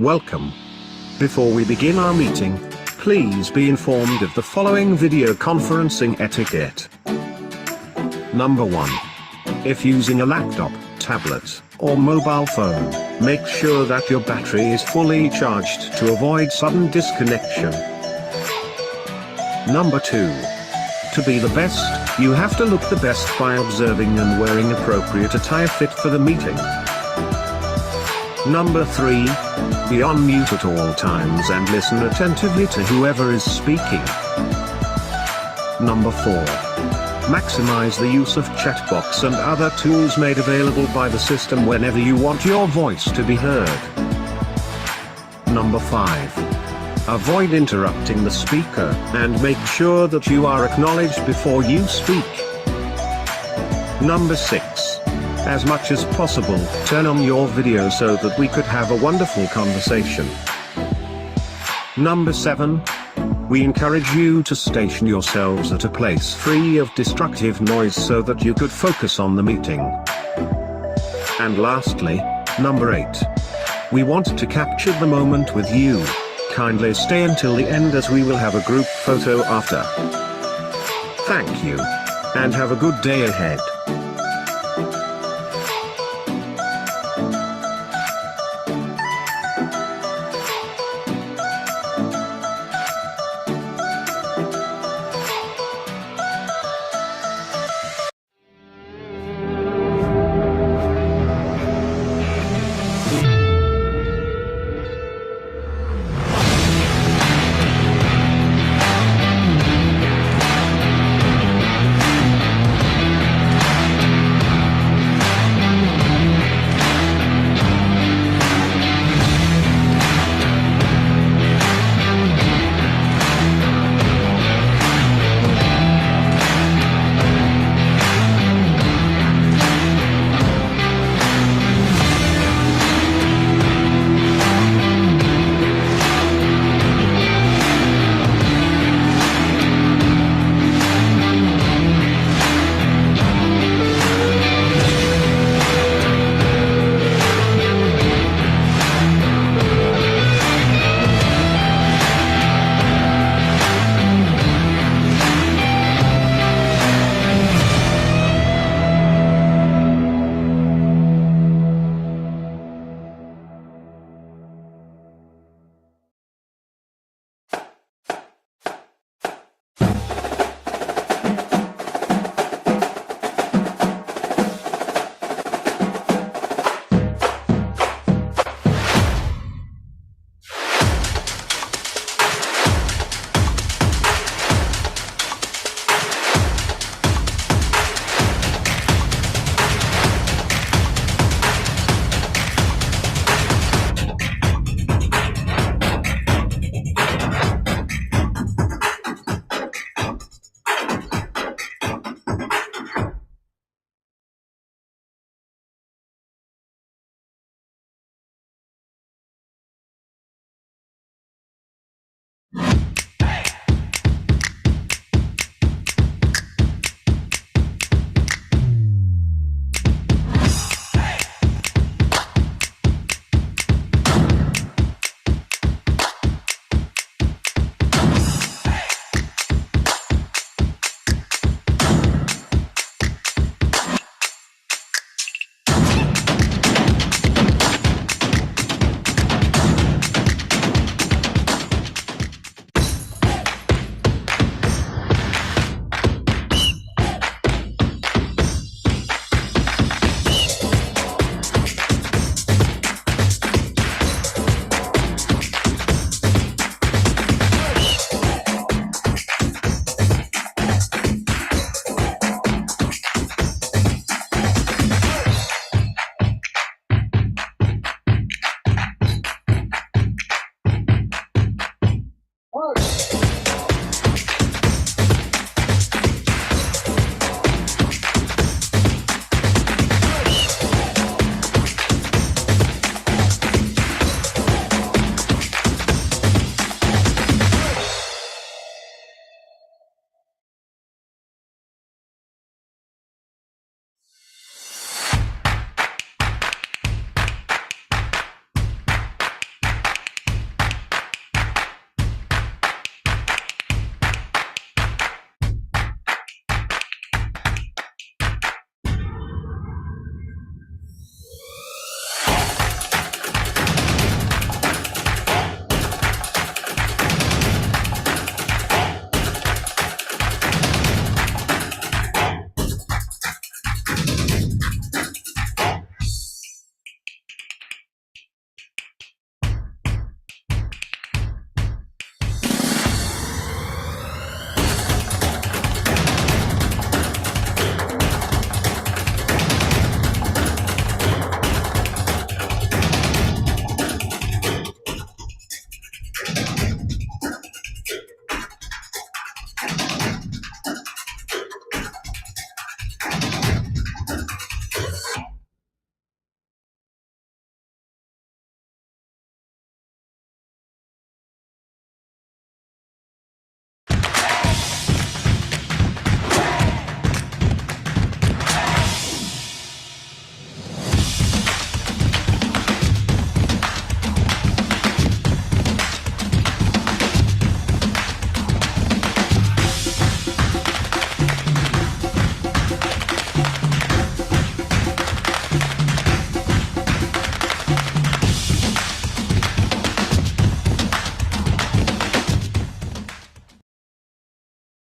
Welcome. Before we begin our meeting, please be informed of the following video conferencing etiquette. Number 1. If using a laptop, tablet, or mobile phone, make sure that your battery is fully charged to avoid sudden disconnection. Number 2. To be the best, you have to look the best by observing and wearing appropriate attire fit for the meeting. Number 3. Be on mute at all times and listen attentively to whoever is speaking. Number 4. Maximize the use of chat box and other tools made available by the system whenever you want your voice to be heard. Number 5. Avoid interrupting the speaker, and make sure that you are acknowledged before you speak. Number 6. As much as possible, turn on your video so that we could have a wonderful conversation. Number 7. We encourage you to station yourselves at a place free of destructive noise so that you could focus on the meeting. And lastly, number 8. We want to capture the moment with you. Kindly stay until the end as we will have a group photo after. Thank you. And have a good day ahead.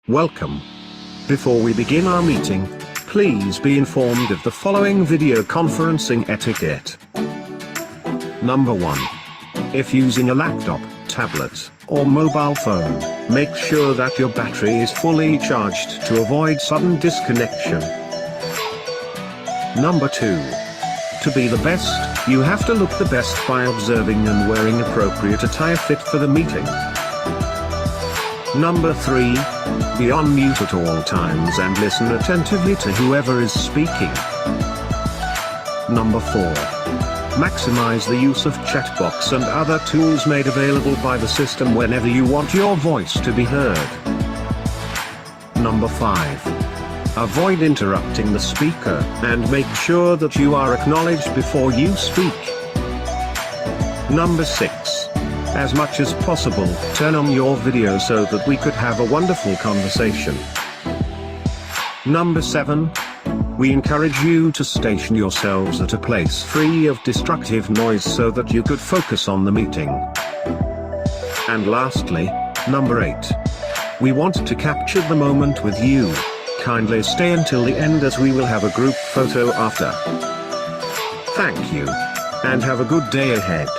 Welcome. Before we begin our meeting, please be informed of the following video conferencing etiquette. Number 1. If using a laptop, tablet, or mobile phone, make sure that your battery is fully charged to avoid sudden disconnection. Number 2. To be the best, you have to look the best by observing and wearing appropriate attire fit for the meeting. Number 3. Be on mute at all times and listen attentively to whoever is speaking. Number 4. Maximize the use of chat box and other tools made available by the system whenever you want your voice to be heard. Number 5. Avoid interrupting the speaker, and make sure that you are acknowledged before you speak. Number 6. As much as possible, turn on your video so that we could have a wonderful conversation. Number 7. We encourage you to station yourselves at a place free of destructive noise so that you could focus on the meeting. And lastly, number 8. We want to capture the moment with you. Kindly stay until the end as we will have a group photo after. Thank you. And have a good day ahead.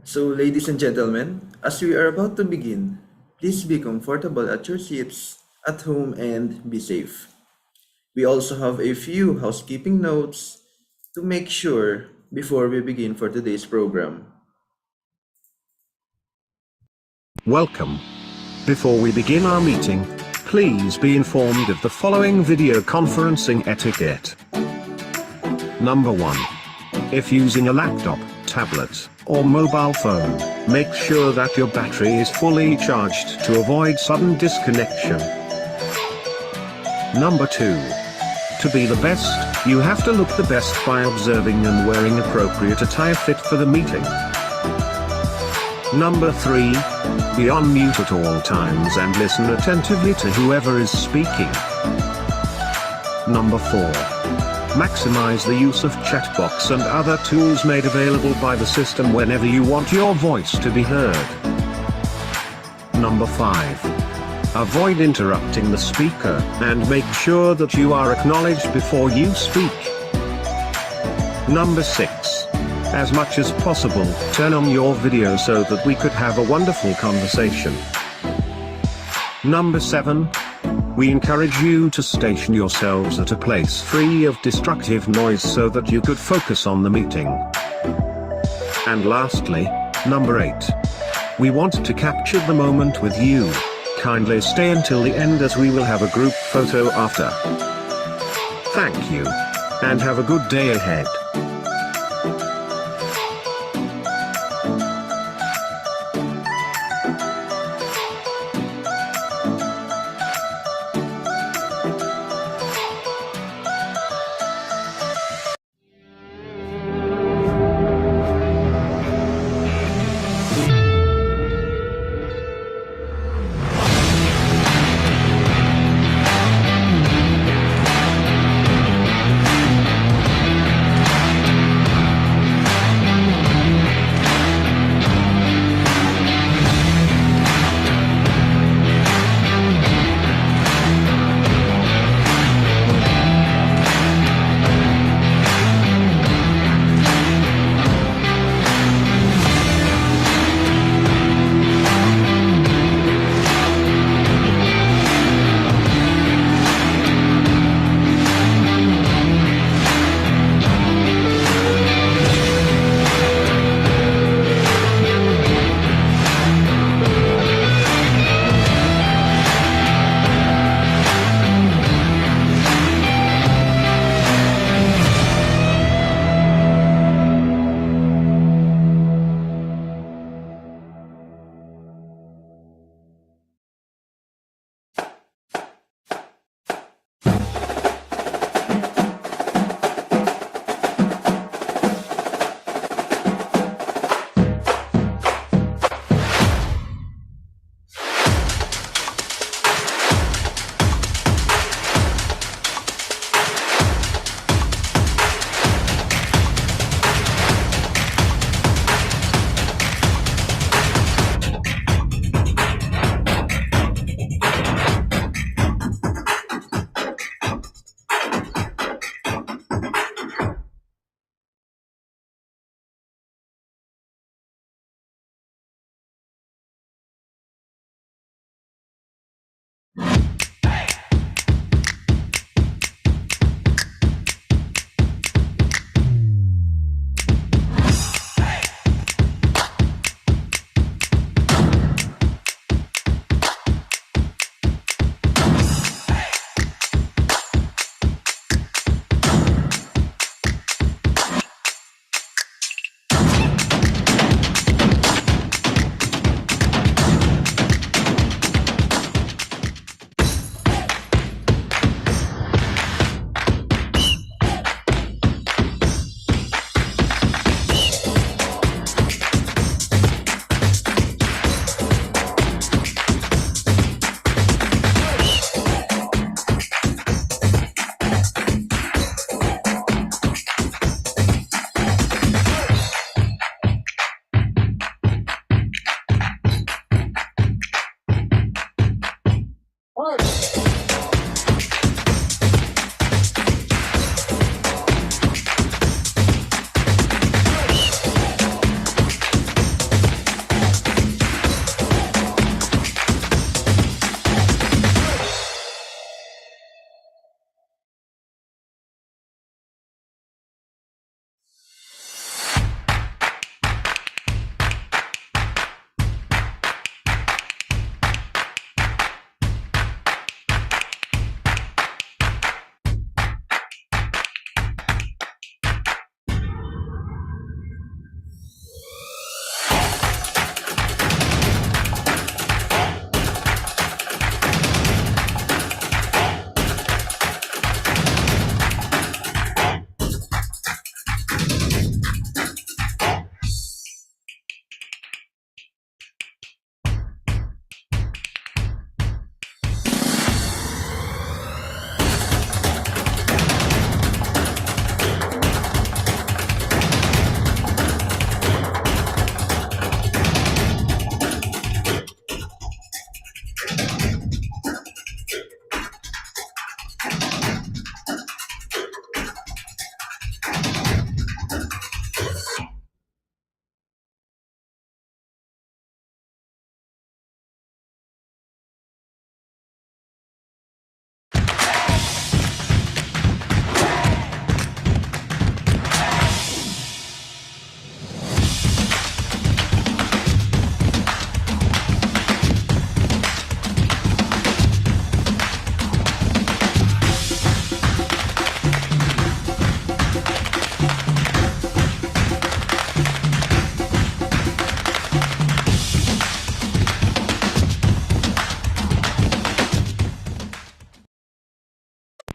So, ladies and gentlemen, as we are about to begin, please be comfortable at your seats, at home, and be safe. We also have a few housekeeping notes to make sure before we begin for today's program. Welcome. Before we begin our meeting, please be informed of the following video conferencing etiquette. Number 1. If using a laptop, tablet, or mobile phone, make sure that your battery is fully charged to avoid sudden disconnection. Number 2. To be the best, you have to look the best by observing and wearing appropriate attire fit for the meeting. Number 3. Be on mute at all times and listen attentively to whoever is speaking. Number 4. Maximize the use of chat box and other tools made available by the system whenever you want your voice to be heard. Number 5. Avoid interrupting the speaker and make sure that you are acknowledged before you speak. Number 6. As much as possible, turn on your video so that we could have a wonderful conversation. Number 7. We encourage you to station yourselves at a place free of destructive noise so that you could focus on the meeting. And lastly, number 8. We want to capture the moment with you. Kindly stay until the end as we will have a group photo after. Thank you. And have a good day ahead.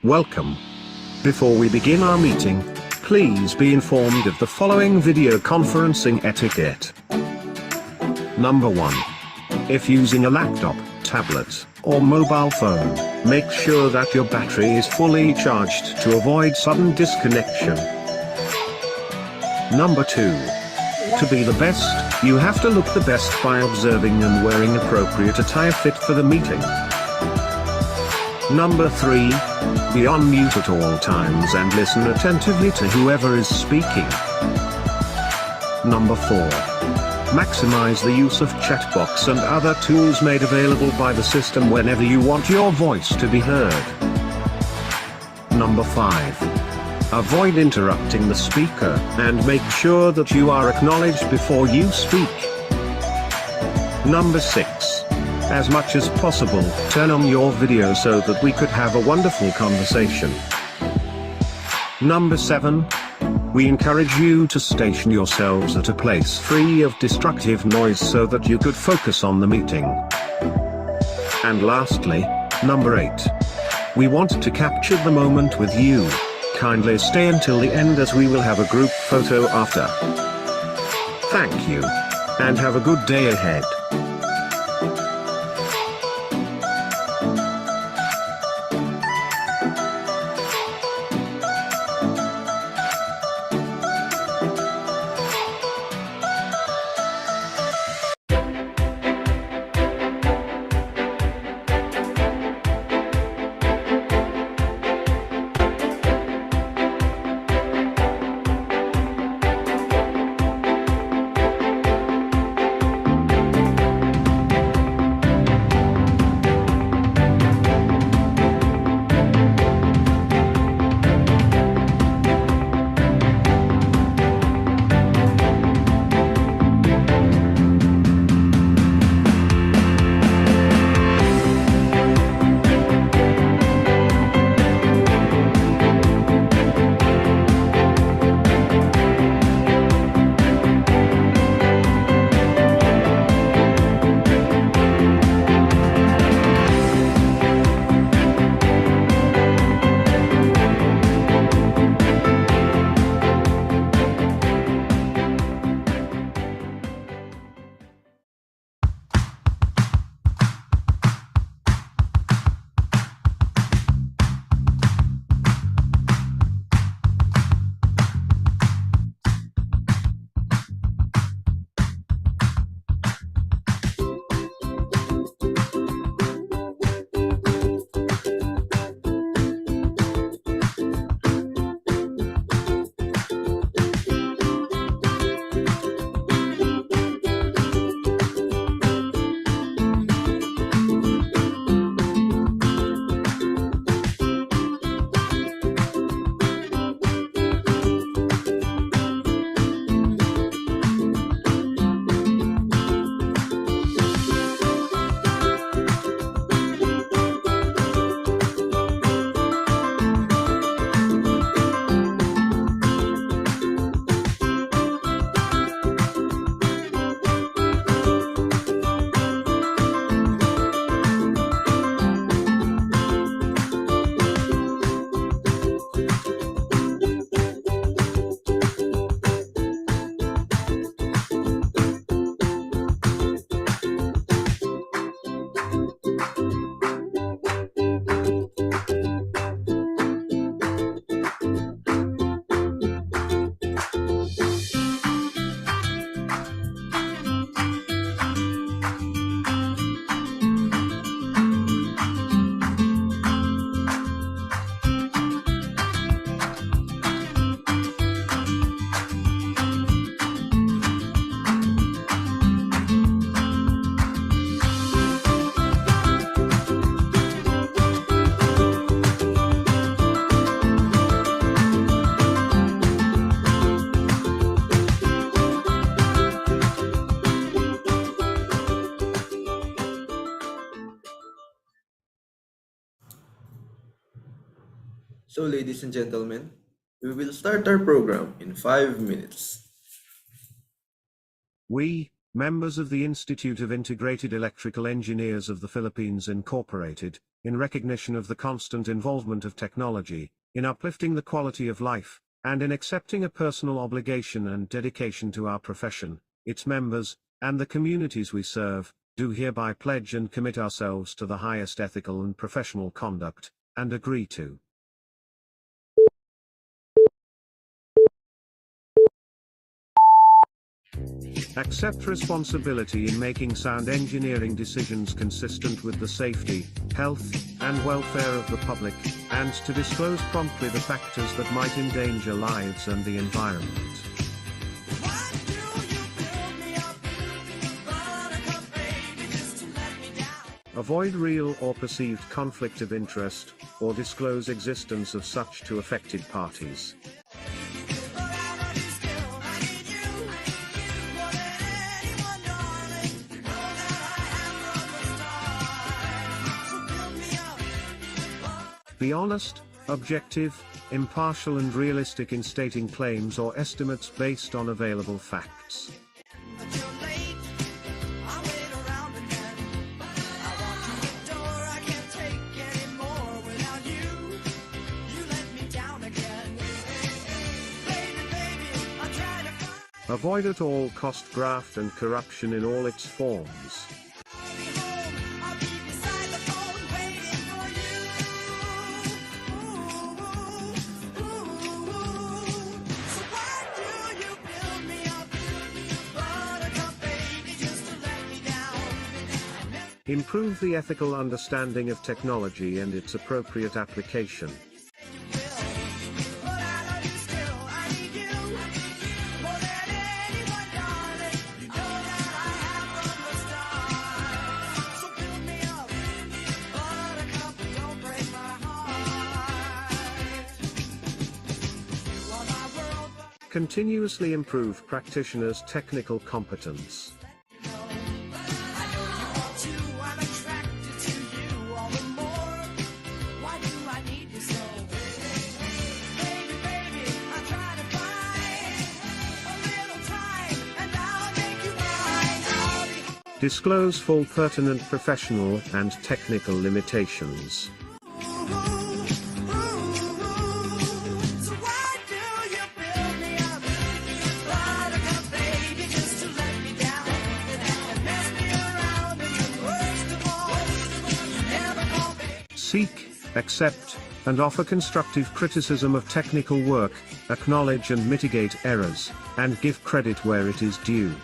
Welcome. Before we begin our meeting, please be informed of the following video conferencing etiquette. Number 1. If using a laptop, tablet, or mobile phone, make sure that your battery is fully charged to avoid sudden disconnection. Number 2. To be the best, you have to look the best by observing and wearing appropriate attire fit for the meeting. Number 3. Be on mute at all times and listen attentively to whoever is speaking. Number 4. Maximize the use of chat box and other tools made available by the system whenever you want your voice to be heard. Number 5. Avoid interrupting the speaker, and make sure that you are acknowledged before you speak. Number 6. As much as possible, turn on your video so that we could have a wonderful conversation. Number 7. We encourage you to station yourselves at a place free of destructive noise so that you could focus on the meeting. And lastly, number 8. We want to capture the moment with you. Kindly stay until the end as we will have a group photo after. Thank you. And have a good day ahead. So, ladies and gentlemen, we will start our program in 5 minutes. We members of the Institute of Integrated Electrical Engineers of the Philippines Incorporated, in recognition of the constant involvement of technology, in uplifting the quality of life, and in accepting a personal obligation and dedication to our profession, its members, and the communities we serve, do hereby pledge and commit ourselves to the highest ethical and professional conduct, and agree to accept responsibility in making sound engineering decisions consistent with the safety, health, and welfare of the public, and to disclose promptly the factors that might endanger lives and the environment. Avoid real or perceived conflict of interest, or disclose existence of such to affected parties. Be honest, objective, impartial and realistic in stating claims or estimates based on available facts. Avoid at all cost graft and corruption in all its forms. Improve the ethical understanding of technology and its appropriate application. Continuously improve practitioners' technical competence. Disclose full pertinent professional and technical limitations. Seek, accept, and offer constructive criticism of technical work, acknowledge and mitigate errors, and give credit where it is due.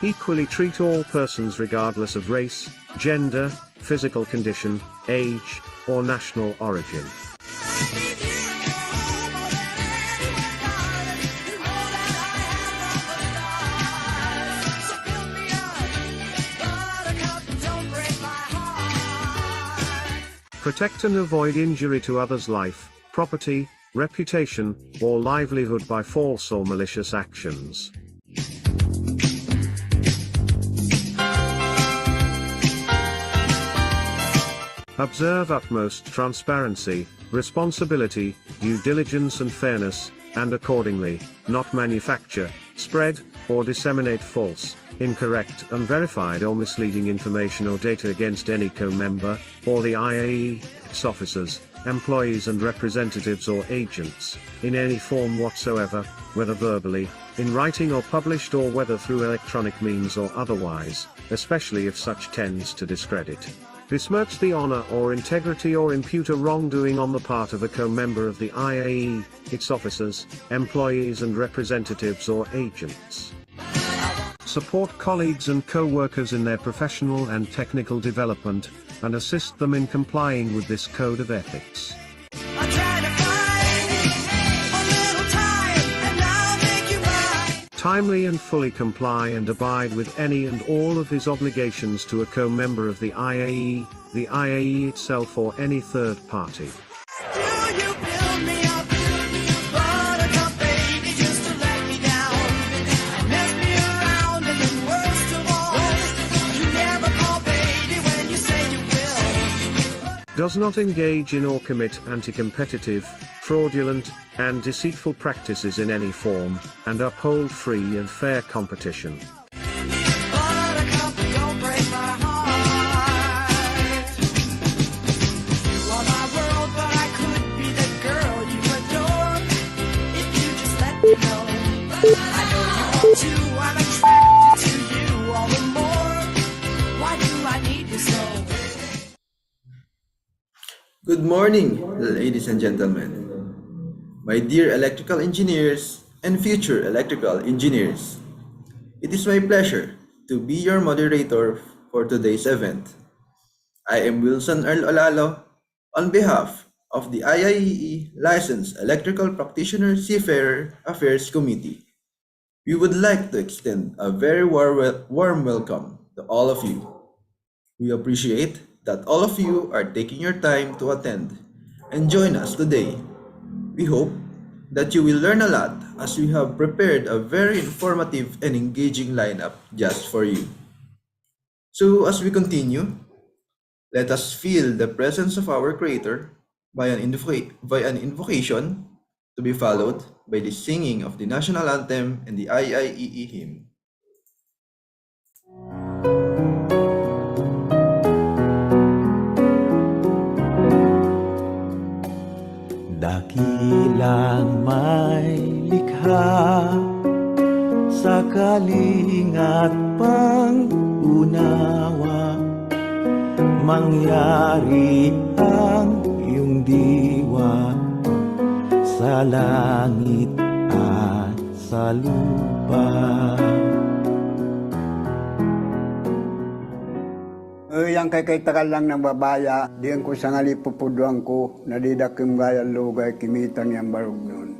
Equally treat all persons regardless of race, gender, physical condition, age, or national origin. Protect and avoid injury to others' life, property, reputation, or livelihood by false or malicious actions. Observe utmost transparency, responsibility, due diligence and fairness, and accordingly, not manufacture, spread, or disseminate false, incorrect, unverified or misleading information or data against any co-member, or the IAE, its officers, employees and representatives or agents, in any form whatsoever, whether verbally, in writing or published or whether through electronic means or otherwise, especially if such tends to discredit, besmirch the honor or integrity or impute a wrongdoing on the part of a co-member of the IAE, its officers, employees and representatives or agents. Support colleagues and co-workers in their professional and technical development, and assist them in complying with this code of ethics. Timely and fully comply and abide with any and all of his obligations to a co-member of the IAE itself or any third party. does not engage in or commit anti-competitive, fraudulent, and deceitful practices in any form, and uphold free and fair competition. Buttercup, don't break my heart. You are my world, but I could be the girl you adore if you just let me know. I know you want to, I'm attracted to you all the more. Why do I need you so? Good morning, ladies and gentlemen. My dear electrical engineers and future electrical engineers. It is my pleasure to be your moderator for today's event. I am Wilson Earl Olalo on behalf of the IIEE Licensed Electrical Practitioner Seafarer Affairs Committee. We would like to extend a very warm welcome to all of you. We appreciate that all of you are taking your time to attend and join us today. We hope that you will learn a lot as we have prepared a very informative and engaging lineup just for you. So as we continue, let us feel the presence of our Creator by by an invocation to be followed by the singing of the national anthem and the IIEE hymn. Dakilang may likha sa kalingat pang-unawa, mangyari ang iyong diwa sa langit at sa lupa. Yang kay takal lang ng babaya, diyan ko sa ngalipupuduan ko, nadidakim gayang lugay, kimitang yung barog nun.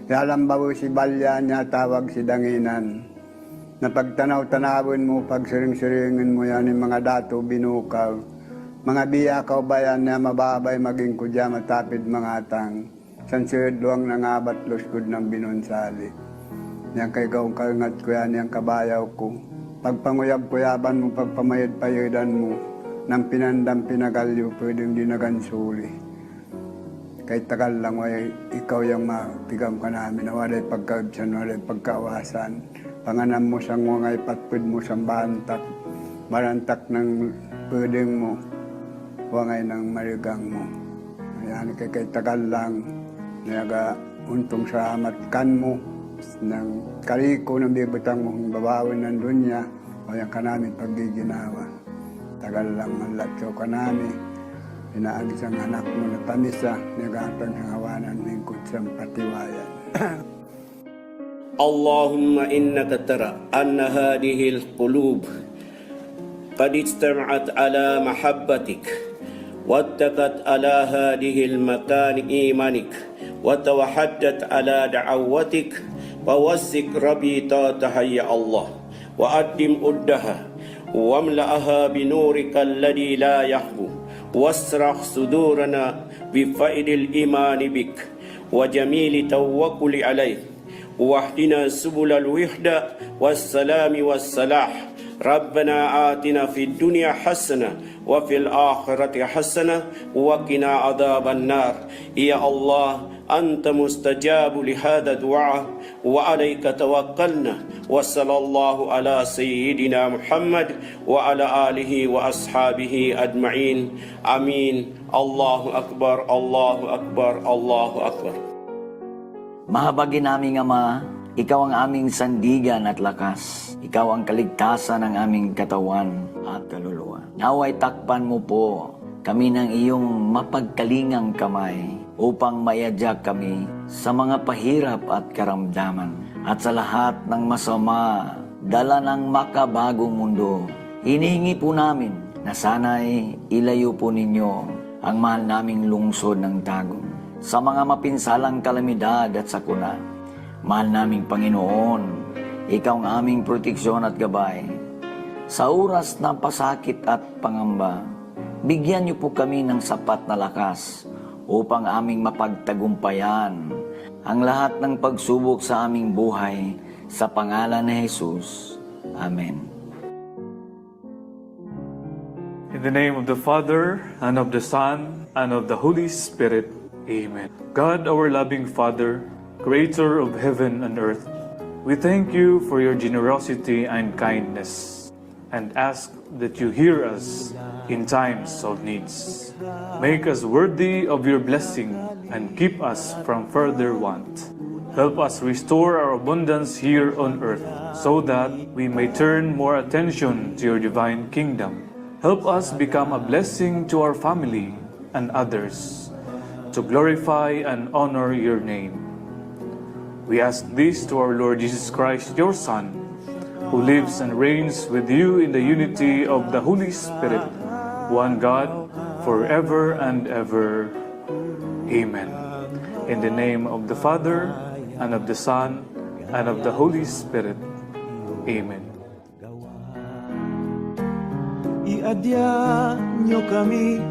Yalang bago si Balya niya, tawag si Danginan. Na pagtanaw-tanawin mo, pagsiring-siringin mo yan, yung mga dato binukaw. Mga biyakaw bayan na mababay maging kudya matapid mga atang. Sansurid luwang nangabat luskud ng binunsali. Yan kay gaong karingat ko yan, yung kabayaw ko. Pagpanguyab-kuyaban mo, pagpamayad-payadan mo, ng pinandang pinagalyo, pwedeng dinagansuli. Kahit tagal lang, ikaw yung matigam ka namin, na walay pagkaibsan, walay pagkawasan. Panganam mo sang wangay, patpid mo sang bantak, barantak ng pwedeng mo, wangay ng marigang mo. Ayan, kahit tagal lang, naga untong sa matkan mo, ng kariko ng bibutang mong babawin ng dunya, o yung kanami paggiginawa. Tagal lang ang latso kanami, inaagis ang anak mo na tamisa, nagatang hangawanan lingkod sa patiwayan. Allahumma innaka tara anna hadhihi al-qulub qad ijtama'at ala mahabbatik wattaqat ala hadhihi al-makan imanik wa tawahhadat ala da'awatik wa wasik rabitataha ya Allah wa addim uddaha واملأها بنورك الذي لا يخبو واسرح صدورنا بفائد الإيمان بك وجميل توكل عليك واهدنا سبل الوحدة والسلام والصلاح ربنا آتنا في الدنيا حسنة وفي الآخرة حسنة وقنا عذاب النار يا الله أنت مستجاب لهذا الدعاء وعليك توكلنا وصلى الله على سيدنا محمد وعلى آله وأصحابه أجمعين آمين الله أكبر الله أكبر الله أكبر. Mahabagin naming Ama, Ikaw ang aming sandigan at lakas. Ikaw ang kaligtasan ng aming katawan at kaluluwa. Naway takpan mo po kami ng iyong mapagkalingang kamay upang mayadyak kami sa mga pahirap at karamdaman at sa lahat ng masama, dala ng makabagong mundo. Hinihingi po namin na sana'y ilayo po ninyo ang mahal naming lungsod ng tagum sa mga mapinsalang kalamidad at sakuna. Mahal naming Panginoon, Ikaw ang aming proteksyon at gabay. Sa oras ng pasakit at pangamba, bigyan niyo po kami ng sapat na lakas upang aming mapagtagumpayan ang lahat ng pagsubok sa aming buhay sa pangalan ni Jesus. Amen. In the name of the Father, and of the Son, and of the Holy Spirit. Amen. God, our loving Father, Creator of heaven and earth, we thank you for your generosity and kindness, and ask that you hear us in times of needs. Make us worthy of your blessing, and keep us from further want. Help us restore our abundance here on earth, so that we may turn more attention to your divine kingdom. Help us become a blessing to our family and others, to glorify and honor your name. We ask this to our Lord Jesus Christ, your Son, who lives and reigns with you in the unity of the Holy Spirit, one God, forever and ever. Amen. In the name of the Father, and of the Son, and of the Holy Spirit. Amen. Iadya nyo kami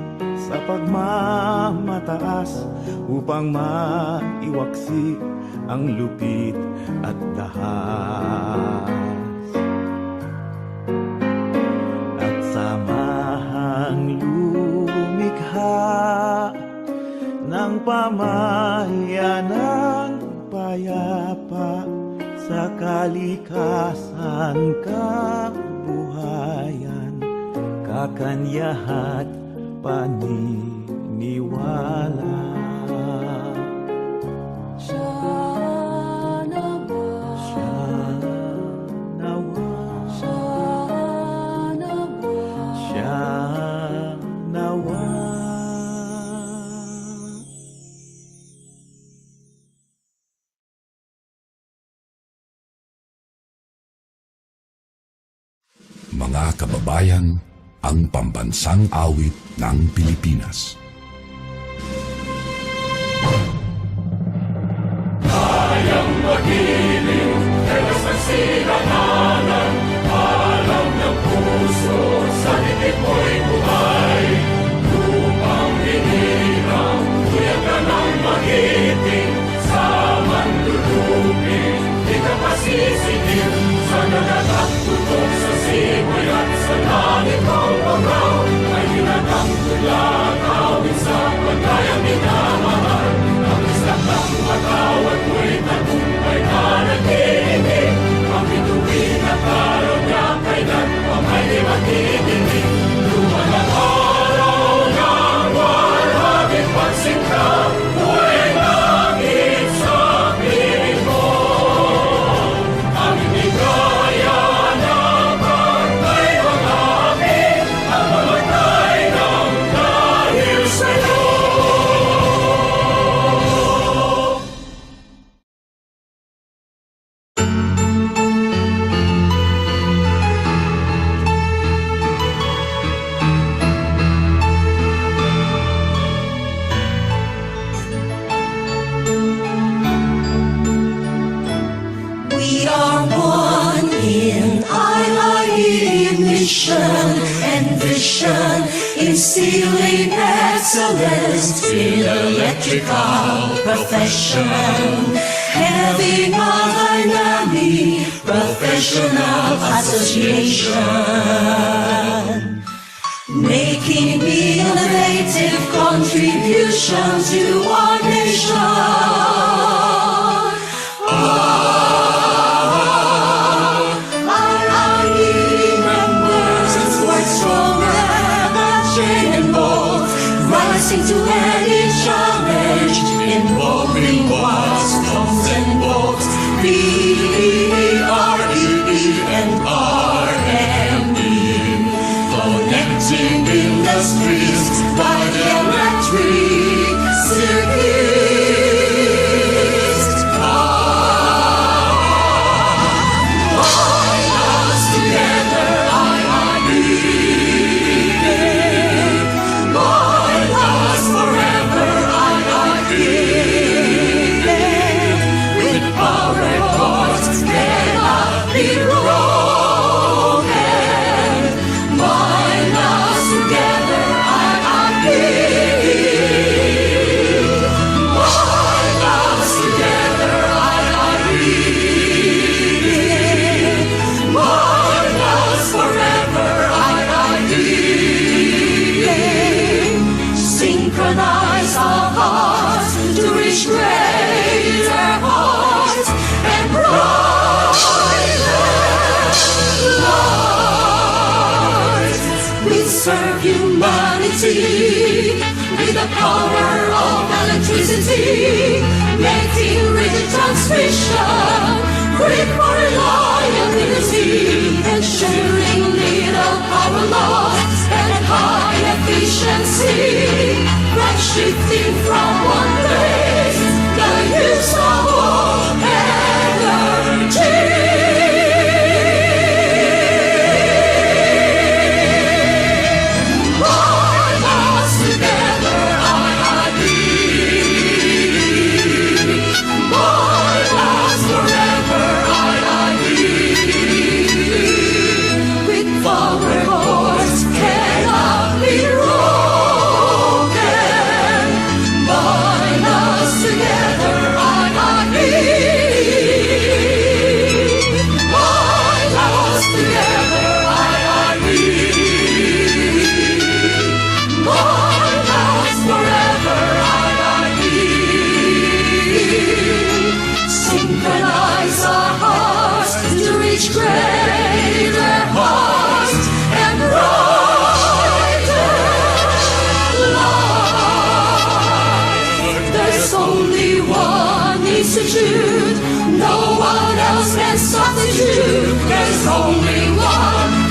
sa pagmamataas upang maiwaksi ang lupit at dahas. At samahang lumikha ng pamayanang payapa sa kalikasan kabuhayan, kakanyahat paniniwala. Mga kababayan, ang pambansang awit ng Pilipinas. Kayang magiliw, telas ng sinakanan, alam ng puso, sa dikit mo'y buhay. Lupang hinirang, tuyag ka ng magiting, sa manlulupin, di ka pasisigil, sa nalagang tutok sa simoy at sa langit mong pangaw, ay hinagang tulakawin sa pagkayang minamahal. Ang isang ng matawad mo'y tagumpay na nag-iibig, ang bituin at araw niya kailan pa may di magdidinig. Luman ang araw ng warhabing pagsinta, buhay langit sa piling mo. Ang hindi kaya ng pagkay mga amin, ang mamatay ng dahil sa'yo. We are one in IIE mission and vision, instilling excellence in electrical profession, having a dynamic professional association, making innovative contribution to our nation. Rising to any challenge, involving wars, storms and bolts, PEREE and RME, connecting industries by the electric circuits. Bind us together, IIE. With power cords cannot be broken. Bind us together, IIE. serve humanity with the power of electricity, making rigid transmission, quick for reliability, ensuring little power loss and high efficiency, from shifting from one place, the use of all energy. Synchronize our hearts to reach greater heights and brighter light. There's only one institute, no one else can substitute. There's only one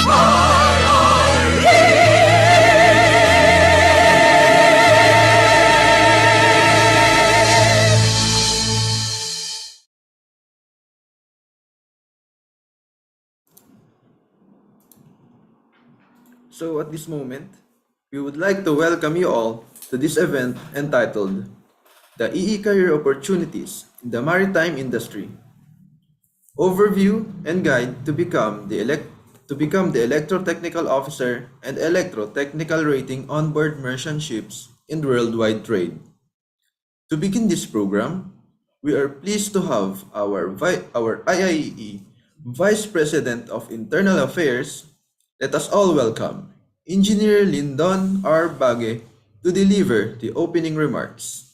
So at this moment, we would like to welcome you all to this event entitled The EE Career Opportunities in the Maritime Industry. Overview and Guide to become the Electrotechnical Officer and Electrotechnical Rating on board merchant ships in worldwide trade. To begin this program, we are pleased to have our IIE Vice President of Internal Affairs. Let us all welcome Engineer Lyndon R. Bage to deliver the opening remarks.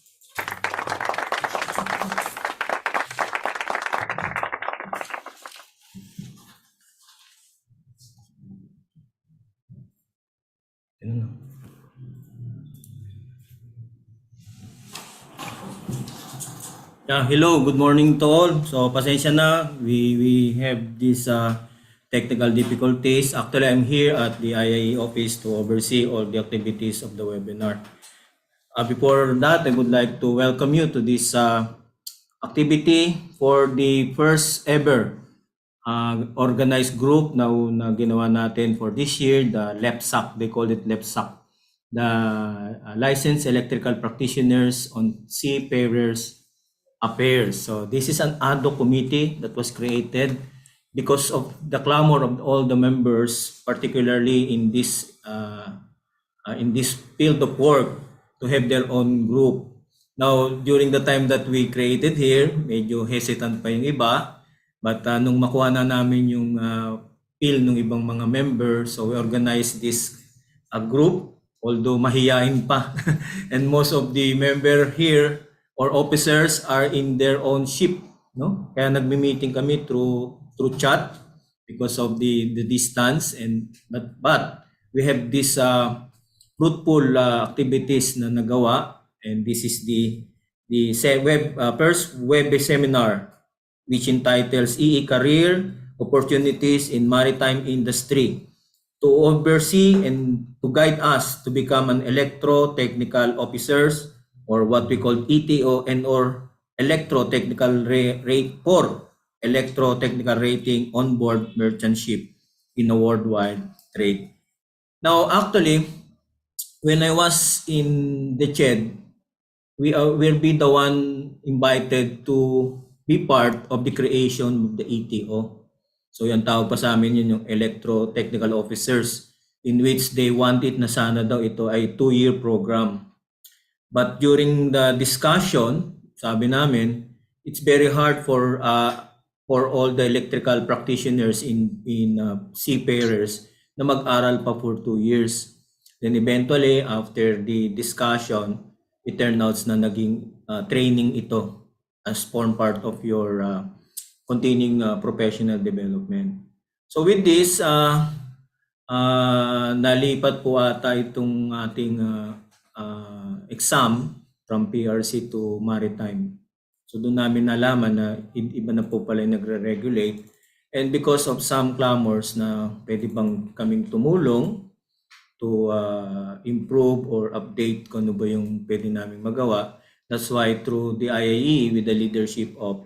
Yeah, hello, good morning to all. So, pasensya na, we have these technical difficulties. Actually, I'm here at the IIE office to oversee all the activities of the webinar. Before that, I would like to welcome you to this activity for the first ever organized group na ginawa natin for this year, the LEPSAC, they call it LEPSAC, the Licensed Electrical Practitioners on Seafarers Affairs. So this is an ad hoc committee that was created because of the clamor of all the members, particularly in this field of work, to have their own group. Now, during the time that we created here, medyo hesitant pa yung iba, but nung makuha na namin yung feel ng ibang mga members, so we organized this group, although mahiyain pa. And most of the member here or officers are in their own ship, no? Kaya nagmi-meeting kami through chat because of the distance, and but we have this fruitful activities na nagawa, and this is the first web seminar which entitles EE Career Opportunities in Maritime Industry, to oversee and to guide us to become an electro-technical officers, or what we call ETO, and or electrotechnical electrotechnical rating on board merchant ship in a worldwide trade. Now, actually, when I was in the CHED, we will be the one invited to be part of the creation of the ETO. So yung tawag pa sa amin yun yung electro-technical officers, in which they wanted na sana daw ito ay 2-year program. But during the discussion, sabi namin, it's very hard for all the electrical practitioners in seafarers na mag-aral pa for 2 years. Then eventually, after the discussion, it turned out na naging training ito as form part of your continuing professional development. So with this, nalipat po ata itong ating exam from PRC to Maritime. So doon namin nalaman na iba na po pala yung nagre-regulate. And because of some clamors na pwede bang kaming tumulong to improve or update kung ano ba yung pwede namin magawa. That's why through the IAE with the leadership of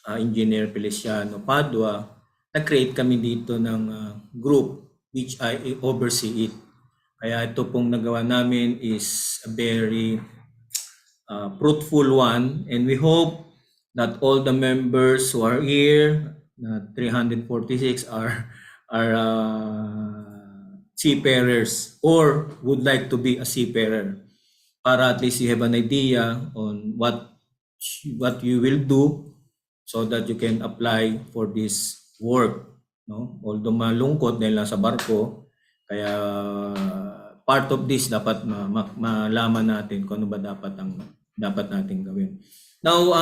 Engineer Feliciano Padua, nag-create kami dito ng group which I oversee it. Kaya ito pong nagawa namin is a very fruitful one, and we hope that all the members who are here, 346 are seafarers or would like to be a seafarer, para at least you have an idea on what you will do so that you can apply for this work, no? Although malungkot dahil nasa barko, kaya part of this dapat malaman natin kung ano ba dapat natin gawin. Now,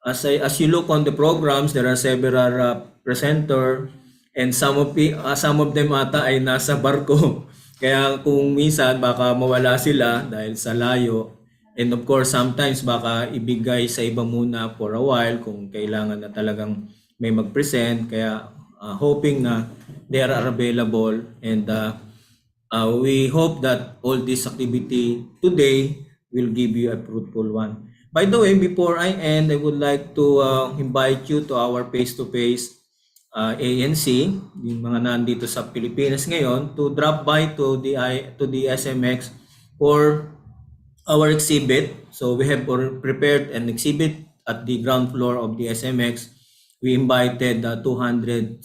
as you look on the programs, there are several presenter, and some of them ata ay nasa barko. Kaya kung minsan baka mawala sila dahil sa layo. And of course, sometimes baka ibigay sa iba muna for a while kung kailangan na talagang may mag-present. Kaya hoping na they are available, and we hope that all this activity today will give you a fruitful one. By the way, before I end, I would like to invite you to our face-to-face ANC, yung mga nandito sa Pilipinas ngayon, to drop by to the SMX for our exhibit. So we have prepared an exhibit at the ground floor of the SMX. We invited 265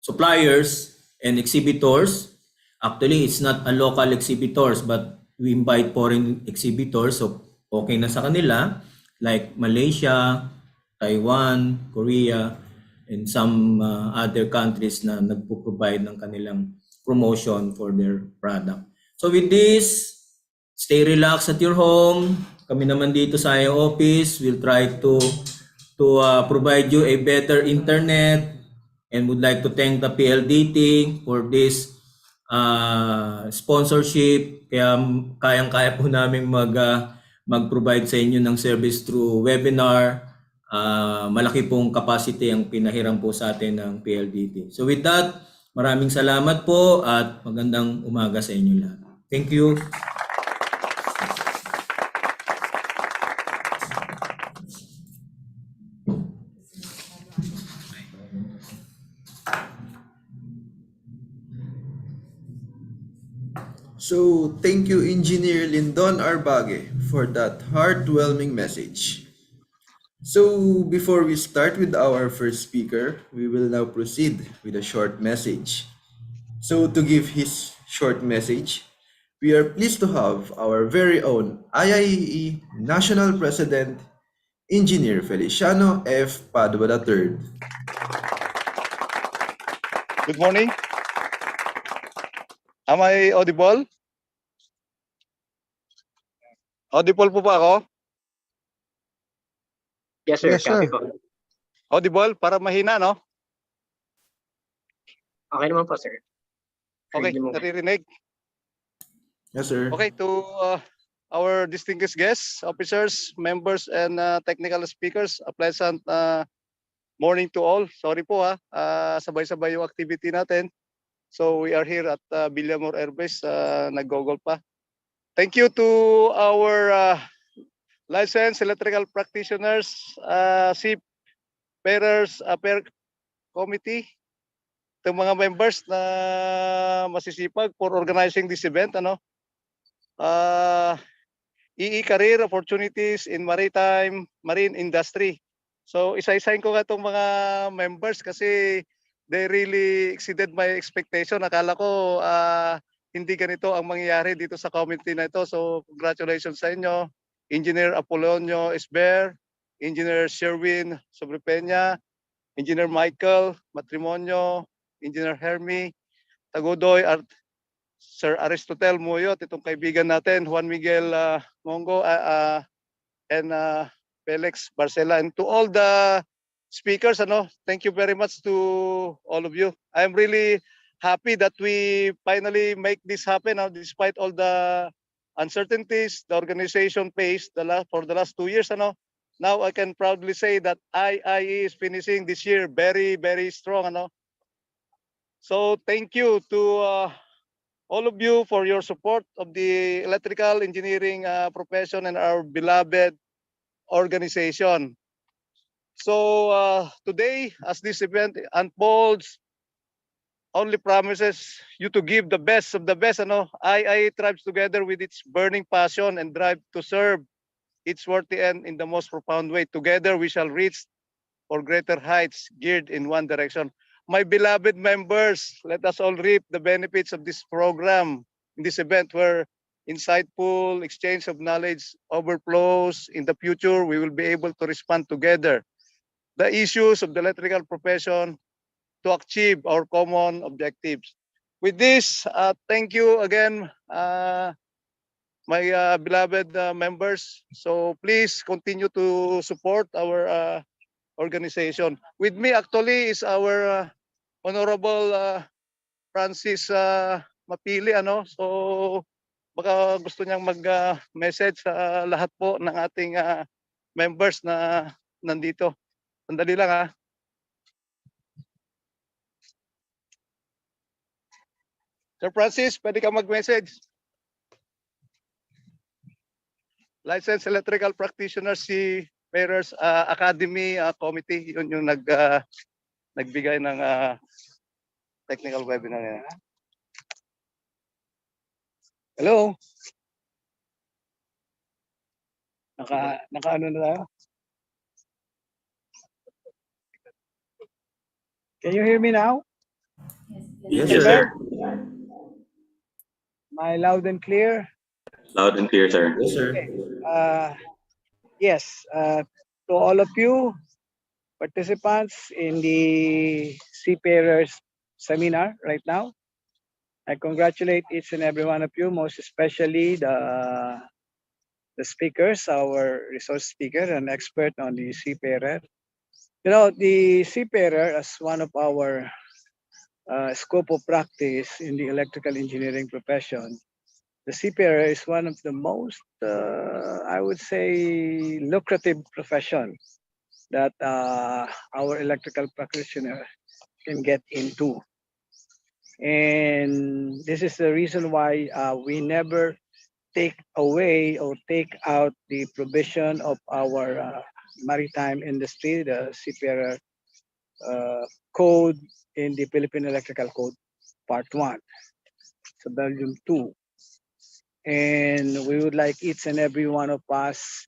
suppliers and exhibitors. Actually, it's not a local exhibitors, but we invite foreign exhibitors. So okay na sa kanila, like Malaysia, Taiwan, Korea, and some other countries na nagpo-provide ng kanilang promotion for their product. So with this, stay relaxed at your home. Kami naman dito sa office will try to provide you a better internet, and would like to thank the PLDT for this sponsorship. Kaya kayang-kaya po namin mag-provide sa inyo ng service through webinar. Malaki pong capacity ang pinahiram po sa atin ng PLDT. So with that, maraming salamat po at magandang umaga sa inyo lahat. Thank you. So, thank you, Engineer Lindon Arbage, for that heartwarming message. So, before we start with our first speaker, we will now proceed with a short message. So, to give his short message, we are pleased to have our very own IIEE National President, Engineer Feliciano F. Padua III. Good morning. Am I audible? Audible po ba ako? Yes, sir. Yes, sir. Copy po. Audible? Para mahina, no? Okay naman po, sir. Okay, Ready mo. naririnig. Yes, sir. Okay, to our distinguished guests, officers, members, and technical speakers, a pleasant morning to all. Sorry po sabay-sabay yung activity natin. So we are here at Villamor Air Base, nag-gogol pa. Thank you to our licensed electrical practitioners, seafarers, pair committee, itong mga members na masisipag for organizing this event. EE Career Opportunities in Marine Industry. So isa-isahin ko nga itong mga members kasi they really exceeded my expectation. Akala ko hindi ganito ang mangyayari dito sa community na ito. So congratulations sa inyo. Engineer Apolonio Esber, Engineer Sherwin Sobrepeña, Engineer Michael Matrimonio, Engineer Hermie Tagudoy, Sir Aristotel Muyot, itong kaibigan natin, Juan Miguel Mongo, and Felix Barcela, and to all the speakers, thank you very much to all of you. I'm really happy that we finally make this happen despite all the uncertainties the organization faced for the last 2 years. Now I can proudly say that IIE is finishing this year very, very strong. So thank you to all of you for your support of the electrical engineering profession and our beloved organization. So today, as this event unfolds, only promises you to give the best of the best. II thrives together with its burning passion and drive to serve its worthy end in the most profound way. Together, we shall reach for greater heights geared in one direction. My beloved members, let us all reap the benefits of this program in this event where insightful exchange of knowledge overflows. In the future, we will be able to respond together the issues of the electrical profession to achieve our common objectives. With this, thank you again, my beloved members. So please continue to support our organization. With me actually is our Honorable Francis Mapili. So baka gusto niyang mag-message sa lahat po ng ating members na nandito. Sandali lang. Sir Francis, pwede ka mag-message. Licensed Electrical Practitioner si Mayor's Academy Committee, yun yung nagbigay ng technical webinar niya. Hello? Naka ano na tayo? Can you hear me now? Yes, Yes, sir. sir. Am I loud and clear? Loud and clear, sir. Yes, sir. Yes, to all of you participants in the Seafarers seminar right now, I congratulate each and every one of you, most especially the speakers, our resource speaker and expert on the seafarer. The seafarer as one of our scope of practice in the electrical engineering profession, the seafarer is one of the most, I would say, lucrative profession that our electrical practitioner can get into. And this is the reason why we never take away or take out the provision of our maritime industry, the seafarer code in the Philippine Electrical Code Part 1, so Volume 2. And we would like each and every one of us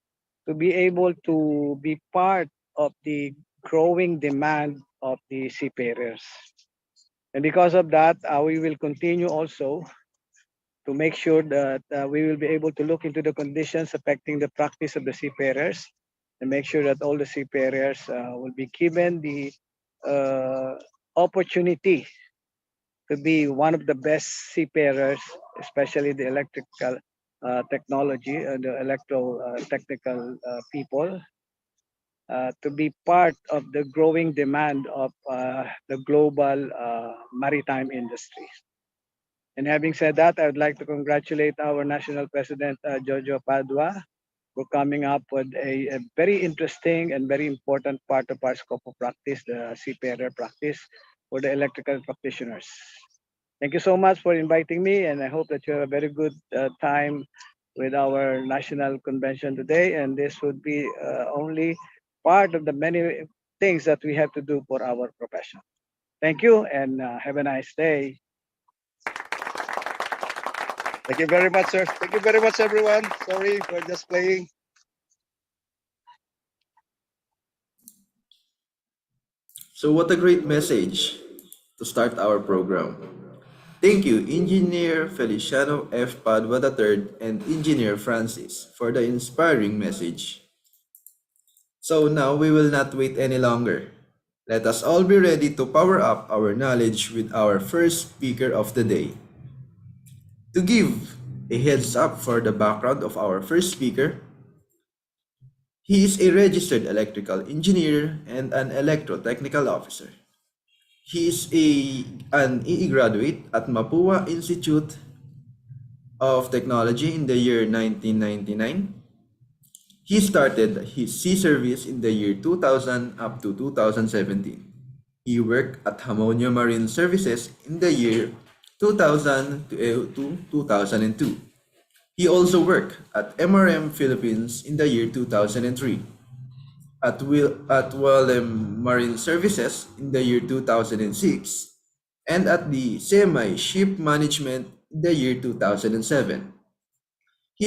to be able to be part of the growing demand of the seafarers. And because of that, we will continue also to make sure that we will be able to look into the conditions affecting the practice of the seafarers and make sure that all the seafarers will be given the opportunity to be one of the best seafarers, especially the electrical technology and the electro-technical people, to be part of the growing demand of the global maritime industry. And having said that, I would like to congratulate our National President, Jojo Padua, for coming up with a very interesting and very important part of our scope of practice, the seafarer practice for the electrical practitioners. Thank you so much for inviting me, and I hope that you have a very good time with our national convention today. And this would be only part of the many things that we have to do for our profession. Thank you, and have a nice day. Thank you very much, sir. Thank you very much, everyone. Sorry for just playing. So what a great message to start our program. Thank you, Engineer Feliciano F. Padua III and Engineer Francis, for the inspiring message. So now we will not wait any longer. Let us all be ready to power up our knowledge with our first speaker of the day. To give a heads up for the background of our first speaker, He is a registered electrical engineer and an electrotechnical officer. He is an EE graduate at Mapua Institute of Technology in the year 1999. He started his sea service in the year 2000 up to 2017. He worked at Hamonia Marine Services in the year 2000 to 2002. He also worked at MRM Philippines in the year 2003, at Willem Marine Services in the year 2006, and at the Semi Ship Management in the year 2007. He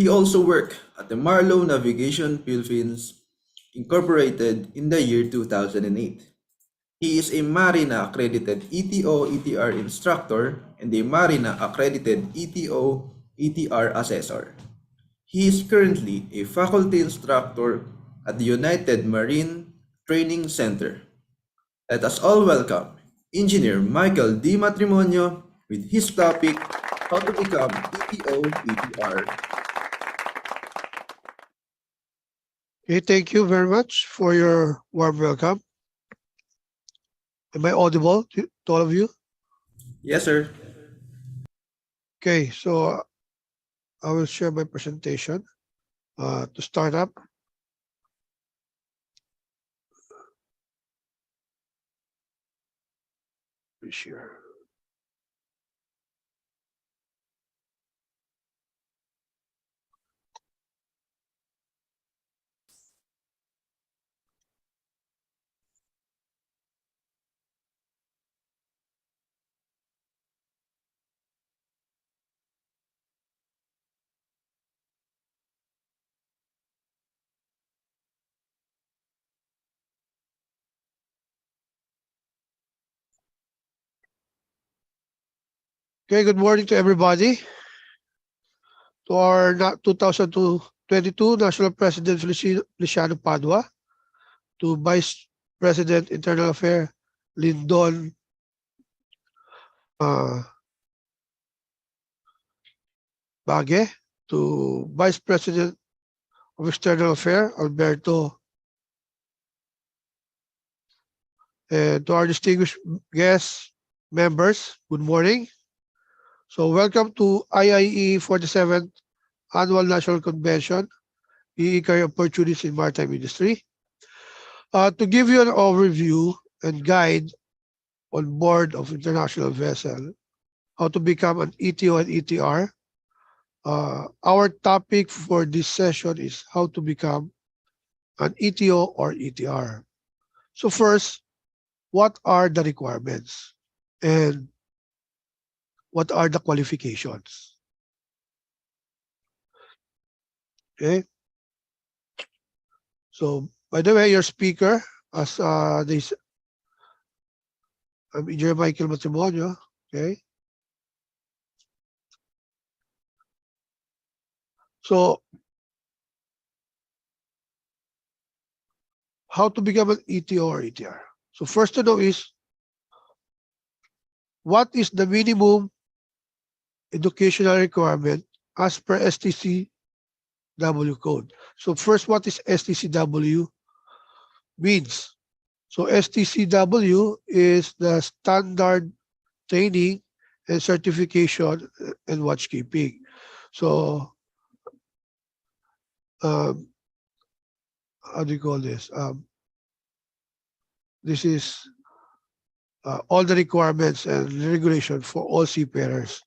also worked at the Marlow Navigation Philippines Incorporated in the year 2008. He is a Marina accredited ETO/ETR instructor and a Marina accredited ETO/ETR assessor. He is currently a faculty instructor at the United Marine Training Center. Let us all welcome Engineer Michael D. Matrimonio with his topic, How to Become ETO/ETR. Okay, thank you very much for your warm welcome. Am I audible to all of you? Yes, sir. Okay, so I will share my presentation to start up. Share. Okay, good morning to everybody. To our 2022 National President Feliciano Padua, to Vice President Internal Affairs Lindon Bage, to Vice President of External Affairs Alberto, and to our distinguished guests, members, good morning. So welcome to IIE 47th Annual National Convention, EE Career Opportunities in Maritime Industry. To give you an overview and guide on board of international vessel, how to become an ETO and ETR. Our topic for this session is how to become an ETO or ETR. So first, what are the requirements and what are the qualifications? Okay. So by the way, your speaker, as this, I'm Engineer Michael Matrimonio. Okay. So how to become an ETO or ETR? So first to know is, what is the minimum educational requirement as per STCW code? So first, what is STCW means? So STCW is the standard training and certification and watchkeeping. So how do you call this? This is all the requirements and regulation for all seafarers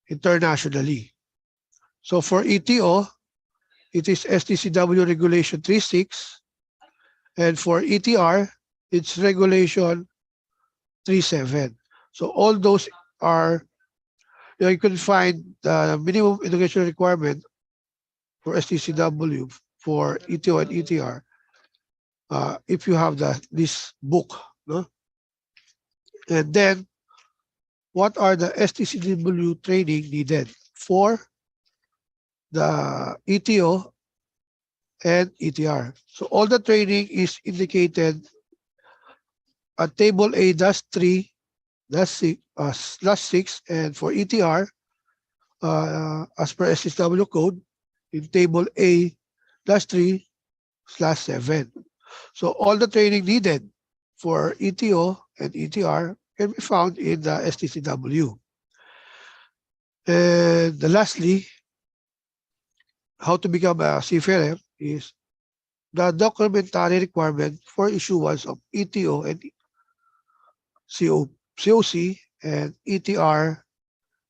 internationally. So for ETO, it is STCW Regulation 36, and for ETR, it's Regulation 37. So all those are, you can find the minimum education requirement for STCW for ETO and ETR if you have this book. No? And then, what are the STCW training needed for the ETO and ETR? So all the training is indicated at table A-3, /6, and for ETR, as per STCW code, in table A 3/7. So all the training needed for ETO and ETR can be found in the STCW. And lastly, how to become a seafarer is the documentary requirement for issuance of ETO and COC and ETR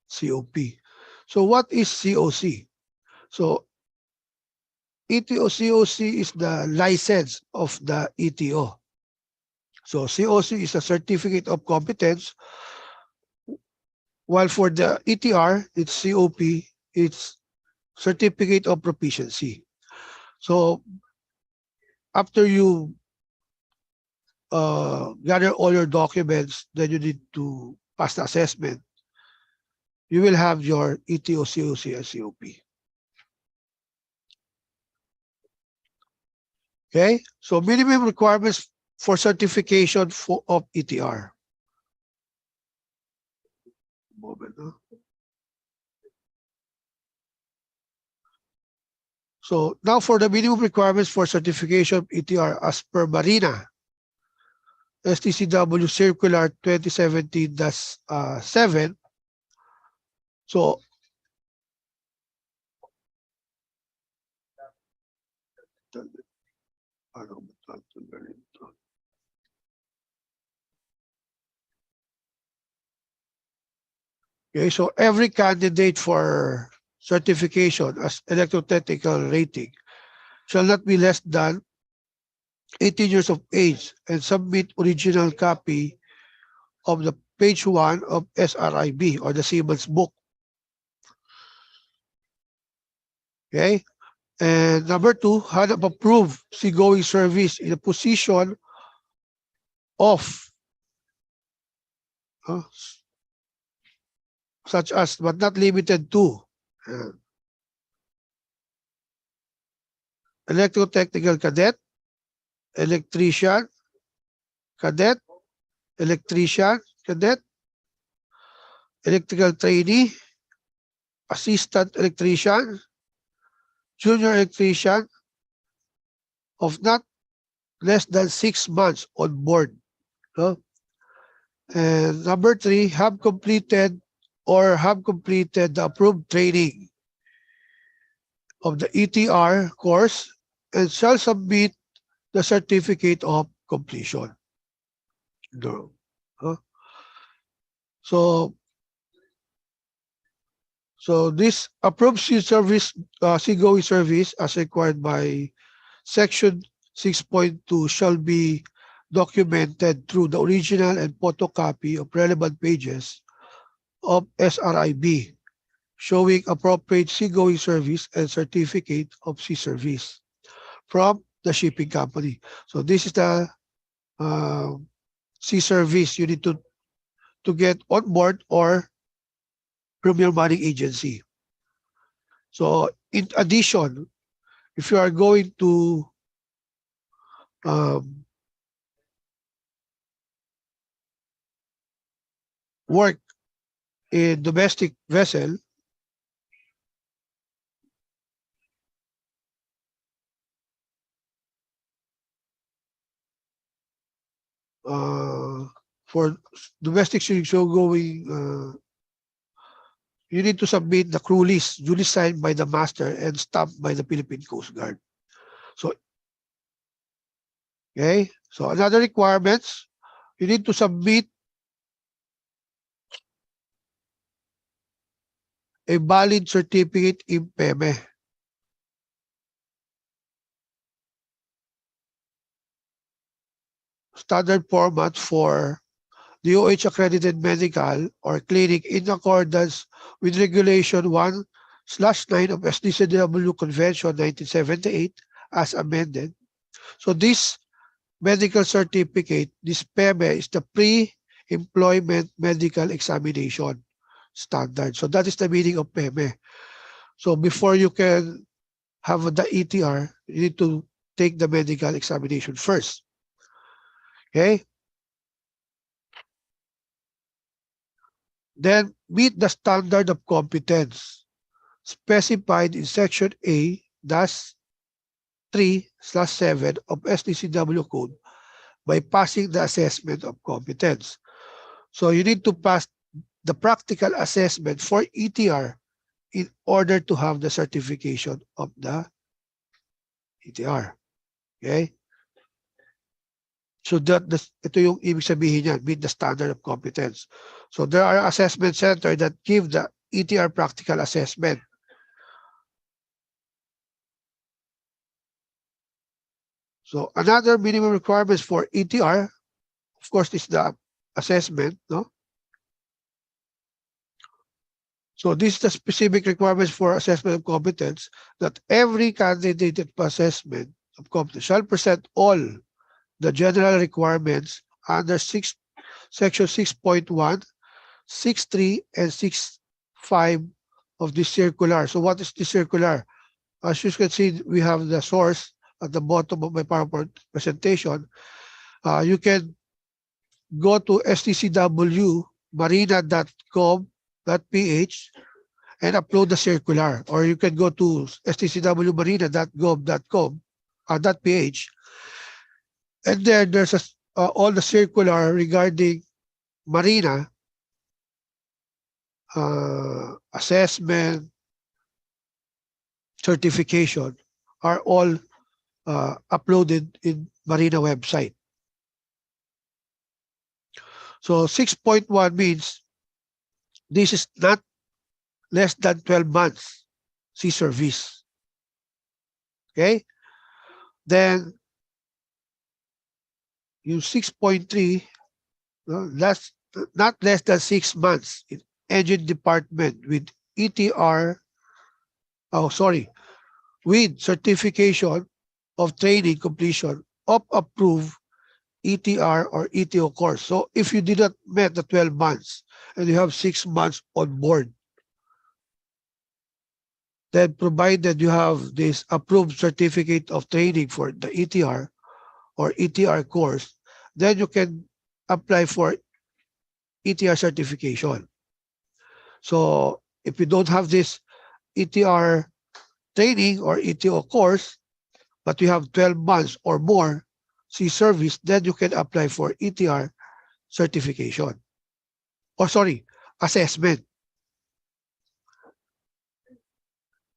COP. So what is COC? So ETO COC is the license of the ETO. So COC is a certificate of competence, while for the ETR, it's COP, it's certificate of proficiency. So after you gather all your documents, then you need to pass the assessment. You will have your ETO, COC, and COP. Okay, so minimum requirements for certification of ETR. Moment, no? So now for the minimum requirements for certification of ETR as per Marina, STCW Circular 2017-7. So okay, so every candidate for certification as electrotechnical rating shall not be less than 18 years of age and submit original copy of the page 1 of SRIB or the Siemens book. Okay, and number 2, had approved seagoing service in a position of such as but not limited to electrotechnical cadet, electrician, cadet, electrician, cadet, electrical trainee, assistant electrician, junior electrician of not less than 6 months on board. No? And number 3, have completed the approved training of the ETR course and shall submit the certificate of completion. No. Huh? So this approved seagoing service as required by Section 6.2 shall be documented through the original and photocopy of relevant pages of SRIB showing appropriate seagoing service and certificate of sea service from the shipping company. So this is the sea service you need to get on board or from your money agency. So in addition, if you are going to work in domestic vessel, for domestic seagoing, you need to submit the crew list duly signed by the master and stamped by the Philippine Coast Guard. So, okay. So another requirements, you need to submit a valid certificate in PEME. Standard format for DOH accredited medical or clinic in accordance with Regulation 1/9 of SDCW Convention 1978 as amended. So this medical certificate, this PEME, is the pre-employment medical examination standard. So that is the meaning of PEME. So before you can have the ETR, you need to take the medical examination first. Okay? Then meet the standard of competence specified in Section A 3/7 of STCW code by passing the assessment of competence. So you need to pass the practical assessment for ETR in order to have the certification of the ETR. Okay? So ito yung ibig sabihin niyan, meet the standard of competence. So there are assessment centers that give the ETR practical assessment. So another minimum requirements for ETR, of course, is the assessment, no? So this is the specific requirements for assessment of competence, that every candidate for assessment of competence shall present all the general requirements under section 6.1, 6.3, and 6.5 of this circular. So what is the circular? As you can see, we have the source at the bottom of my PowerPoint presentation. You can go to stcw.marina.gov.ph and upload the circular, or you can go to stcw.marina.gov.ph, and then there's all the circular regarding marina assessment, certification are all uploaded in Marina website. So 6.1 means this is not less than 12 months sea service. Okay? Then yung 6.3, that's not less than 6 months in engine department with ETR, with certification of training completion of approved ETR or ETO course. So if you did not met the 12 months and you have 6 months on board, then provided you have this approved certificate of training for the ETR or ETR course, then you can apply for ETR certification. So if you don't have this ETR training or ETO course, but you have 12 months or more sea service, then you can apply for ETR certification. Assessment.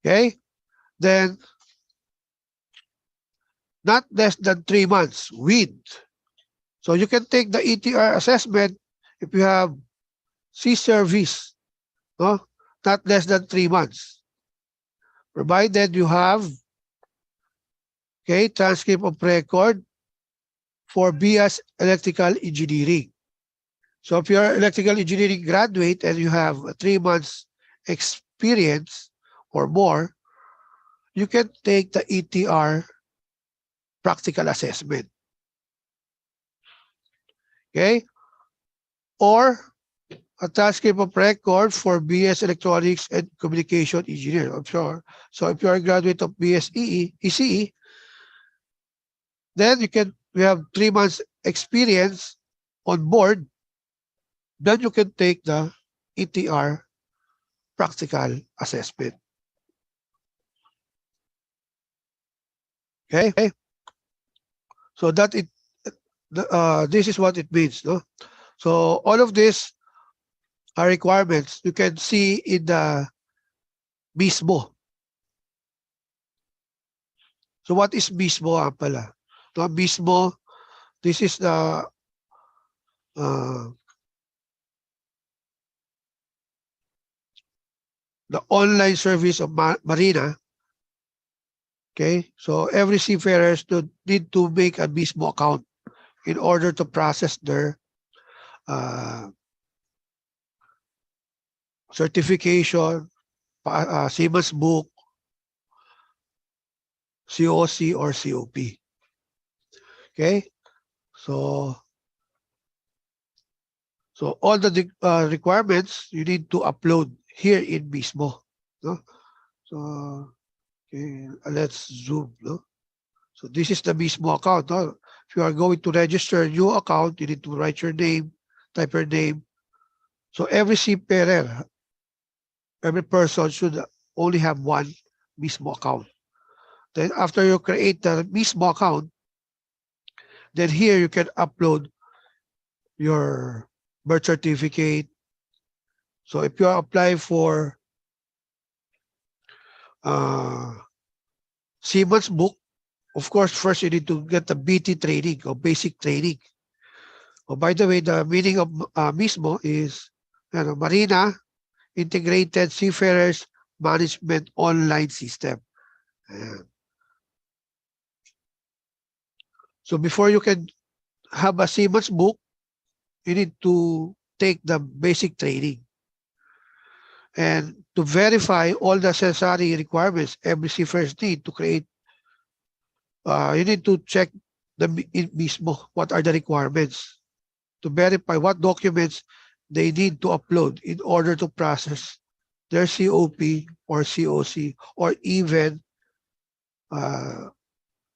Okay? Then, not less than 3 months with. So you can take the ETR assessment if you have sea service, no? Not less than 3 months. Provided you have transcript of record for BS Electrical Engineering. So if you're electrical engineering graduate and you have 3 months experience or more, you can take the ETR practical assessment. Okay? Or a transcript of record for BS Electronics and Communication Engineer. I'm sure. So if you're a graduate of BS ECE, then we have 3 months experience on board, then you can take the ETR practical assessment. Okay? So this is what it means. No? So all of these are requirements you can see in the MISMO. So what is MISMO pala? No, MISMO, this is the online service of Marina. Okay, so every seafarers need to make a MISMO account in order to process their certification, Seaman's book, COC or COP. Okay, so all the requirements you need to upload here in MISMO. No? So okay, let's zoom. No? So this is the MISMO account. No? If you are going to register a new account, you need to write your name, type your name. So every seafarer, every person should only have one MISMO account. Then after you create the mismo account, then here you can upload your birth certificate. So if you apply for Siemens book, of course, first you need to get the BT training or basic training. Oh, by the way, the meaning of mismo is Marina Integrated Seafarers Management Online System. Ayan. So before you can have a Siemens book, you need to take the basic training. And to verify all the necessary requirements every seafarers need to create, you need to check the mismo, what are the requirements to verify what documents they need to upload in order to process their COP or COC, or even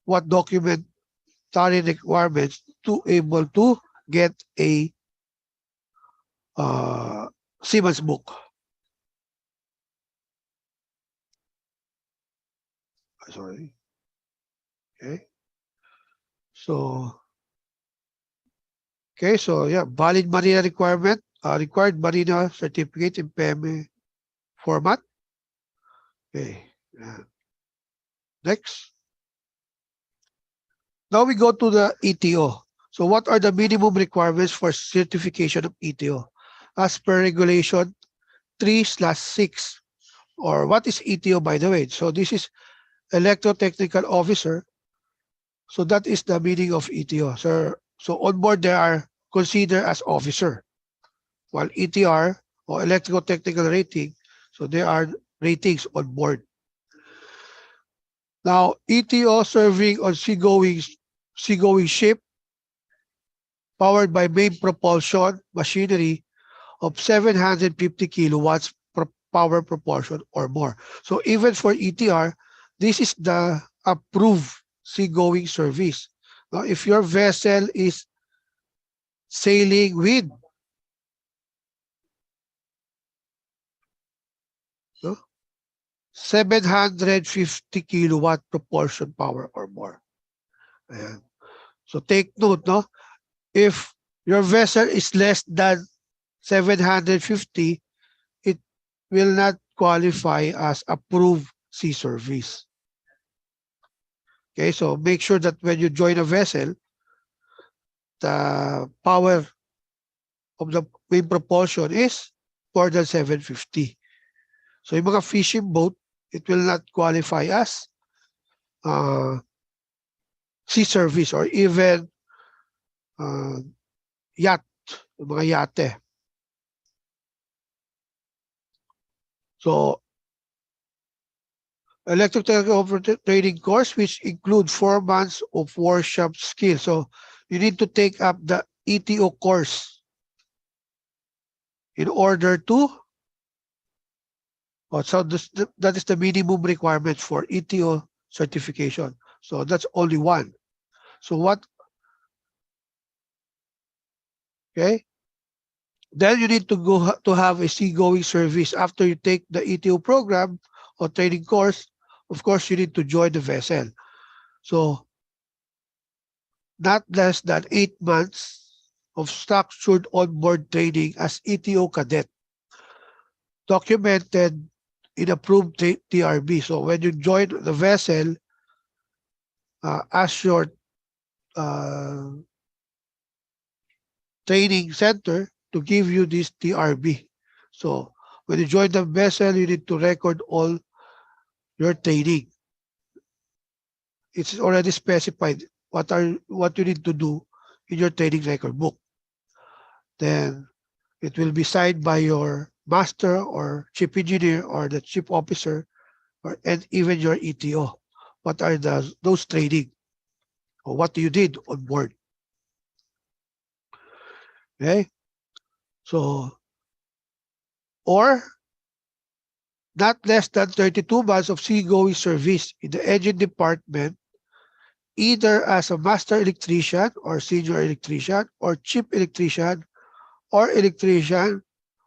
what documentary requirements to able to get a Siemens book. Sorry. Okay. So yeah, valid Marina requirement, required Marina certificate in PMA format. Okay. Next. Now we go to the ETO. So what are the minimum requirements for certification of ETO? As per regulation 3/6, or what is ETO, by the way? So this is electrotechnical officer. So that is the meaning of ETO. So on board they are considered as officer, while ETR or electrical technical rating, so there are ratings on board. Now ETO serving on seagoing ship powered by main propulsion machinery of 750 kilowatts power proportion or more. So even for ETR, this is the approved seagoing service. Now, if your vessel is sailing with 750 kilowatt propulsion power or more. Ayan. So take note, no? If your vessel is less than 750, it will not qualify as approved sea service. Okay, so make sure that when you join a vessel, the power of the main propulsion is more than 750. So yung mga fishing boat, it will not qualify as sea service, or even yacht, mga yate. So electric technical training course, which include 4 months of workshop skills. So you need to take up the ETO course in order to, so that is the minimum requirement for ETO certification. So that's only one. So what? Okay. Then you need to go to have a seagoing service. After you take the ETO program or training course, of course, you need to join the vessel. So not less than 8 months of structured onboard training as ETO cadet, documented in approved TRB. So when you join the vessel, ask your training center to give you this TRB. So when you join the vessel, you need to record all your training. It's already specified what you need to do in your training record book. Then it will be signed by your master or chief engineer or the chief officer, and even your ETO. What are those training, or what you did on board? Okay, so or not less than 32 months of seagoing service in the engine department, either as a master electrician or senior electrician or chief electrician or electrician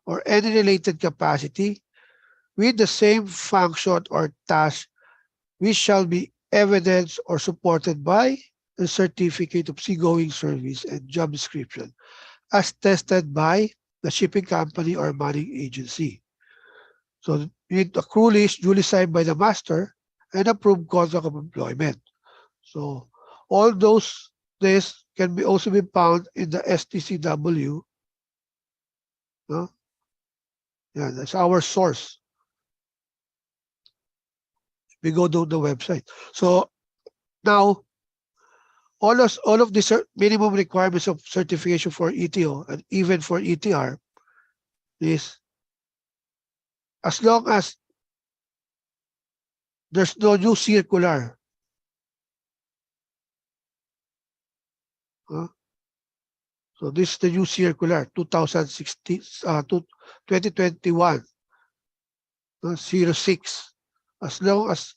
or any related capacity with the same function or task, which shall be evidence or supported by a certificate of seagoing service and job description as tested by the shipping company or manning agency. So you need a crew list duly signed by the master and approved contract of employment. So all those this can be also be found in the STCW. No? Yeah, that's our source. We go to the website. So now all of these minimum requirements of certification for ETO and even for ETR is as long as there's no new circular. So this is the new circular 2016 to 2021 06. As long as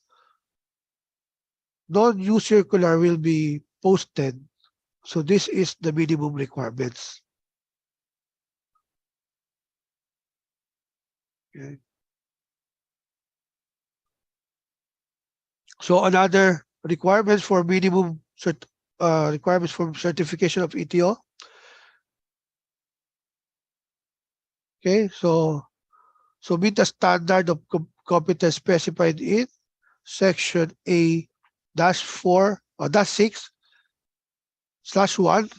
no new circular will be posted, so this is the minimum requirements. Okay. So another requirements for minimum requirements for certification of ETO. Okay, so meet the standard of competence specified in section A-4 or -6/1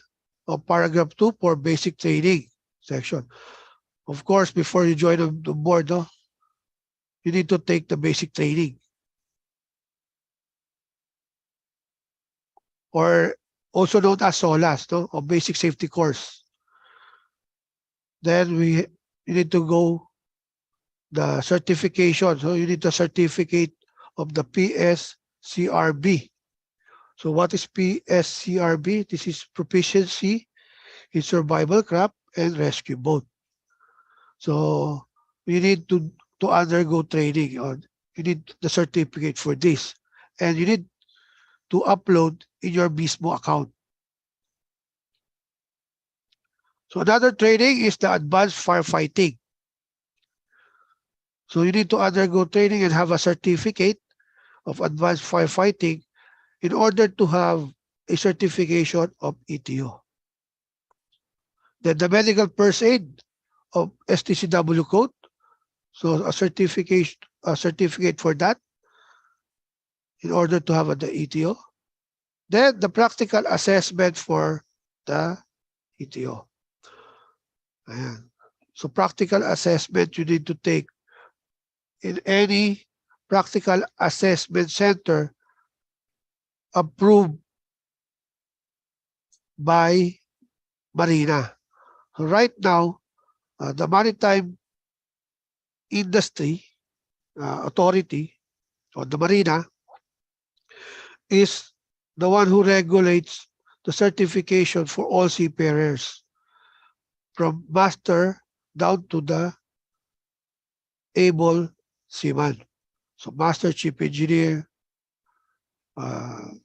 of paragraph 2 for basic training section. Of course, before you join the board, no, you need to take the basic training, or also known as SOLAS, no, or basic safety course. Then you need to go the certification. So you need the certificate of the PSCRB. So what is PSCRB? This is proficiency in survival craft and rescue boat. So you need to undergo training on. You need the certificate for this, and you need to upload in your Bismo account. So another training is the advanced firefighting. So you need to undergo training and have a certificate of advanced firefighting in order to have a certification of ETO. Then the medical first aid of STCW code. So a certificate for that in order to have the ETO. Then the practical assessment for the ETO. Ayan. So practical assessment you need to take in any practical assessment center approved by Marina. So right now, the Maritime Industry Authority, or the Marina, is the one who regulates the certification for all seafarers, from master down to the able seaman. So master, chief engineer,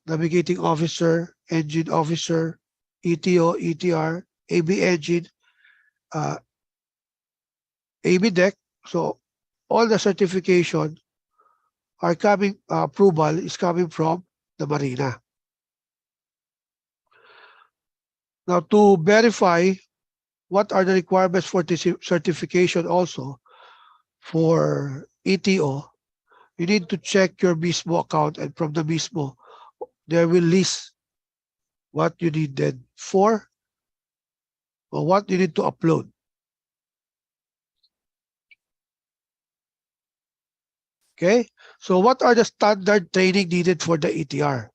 navigating officer, engine officer, ETO, ETR, AB engine, AB deck. So all the certification are coming, approval is coming from the Marina. Now, to verify what are the requirements for this certification also for ETO, you need to check your Bismo account, and from the Bismo, they will list what you needed for or what you need to upload. Okay, so what are the standard training needed for the ETR?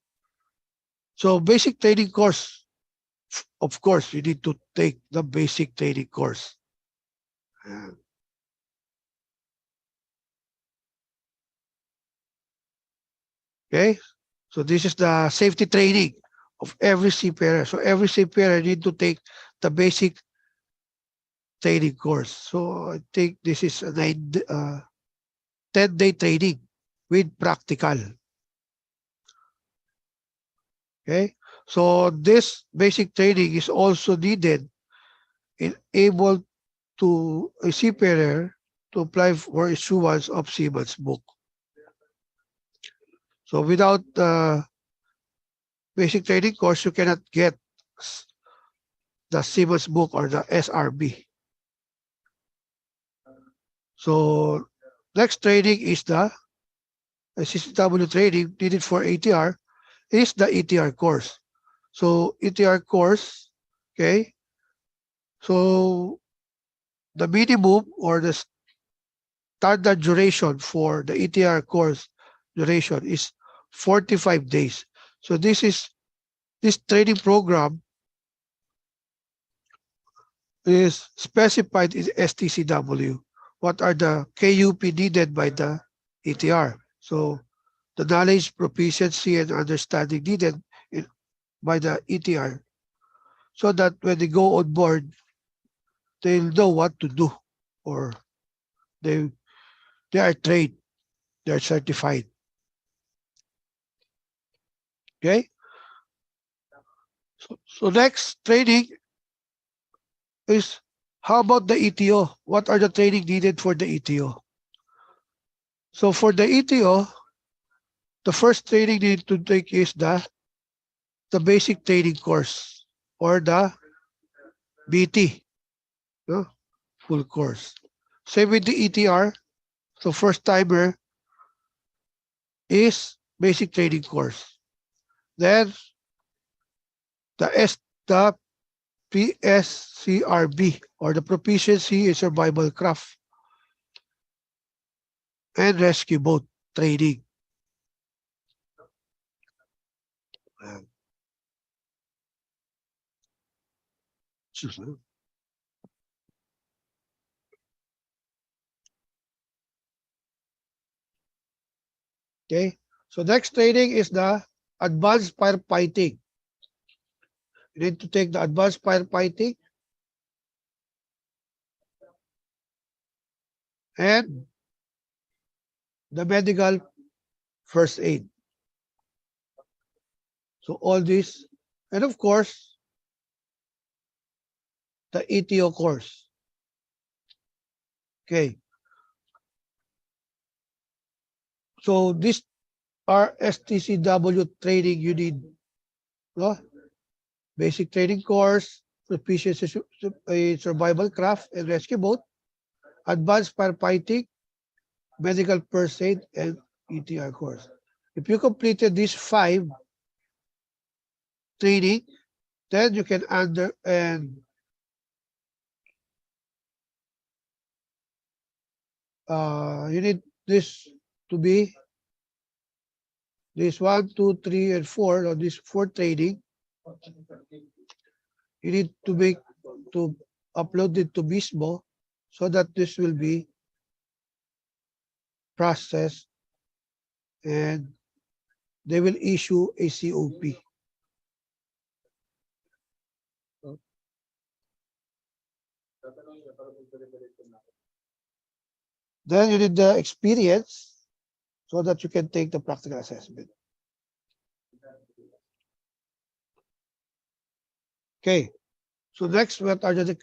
So basic training course, of course, you need to take the basic training course. Okay, so this is the safety training of every seafarer. So every seafarer need to take the basic training course. So I think this is a 10-day training with practical. Okay, so this basic training is also needed in able to a seafarer to apply for issuance of seaman's book. So without the basic training course, you cannot get the Simmons book or the SRB. So next training is the CCW training needed for ATR is the ETR course. So ETR course, okay. So the minimum or the standard duration for the ETR course duration is 45 days. So this training program is specified in STCW. What are the KUP needed by the ETR? So the knowledge, proficiency, and understanding needed by the ETR, so that when they go on board, they'll know what to do, or they are trained, they are certified. Okay. So next training is, how about the ETO? What are the training needed for the ETO? So for the ETO, the first training you need to take is the basic training course, or the BT, no? Full course. Same with the ETR. So first timer is basic training course. Then the PSCRB, or the proficiency in survival craft and rescue boat training. Okay, so next training is the advanced firefighting. You need to take the advanced firefighting and the medical first aid. So all this, and of course, the ETO course. Okay. So this are STCW training you need, no? Basic training course, proficiency survival craft and rescue boat, advanced firefighting, medical first aid, and ETR course. If you completed these 5 training, then you can you need this to be this 1, 2, 3, and 4, or this 4 training. You need to upload it to Bismo, so that this will be processed and they will issue a COP. Then you need the experience so that you can take the practical assessment. Okay. So next, what are the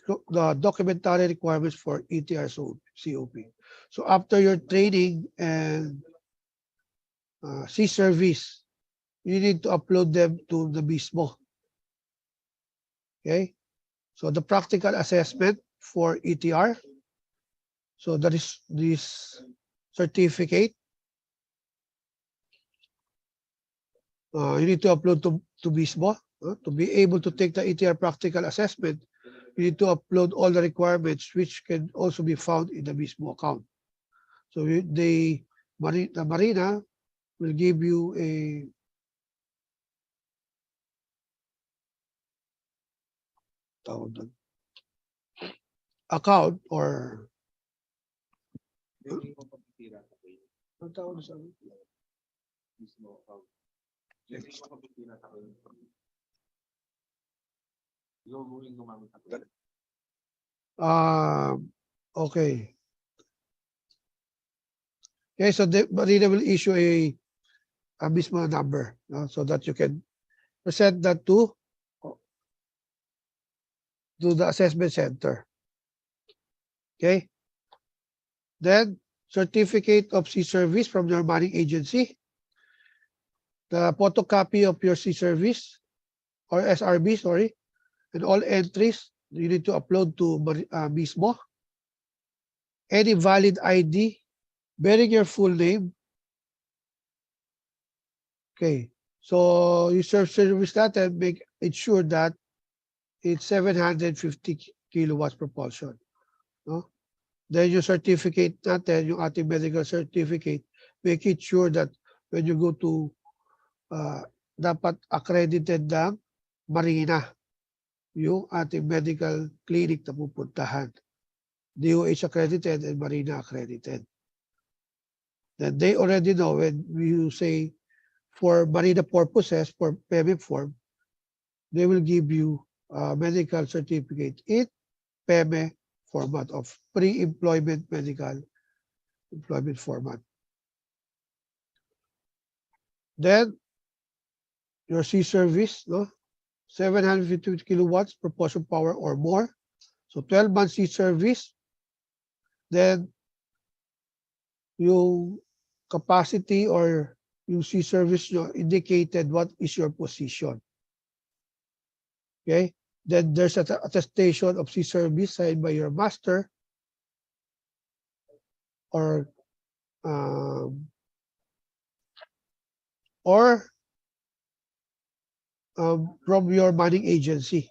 documentary requirements for ETR COP? So after your training and sea service, you need to upload them to the Bismo. Okay. So the practical assessment for ETR. So that is this certificate. You need to upload to Bismo. To be able to take the ETR practical assessment, you need to upload all the requirements, which can also be found in the Bismo account. So the Marina will give you a account, or okay. Okay, so the Marina will issue a Bismo number, so that you can present that to the assessment center. Okay. Then certificate of sea service from your manning agency. the photocopy of your C-Service or SRB, sorry, and all entries you need to upload to mismo. Any valid ID bearing your full name. Okay, so you service that and make it sure that it's 750 kilowatts propulsion. No? Then yung certificate natin, yung ating medical certificate, make it sure that when you go to dapat accredited ng Marina, yung ating medical clinic na pupuntahan. DOH accredited and Marina accredited. Then they already know when you say for Marina purposes, for PEME form, they will give you a medical certificate in PEME format of pre-employment medical employment format. Then your C-Service, no? 750 kilowatts propulsion power or more. So 12 months C-Service. Then yung capacity or yung C-Service nyo indicated what is your position. Okay? Then there's an attestation of C-Service signed by your master or from your manning agency,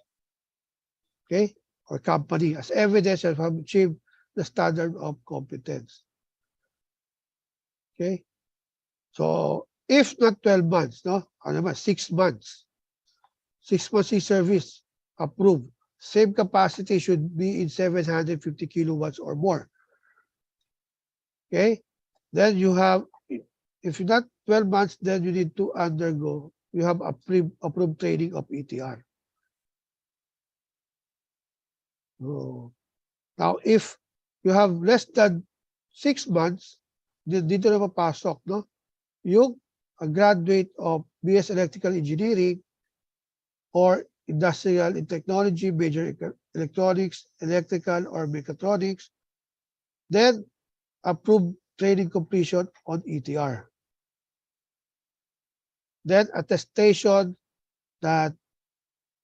okay, or company as evidence of have achieved the standard of competence. Okay, so if not 12 months, no, ano naman, 6 months, 6 months service approved, same capacity should be in 750 kilowatts or more. Okay, then you have, if not 12 months, then you need to undergo, you have approved training of ETR. So, now, if you have less than 6 months, dito na mapasok, no? Yung graduate of BS Electrical Engineering or Industrial in Technology, major electronics, electrical, or mechatronics, then approved training completion on ETR. Then attestation that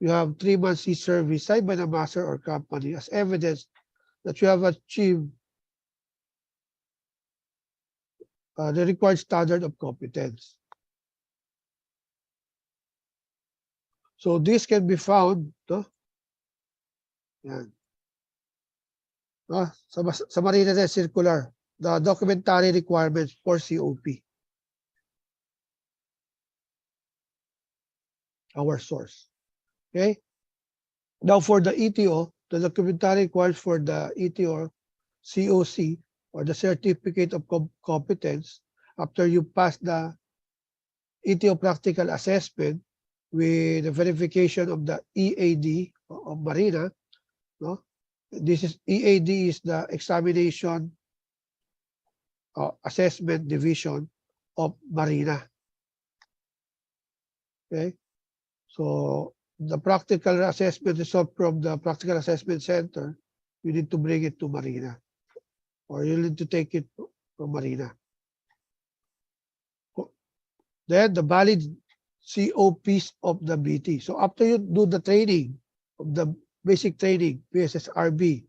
you have 3 months service signed by the master or company as evidence that you have achieved the required standard of competence. So this can be found, no? Yan. No? Sa Marina Circular, the documentary requirements for COP. Our source. Okay? Now for the ETO, the documentary required for the ETO COC or the certificate of competence after you pass the ETO practical assessment with the verification of the EAD of Marina, no? This is EAD is the examination assessment division of Marina. Okay, so the practical assessment result from the practical assessment center, you need to bring it to Marina, or you need to take it from Marina. Then the valid COPs of the BT. So after you do the training of the basic training, PSSRB,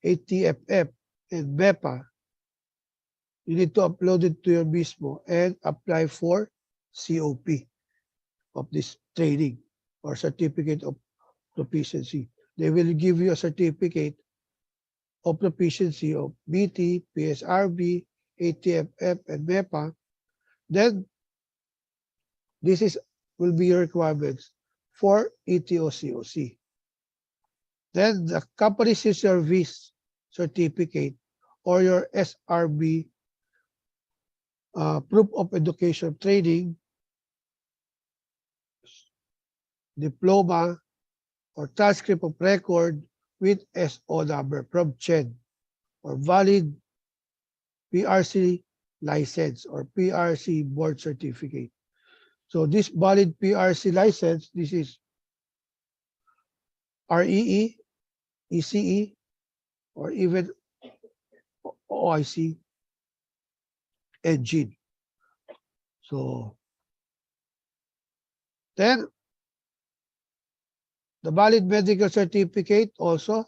ATFF, and MEPA, you need to upload it to your mismo and apply for COP of this training or certificate of proficiency. They will give you a certificate of proficiency of BT, PSRB, ATFF, and MEPA. Then this will be your requirements for ETO COC. Then the company service certificate or your SRB proof of education training, diploma, or transcript of record with SO number from CHED or valid PRC license or PRC board certificate. So this valid PRC license, this is REE, ECE, or even OIC engine. So Then, the valid medical certificate also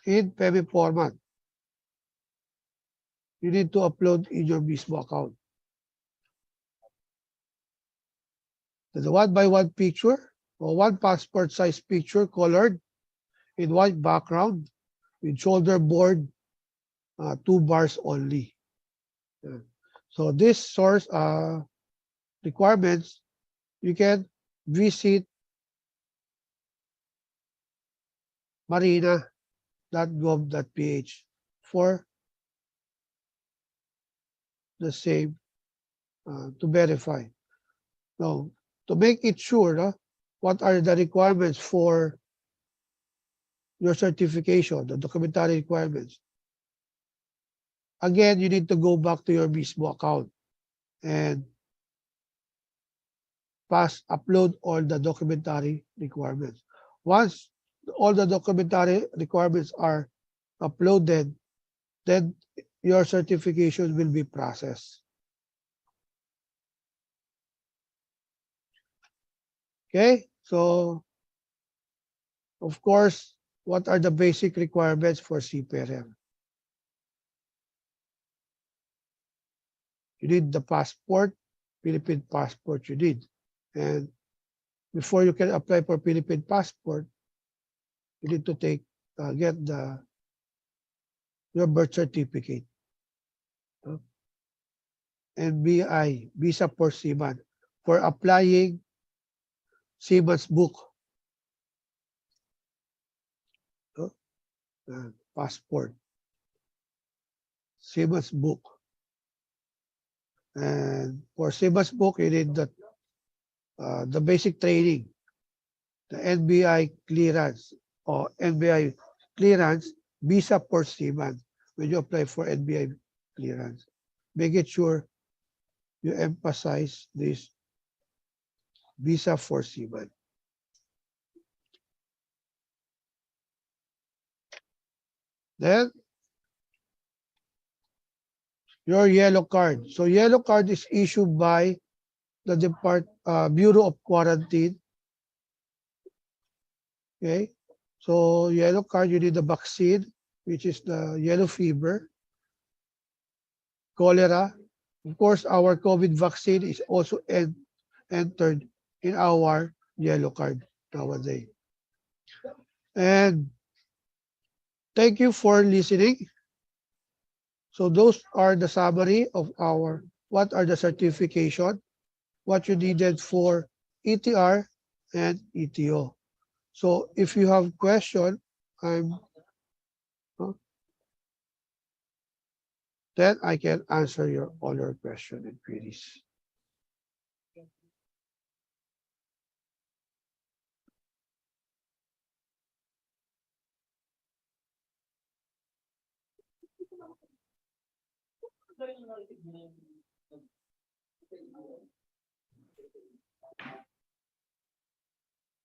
in PEMI format. You need to upload in your mismo account. The 1x1 picture or one passport size picture colored in white background with shoulder board, 2 bars only. So this source requirements, you can visit marina.gov.ph for the same to verify. Now, to make it sure, what are the requirements for your certification, the documentary requirements? Again, you need to go back to your mismo account and upload all the documentary requirements. Once all the documentary requirements are uploaded, then your certification will be processed. Okay, so of course, what are the basic requirements for CPRM? You need the passport, Philippine passport you need. And before you can apply for Philippine passport, you need to get your birth certificate. NBI, Visa for Seaman, for applying Seaman's book. Passport. Seaman's book. And for Seaman's book, you need the basic training, the NBI clearance or NBI clearance, Visa for Seaman. When you apply for NBI clearance, make it sure you emphasize this Visa for Seaman. Then your yellow card. So yellow card is issued by the Bureau of Quarantine. Okay, so yellow card, you need the vaccine, which is the yellow fever, cholera. Of course, our COVID vaccine is also entered in our yellow card nowadays. And thank you for listening. So those are the summary of what are the certification, what you needed for ETR and ETO. So if you have question, then I can answer all your question and queries.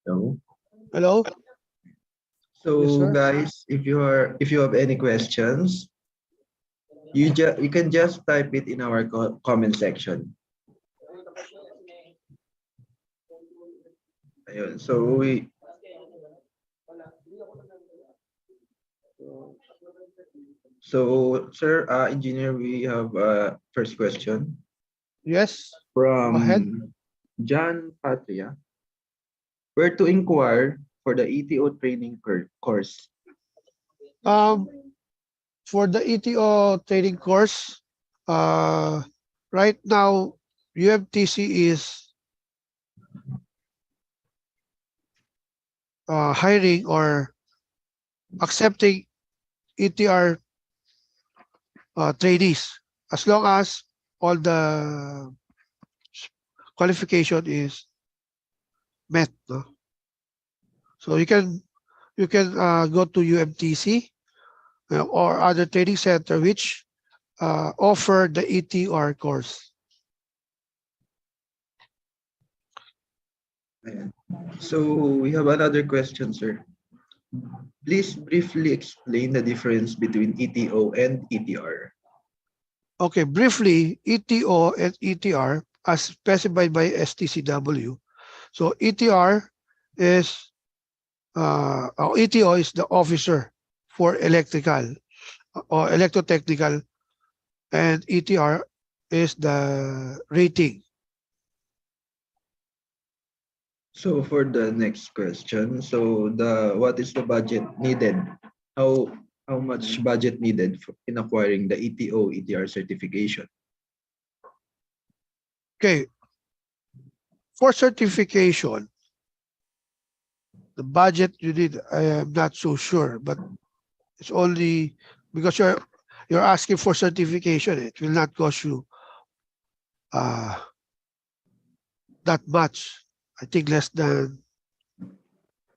So, Hello? so Yes, sir. guys, if you have any questions, you can just type it in our comment section. Ayun, so sir, engineer, we have first question. Yes. From Go ahead. John Patria. Where to inquire for the ETO training course? For the ETO training course, right now, UMTC is hiring or accepting ETR trainees as long as all the qualification is met. No? So you can go to UMTC or other training center which offer the ETR course. So we have another question, sir. Please briefly explain the difference between ETO and ETR. Okay, briefly, ETO and ETR, as specified by STCW, So ETR is ETO is the officer for electrical or electrotechnical, and ETR is the rating. So for the next question, what is the budget needed? How much budget needed in acquiring the ETO ETR certification? Okay, for certification, the budget you need, I am not so sure, but it's only because you're asking for certification. It will not cost you that much. I think less than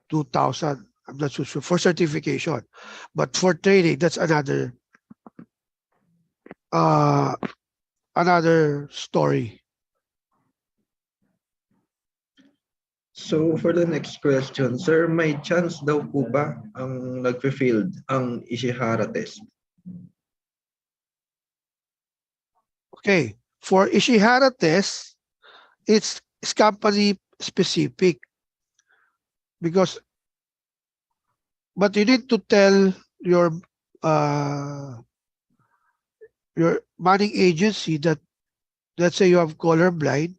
2,000. I'm not so sure for certification, but for training, that's another story. So for the next question, sir, may chance daw po ba ang nagfe-failed ang Ishihara test? Okay, for Ishihara test, it's company specific because, but you need to tell your manning agency that, let's say you have colorblind,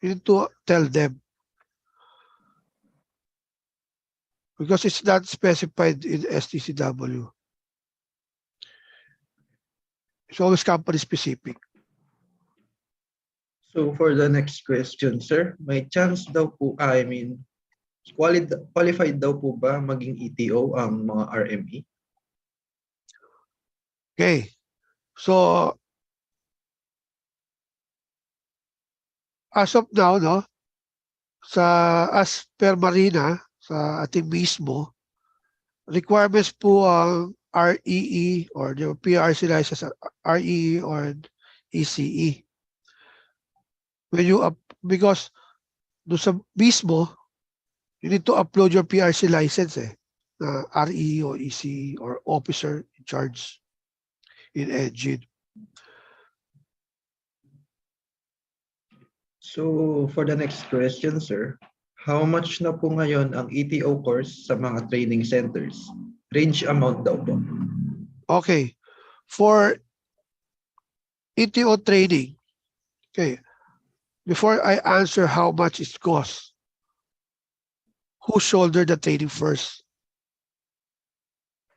you need to tell them because it's not specified in STCW. It's always company specific. So for the next question, sir, may chance daw po, qualified daw po ba maging ETO ang mga RME? Okay, so as of now, no, as per Marina, sa ating mismo, requirements po ang REE or the PRC license, REE or ECE. When you because do sa mismo, you need to upload your PRC license REE or ECE or officer in charge in engine. So for the next question, sir, how much na po ngayon ang ETO course sa mga training centers? Range amount daw po. Okay, for ETO training, okay, before I answer how much it costs, who shouldered the training first?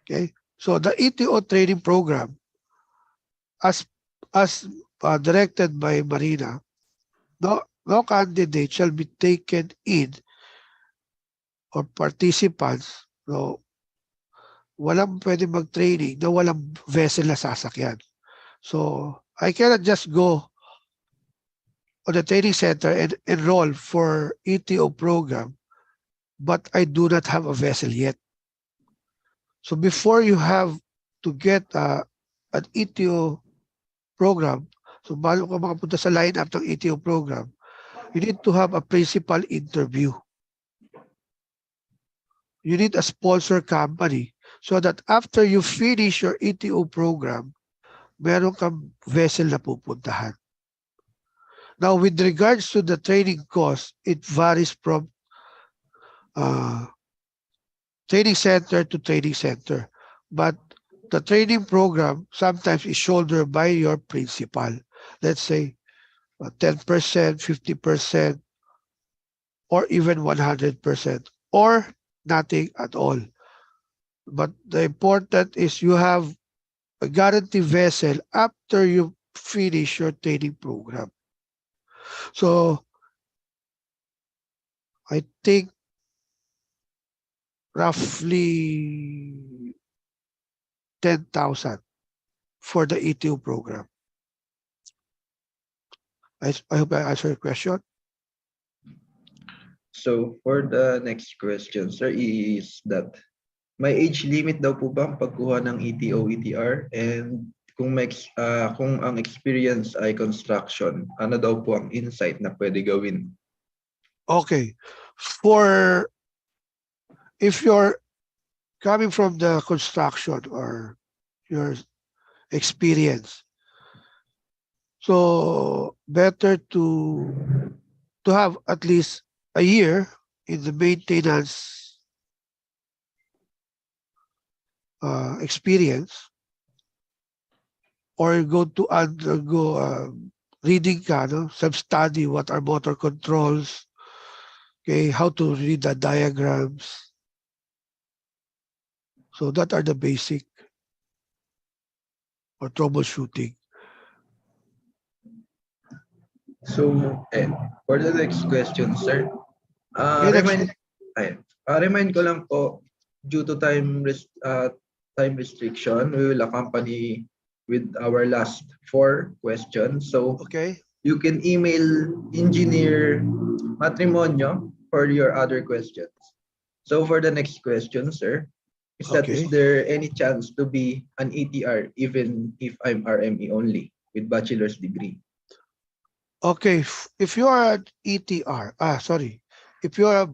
Okay, so the ETO training program, as directed by Marina, no candidate shall be taken in or participants, no, walang pwede mag-training na walang vessel na sasakyan. So I cannot just go on the training center and enroll for ETO program, but I do not have a vessel yet. So before you have to get an ETO program, so bago ka makapunta sa lineup ng ETO program, you need to have a principal interview. You need a sponsor company so that after you finish your ETO program, meron kang vessel na pupuntahan. Now, with regards to the training cost, it varies from training center to training center. But the training program sometimes is shouldered by your principal. Let's say 10%, 50%, or even 100%, or nothing at all. But the important is you have a guarantee vessel after you finish your training program. So I think roughly 10,000 for the ETO program. I hope I answered your question. So for the next question, sir, is that may age limit daw po ba ang pagkuha ng ETO ETR, and kung ang experience ay construction, ano daw po ang insight na pwede gawin? Okay, if you're coming from the construction or your experience, so better to have at least a year in the maintenance experience, or go to undergo reading ka, no? Self-study what are motor controls, okay, how to read the diagrams. So that are the basic or troubleshooting. So, for the next question, sir, Okay, next. remind ko lang po, due to time restriction, we will accompany with our last 4 questions. So, Okay. you can email Engineer Matrimonio for your other questions. So, for the next question, sir, is Okay. there any chance to be an ATR even if I'm RME only with bachelor's degree? Okay, if you are an ETR, if you are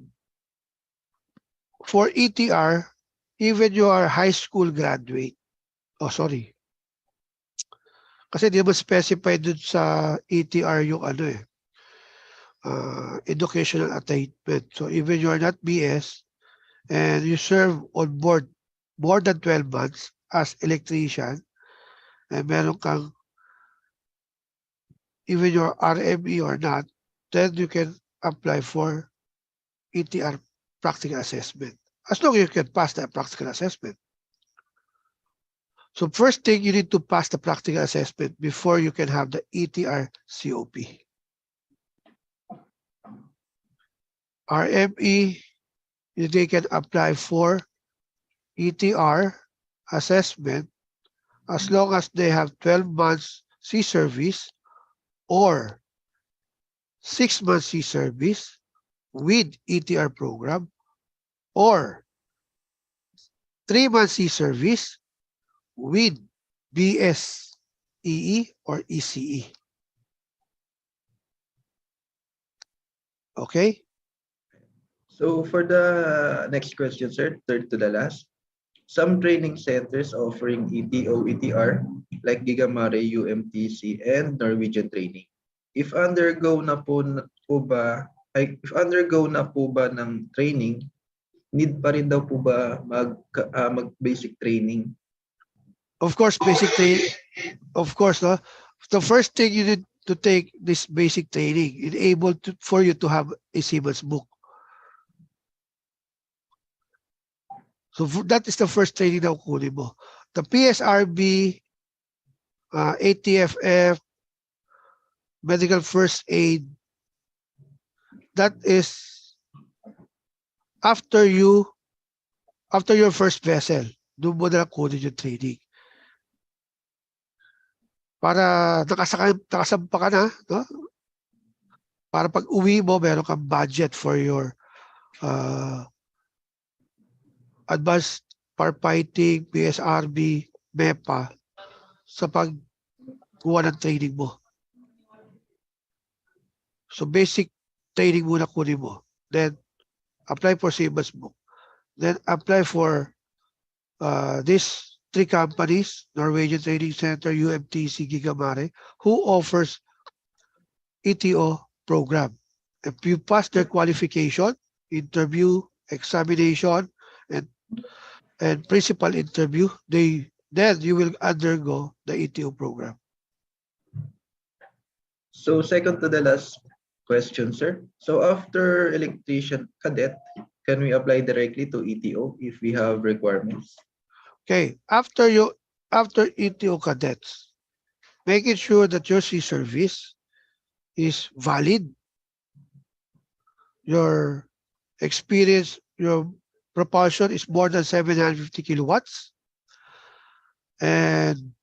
for ETR, even you are high school graduate, kasi di ba specify dun sa ETR yung educational attainment. So even you are not BS and you serve on board more than 12 months as electrician, and meron kang, even your RME or not, then you can apply for ETR practical assessment. As long as you can pass the practical assessment. So first thing, you need to pass the practical assessment before you can have the ETR COP. RME, they can apply for ETR assessment as long as they have 12 months sea service or 6 months sea service with ETR program, or 3 months sea service with BSEE or ECE. Okay? So for the next question, sir, third to the last, some training centers offering ETO, ETR, like Gigamare, UMTC, and Norwegian training. If undergo na po ba ng training, need pa rin daw po ba mag basic training? Of course, basic training. Of course, no? The first thing you need to take this basic training, for you to have a Siemens book. So that is the first training na kukunin mo. The PSRB, ATFF, medical first aid, that is after your first vessel, doon mo na kunin yung training. Para nakasampa ka na, no? Para pag uwi mo, meron kang budget for your advanced firefighting, PSRB, MEPA sa pagkuha ng training mo. So basic training muna kunin mo. Then apply for Siemens book. Then apply for these 3 companies, Norwegian Training Center, UMTC, Gigamare, who offers ETO program. If you pass their qualification, interview, examination, and principal interview, then you will undergo the ETO program. So second to the last question, sir. So after electrician cadet, can we apply directly to ETO if we have requirements? Okay, after ETO cadets, making sure that your sea service is valid, your experience, your propulsion is more than 750 kilowatts, and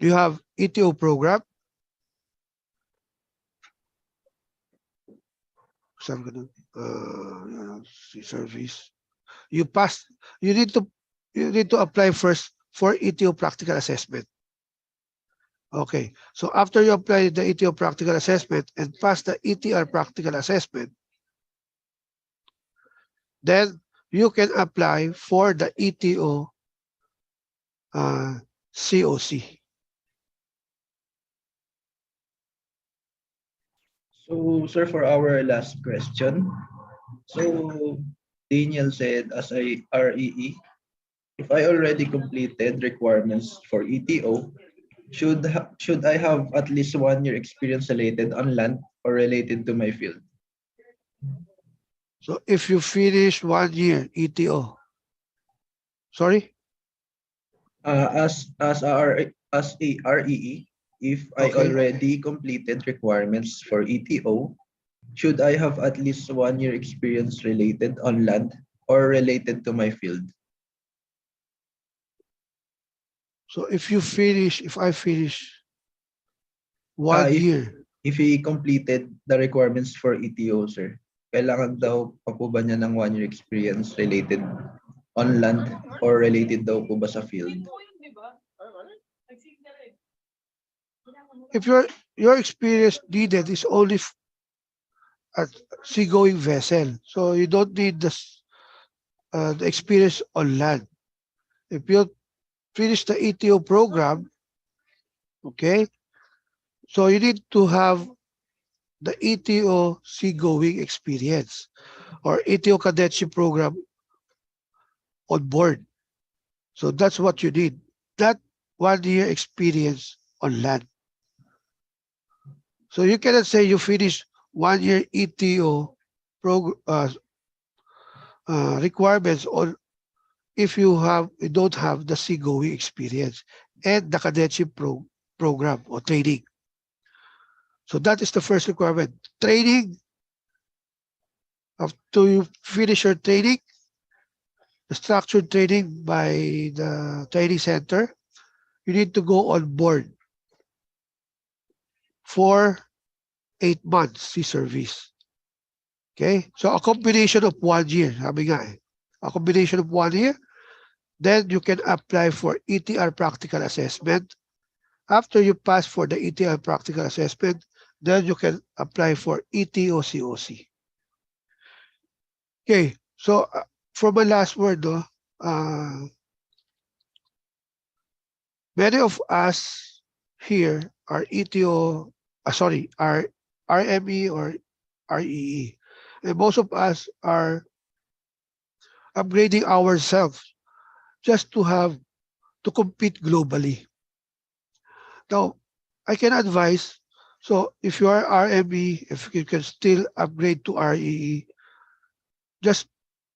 you have ETO program. So I'm gonna sea service. You need to apply first for ETO practical assessment. Okay, so after you apply the ETO practical assessment and pass the ETR practical assessment, then you can apply for the ETO COC. So, sir, for our last question, so Daniel said, as a REE, if I already completed requirements for ETO, should I have at least 1 year experience related on land or related to my field? So if you finish 1 year ETO, sorry? As a REE, if I Okay. already completed requirements for ETO, should I have at least 1 year experience related on land or related to my field? So if I finish Ah, one if year, if he completed the requirements for ETO, sir, kailangan daw pa po ba niya ng 1 year experience related on land or related daw po ba sa field? if your experience needed is only at seagoing vessel, so you don't need the experience on land. If you finish the ETO program, okay, so you need to have the ETO seagoing experience or ETO cadetship program on board. So that's what you need. That 1 year experience on land. So you cannot say you finish 1 year ETO requirements on if you don't have the seagoing experience and the cadetship program or training. So that is the first requirement. Training, after you finish your training, the structured training by the training center, you need to go on board for 8 months sea service. Okay? So a combination of 1 year, sabi nga eh. A combination of 1 year, then you can apply for ETR practical assessment. After you pass for the ETR practical assessment, then you can apply for ETO-COC. Okay, so for my last word, no, many of us here are are RME or REE. And most of us are upgrading ourselves just to compete globally. Now, I can advise, so if you are RME, if you can still upgrade to REE, just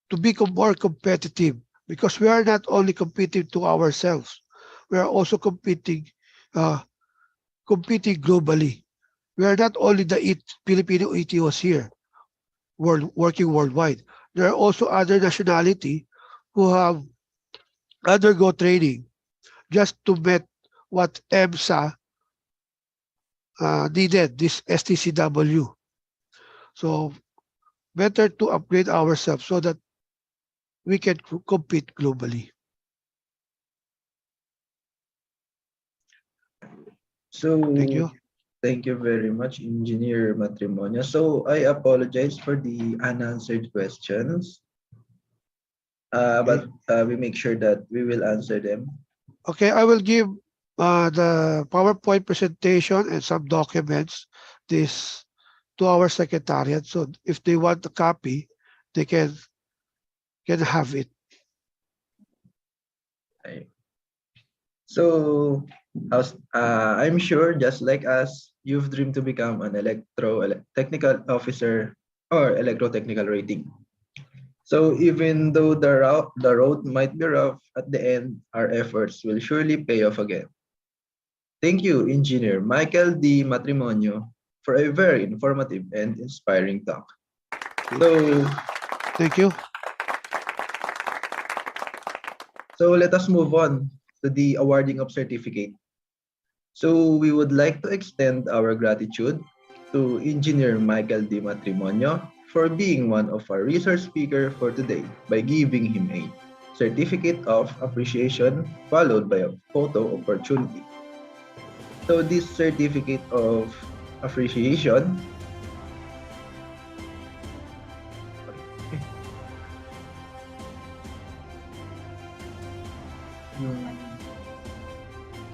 to become more competitive, because we are not only competing to ourselves, we are also uh, competing globally. We are not only the Filipino ETOs here, working worldwide. There are also other nationality who have undergo training just to meet what EMSA needed, this STCW. So better to upgrade ourselves so that we can compete globally. So, Thank you. thank you very much, Engineer Matrimonio. So, I apologize for the unanswered questions, but we make sure that we will answer them. Okay, I will give the PowerPoint presentation and some documents this to our secretariat. So if they want a copy, they can have it. Okay. So, I'm sure, just like us, you've dreamed to become an technical officer or electrotechnical rating. So even though the road might be rough, at the end, our efforts will surely pay off again. Thank you, Engineer Michael D. Matrimonio, for a very informative and inspiring talk. So, Thank you. So let us move on to the awarding of certificate. So we would like to extend our gratitude to Engineer Michael D. Matrimonio for being one of our resource speaker for today by giving him a certificate of appreciation followed by a photo opportunity. So this certificate of appreciation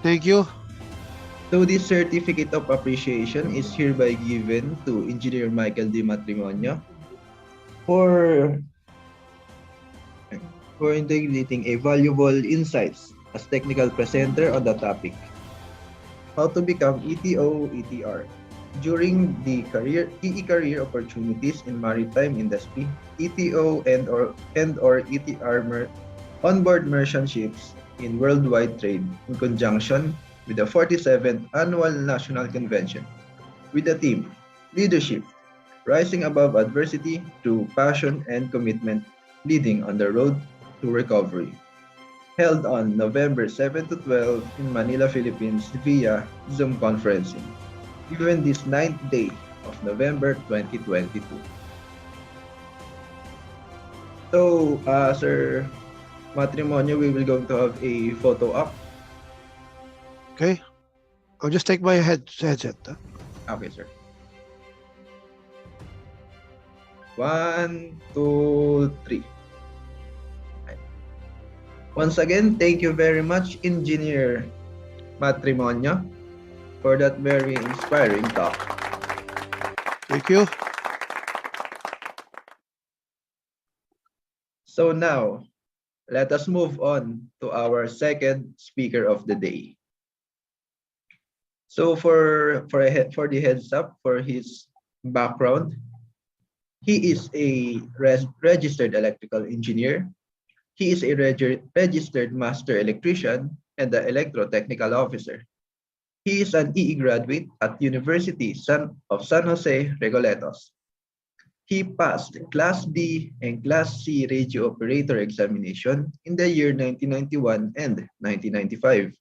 Thank you. So this certificate of appreciation is hereby given to Engineer Michael D. Matrimonio for integrating a valuable insights as technical presenter on the topic, how to become ETO, ETR. During the EE career opportunities in maritime industry, ETO and or ETR onboard merchant ships in worldwide trade in conjunction with the 47th Annual National Convention with the theme Leadership, Rising Above Adversity Through Passion and Commitment, Leading on the Road to Recovery, held on November 7 to 12 in Manila, Philippines via Zoom conferencing, given this 9th day of November 2022. So, Sir Matrimonio, we will going to have a photo up. Okay. I'll just take my headset. Okay, sir. 1, 2, 3. Once again, thank you very much, Engineer Matrimonio, for that very inspiring talk. Thank you. So now, let us move on to our second speaker of the day. So for the heads up for his background, he is a registered electrical engineer. He is a registered master electrician and an electrotechnical officer. He is an EE graduate at University of San Jose, Recoletos. He passed Class D and Class C radio operator examination in the year 1991 and 1995.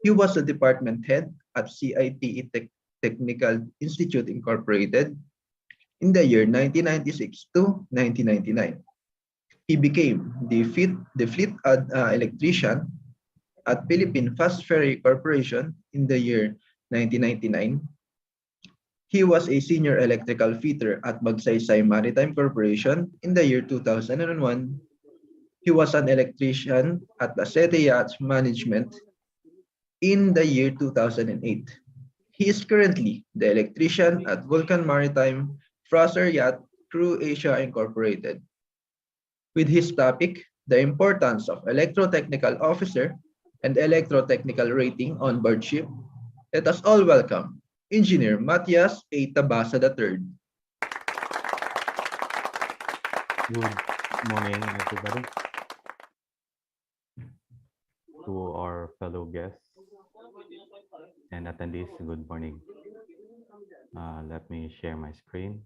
He was a department head at CITE Technical Institute Incorporated in the year 1996 to 1999. He became the fleet electrician at Philippine Fast Ferry Corporation in the year 1999. He was a senior electrical fitter at Magsaysay Maritime Corporation in the year 2001. He was an electrician at Lasete Yachts Management in the year 2008. He is currently the electrician at Vulcan Maritime Fraser Yacht Crew Asia Incorporated. With his topic, the importance of electrotechnical officer and electrotechnical rating on board ship, let us all welcome Engineer Matias A. Tabasa III. Good morning, everybody. To our fellow guests and attendees, good morning. Let me share my screen.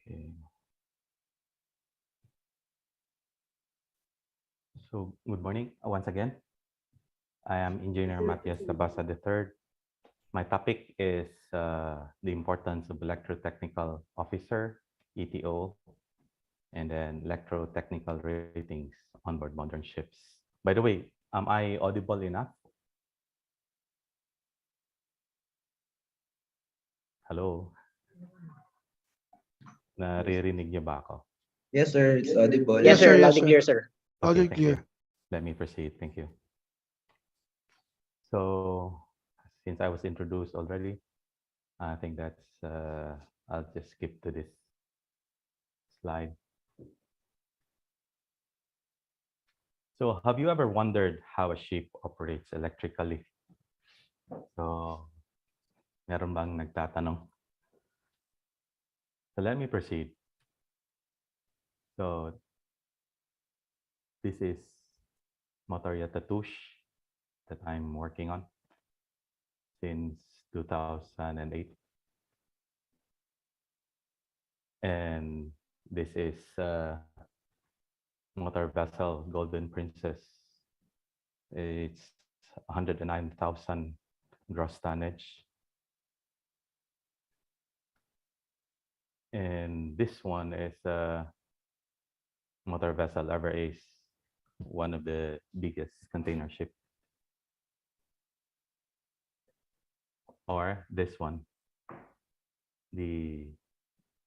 Okay. So, good morning once again. I am Engineer Matias Tabasa III. My topic is the importance of electrotechnical officer, ETO, and then electrotechnical ratings on board modern ships. By the way, am I audible enough? Hello? Naririnig niyo ba ako? Yes, sir. It's audible. Yes, sir. Yes, sir. Okay, Loud and thank clear. you. Let me proceed. Thank you. So, since I was introduced already, I think that's, I'll just skip to this slide. So, have you ever wondered how a ship operates electrically? So, meron bang nagtatanong? So, let me proceed. So, this is Motorya Tatouche that I'm working on since 2008. And this is motor vessel Golden Princess. It's 109,000 gross tonnage. And this one is motor vessel Ever Ace, one of the biggest container ship or this one, the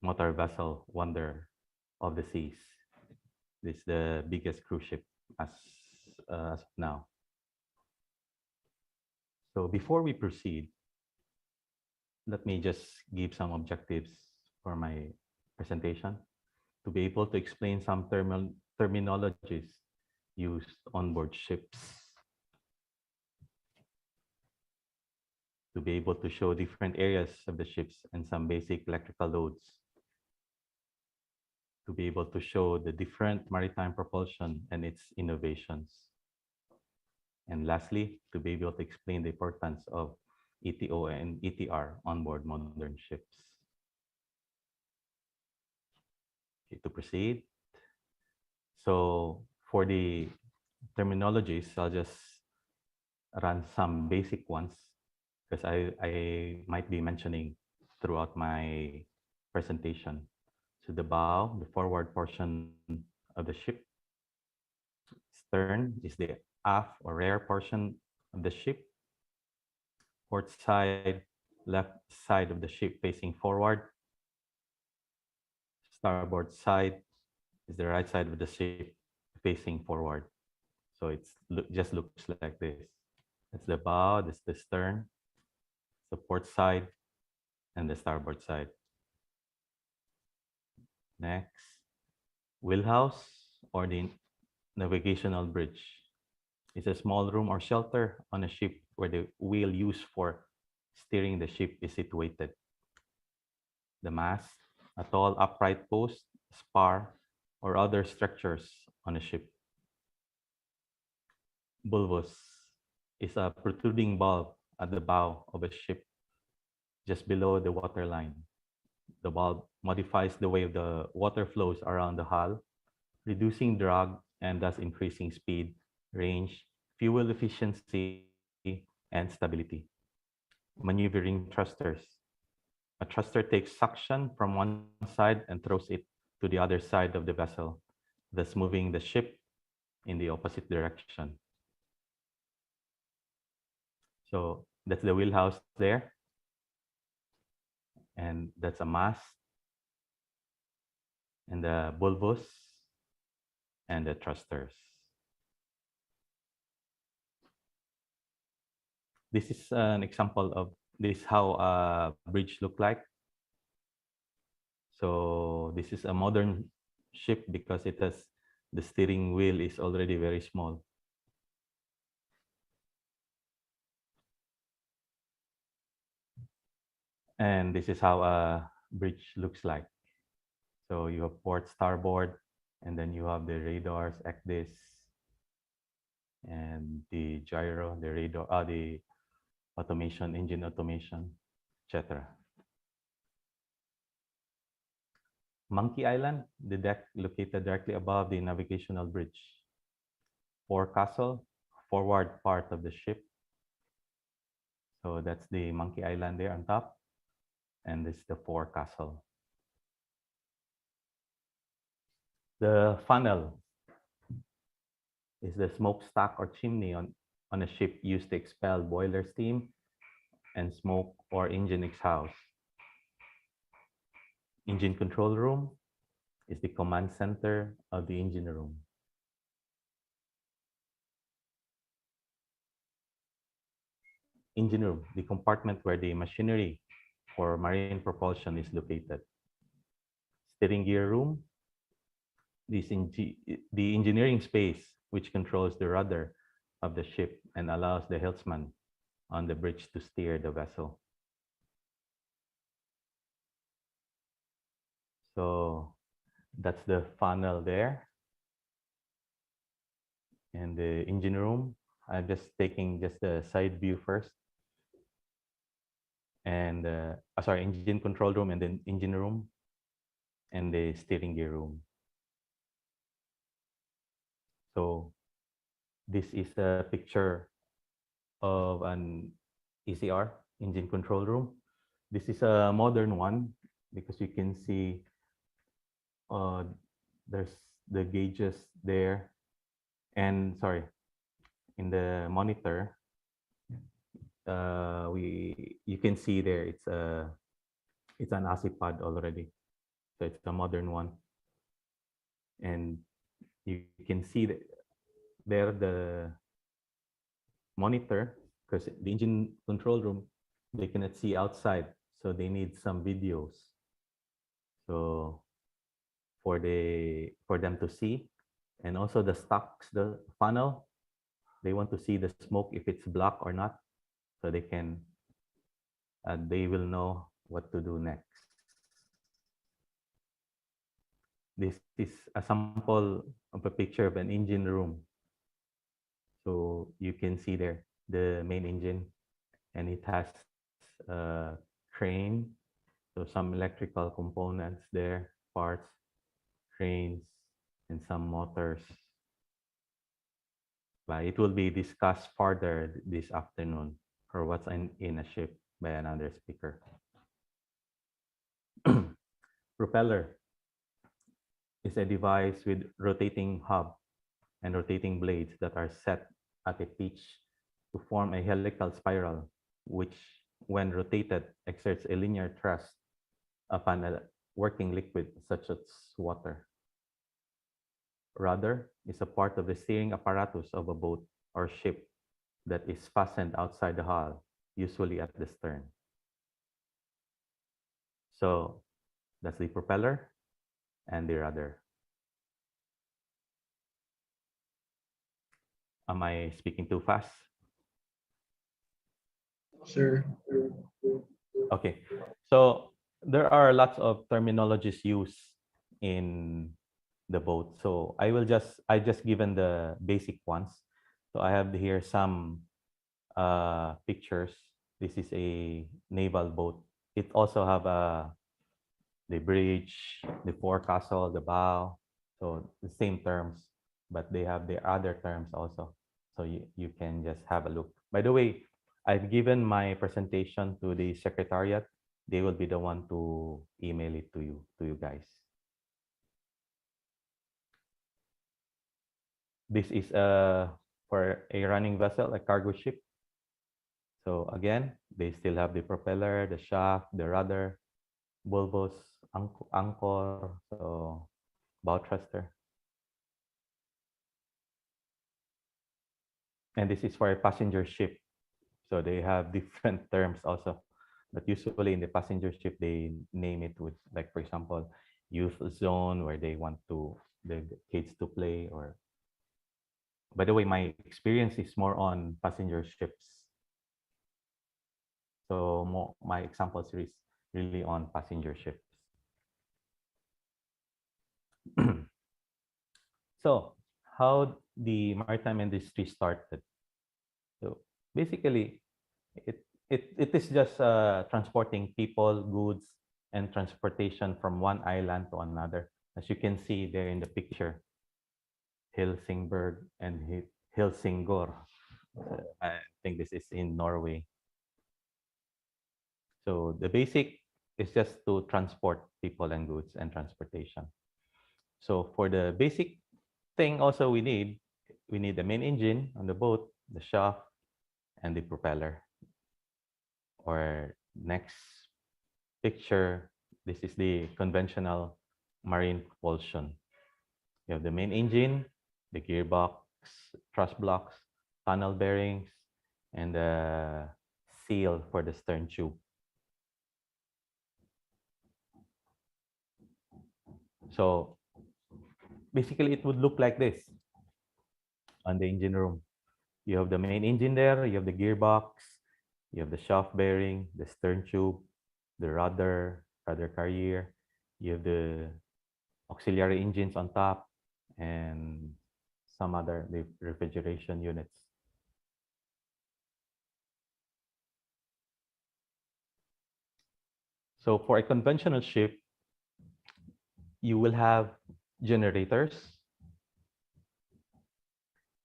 motor vessel Wonder of the Seas. This is the biggest cruise ship as of now. So before we proceed, let me just give some objectives for my presentation to be able to explain some terminologies used on board ships, to be able to show different areas of the ships and some basic electrical loads, to be able to show the different maritime propulsion and its innovations. And lastly, to be able to explain the importance of ETO and ETR on board modern ships. Okay, to proceed. So for the terminologies, I'll just run some basic ones because I might be mentioning throughout my presentation. So the bow, the forward portion of the ship. Stern is the aft or rear portion of the ship. Port side, left side of the ship facing forward. Starboard side is the right side of the ship facing forward. So just looks like this. That's the bow, that's the stern, the port side, and the starboard side. Next, wheelhouse or the navigational bridge. It's a small room or shelter on a ship where the wheel used for steering the ship is situated. The mast, a tall upright post, spar, or other structures on a ship. Bulbous is a protruding bulb at the bow of a ship just below the waterline. The bulb modifies the way the water flows around the hull, reducing drag and thus increasing speed, range, fuel efficiency, and stability. Maneuvering thrusters. A thruster takes suction from one side and throws it to the other side of the vessel, thus moving the ship in the opposite direction. So that's the wheelhouse there. And that's a mast, and the bulbous, and the thrusters. This is an example of this how a bridge look like. So this is a modern ship because it has the steering wheel is already very small. And this is how a bridge looks like. So you have port, starboard, and then you have the radars, ECDIS, and the gyro, the radar, the automation, engine automation, etc. Monkey Island, the deck located directly above the navigational bridge. Forecastle, forward part of the ship. So that's the Monkey Island there on top. And this is the forecastle. The funnel is the smokestack or chimney on a ship used to expel boiler steam and smoke or engine exhaust. Engine control room is the command center of the engine room. Engine room, the compartment where the machinery for marine propulsion is located. Steering gear room, the engineering space which controls the rudder of the ship and allows the helmsman on the bridge to steer the vessel. So that's the funnel there. And the engine room, I'm just taking just the side view first. And sorry, engine control room and then engine room and the steering gear room. So this is a picture of an ECR, engine control room. This is a modern one because you can see there's the gauges there. And sorry, in the monitor, you can see there it's an ASIC pod already, so it's a modern one, and you can see there the monitor, because the engine control room, they cannot see outside, so they need some videos. So for them to see, and also the stocks, the funnel, they want to see the smoke if it's black or not, so they will know what to do next. This is a sample of a picture of an engine room. So you can see there the main engine, and it has a crane, so some electrical components there, parts, cranes, and some motors. But it will be discussed further this afternoon for what's in a ship by another speaker. Propeller is a device with rotating hub and rotating blades that are set at a pitch to form a helical spiral, which, when rotated, exerts a linear thrust upon a working liquid such as water. Rudder is a part of the steering apparatus of a boat or ship that is fastened outside the hull, usually at the stern. So that's the propeller and the rudder. Am I speaking too fast? Sir. Okay, so there are lots of terminologies used in the boat. So I just given the basic ones. So I have here some pictures. This is a naval boat. It also have the bridge, the forecastle, the bow. So the same terms, but they have the other terms also. So you can just have a look. By the way, I've given my presentation to the secretariat. They will be the one to email it to you guys. This is for a running vessel, a cargo ship. So again, they still have the propeller, the shaft, the rudder, bulbous, anchor, so bow thruster. And this is for a passenger ship. So they have different terms also. But usually in the passenger ship, they name it with, like, for example, youth zone, where they want the kids to play. Or, by the way, my experience is more on passenger ships. So my example series really on passenger ships. So how the maritime industry started. So basically, it is just transporting people, goods, and transportation from one island to another. As you can see there in the picture, Helsingborg and Helsingor. I think this is in Norway. So the basic is just to transport people and goods and transportation. So for the basic thing also we need the main engine on the boat, the shaft, and the propeller. Or next picture, this is the conventional marine propulsion. You have the main engine, the gearbox, thrust blocks, tunnel bearings, and the seal for the stern tube. So basically, it would look like this on the engine room. You have the main engine there, you have the gearbox, you have the shaft bearing, the stern tube, the rudder carrier, you have the auxiliary engines on top, and some other refrigeration units. So for a conventional ship, you will have generators,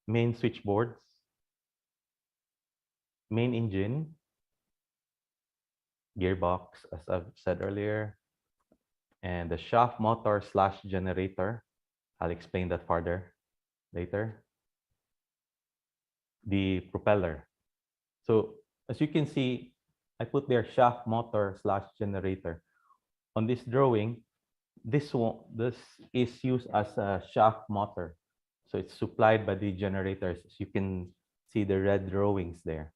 main switchboards, main engine, gearbox, as I've said earlier, and the shaft motor / generator. I'll explain that further later. The propeller. So As you can see, I put there shaft motor slash generator. On this drawing, this is used as a shaft motor. So it's supplied by the generators. As you can see the red drawings there.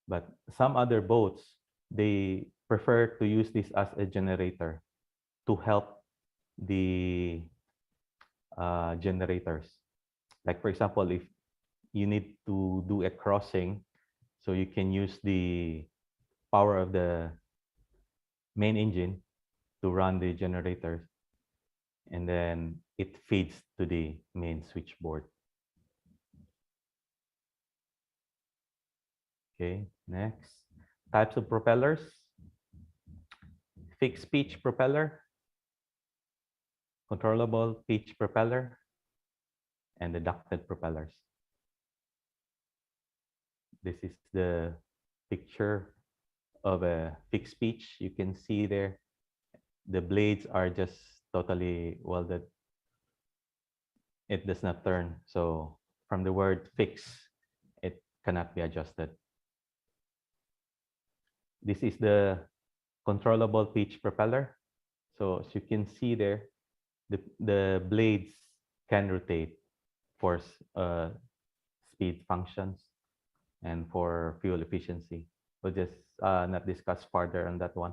But some other boats, they prefer to use this as a generator to help the generators. Like for example, if you need to do a crossing, so you can use the power of the main engine to run the generators, and then it feeds to the main switchboard. Okay, next. Types of propellers. Fixed pitch propeller, controllable pitch propeller, and the ducted propellers. This is the picture of a fixed pitch. You can see there, the blades are just totally welded. It does not turn. So from the word fix, it cannot be adjusted. This is the controllable pitch propeller. So as you can see there, the blades can rotate for speed functions and for fuel efficiency. We'll just not discuss further on that one.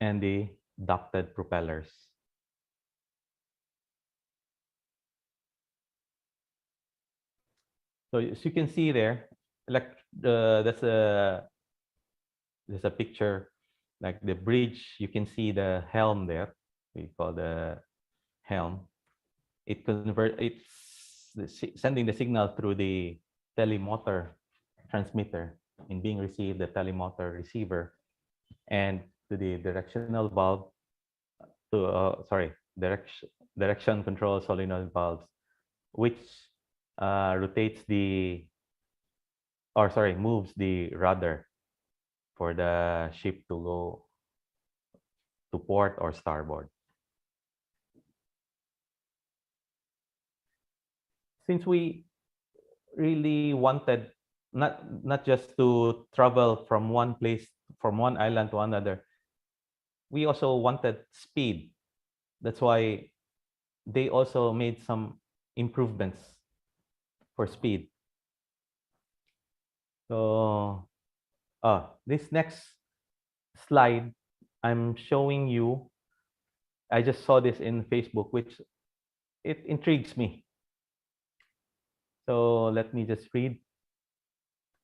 And the ducted propellers. So as you can see there, like there's a picture, like the bridge. You can see the helm there. We call the helm. It's sending the signal through the telemotor transmitter and being received the telemotor receiver, and to the directional valve to direction control solenoid valves, which rotates moves the rudder for the ship to go to port or starboard. Since we really wanted not just to travel from one place, from one island to another, we also wanted speed. That's why they also made some improvements for speed. So this next slide, I'm showing you, I just saw this in Facebook, which it intrigues me. So let me just read.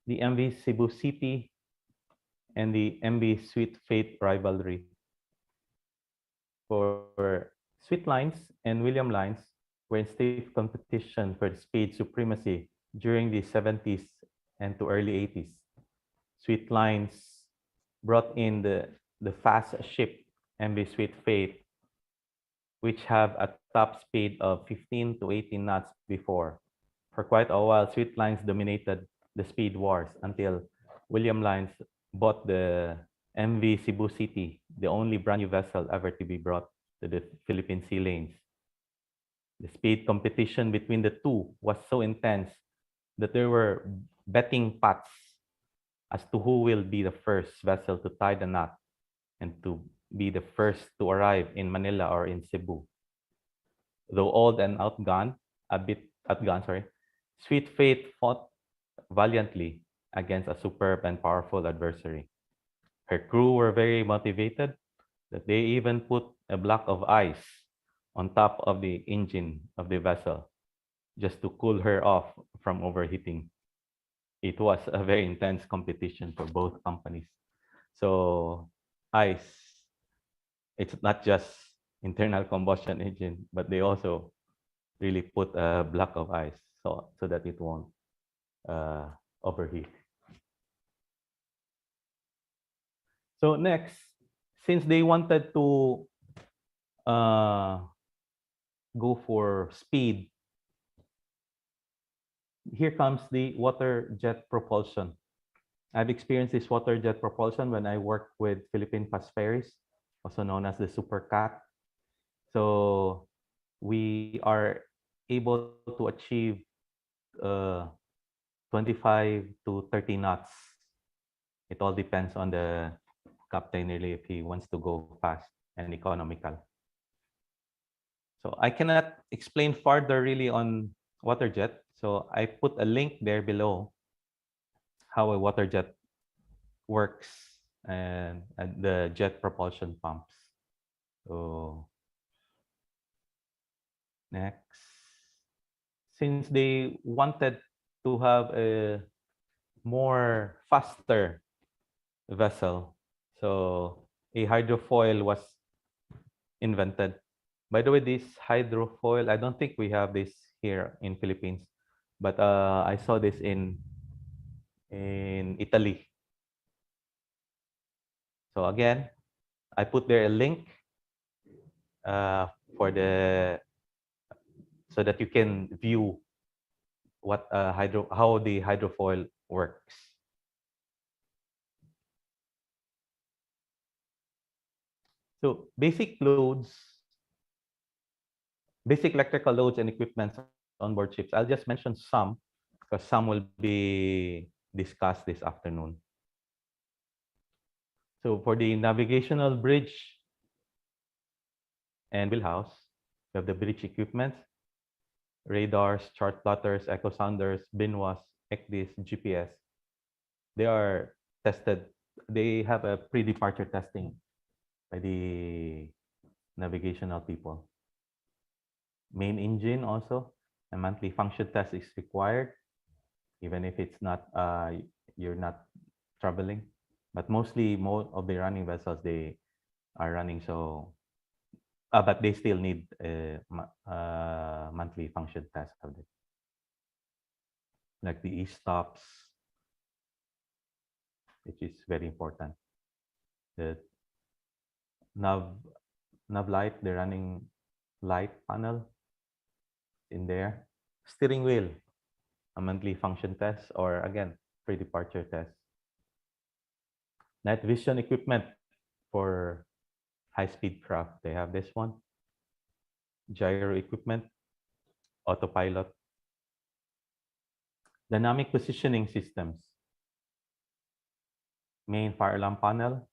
The MV Cebu City and the MV Sweet Fate rivalry. For Sweet Lines and William Lines were in stiff competition for speed supremacy during the 70s and to early 80s. Sweet Lines brought in the fast ship MV Sweet Fate, which have a top speed of 15 to 18 knots before. For quite a while, Sweet Lines dominated the speed wars until William Lines bought the MV Cebu City, the only brand new vessel ever to be brought to the Philippine sea lanes. The speed competition between the two was so intense that there were betting pots as to who will be the first vessel to tie the knot and to be the first to arrive in Manila or in Cebu. Though old and outgunned, Sweet Fate fought valiantly against a superb and powerful adversary. Her crew were very motivated that they even put a block of ice on top of the engine of the vessel just to cool her off from overheating. It was a very intense competition for both companies. So ice, it's not just internal combustion engine, but they also really put a block of ice so that it won't overheat. So next, since they wanted to go for speed, here comes the water jet propulsion. I've experienced this water jet propulsion when I worked with Philippine Fast Ferries, also known as the Super Cat. So we are able to achieve 25 to 30 knots. It all depends on the captain really if he wants to go fast and economical. So I cannot explain further really on water jet. So I put a link there below how a water jet works and the jet propulsion pumps. So next, since they wanted to have a more faster vessel, so a hydrofoil was invented. By the way, this hydrofoil, I don't think we have this here in Philippines, but I saw this in Italy. So again, I put there a link for the so that you can view what how the hydrofoil works. So basic loads, basic electrical loads and equipments on board ships. I'll just mention some because some will be discussed this afternoon. So for the navigational bridge and wheelhouse, we have the bridge equipment, radars, chart plotters, echo sounders, binwas, ECDIS, GPS. They are tested. They have a pre-departure testing by the navigational people. Main engine also, a monthly function test is required, even if it's not you're not traveling. But mostly, most of the running vessels they are running, so but they still need a monthly function test of it, like the e-stops, which is very important. The nav light, the running light panel in there. Steering wheel, a monthly function test, or again, pre-departure test. Night vision equipment for high-speed craft. They have this one. Gyro equipment, autopilot. Dynamic positioning systems. Main fire alarm panel,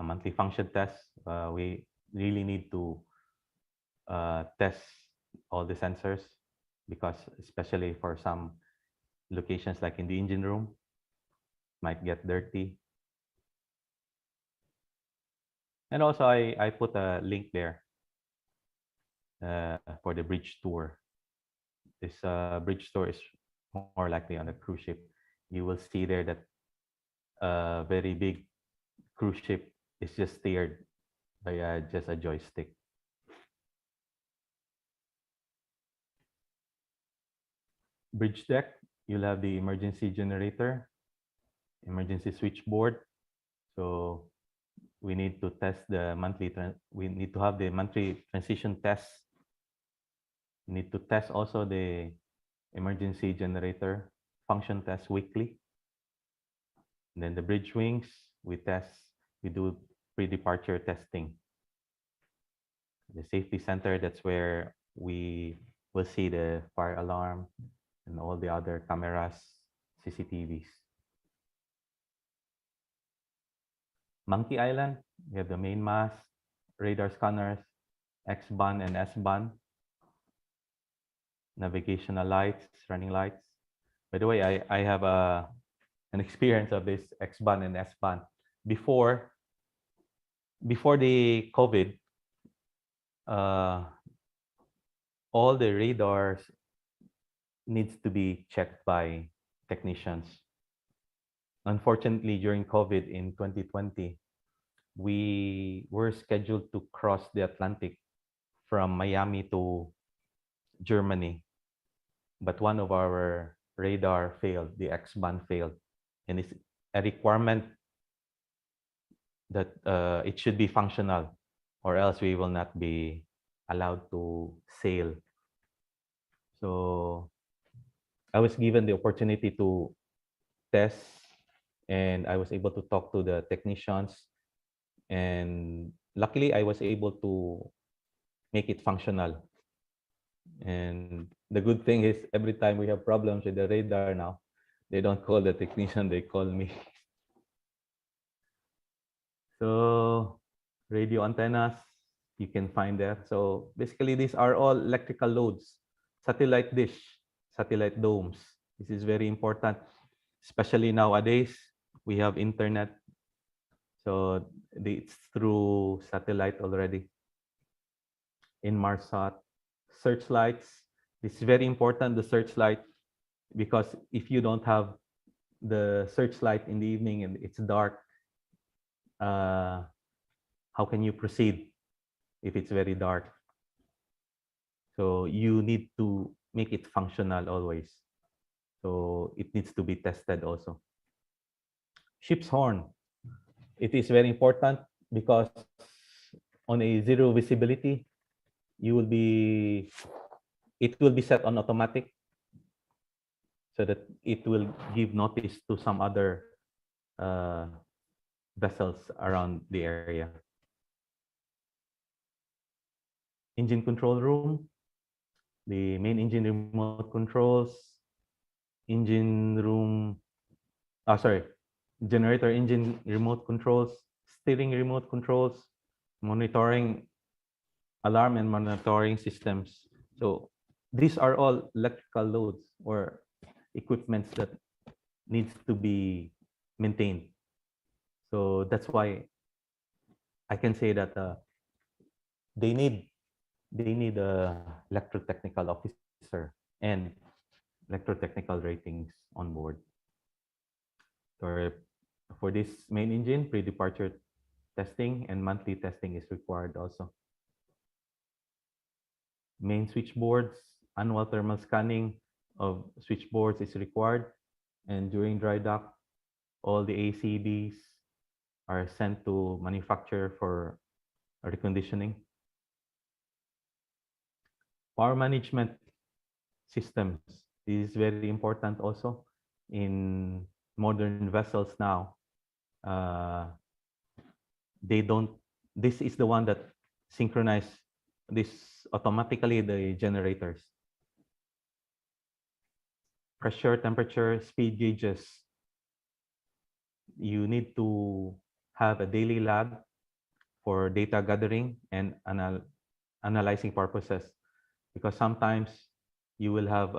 a monthly function test. We really need to test all the sensors because especially for some locations like in the engine room, might get dirty. And also I put a link there for the bridge tour. This bridge tour is more likely on a cruise ship. You will see there that a very big cruise ship is just steered by just a joystick. Bridge deck, you'll have the emergency generator, emergency switchboard. So we need to test the monthly, we need to have the monthly transition test. We need to test also the emergency generator function test weekly. And then the bridge wings, we do pre-departure testing. The safety center, that's where we will see the fire alarm and all the other cameras, CCTVs. Monkey Island, we have the main mast, radar scanners, X-band and S-band, navigational lights, running lights. By the way, I have an experience of this X-band and S-band. Before the COVID, all the radars needs to be checked by technicians. Unfortunately, during COVID in 2020, we were scheduled to cross the Atlantic from Miami to Germany, but one of our radar failed, the X-band failed, and it's a requirement that it should be functional, or else we will not be allowed to sail. So I was given the opportunity to test, and I was able to talk to the technicians, and luckily I was able to make it functional. And the good thing is every time we have problems with the radar now, They don't call the technician, they call me. So radio antennas, you can find there. So basically these are all electrical loads, satellite dish, satellite domes. This is very important, especially nowadays. We have internet. So it's through satellite already. Inmarsat, searchlights. This is very important, the searchlight, because if you don't have the searchlight in the evening and it's dark, how can you proceed if it's very dark? So you need to make it functional always. So it needs to be tested also. Ship's horn. It is very important because on a zero visibility, it will be set on automatic so that it will give notice to some other vessels around the area. Engine control room, the main engine remote controls, engine room, generator engine remote controls, steering remote controls, monitoring, alarm and monitoring systems. So these are all electrical loads or equipments that needs to be maintained. So that's why I can say that they need a electrotechnical officer and electrotechnical ratings on board. For this main engine, pre-departure testing and monthly testing is required also. Main switchboards, annual thermal scanning of switchboards is required. And during dry dock, all the ACBs are sent to manufacturer for reconditioning. Power management systems is very important also in modern vessels now. This is the one that synchronize this automatically, the generators. Pressure, temperature, speed gauges. You need to have a daily log for data gathering and analyzing purposes, because sometimes you will have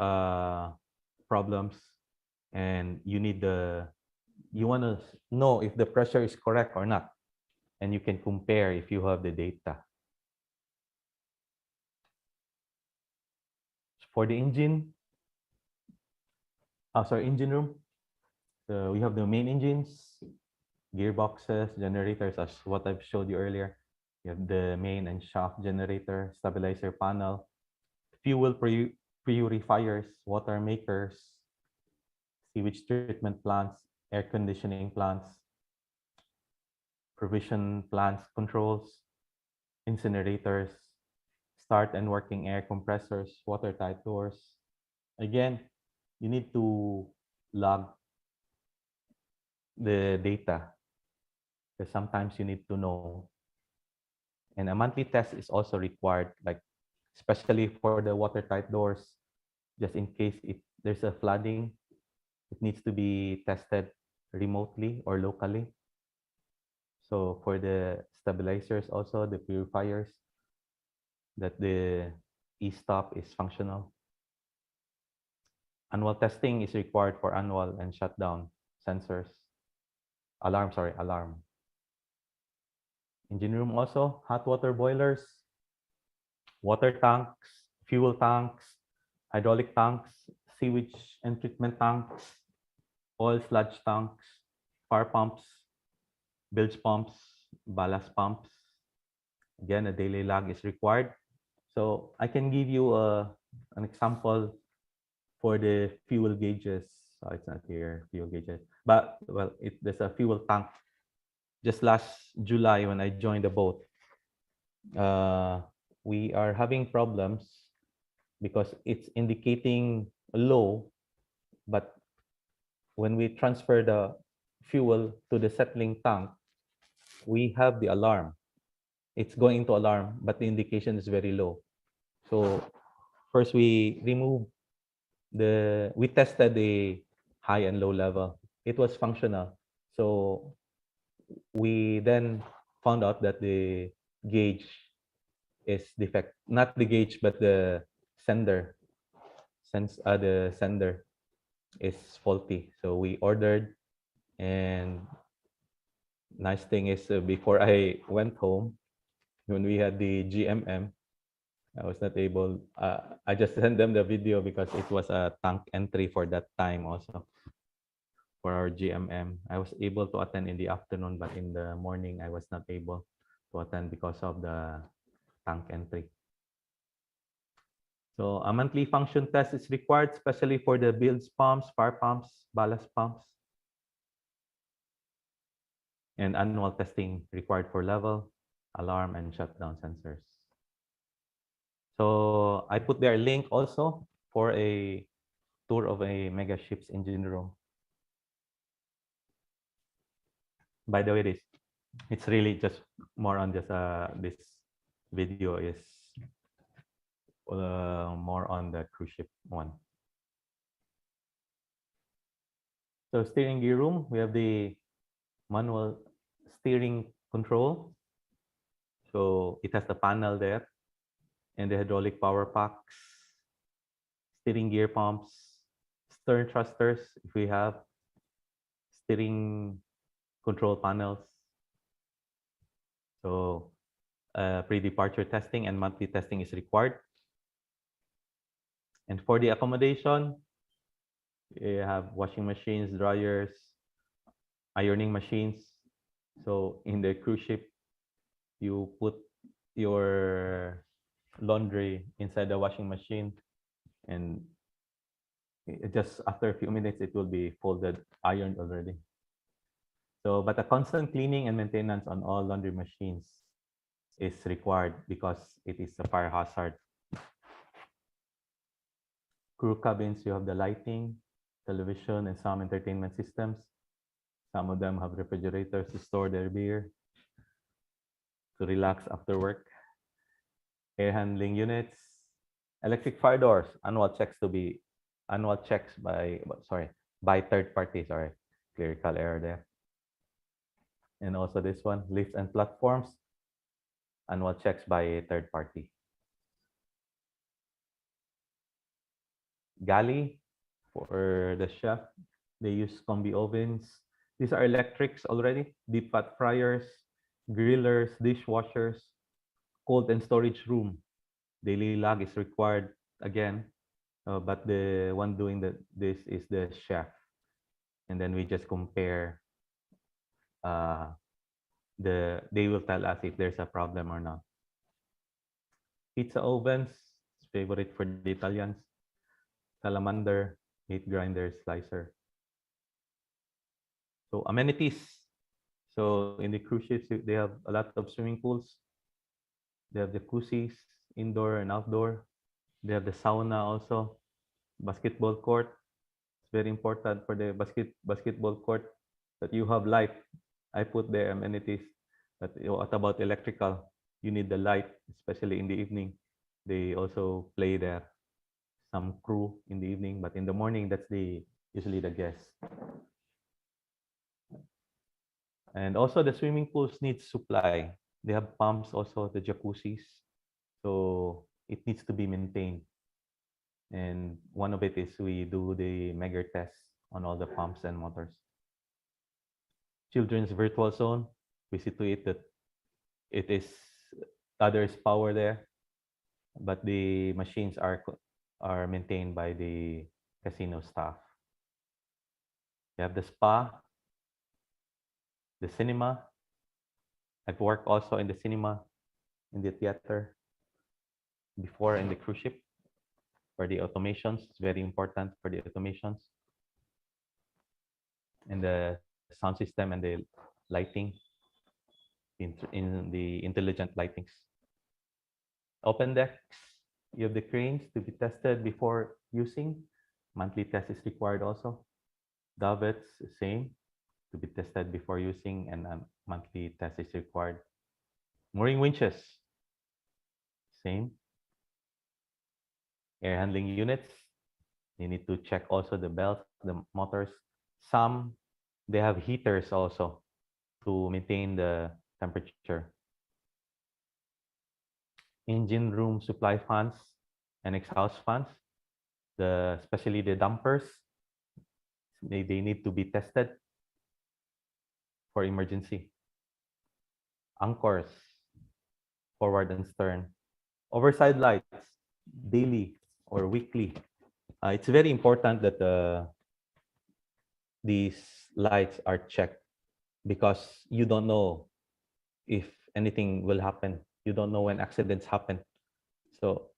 problems and you want to know if the pressure is correct or not, and you can compare if you have the data. For the engine room, we have the main engines, gearboxes, generators, as what I've showed you earlier. You have the main and shaft generator, stabilizer panel, fuel purifiers, water makers, sewage treatment plants, air conditioning plants, provision plants controls, incinerators, start and working air compressors, watertight doors. Again, you need to log the data because sometimes you need to know. And a monthly test is also required, like especially for the watertight doors, just in case if there's a flooding, it needs to be tested remotely or locally. So for the stabilizers also, the purifiers, that the e-stop is functional. Annual testing is required for annual and shutdown sensors. Alarm. Engine room also, hot water boilers, water tanks, fuel tanks, hydraulic tanks, sewage and treatment tanks, oil sludge tanks, fire pumps, bilge pumps, ballast pumps. Again, a daily log is required. So I can give you an example for the fuel gauges. Oh, it's not here, fuel gauges. But, well, there's a fuel tank. Just last July when I joined the boat, we are having problems because it's indicating low, but when we transfer the fuel to the settling tank, we have the alarm. It's going into alarm, but the indication is very low. So first we tested the high and low level. It was functional. So we then found out that the gauge is defect, not the gauge, but the sender, the sender is faulty. So we ordered, and nice thing is before I went home, when we had the GMM, I was not able, I just sent them the video because it was a tank entry for that time also for our GMM. I was able to attend in the afternoon, but in the morning, I was not able to attend because of the tank entry. So a monthly function test is required, especially for the bilge pumps, fire pumps, ballast pumps. And annual testing required for level, alarm, and shutdown sensors. So I put there a link also for a tour of a mega ship's engine room. By the way, it's really just more on just this video is more on the cruise ship one. So steering gear room, we have the manual steering control. So it has the panel there and the hydraulic power packs, steering gear pumps, stern thrusters, if we have, steering control panels. So pre-departure testing and monthly testing is required. And for the accommodation, you have washing machines, dryers, ironing machines. So in the cruise ship, you put your laundry inside the washing machine, and just after a few minutes, it will be folded, ironed already. So, but a constant cleaning and maintenance on all laundry machines is required because it is a fire hazard. Crew cabins, you have the lighting, television, and some entertainment systems. Some of them have refrigerators to store their beer, to relax after work. Air handling units, electric fire doors, annual checks by third parties. Sorry, clerical error there. And also this one, lifts and platforms, annual checks by a third party. Galley for the chef, they use combi ovens. These are electrics already, deep fat fryers, grillers, dishwashers, cold and storage room. Daily log is required again, but the one doing this is the chef. And then we just compare, they will tell us if there's a problem or not. Pizza ovens, favorite for the Italians. Salamander, meat grinder, slicer. So amenities. So in the cruise ships, they have a lot of swimming pools. They have jacuzzis, indoor and outdoor. They have the sauna also. Basketball court. It's very important for the basketball court that you have light. I put the amenities. But what about electrical? You need the light, especially in the evening. They also play there. Some crew in the evening, but in the morning, that's usually the guests. And also the swimming pools need supply. They have pumps also, the jacuzzis. So it needs to be maintained. And one of it is we do the Megger test on all the pumps and motors. Children's virtual zone, we see to it that it is, there's power there, but the machines are maintained by the casino staff. You have the spa, the cinema. I've worked also in the cinema, in the theater, before in the cruise ship. For the automations, it's very important for the automations. And the sound system and the lighting, in the intelligent lightings. Open decks, you have the cranes to be tested before using. Monthly test is required also. Davits, same, to be tested before using, and a monthly test is required. Mooring winches, same. Air handling units, You need to check also the belts, the motors. Some, they have heaters also to maintain the temperature. Engine room supply fans and exhaust fans, especially the dampers, they need to be tested for emergency. Anchors, forward and stern. Overside lights, daily or weekly. It's very important that these lights are checked because you don't know if anything will happen. You don't know when accidents happen. So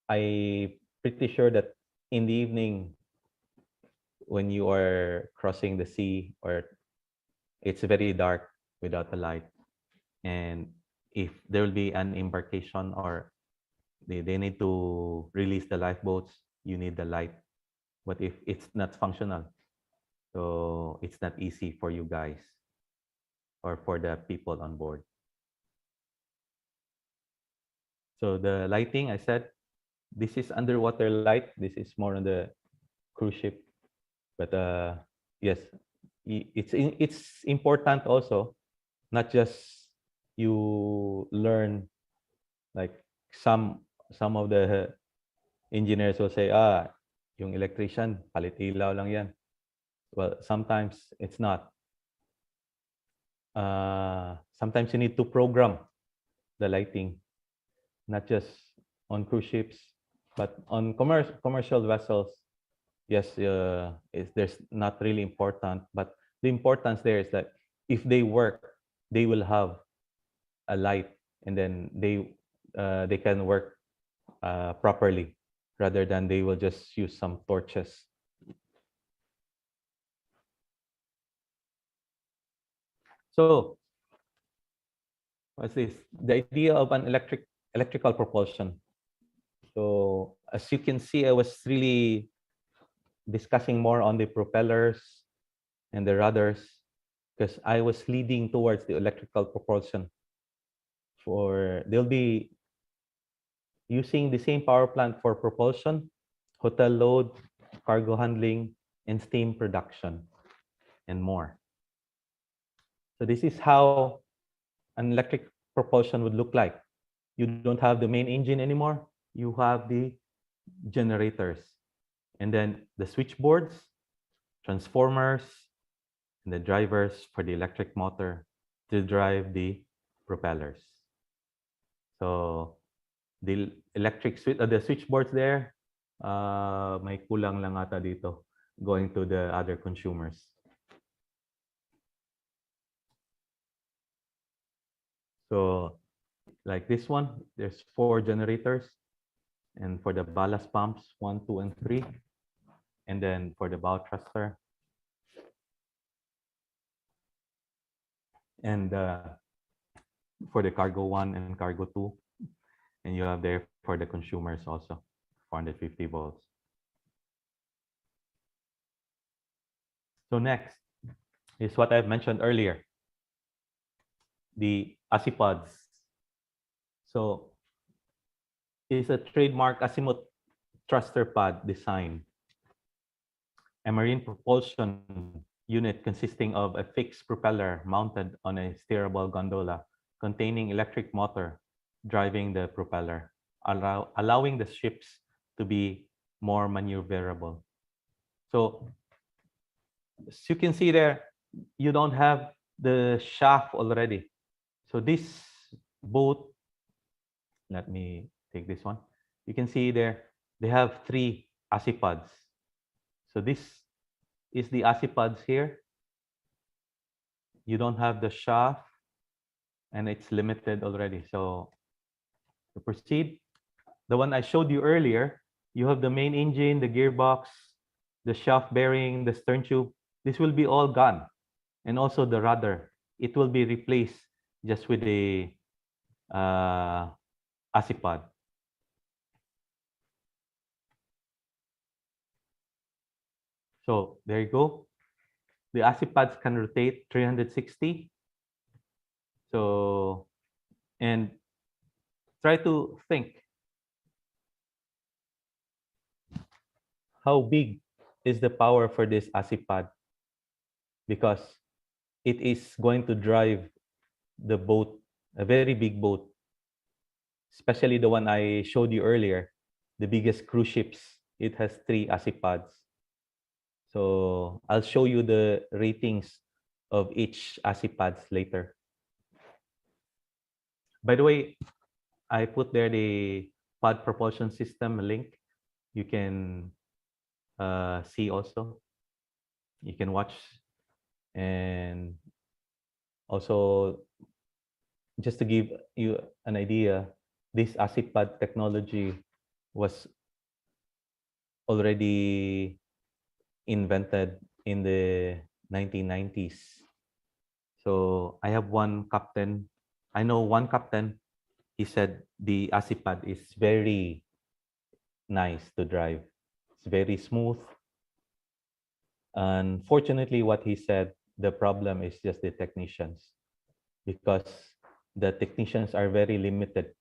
I pretty sure that in the evening when you are crossing the sea or it's very dark without a light, and if there will be an embarkation or they need to release the lifeboats, you need the light. What if it's not functional? So it's not easy for you guys or for the people on board. So the lighting, I said, this is underwater light. This is more on the cruise ship. But yes, it's important also, not just you learn, like some of the engineers will say, yung electrician, palit ilaw lang yan. Well, sometimes it's not. Sometimes you need to program the lighting, not just on cruise ships, but on commercial vessels. Yes, there's not really important, but the importance there is that if they work, they will have a light, and then they can work properly, rather than they will just use some torches. So what's this? The idea of an electrical propulsion. So as you can see, I was really discussing more on the propellers and the rudders because I was leading towards the electrical propulsion. They'll be using the same power plant for propulsion, hotel load, cargo handling, and steam production, and more. So this is how an electric propulsion would look like. You don't have the main engine anymore. You have the generators, and then the switchboards, transformers, and the drivers for the electric motor to drive the propellers. So the the switchboards there, may kulang lang ata dito going to the other consumers. So like this one, there's 4 generators, and for the ballast pumps, 1, 2, and 3, and then for the bow thruster, and for the cargo 1 and cargo 2, and you have there for the consumers also, 450 volts. So next is what I've mentioned earlier, the azipods. So it's a trademark azimuth thruster pod design, a marine propulsion unit consisting of a fixed propeller mounted on a steerable gondola containing electric motor driving the propeller, allowing the ships to be more maneuverable. So as you can see there, you don't have the shaft already. So this boat, let me take this one. You can see there, they have 3 azipods. So this is the azipods here. You don't have the shaft, and it's limited already. So to proceed, the one I showed you earlier, you have the main engine, the gearbox, the shaft bearing, the stern tube. This will be all gone, and also the rudder. It will be replaced just with the azipod. So there you go. The azipods can rotate 360. So, and try to think. how big is the power for this ASIPAD, because it is going to drive the boat, a very big boat, especially the one I showed you earlier, the biggest cruise ships. It has 3 ASIPADs. So I'll show you the ratings of each ASIPADs later. By the way, I put there the pod propulsion system link. You can see also. You can watch, and also just to give you an idea, this ASIPAD technology was already invented in the 1990s. So I have one captain. I know one captain. He said the ASIPAD is very nice to drive. It's very smooth. Unfortunately, what he said, the problem is just the technicians, because the technicians are very limited.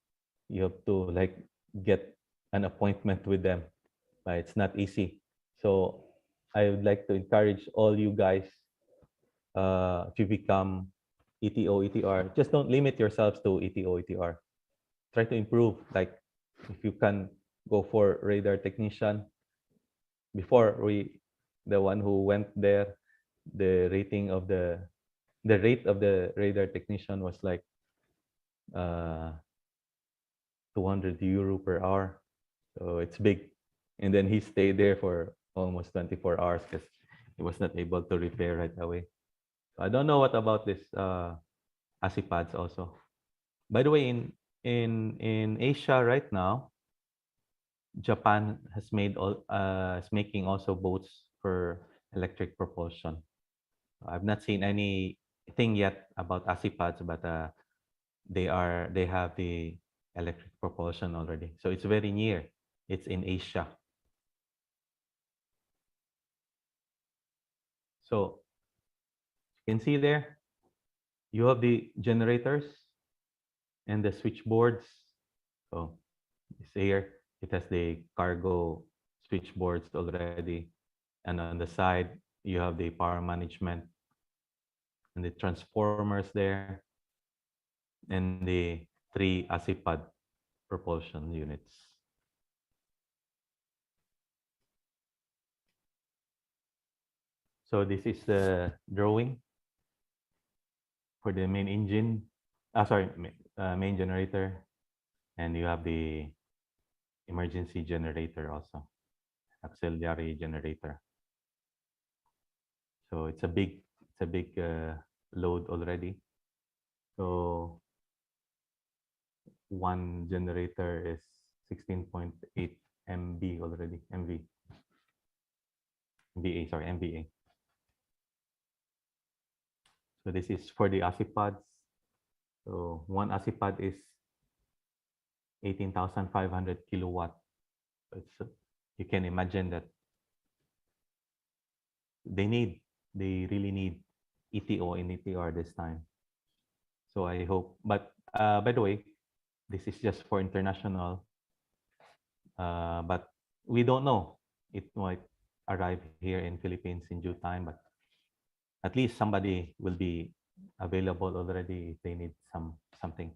You have to like get an appointment with them. It's not easy. So I would like to encourage all you guys to become ETO, ETR. Just don't limit yourselves to ETO, ETR. Try to improve. Like if you can go for radar technician. Before the one who went there, the rate of the radar technician was like 200 euro per hour. So it's big. And then he stayed there for almost 24 hours because he was not able to repair right away. So I don't know what about this ASIPADs also. By the way, in Asia right now, Japan has made is making also boats for electric propulsion. I've not seen anything yet about ASIPADs, but they have the electric propulsion already. So it's very near. It's in Asia. So you can see there, you have the generators and the switchboards. So it's here. It has the cargo switchboards already. And on the side, you have the power management and the transformers there, and the 3 ASIPAD propulsion units. So this is the drawing for the main engine, main generator, and you have the emergency generator also, auxiliary generator. So it's a big load already. So one generator is 16.8 MB already, MVA. So this is for the ASIPADs. So one ASIPAD is 18,500 kilowatt. So you can imagine that they really need ETO and ETR this time. So I hope, but by the way, this is just for international, but we don't know. It might arrive here in Philippines in due time, but at least somebody will be available already if they need something.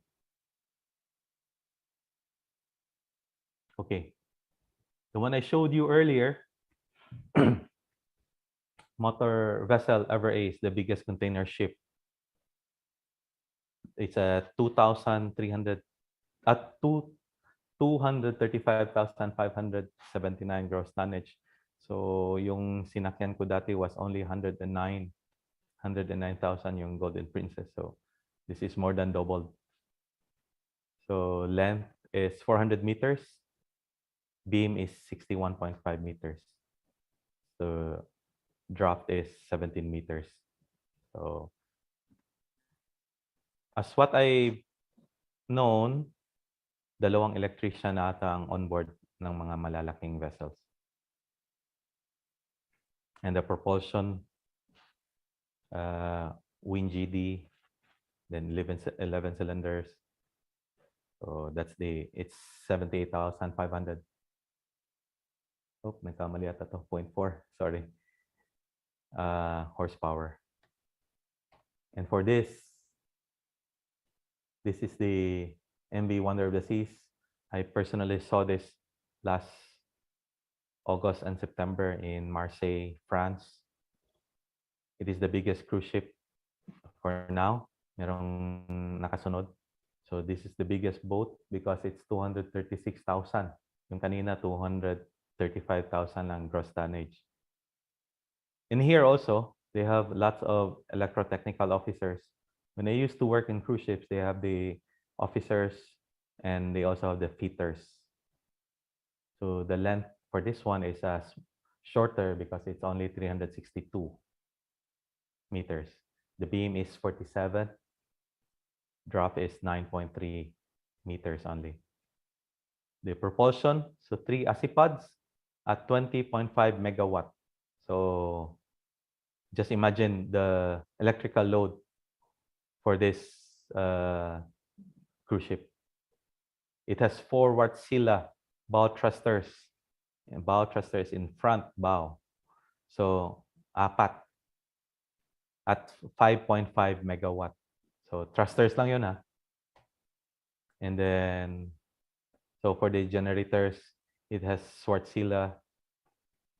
Okay. The one I showed you earlier, motor vessel Ever Ace, the biggest container ship. It's a 235,579 gross tonnage. So yung sinakyan ko dati was only 109,000 yung Golden Princess. So this is more than doubled. So length is 400 meters. Beam is 61.5 meters. So draft is 17 meters. So as what I known, dalawang electrician ata ang onboard ng mga malalaking vessels. And the propulsion, WinGD, then 11 cylinders. So it's 78,500. Oh, nagkamali ata to. 0.4. Sorry. Horsepower. And for this is the MV Wonder of the Seas. I personally saw this last August and September in Marseille, France. It is the biggest cruise ship for now. Merong nakasunod. So this is the biggest boat because it's 236,000. Yung kanina 235,000 lang gross tonnage. In here also, they have lots of electrotechnical officers. When I used to work in cruise ships, they have the officers and they also have the fitters. So the length for this one is shorter because it's only 362 meters. The beam is 47. Drop is 9.3 meters only. The propulsion, so 3 ASIPADs at 20.5 megawatt. So just imagine the electrical load for this cruise ship. It has 4 Wärtsilä bow thrusters in front bow. So apat at 5.5 megawatt. So thrusters lang yun ha. And then, so for the generators, it has Wärtsilä,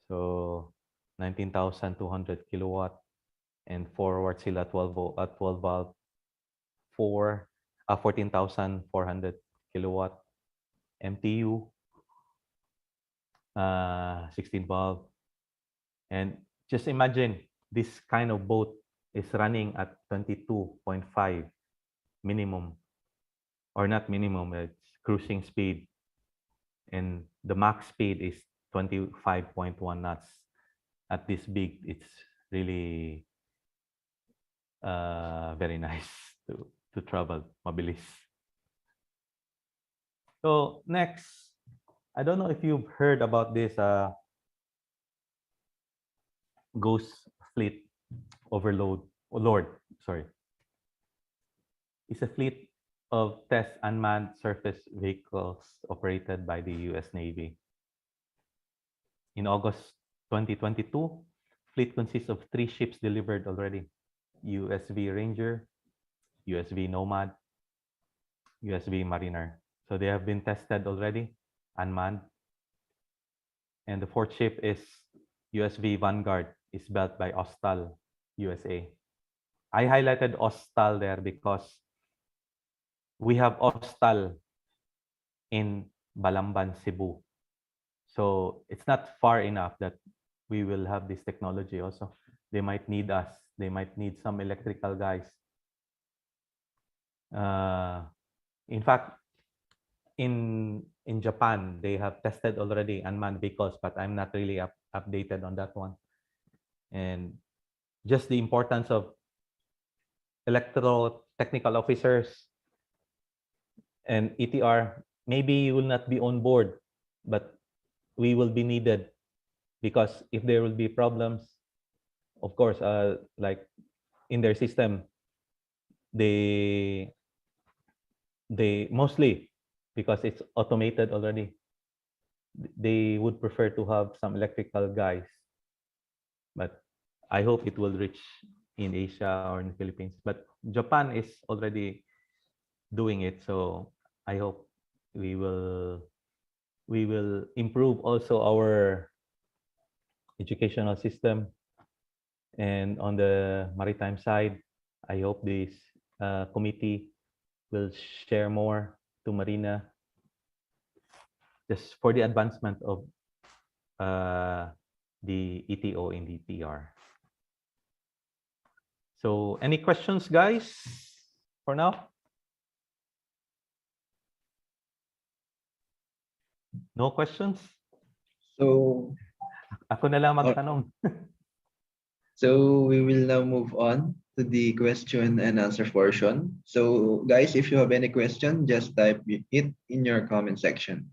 so 19,200 kilowatt, and 4 Wärtsilä 12 valve, 14,400 kilowatt, MTU, 16 valve. And just imagine this kind of boat is running at 22.5 minimum, or not minimum, it's cruising speed. And the max speed is 25.1 knots. At this big, it's really very nice to travel, mabilis. So next, I don't know if you've heard about this Ghost Fleet Lord, sorry. It's a fleet of test unmanned surface vehicles operated by the US Navy. In August 2022, fleet consists of 3 ships delivered already. USV Ranger, USV Nomad, USV Mariner. So they have been tested already, unmanned. And the 4th ship is USV Vanguard, is built by Austal, USA. I highlighted Austal there because we have Austal in Balamban, Cebu. So it's not far enough that we will have this technology also. They might need us. They might need some electrical guys. In fact, in Japan, they have tested already unmanned vehicles, but I'm not really updated on that one. And just the importance of electro-technical officers and ETR, maybe you will not be on board, but we will be needed because if there will be problems, of course, like in their system, they mostly, because it's automated already, they would prefer to have some electrical guys. But I hope it will reach in Asia or in the Philippines. But Japan is already doing it, so I hope we will improve also our educational system. And on the maritime side, I hope this committee will share more to Marina just for the advancement of the ETO in the TR. So any questions, guys, for now? No questions? So, Ako na lang magtanong. so we will now move on to the question and answer portion. So guys, if you have any question, just type it in your comment section.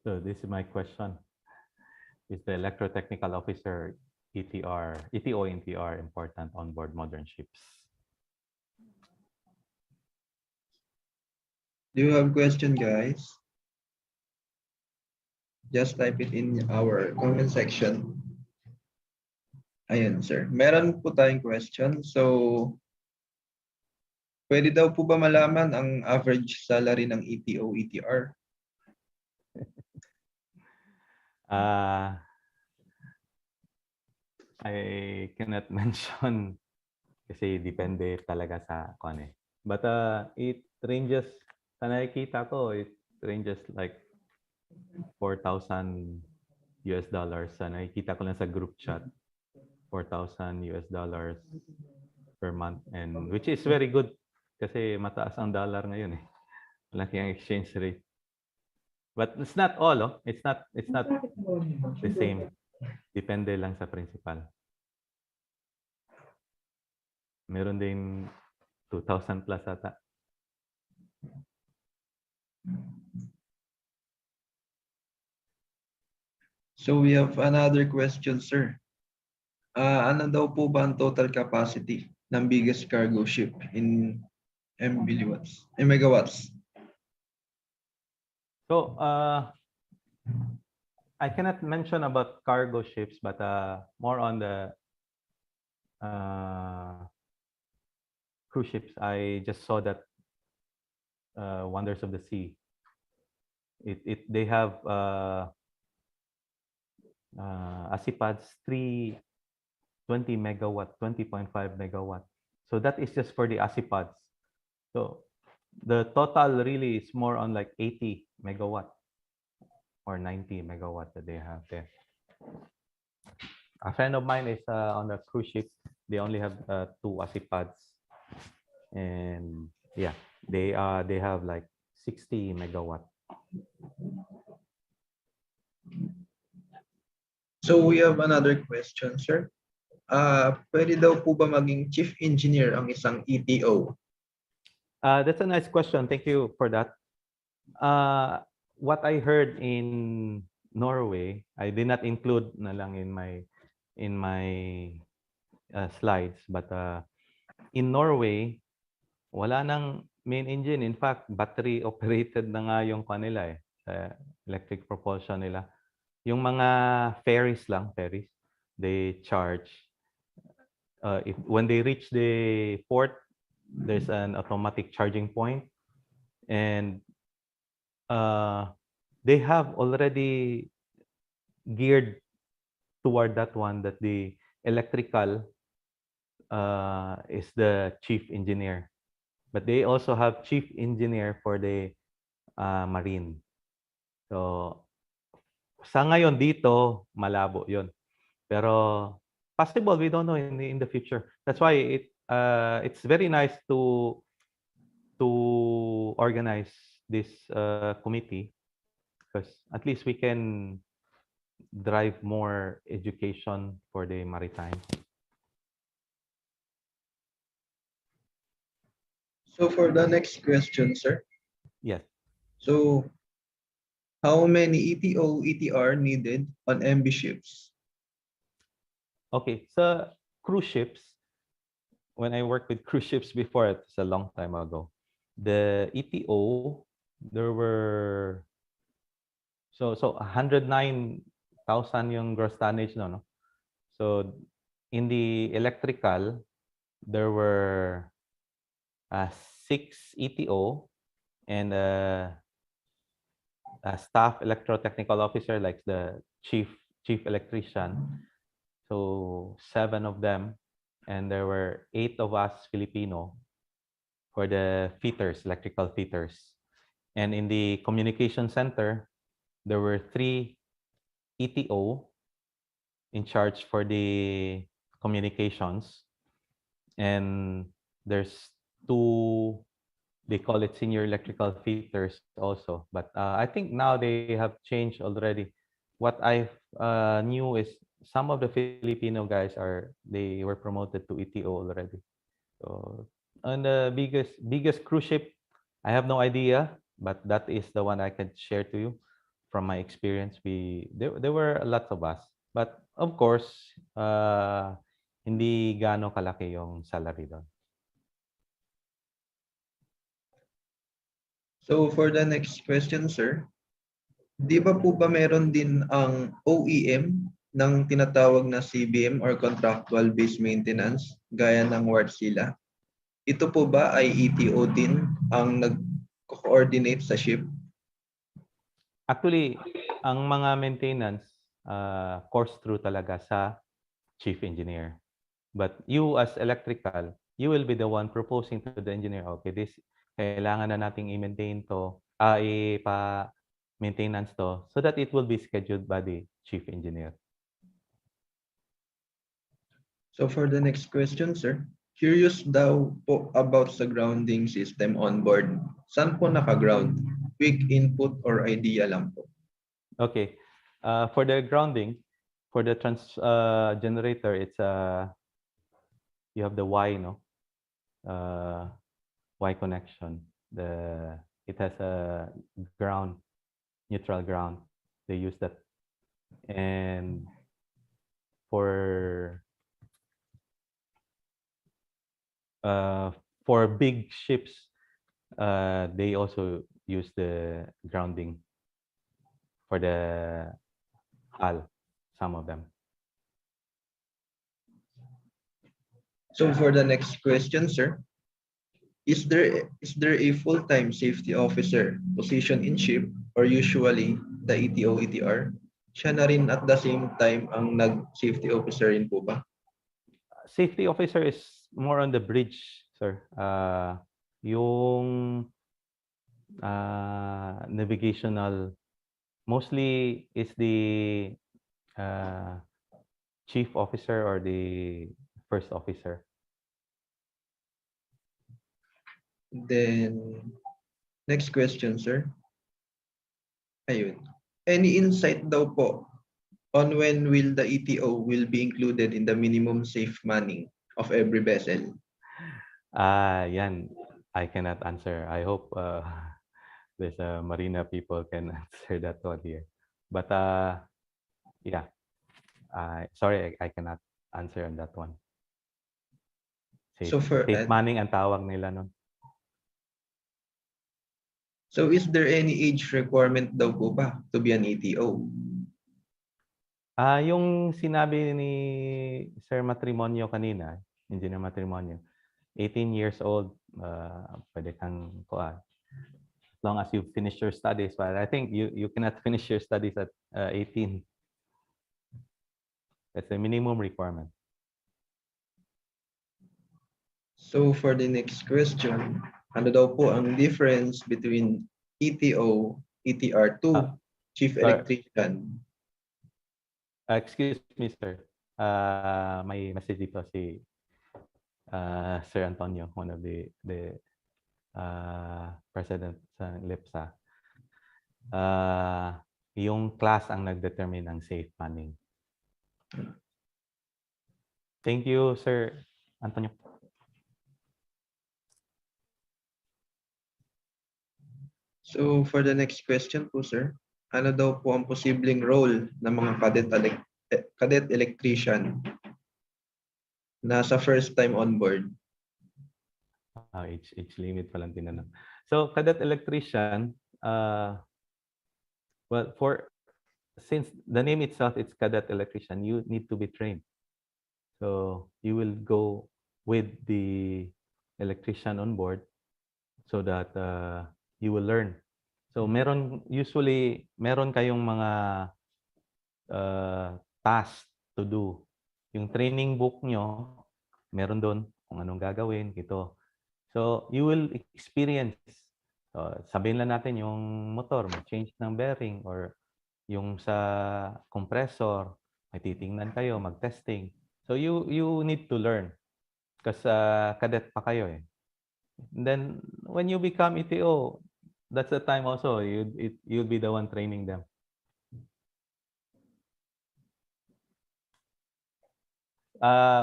So this is my question. Is the electrotechnical officer ETO, NTR important on board modern ships. Do you have question, guys? Just type it in our comment section. Ayan, sir. Meron po tayong question. So, pwede daw po ba malaman ang average salary ng ETO, ETR? I cannot mention kasi depende talaga sa kung ano eh. But it ranges, sa nakikita ko, it ranges like 4,000 US dollars. Sa nakikita ko lang sa group chat, 4,000 US dollars per month, and which is very good kasi mataas ang dollar ngayon eh. Malaki ang exchange rate. But it's not all, oh. It's not the same. Depende lang sa principal. Meron din 2,000 plus ata. So we have another question, sir. Ano daw po ba ang total capacity ng biggest cargo ship in megawatts? So, I cannot mention about cargo ships, but more on the cruise ships. I just saw that Wonders of the Sea. They have ASIPADs 320 megawatt, 20.5 megawatt. So that is just for the ASIPADs. So the total really is more on like 80 megawatt or 90 megawatt that they have there. A friend of mine is on a cruise ship. They only have 2 ASIPADs, and yeah, they have like 60 megawatt. So we have another question, sir. Pwede daw po ba maging chief engineer ang isang ETO? That's a nice question. Thank you for that. What I heard in Norway, I did not include na lang in my slides, but in Norway, wala nang main engine. In fact, battery operated na nga yung kanila electric propulsion nila. Yung mga ferries, they charge. When they reach the port, there's an automatic charging point, and they have already geared toward that one, that the electrical is the chief engineer, but they also have chief engineer for the marine. So sa ngayon dito malabo yon, pero possible, we don't know in the future. That's why it's very nice to organize this committee, because at least we can drive more education for the maritime. So for the next question, sir. Yes. So how many ETO, ETR needed on MB ships? Okay, so cruise ships, when I worked with cruise ships before, it's a long time ago, the ETO, there were so 109,000 yung gross tonnage, no? So in the electrical, there were 6 ETO and a staff electrotechnical officer, like the chief electrician. So 7 of them, and there were 8 of us Filipino for the fitters, electrical fitters. And in the communication center, there were 3 ETO in charge for the communications, and there's 2, they call it senior electrical fitters also, but I think now they have changed already. What I knew is some of the Filipino guys they were promoted to ETO already. So on the biggest cruise ship, I have no idea, but that is the one I can share to you from my experience. There were lots of us. But of course, hindi gaano kalaki yung salary doon. So for the next question, sir, di ba po ba meron din ang OEM ng tinatawag na CBM or Contractual Based Maintenance gaya ng Wärtsilä? Ito po ba ay ETO din ang nag-coordinate sa ship? Actually, ang mga maintenance, course through talaga sa chief engineer. But you as electrical, you will be the one proposing to the engineer, okay, this, kailangan na nating i-maintain to, ipa-maintenance to, so that it will be scheduled by the chief engineer. So for the next question, sir, curious daw po about sa grounding system on board. Saan po naka-ground? Quick input or idea lang po? Okay, for the grounding, for the generator, it's you have the Y, no? Y connection. It has a ground, neutral ground. They use that. And for big ships, they also use the grounding for the hull, some of them. So for the next question, sir, is there a full-time safety officer position in ship or usually the ETO, ETR? Siya na rin at the same time ang nag-safety officer rin po ba? Safety officer is more on the bridge, sir. Yung navigational, mostly is the chief officer or the first officer. Then, next question, sir. Ayun. Any insight daw po on when will the ETO will be included in the minimum safe manning of every vessel? Yan, I cannot answer. I hope there's marina people can answer that one here. But yeah, sorry, I cannot answer on that one. Safe manning ang tawag nila nun. So is there any age requirement daw po ba to be an ETO? Yung sinabi ni Sir Matrimonio kanina, Engineer Matrimonio, 18 years old, pwede kang kuha. As long as you finish your studies, but I think you cannot finish your studies at 18. That's a minimum requirement. So for the next question, ano daw po ang difference between ETO, ETR2, Chief Electrician? Excuse me, sir. May message dito si Sir Antonio, one of the president sa LIPSA. Yung class ang nag-determine ng safe manning. Thank you, Sir Antonio. So for the next question po, sir, ano daw po ang posibleng role ng mga cadet electrician na sa first time on board? Age limit palang tinanong. So, cadet electrician, well, since the name itself, it's cadet electrician, you need to be trained. So, you will go with the electrician on board so that you will learn. So, usually, meron kayong mga tasks to do. Yung training book nyo, meron doon kung anong gagawin, ito. So, you will experience. Sabihin lang natin yung motor, mag-change ng bearing or yung sa compressor, may titingnan kayo, mag-testing. So, you need to learn kasi cadet pa kayo eh. And then, when you become ETO, that's the time also, you'll be the one training them.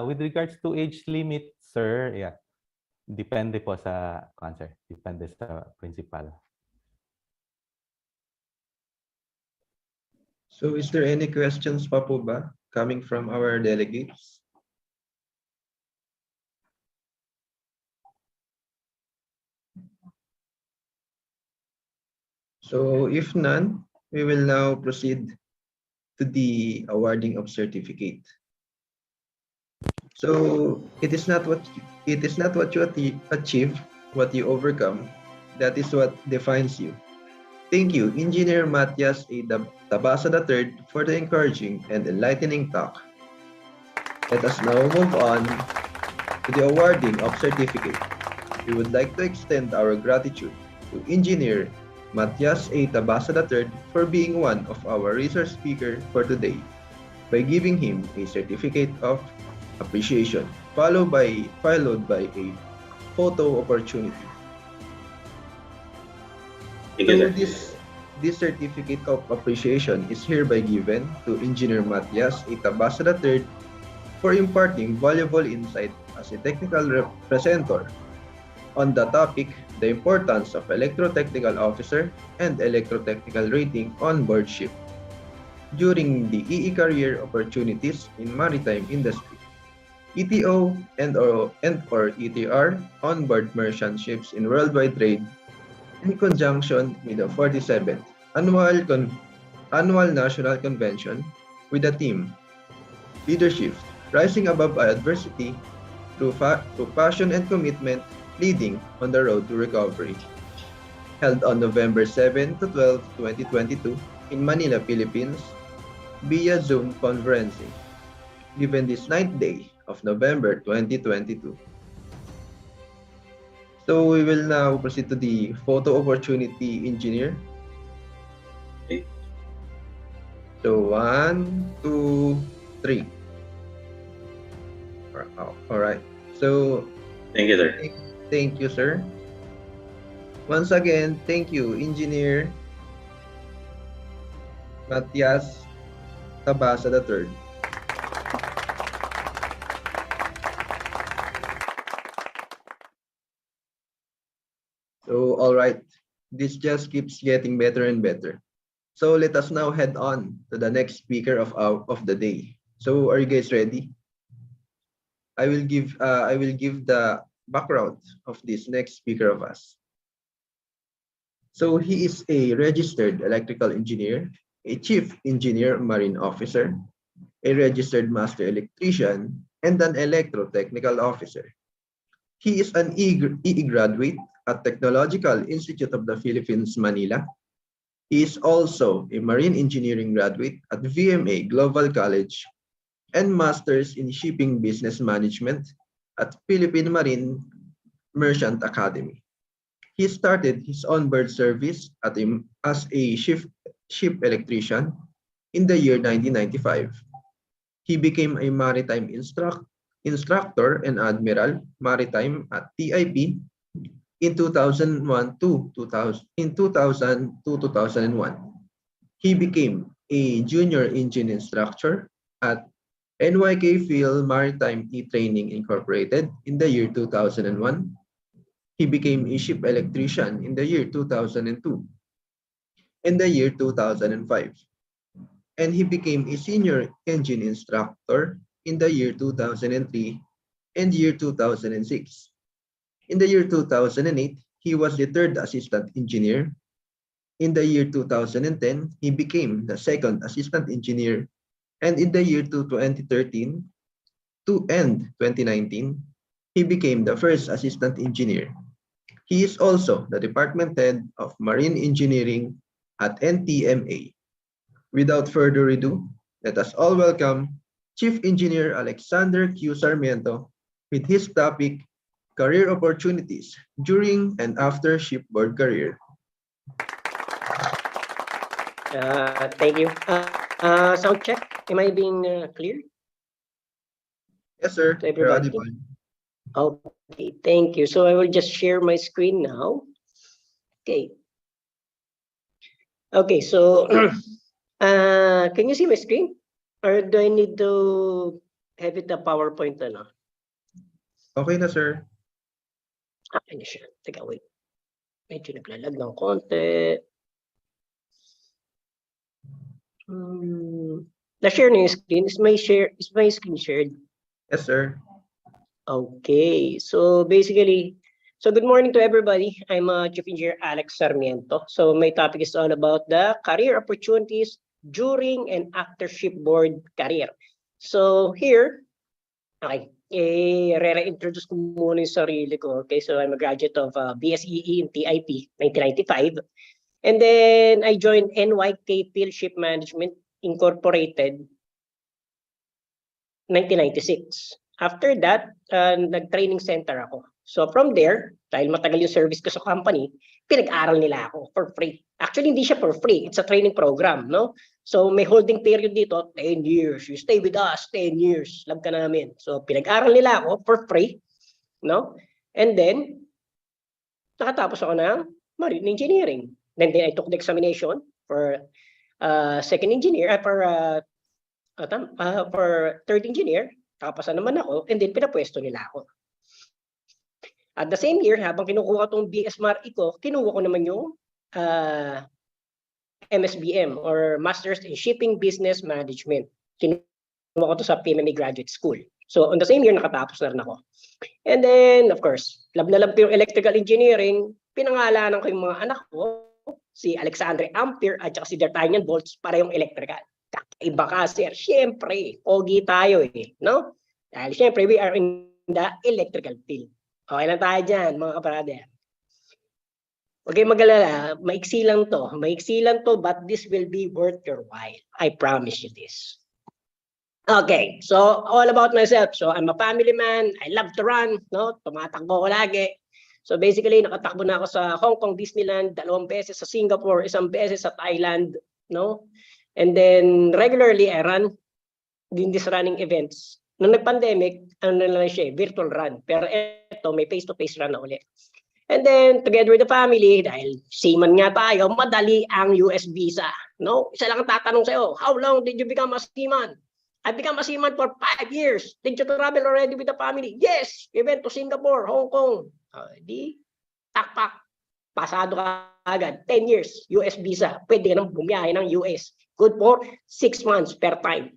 With regards to age limit, sir, yeah. Depende po sa concert. Depende sa principal. So is there any questions pa po ba coming from our delegates? So if none, we will now proceed to the awarding of certificate. So it is not what you achieve, what you overcome. That is what defines you. Thank you, Engineer Matias A. Tabasa III, for the encouraging and enlightening talk. Let us now move on to the awarding of certificate. We would like to extend our gratitude to Engineer Matias A. Tabasa III for being one of our resource speaker for today by giving him a certificate of appreciation, followed by a photo opportunity. Thank you, So sir. this certificate of appreciation is hereby given to Engineer Matias A. Tabasa III for imparting valuable insight as a technical presenter on the topic, the importance of electrotechnical officer and electrotechnical rating on board ship during the EE career opportunities in maritime industry, ETO and/or ETR on board merchant ships in worldwide trade in conjunction with the 47th Annual National Convention with the theme Leadership, Rising Above Adversity through Passion and Commitment, Leading on the Road to Recovery, held on November 7 to 12, 2022 in Manila, Philippines, via Zoom conferencing, given this 9th day of November 2022. So we will now proceed to the photo opportunity engineer. Okay. So 1, 2, 3. All right. So Thank you, sir. thank you, sir. Once again, thank you, Engineer Matias Tabasa III. So, all right, this just keeps getting better and better. So let us now head on to the next speaker of the day. So, are you guys ready? I will give the background of this next speaker of us. So he is a registered electrical engineer, a chief engineer marine officer, a registered master electrician, and an electrotechnical officer. He is an EE graduate at Technological Institute of the Philippines, Manila. He is also a marine engineering graduate at VMA Global College and Masters in Shipping Business Management at Philippine Marine Merchant Academy. He started his onboard service as a ship electrician in the year 1995. He became a maritime instructor and admiral maritime at TIP in 2001 to 2001. He became a junior engine instructor at NYK Field Maritime E-Training Incorporated in the year 2001. He became a ship electrician in the year 2002 and the year 2005. And he became a senior engine instructor in the year 2003 and year 2006. In the year 2008, he was the third assistant engineer. In the year 2010, he became the second assistant engineer. And in the year 2013 to end 2019, he became the first assistant engineer. He is also the department head of marine engineering at NTMA. Without further ado, let us all welcome Chief Engineer Alexander Q. Sarmiento with his topic, Career Opportunities During and After Shipboard Career. Thank you. Sound check. Am I being clear? Yes, sir. To You're everybody? audible. Okay, thank you. So I will just share my screen now. Okay. Okay, so can you see my screen? Or do I need to have it a PowerPoint na? Okay na, sir. Okay na siya. Teka, wait. Medyo naglalag ng konti. Na-share na yung screen? Is my screen shared? Yes, sir. Okay, so basically, so good morning to everybody. I'm Chief Engineer Alex Sarmiento. So my topic is all about the career opportunities during and after shipboard career. So here, okay, re-introduce ko muna yung sarili ko. Okay, so I'm a graduate of BSEE in TIP 1995. And then I joined NYK Field Ship Management Incorporated 1996. After that, nag-training center ako. So from there, dahil matagal yung service ko sa company, pinag-aral nila ako for free. Actually, hindi siya for free. It's a training program, no? So may holding period dito, 10 years. You stay with us, 10 years. Love ka namin. So pinag-aral nila ako for free, no? And then, nakatapos ako ng marine engineering. Then I took the examination for second engineer, for third engineer. Nakapasan naman ako, and then pinapwesto nila ako. At the same year, habang kinukuha itong BSMAR ko, kinuha ko naman yung MSBM or Masters in Shipping Business Management. Kinuha ko to sa PMMA Graduate School. So on the same year, nakatapos na rin ako. And then, of course, love na love ko yung electrical engineering. Pinangalanan ko yung mga anak ko, si Alexandre Ampere at saka si D'Artagnan Bolts para yung electrical. Iba ka, sir. Siyempre, pogi tayo eh, no? Dahil siyempre, we are in the electrical field. Okay lang tayo dyan, mga kaparada. Okay, magalala, maiksi lang to, but this will be worth your while. I promise you this. Okay, so all about myself. So I'm a family man, I love to run, no? Tumatakbo ko lagi. So basically, nakatakbo na ako sa Hong Kong Disneyland, 2 beses sa Singapore, 1 beses sa Thailand, no? And then regularly I run din these running events. Nung nag-pandemic, ano na lang siya, virtual run. Pero ito, may face-to-face run na ulit. And then, together with the family, dahil seaman nga tayo, madali ang US visa. No? Isa lang ang tatanong sa'yo, how long did you become a seaman? I became a seaman for 5 years. Did you travel already with the family? Yes! We went to Singapore, Hong Kong. Di, takpak. Pasado ka agad. 10 years, US visa. Pwede ka nang bumiyahe ng US. Good for 6 months per time.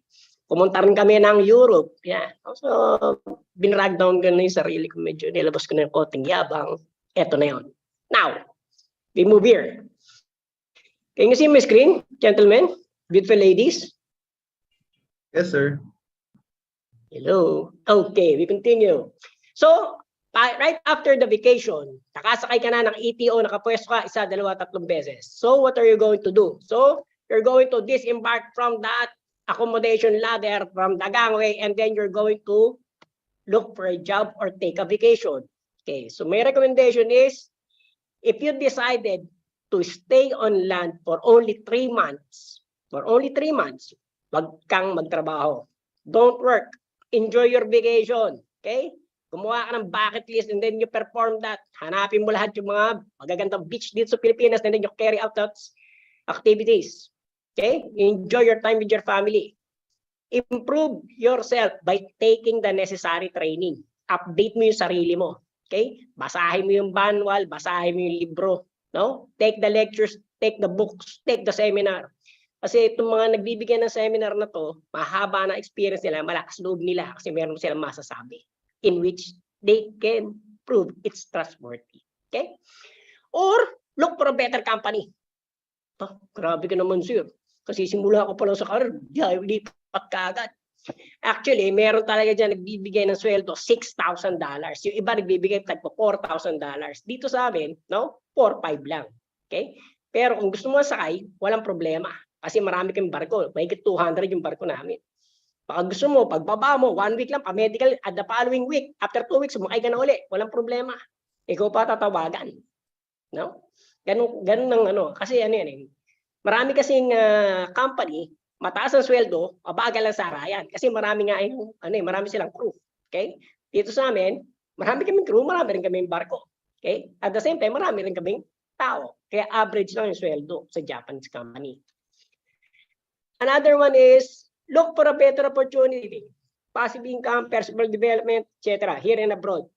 Pumunta rin kami ng Europe. Yeah. So, binrag down ko na yung sarili ko. Medyo nilabas ko na yung konting yabang. Eto na yun. Now, we move here. Can you see my screen, gentlemen? Beautiful ladies? Yes, sir. Hello. Okay, we continue. So, right after the vacation, nakasakay ka na ng ETO, nakapwesto ka 1, 2, 3 beses. So, what are you going to do? So, you're going to disembark from that accommodation ladder from the gangway, and then you're going to look for a job or take a vacation. Okay, so my recommendation is, if you decided to stay on land for only 3 months, wag kang magtrabaho. Don't work. Enjoy your vacation. Okay? Gumawa ka ng bucket list and then you perform that. Hanapin mo lahat yung mga magagandang beach dito sa Pilipinas and then you carry out those activities. Okay? Enjoy your time with your family. Improve yourself by taking the necessary training. Update mo yung sarili mo. Okay? Basahin mo yung manual, basahin mo yung libro. No? Take the lectures, take the books, take the seminar. Kasi itong mga nagbibigay ng seminar na to, mahaba na experience nila, malakas loob nila kasi meron silang masasabi in which they can prove it's trustworthy. Okay? Or look for a better company. Grabe ka naman, sir. Kasi simula ko pa lang sa career, lipat ka agad. Actually, meron talaga dyan nagbibigay ng sweldo $6,000. Yung iba nagbibigay tagpo $4,000. Dito sa amin, no? 4-5 lang. Okay? Pero kung gusto mo sakay, walang problema. Kasi marami kang barko. Mahigit 200 yung barko namin. Baka gusto mo, pagbaba mo, 1 week lang, pa-medical, at the following week, after 2 weeks, sumakay ka na uli. Walang problema. Ikaw pa tatawagan. No? Ganun ng ano. Kasi ano yan eh. Marami kasing company, mataas ang sweldo, mabagal ang sarayan. Kasi marami nga yung, marami silang crew. Okay? Dito sa amin, marami kaming crew, marami rin kaming barko. Okay? At the same time, marami rin kaming tao. Kaya average lang yung sweldo sa Japanese company. Another one is, look for a better opportunity. Passive income, personal development, etc. here and abroad.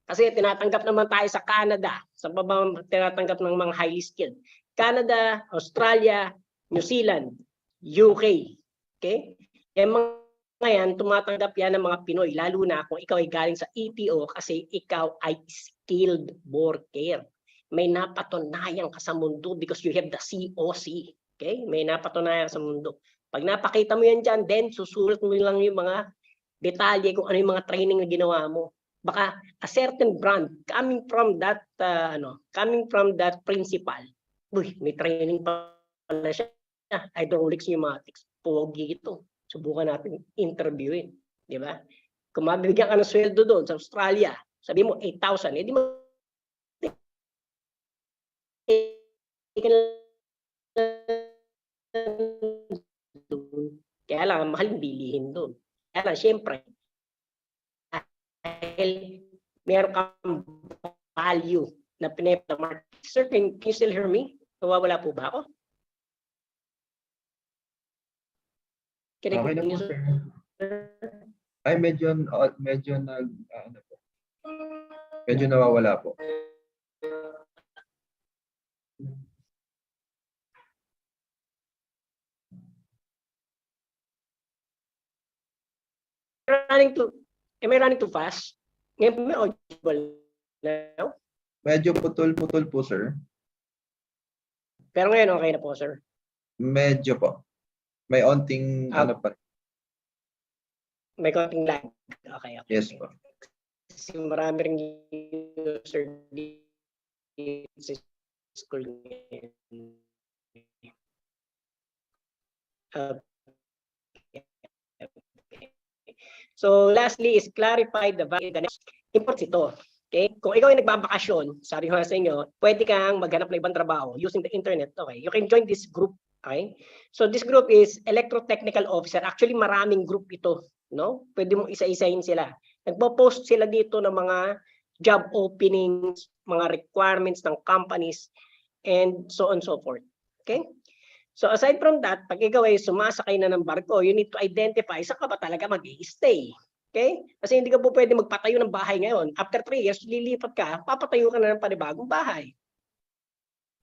Kasi tinatanggap naman tayo sa Canada, sa babang tinatanggap ng mga highly skilled. Canada, Australia, New Zealand, UK. Okay? Yung mga yan, tumatanggap yan ng mga Pinoy, lalo na kung ikaw ay galing sa ETO kasi ikaw ay skilled worker. May napatunayan ka sa mundo because you have the COC. Okay? May napatunayan sa mundo. Pag napakita mo yan dyan, then susulat mo lang yung mga detalye kung ano yung mga training na ginawa mo. Baka a certain brand coming from that principal. Uy, may training pala siya. Hydraulics, pneumatics. Pogi ito. Subukan natin interviewin, di ba? Kung mabibigyan ka ng sweldo doon sa Australia, sabi mo 8,000, eh di mo kaya lang mahal yung bilihin doon. Kaya lang, syempre, dahil meron kang value na pinapamart. Sir, can you still hear me? Nawawala po ba ako? Okay na po, sir. Ay, medyo nawawala po. Am I running too fast? Ngayon po may audible now? Medyo putol-putol po, sir. Pero ngayon okay na po, sir. Medyo po. May onting ano pa. May konting lag. Okay. Yes po. Kasi marami ring user dito sa school ngayon. So lastly is clarify the value. The next import ito. Okay? Kung ikaw ay nagbabakasyon, sabi ko sa inyo, pwede kang maghanap ng ibang trabaho using the internet. Okay? You can join this group. Okay? So this group is electrotechnical officer. Actually, maraming group ito. No? Pwede mong isa-isahin sila. Nagpo-post sila dito ng mga job openings, mga requirements ng companies, and so on and so forth. Okay? So aside from that, pag ikaw ay sumasakay na ng barko, you need to identify saan ka ba talaga mag-i-stay. Okay? Kasi hindi ka po pwede magpatayo ng bahay ngayon. After 3 years, lilipat ka, papatayo ka na ng panibagong bahay.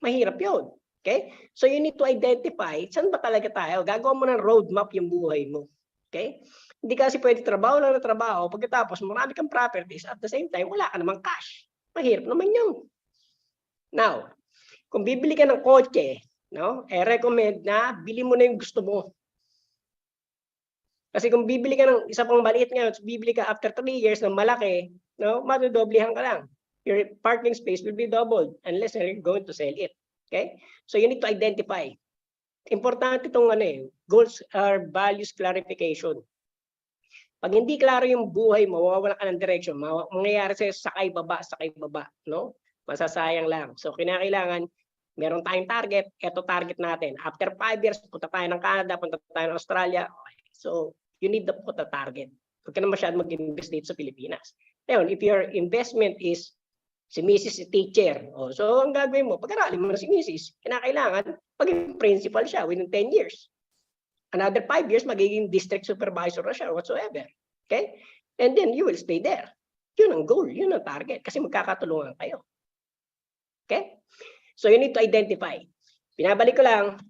Mahirap yun. Okay? So you need to identify saan ba talaga tayo. Gagawa mo ng roadmap yung buhay mo. Okay? Hindi kasi pwede trabaho lang na trabaho, pagkatapos marami kang properties, at the same time, wala ka namang cash. Mahirap naman yun. Now, kung bibili ka ng kotse, no? Recommend na bili mo na yung gusto mo. Kasi kung bibili ka ng isa pang maliit ngayon, bibili ka after 3 years ng malaki, no? Madodoblehan ka lang. Your parking space will be doubled unless you're going to sell it. Okay? So you need to identify. Importante itong goals or values clarification. Pag hindi klaro yung buhay mo, mawawala ka ng direction, mangyayari sa'yo sakay baba, no? Masasayang lang. So kinakailangan meron tayong target, eto target natin. After 5 years, punta tayo ng Canada, punta tayo ng Australia. Okay. So, you need to put a target. Huwag ka na masyadong mag-invest dito sa Pilipinas. Ngayon, if your investment is si Mrs. si teacher, so ang gagawin mo, pag-aralin mo na si Mrs. Kinakailangan, maging principal siya within 10 years. Another 5 years, magiging district supervisor na siya, whatsoever. Okay? And then, you will stay there. Yun ang goal, yun ang target, kasi magkakatulungan kayo. Okay? So you need to identify. Pinabalik ko lang,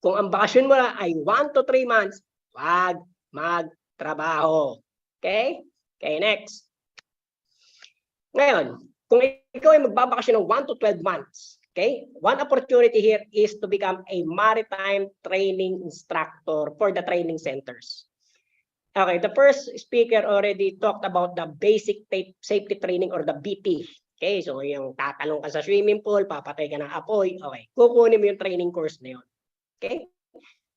kung ang bakasyon mo na ay 1 to 3 months, wag magtrabaho. Okay? Okay, next. Ngayon, kung ikaw ay magbabakasyon ng 1 to 12 months, okay? One opportunity here is to become a maritime training instructor for the training centers. Okay, the first speaker already talked about the basic safety training or the BP. Okay, so yung tatalong ka sa swimming pool, papatay ka ng apoy, okay, kukunin mo yung training course na yun. Okay?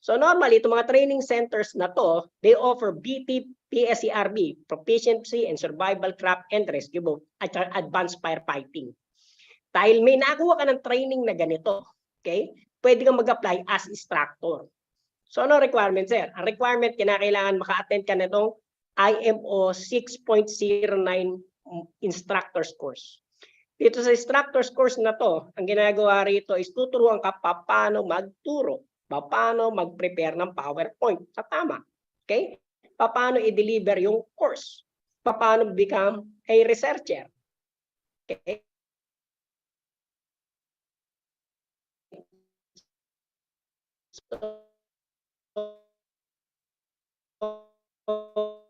So normally, itong mga training centers na to, they offer BT, PSCRB, Proficiency and Survival Craft and Rescue Boat, at Advanced Firefighting. Dahil may nakuha ka ng training na ganito, okay, pwede kang mag-apply as instructor. So ano requirement, sir? Ang requirement, kinakailangan maka-attend ka na itong IMO 6.09 instructor's course. Dito sa instructor's course na to, ang ginagawa rito is tuturuan ka paano magturo, paano mag-prepare ng PowerPoint sa tama. Okay? Paano i-deliver yung course, paano become a researcher. Okay? So, 'yan. 'Yan ang ginagawa rito. Tuturuan ka paano magturo, paano mag-prepare ng PowerPoint sa tama. Okay? Paano i-deliver yung course, paano become a researcher. Okay? So, 'yan ang ginagawa rito. Tuturuan ka paano magturo, paano mag-prepare ng PowerPoint sa tama. Okay? Paano i-deliver yung course, paano become a researcher.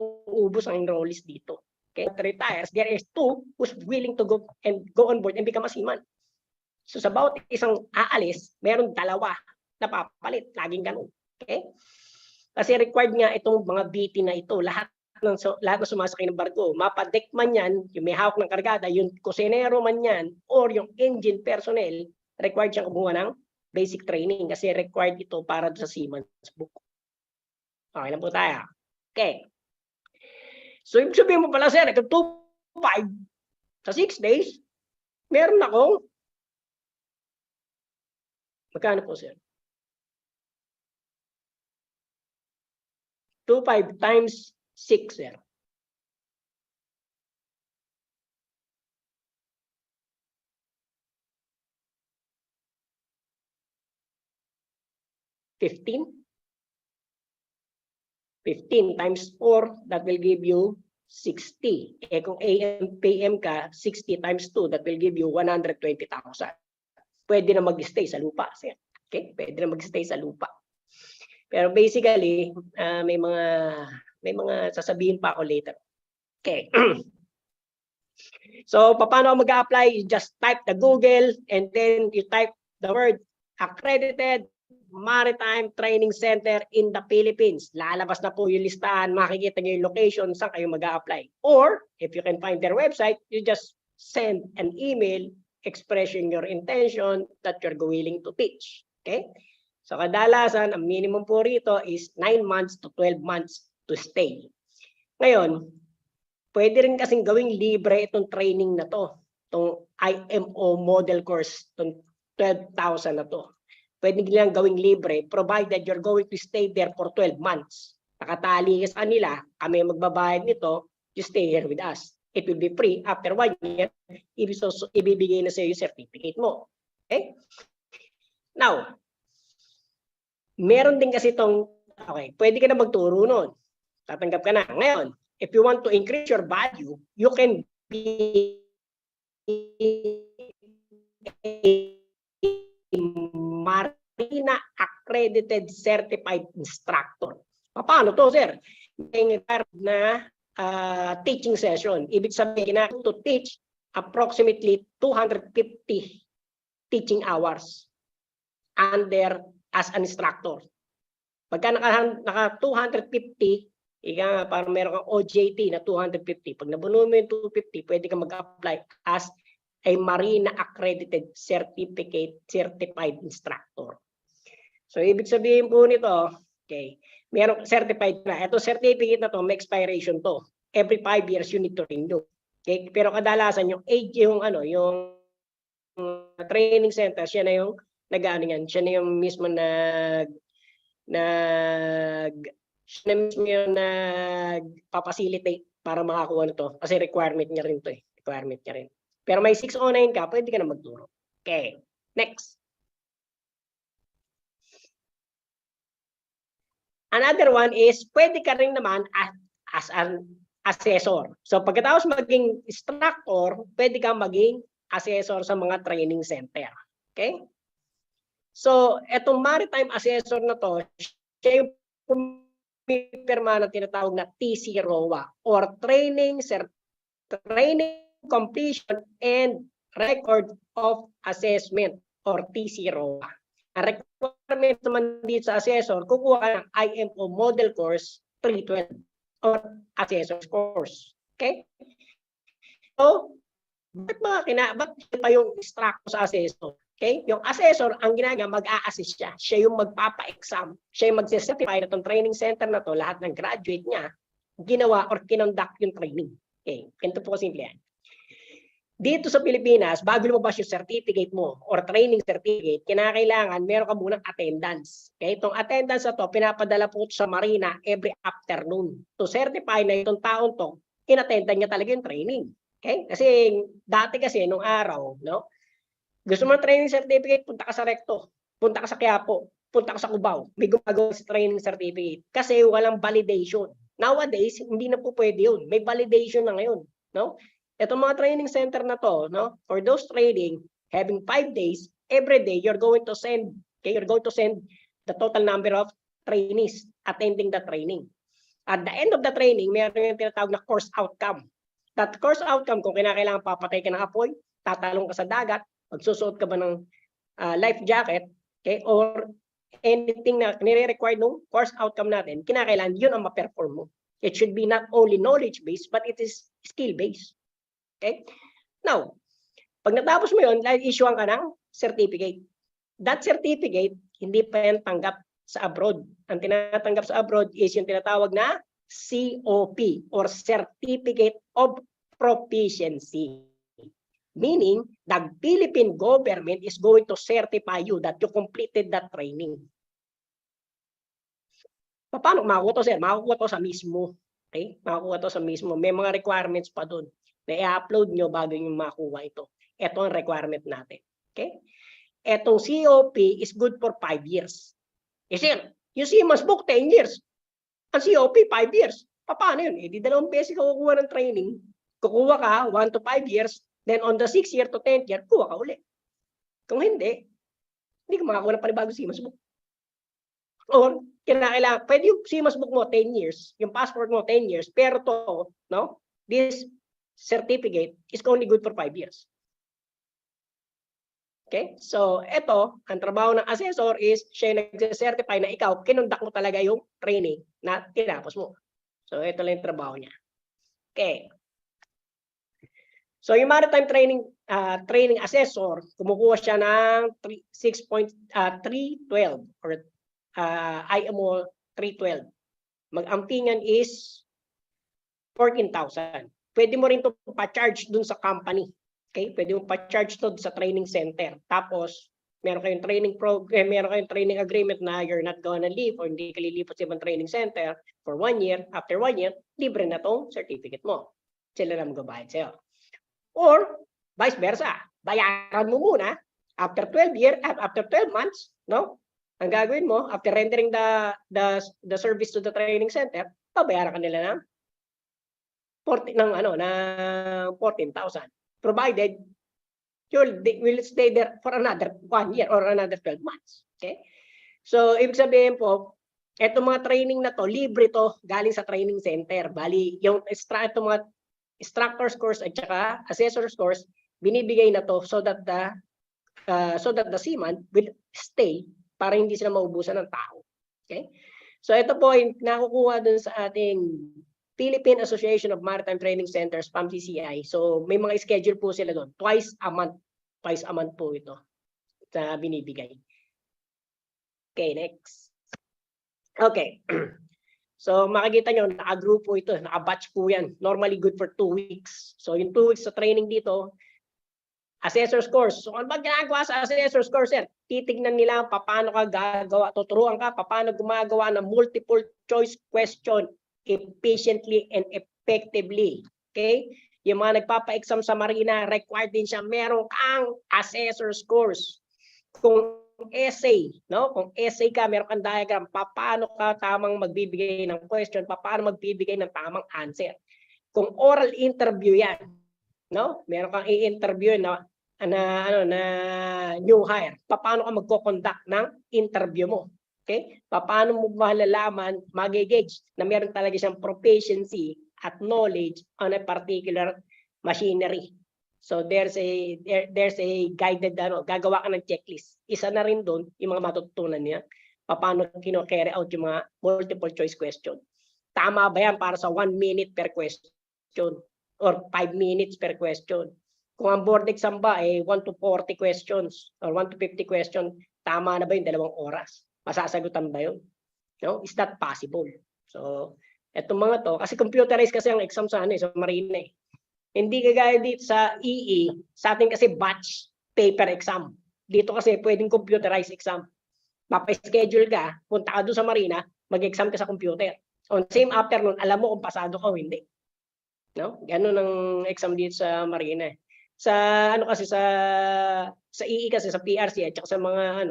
uubos ang enrollees dito. Okay, retires, there is 2 who's willing to go on board and become a seaman. So sa bawat isang aalis, meron 2 na papalit, laging ganun. Okay? Kasi required nga itong mga BT na ito, lahat na sumasakay ng barko, mapadek man yan, yung may hawak ng kargada, yung kusinero man yan, or yung engine personnel, required siyang kumuha ng basic training kasi required ito para sa seaman's book. Okay lang po tayo. Okay. So, ibig sabihin mo pala, sir, ito 2-5 sa 6 days, meron akong magkano po, sir? 2-5 times 6, sir. $15 times 4, that will give you 60. Eh kung AM, PM ka, 60 times 2, that will give you 120,000. Pwede na mag-stay sa lupa, sir. Okay? Pwede na mag-stay sa lupa. Pero basically, may mga sasabihin pa ako later. Okay. So, paano ako mag-apply? You just type the Google and then you type the word accredited Maritime Training Center in the Philippines. Lalabas na po yung listahan, makikita nyo yung location saan kayo mag-a-apply. Or, if you can find their website, you just send an email expressing your intention that you're willing to teach. Okay? So, kadalasan, ang minimum po rito is 9 months to 12 months to stay. Ngayon, pwede rin kasing gawing libre itong training na to. Itong IMO model course, itong 12,000 na to. Pwede nilang gawing libre provided you're going to stay there for 12 months. Nakatali ka sa kanila, kami magbabayad nito, you stay here with us. It will be free. After 1 year, ibibigay na sa iyo yung certificate mo. Okay? Now, meron din kasi itong, okay, pwede ka na magturo nun. Tatanggap ka na. Ngayon, if you want to increase your value, you can be Marina accredited certified instructor. Paano to, sir? May na teaching session. Ibig sabihin na to teach approximately 250 teaching hours under as an instructor. Pagka naka 250, parang meron kang OJT na 250. Pag nabuno mo yung 250, pwede ka mag-apply as a Marina accredited certified instructor. So, ibig sabihin po nito, okay, merong certified na. Ito certificate na to, may expiration to. Every 5 years, you need to renew. Okay? Pero kadalasan, yung age, yung training center, siya na yung siya na yung mismo nagpapacilitate para makakuha nito. Kasi requirement niya rin to eh. Requirement niya rin. Pero may 609 ka, pwede ka na magturo. Okay. Next. Another one is, pwede ka rin naman as an assessor. So pagkatapos maging instructor, pwede ka maging assessor sa mga training center. Okay? So, etong maritime assessor na to, siya yung pumirma na tinatawag na TC ROA or Training Completion and Record of Assessment or TC ROA. Ang requirement naman dito sa assessor, kukuha ka ng IMO Model Course 312 or Assessor's Course. Okay? So, bakit pa yung instructor sa assessor? Okay? Yung assessor, ang ginagawa, mag-a-assist siya. Siya yung magpapa-exam. Siya yung mag-certify na itong training center na to, lahat ng graduate niya, ginawa or kinonduct yung training. Okay? Ganito po simple yan. Dito sa Pilipinas, bago lumabas yung certificate mo or training certificate, kinakailangan meron ka munang attendance. Okay? Itong attendance na to, pinapadala po sa Marina every afternoon to certify na itong taon to, inattendan niya talaga yung training. Okay? Kasi dati kasi nung araw, no? Gusto mo ng training certificate, punta ka sa Recto, punta ka sa Quiapo, punta ka sa Cubao, may gumagawa sa training certificate kasi walang validation. Nowadays, hindi na po pwede yun. May validation na ngayon, no? Itong mga training center na to, no? For those training, having 5 days, every day you're going to send the total number of trainees attending the training. At the end of the training, meron yung tinatawag na course outcome. That course outcome, kung kinakailangan papatay ka ng apoy, tatalong ka sa dagat, magsusuot ka ba ng life jacket, okay, or anything na nire-require nung course outcome natin, kinakailangan yun ang ma-perform mo. It should be not only knowledge-based, but it is skill-based. Okay? Now, pag natapos mo yun, issuean ka ng certificate. That certificate, hindi pa yan tanggap sa abroad. Ang tinatanggap sa abroad is yung tinatawag na COP or Certificate of Proficiency. Meaning, the Philippine government is going to certify you that you completed that training. Paano makukuha to, sir? Makukuha to sa mismo. Okay? Makukuha to sa mismo. May mga requirements pa doon na i-upload nyo bago nyo makuha ito. Ito ang requirement natin. Okay? Etong COP is good for 5 years. Sir, yung CMAS book, 10 years. Ang COP, 5 years. Paano yun? Di 2 beses ka kukuha ng training. Kukuha ka 1 to 5 years. Then on the 6th year to 10th year, kuha ka ulit. Kung hindi ka makakuha ng panibagong CMAS book. Or, kinakailangan, pwede yung CMAS book mo 10 years, yung passport mo 10 years, pero to, no, this certificate is only good for 5 years. Okay? So, ito, ang trabaho ng assessor is siya yung nag-certify na ikaw, kinundak mo talaga yung training na tinapos mo. So, ito lang yung trabaho niya. Okay. So, yung maritime training assessor, kumukuha siya ng 312 or IMO 312. Mag-ampingan is 14,000. Pwede mo rin ito pa-charge dun sa company. Okay? Pwede mo pa-charge ito sa training center. Tapos, meron kayong training program, meron kayong training agreement na you're not gonna leave or hindi ka lilipat sa ibang training center for 1 year. After 1 year, libre na itong certificate mo. Sila na magbabayad sa'yo. Or, vice versa. Bayaran mo muna after 12 months, no? Ang gagawin mo, after rendering the service to the training center, pabayaran ka nila ng 14,000. Provided you will stay there for another 1 year or another 12 months. Okay? So, ibig sabihin po, etong mga training na to, libre to galing sa training center. Bali, yung itong mga instructor's course at saka assessor's course, binibigay na to so that the seaman will stay para hindi sila maubusan ng tao. Okay? So ito po yung nakukuha dun sa ating Philippine Association of Maritime Training Centers, PAMCCI. So may mga schedule po sila doon. Twice a month. Twice a month po ito na binibigay. Okay, next. Okay. So makikita nyo, naka-group po ito. Naka-batch po yan. Normally good for 2 weeks. So yung 2 weeks sa training dito, assessor's course. So ano ba ginagawa sa assessor's course, sir? Titignan nila paano ka gagawa, tuturuan ka paano gumagawa ng multiple choice question efficiently and effectively. Okay? Yung mga nagpapa-exam sa Marina, required din siya meron kang assessor's course. Kung essay, no? Kung essay ka, meron kang diagram, paano ka tamang magbibigay ng question, paano magbibigay ng tamang answer. Kung oral interview yan, no? Meron kang i-interview na new hire. Paano ka magko-conduct ng interview mo? Okay? Paano mo malalaman, mag-gauge na meron talaga siyang proficiency at knowledge on a particular machinery. So there's a guided gagawa ka ng checklist. Isa na rin doon yung mga matututunan niya. Paano kino-carry out yung mga multiple choice question. Tama ba yan para sa 1 minute per question or 5 minutes per question? Kung ang board exam ba 1 to 40 questions or 1 to 50 questions, tama na ba yung 2 oras? Masasagutan ba yun? No? Is that possible? So, etong mga to, kasi computerized kasi ang exam sa sa Marina eh. Hindi kagaya dito sa EE, sa atin kasi batch paper exam. Dito kasi pwedeng computerized exam. Mapa-schedule ka, punta ka doon sa Marina, mag-exam ka sa computer. On same afternoon, alam mo kung pasado ka o hindi. No? Ganun ang exam dito sa Marina eh. Sa kasi sa EE kasi sa PRC at saka sa mga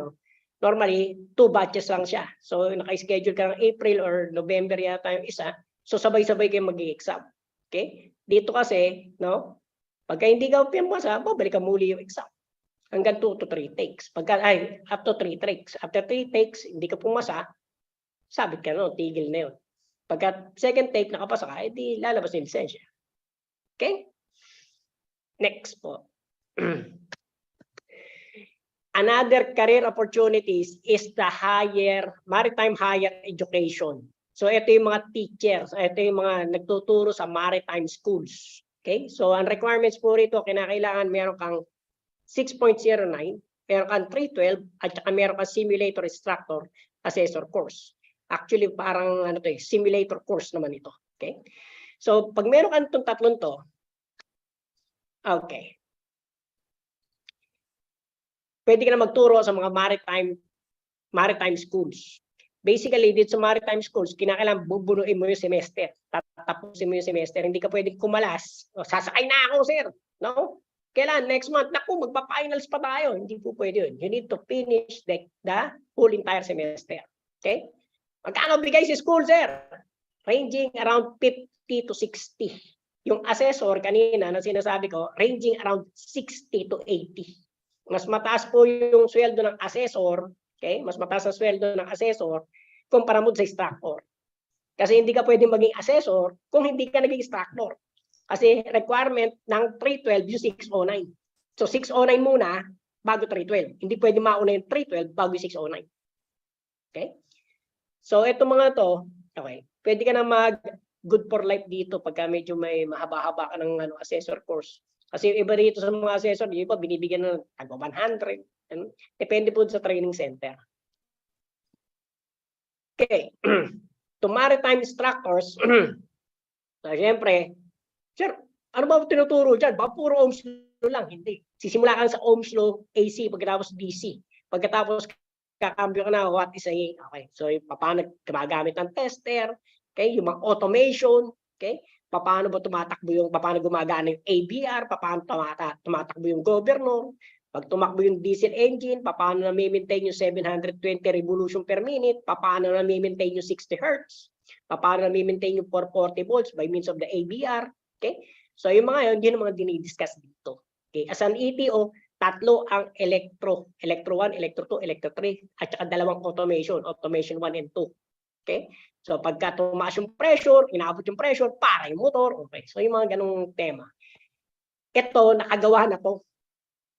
normally 2 batches lang siya. So naka-schedule ka ng April or November yata yung isa. So sabay-sabay kayo mag-i-exam. Okay? Dito kasi, no? Pagka hindi ka pumasa, babalik ka muli yung exam. Hanggang 2 to 3 takes. Up to 3 takes. After 3 takes, hindi ka pumasa, sabit ka tigil na yun. Pagka second take, nakapasa ka, edi lalabas yung lisensya. Okay? Next po. Another career opportunities is the maritime higher education. So ito yung mga teachers, ito yung mga nagtuturo sa maritime schools. Okay? So ang requirements po rito, kinakailangan meron kang 6.09, meron kang 312, at saka meron kang simulator instructor assessor course. Actually, parang simulator course naman ito. Okay? So pag meron kang itong tatlong to, okay. Pwede ka na magturo sa mga maritime schools. Basically, dito sa maritime schools, kinakailangan bubunuin mo yung semester. Tatapusin mo yung semester. Hindi ka pwedeng kumalas. O, sasakay na ako, sir. No? Kailan? Next month. Naku, magpa-finals pa tayo. Hindi po pwede yun. You need to finish the whole entire semester. Okay? Magkano bigay si school, sir? Ranging around 50 to 60. Yung assessor kanina na sinasabi ko, ranging around 60 to 80. Mas mataas po yung sweldo ng assessor, okay? Mas mataas ang sweldo ng assessor kumpara mo sa instructor. Kasi hindi ka pwedeng maging assessor kung hindi ka naging instructor. Kasi requirement ng 312 yung 609. So 609 muna bago 312. Hindi pwedeng mauna yung 312 bago yung 609. Okay? So ito mga to, okay. Pwede ka na mag good for life dito pagka medyo may mahaba-haba ka ng assessor course. Kasi iba rito sa mga assessor, di ba, binibigyan ng tag 100. Depende po sa training center. Okay. To maritime instructors, so, siyempre, sir, ano ba tinuturo dyan? Ba puro Ohm's law lang? Hindi. Sisimula ka sa Ohm's law, AC, pagkatapos DC. Pagkatapos kakambyo ka na, what is a, okay. So, paano gumagamit ng tester, okay, yung mga automation, okay, paano ba paano gumagana yung ABR, paano tumatakbo yung governor, pag tumakbo yung diesel engine, paano na-maintain yung 720 revolution per minute, paano na-maintain yung 60 Hz, paano na-maintain yung 440 volts by means of the ABR, okay? So yung mga yun ang mga dinidiscuss dito. Okay, as an ETO, tatlo ang electro 1, electro 2, electro 3, at saka dalawang automation 1 and 2. Okay? So pagka tumaas yung pressure, inaabot yung pressure, para yung motor. Okay. So yung mga ganung tema. Ito, nakagawa na to.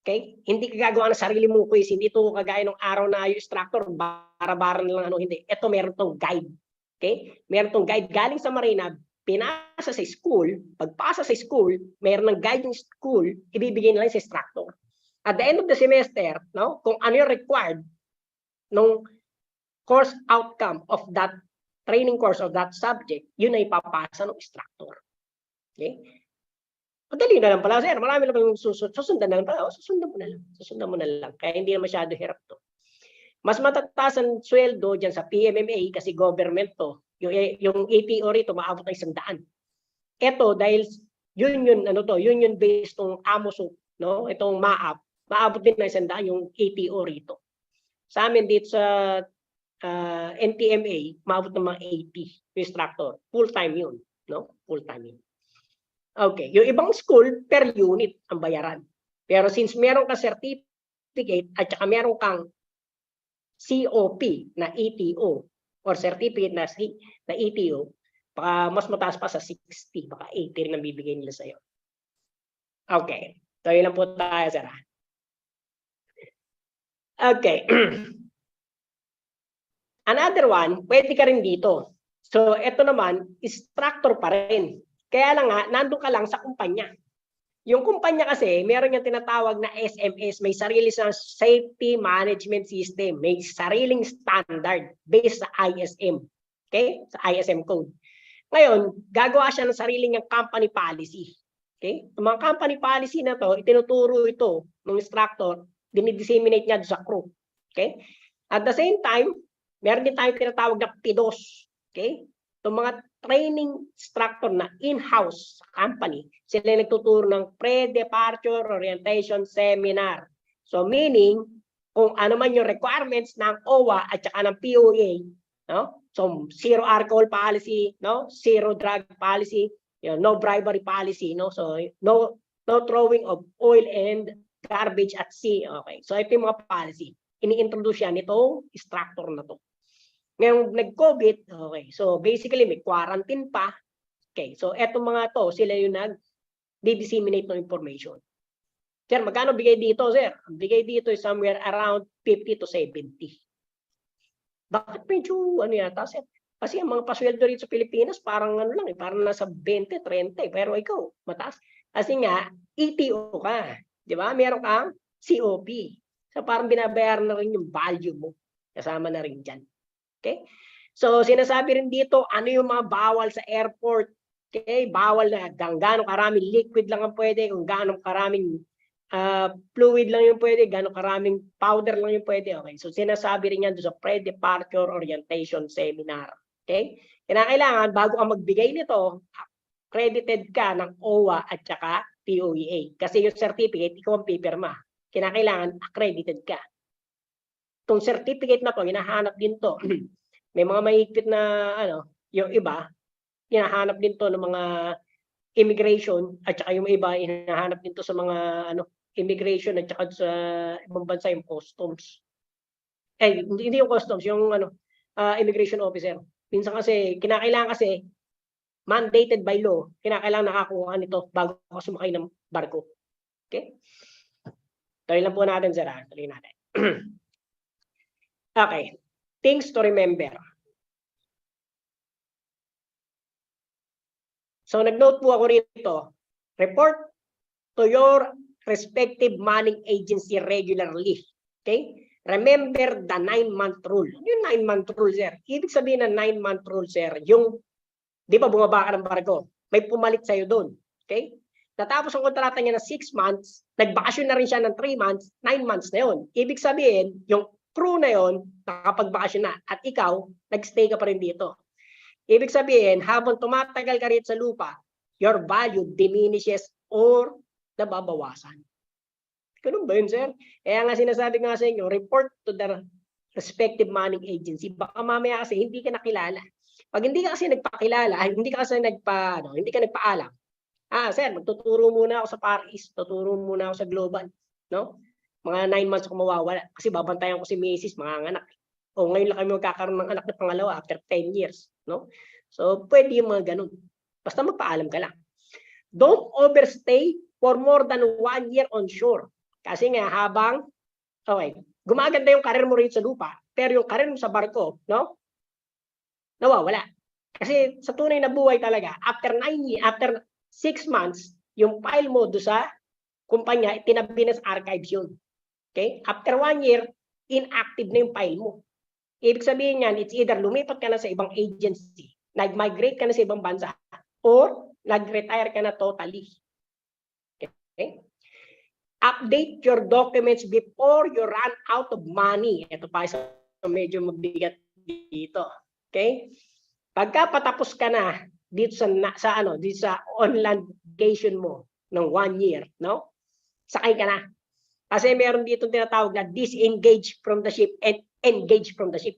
Okay? Hindi ka gagawa ng sarili mo quiz. Hindi ito kagaya ng araw na yung instructor, bara-bara na lang hindi. Ito meron tong guide. Okay? Meron tong guide galing sa Marina, pinasa sa school, pagpasa sa school, meron ng guide yung school, ibibigay nila sa instructor. At the end of the semester, no, kung ano yung required nung course outcome of that training course of that subject, yun ay ipapasa ng instructor. Okay? Madali na lang pala, sir. Marami na lang susundan na lang pala. Susundan mo na lang. Kaya hindi na masyado hirap to. Mas matataas ang sweldo dyan sa PMMA kasi government to. Yung APO rito, maabot ng 100. Ito, dahil union based tong AMOSUP, no? Itong MAAP, maabot din ng 100 yung APO rito. Sa amin dito sa NTMA, maabot ng mga 80 instructor. Full-time yun. No? Full-time yun. Okay. Yung ibang school, per unit ang bayaran. Pero since meron ka certificate at saka meron kang COP na ETO or certificate na ETO, baka mas mataas pa sa 60, baka 80 rin ang bibigay nila sa'yo. Okay. So yun lang po tayo, sir. Okay. Another one, pwede ka rin dito. So, ito naman, instructor pa rin. Kaya lang nga, nandun ka lang sa kumpanya. Yung kumpanya kasi, meron yung tinatawag na SMS, may sarili sa Safety Management System, may sariling standard based sa ISM. Okay? Sa ISM code. Ngayon, gagawa siya ng sariling company policy. Okay? Yung mga company policy na to, itinuturo ito ng instructor, dinidisseminate niya sa crew. Okay? At the same time, meron din tayong tinatawag na PIDOS. Okay? Itong mga training instructor na in-house company, sila nagtuturo ng pre-departure orientation seminar. So meaning, kung ano man yung requirements ng OWA at saka ng POA, no? So zero alcohol policy, no? Zero drug policy, no bribery policy, no? So no throwing of oil and garbage at sea. Okay. So ito yung mga policy. Ini-introduce yan itong instructor na to. Ngayon, nag-COVID, okay. So, basically, may quarantine pa. Okay. So, etong mga to, sila yung nag-disseminate ng information. Sir, magkano bigay dito, sir? Ang bigay dito is somewhere around 50 to 70. Bakit medyo, ano yata, sir? Kasi ang mga pasweldo rito sa Pilipinas, parang ano lang, parang nasa 20, 30. Pero ikaw, mataas. Kasi nga, ETO ka. Di ba? Meron kang COP. So, parang binabayaran na rin yung value mo. Kasama na rin dyan. Okay? So, sinasabi rin dito, ano yung mga bawal sa airport. Okay? Bawal na gano'ng karaming liquid lang ang pwede, kung gano'ng karaming fluid lang yung pwede, gano'ng karaming powder lang yung pwede. Okay? So, sinasabi rin yan doon sa pre-departure orientation seminar. Okay? Kailangan, bago ka magbigay nito, accredited ka ng OWA at saka POEA. Kasi yung certificate, ikaw ang pipirma. Kailangan accredited ka. Itong certificate na to, hinahanap din to. May mga mahigpit na, yung iba, hinahanap din to ng mga immigration at saka yung iba, hinahanap din to sa mga, immigration at saka sa ibang bansa yung customs. Hindi yung customs, yung, immigration officer. Minsan kasi, kinakailangan kasi, mandated by law, kinakailangan nakakuha nito bago ka sumakay ng barko. Okay? Tuloy lang po natin, sir. Tuloy natin. Okay. Things to remember. So, nag-note po ako rito. Report to your respective manning agency regularly. Okay? Remember the 9-month rule. Ano yung 9-month rule, sir? Ibig sabihin ng 9-month rule, sir, yung, di ba bumaba ka ng barko? May pumalit sa'yo doon. Okay? Natapos ang kontrata niya na 6 months, nagbakasyon na rin siya ng 3 months, 9 months na yun. Ibig sabihin, yung crew na yon nakapagbakasyon na at ikaw, nagstay ka pa rin dito. Ibig sabihin, habang tumatagal ka rin sa lupa, your value diminishes or nababawasan. Ganun ba yun, sir? Kaya nga sinasabi nga sa inyo, report to the respective manning agency. Baka mamaya kasi hindi ka nakilala. Pag hindi ka kasi nagpakilala, hindi ka kasi hindi ka nagpaalam. Sir, magtuturo muna ako sa Far East, tuturo muna ako sa Global, no? Mga 9 months ako mawawala kasi babantayan ko si Mrs. mga anak. O ngayon lang kami magkakaroon ng anak na pangalawa after 10 years, no? So, pwede yung mga ganun. Basta magpaalam ka lang. Don't overstay for more than 1 year on shore. Kasi nga habang, gumaganda yung karir mo rin sa lupa, pero yung karir mo sa barko, no? Nawawala. Kasi sa tunay na buhay talaga, after 6 months, yung file mo do sa kumpanya, itinabi na sa archives yun. Okay? After 1 year, inactive na yung file mo. Ibig sabihin niyan, it's either lumipat ka na sa ibang agency, nag-migrate ka na sa ibang bansa, or nag-retire ka na totally. Okay? Update your documents before you run out of money. Ito pa isa medyo mabigat dito. Okay? Pagka patapos ka na dito sa online vacation mo ng 1 year, no? Sakay ka na. Kasi meron dito tinatawag na disengage from the ship and engage from the ship.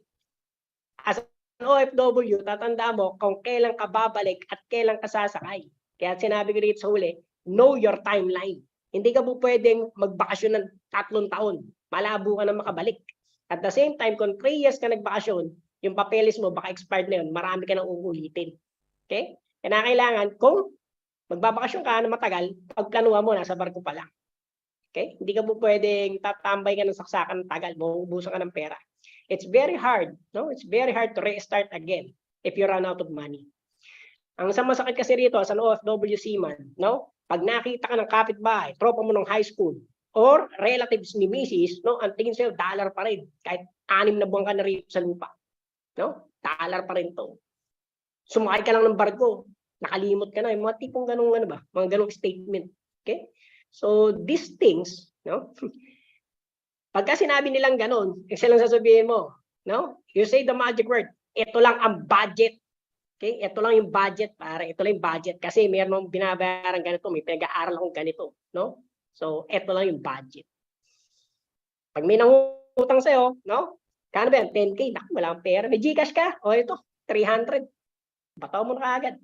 As an OFW, tatandaan mo kung kailan ka babalik at kailan ka sasakay. Kaya sinabi ko dito sa huli, know your timeline. Hindi ka po pwedeng magbakasyon ng 3 taon. Malabo ka na makabalik. At the same time, kung 3 years ka nagbakasyon, yung papeles mo baka expired na yun, marami ka nang uulitin. Okay? Kaya kailangan, kung magbabakasyon ka na matagal, pagplanuhan mo, nasa barko pa lang. Okay? Hindi ka po pwedeng tatambay ka ng saksakan ng tagal, mauubusan ka ng pera. It's very hard, no? It's very hard to restart again if you run out of money. Ang isang masakit kasi rito as an OFW seaman, no? Pag nakita ka ng kapitbahay, tropa mo ng high school, or relatives ni Mrs., no? Ang tingin sa'yo, dollar pa rin. Kahit 6 na buwan ka na rito sa lupa. No? Dollar pa rin to. Sumakay ka lang ng barko, nakalimot ka na. Yung mga tipong ganung mga ganung statement. Okay? So, these things, no? Pagka sinabi nilang ganun, isa lang sasabihin mo, no? You say the magic word, ito lang ang budget. Okay? Ito lang yung budget, pare. Ito lang yung budget. Kasi mayroon mong binabayaran ganito, may pinag-aaral akong ganito, no? So, ito lang yung budget. Pag may nangutang sa'yo, no? Kano ba yan? 10K? Naku, wala kang pera. May Gcash ka? O ito, 300. Bataw mo na kaagad.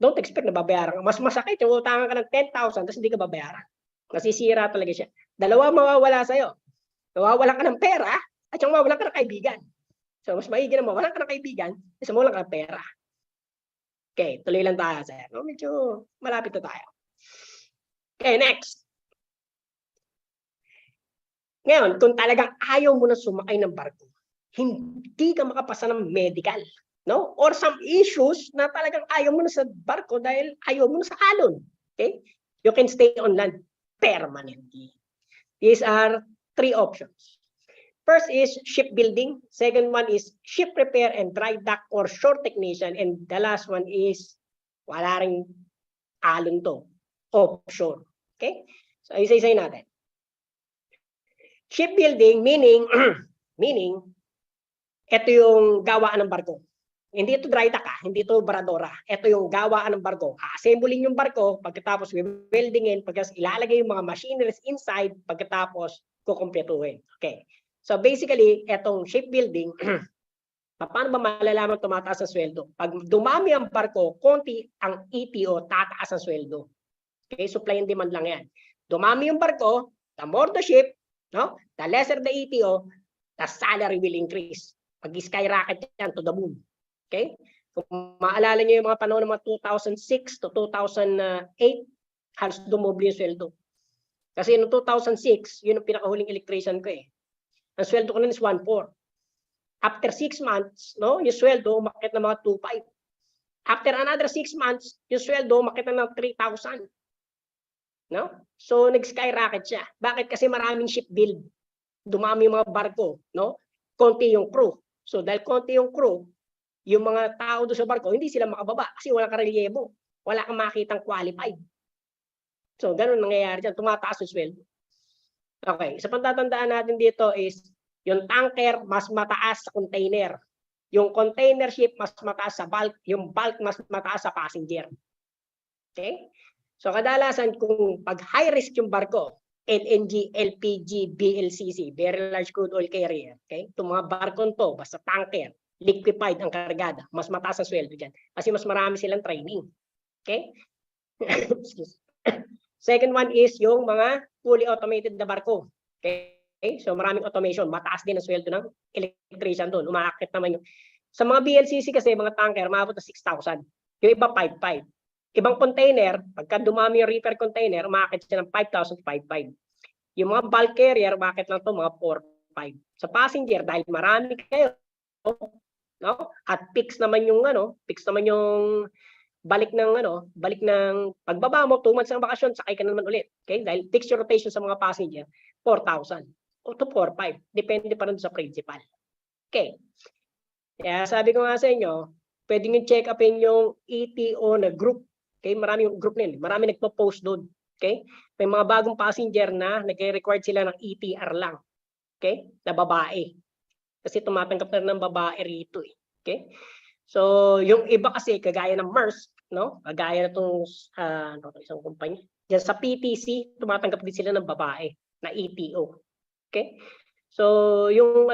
Don't expect na babayaran ka. Mas masakit yung utangan ka ng 10,000 tapos hindi ka babayaran. Nasisira talaga siya. Dalawa mawawala sa'yo. Nawawalan ka ng pera at yung mawawalan ka ng kaibigan. So, mas maigi naman, wala ka ng kaibigan, isa mo lang ka pera. Okay, tuloy lang tayo, sir. No, medyo malapit na tayo. Okay, next. Ngayon, kung talagang ayaw mo na sumakay ng barko, hindi ka makapasa ng medical, no? Or some issues na talagang ayaw mo na sa barko dahil ayaw mo na sa alon. Okay? You can stay on land permanently. These are 3 options. First is shipbuilding. Second one is ship repair and dry dock or shore technician. And the last one is wala ring alon to, offshore. Okay? So, isa-isayin natin. Shipbuilding meaning meaning ito yung gawaan ng barko. Hindi ito dry dock, hindi ito baradora. Ito yung gawaan ng barko. Assembling yung barko, pagkatapos weldingin, pagkatapos ilalagay yung mga machineries inside, pagkatapos kukumpletuhin. Okay. So basically, etong shipbuilding, paano ba malalaman tumataas ang sweldo? Pag dumami ang barko, konti ang ETO, tataas ang sweldo. Okay, supply and demand lang yan. Dumami yung barko, the more the ship, no? The lesser the ETO, the salary will increase. Pag-skyrocket yan to the moon. Okay? Kung maalala niyo yung mga panahon ng mga 2006 to 2008, halos dumoble yung sweldo. Kasi noong 2006, yun ang pinakahuling electrician ko eh. Ang sweldo ko nun is 1.4. After 6 months, no, yung sweldo umakit na mga 2.5. After another 6 months, yung sweldo umakit na ng 3,000. No? So nag-skyrocket siya. Bakit? Kasi maraming ship build. Dumami yung mga barko, no? Konti yung crew. So dahil konti yung crew, yung mga tao doon sa barko, hindi sila makababa kasi wala kang relyebo. Wala kang makitang qualified. So ganun nangyayari dyan, tumataas yung sweldo. Okay, sa pantatandaan natin dito is yung tanker mas mataas sa container. Yung container ship mas mataas sa bulk, yung bulk mas mataas sa passenger. Okay? So kadalasan kung pag high risk yung barko, LNG, LPG, BLCC, very large crude oil carrier, okay? Itong mga barko to, basta tanker, liquefied ang kargada, mas mataas ang sweldo dyan. Kasi mas marami silang training. Okay? Second one is yung mga fully automated na barko. Okay? So maraming automation, mataas din ang sweldo ng electrician doon. Umaakit naman yung sa mga BLCC kasi mga tanker, maabot na 6,000. Yung iba 5,500. Ibang container, pagka dumami yung reefer container, umaakit siya ng 5,000 to 5,500. Yung mga bulk carrier, umaakit lang to mga 4,500. Sa passenger, dahil marami kayo, no? At fix naman yung balik ng pagbaba mo, 2 months ng bakasyon, sakay ka na naman ulit. Okay? Dahil fixed rotation sa mga passenger, 4,000 o to 4,500. Depende pa rin sa principal. Okay. Kaya sabi ko nga sa inyo, pwede nyo check upin yung ETO na group. Okay? Marami yung group nila. Marami nagpo-post doon. Okay? May mga bagong passenger na nag-required sila ng ETR lang. Okay? Na babae. Kasi tumatanggap na ng babae rito eh. Okay? So, yung iba kasi kagaya ng Maersk, no? Kagaya na itong isang kumpanya. Diyan sa PTC, tumatanggap din sila ng babae na ETO. Okay? So, yung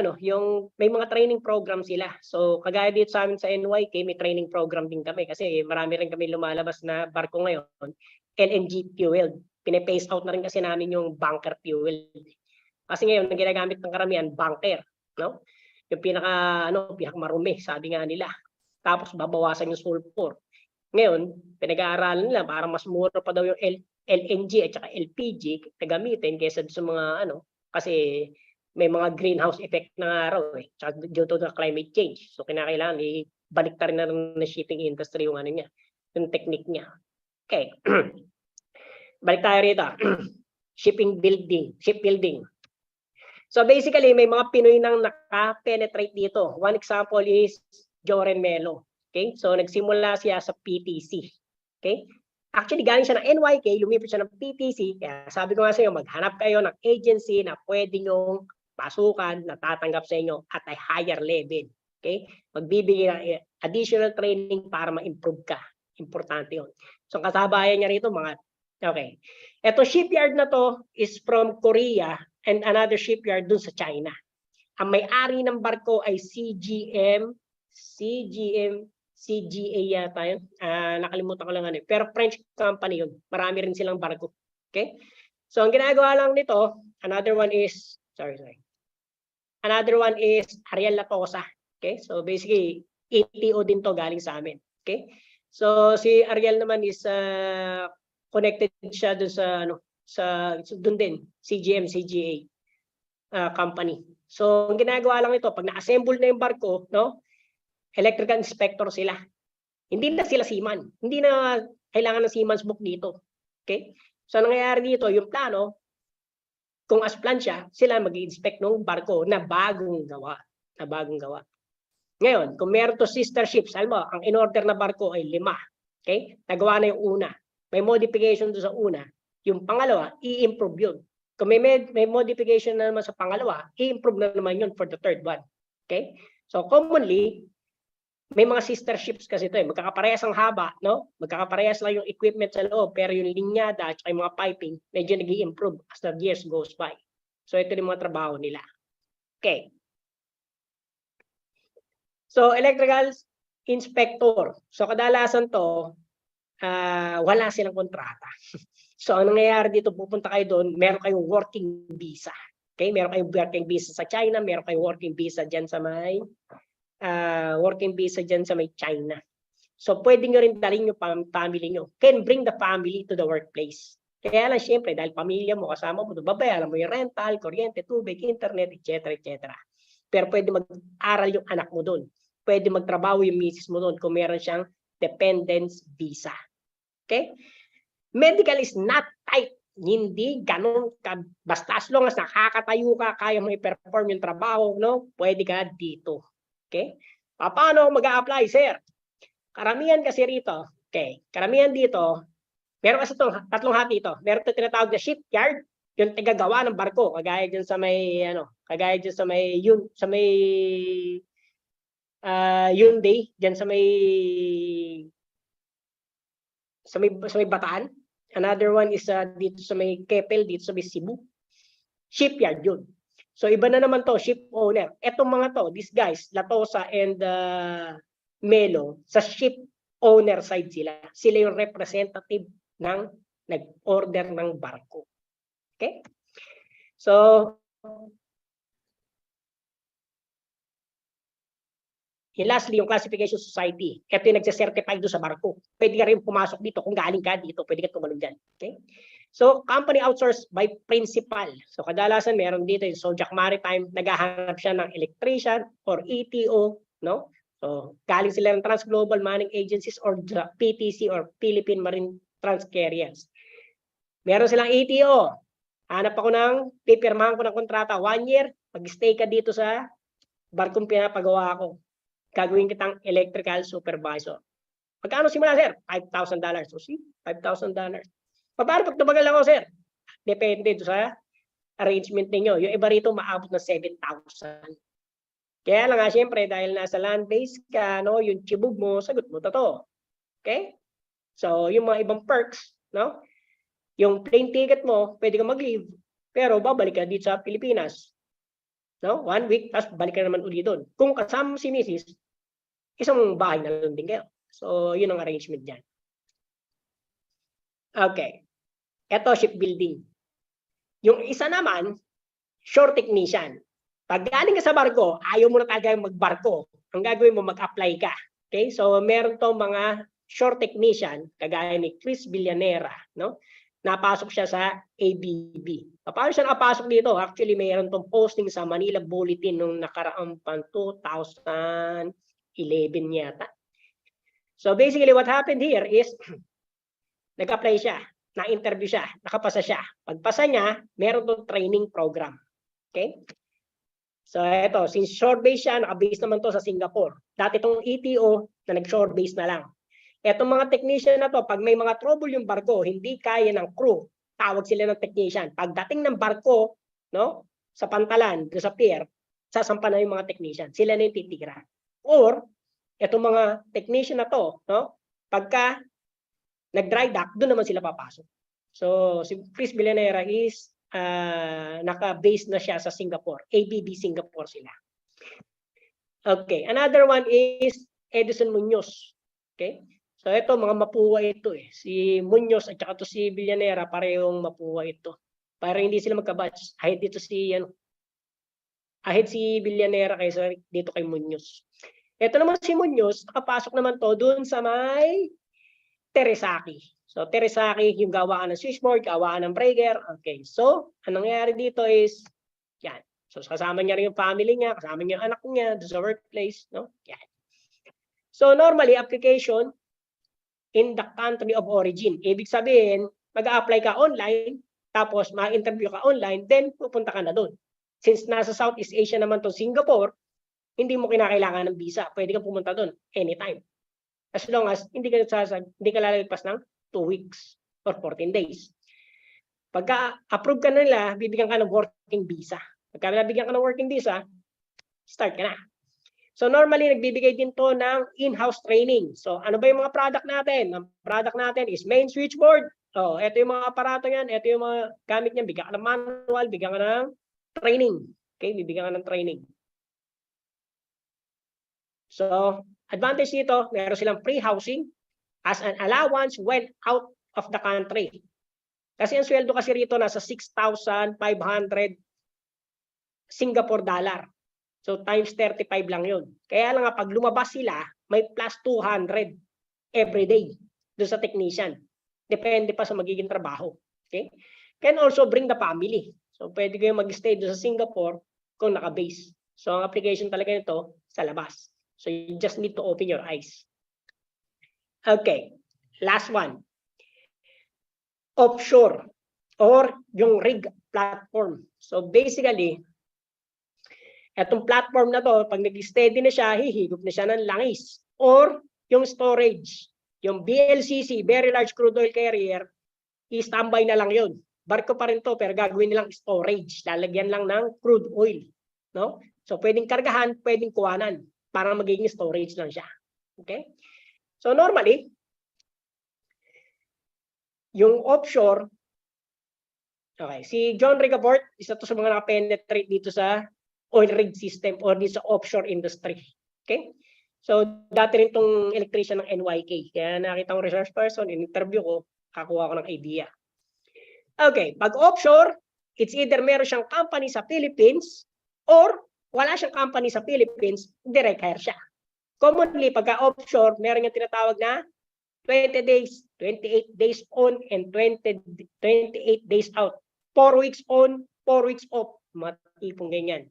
may mga training program sila. So, kagaya dito sa amin sa NYK, may training program din kami kasi marami rin kami lumalabas na barko ngayon, LNG fuel. Pine-phase out na rin kasi namin yung bunker fuel. Kasi ngayon, ang ginagamit ng karamihan, bunker, no? Yung pinakamarumi, sabi nga nila. Tapos babawasan yung sulfur. Ngayon, pinag-aaralan nila para mas mura pa daw yung LNG at saka LPG na gamitin kaysa sa mga kasi may mga greenhouse effect na araw eh, due to the climate change. So kinakailangan ibalik ta rin na ng shipping industry yung niya, yung technique niya. Okay. Balik tayo rito. Shipbuilding. So basically, may mga Pinoy nang naka-penetrate dito. One example is Joren Melo. Okay? So nagsimula siya sa PTC. Okay? Actually, galing siya ng NYK, lumipat siya ng PTC. Kaya sabi ko nga sa inyo, maghanap kayo ng agency na pwede nyong pasukan na tatanggap sa inyo at a higher level. Okay? Magbibigay ng additional training para ma-improve ka. Importante yun. So kasabayan niya rito okay. Ito shipyard na to is from Korea and another shipyard dun sa China. Ang may-ari ng barko ay CGA yata yun. Nakalimutan ko lang pero French company yun. Marami rin silang barko. Okay? So ang ginagawa lang nito, another one is Ariel Latosa. Okay? So basically, ETO din to galing sa amin. Okay? So si Ariel naman is connected siya dun sa dun din, CGM, CGA company. So ang ginagawa lang ito, pag na-assemble na yung barko, no? Electrical inspector sila. Hindi na sila seaman. Hindi na kailangan ng seaman's book dito. Okay? So nangyayari dito, yung plano, kung as plan siya, sila mag-i-inspect ng barko na bagong gawa. Ngayon, kung meron to sister ships, alam mo, ang in-order na barko ay 5. Okay? Nagawa na yung una. May modification doon sa una. Yung pangalawa, i-improve yun. Kung may modification na naman sa pangalawa, i-improve na naman yun for the third one. Okay? So commonly, may mga sister ships kasi ito eh. Magkakaparehas ang haba, no? Magkakaparehas lang yung equipment sa loob, pero yung linyada at yung mga piping, medyo nag-i-improve as the years goes by. So ito yung mga trabaho nila. Okay. So electrical inspector. So kadalasan to, wala silang kontrata. So ang nangyayari dito, pupunta kayo doon, meron kayong working visa. Okay? Meron kayong working visa sa China, meron kayong working visa dyan sa may China. So pwede nyo rin dalhin yung family nyo. Can bring the family to the workplace. Kaya lang syempre, dahil pamilya mo, kasama mo, babayaran mo yung rental, kuryente, tubig, internet, etc. etc. Pero pwede mag-aral yung anak mo doon. Pwede magtrabaho yung misis mo doon kung meron siyang dependence visa. Okay? Medical is not tight. Hindi ganun ka. Basta as long as nakakatayo ka, kaya mo i-perform yung trabaho, no? Pwede ka dito. Okay? Paano mag-a-apply, sir? Karamihan kasi rito, okay, karamihan dito, meron kasi itong tatlong hati ito. Meron ito tinatawag na shipyard, yung tagagawa ng barko, kagaya dyan sa may, Hyundai, dyan sa may Bataan. Another one is dito sa may Keppel, dito sa may Cebu. Shipyard yun. So iba na naman to, ship owner. Etong mga to, these guys, Latosa and Melo, sa ship owner side sila. Sila yung representative ng nag-order ng barko. Okay? So, lastly, yung classification society. Ito yung nagsasertify doon sa barko. Pwede ka rin pumasok dito. Kung galing ka dito, pwede ka tumalong dyan. Okay? So, company outsourced by principal. So, kadalasan meron dito yung Sojak Maritime, naghahanap siya ng electrician or ETO, no? So, galing sila ng Trans-Global Manning Agencies or PTC or Philippine Marine Trans-Carriers. Meron silang ETO. Hanap ako pipirmahan ko ng kontrata 1 year, mag-stay ka dito sa barkong pinapagawa ko. Gagawin kitang electrical supervisor. Magkano simula, sir? $5,000. So, see? $5,000. Paano pag tumagal ako, sir? Depende sa arrangement ninyo. Yung iba rito maabot na 7,000. Kaya lang nga, syempre, dahil nasa land-based ka, no, yung chibog mo, sagot mo to. Okay? So, yung mga ibang perks, no? Yung plane ticket mo, pwede ka mag-leave, pero babalik ka dito sa Pilipinas. No? 1 week, tapos balik ka naman uli doon. Kung kasama si Mrs., isang bahay na lang din kayo. So, yun ang arrangement dyan. Okay. Ito, shipbuilding. Yung isa naman, shore technician. Pag galing ka sa barko, ayaw mo na talaga magbarko. Ang gagawin mo, mag-apply ka. Okay? So, meron tong mga shore technician, kagaya ni Chris Villanera, no? Napasok siya sa ABB. Paano siya nakapasok dito? Actually, mayroon tong posting sa Manila Bulletin nung nakaraang 2011 yata. So, basically, what happened here is, nag-apply siya, na-interview siya, nakapasa siya. Pagpasa niya, meron tong training program. Okay? So, ito, since shore base siya, naka-base naman to sa Singapore. Dati itong ETO na nag-shore base na lang. Etong mga technician na to, pag may mga trouble yung barko, hindi kaya ng crew, tawag sila ng technician. Pagdating ng barko, no, sa pantalan, sa pier, sasampa na yung mga technician. Sila na yung titira. Or, etong mga technician na to, no, pagka nag-dry dock, doon naman sila papasok. So, si Chris Villanera is naka-base na siya sa Singapore. ABB Singapore sila. Okay. Another one is Edison Munoz. Okay. So, ito, mga mapuwa ito eh. Si Munoz at saka to si Villanera, parehong mapuwa ito. Parang hindi sila magka-batch. Ay, dito si, Ahead si Villanera kaysa dito kay Muñoz. Ito naman si Muñoz, nakapasok naman to doon sa may Teresaki. So Teresaki, yung gawaan ng switchboard, gawaan ng breaker. Okay, so anong nangyayari dito is, yan. So kasama niya rin yung family niya, kasama niya yung anak niya doon sa workplace. No? Yan. So normally, application in the country of origin. Ibig sabihin, mag-a-apply ka online, tapos ma-interview ka online, then pupunta ka na doon. Since nasa Southeast Asia naman to Singapore, hindi mo kinakailangan ng visa. Pwede kang pumunta doon anytime. As long as hindi ka lalagpas ng 2 weeks or 14 days. Pagka-approve ka na nila, bibigyan ka ng working visa. Pagka nabigyan ka ng working visa, start ka na. So normally, nagbibigay din to ng in-house training. So ano ba yung mga product natin? Ang product natin is main switchboard. Oh, ito yung mga aparato yan, ito yung mga gamit niyan, bigyan ka ng manual, bigyan ka ng training. Okay, bibigyan ka ng training. So, advantage dito, meron silang free housing as an allowance when out of the country. Kasi ang sweldo kasi rito nasa 6,500 Singapore dollar. So, times 35 lang yun. Kaya lang nga, pag lumabas sila, may plus 200 every day doon sa technician. Depende pa sa magiging trabaho. Okay? Can also bring the family. So, pwede kayo mag-stay doon sa Singapore kung naka-base. So, ang application talaga nito sa labas. So, you just need to open your eyes. Okay. Last one. Offshore or yung rig platform. So, basically, etong platform na to, pag nag-steady na siya, hihigop na siya ng langis. Or yung storage. Yung BLCC, Very Large Crude Oil Carrier, i-standby na lang yun. Barko pa rin to, pero gagawin nilang storage. Lalagyan lang ng crude oil. No? So, pwedeng kargahan, pwedeng kuwanan. Para magiging storage lang siya. Okay? So, normally, yung offshore, okay, si John Rigaport, isa to sa mga nakapenetrate dito sa oil rig system or dito sa offshore industry. Okay? So, dati rin tong electrician ng NYK. Kaya nakita ko research person, in-interview ko, kakuha ko ng idea. Okay, pag offshore, it's either meron siyang company sa Philippines or wala siyang company sa Philippines, direct hire siya. Commonly, pagka offshore, meron yung tinatawag na 20 days, 28 days on, and 28 days out. 4 weeks on, 4 weeks off. Matipong ganyan.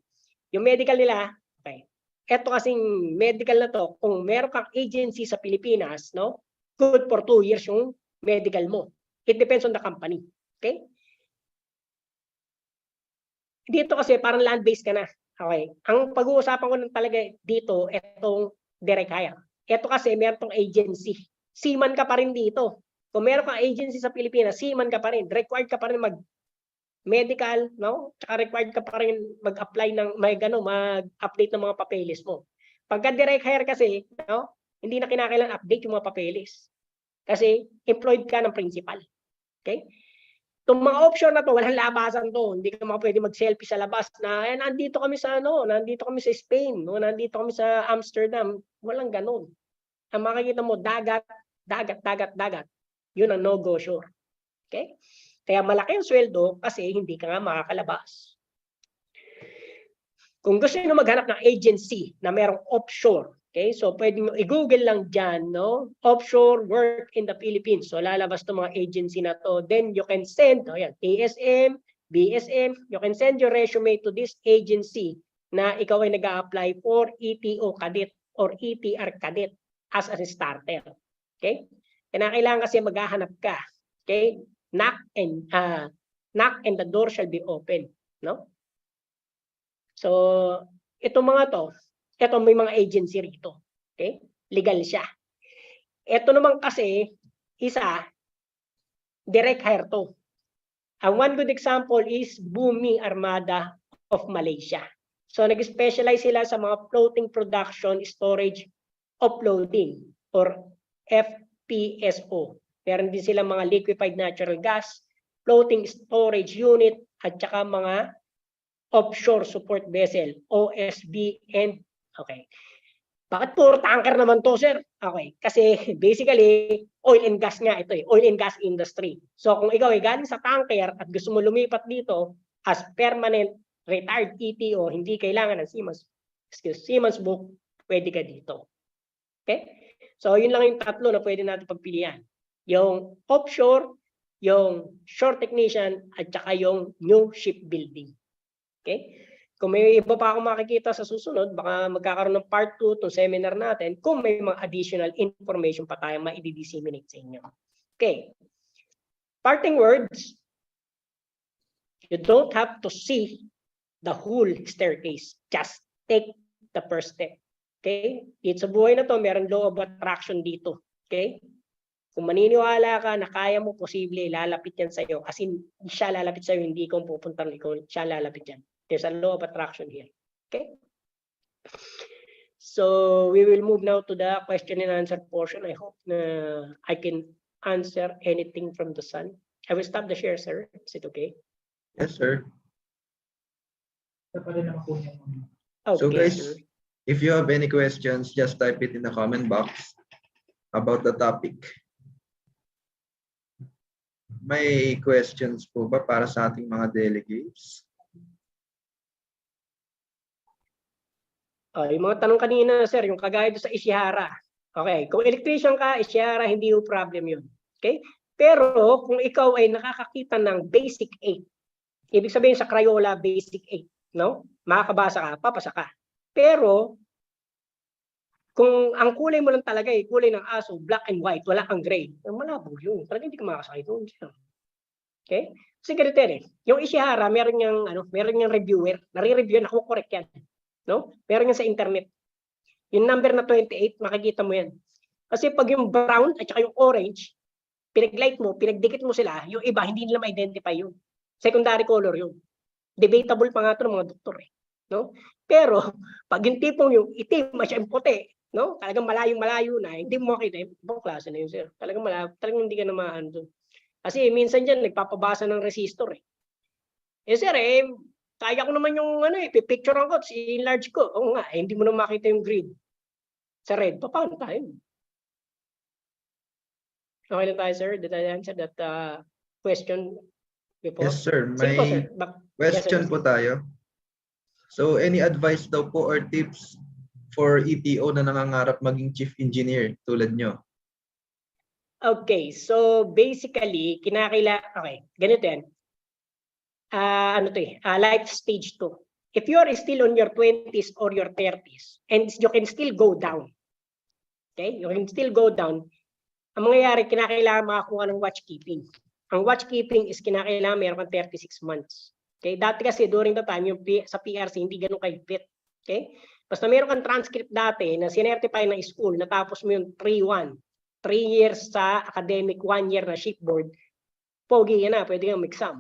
Yung medical nila, okay. Ito kasing medical na to, kung meron kang agency sa Pilipinas, no, good for 2 years yung medical mo. It depends on the company. Okay? Dito kasi parang land-based ka na. Okay. Ang pag-uusapan ko ng talaga dito, itong direct hire. Ito kasi meron tong agency. Seaman ka pa rin dito. Kung meron kang agency sa Pilipinas, seaman ka pa rin. Required ka pa rin mag-medical, no? Tsaka required ka pa rin mag-apply ng, mag-update ng mga papeles mo. Pagka direct hire kasi, no? Hindi na kinakailangan update yung mga papeles. Kasi employed ka ng principal. Okay? Itong mga option na to, walang labasan to. Hindi ka pwede mag-selfie sa labas na, nandito kami sa nandito kami sa Spain, no? Nandito kami sa Amsterdam. Walang ganun. Ang makikita mo, dagat. Yun ang no-go shore. Okay? Kaya malaki ang sweldo kasi hindi ka nga makakalabas. Kung gusto niyo maghanap ng agency na merong offshore, okay? So pwede niyo i-google lang dyan, no? Offshore work in the Philippines. So lalabas itong mga agency na to. Then you can send, ASM, BSM, you can send your resume to this agency na ikaw ay nag-a-apply for ETO cadet or ETR cadet as a starter. Okay? Kailangan kasi maghahanap ka. Okay? Knock and the door shall be open, no? So, ito mga to, ito may mga agency rito. Okay? Legal siya. Ito naman kasi, isa, direct hire to. And one good example is Bumi Armada of Malaysia. So, nag-specialize sila sa mga floating production, storage, offloading, or FPSO. Meron din sila mga liquefied natural gas, floating storage unit, at saka mga offshore support vessel, OSV, and okay. Bakit puro tanker naman to, sir? Okay, kasi basically, oil and gas nga ito eh, oil and gas industry. So kung ikaw ay galing sa tanker at gusto mo lumipat dito as permanent retired ETO, hindi kailangan ng Siemens book, pwede ka dito. Okay? So, yun lang yung tatlo na pwede natin pagpilian. Yung offshore, yung shore technician, at saka yung new shipbuilding. Okay? Kung may iba pa akong makikita sa susunod, baka magkakaroon ng part 2 itong seminar natin kung may mga additional information pa tayong ma-disseminate sa inyo. Okay. Parting words, you don't have to see the whole staircase. Just take the first step. Okay? Dito sa buhay na to, meron law of attraction dito. Okay? Kung maniniwala ka na kaya mo, posible, lalapit yan sa'yo. As in, siya lalapit sa'yo, hindi ikaw pupunta, siya lalapit yan. There's a law of attraction here. Okay? So, we will move now to the question and answer portion. I hope I can answer anything from the sun. I will stop the share, sir. Is it okay? Yes, sir. Okay, So guys, sir. if you have any questions, just type it in the comment box about the topic. May questions po ba para sa ating mga delegates? Yung mga tanong kanina, sir, yung kagaya doon sa Ishihara. Okay, kung electrician ka, Ishihara, hindi yung problem yun. Okay? Pero kung ikaw ay nakakakita ng basic 8, ibig sabihin sa Crayola, basic 8, no? Makakabasa ka, papasa ka. Pero, kung ang kulay mo lang talaga ay kulay ng aso, black and white, wala kang gray, malabo yun. Talaga hindi ka makakasakay doon. Okay? Kasi ganito yan eh. Yung Ishihara, meron niyang reviewer, nare-review, nakukorek yan. No? Meron yan sa internet. Yung number na 28, makikita mo yan. Kasi pag yung brown at saka yung orange, pinag-light mo, pinagdikit mo sila, yung iba, hindi nila ma-identify yun. Secondary color yun. Debatable pa nga ito ng mga doktor eh. No? Pero, pag yung tipong yung itim, masyadong puti, no? Talagang malayong-malayo na, hindi mo makita, ibang klase na yun, sir. Talagang hindi ka na maano doon. Kasi minsan dyan, nagpapabasa ng resistor eh. Sir, kaya ko naman yung pipicturean ko, i-enlarge ko. Oo nga, hindi mo na makita yung grid. Sa red, paano tayo? Okay na tayo, sir? Did I answer that question before? Yes, sir. Sige po, sir. Question po tayo. So, any advice daw po or tips for ETO na nangangarap maging chief engineer tulad nyo? Okay, so basically, okay, ganito yan. Life stage 2. If you are still on your 20s or your 30s, and you can still go down, okay, you can still go down, ang mangyayari, kinakailangan makakuha ng watchkeeping. Ang watchkeeping is kinakailangan meron kang 36 months. Okay, dati kasi during the time, yung sa PRC, hindi ganun kahigpit. Okay, basta meron kang transcript dati na sinertify ng school, natapos mo yung 3-1, 3 years sa academic, 1 year na shipboard, pogi yan na, pwede kang mag-exam.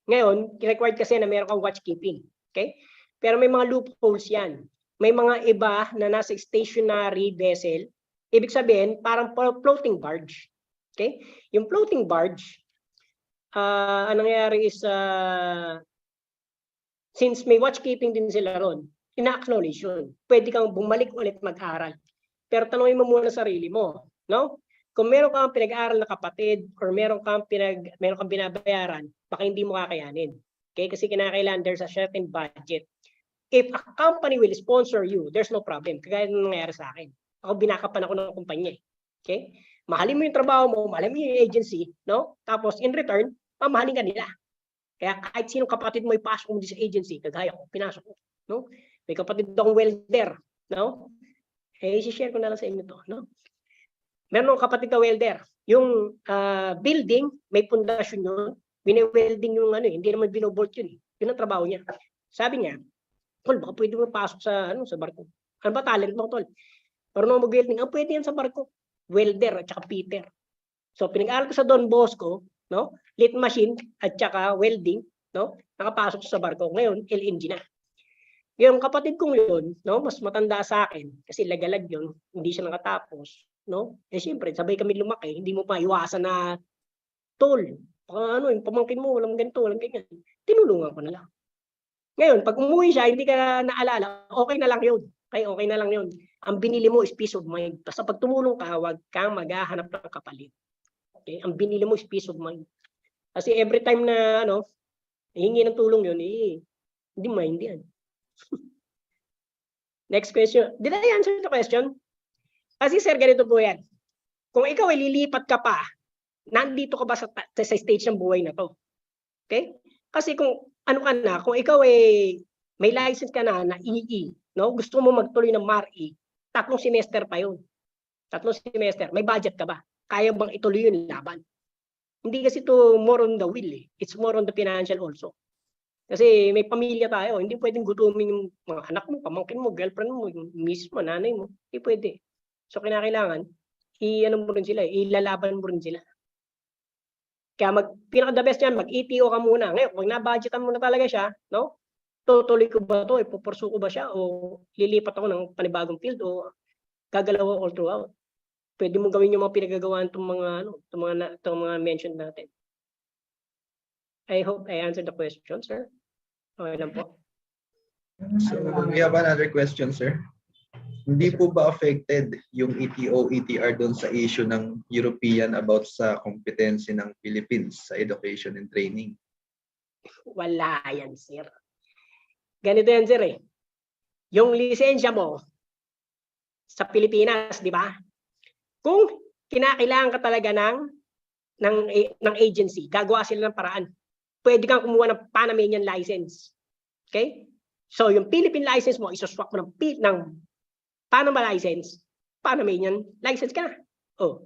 Ngayon, required kasi na meron kang watchkeeping. Okay? Pero may mga loopholes yan. May mga iba na nasa stationary vessel, ibig sabihin, parang floating barge. Okay? Yung floating barge, anong nangyayari is, since may watchkeeping din sila ron, ina-acknowledge yun. Pwede kang bumalik ulit mag-aral. Pero tanongin mo muna sarili mo, no? Kung meron kang pinag-aaral na kapatid or meron kang binabayaran, baka hindi mo kakayanin. Okay? Kasi kinakailangan there's a certain budget. If a company will sponsor you, there's no problem. Kagaya nung nangyari sa akin. Ako binakapan ako ng kumpanya. Okay? Mahalin mo yung trabaho mo, mahalin mo yung agency, no? Tapos in return, mamahalin ka nila. Kaya kahit sinong kapatid mo ipasok mo sa agency, kagaya ko, pinasok ko, no? May kapatid akong welder, no? I-share ko na lang sa inyo to, no? Meron akong kapatid na welder. Yung building, may pundasyon yun. Bine-welding yung hindi naman binobolt yun. Yun ang trabaho niya. Sabi niya, tol, baka pwede mo pasok sa barko. Ano ba talent mo, tol? Parang mag-welding, pwede yan sa barko. Welder at saka Peter. So, pinag-aaral ko sa Don Bosco, no? Lit machine at saka welding, no? Nakapasok sa barko. Ngayon, LNG na. Yung kapatid kong yun, no? Mas matanda sa akin, kasi lagalag yun, hindi siya nakatapos, no? Siyempre, sabay kami lumaki, hindi mo maiwasan na, tol, yung pamangkin mo, walang ganito, walang ganyan. Tinulungan ko na lang. Ngayon, pag umuwi siya, hindi ka naalala, okay na lang yun. Okay na lang yun. Ang binili mo is peace of mind. Basta pag tumulong ka, huwag kang maghahanap ng kapalit. Okay? Ang binili mo is peace of mind. Kasi every time na, hingi ng tulong yun, Hindi maintindihan. Next question. Did I answer the question? Kasi sir, ganito po yan. Kung ikaw ay lilipat ka pa, nandito ka ba sa stage ng buhay na to? Okay? Kasi kung ano ka na, kung ikaw ay may license ka na EE, no? Gusto mo magtuloy ng MARI, 3 semester pa yun. 3 semester, may budget ka ba? Kaya bang ituloy yung laban? Hindi kasi to more on the will eh. It's more on the financial also. Kasi may pamilya tayo, hindi pwedeng gutumin yung mga anak mo, pamangkin mo, girlfriend mo, yung miss mo, nanay mo. Hindi pwede. So kinakailangan, i-ano mo rin sila, ilalaban mo rin sila. Kaya pinaka-the best yan, mag-ETO ka muna. Ngayon, kung na-budgetan mo na talaga siya, no? Tutuloy ko ba to? Ipupursu ko ba siya? O lilipat ako ng panibagong field? O gagalaw ako all throughout? Pwede mo gawin yung mga pinagagawaan itong mga mentioned natin. I hope I answered the question, sir. Okay lang po. So we have another question, sir. Hindi po ba affected yung ETO, ETR doon sa issue ng European about sa competency ng Philippines sa education and training? Wala yan, sir. Ganito yan, sir eh. Yung lisensya mo sa Pilipinas, di ba? Kung kinakailangan ka talaga ng agency, gagawa sila ng paraan. Pwede kang kumuha ng Panamanian license. Okay? So, yung Philippine license mo, isuswap mo ng Panama license, Panamanian license ka na. Oh.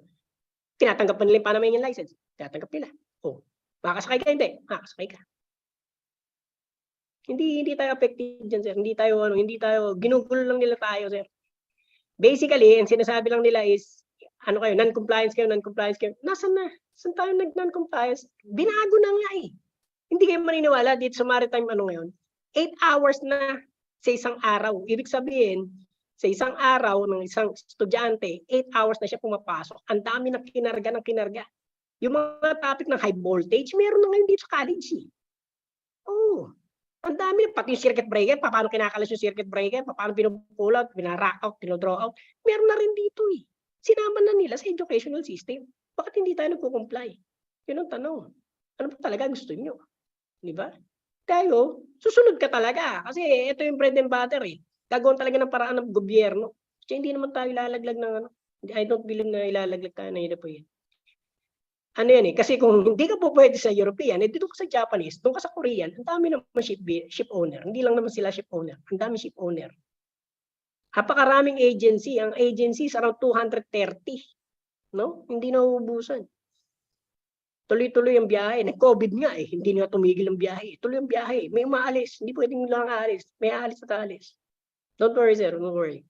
Tinatanggap pa nila yung Panamanian license. Tinatanggap nila. Oh. Makakasakay ka, hindi. Makakasakay ka. Hindi tayo affected dyan, sir. Hindi tayo, ginugulo lang nila tayo, sir. Basically, ang sinasabi lang nila is, non-compliance kayo. Nasaan na? Saan tayo nag-non-compliance? Binago na nga eh. Hindi kayo maniniwala dito sa maritime ngayon. 8 hours na sa isang araw. Ibig sabihin, sa isang araw ng isang estudyante, 8 hours na siya pumapasok. Ang dami ng kinarga. Yung mga topic ng high voltage, meron na ngayon dito sa college eh. Oh, ang dami na. Pati yung circuit breaker, paano kinakalas yung circuit breaker, paano pinupull out, pinarack out, pinodraw out, meron na rin dito eh. Sinama na nila sa educational system. Bakit hindi tayo nagko-comply? Yun ang tanong. Ano pa talaga gusto nyo? Di ba? Tayo, susunod ka talaga. Kasi ito yung bread and butter eh. Gagawin talaga ng paraan ng gobyerno. Kasi hindi naman tayo ilalaglag ng I don't believe na ilalaglag tayo na yun po yan. Ano yan eh. Kasi kung hindi ka po pwede sa European, dito ka sa Japanese, doon ka sa Korean, ang dami naman ship owner. Hindi lang naman sila ship owner. Ang dami ship owner. Napakaraming agency. Ang agency is around 230. No? Hindi na uubusan. Tuloy-tuloy ang biyahe. Nag-COVID nga eh. Hindi na tumigil ang biyahe. Tuloy ang biyahe. May umaalis. Hindi pwedeng lang aalis. May aalis at aalis. Don't worry, sir. Don't worry.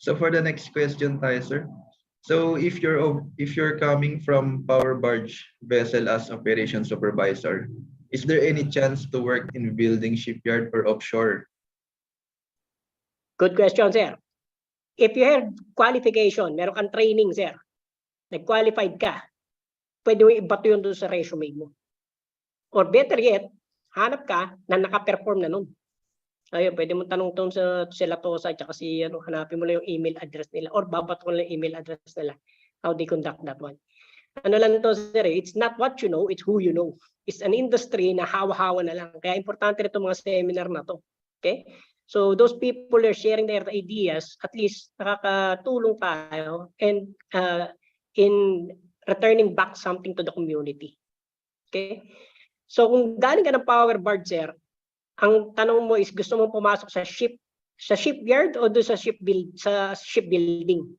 So for the next question tayo, sir. So if you're coming from power barge vessel as operation supervisor, is there any chance to work in building shipyard or offshore? Good question, sir. If you have qualification, meron kang training, sir, nag-qualified ka, pwede mo ibato yun doon sa resume mo. Or better yet, hanap ka na naka-perform na nun. Ayun, pwede mo tanong doon sa Latosa at kasi hanapin mo lang yung email address nila or babato mo lang yung email address nila, how they conduct that one. Ano lang to, sir, it's not what you know, it's who you know. It's an industry na hawa-hawa na lang. Kaya importante rin itong mga seminar na to. Okay? So those people are sharing their ideas, at least nakakatulong tayo and in returning back something to the community. Okay? So kung galing ka ng power barge, sir, ang tanong mo is gusto mong pumasok sa shipyard o doon sa shipbuilding?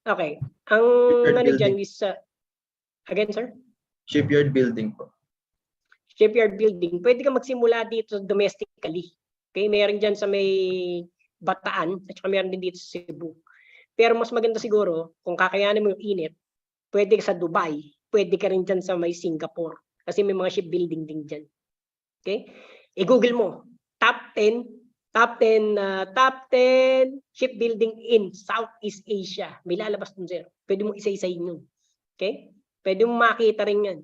Okay. Ang dyan is again, sir? Shipyard building po. Shipyard building. Pwede ka magsimula dito domestically. Okay, meron dyan sa may Bataan at saka meron din dito sa Cebu. Pero mas maganda siguro, kung kakayanin mo yung init, pwede ka sa Dubai, pwede ka rin dyan sa may Singapore. Kasi may mga shipbuilding din dyan. Okay? I-google mo, top 10 shipbuilding in Southeast Asia. May lalabas dun, sir. Pwede mo isa-isayin yun. Okay? Pwede mo makita rin yan.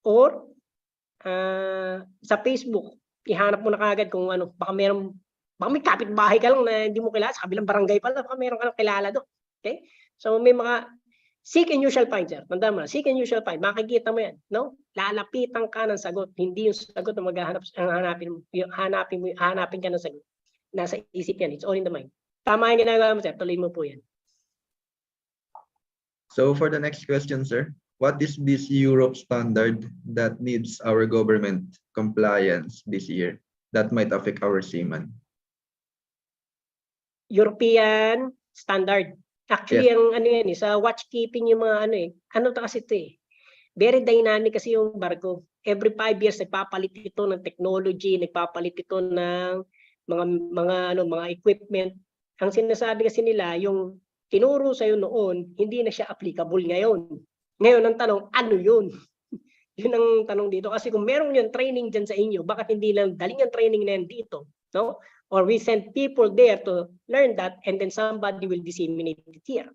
Or, sa Facebook, ihanap mo na kagad kung baka may kapitbahay ka lang na hindi mo kilala, sa kabilang barangay pala, baka meron ka lang kilala doon. Okay? So may mga Seek and you shall find, sir. Tandaan mo, seek and you shall find. Makikita mo yan, no? Lalapitan ka ng sagot, hindi yung sagot na maghahanap, hanapin ka ng sagot. Nasa isip yan, it's all in the mind. Tama yung ginagawa mo, sir. Tuloy mo po yan. So for the next question, sir, what is this Europe standard that needs our government compliance this year that might affect our seamen? European standard. Actually, Yes. ang ano yan, sa watchkeeping yung mga ano to kasi ito very dynamic kasi yung barko. Every 5 years, nagpapalit ito ng technology, nagpapalit ito ng mga equipment. Ang sinasabi kasi nila, yung tinuro sa'yo noon, hindi na siya applicable ngayon. Ngayon, ang tanong, ano yun? Yun ang tanong dito. Kasi kung meron yung training dyan sa inyo, bakit hindi lang daling yung training na yan dito? No? Or we send people there to learn that and then somebody will disseminate it here.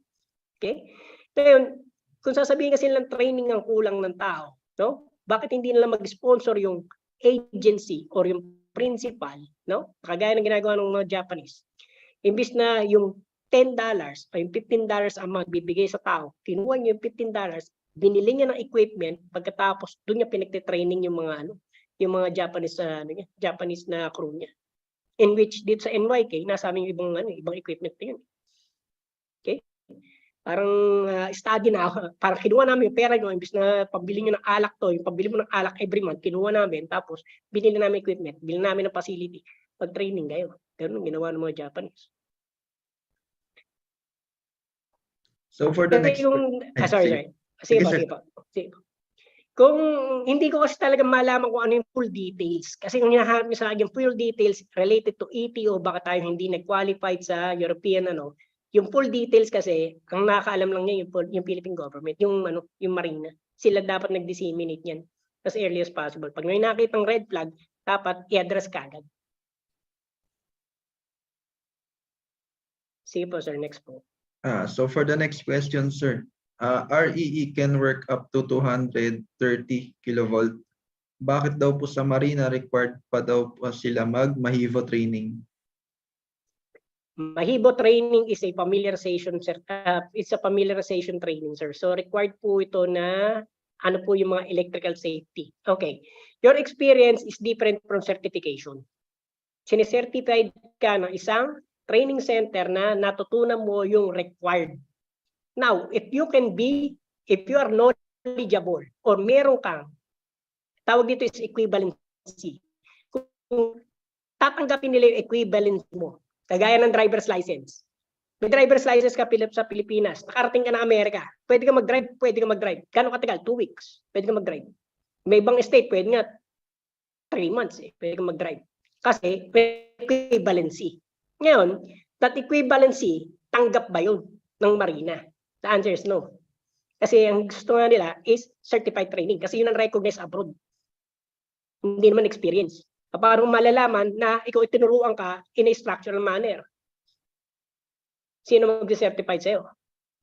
Okay? Ngayon, kung sasabihin kasi nilang training ang kulang ng tao, no? Bakit hindi nila mag-sponsor yung agency or yung principal, no? Kagaya ng ginagawa ng mga Japanese. Imbis na yung $10 o yung $15 ang magbibigay sa tao, kinuha niyo yung $15, binili niya ng equipment, pagkatapos doon niya pinagte-training yung mga yung mga Japanese na crew niya. In which dito sa NYK, nasa amin yung ibang equipment na yun. Okay? Parang study na ako. Parang kinuha namin yung pera nyo, imbis na pabili nyo ng alak to, yung pabili mo ng alak every month, kinuha namin, tapos binili namin equipment, binili namin ng facility, pag-training kayo. Ganun ginawa ng mga Japanese. So for the next sorry. Sige po. Kung hindi ko kasi talaga malaman kung ano yung full details. Kasi kung hinahanap niyo sa akin yung full details related to ETO, baka tayo hindi nag-qualified sa European yung full details kasi, ang nakakaalam lang niya yung Philippine government, yung Marina. Sila dapat nag-disseminate yan as early as possible. Pag may nakitang red flag, dapat i-address kagad. Sige po, sir. Next po. So for the next question, sir, REE can work up to 230 kilovolt. Bakit daw po sa Marina required pa daw po sila mag-MAHIVO training? MAHIVO training is a familiarization, sir. It's a familiarization training, sir. So required po ito na ano po yung mga electrical safety. Okay. Your experience is different from certification. Sinicertified ka ng isang training center na natutunan mo yung required. Now, if you are knowledgeable or meron kang, tawag dito is equivalency. Kung tatanggapin nila yung equivalence mo, kagaya ng driver's license. May driver's license ka sa Pilipinas, nakarating ka na Amerika, pwede ka mag-drive. Gano'ng katagal? 2 weeks. Pwede ka mag-drive. May ibang state, pwede nga 3 months pwede ka mag-drive. Kasi may equivalency. Ngayon, that equivalency, tanggap ba yun ng Marina? The answer is no. Kasi ang gusto nga nila is certified training. Kasi yun ang recognized abroad. Hindi naman experience. Paano malalaman na ikaw itinuruan ka in a structural manner? Sino mag-certify sa'yo?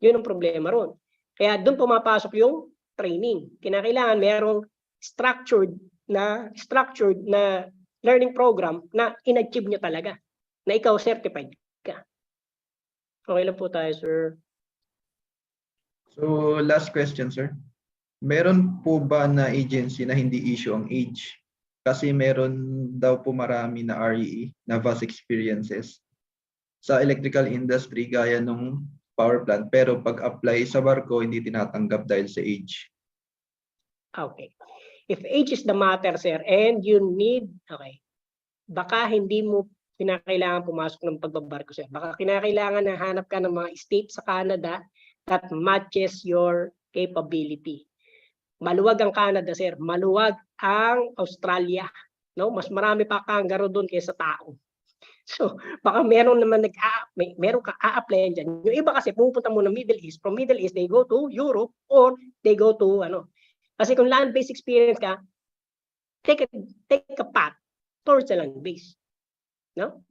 Yun ang problema ron. Kaya doon pumapasok yung training. Kinakailangan merong structured na learning program na in-achieve nyo talaga. Na ikaw certified ka. Okay lang po tayo, sir. So last question, sir. Meron po ba na agency na hindi issue ang age? Kasi meron daw po marami na REE na vast experiences sa electrical industry gaya nung power plant, pero pag-apply sa barko hindi tinatanggap dahil sa age. Okay. If age is the matter, sir, and you need, baka hindi mo kinakailangan pumasok ng pagbabarko, sir. Baka kinakailangan na hanap ka ng mga state sa Canada that matches your capability. Maluwag ang Canada, sir. Maluwag ang Australia. No? Mas marami pa kangaroo doon kaysa tao. So, baka meron naman meron ka a-applyan dyan. Yung iba kasi pupunta mo ng Middle East. From Middle East, they go to Europe or they go to Kasi kung land-based experience ka, take a path towards the land-based. No?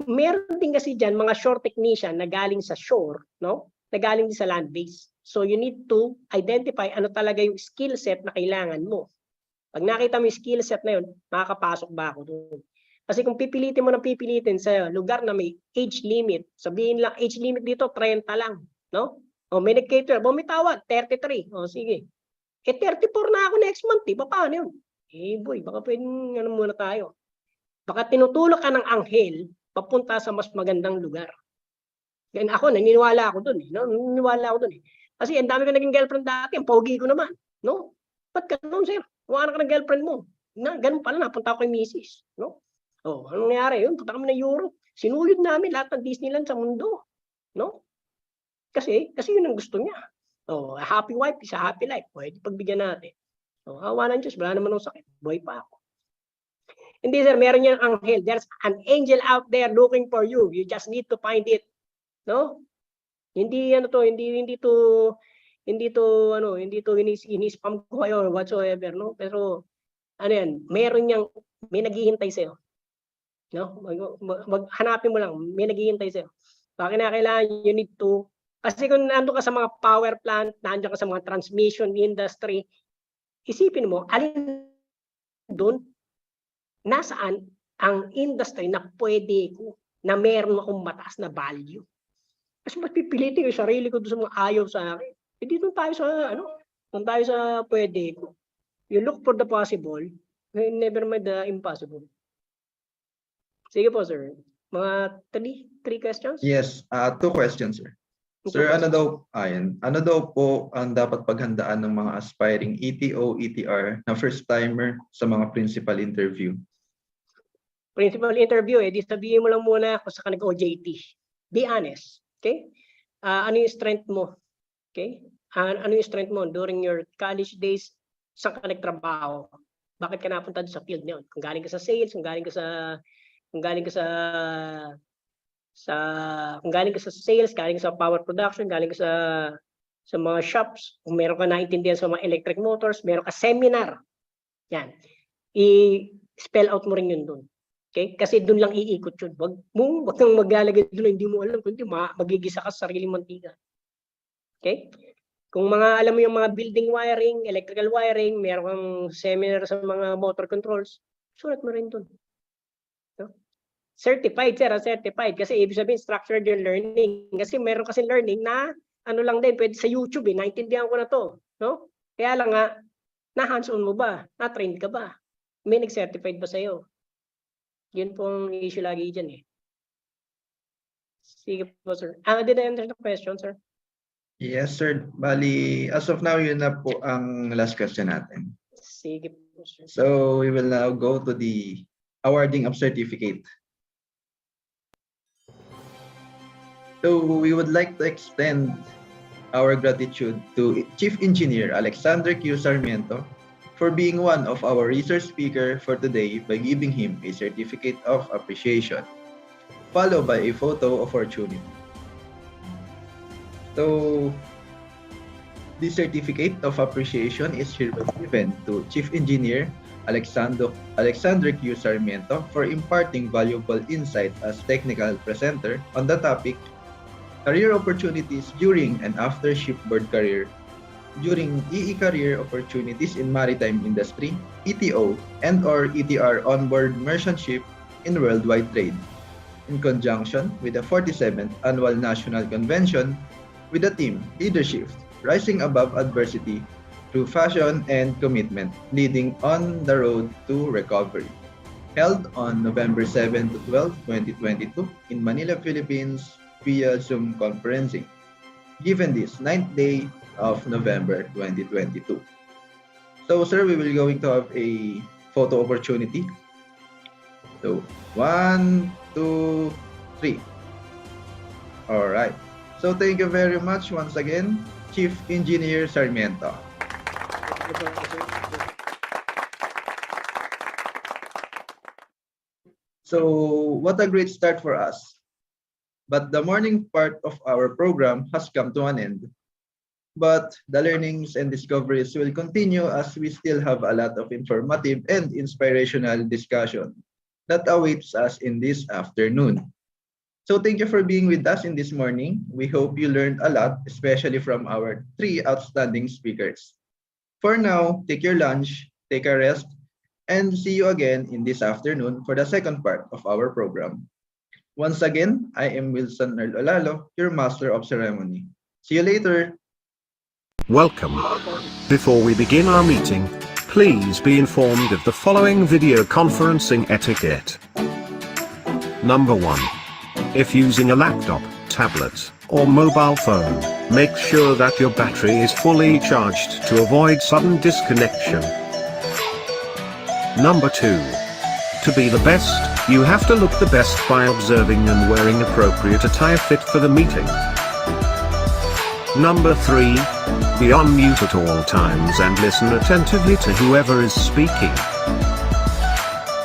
Meron din kasi dyan mga shore technician na galing sa shore, no? Na galing din sa land-based. So you need to identify ano talaga yung skill set na kailangan mo. Pag nakita mo yung skill set na yun, makakapasok ba ako doon? Kasi kung pipilitin mo ng pipilitin sa lugar na may age limit, sabihin lang age limit dito 30 lang, no? O may nag-cater, may tawad, 33. O sige. 34 na ako next month, di ba? Paano yun? Boy, baka pwedeng ano muna tayo. Baka tinutulak ka ng anghel papunta sa mas magandang lugar. Yan ako, naniniwala ako doon. Naniniwala ako doon. Kasi ang dami ko naging girlfriend dati, ang pogi ko naman. No? Ba't ganun, sir? Kuha ka ng girlfriend mo. Ganun pala, napunta ako kay misis. No? Anong nangyari? Yun, punta kami ng Europe. Sinuyod namin lahat ng Disneyland sa mundo. No? Kasi yun ang gusto niya. A happy wife is a happy life. Pwede pagbigyan natin. Awa ng Diyos, wala naman akong sakit. Buhay pa ako. Hindi sir, meron yan anghel. There's an angel out there looking for you. You just need to find it. No? Hindi to ini-spam ko kayo or whatsoever, no? Pero ano yan, may naghihintay sa'yo. No? Hanapin mo lang, may naghihintay sa'yo. Bakit na kailangan you need to, kasi kung nandun ka sa mga power plant, nandiyan ka sa mga transmission industry, isipin mo, alin doon, nasaan ang industry na pwede ko, na meron akong mataas na value. Kasi mas pipilitin ko yung sarili ko doon sa mga ayaw sa akin. Hindi doon tayo sa pwede ko. You look for the possible, never mind the impossible. Sige po, sir. Mga three questions? Yes, 2 questions, sir. Sir, ano daw po ang dapat paghandaan ng mga aspiring ETO, ETR na first-timer sa mga principal interview? Principal interview, di sabihin mo lang muna kung saan ka nag-OJT. Be honest. Okay? Ano yung strength mo? Okay? Ano yung strength mo during your college days? Saan ka nagtrabaho? Bakit ka napunta sa field na yun? Kung galing ka sa sales, kung galing ka sa sales, galing ka sa power production, galing ka sa mga shops, kung meron ka naintindihan sa mga electric motors, meron ka seminar. Yan. I-spell out mo rin yun doon. Okay? Kasi doon lang iikot yun. Wag kang maglalagay doon, hindi mo alam, kundi magigisa ka sa sariling mantika. Okay? Kung alam mo yung mga building wiring, electrical wiring, meron kang seminar sa mga motor controls, sulat mo rin doon. No? Certified, sir, certified. Kasi ibig sabihin, structured yung learning. Kasi meron kasi learning na, lang din, pwede sa YouTube, naintindihan ko na to. No? Kaya lang nga, na hands-on mo ba? Na-trained ka ba? May nag-certified ba sa'yo? Yun po ang issue lagi dyan eh. Sige po, sir. Did I answer the question, sir? Yes, sir. Bali, as of now, yun na po ang last question natin. Sige po, sir. So, we will now go to the awarding of certificate. So, we would like to extend our gratitude to Chief Engineer Alexander Q. Sarmiento for being one of our research speaker for today by giving him a certificate of appreciation, followed by a photo opportunity. So, the certificate of appreciation is hereby given to Chief Engineer Alexander Q. Sarmiento for imparting valuable insight as technical presenter on the topic Career Opportunities During and After Shipboard Career during EE Career Opportunities in Maritime Industry, ETO, and/or ETR onboard merchant ship in worldwide trade, in conjunction with the 47th Annual National Convention with the theme Leadership, Rising Above Adversity Through Passion and Commitment, Leading on the Road to Recovery, held on November 7 to 12, 2022 in Manila, Philippines via Zoom conferencing, given this 9th day of November 2022. So, sir, we will going to have a photo opportunity. So, 1, 2, 3. All right. So, thank you very much once again, Chief Engineer Sarmiento. So, what a great start for us. But the morning part of our program has come to an end. But the learnings and discoveries will continue as we still have a lot of informative and inspirational discussion that awaits us in this afternoon. So thank you for being with us in this morning. We hope you learned a lot, especially from our 3 outstanding speakers. For now, take your lunch, take a rest, and see you again in this afternoon for the second part of our program. Once again, I am Wilson Olalo, your Master of Ceremony. See you later. Welcome. Before we begin our meeting, please be informed of the following video conferencing etiquette. Number 1. If using a laptop, tablet, or mobile phone, make sure that your battery is fully charged to avoid sudden disconnection. Number 2. To be the best, you have to look the best by observing and wearing appropriate attire fit for the meeting. Number 3. Be on mute at all times and listen attentively to whoever is speaking.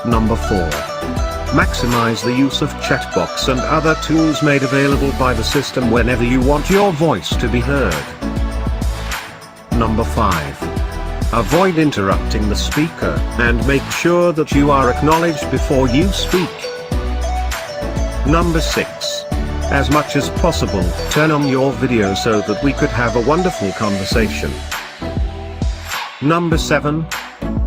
Number 4. Maximize the use of chat box and other tools made available by the system whenever you want your voice to be heard. Number 5. Avoid interrupting the speaker and make sure that you are acknowledged before you speak. Number 6. As much as possible, turn on your video so that we could have a wonderful conversation. Number 7.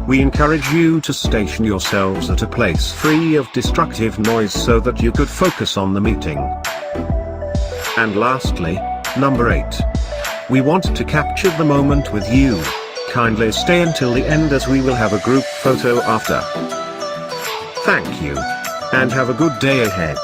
We encourage you to station yourselves at a place free of destructive noise so that you could focus on the meeting. And lastly, number 8. We want to capture the moment with you. Kindly stay until the end as we will have a group photo after. Thank you. And have a good day ahead.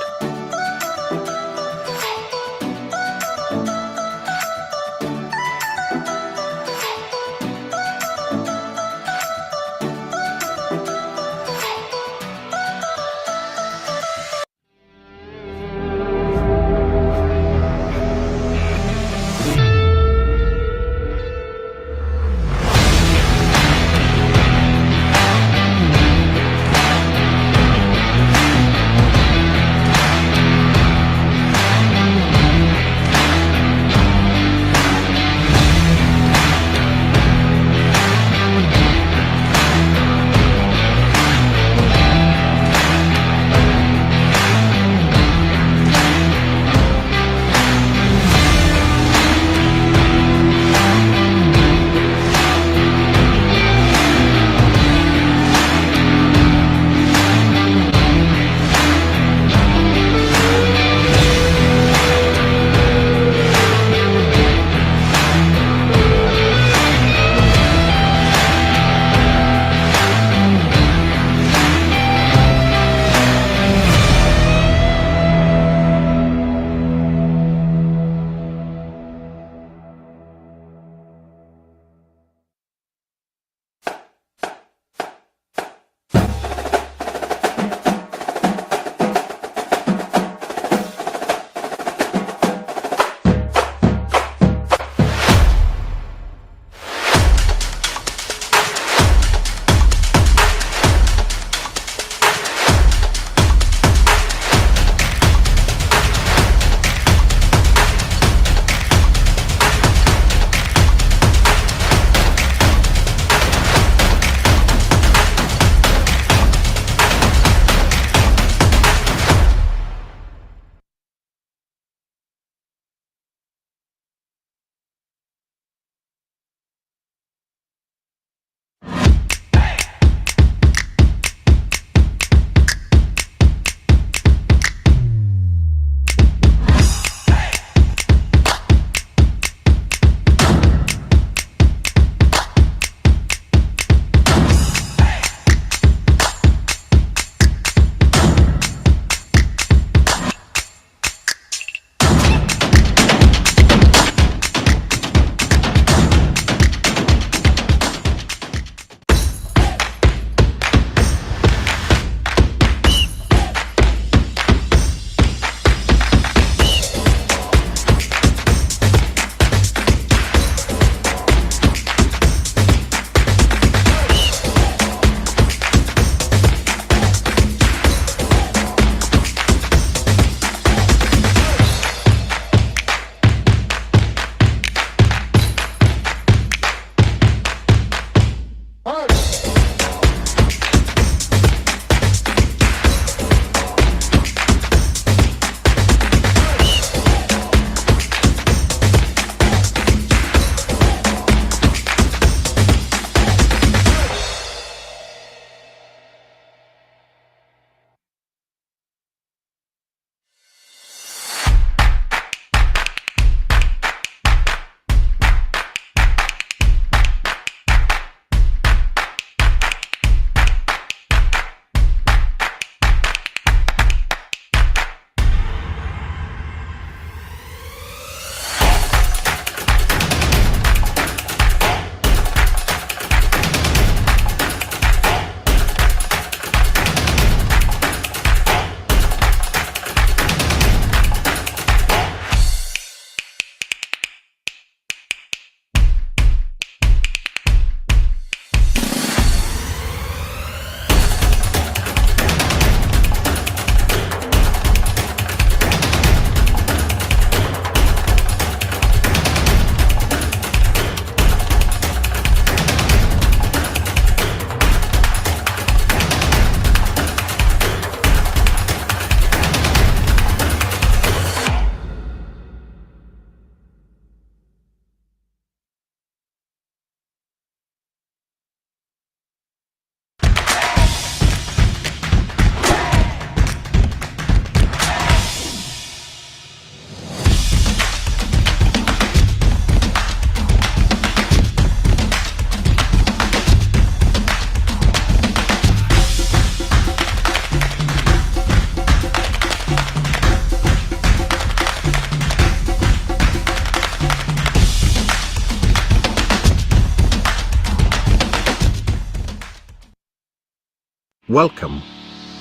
Welcome.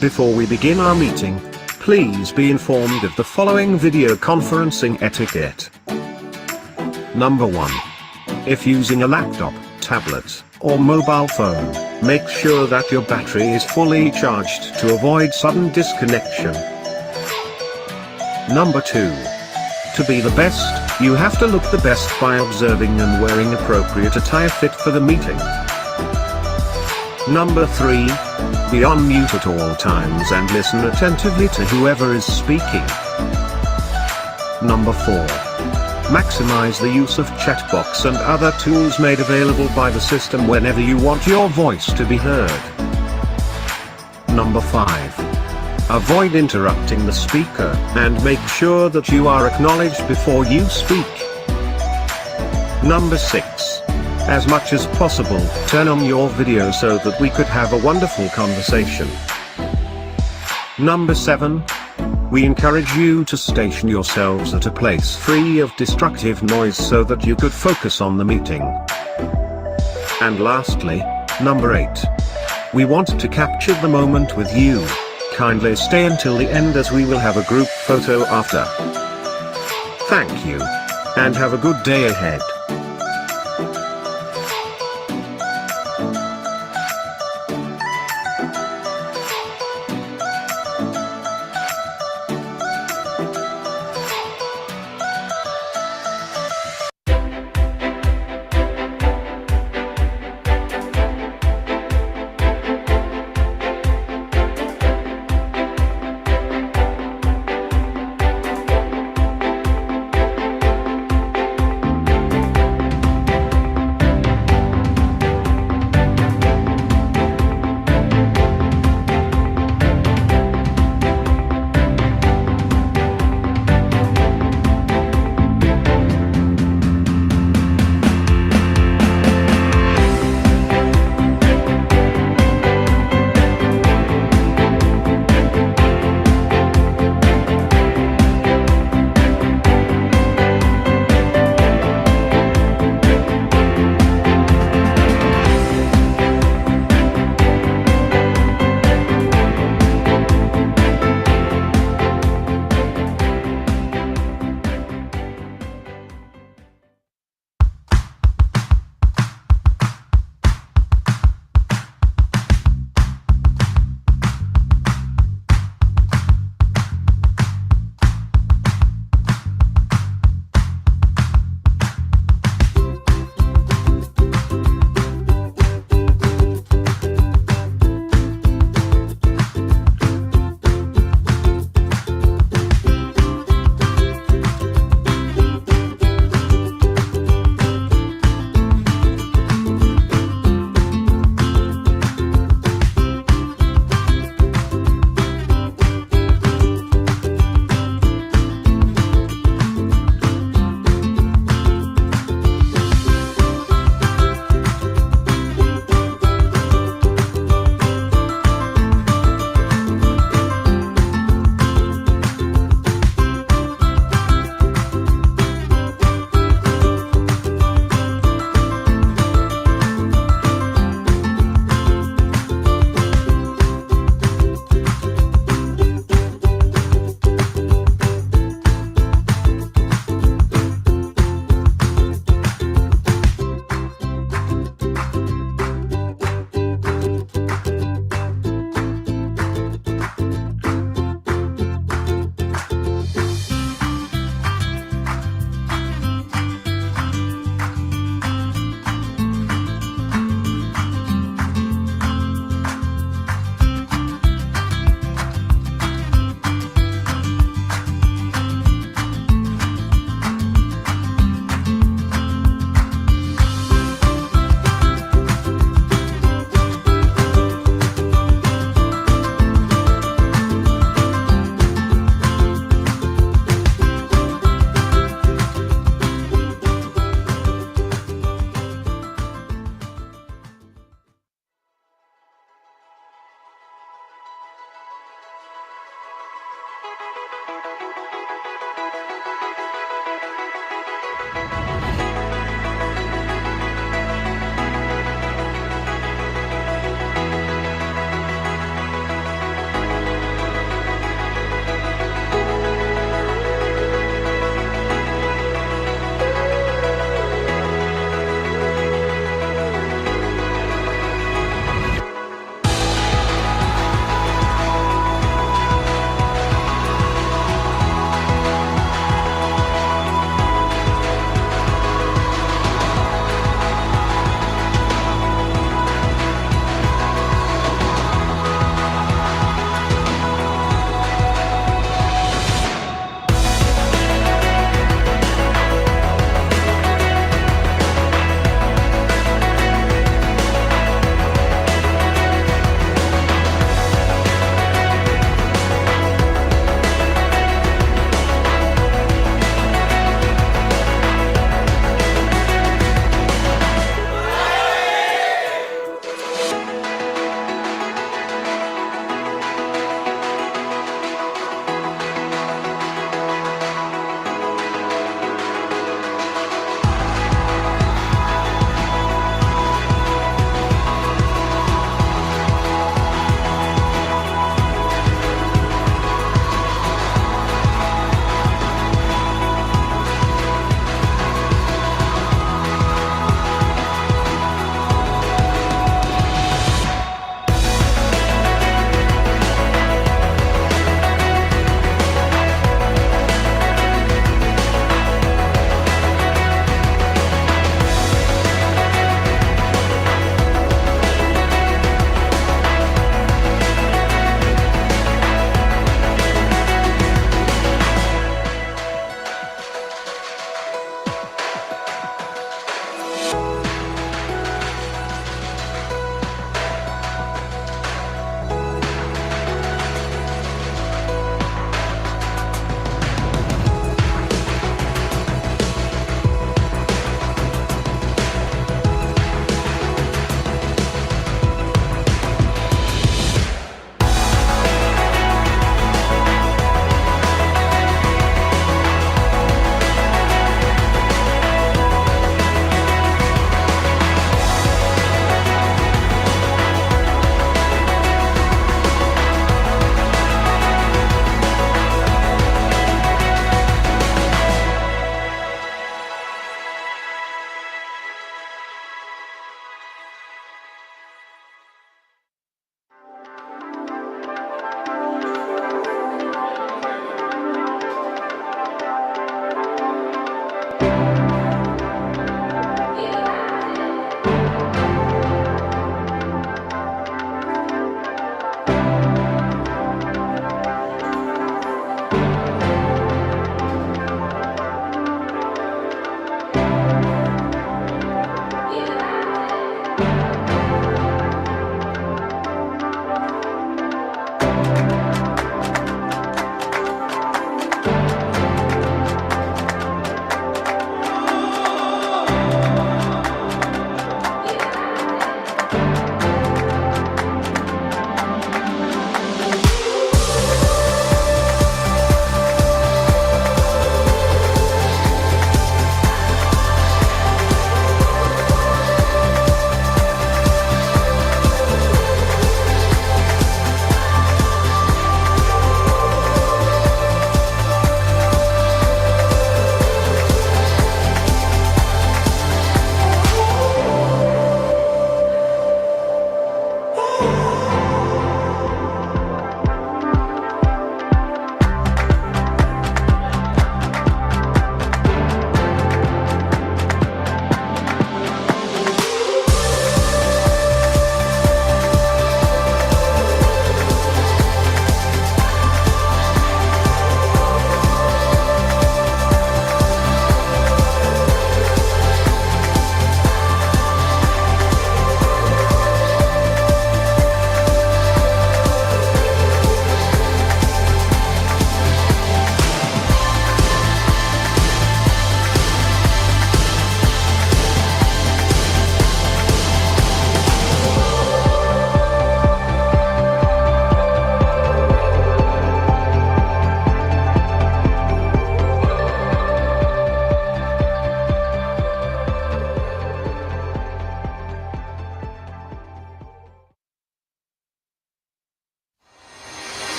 Before we begin our meeting, please be informed of the following video conferencing etiquette. Number 1. If using a laptop, tablet, or mobile phone, make sure that your battery is fully charged to avoid sudden disconnection. Number 2. To be the best, you have to look the best by observing and wearing appropriate attire fit for the meeting. Number 3. Be on mute at all times and listen attentively to whoever is speaking. Number 4. Maximize the use of chat box and other tools made available by the system whenever you want your voice to be heard. Number 5. Avoid interrupting the speaker and make sure that you are acknowledged before you speak. Number 6. As much as possible, turn on your video so that we could have a wonderful conversation. Number 7. We encourage you to station yourselves at a place free of destructive noise so that you could focus on the meeting. And lastly, number 8. We want to capture the moment with you. Kindly stay until the end as we will have a group photo after. Thank you. And have a good day ahead.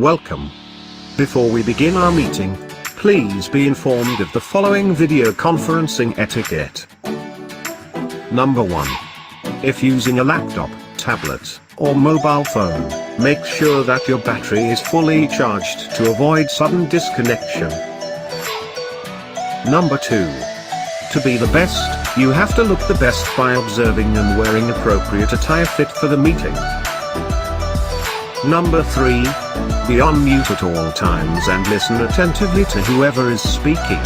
Welcome. Before we begin our meeting, please be informed of the following video conferencing etiquette. Number 1. If using a laptop, tablet, or mobile phone, make sure that your battery is fully charged to avoid sudden disconnection. Number 2. To be the best, you have to look the best by observing and wearing appropriate attire fit for the meeting. Number 3. Be on mute at all times and listen attentively to whoever is speaking.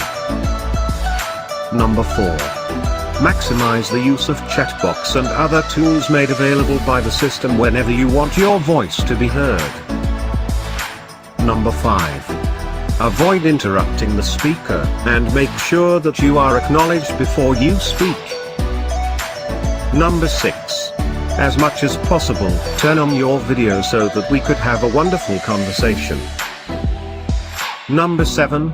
Number 4. Maximize the use of chat box and other tools made available by the system whenever you want your voice to be heard. Number 5. Avoid interrupting the speaker, and make sure that you are acknowledged before you speak. Number 6. As much as possible, turn on your video so that we could have a wonderful conversation. Number 7.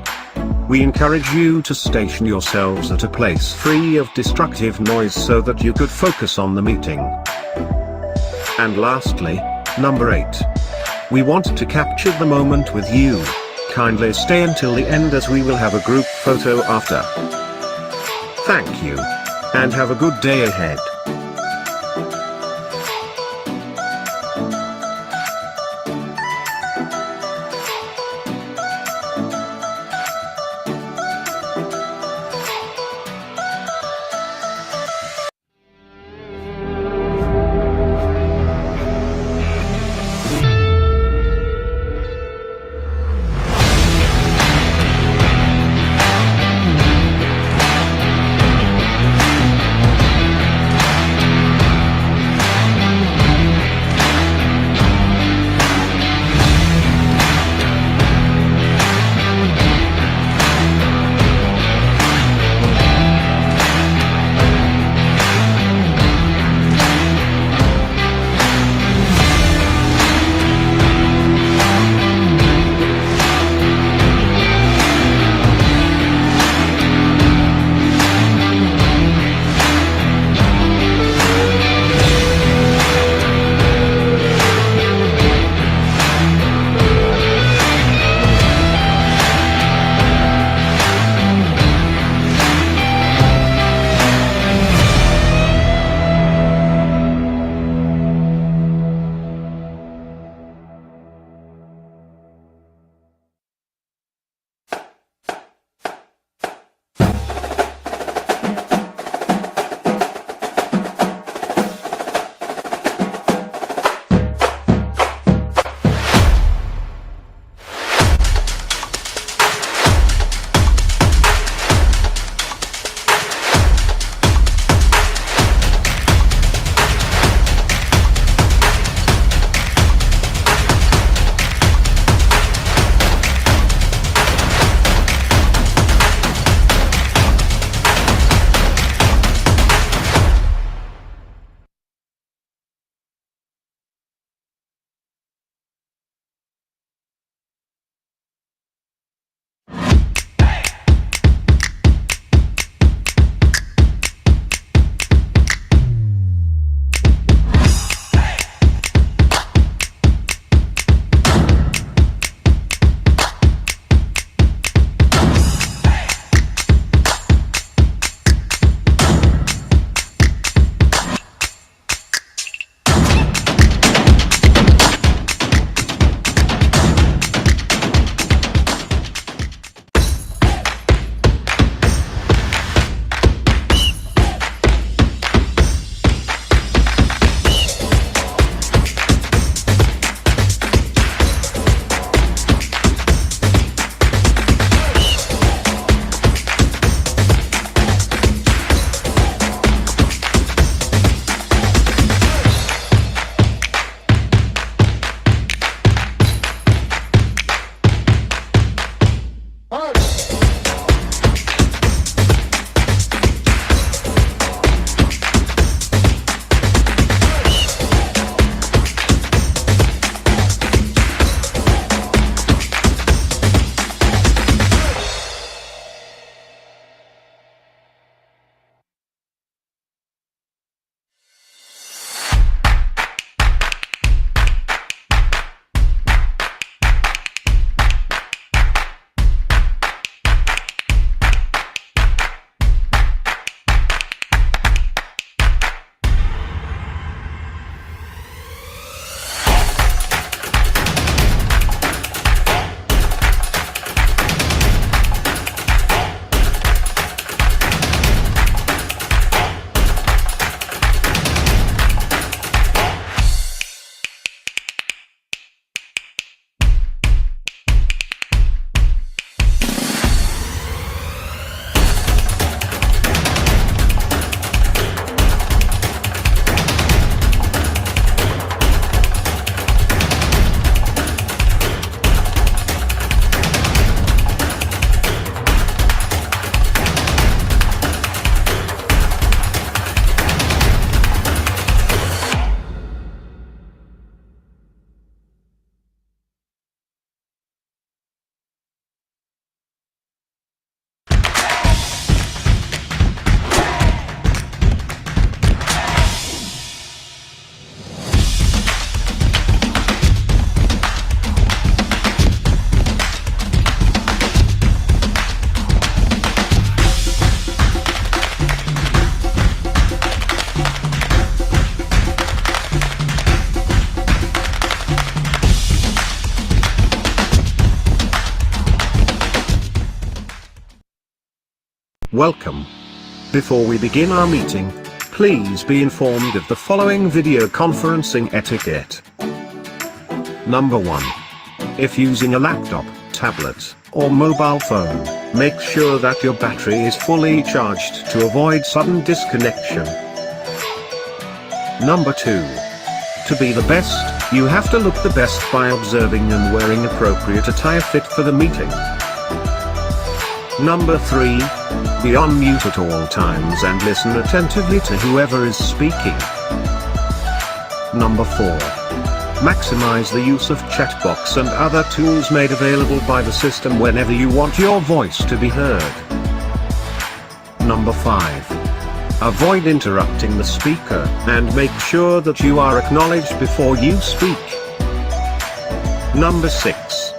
We encourage you to station yourselves at a place free of destructive noise so that you could focus on the meeting. And lastly, number 8. We want to capture the moment with you. Kindly stay until the end as we will have a group photo after. Thank you. And have a good day ahead. Welcome. Before we begin our meeting, please be informed of the following video conferencing etiquette. Number 1. If using a laptop, tablet, or mobile phone, make sure that your battery is fully charged to avoid sudden disconnection. Number 2. To be the best, you have to look the best by observing and wearing appropriate attire fit for the meeting. Number 3. Be on mute at all times and listen attentively to whoever is speaking. Number 4. Maximize the use of chat box and other tools made available by the system whenever you want your voice to be heard. Number 5. Avoid interrupting the speaker and make sure that you are acknowledged before you speak. Number 6.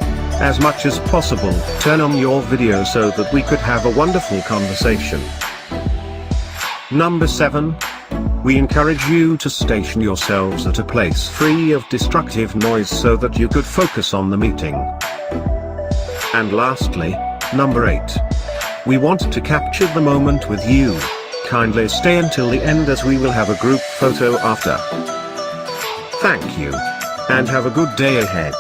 As much as possible, turn on your video so that we could have a wonderful conversation. Number 7. We encourage you to station yourselves at a place free of destructive noise so that you could focus on the meeting. And lastly, number 8. We want to capture the moment with you. Kindly stay until the end as we will have a group photo after. Thank you. And have a good day ahead.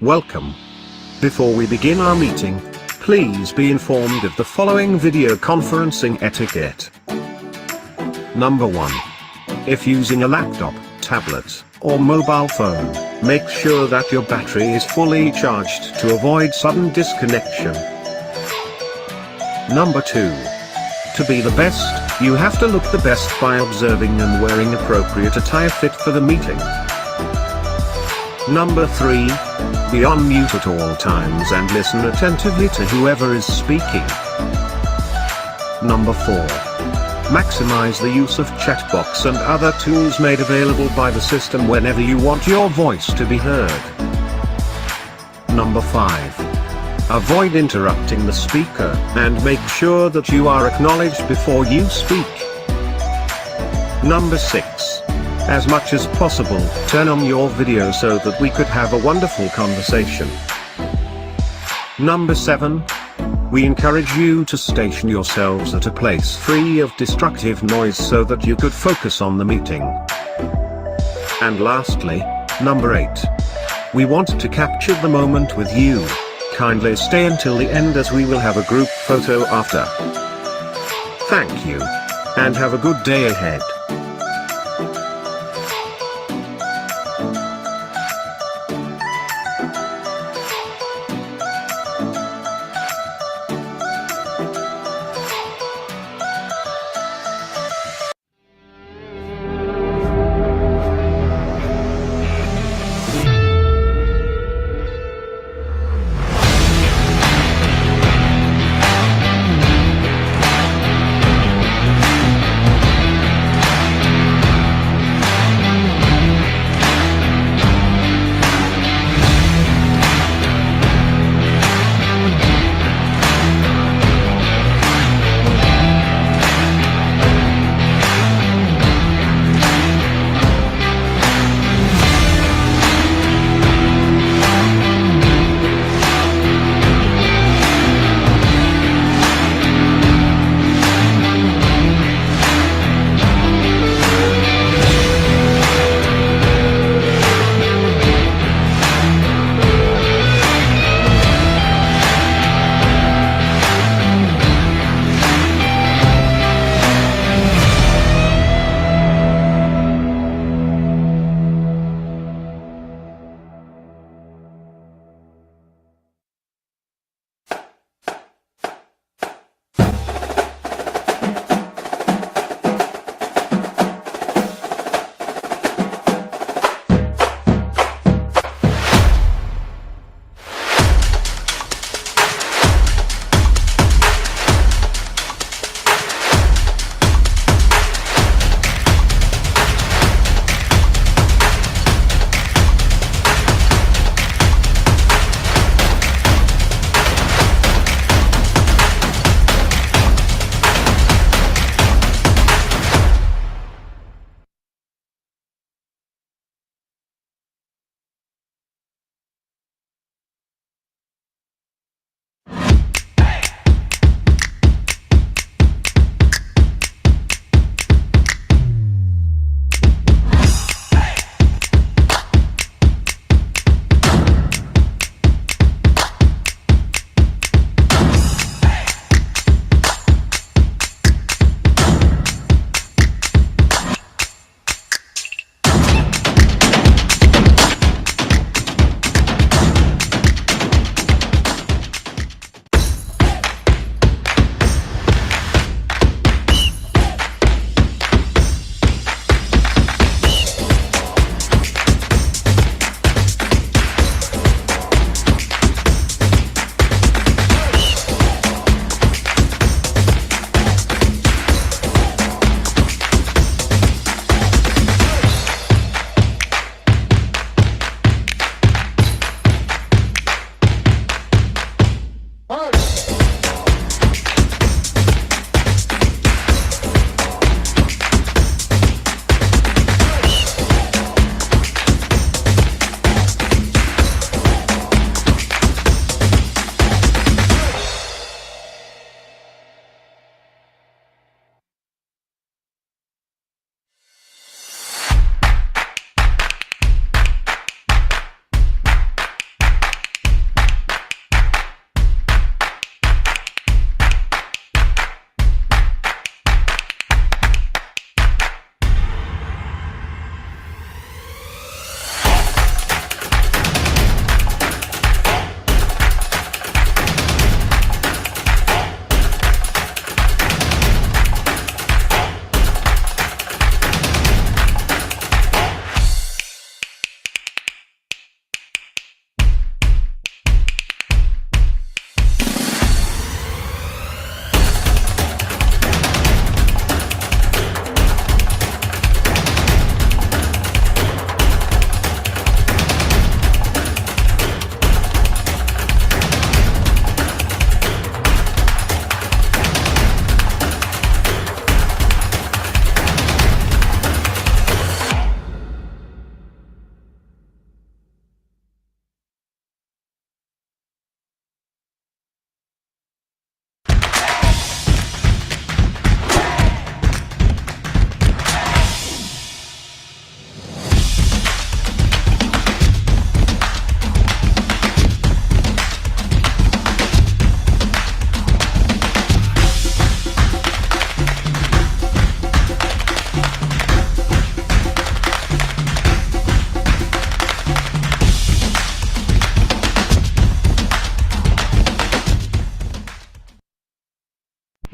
Welcome. Before we begin our meeting, please be informed of the following video conferencing etiquette. Number 1. If using a laptop, tablet, or mobile phone, make sure that your battery is fully charged to avoid sudden disconnection. Number 2. To be the best, you have to look the best by observing and wearing appropriate attire fit for the meeting. Number 3. Be on mute at all times and listen attentively to whoever is speaking. Number 4. Maximize the use of chat box and other tools made available by the system whenever you want your voice to be heard. Number 5. Avoid interrupting the speaker and make sure that you are acknowledged before you speak. Number 6. As much as possible, turn on your video so that we could have a wonderful conversation. Number 7. We encourage you to station yourselves at a place free of destructive noise so that you could focus on the meeting. And lastly, number 8. We want to capture the moment with you. Kindly stay until the end as we will have a group photo after. Thank you. And have a good day ahead.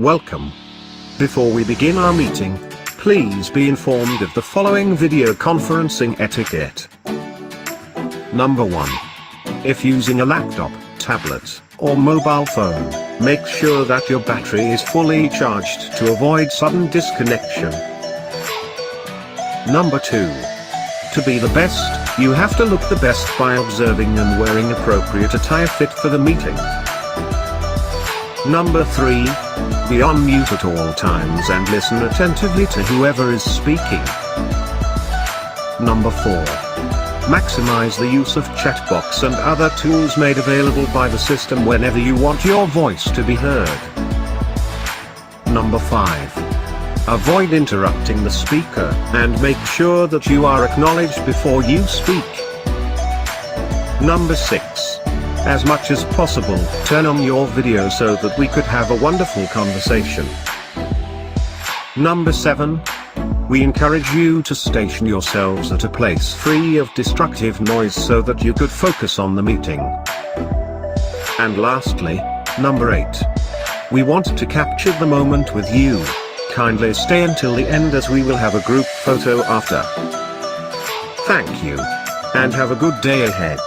Welcome. Before we begin our meeting, please be informed of the following video conferencing etiquette. Number 1. If using a laptop, tablet, or mobile phone, make sure that your battery is fully charged to avoid sudden disconnection. Number 2. To be the best, you have to look the best by observing and wearing appropriate attire fit for the meeting. Number 3. Be on mute at all times and listen attentively to whoever is speaking. Number 4. Maximize the use of chat box and other tools made available by the system whenever you want your voice to be heard. Number 5. Avoid interrupting the speaker and make sure that you are acknowledged before you speak. Number 6. As much as possible, turn on your video so that we could have a wonderful conversation. Number 7. We encourage you to station yourselves at a place free of destructive noise so that you could focus on the meeting. And lastly, number 8. We want to capture the moment with you. Kindly stay until the end as we will have a group photo after. Thank you. And have a good day ahead.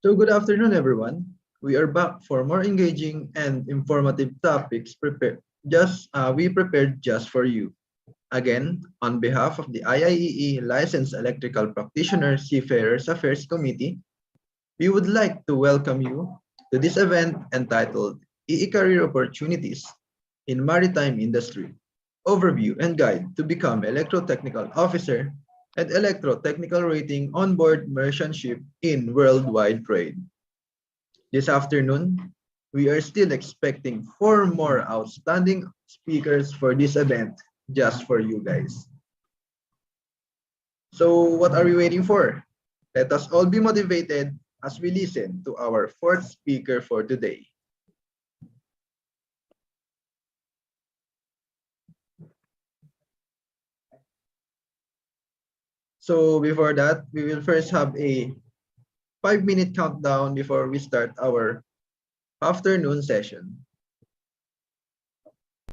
So good afternoon, everyone. We are back for more engaging and informative topics we prepared just for you. Again, on behalf of the IIEE Licensed Electrical Practitioner Seafarers Affairs Committee, we would like to welcome you to this event entitled Career Opportunities in Maritime Industry, Overview and Guide to Become Electrotechnical Officer and Electrotechnical Rating Onboard Merchant Ship in Worldwide Trade. This afternoon, we are still expecting 4 more outstanding speakers for this event just for you guys. So what are we waiting for? Let us all be motivated as we listen to our 4th speaker for today. So before that, we will first have a 5-minute countdown before we start our afternoon session.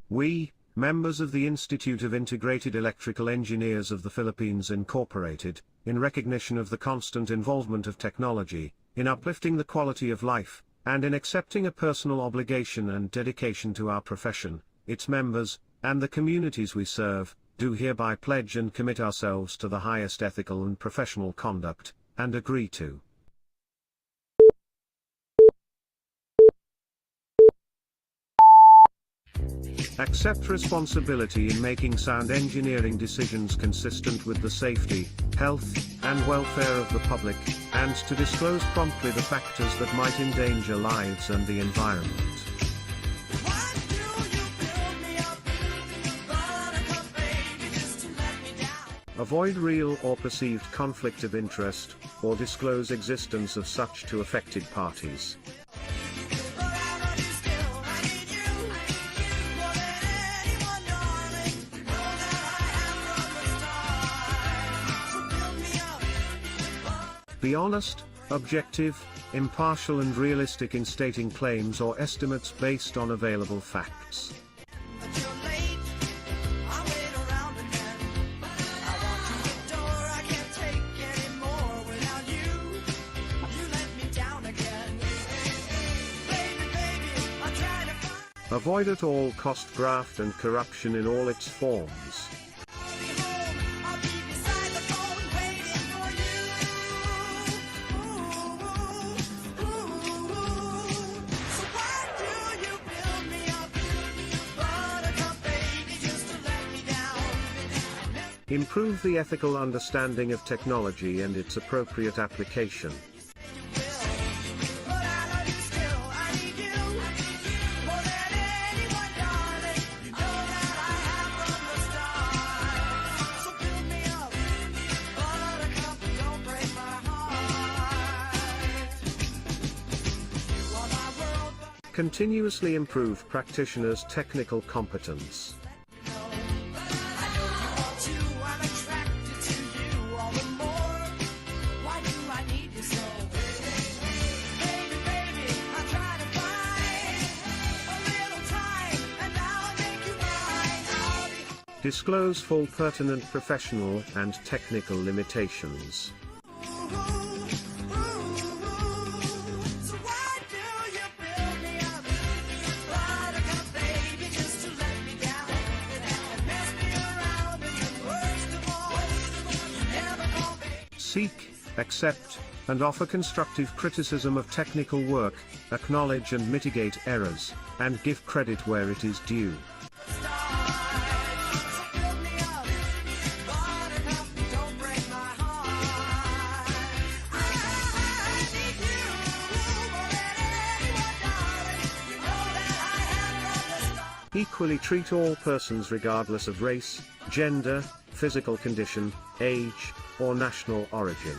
We, members of the Institute of Integrated Electrical Engineers of the Philippines Incorporated, in recognition of the constant involvement of technology, in uplifting the quality of life, and in accepting a personal obligation and dedication to our profession, its members, and the communities we serve, do hereby pledge and commit ourselves to the highest ethical and professional conduct, and agree to accept responsibility in making sound engineering decisions consistent with the safety, health, and welfare of the public, and to disclose promptly the factors that might endanger lives and the environment. Avoid real or perceived conflict of interest, or disclose existence of such to affected parties. Be honest, objective, impartial and realistic in stating claims or estimates based on available facts. Avoid at all cost graft and corruption in all its forms. Improve the ethical understanding of technology and its appropriate application. Continuously improve practitioners' technical competence. Disclose full pertinent professional and technical limitations. Seek, accept, and offer constructive criticism of technical work, acknowledge and mitigate errors, and give credit where it is due. Equally treat all persons regardless of race, gender, physical condition, age, or national origin.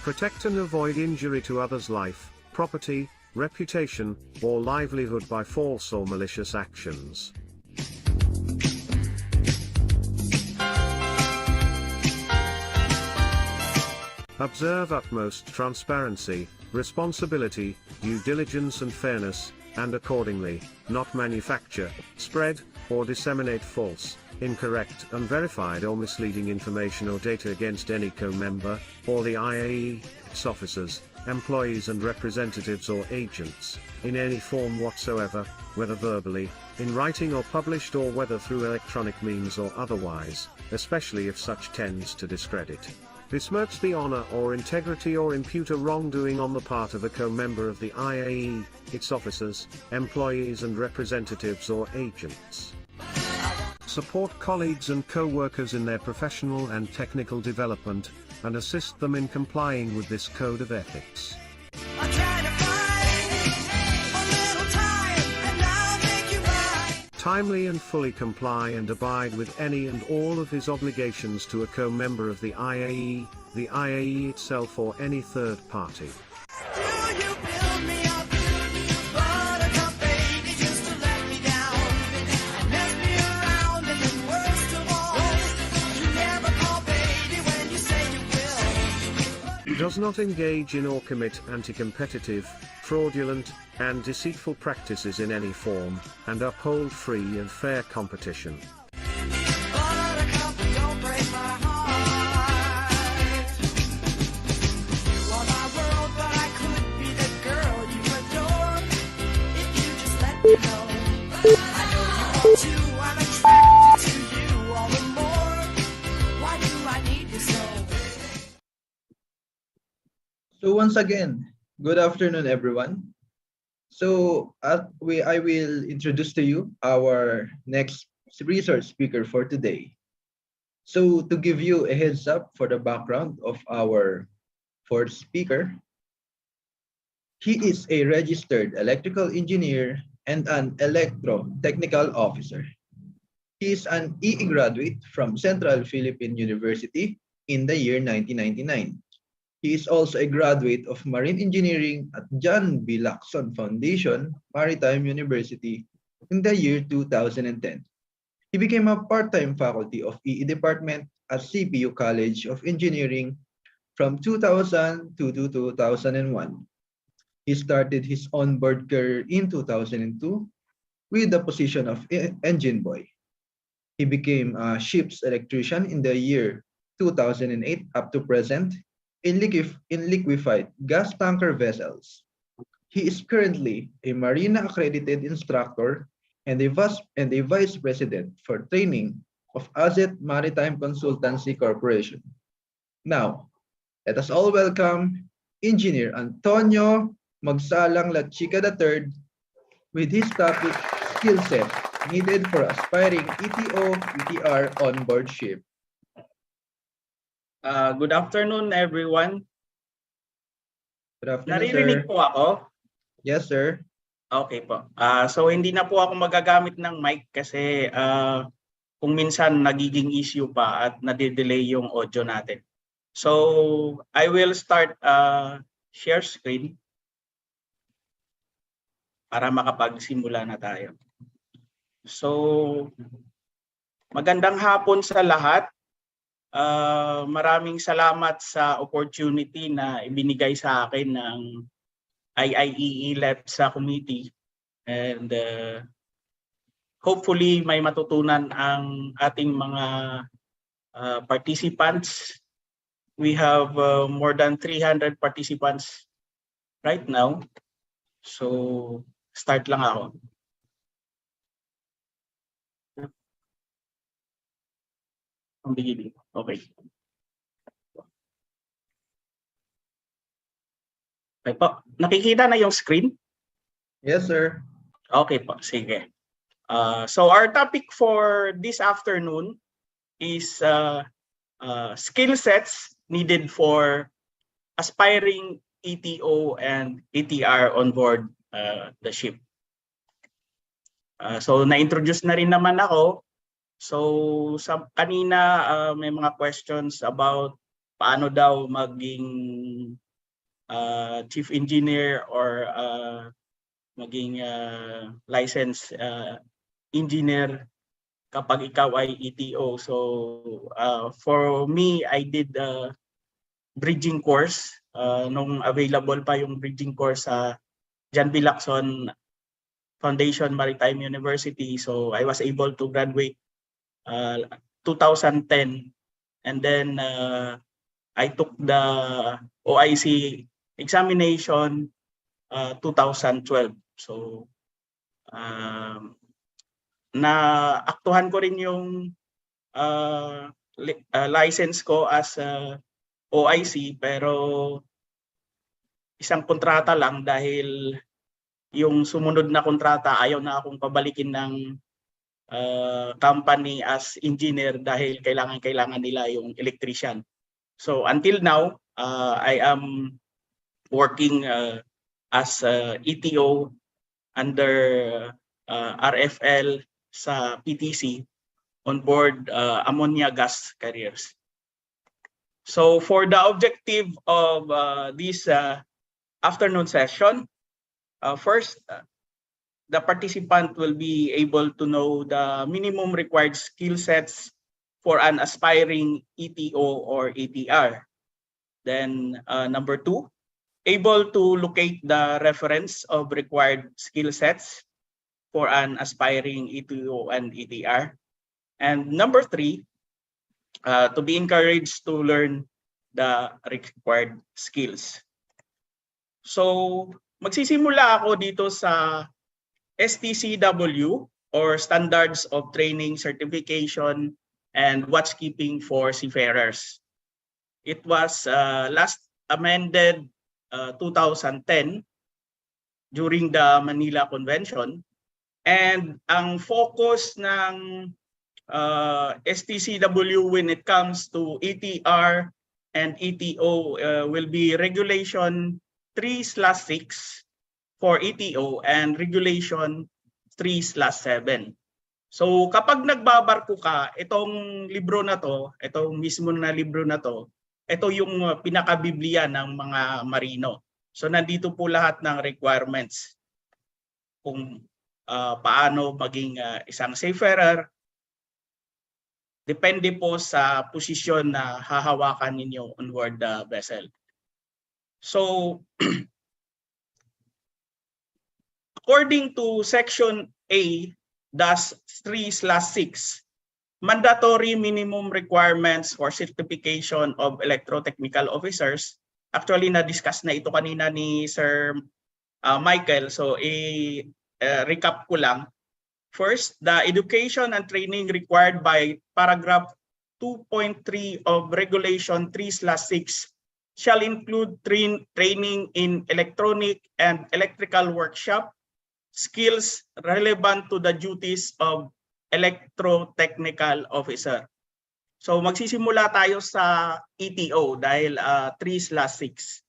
Protect and avoid injury to others' life, property, reputation, or livelihood by false or malicious actions. Observe utmost transparency, responsibility, due diligence and fairness, and accordingly, not manufacture, spread, or disseminate false, incorrect, unverified or misleading information or data against any co-member, or the IAE, its officers, employees and representatives or agents, in any form whatsoever, whether verbally, in writing or published, or whether through electronic means or otherwise, especially if such tends to discredit, besmirch the honor or integrity or impute a wrongdoing on the part of a co-member of the IAE, its officers, employees and representatives or agents. Support colleagues and co-workers in their professional and technical development, and assist them in complying with this code of ethics. I try to find a little time, and I'll make you right. Timely and fully comply and abide with any and all of his obligations to a co-member of the IAE itself or any third party. Do you build me up, buttercup baby, just to let me down? Mess me around, and then worst of all, you never call baby when you say you will. Does not engage in or commit anti-competitive, fraudulent, and deceitful practices in any form, and uphold free and fair competition. Buttercup, don't break my heart. You are my world, but I could be the girl you adore if you just let me know. I know you want to, I'm attracted to you all the more. Why do I need you so? So once again, good afternoon, everyone. So I will introduce to you our next research speaker for today. So to give you a heads up for the background of our fourth speaker, he is a registered electrical engineer and an electro-technical officer. He is an EE graduate from Central Philippine University in the year 1999. He is also a graduate of Marine Engineering at John B. Lacson Foundation, Maritime University in the year 2010. He became a part-time faculty of EE Department at CPU College of Engineering from 2000 to 2001. He started his on-board career in 2002 with the position of engine boy. He became a ship's electrician in the year 2008 up to present in liquefied gas tanker vessels. He is currently a Marina accredited instructor and a vice president for training of Azet Maritime Consultancy Corporation. Now, let us all welcome Engineer Antonio Magsalang La Chica III with his topic, skill set needed for aspiring ETO, ETR on board ship. Good afternoon, everyone. Good afternoon, Naririnig sir. po ako? Yes, sir. Okay po. So hindi na po ako magagamit ng mic kasi kung minsan nagiging issue pa at nade-delay yung audio natin. So I will start share screen para makapagsimula na tayo. So magandang hapon sa lahat. Maraming salamat sa opportunity na ibinigay sa akin ng IIEE LEPSA committee, and hopefully may matutunan ang ating mga participants. We have more than 300 participants right now. So start lang ako. Ang beginning. Okay. Okay po. Nakikita na yung screen? Yes, sir. Okay po. Sige. So our topic for this afternoon is skill sets needed for aspiring ETO and ETR on board the ship. So na-introduce na rin naman ako. So kanina may mga questions about paano daw maging chief engineer or maging licensed engineer kapag ikaw ay ETO. So for me, I did bridging course nung available pa yung bridging course sa John B. Lacson Foundation Maritime University. So I was able to graduate 2010, and then I took the OIC examination 2012. So naaktuhan ko rin yung license ko as OIC, pero isang kontrata lang dahil yung sumunod na kontrata ayaw na akong pabalikin ng company as engineer dahil kailangan nila yung electrician. So until now, I am working as ETO under RFL sa PTC on board ammonia gas carriers. So for the objective of this afternoon session, first, the participant will be able to know the minimum required skill sets for an aspiring ETO or ATR. Then number 2, able to locate the reference of required skill sets for an aspiring ETO and ATR. And number 3, to be encouraged to learn the required skills. So magsisimula ako dito sa STCW or Standards of Training Certification and Watchkeeping for Seafarers. It was last amended 2010 during the Manila Convention, and ang focus ng STCW when it comes to ATR and ETO will be Regulation 3/6 for ETO and Regulation 3/7. So kapag nagbabarko ka, itong libro na to, itong mismo na libro na to, ito yung pinakabiblia ng mga marino. So nandito po lahat ng requirements kung paano maging isang seafarer. Depende po sa posisyon na hahawakan ninyo on board the vessel. So according to Section A-3/6, mandatory minimum requirements for certification of electrotechnical officers. Actually, na-discuss na ito kanina ni Sir Michael. So, recap ko lang. First, the education and training required by paragraph 2.3 of Regulation 3/6 shall include training in electronic and electrical workshop, skills relevant to the duties of electrotechnical officer. So magsisimula tayo sa ETO dahil 3/6.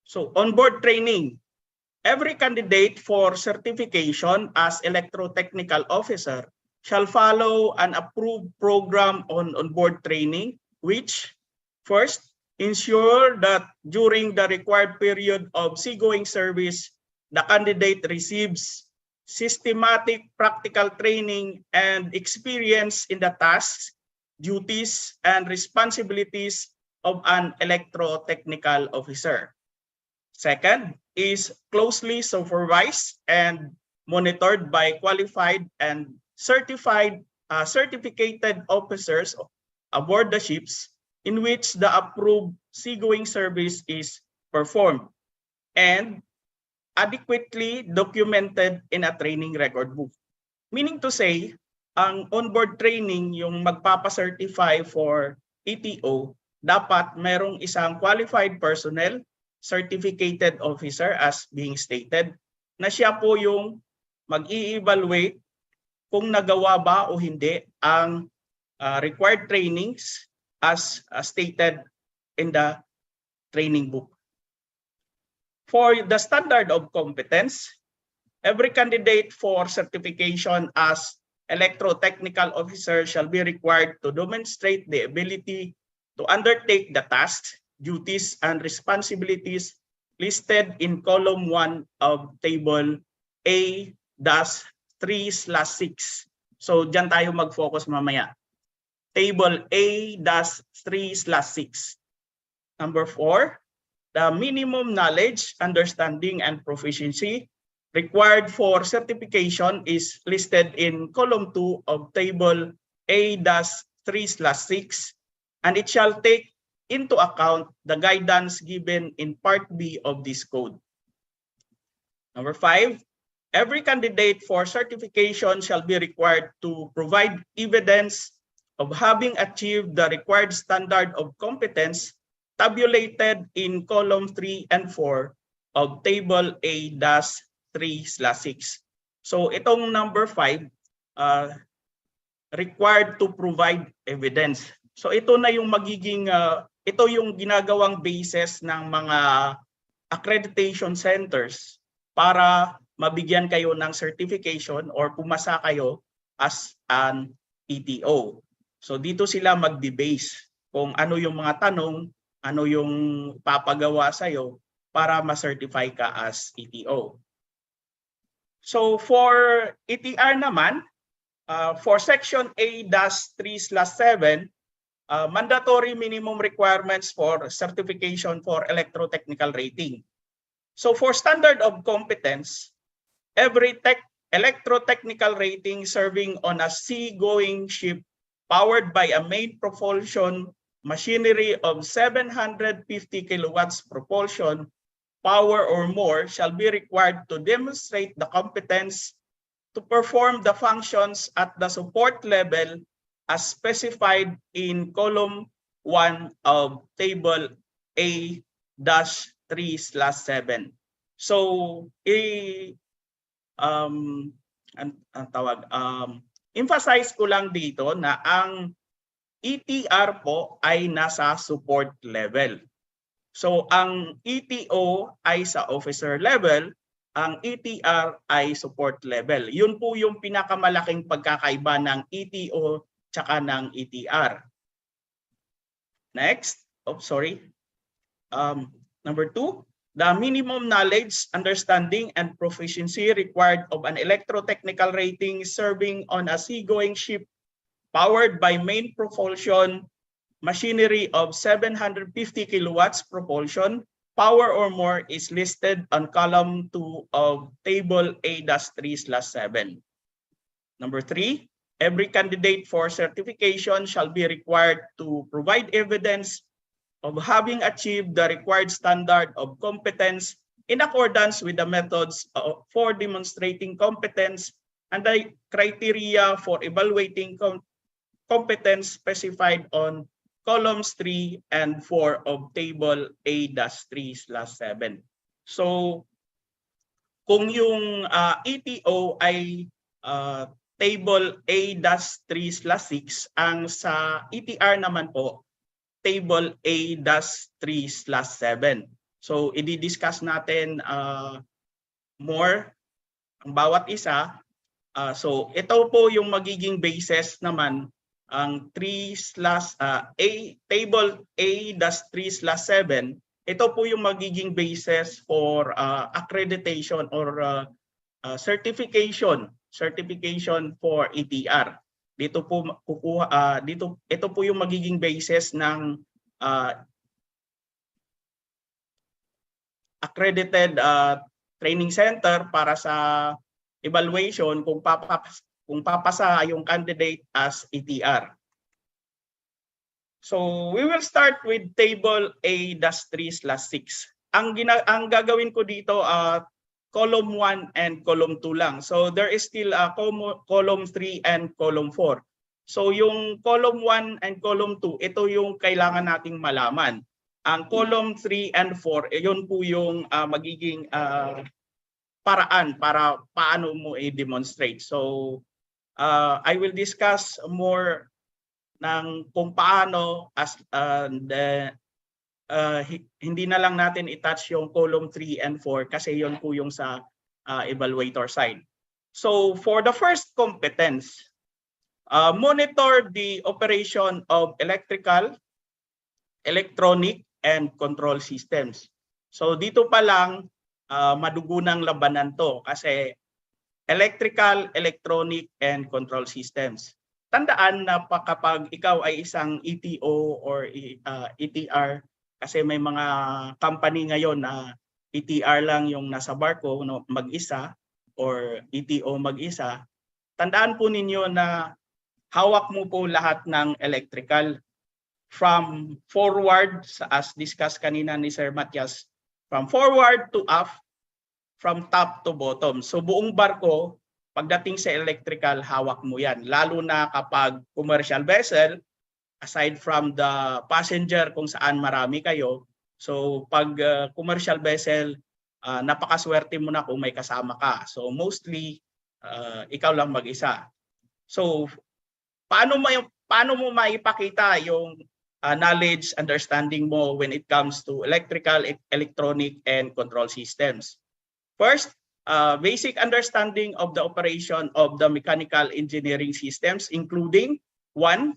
So onboard training. Every candidate for certification as electrotechnical officer shall follow an approved program on onboard training, which first, ensure that during the required period of seagoing service, the candidate receives systematic practical training and experience in the tasks, duties, and responsibilities of an electrotechnical officer. Second is closely supervised and monitored by qualified and certificated officers aboard the ships in which the approved seagoing service is performed and adequately documented in a training record book. Meaning to say, ang onboard training, yung magpapacertify for ETO, dapat merong isang qualified personnel, certificated officer as being stated, na siya po yung mag-i-evaluate kung nagawa ba o hindi ang required trainings as stated in the training book. For the standard of competence, every candidate for certification as electrotechnical officer shall be required to demonstrate the ability to undertake the tasks, duties, and responsibilities listed in column 1 of table A-3/6. So dyan tayo mag-focus mamaya. Table A-3/6. Number 4, the minimum knowledge, understanding, and proficiency required for certification is listed in column 2 of table A-3/6, and it shall take into account the guidance given in part B of this code. Number 5, every candidate for certification shall be required to provide evidence of having achieved the required standard of competence tabulated in column 3 and 4 of table A-3/6. So itong number 5, required to provide evidence. So ito na yung magiging, ito yung ginagawang basis ng mga accreditation centers para mabigyan kayo ng certification or pumasa kayo as an ETO. So dito sila magbe-base kung ano yung mga tanong, ano yung papagawa sa'yo para ma-certify ka as ETO. So for ETR naman, for section A-3/7, mandatory minimum requirements for certification for electrotechnical rating. So for standard of competence, every electrotechnical rating serving on a seagoing ship powered by a main propulsion machinery of 750 kilowatts propulsion power or more shall be required to demonstrate the competence to perform the functions at the support level as specified in column 1 of table A-3/7. So, emphasize ko lang dito na ang ETR po ay nasa support level. So, ang ETO ay sa officer level, ang ETR ay support level. Yun po yung pinakamalaking pagkakaiba ng ETO tsaka ng ETR. Next, number 2, the minimum knowledge, understanding, and proficiency required of an electrotechnical rating serving on a seagoing ship powered by main propulsion machinery of 750 kilowatts propulsion power or more is listed on column 2 of table A-3/7. Number 3, every candidate for certification shall be required to provide evidence of having achieved the required standard of competence in accordance with the methods for demonstrating competence and the criteria for evaluating competence specified on columns 3 and 4 of table A-3/7. So, kung yung ETO ay table A-3/6, ang sa ETR naman po, table A-3/7. So, i-discuss natin more ang bawat isa. So, ito po yung magiging basis naman ang table A-3/7, ito po yung magiging basis for accreditation or certification for ETR. Dito po ito po yung magiging basis ng accredited training center para sa evaluation kung papasa yung candidate as ETR. So we will start with table A-3/6. Ang gagawin ko dito column 1 and column 2 lang. So there is still column 3 and column 4. So yung column 1 and column 2, ito yung kailangan nating malaman. Ang column 3 and 4, yun po yung magiging paraan para paano mo i-demonstrate. So I will discuss more ng kung paano hindi na lang natin i-touch yung column 3 and 4 kasi yun po yung sa evaluator side. So for the first competence, monitor the operation of electrical, electronic, and control systems. So dito pa lang madugunang labanan to kasi electrical, electronic, and control systems. Tandaan na kapag ikaw ay isang ETO or ETR, Kasi may mga company ngayon na PTR lang yung nasa barko, no, mag-isa, or ETO mag-isa. Tandaan po ninyo na hawak mo po lahat ng electrical from forward, as discussed kanina ni Sir Matias, from forward to aft, from top to bottom. So buong barko, pagdating sa electrical, hawak mo yan. Lalo na kapag commercial vessel, aside from the passenger kung saan marami kayo. So pag commercial vessel, napakaswerte mo na kung may kasama ka. So mostly, ikaw lang mag-isa. So paano mo maipakita yung knowledge, understanding mo when it comes to electrical, electronic, and control systems? First, basic understanding of the operation of the mechanical engineering systems, including 1,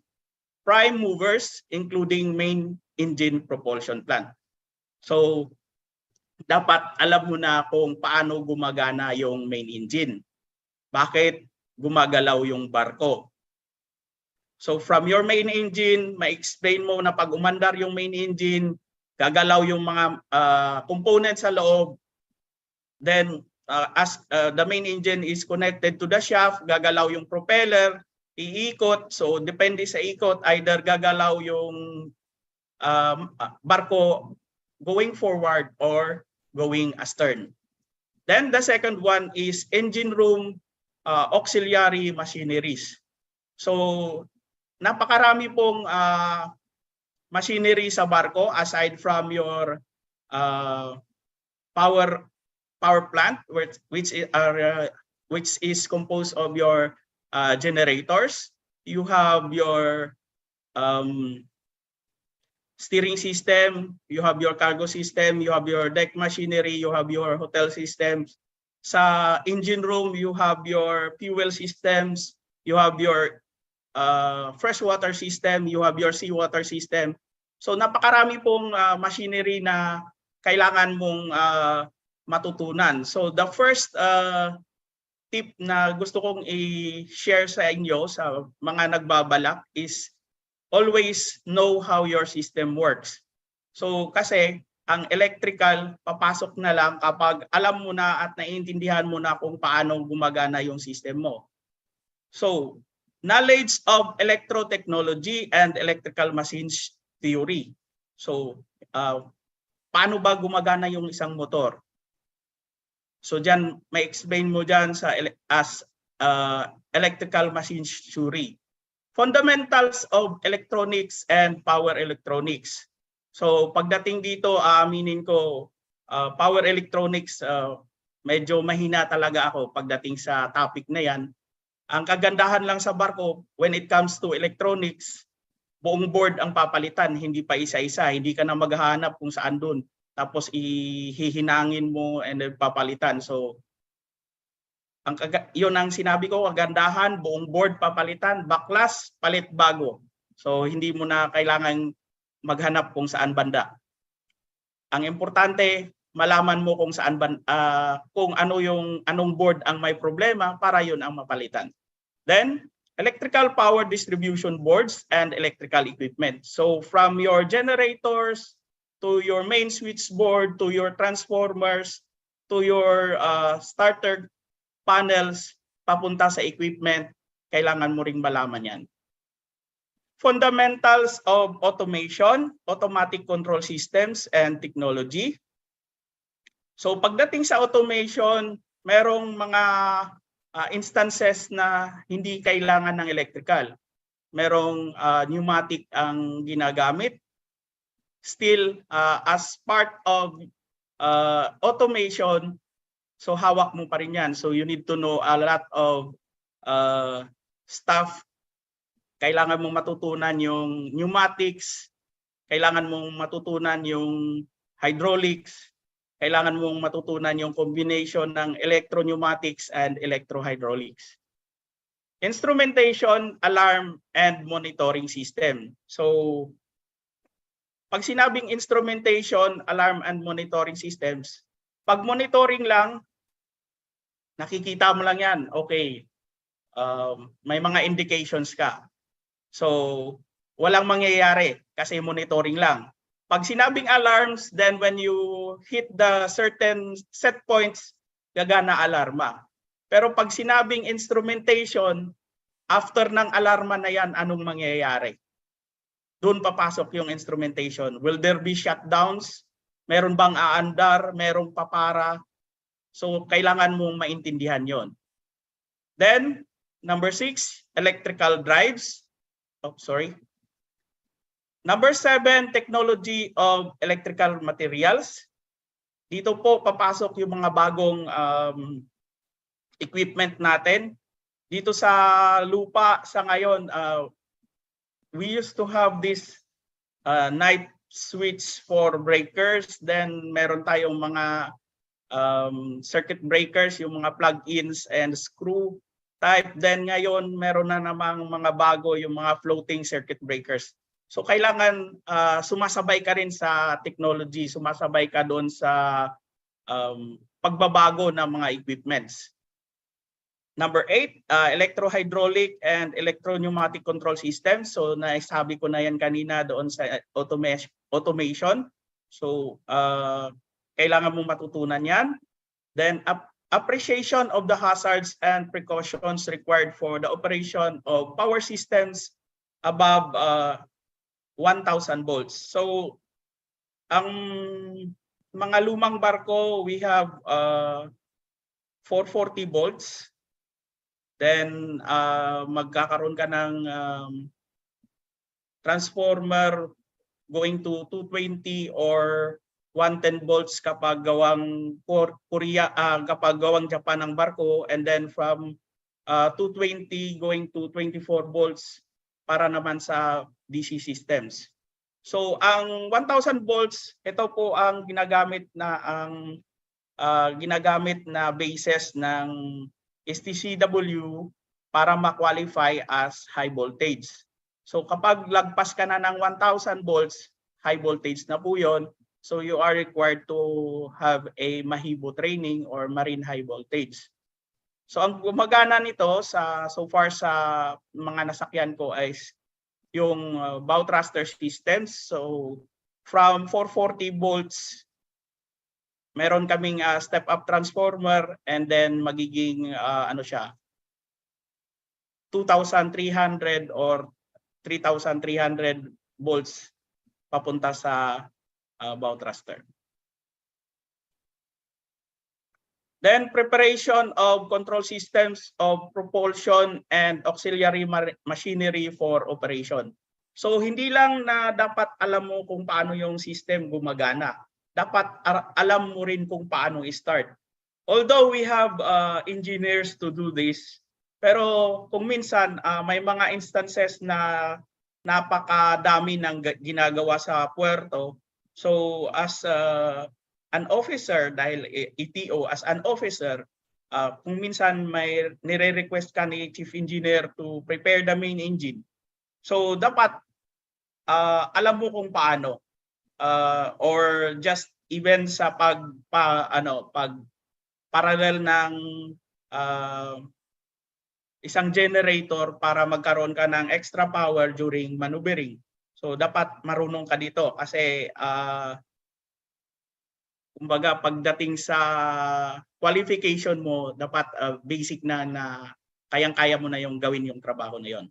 prime movers, including main engine propulsion plant. So, dapat alam mo na kung paano gumagana yung main engine. Bakit gumagalaw yung barko? So, from your main engine, ma-explain mo na pag umandar yung main engine, gagalaw yung mga components sa loob. Then, as the main engine is connected to the shaft, gagalaw yung propeller, iikot. So, depende sa ikot, either gagalaw yung barko going forward or going astern. Then, the second one is engine room auxiliary machineries. So, napakarami pong machinery sa barko aside from your power plant, which is composed of your generators. You have your steering system, you have your cargo system, you have your deck machinery, you have your hotel systems. Sa engine room, you have your fuel systems, you have your freshwater system, you have your seawater system. So napakarami pong machinery na kailangan mong matutunan. So the first tip na gusto kong i-share sa inyo sa mga nagbabalak is always know how your system works. So kasi ang electrical papasok na lang kapag alam mo na at naiintindihan mo na kung paano gumagana yung system mo. So knowledge of electrotechnology and electrical machines theory. So paano ba gumagana yung isang motor? So diyan may explain mo diyan sa electrical machines theory. Fundamentals of electronics and power electronics. So pagdating dito, aaminin ko, power electronics, medyo mahina talaga ako pagdating sa topic na yan. Ang kagandahan lang sa barko, when it comes to electronics, buong board ang papalitan, hindi pa isa-isa. Hindi ka na maghahanap kung saan doon. Tapos ihihinangin mo and then papalitan. So yun ang sinabi ko, kagandahan, buong board papalitan, baklas, palit bago. So hindi mo na kailangan maghanap kung saan banda. Ang importante, malaman mo kung saan kung anong board ang may problema para yun ang mapalitan. Then, electrical power distribution boards and electrical equipment. So from your generators to your main switchboard to your transformers to your starter panels papunta sa equipment, kailangan mo ring malaman yan. Fundamentals of automation, automatic control systems, and technology. So pagdating sa automation, merong mga instances na hindi kailangan ng electrical. Merong pneumatic ang ginagamit. Still, as part of automation, so hawak mo pa rin yan. So you need to know a lot of stuff. Kailangan mong matutunan yung pneumatics, kailangan mong matutunan yung hydraulics, kailangan mong matutunan yung combination ng electro-pneumatics and electro-hydraulics. Instrumentation, alarm, and monitoring system. So pag sinabing instrumentation, alarm, and monitoring systems, pag monitoring lang, nakikita mo lang yan, okay, may mga indications ka. So, walang mangyayari kasi monitoring lang. Pag sinabing alarms, then when you hit the certain set points, gagana alarma. Pero pag sinabing instrumentation, after ng alarma na yan, anong mangyayari? Doon papasok yung instrumentation. Will there be shutdowns? Meron bang aandar? Merong papara? So, kailangan mong maintindihan yon. Then, number 6, electrical drives. Oh, sorry. Number 7, technology of electrical materials. Dito po papasok yung mga bagong equipment natin. Dito sa lupa sa ngayon, we used to have this night switch for breakers. Then meron tayong mga circuit breakers, yung mga plug-ins and screw type. Then ngayon meron na namang mga bago, yung mga floating circuit breakers. So kailangan sumasabay ka rin sa technology, sumasabay ka doon sa pagbabago ng mga equipments. Number 8, electro-hydraulic and electro-pneumatic control systems. So naisabi ko na yan kanina doon sa automation. So kailangan mong matutunan yan. Then appreciation of the hazards and precautions required for the operation of power systems above 1,000 volts. So ang mga lumang barko, we have 440 volts. Then magkakaroon ka ng transformer going to 220 or 110 volts kapag gawang Korea, kapag gawang Japan ng barko, and then from 220 going to 24 volts para naman sa DC systems. So ang 1,000 volts, ito po ang ginagamit na basis ng STCW para ma-qualify as high voltage. So kapag lagpas ka na ng 1,000 volts, high voltage na po 'yon. So you are required to have a MAHIBO training or marine high voltage. So ang gumagana nito so far sa mga nasakyan ko ay yung bow thruster systems. So from 440 volts, meron kaming step up transformer, and then magiging 2,300 or 3,300 volts papunta sa bow thruster. Then preparation of control systems of propulsion and auxiliary machinery for operation. So hindi lang na dapat alam mo kung paano yung system gumagana. Dapat alam mo rin kung paano i-start. Although we have engineers to do this, pero kung minsan may mga instances na napakadami ng ginagawa sa puerto. So as an officer, dahil ETO, as an officer, kung minsan may nire-request ka ni Chief Engineer to prepare the main engine. So dapat alam mo kung paano. Or just even sa pag parallel ng isang generator para magkaroon ka ng extra power during maneuvering. So dapat marunong ka dito kasi kumbaga pagdating sa qualification mo, dapat basic na kayang-kaya mo na yung gawin yung trabaho na yon.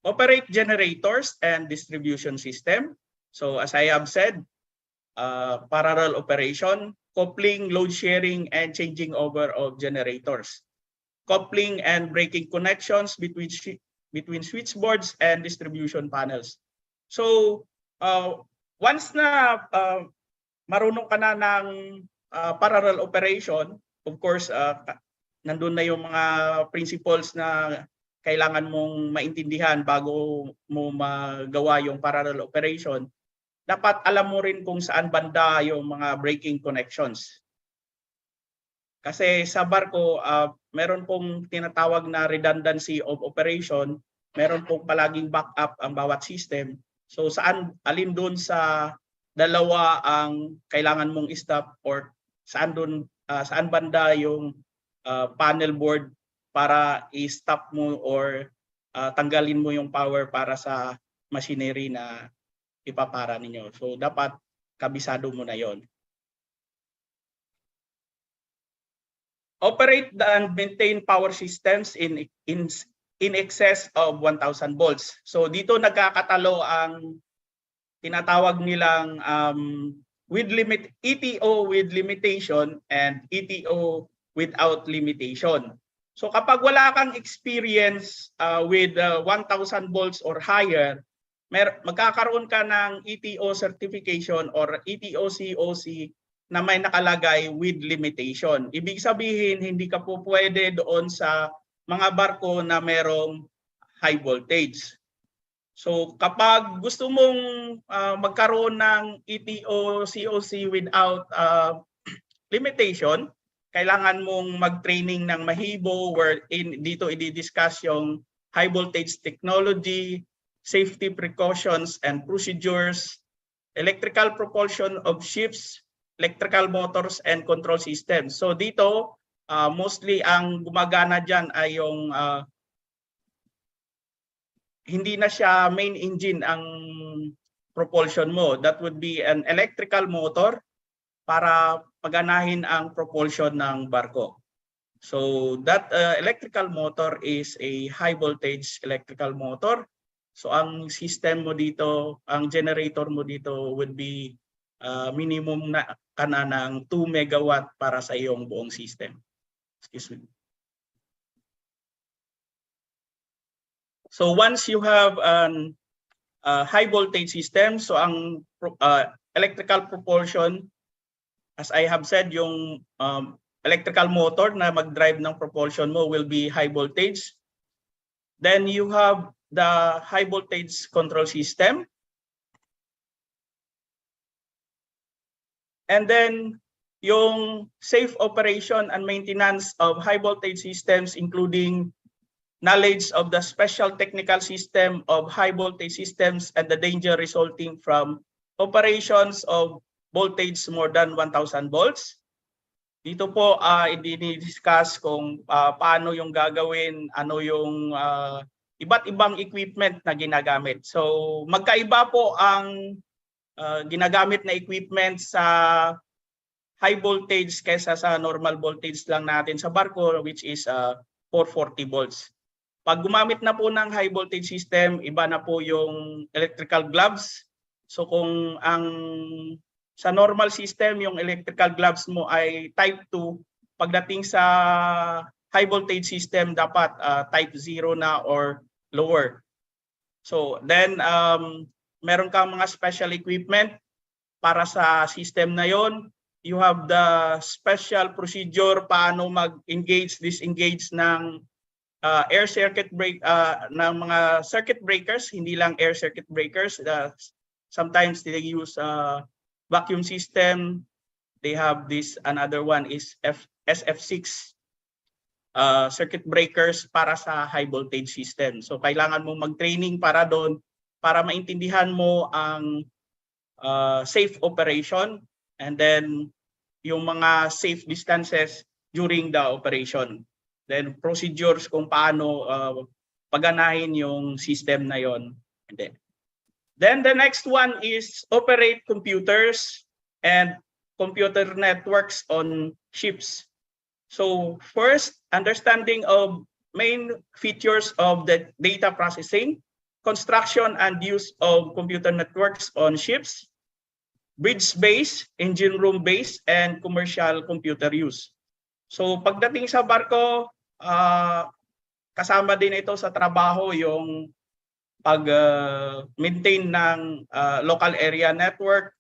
Operate generators and distribution system. So as I have said, parallel operation, coupling, load sharing, and changing over of generators. Coupling and breaking connections between switchboards and distribution panels. So once na marunong ka na ng parallel operation, of course, nandun na yung mga principles na kailangan mong maintindihan bago mo magawa yung parallel operation. Dapat alam mo rin kung saan banda yung mga breaking connections. Kasi sa barko, meron pong tinatawag na redundancy of operation, meron pong palaging backup ang bawat system. So alin doon sa dalawa ang kailangan mong stop, or saan banda yung panel board para i-stop mo or tanggalin mo yung power para sa machinery na ipapara ninyo. So dapat kabisado mo na yon. Operate and maintain power systems in excess of 1,000 volts. So dito nagkakatalo ang tinatawag nilang ETO with limitation and ETO without limitation. So kapag wala kang experience with 1,000 volts or higher, magkakaroon ka ng ETO certification or ETO COC na may nakalagay with limitation. Ibig sabihin, hindi ka po pwede doon sa mga barko na merong high voltage. So kapag gusto mong magkaroon ng ETO COC without limitation, kailangan mong mag-training ng mahibo wherein dito i-discuss yung high voltage technology, safety precautions and procedures, electrical propulsion of ships, electrical motors and control systems. So dito mostly ang gumagana dyan ay yung hindi na siya main engine ang propulsion mo. That would be an electrical motor para paganahin ang propulsion ng barko. So that electrical motor is a high voltage electrical motor. So ang system mo dito, ang generator mo dito would be minimum na kana ng 2 megawatt para sa iyong buong system. Excuse me. So once you have an high voltage system, so ang electrical propulsion, as I have said, yung electrical motor na mag-drive ng propulsion mo will be high voltage. Then you have the high voltage control system. And then yung safe operation and maintenance of high voltage systems, including knowledge of the special technical system of high voltage systems and the danger resulting from operations of voltage more than 1,000 volts. Dito po i-discuss kung paano yung gagawin, ano yung iba't ibang equipment na ginagamit. So magkaiba po ang ginagamit na equipment sa high voltage kaysa sa normal voltage lang natin sa barko, which is 440 volts. Pag gumamit na po ng high voltage system, iba na po yung electrical gloves. So kung sa normal system, yung electrical gloves mo ay type 2, pagdating sa high voltage system, dapat type 0 na or lower. So then, meron kang mga special equipment para sa system na yon. You have the special procedure paano mag-engage, disengage ng air circuit break ng mga circuit breakers, hindi lang air circuit breakers. Sometimes they use vacuum system. They have this, another one is SF6 circuit breakers para sa high voltage system. So kailangan mo mag-training para doon para maintindihan mo ang safe operation and then yung mga safe distances during the operation. Then procedures kung paano paganahin yung system na yon. Then the next one is operate computers and computer networks on ships. So first, understanding of main features of the data processing, construction and use of computer networks on ships, bridge-based, engine room-based, and commercial computer use. So pagdating sa barko, kasama din ito sa trabaho yung pag-maintain ng local area network,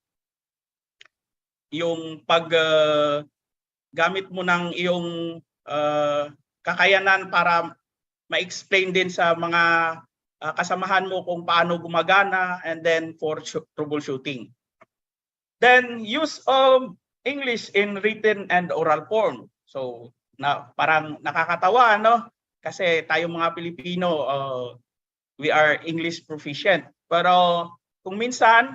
yung pag-gamit mo ng iyong kakayanan para ma-explain din sa mga kasamahan mo kung paano gumagana, and then for troubleshooting. Then use of English in written and oral form. So parang nakakatawa, no? Kasi tayo mga Pilipino, we are English proficient. Pero kung minsan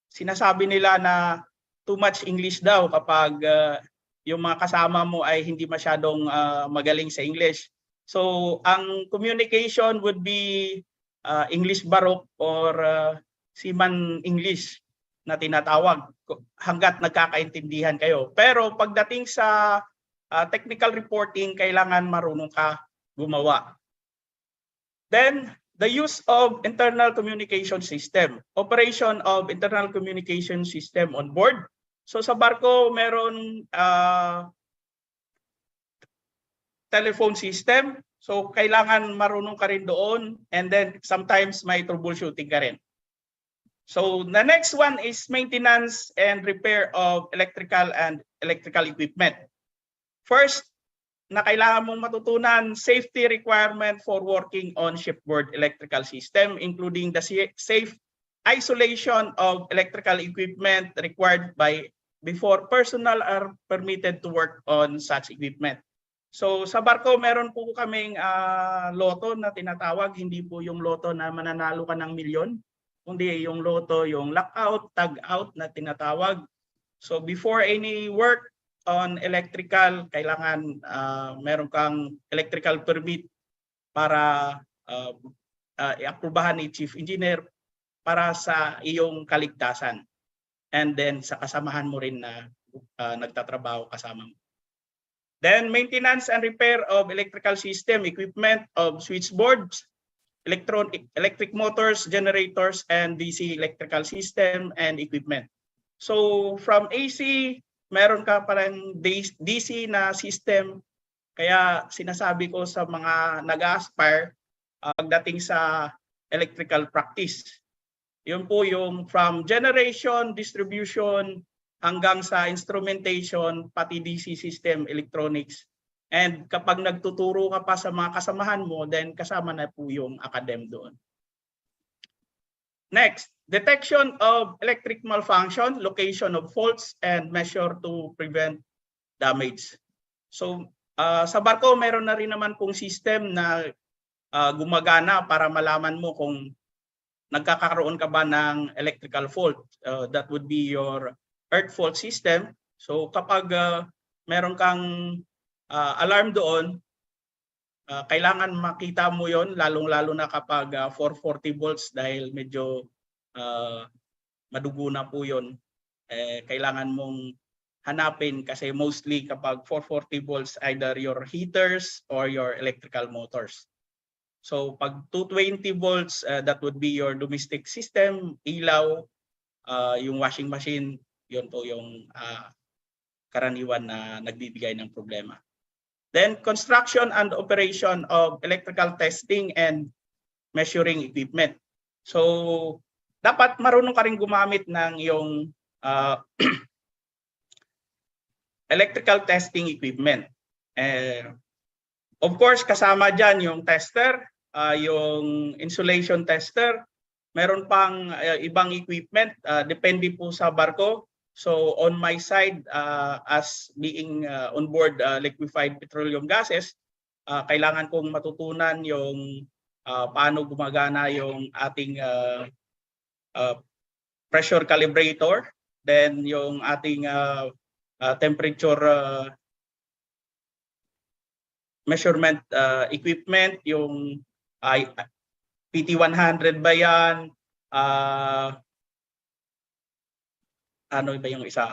sinasabi nila na too much English daw kapag yung mga kasama mo ay hindi masyadong magaling sa English. So ang communication would be English Baroque or seaman English na tinatawag hanggat nagkakaintindihan kayo. Pero pagdating sa technical reporting, kailangan marunong ka gumawa. Then, the use of internal communication system. Operation of internal communication system on board. So sa barko, meron telephone system. So kailangan marunong ka rin doon, and then sometimes may troubleshooting ka rin. So the next one is maintenance and repair of electrical and electrical equipment. First, na kailangan mong matutunan, safety requirement for working on shipboard electrical system, including the safe isolation of electrical equipment required before personnel are permitted to work on such equipment. So sa barko, meron po kaming loto na tinatawag, hindi po yung loto na mananalo ka ng milyon, kundi yung loto, yung lockout, tag-out na tinatawag. So before any work on electrical, kailangan meron kang electrical permit para i-aprobahan ni Chief Engineer para sa iyong kaligtasan. And then sa kasamahan mo rin na nagtatrabaho kasama mo. Then maintenance and repair of electrical system, equipment of switchboards, electric motors, generators, and DC electrical system and equipment. So from AC, meron ka parang DC na system. Kaya sinasabi ko sa mga nag-aspire pagdating sa electrical practice. Yun po yung from generation, distribution, hanggang sa instrumentation, pati DC system, electronics. And kapag nagtuturo ka pa sa mga kasamahan mo, then kasama na po yung academ doon. Next, detection of electric malfunction, location of faults, and measure to prevent damage. So sa barko, meron na rin naman pong system na gumagana para malaman mo kung nagkakaroon ka ba ng electrical fault. That would be your earth fault system. So kapag meron kang alarm doon, kailangan makita mo yon, lalong-lalo na kapag 440 volts dahil medyo madugo na po yon. Kailangan mong hanapin kasi mostly kapag 440 volts, either your heaters or your electrical motors. So pag 220 volts, that would be your domestic system, ilaw, yung washing machine, yun po yung karaniwan na nagbibigay ng problema. Then construction and operation of electrical testing and measuring equipment. So dapat marunong ka rin gumamit ng yung electrical testing equipment. Of course, kasama dyan yung tester, yung insulation tester. Meron pang ibang equipment, depende po sa barko. So on my side, as being on board liquefied petroleum gases, kailangan kong matutunan yung paano gumagana yung ating pressure calibrator, then yung ating temperature measurement equipment, yung PT100 ba yan? Ano ba yung isa?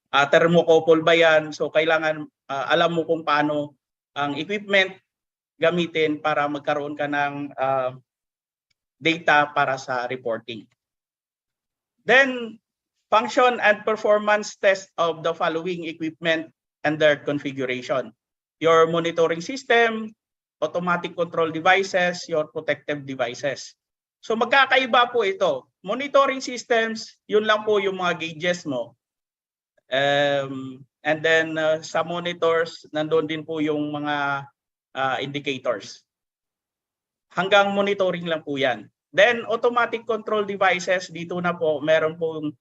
Thermocouple ba yan? So kailangan alam mo kung paano ang equipment gamitin para magkaroon ka ng data para sa reporting. Then, function and performance test of the following equipment and their configuration. Your monitoring system, automatic control devices, your protective devices. So magkakaiba po ito. Monitoring systems, yun lang po yung mga gauges mo. And then sa monitors, nandun din po yung mga indicators. Hanggang monitoring lang po yan. Then automatic control devices, dito na po meron pong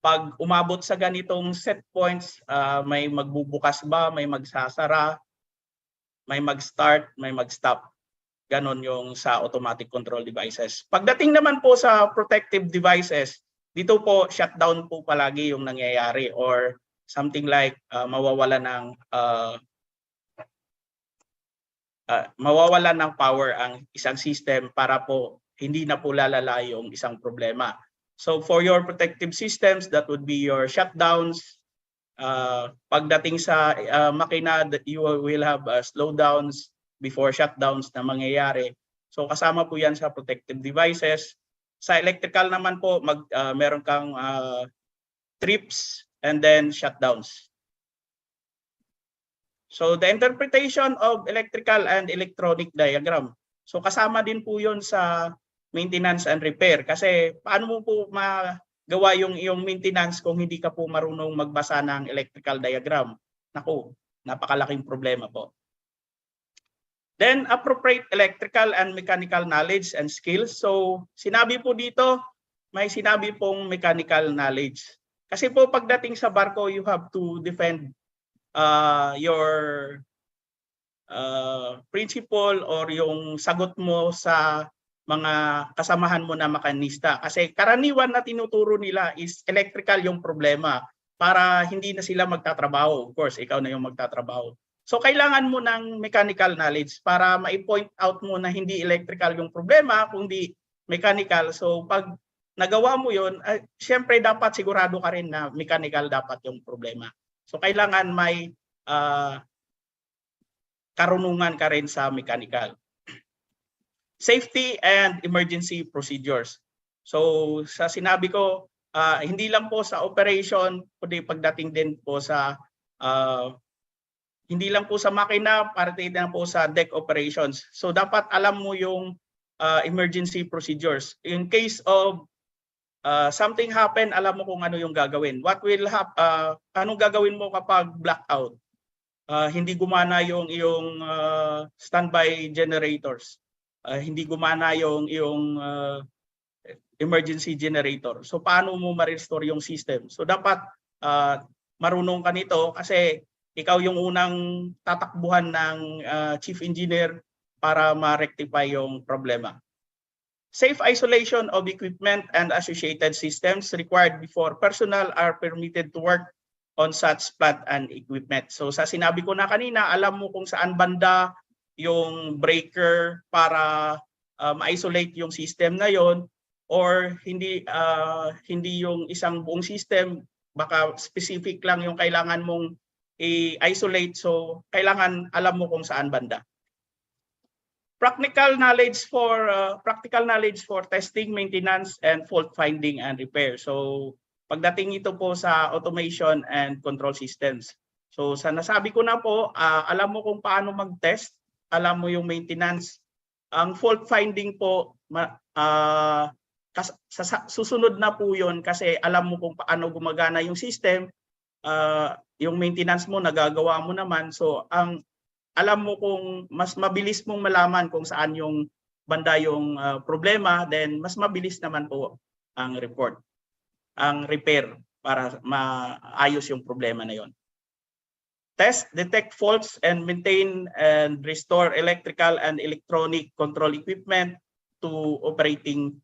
pag umabot sa ganitong set points, may magbubukas ba, may magsasara, may mag-start, may mag-stop. Ganon yung sa automatic control devices. Pagdating naman po sa protective devices, dito po shutdown po palagi yung nangyayari or something like mawawala ng power ang isang system para po hindi na po lalala yung isang problema. So for your protective systems, that would be your shutdowns. Pagdating sa makina, you will have slowdowns before shutdowns na mangyayari. So kasama po yan sa protective devices. Sa electrical naman po, meron kang trips and then shutdowns. So the interpretation of electrical and electronic diagram. So kasama din po yun sa maintenance and repair. Kasi paano mo po magawa yung iyong maintenance kung hindi ka po marunong magbasa ng electrical diagram? Naku, napakalaking problema po. Then appropriate electrical and mechanical knowledge and skills. So sinabi po dito, may sinabi pong mechanical knowledge. Kasi po pagdating sa barko, you have to defend your principle or yung sagot mo sa mga kasamahan mo na makanista. Kasi karaniwan na tinuturo nila is electrical yung problema para hindi na sila magtatrabaho. Of course, ikaw na yung magtatrabaho. So kailangan mo ng mechanical knowledge para ma-point out mo na hindi electrical yung problema, kundi mechanical. So pag nagawa mo yun, syempre dapat sigurado ka rin na mechanical dapat yung problema. So kailangan may karunungan ka rin sa mechanical. Safety and emergency procedures. So sa sinabi ko, hindi lang po sa operation, kundi pagdating din po sa hindi lang po sa makina, parte din po sa deck operations. So dapat alam mo yung emergency procedures. In case of something happen, alam mo kung ano yung gagawin. What will happen? Anong gagawin mo kapag blackout? Hindi gumana yung iyong standby generators. Hindi gumana yung emergency generator. So paano mo ma-restore yung system? So dapat marunong ka nito kasi ikaw yung unang tatakbuhan ng chief engineer para ma-rectify yung problema. Safe isolation of equipment and associated systems required before personnel are permitted to work on such plant and equipment. So sa sinabi ko na kanina, alam mo kung saan banda yung breaker para ma-isolate yung system na yon, or hindi yung isang buong system, baka specific lang yung kailangan mong i-isolate. So kailangan alam mo kung saan banda. Practical knowledge for testing, maintenance, and fault finding and repair. So pagdating ito po sa automation and control systems. So sa nasabi ko na po, alam mo kung paano mag-test, alam mo yung maintenance. Ang fault finding po, susunod na po yun kasi alam mo kung paano gumagana yung system. Yung maintenance mo, nagagawa mo naman. So alam mo kung mas mabilis mong malaman kung saan yung banda yung problema, then mas mabilis naman po ang repair para maayos yung problema na yon. Test, detect faults, and maintain and restore electrical and electronic control equipment to operating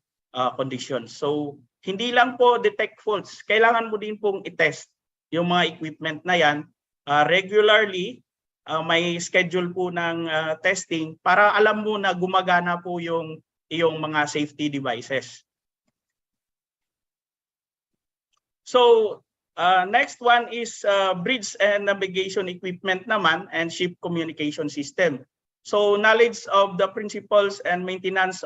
conditions. So hindi lang po detect faults, kailangan mo din pong i-test yung mga equipment na yan regularly. May schedule po ng testing para alam mo na gumagana po yung iyong mga safety devices. So next one is bridge and navigation equipment naman and ship communication system. So knowledge of the principles and maintenance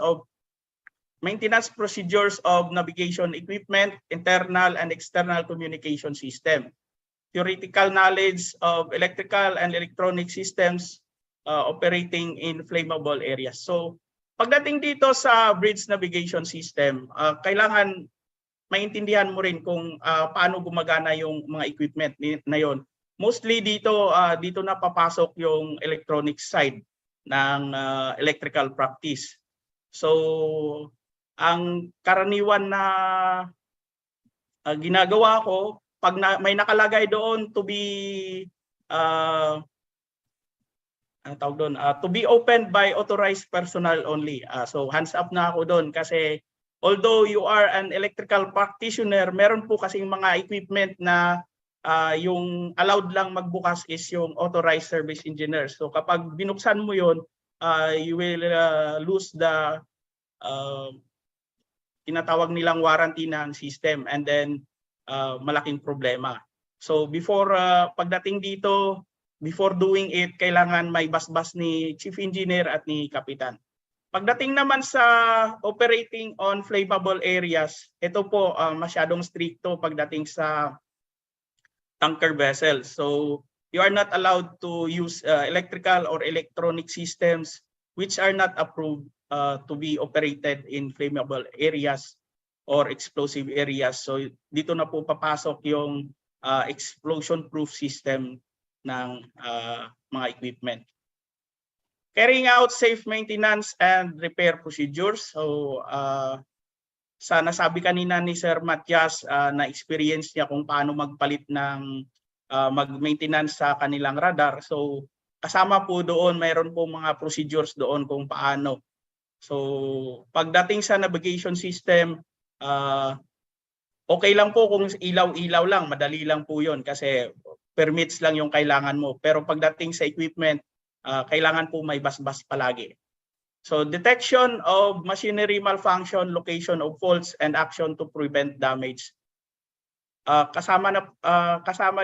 procedures of navigation equipment, internal and external communication system. Theoretical knowledge of electrical and electronic systems operating in flammable areas. So pagdating dito sa bridge navigation system, kailangan maintindihan mo rin kung paano gumagana yung mga equipment na yon. Mostly dito na papasok yung electronic side ng electrical practice. So ang karaniwan na ginagawa ko, pag may nakalagay doon to be to be opened by authorized personnel only. So hands up na ako doon kasi although you are an electrical practitioner, meron po kasing mga equipment na yung allowed lang magbukas is yung authorized service engineer. So kapag binuksan mo yun, you will lose the tinatawag nilang warranty ng system, and then malaking problema. So before pagdating dito, before doing it, kailangan may basbas ni Chief Engineer at ni Kapitan. Pagdating naman sa operating on flammable areas, ito po masyadong stricto pagdating sa tanker vessels. So you are not allowed to use electrical or electronic systems which are not approved to be operated in flammable areas or explosive areas. So dito na po papasok yung explosion-proof system ng mga equipment. Carrying out safe maintenance and repair procedures. So sa nasabi kanina ni Sir Matias, na experience niya kung paano magpalit ng mag-maintenance sa kanilang radar. So kasama po doon, mayroon po mga procedures doon kung paano. So pagdating sa navigation system, okay lang po kung ilaw-ilaw lang, madali lang po yun kasi permits lang yung kailangan mo. Pero pagdating sa equipment, kailangan po may basbas palagi. So detection of machinery malfunction, location of faults, and action to prevent damage. Kasama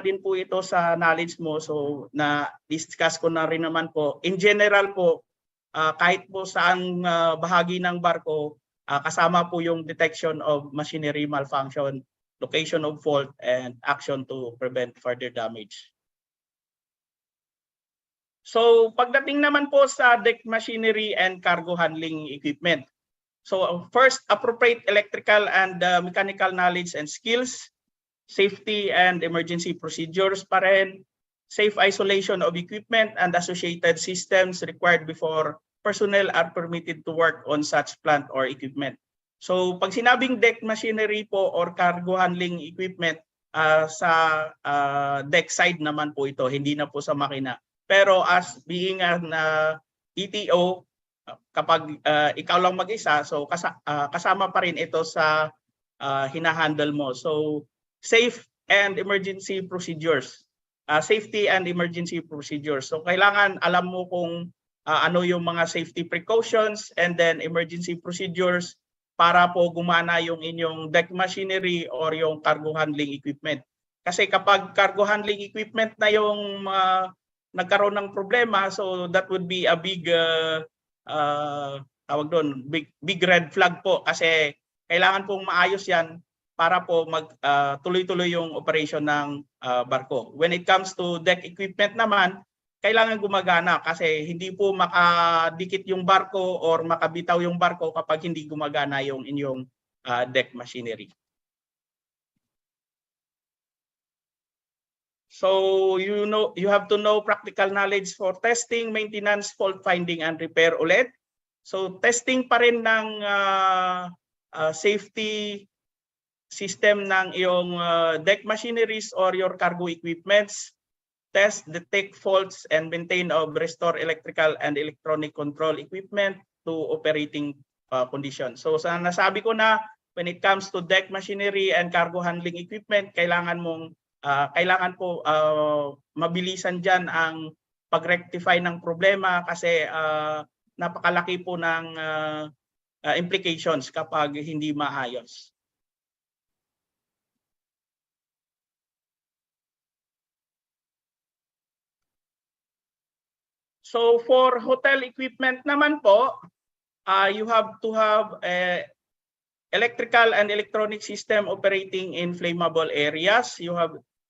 din po ito sa knowledge mo, so na-discuss ko na rin naman po. In general po, kahit po saan bahagi ng barko, kasama po yung detection of machinery malfunction, location of fault, and action to prevent further damage. So pagdating naman po sa deck machinery and cargo handling equipment. So first, appropriate electrical and mechanical knowledge and skills, safety and emergency procedures pa rin, safe isolation of equipment and associated systems required before personnel are permitted to work on such plant or equipment. So pag sinabing deck machinery po or cargo handling equipment, sa deck side naman po ito, hindi na po sa makina. Pero as being an ETO, kapag ikaw lang mag-isa, so kasama pa rin ito sa hinahandle mo. So safe and emergency procedures, safety and emergency procedures. So kailangan alam mo kung ano yung mga safety precautions and then emergency procedures para po gumana yung inyong deck machinery or yung cargo handling equipment. Kasi kapag cargo handling equipment na yung nagkaroon ng problema, so that would be a big tawag doon, big red flag po kasi kailangan pong maayos yan para po tuloy-tuloy yung operation ng barko. When it comes to deck equipment naman, kailangan gumagana kasi hindi po makadikit yung barko or makabitaw yung barko kapag hindi gumagana yung inyong deck machinery. So you have to know practical knowledge for testing, maintenance, fault finding, and repair ulit. So testing pa rin ng safety system ng iyong deck machineries or your cargo equipments. Test, detect faults, and maintain or restore electrical and electronic control equipment to operating conditions. So sa nasabi ko na, when it comes to deck machinery and cargo handling equipment, kailangan po mabilisan dyan ang pag-rectify ng problema kasi napakalaki po ng implications kapag hindi maayos. So for hotel equipment naman po, you have to have electrical and electronic system operating in flammable areas. You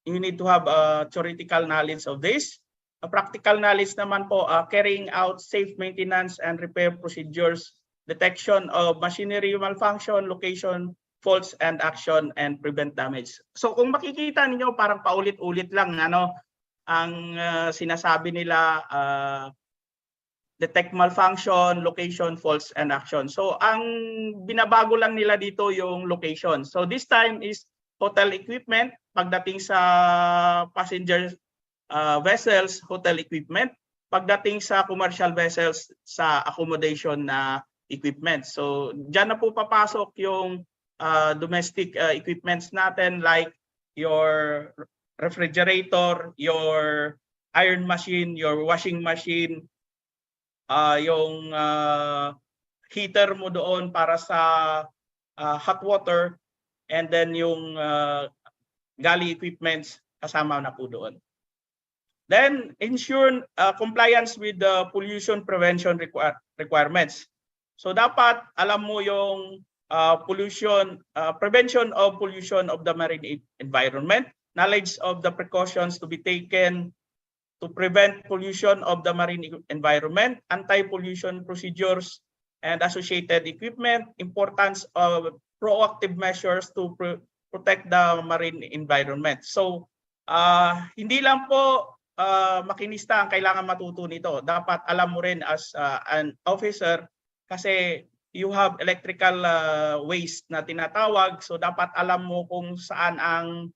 need to have theoretical knowledge of this. A practical knowledge naman po, carrying out safe maintenance and repair procedures, detection of machinery malfunction, location, faults, and action, and prevent damage. So kung makikita ninyo, parang paulit-ulit lang ang sinasabi nila, detect malfunction, location, faults, and action. So ang binabago lang nila dito yung location. So this time is hotel equipment. Pagdating sa passenger vessels, hotel equipment. Pagdating sa commercial vessels, sa accommodation na equipment. So dyan na po papasok yung domestic equipments natin like your refrigerator, your iron machine, your washing machine, yung heater mo doon para sa hot water, and then yung galley equipments kasama na po doon. Then ensure compliance with the pollution prevention requirements. So dapat alam mo yung prevention of pollution of the marine environment, knowledge of the precautions to be taken to prevent pollution of the marine environment, anti-pollution procedures and associated equipment, importance of proactive measures to protect the marine environment. So hindi lang po makinista ang kailangan matuto nito. Dapat alam mo rin as an officer kasi you have electrical waste na tinatawag. So dapat alam mo kung saan ang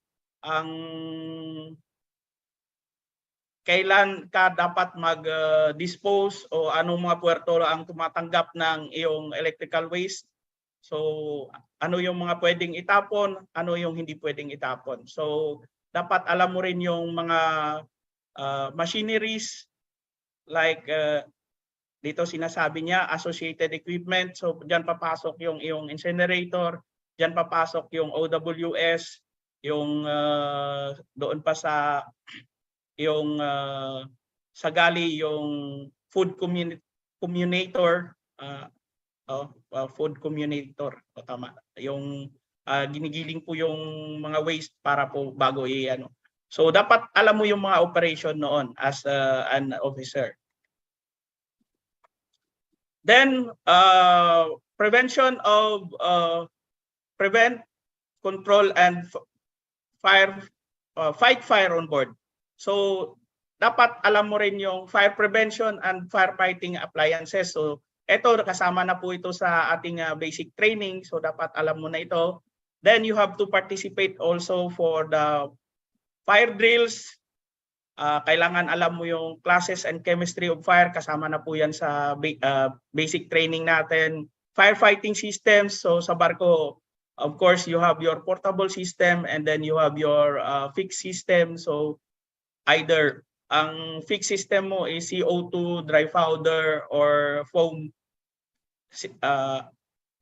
kailan ka dapat mag-dispose o anong mga puerto ang tumatanggap ng iyong electrical waste. So ano yung mga pwedeng itapon, ano yung hindi pwedeng itapon. So dapat alam mo rin yung mga machineries like dito sinasabi niya associated equipment. So diyan papasok yung iyong incinerator, diyan papasok yung OWS, yung doon pa sa yung sa galley yung food communicator, food communicator, tama, yung ginigiling po yung mga waste para po bago i-ano. So dapat alam mo yung mga operation noon as an officer. Then prevention of prevent, control and fight fire on board. So dapat alam mo rin yung fire prevention and firefighting appliances. So ito kasama na po ito sa ating basic training. So dapat alam mo na ito. Then you have to participate also for the fire drills. Kailangan alam mo yung classes and chemistry of fire. Kasama na po yan sa basic training natin. Firefighting systems. So sa barko, of course, you have your portable system and then you have your fixed system. So either ang fixed system mo is CO2, dry powder, or foam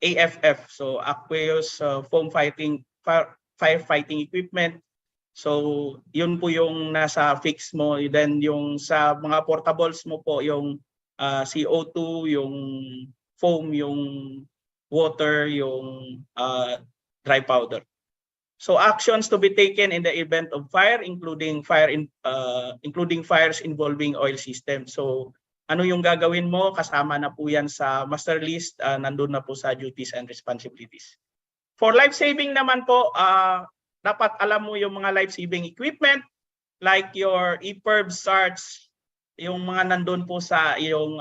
AFF. So aqueous foam firefighting equipment. So yun po yung nasa fix mo. Then yung sa mga portables mo po yung CO2, yung foam, yung water, yung dry powder. So actions to be taken in the event of fire, including fires involving oil system. So ano yung gagawin mo? Kasama na po yan sa master list. Nandun na po sa duties and responsibilities. For life saving naman po, dapat alam mo yung mga life saving equipment like your EPIRB, SARTs, yung mga nandun po sa yung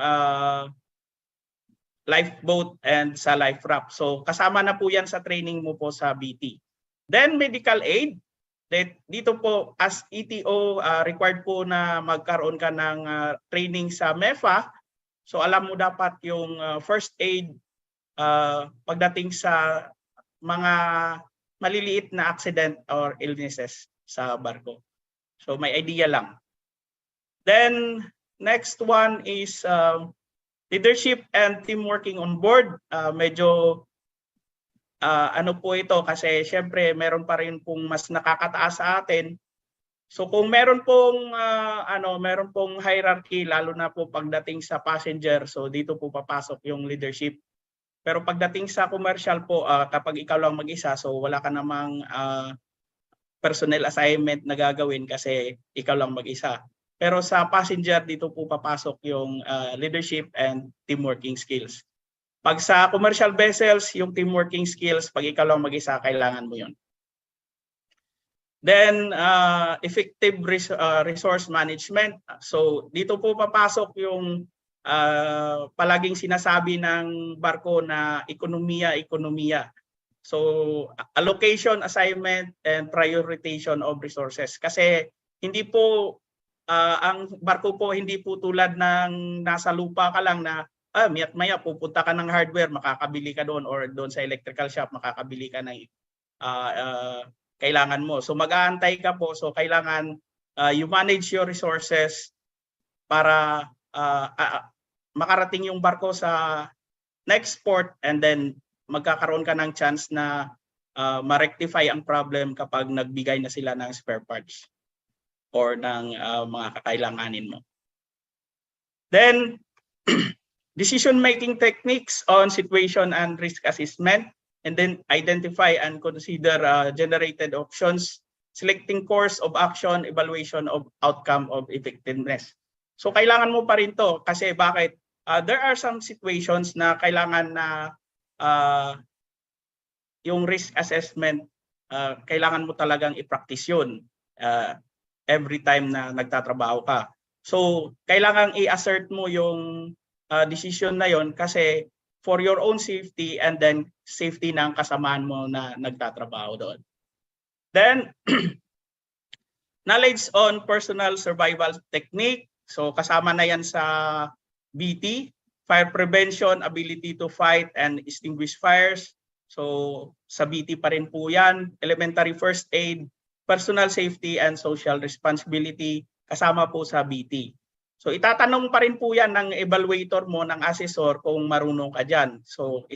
lifeboat and sa life raft. So kasama na po yan sa training mo po sa BT. Then medical aid, dito po as ETO required po na magkaroon ka ng training sa MEFA. So alam mo dapat yung first aid pagdating sa mga maliliit na accident or illnesses sa barko. So may idea lang. Then next one is leadership and team working on board. Medyo ano po ito kasi syempre meron pa rin pong mas nakakataas sa atin. So kung meron pong meron pong hierarchy lalo na po pagdating sa passenger, so dito po papasok yung leadership. Pero pagdating sa commercial po kapag ikaw lang mag-isa, so wala ka namang personnel assignment na gagawin kasi ikaw lang mag-isa. Pero sa passenger dito po papasok yung leadership and team working skills. Pag sa commercial vessels, yung team working skills, pag ikaw lang mag-isa, kailangan mo yun. Then, effective resource management. So, dito po papasok yung palaging sinasabi ng barko na ekonomiya. So, allocation, assignment, and prioritization of resources. Kasi hindi po, ang barko po hindi po tulad ng nasa lupa ka lang na maya pupunta ka ng hardware, makakabili ka doon, or doon sa electrical shop, makakabili ka ng kailangan mo. So mag-aantay ka po. So kailangan you manage your resources para makarating yung barko sa na-export, and then magkakaroon ka ng chance na ma-rectify ang problem kapag nagbigay na sila ng spare parts or ng mga kakailanganin mo. Then, decision-making techniques on situation and risk assessment, and then identify and consider generated options, selecting course of action, evaluation of outcome of effectiveness. So kailangan mo pa rin to kasi bakit? There are some situations na kailangan na yung risk assessment, kailangan mo talagang i-practice yun every time na nagtatrabaho ka. So kailangan i-assert mo yung decision na yon kasi for your own safety and then safety ng kasamaan mo na nagtatrabaho doon. Then, knowledge on personal survival technique. So kasama na yan sa BT. Fire prevention, ability to fight and extinguish fires. So sa BT pa rin po yan. Elementary first aid, personal safety and social responsibility. Kasama po sa BT. So itatanong pa rin po yan ng evaluator mo, ng assessor kung marunong ka dyan. So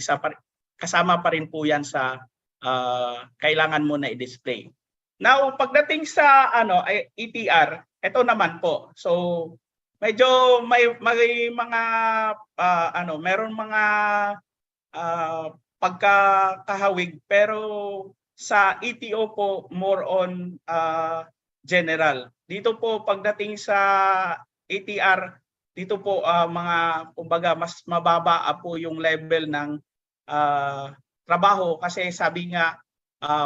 kasama pa rin po yan sa kailangan mo na i-display. Now, pagdating sa ETR, ito naman po. So medyo may mga meron mga pagkakahawig, pero sa ETO po more on general. Dito po pagdating sa ATR, dito po mga kumbaga mas mababa po yung level ng trabaho kasi sabi nga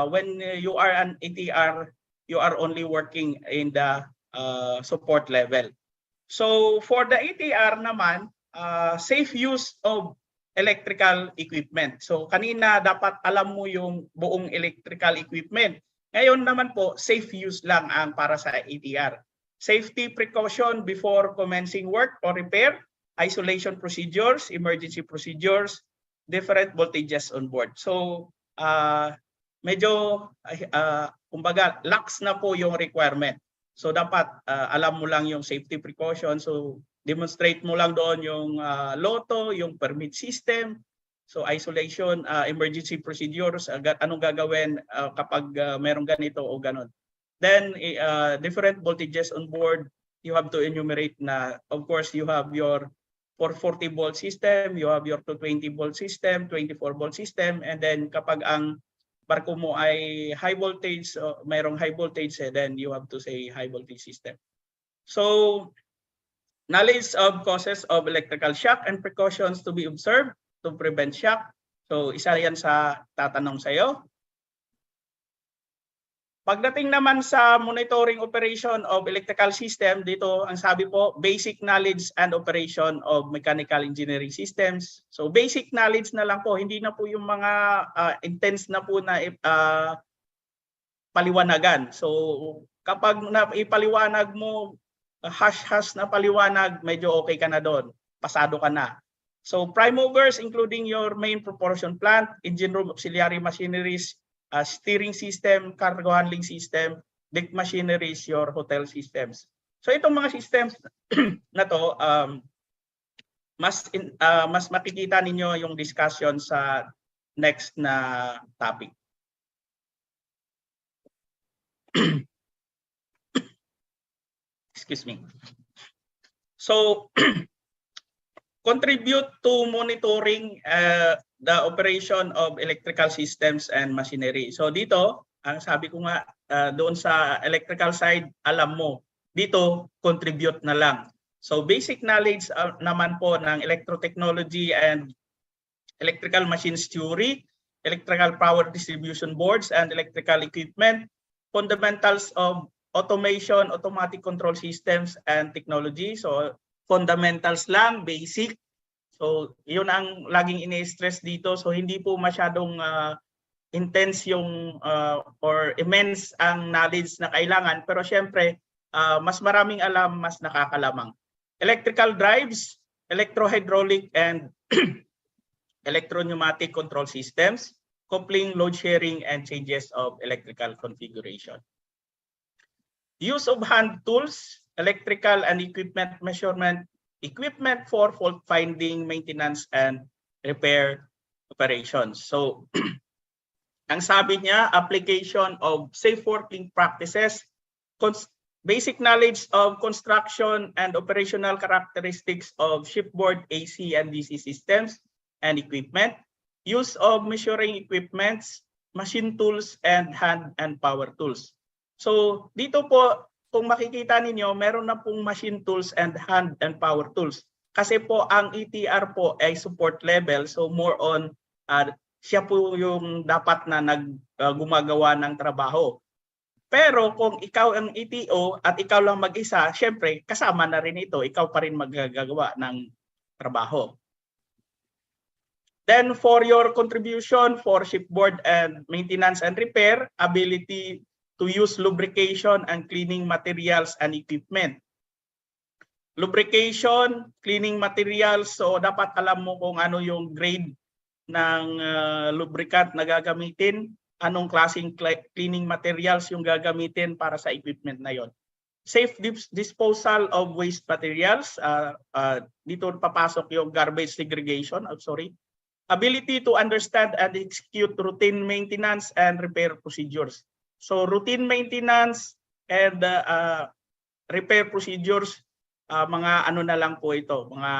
when you are an ATR, you are only working in the support level. So for the ATR naman, safe use of electrical equipment. So kanina dapat alam mo yung buong electrical equipment. Ngayon naman po, safe use lang ang para sa ATR. Safety precaution before commencing work or repair, isolation procedures, emergency procedures, different voltages on board. So medyo kumbaga lax na po yung requirement. So dapat alam mo lang yung safety precaution. So demonstrate mo lang doon yung LOTO, yung permit system. So isolation, emergency procedures, anong gagawin kapag merong ganito o ganon. Then different voltages on board, you have to enumerate na of course you have your 440 volt system, you have your 220 volt system, 24 volt system, and then kapag ang barko mo ay high voltage, mayroong high voltage, then you have to say high voltage system. So knowledge of causes of electrical shock and precautions to be observed to prevent shock. So isa yan sa tatanong sa iyo. Pagdating naman sa monitoring operation of electrical system, dito ang sabi po, basic knowledge and operation of mechanical engineering systems. So basic knowledge na lang po, hindi na po yung mga intense na po na paliwanagan. So kapag ipaliwanag mo, hash na paliwanag, medyo okay ka na doon, pasado ka na. So prime movers including your main propulsion plant, engine room auxiliary machineries, steering system, cargo handling system, deck machineries, your hotel systems. So itong mga systems na to, mas makikita ninyo yung discussion sa next na topic. Excuse me. So contribute to monitoring the operation of electrical systems and machinery. So dito, ang sabi ko nga, doon sa electrical side, alam mo. Dito, contribute na lang. So basic knowledge naman po ng electrotechnology and electrical machines theory, electrical power distribution boards and electrical equipment, fundamentals of automation, automatic control systems and technology. So fundamentals lang, basic. So yun ang laging ini-stress dito. So hindi po masyadong intense yung or immense ang knowledge na kailangan. Pero syempre, mas maraming alam, mas nakakalamang. Electrical drives, electro-hydraulic and electro-pneumatic control systems, coupling, load sharing, and changes of electrical configuration. Use of hand tools, electrical and equipment measurement, equipment for fault finding, maintenance, and repair operations. So, ang sabi niya, application of safe working practices, basic knowledge of construction and operational characteristics of shipboard AC and DC systems and equipment, use of measuring equipments, machine tools, and hand and power tools. So dito po, kung makikita ninyo, meron na pong machine tools and hand and power tools. Kasi po ang ETR po ay support level, so more on siya po yung dapat na gumagawa ng trabaho. Pero kung ikaw ang ETO at ikaw lang mag-isa, syempre kasama na rin ito, ikaw pa rin magagawa ng trabaho. Then for your contribution for shipboard and maintenance and repair, ability to use lubrication and cleaning materials and equipment. Lubrication, cleaning materials, so dapat alam mo kung ano yung grade ng lubricant na gagamitin, anong klaseng cleaning materials yung gagamitin para sa equipment na yon. Safe disposal of waste materials, dito papasok yung garbage segregation, Ability to understand and execute routine maintenance and repair procedures. So routine maintenance and repair procedures, mga ano na lang po ito, mga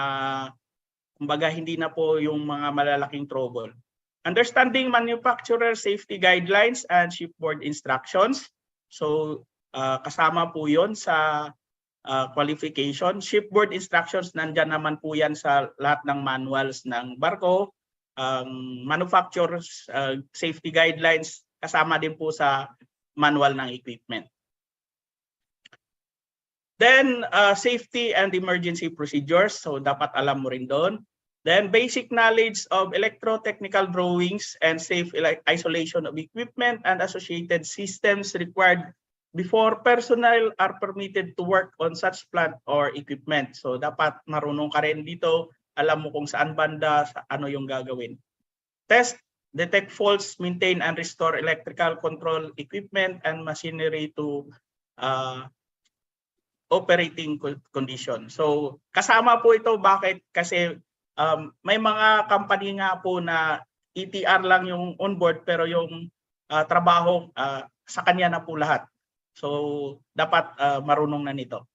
kumbaga hindi na po yung mga malalaking trouble. Understanding manufacturer safety guidelines and shipboard instructions. So kasama po yon sa qualification. Shipboard instructions, nandyan naman po yan sa lahat ng manuals ng barko. Manufacturer's safety guidelines, kasama din po sa manual ng equipment. Then safety and emergency procedures, so dapat alam mo rin doon. Then basic knowledge of electrotechnical drawings and safe isolation of equipment and associated systems required before personnel are permitted to work on such plant or equipment. So dapat marunong ka rin dito, alam mo kung saan banda, ano yung gagawin. Test, detect faults, maintain and restore electrical control equipment and machinery to operating condition. So kasama po ito, bakit? Kasi may mga company nga po na ETR lang yung onboard pero yung trabaho sa kanya na po lahat. So dapat marunong na nito.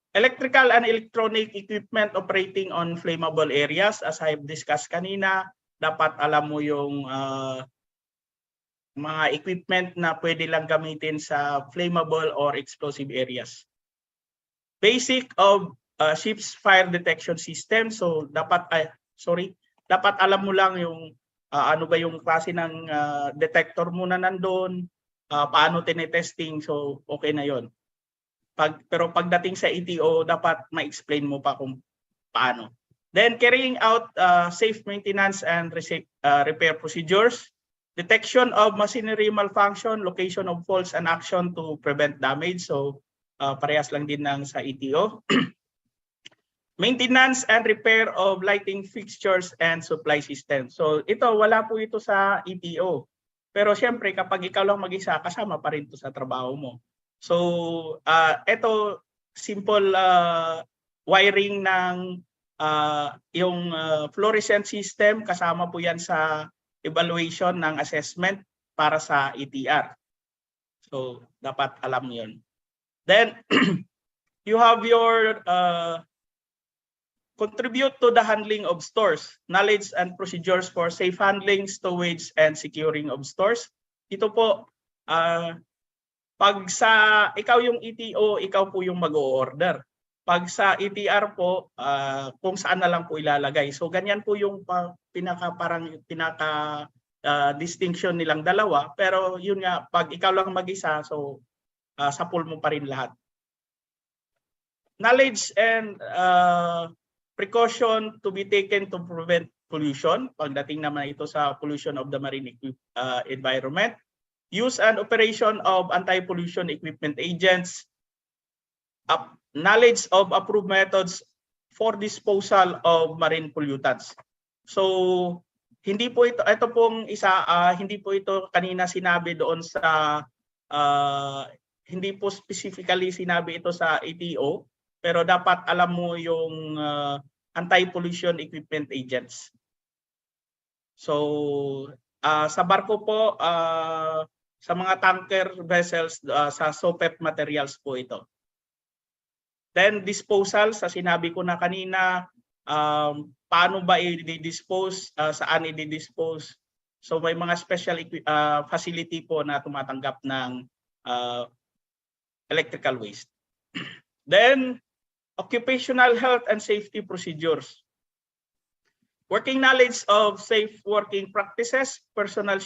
Electrical and electronic equipment operating on flammable areas, as I've discussed kanina, dapat alam mo yung mga equipment na pwede lang gamitin sa flammable or explosive areas. Basic of ship's fire detection system, so dapat dapat alam mo lang yung ano ba yung klase ng detector mo na nandun, paano tinetesting, so okay na yon. Pero pagdating sa ETO, dapat ma-explain mo pa kung paano. Then carrying out safe maintenance and repair procedures, detection of machinery malfunction, location of faults and action to prevent damage. So parehas lang din ng sa ETO. Maintenance and repair of lighting fixtures and supply systems. So ito, wala po ito sa ETO. Pero syempre kapag ikaw lang mag-isa, kasama pa rin ito sa trabaho mo. So ito simple wiring ng yung fluorescent system, kasama po yan sa evaluation ng assessment para sa ETR. So dapat alam yun. Then you have your contribute to the handling of stores, knowledge and procedures for safe handling, stowage and securing of stores. Ito po pag sa ikaw yung ETO, ikaw po yung mag-o-order. Pag sa ETR po, kung saan na lang po ilalagay. So ganyan po yung pinaka distinction nilang dalawa. Pero yun nga, pag ikaw lang mag-isa, so sa pool mo pa rin lahat. Knowledge and precaution to be taken to prevent pollution. Pagdating naman ito sa pollution of the marine environment. Use and operation of anti-pollution equipment agents, knowledge of approved methods for disposal of marine pollutants. So hindi po ito pong isa, hindi po ito kanina sinabi doon sa hindi po specifically sinabi ito sa ETO, pero dapat alam mo yung anti-pollution equipment agents. So sa barko po, sa mga tanker vessels, sa SOPEP materials po ito. Then disposal, sa sinabi ko na kanina, paano ba i-dispose, saan i-dispose. So may mga special facility po na tumatanggap ng electrical waste. Then occupational health and safety procedures. Working knowledge of safe working practices, personal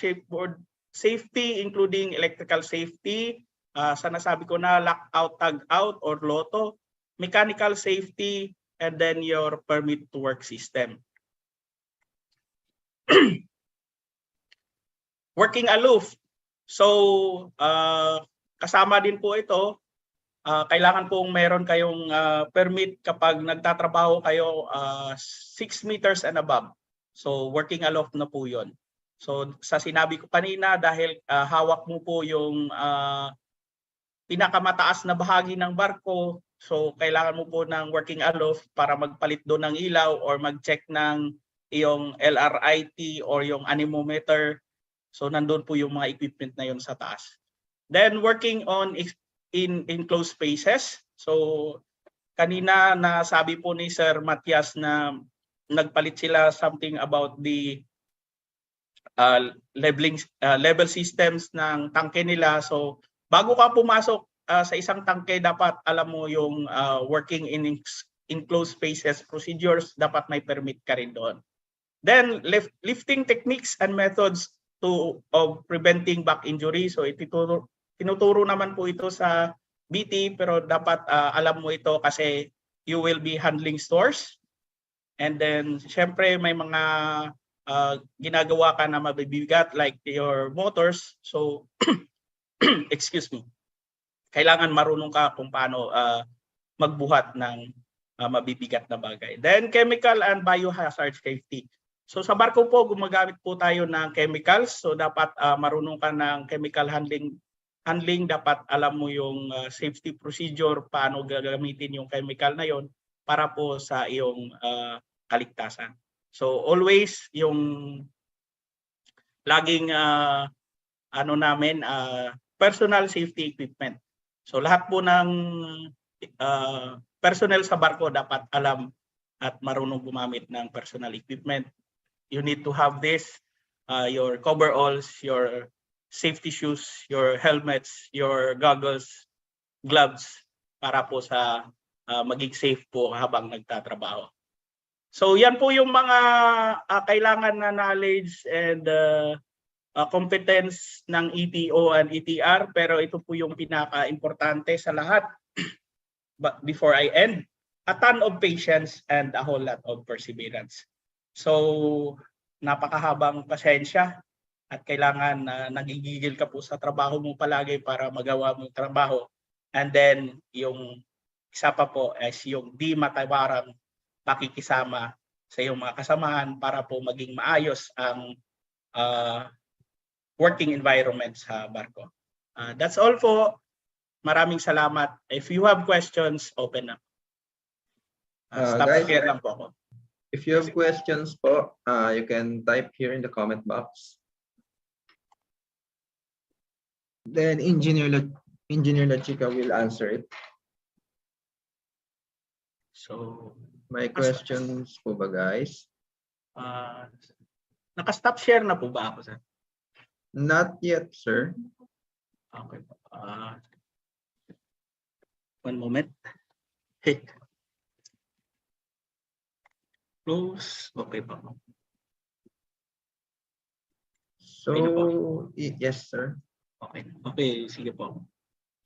safety including electrical safety, sa nasabi ko na lockout, tag-out or LOTO, mechanical safety, and then your permit to work system. Working aloof. So kasama din po ito, kailangan pong meron kayong permit kapag nagtatrabaho kayo 6 meters and above. So working aloof na po yun. So sa sinabi ko kanina, dahil hawak mo po yung pinakamataas na bahagi ng barko, so kailangan mo po ng working aloof para magpalit doon ng ilaw or mag-check ng iyong LRIT or yung anemometer. So nandun po yung mga equipment na yun sa taas. Then working on in enclosed spaces. So kanina nasabi po ni Sir Matias na nagpalit sila something about the level systems ng tangke nila. So bago ka pumasok sa isang tangke, dapat alam mo yung working in enclosed spaces procedures, dapat may permit ka rin doon. Then lifting techniques and methods of preventing back injury. So tinuturo naman po ito sa BT, pero dapat alam mo ito kasi you will be handling stores. And then syempre may mga ginagawa ka na mabibigat like your motors. So excuse me. Kailangan marunong ka kung paano magbuhat ng mabibigat na bagay. Then chemical and biohazard safety. So sa barko po gumagamit po tayo ng chemicals. So dapat marunong ka ng chemical handling, dapat alam mo yung safety procedure, paano gagamitin yung chemical na yon para po sa iyong kaligtasan. So always yung laging personal safety equipment. So lahat po ng personnel sa barko dapat alam at marunong gumamit ng personal equipment. You need to have this, your coveralls, your safety shoes, your helmets, your goggles, gloves, para po sa maging safe po habang nagtatrabaho. So yan po yung mga kailangan na knowledge and competence ng ETO and ETR, pero ito po yung pinaka-importante sa lahat. But before I end, a ton of patience and a whole lot of perseverance. So napakahabang pasensya at kailangan nagigigil ka po sa trabaho mo palagi para magawa mo yung trabaho. And then yung isa pa po is yung di matawarang pakikisama sa iyong mga kasamahan para po maging maayos ang working environment sa barko. That's all po. Maraming salamat. If you have questions, open up. Stop Guys, here lang po ako. if you have questions po, you can type here in the comment box. Then Engineer Lachika will answer it. So, may questions po ba, guys? Naka-stop share na po ba ako, sir? Not yet, sir. Okay. One moment. Hey. Close. Okay pa. So, yes, sir. Okay. Okay, sige po.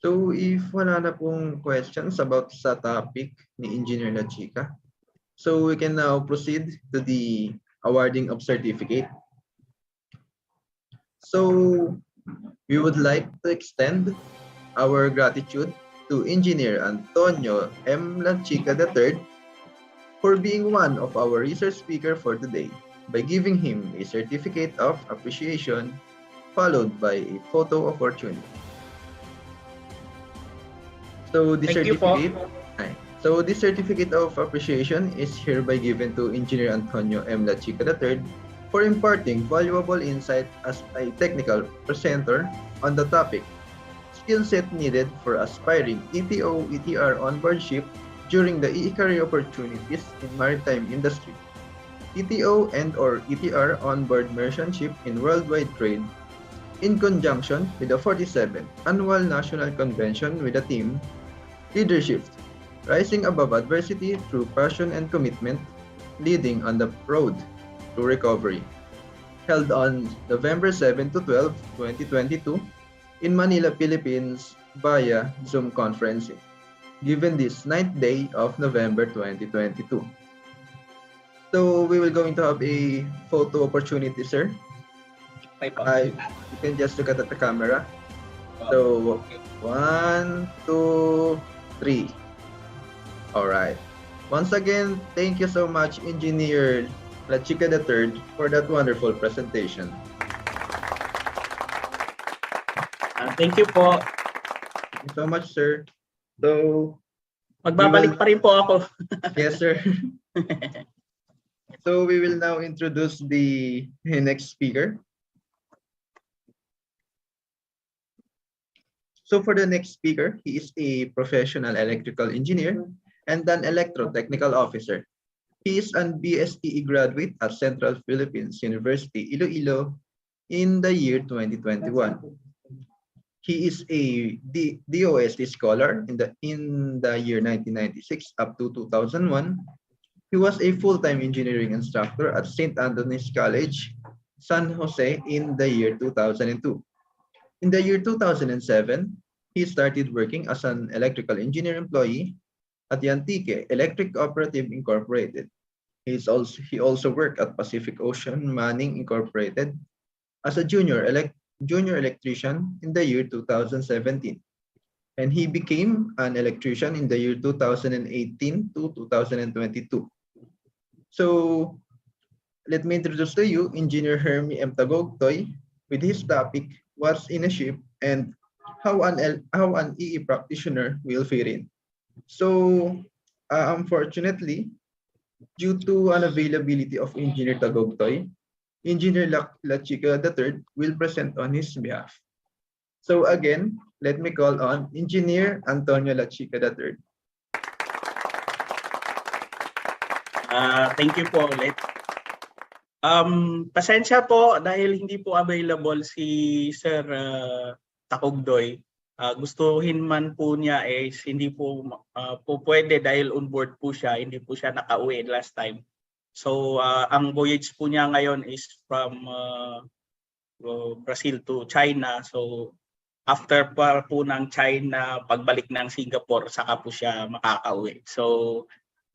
So, if wala na pong questions about sa topic ni Engineer Lachika, so we can now proceed to the awarding of certificate. So, we would like to extend our gratitude to Engineer Antonio M. Lachika III for being one of our research speaker for today by giving him a certificate of appreciation followed by a photo opportunity. So the Thank you po. certificate, So this certificate of appreciation is hereby given to Engineer Antonio M. Lachica III for imparting valuable insight as a technical presenter on the topic, skill set needed for aspiring ETO, ETR onboard ship during the e-career opportunities in maritime industry. ETO and/or ETR onboard merchant ship in worldwide trade in conjunction with the 47th Annual National Convention with the theme Leadership, Rising Above Adversity Through Passion and Commitment, Leading on the Road to Recovery, held on November 7 to 12, 2022 in Manila, Philippines via Zoom conferencing, given this 9th day of November 2022. So we will going to have a photo opportunity, sir. You can just look at the camera. So 1, 2, 3. All right. Once again, thank you so much, Engineer Lachica III, for that wonderful presentation. Thank you po. Thank you so much, sir. So, Magbabalik pa rin po ako. yes, sir. So we will now introduce the next speaker. So for the next speaker, he is a professional electrical engineer and an electrotechnical officer. He is an BSEE graduate at Central Philippines University, Iloilo in the year 2021. He is a DOST scholar in the year 1996 up to 2001. He was a full-time engineering instructor at St. Anthony's College, San Jose in the year 2002. In the year 2007, he started working as an electrical engineer employee at the Antique Electric Cooperative Incorporated. He also worked at Pacific Ocean Manning Incorporated as a junior electrician in the year 2017. And he became an electrician in the year 2018 to 2022. So let me introduce to you Engineer Hermie M. Tagogtoy with his topic, What's in a Ship and how an EE practitioner will fit in. So unfortunately, due to unavailability of Engineer Tagogtoy, Engineer Lachica III will present on his behalf. So again, let me call on Engineer Antonio Lachica III. Thank you po ulit. Pasensya po dahil hindi po available si Sir Takugdoy. Gustuhin man po niya is hindi po pwede dahil on board po siya, hindi po siya nakauwi last time. So ang voyage po niya ngayon is from Brazil to China. So after pa po ng China, pagbalik ng Singapore, saka po siya makakauwi. So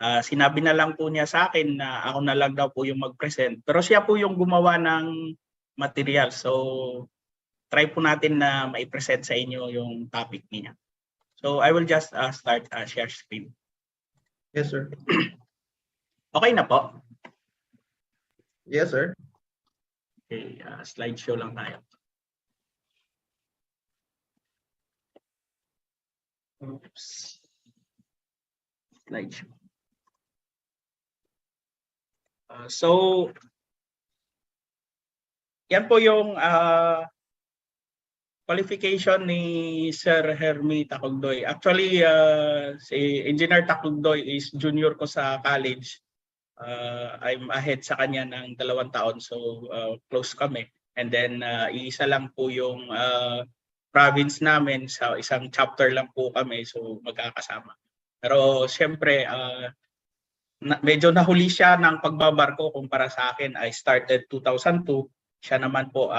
sinabi na lang po niya sa akin na ako na lang daw po yung mag-present. Pero siya po yung gumawa ng material. So try po natin na mai-present sa inyo yung topic niya. So I will just start share screen. Yes, sir. Okay na po? Yes, sir. Okay, slideshow lang tayo. Oops. Slideshow. So, yan po yung qualification ni Sir Hermie Takugdoy. Actually, si Engineer Takugdoy is junior ko sa college. I'm ahead sa kanya ng 2 taon, so close kami. And then, isa lang po yung province namin, sa isang chapter lang po kami, so magkakasama. Pero siyempre, medyo nahuli siya ng pagbabarko kumpara sa akin. I started 2002. Siya naman po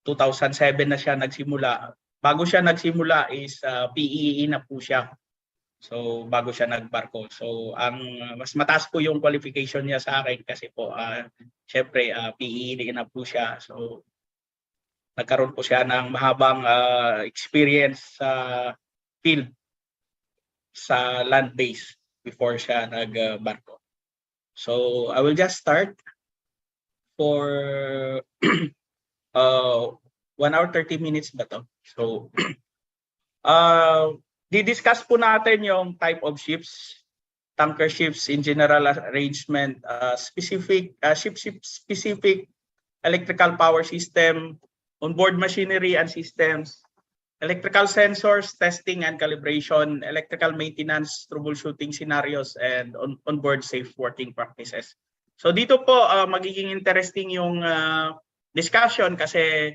2007 na siya nagsimula. Bago siya nagsimula is PEE na po siya. So bago siya nagbarko. So ang mas mataas po yung qualification niya sa akin kasi po syempre PEE na po siya. So nagkaroon po siya ng mahabang experience sa field sa land base before siya nagbarko. So I will just start for 1 hour 30 minutes ba to? So Di-discuss po natin yung type of ships, tanker ships in general arrangement, ship-specific electrical power system, onboard machinery and systems, electrical sensors, testing and calibration, electrical maintenance, troubleshooting scenarios, and onboard safe working practices. So dito po magiging interesting yung discussion kasi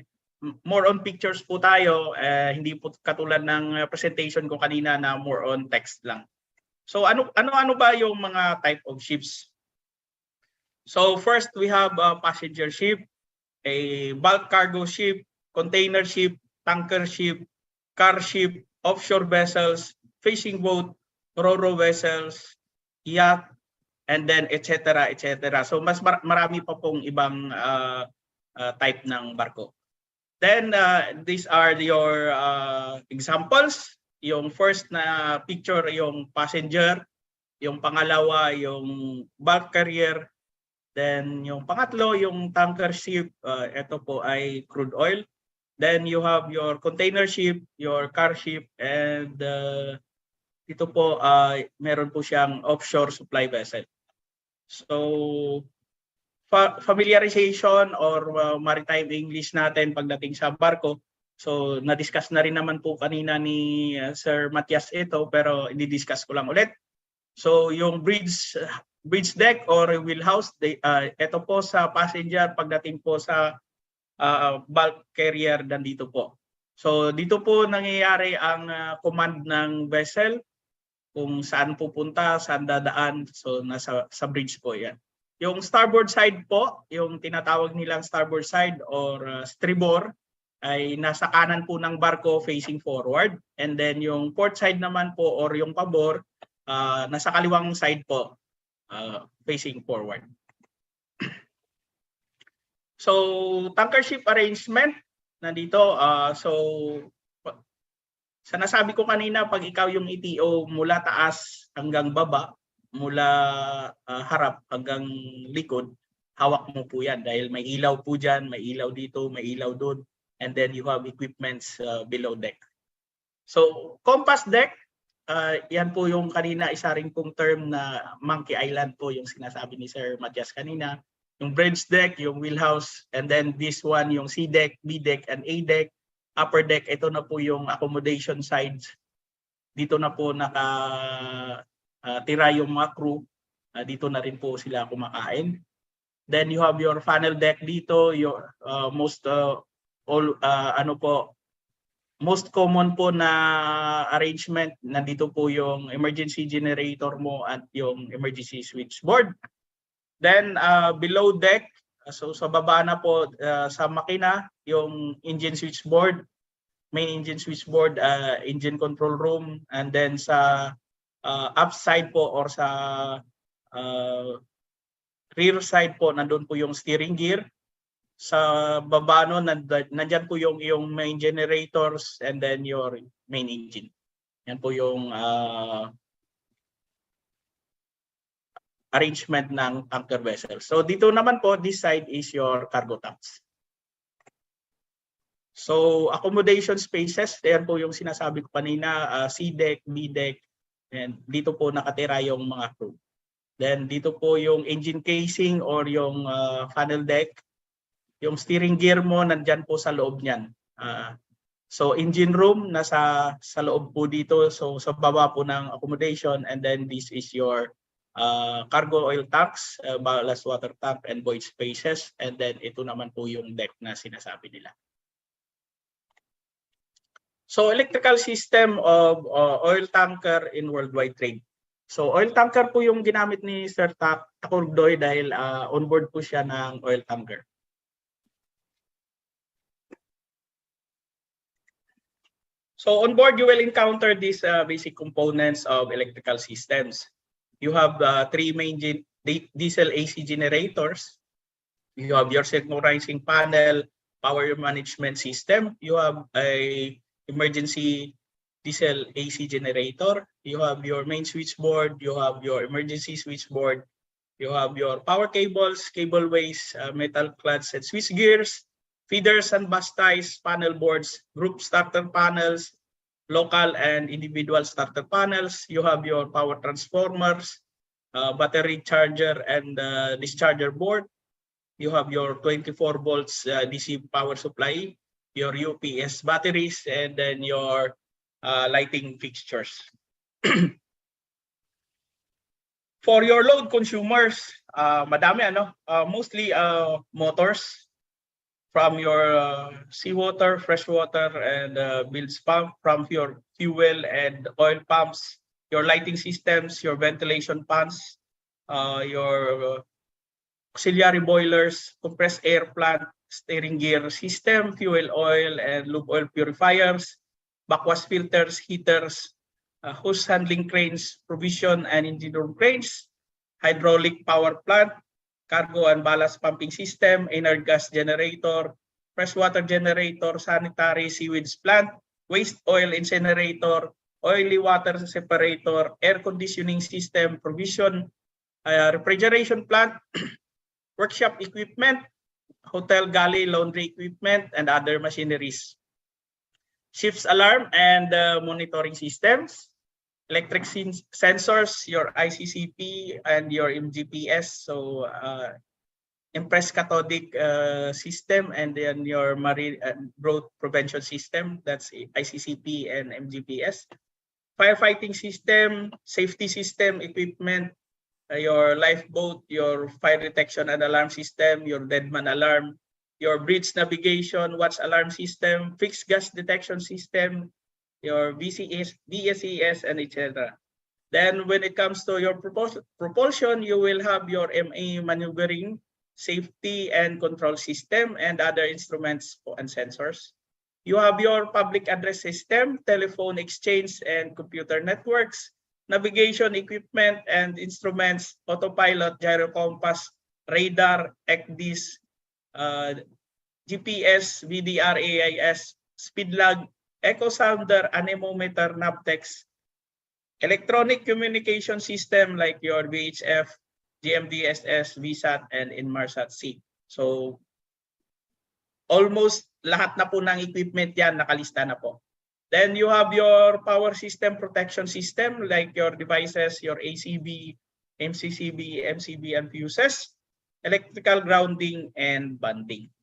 more on pictures po tayo, hindi po katulad ng presentation ko kanina na more on text lang. So ano ba yung mga type of ships? So first we have a passenger ship, a bulk cargo ship, container ship, tanker ship, car ship, offshore vessels, fishing boat, ro-ro vessels, yacht, and then etc. etc. So mas marami pa pong ibang type ng barko. Then these are your examples. Yung first na picture yung passenger, yung pangalawa yung bulk carrier, then yung pangatlo yung tanker ship, ito po ay crude oil. Then you have your container ship, your car ship, and ito po meron po siyang offshore supply vessel. So familiarization or maritime English natin pagdating sa barko. So na-discuss na rin naman po kanina ni Sir Matias ito, pero i-discuss ko lang ulit. So yung bridge deck or wheelhouse, ito po sa passenger, pagdating po sa bulk carrier nandito po. So dito po nangyayari ang command ng vessel, kung saan pupunta, saan dadaan. So sa bridge po yan. Yung starboard side po, yung tinatawag nilang starboard side or stribor, ay nasa kanan po ng barko facing forward. And then yung port side naman po or yung pabor, nasa kaliwang side po, facing forward. So tanker ship arrangement nandito. So sa nasabi ko kanina, pag ikaw yung ETO mula taas hanggang baba, mula harap hanggang likod, hawak mo po yan dahil may ilaw po dyan, may ilaw dito, may ilaw doon, and then you have equipments below deck. So compass deck, yan po yung kanina isa rin pong term na Monkey Island po yung sinasabi ni Sir Matias kanina. Yung bridge deck, yung wheelhouse, and then this one yung C deck, B deck, and A deck. Upper deck, ito na po yung accommodation sides. Dito na po tira yung mga crew. Dito na rin po sila kumakain. Then you have your funnel deck dito, your most common po na arrangement. Nandito po yung emergency generator mo at yung emergency switchboard. Then below deck, so sa baba na po sa makina, yung engine switchboard, main engine switchboard, engine control room, and then sa upside po or sa rear side po, nandun po yung steering gear. Sa baba no, nandyan po yung main generators and then your main engine. Yan po yung arrangement ng tanker vessel. So dito naman po, this side is your cargo tanks. So accommodation spaces, yan po yung sinasabi ko kanina, C deck, B deck, and dito po nakatira yung mga crew. Then dito po yung engine casing or yung funnel deck. Yung steering gear mo nandyan po sa loob niyan. So engine room nasa sa loob po dito, so sa baba po ng accommodation, and then this is your cargo oil tanks, ballast water tank, and void spaces, and then ito naman po yung deck na sinasabi nila. So electrical system of oil tanker in worldwide trade. So oil tanker po yung ginamit ni Sir Takurdoy dahil onboard po siya ng oil tanker. So on board, you will encounter these basic components of electrical systems. You have three main diesel AC generators. You have your synchronizing panel, power management system. You have a emergency diesel AC generator. You have your main switchboard. You have your emergency switchboard. You have your power cables, cableways, metal clutch and switch gears, feeders and bus ties, panel boards, group starter panels, local and individual starter panels. You have your power transformers, battery charger and discharger board. You have your 24 volts DC power supply, your UPS batteries, and then your lighting fixtures. For your load consumers, madami mostly motors from your seawater, freshwater, and bilge pump, from your fuel and oil pumps, your lighting systems, your ventilation fans, your auxiliary boilers, compressed air plant, steering gear system, fuel oil and lube oil purifiers, backwash filters, heaters, hose handling cranes, provision and engine room cranes, hydraulic power plant, cargo and ballast pumping system, inert gas generator, freshwater generator, sanitary sewage plant, waste oil incinerator, oily water separator, air conditioning system, provision, refrigeration plant, workshop equipment, hotel galley, laundry equipment, and other machineries. Ship's alarm and monitoring systems, electric sensors, your ICCP and your MGPS, so impressed cathodic system, and then your marine growth prevention system, that's ICCP and MGPS. Firefighting system, safety system equipment, your lifeboat, your fire detection and alarm system, your deadman alarm, your bridge navigation, watch alarm system, fixed gas detection system, your VSES, and etc. Then when it comes to your propulsion, you will have your MA maneuvering, safety and control system, and other instruments and sensors. You have your public address system, telephone exchange and computer networks, navigation equipment and instruments, autopilot, gyro compass, radar, ECDIS, GPS, VDR, AIS, speed log, echo sounder, anemometer, Navtex, electronic communication system like your VHF, GMDSS, VSAT, and Inmarsat-C. So almost lahat na po ng equipment yan nakalista na po. Then you have your power system protection system like your devices, your ACB, MCCB, MCB, and fuses, electrical grounding, and bonding.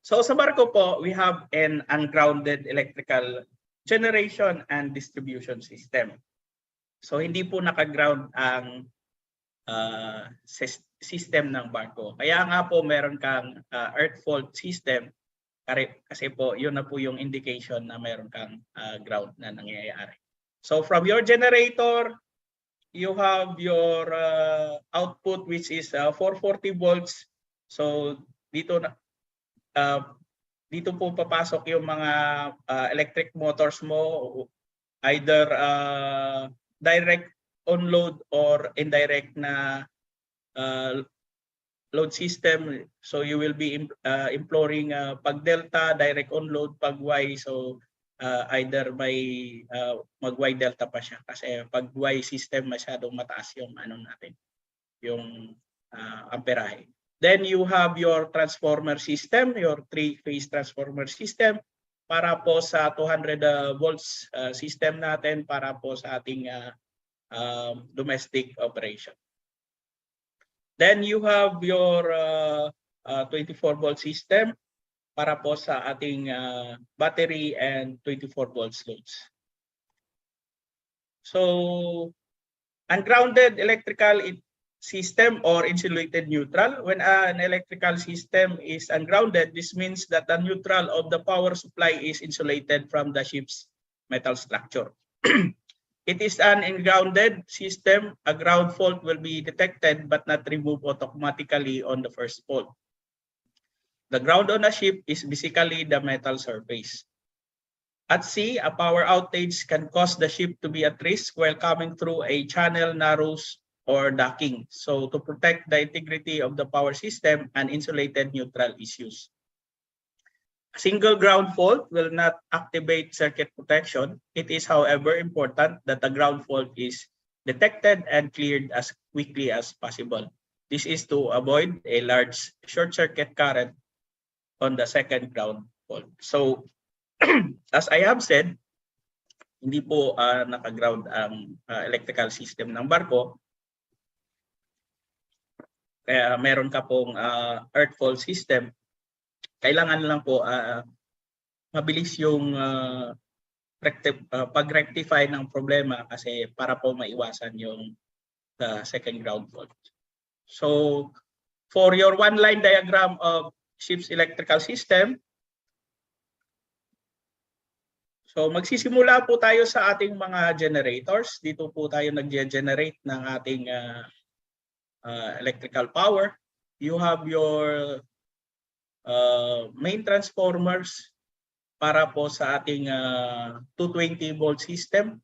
So sa barko po, we have an ungrounded electrical generation and distribution system. So hindi po nakaground ang system ng barko. Kaya nga po meron kang earth fault system kasi po yun na po yung indication na meron kang ground na nangyayari. So from your generator, you have your output which is 440 volts. So dito dito po papasok yung mga electric motors mo, either direct on-load or indirect na load system. So you will be imploring pag delta, direct on-load, pag Y. So either may mag Y delta pa siya kasi pag Y system masyadong mataas yung natin, yung amperahe. Then you have your transformer system, your 3-phase transformer system para po sa 200 volts system natin para po sa ating domestic operation. Then you have your 24 volt system para po sa ating battery and 24 volts loads. So ungrounded electrical system or insulated neutral. When an electrical system is ungrounded, this means that the neutral of the power supply is insulated from the ship's metal structure. It is an ungrounded system. A ground fault will be detected but not removed automatically on the first fault. The ground on a ship is basically the metal surface. At sea, a power outage can cause the ship to be at risk while coming through a channel, narrows, or docking. So to protect the integrity of the power system, an insulated neutral is used. A single ground fault will not activate circuit protection. It is, however, important that the ground fault is detected and cleared as quickly as possible. This is to avoid a large short circuit current on the second ground fault. So, as I have said, hindi po naka-ground ang electrical system ng barko. Kaya meron ka pong earthfall system. Kailangan lang po mabilis yung pag-rectify ng problema kasi para po maiwasan yung second ground fault. So, for your one-line diagram of ship's electrical system, so magsisimula po tayo sa ating mga generators. Dito po tayo nag-generate ng ating electrical power. You have your main transformers para po sa ating 220 volt system.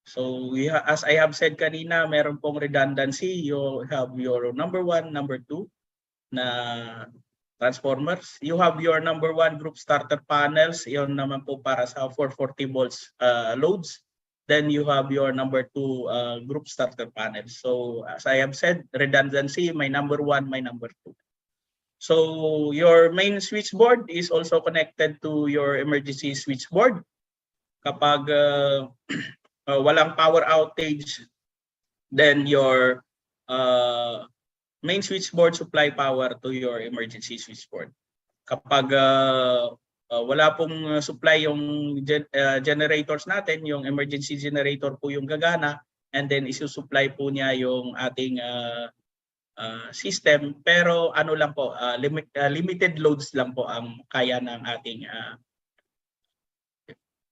So as I have said kanina, meron pong redundancy. You have your number 1, number 2 na transformers. You have your number 1 group starter panels. Yon naman po para sa 440 volts loads. Then you have your number 2 group starter panels. So as I have said, redundancy, my number 1, my number 2. So your main switchboard is also connected to your emergency switchboard. Kapag walang power outage, then your main switchboard supply power to your emergency switchboard. Kapag wala pong supply yung generators natin, yung emergency generator po yung gagana, and then isusupply po niya yung ating system, pero ano lang po, limited loads lang po ang kaya ng ating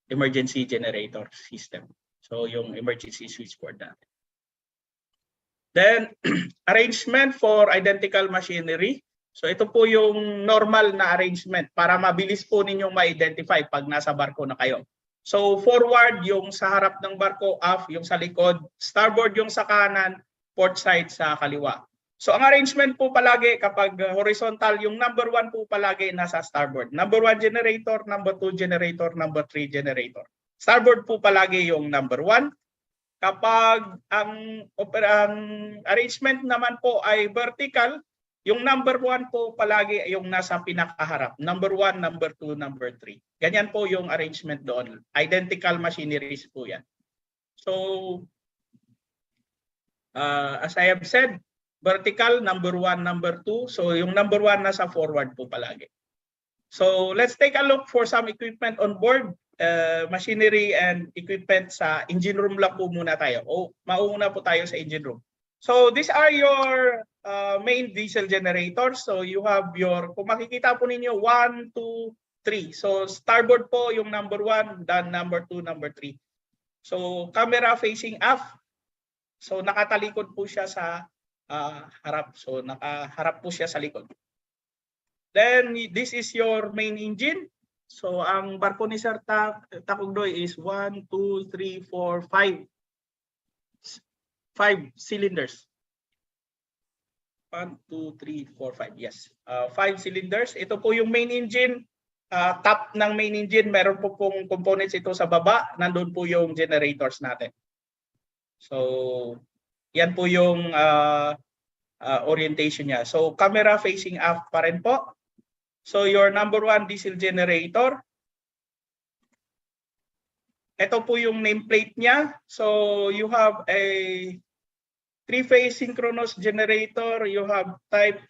emergency generator system. So yung emergency switchboard natin. Then, arrangement for identical machinery. So ito po yung normal na arrangement para mabilis po ninyong ma-identify pag nasa barko na kayo. So forward yung sa harap ng barko, aft yung sa likod, starboard yung sa kanan, port side sa kaliwa. So ang arrangement po palagi kapag horizontal, yung number 1 po palagi nasa starboard. Number 1 generator, number 2 generator, number 3 generator. Starboard po palagi yung number 1. Kapag ang arrangement naman po ay vertical, yung number 1 po palagi yung nasa pinakaharap. Number 1, number 2, number 3. Ganyan po yung arrangement doon. Identical machineries po yan. So, as I have said, vertical, number 1, number 2. So, yung number 1 nasa forward po palagi. So, let's take a look for some equipment on board. Machinery and equipment sa engine room lang po muna tayo. Mauna po tayo sa engine room. So these are your main diesel generators. So you have your, kung makikita po ninyo, 1, 2, 3. So starboard po yung number 1, then number 2, number 3. So camera facing aft. So nakatalikod po siya sa harap. So nakaharap po siya sa likod. Then this is your main engine. So ang barko ni Sir Takugdoy is 1, 2, 3, 4, 5. 5 cylinders. 1, 2, 3, 4, 5. Yes. 5 cylinders. Ito po yung main engine. Top ng main engine, meron po pong components ito sa baba. Nandun po yung generators natin. So, yan po yung orientation niya. So, camera facing aft pa rin po. So your number 1 diesel generator. Ito po yung nameplate niya. So you have a 3-phase synchronous generator. You have type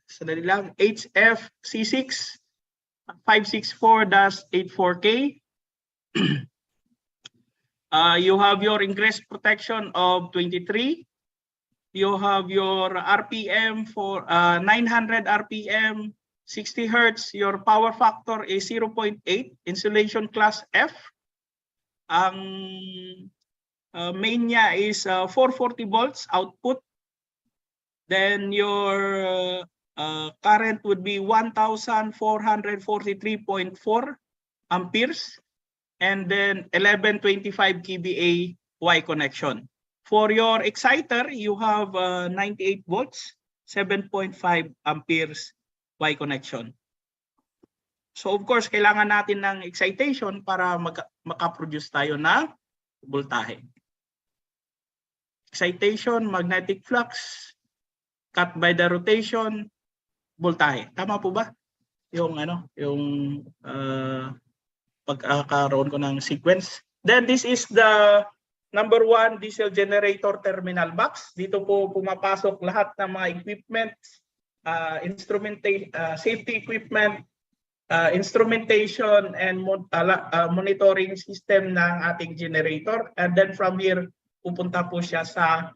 sandali lang, HFC6 564-84K. You have your ingress protection of 23. You have your RPM for 900 RPM. 60 Hertz, your power factor is 0.8, insulation class F. Ang main niya is 440 volts output. Then your current would be 1,443.4 amperes. And then 1125 kVA Y connection. For your exciter, you have 98 volts, 7.5 amperes Y connection. So of course, kailangan natin ng excitation para makaproduce tayo ng voltahe. Excitation, magnetic flux, cut by the rotation, voltahe. Tama po ba? Yung pagkakaroon ko ng sequence. Then this is the number 1 diesel generator terminal box. Dito po pumapasok lahat ng mga equipment, safety equipment, instrumentation and monitoring system ng ating generator. And then from here, pupunta po siya sa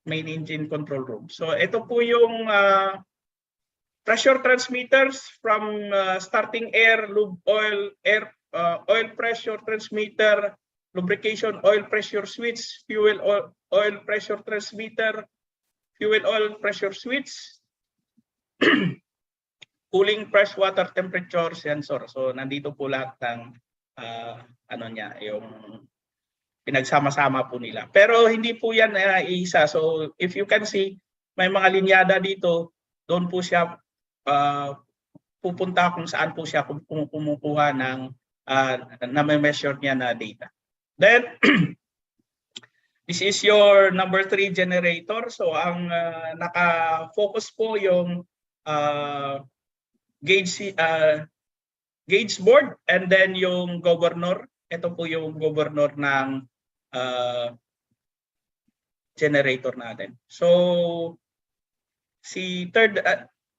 main engine control room. So ito po yung pressure transmitters from starting air, lube oil, oil pressure transmitter, lubrication oil pressure switch, fuel oil pressure transmitter, fuel oil pressure switch, cooling fresh water temperature sensor. So nandito po lahat ng yung pinagsama-sama po nila. Pero hindi po yan isa. So if you can see, may mga linyada dito, doon po siya pupunta kung saan po siya kumukuha ng na-measure niya na data. Then this is your number 3 generator. So ang naka-focus po yung gauge board and then yung governor. Ito po yung governor ng generator natin. So si third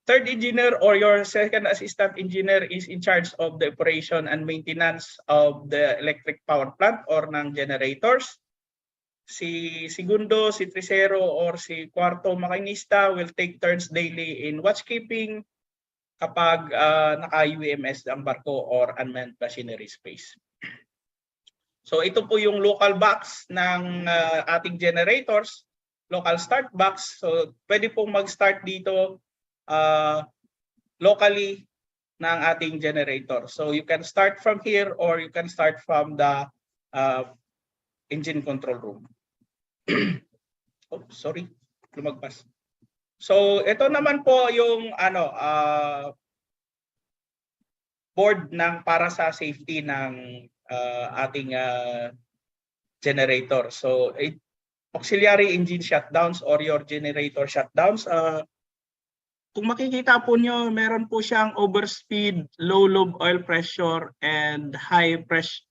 engineer or your second assistant engineer is in charge of the operation and maintenance of the electric power plant or ng generators. Si segundo, si tercero, or si kwarto makinista will take turns daily in watchkeeping kapag naka-UMS ang barko or unmanned machinery space. So ito po yung local box ng ating generators, local start box. So pwede pong mag-start dito locally ng ating generator. So you can start from here or you can start from the engine control room. Oh, sorry, lumagpas. So ito naman po yung board ng para sa safety ng ating generator. So auxiliary engine shutdowns or your generator shutdowns. Kung makikita po nyo, meron po siyang overspeed, low lube oil pressure, and high fresh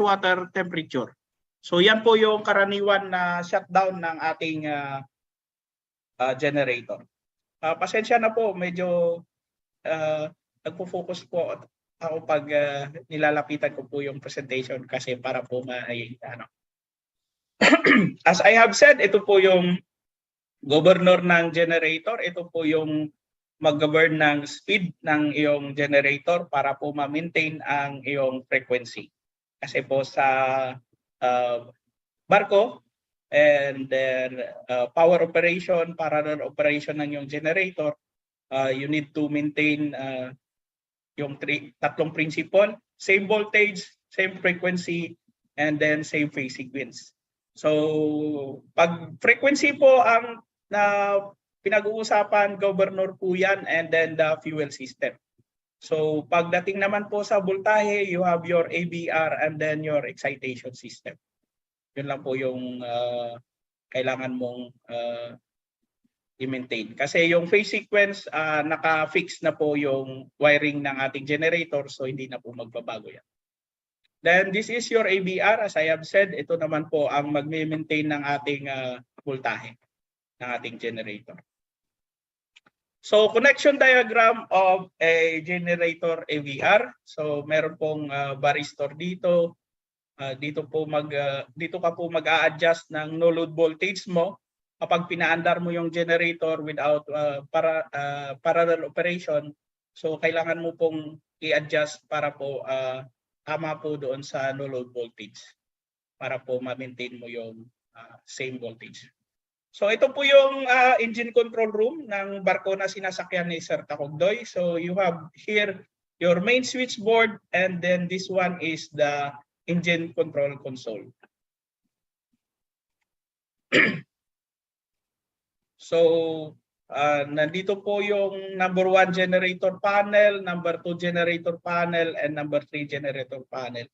water temperature. So yan po yung karaniwan na shutdown ng ating generator. Pasensya na po, medyo nagpo-focus po ako pag nilalapitan ko po yung presentation kasi para po As I have said, ito po yung governor ng generator. Ito po yung mag-govern ng speed ng iyong generator para po ma-maintain ang iyong frequency. Kasi po sa barko and then power operation, parallel operation ng iyong generator, you need to maintain yung tatlong principle, same voltage, same frequency, and then same phase sequence. So pag frequency po ang na pinag-uusapan, governor po yan, and then the fuel system. So pagdating naman po sa voltahe, you have your ABR and then your excitation system. Yun lang po yung kailangan mong i-maintain. Kasi yung phase sequence, naka-fix na po yung wiring ng ating generator, so hindi na po magbabago yan. Then this is your ABR. As I have said, ito naman po ang mag-maintain ng ating voltahe ng ating generator. So connection diagram of a generator AVR. So meron pong varistor dito. Dito ka po mag-a-adjust ng no load voltage mo kapag pinaandar mo yung generator without parallel operation. So kailangan mo pong i-adjust para po tama po doon sa no load voltage para po ma-maintain mo yung same voltage. So ito po yung engine control room ng barko na sinasakyan ni Sir Takogdoy. So you have here your main switchboard and then this one is the engine control console. So nandito po yung number 1 generator panel, number 2 generator panel, and number 3 generator panel.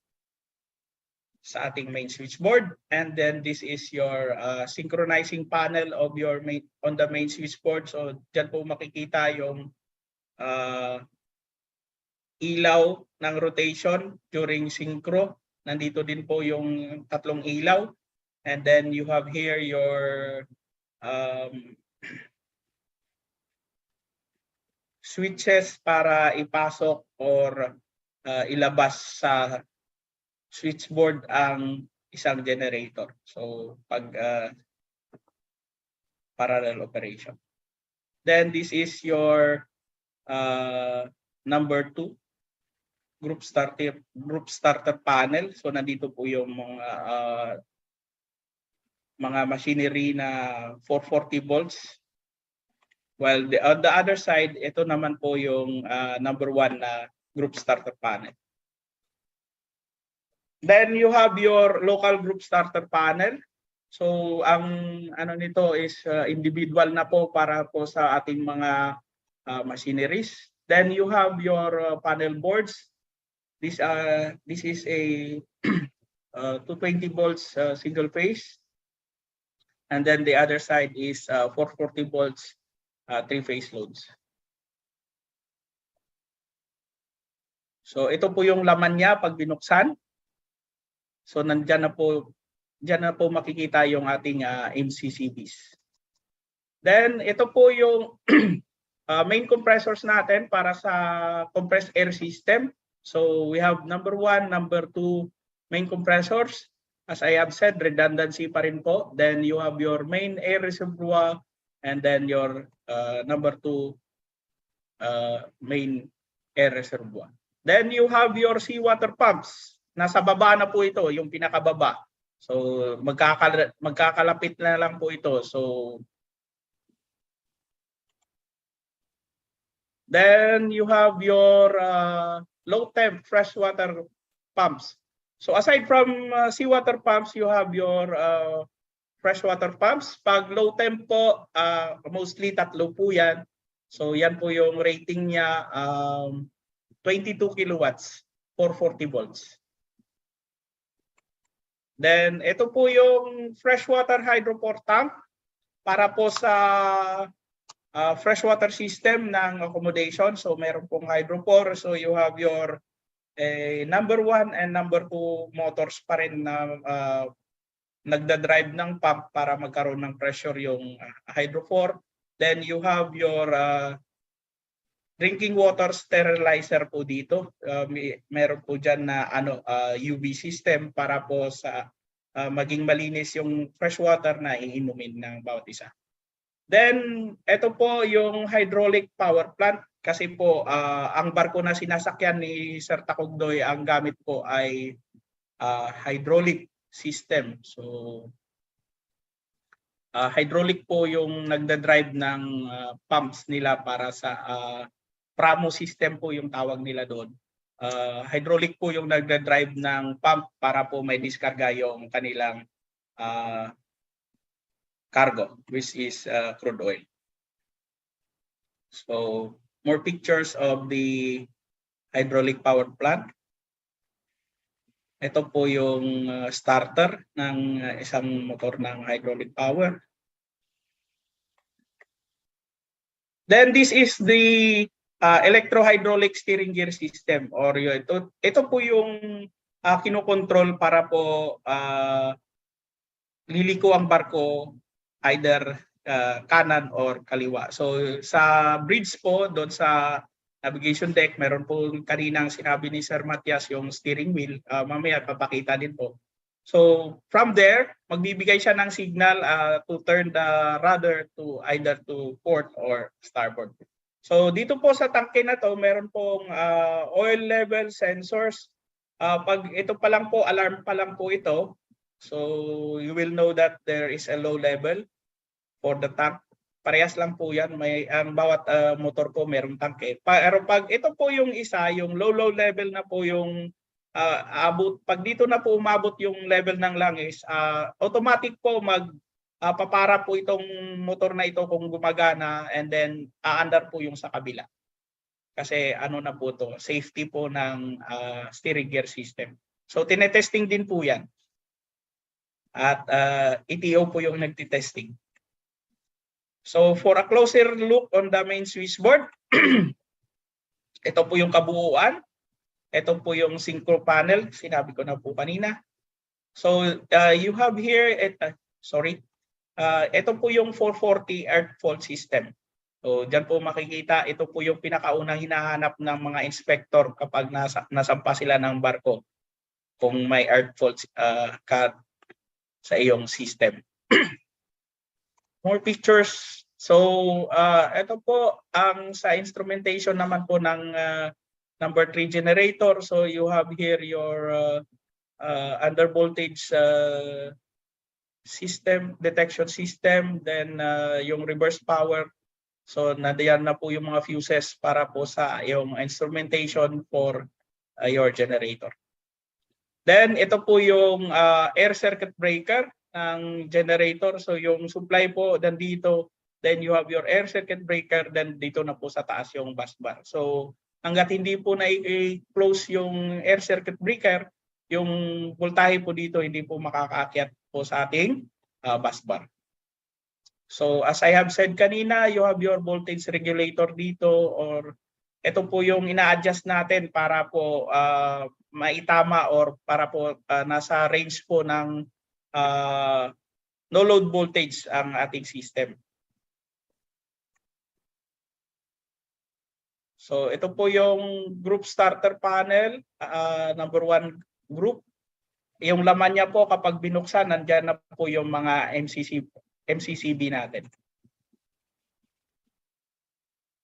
sa ating main switchboard. And then this is your synchronizing panel of your main, on the main switchboard. So dyan po makikita yung ilaw ng rotation during synchro. Nandito din po yung tatlong ilaw. And then you have here your switches para ipasok or ilabas sa switchboard ang isang generator. So pag parallel operation. Then this is your number 2 group starter panel. So nandito po yung mga machinery na 440 volts. While on the other side, ito naman po yung number 1 na group starter panel. Then you have your local group starter panel. So ang ano nito is individual na po para po sa ating mga machineries. Then you have your panel boards. This is a 220 volts single phase. And then the other side is 440 volts 3-phase loads. So ito po yung laman niya pag binuksan. So diyan na po makikita yung ating MCCBs. Then ito po yung main compressors natin para sa compressed air system. So we have number 1, number 2 main compressors. As I have said, redundancy pa rin po. Then you have your main air reservoir and then your number 2 main air reservoir. Then you have your seawater pumps. Nasa baba na po ito, yung pinakababa. So magkakalapit na lang po ito. So then you have your low temp freshwater pumps. So aside from seawater pumps, you have your freshwater pumps. Pag low temp po, mostly tatlo po yan. So yan po yung rating niya, 22 kilowatts, 440 volts. Then ito po yung freshwater hydropore tank para po sa freshwater system ng accommodation. So meron pong hydropore. So you have your number 1 and number 2 motors pa rin na nagda-drive ng pump para magkaroon ng pressure yung hydropore. Then you have your drinking water sterilizer po dito. Meron po dyan na UV system para po sa maging malinis yung fresh water na iinumin ng bawat isa. Then ito po yung hydraulic power plant kasi po ang barko na sinasakyan ni Sir Takugdoy, ang gamit po ay hydraulic system. So hydraulic po yung nagda-drive ng pumps nila para sa Pramo system po yung tawag nila doon. Hydraulic po yung nagda-drive ng pump para po may diskarga yung kanilang cargo, which is crude oil. So more pictures of the hydraulic power plant. Ito po yung starter ng isang motor ng hydraulic power. Then this is the electro-hydraulic steering gear system, or ito po yung kinokontrol para po liliko ang barko either kanan or kaliwa. So sa bridge po, doon sa navigation deck, meron po kaninang sinabi ni Sir Matias yung steering wheel. Mamaya papakita din po. So from there, magbibigay siya ng signal to turn the rudder to either to port or starboard. So dito po sa tangke na to, meron pong oil level sensors. Pag ito pa lang po, alarm pa lang po ito. So you will know that there is a low level for the tank. Parehas lang po yan. Ang bawat motor po merong tangke. Pero pag ito po yung isa, yung low level na po yung pag dito na po umabot yung level ng langis, automatic po papara po itong motor na ito kung gumagana, and then aandar po yung sa kabila. Kasi ano na po to, safety po ng steering gear system. So tinetesting din po yan. At ETO po yung nagtitesting. So for a closer look on the main switchboard, ito po yung kabuuan. Ito po yung synchro panel, sinabi ko na po kanina. So you have here, ito po yung 440 earth fault system. So diyan po makikita, ito po yung pinakaunang hinahanap ng mga inspector kapag nasampa sila ng barko kung may earth fault sa iyong system. More pictures. So ito po ang sa instrumentation naman po ng number 3 generator. So you have here your under voltage system, detection system, then yung reverse power. So nadiyan na po yung mga fuses para po sa yung instrumentation for your generator. Then ito po yung air circuit breaker ng generator. So yung supply po dito, then you have your air circuit breaker, then dito na po sa taas yung bus bar. So hangga't hindi po na-close yung air circuit breaker, yung voltahe po dito hindi po makakaakyat po sa ating bus bar. So as I have said kanina, you have your voltage regulator dito, or ito po yung ina-adjust natin para po maitama or para po nasa range po ng no load voltage ang ating system. So ito po yung group starter panel, number 1 group. Yung laman niya po kapag binuksan, nandiyan na po yung mga MCCB natin.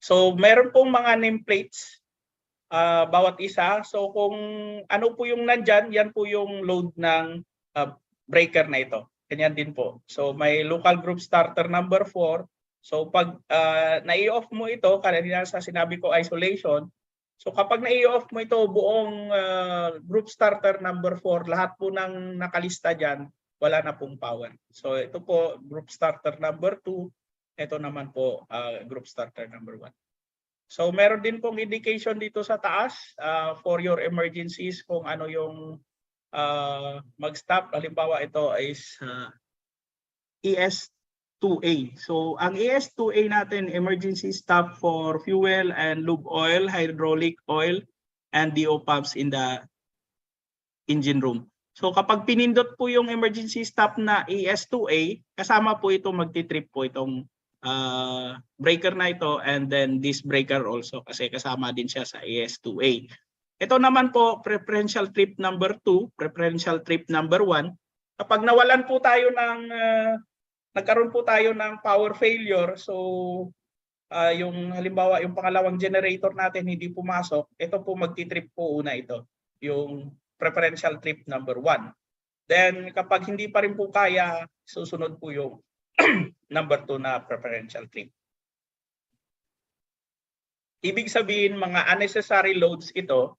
So meron pong mga nameplates bawat isa. So kung ano po yung nandyan, yan po yung load ng breaker na ito. Ganyan din po. So may local group starter number 4. So pag na-i-off mo ito, kanina sa sinabi ko isolation, so kapag na-i-off mo ito, buong group starter number 4, lahat po ng nakalista dyan, wala na pong power. So ito po group starter number 2, ito naman po group starter number 1. So meron din pong indication dito sa taas for your emergencies kung ano yung mag-stop. Halimbawa ito is ES2A. So ang ES2A natin, emergency stop for fuel and lube oil, hydraulic oil, and DO pumps in the engine room. So kapag pinindot po yung emergency stop na ES2A, kasama po ito magti-trip po itong breaker na ito, and then this breaker also kasi kasama din siya sa ES2A. Ito naman po preferential trip number 2, preferential trip number 1. Kapag nawalan po tayo ng nagkaroon po tayo ng power failure, so yung halimbawa yung pangalawang generator natin hindi pumasok, ito po magti-trip po una ito, yung preferential trip number 1. Then kapag hindi pa rin po kaya, susunod po yung number 2 na preferential trip. Ibig sabihin mga unnecessary loads ito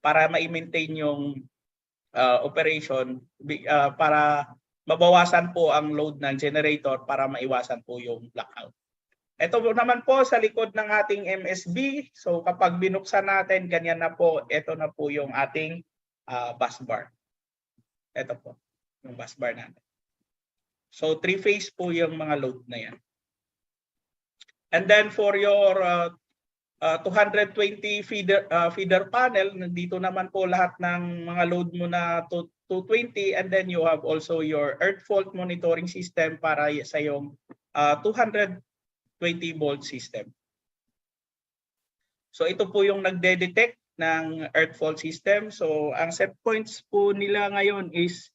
para ma-maintain yung operation, para mabawasan po ang load ng generator para maiwasan po yung blackout. Ito po naman po sa likod ng ating MSB. So kapag binuksan natin, ganyan na po. Ito na po yung ating bus bar. Ito po yung bus bar natin. So 3-phase po yung mga load na yan. And then for your 220 feeder panel, nandito naman po lahat ng mga load mo na 220, and then you have also your earth fault monitoring system para sa yung 220 volt system. So ito po yung nagde-detect ng earth fault system. So ang set points po nila ngayon is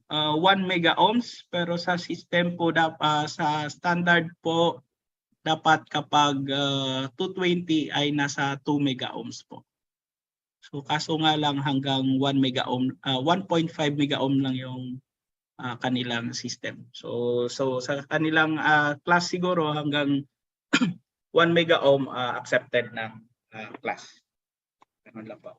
1 mega ohms, pero sa system po sa standard po dapat kapag 220 ay nasa 2 mega ohms po. So kaso nga lang hanggang 1 mega ohm, 1.5 mega ohm lang yung kanilang system. So sa kanilang class siguro hanggang 1 mega ohm accepted ng class. Ganun lang po.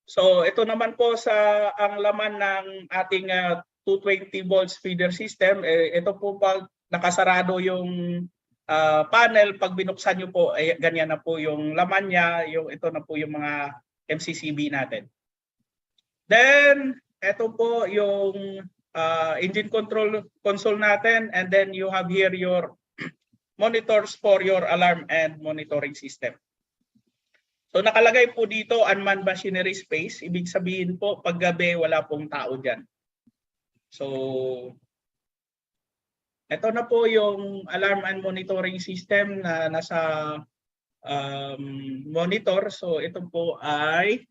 So ito naman po sa ang laman ng ating 220 volts feeder system. Ito po pag nakasarado yung panel, pag binuksan nyo po, ganyan na po yung laman niya. Ito na po yung mga MCCB natin. Then, ito po yung engine control console natin, and then you have here your monitors for your alarm and monitoring system. So nakalagay po dito unmanned machinery space. Ibig sabihin po pag gabi wala pong tao dyan. So ito na po yung alarm and monitoring system na nasa monitor. So ito po ay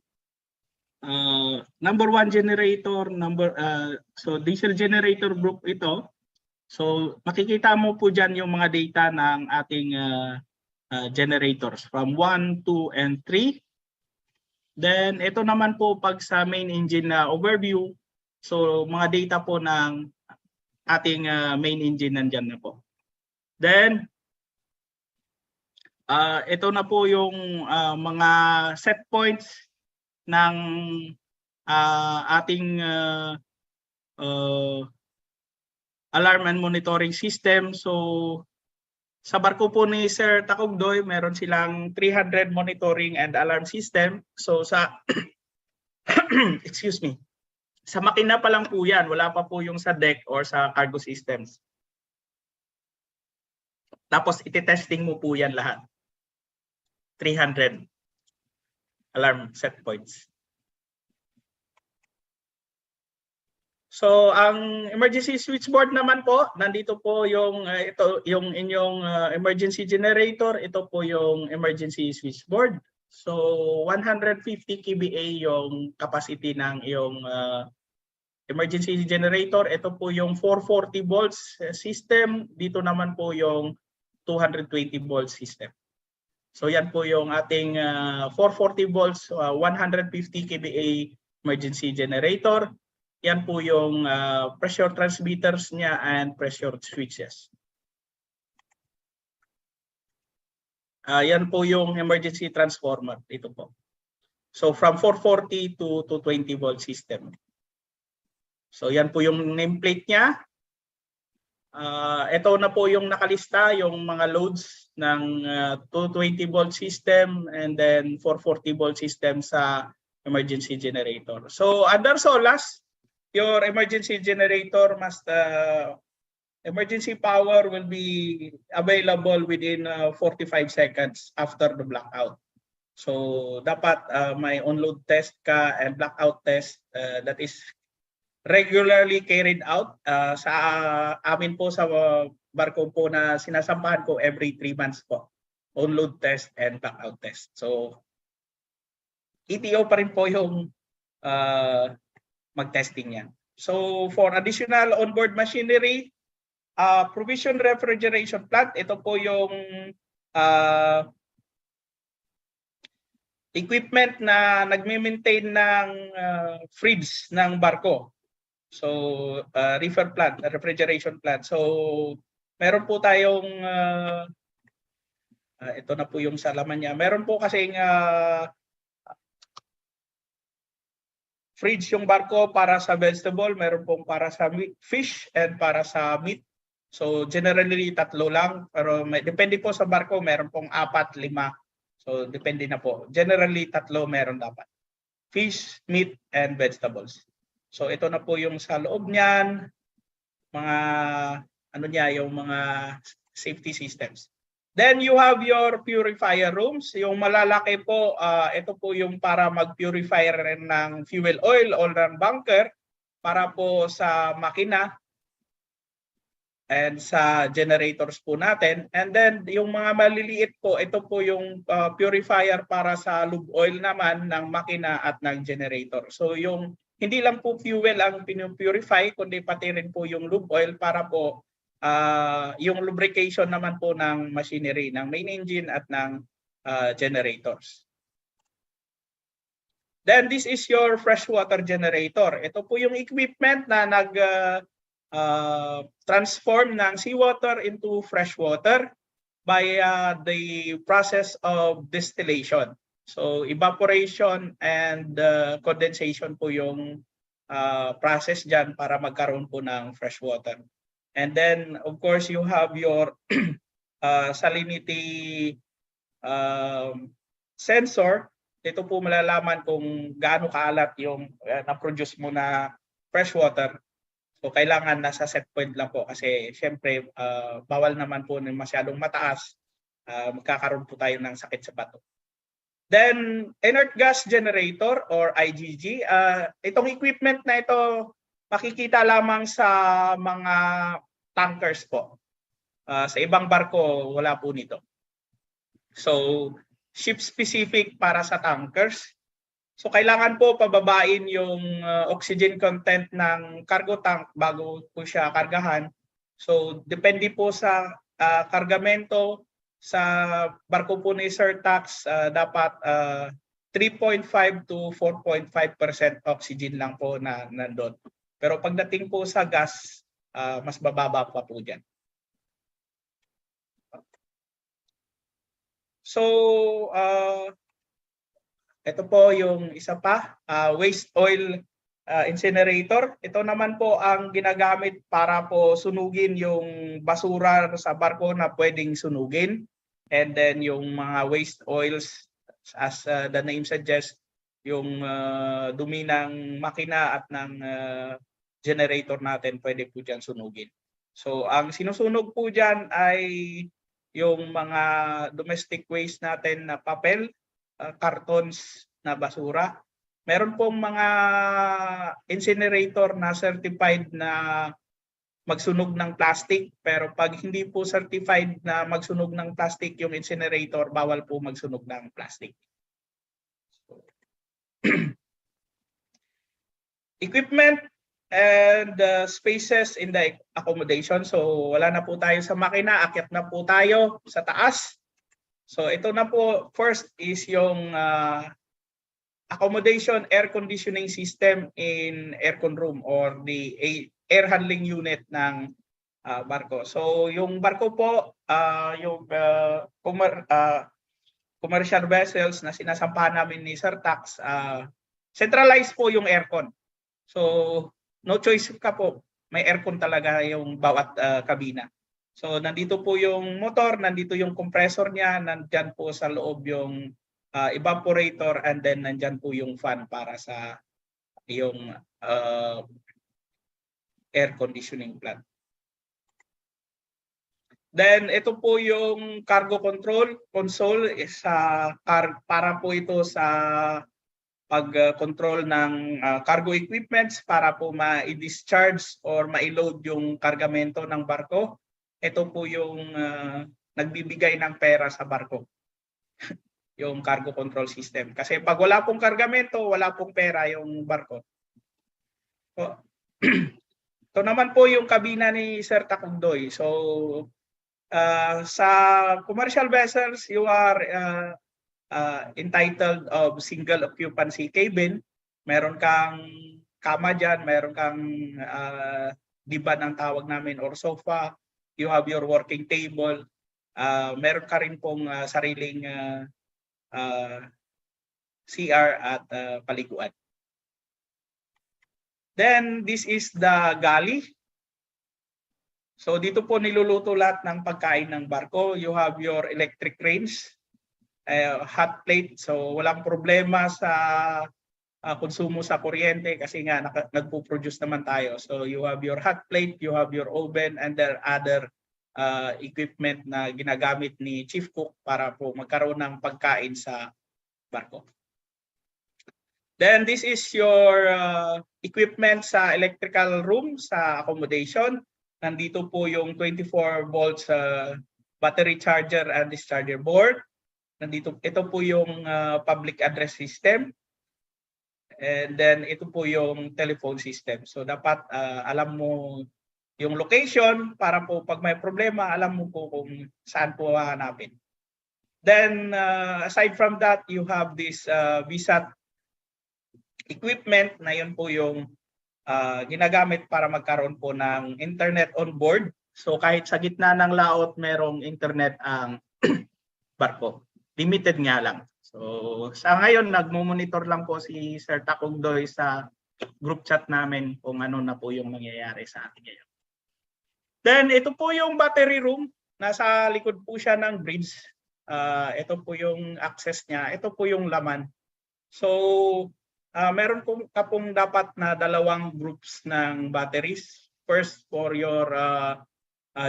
number 1 generator, so diesel generator group ito. So makikita mo po dyan yung mga data ng ating generators from 1, 2, and 3. Then ito naman po pag sa main engine na overview, so mga data po ng ating main engine nandyan na po. Then ito na po yung mga set points ng ating alarm and monitoring system. So sa barko po ni Sir Takugdoy, meron silang 300 monitoring and alarm system. So sa excuse me. Sa makina pa lang po yan, wala pa po yung sa deck or sa cargo systems. Tapos iti-testing mo po yan lahat. 300 alarm set points. So ang emergency switchboard naman po, nandito po yung ito yung inyong emergency generator, ito po yung emergency switchboard. So 150 kVA yung capacity ng iyong emergency generator. Ito po yung 440 volts system, dito naman po yung 220 volts system. So yan po yung ating 440 volts 150 kVA emergency generator. Yan po yung pressure transmitters niya and pressure switches. Yan po yung emergency transformer. Ito po. So from 440 to 220 volt system. So yan po yung nameplate niya. Ito na po yung nakalista, yung mga loads ng 220 volt system and then 440 volt system sa emergency generator. So under SOLAS, your emergency generator must emergency power will be available within 45 seconds after the blackout. So dapat may on-load test ka and blackout test that is regularly carried out. Sa amin po sa barko po na sinasampahan ko every 3 months po. On-load test and blackout test. So ETO pa rin po yung mag-testing yan. So for additional onboard machinery, provision refrigeration plant, ito po yung equipment na nagme-maintain ng fridge ng barko. So reefer plant, refrigeration plant. So meron po tayong ito na po yung sa laman niya. Meron po kasing fridge yung barko para sa vegetable, meron pong para sa fish and para sa meat. So generally 3 lang, pero depende po sa barko, meron pong 4, 5. So depende na po. Generally 3 meron dapat. Fish, meat, and vegetables. So ito na po yung sa loob niyan, mga ano niya, yung mga safety systems. Then you have your purifier rooms. Yung malalaki po, ito po yung para mag-purifier ng fuel oil o ng bunker para po sa makina and sa generators po natin. And then yung mga maliliit po, ito po yung purifier para sa lube oil naman ng makina at ng generator. So yung hindi lang po fuel ang pinupurify, kundi pati rin po yung lube oil para po yung lubrication naman po ng machinery, ng main engine at ng generators. Then this is your freshwater generator. Ito po yung equipment na transform ng seawater into freshwater by the process of distillation. So evaporation and condensation po yung process dyan para magkaroon po ng freshwater. And then, of course, you have your salinity sensor. dito po malalaman kung gaano kaalat yung na-produce mo na fresh water. So kailangan nasa set point lang po kasi syempre bawal naman po na masyadong mataas. Magkakaroon po tayo ng sakit sa bato. Then inert gas generator or IGG, itong equipment na ito makikita lamang sa mga tankers po. Sa ibang barko wala po nito. So ship specific para sa tankers. So kailangan po pababain yung oxygen content ng cargo tank bago po siya kargahan. So depende po sa kargamento sa barko po ni Sir Tax, dapat 3.5 to 4.5% oxygen lang po na nandun. Pero pagdating po sa gas, mas bababa pa po dyan. So, ito po yung isa pa, waste oil incinerator. Ito naman po ang ginagamit para po sunugin yung basura sa barko na pwedeng sunugin. And then yung mga waste oils, as the name suggests, yung dumi ng makina at ng generator natin pwede po dyan sunugin. So ang sinusunog po dyan ay yung mga domestic waste natin na papel, cartons na basura. Meron pong mga incinerator na certified na magsunog ng plastic, pero pag hindi po certified na magsunog ng plastic yung incinerator, bawal po magsunog ng plastic. Equipment and spaces in the accommodation. So wala na po tayo sa makina, akyat na po tayo sa taas. So ito na po, first is yung accommodation air conditioning system in aircon room or the air handling unit ng barko. So yung barko po, yung commercial vessels na sinasampahan namin ni Sir Tax, centralized po yung aircon. So no choice ka po, may aircon talaga yung bawat kabina. So nandito po yung motor, nandito yung compressor niya, nandyan po sa loob yung evaporator, and then nandyan po yung fan para sa yung air conditioning plant. Then ito po yung cargo control console para po ito sa pag-control ng cargo equipments para po ma-discharge or ma-load yung kargamento ng barko. Ito po yung nagbibigay ng pera sa barko. Yung cargo control system. Kasi pag wala pong kargamento, wala pong pera yung barko. So, ito naman po yung kabina ni Sir Takugdoy. So, sa commercial vessels, you are entitled of single occupancy cabin. Meron kang kama dyan, meron kang diban ang tawag namin or sofa. You have your working table. Meron ka rin pong sariling CR at paliguan. Then this is the galley. So dito po niluluto lahat ng pagkain ng barko. You have your electric range, hot plate. So walang problema sa konsumo sa kuryente kasi nga nagpo-produce naman tayo. So you have your hot plate, you have your oven, and there are other equipment na ginagamit ni Chief Cook para po magkaroon ng pagkain sa barko. Then this is your equipment sa electrical room, sa accommodation. Nandito po yung 24 volts battery charger and discharger board. Nandito, ito po yung public address system. And then ito po yung telephone system. So dapat alam mo yung location para po pag may problema, alam mo po kung saan po hahanapin. Then aside from that, you have this VSAT equipment na yun po yung ginagamit para magkaroon po ng internet on board. So kahit sa gitna ng laot, merong internet ang barko. Limited nga lang. So sa ngayon, nagmo-monitor lang po si Sir Takugdoy sa group chat namin kung ano na po yung nangyayari sa atin ngayon. Then ito po yung battery room. Nasa likod po siya ng bridge. Ito po yung access niya. Ito po yung laman. So, meron ka pong dapat na dalawang groups ng batteries. First for your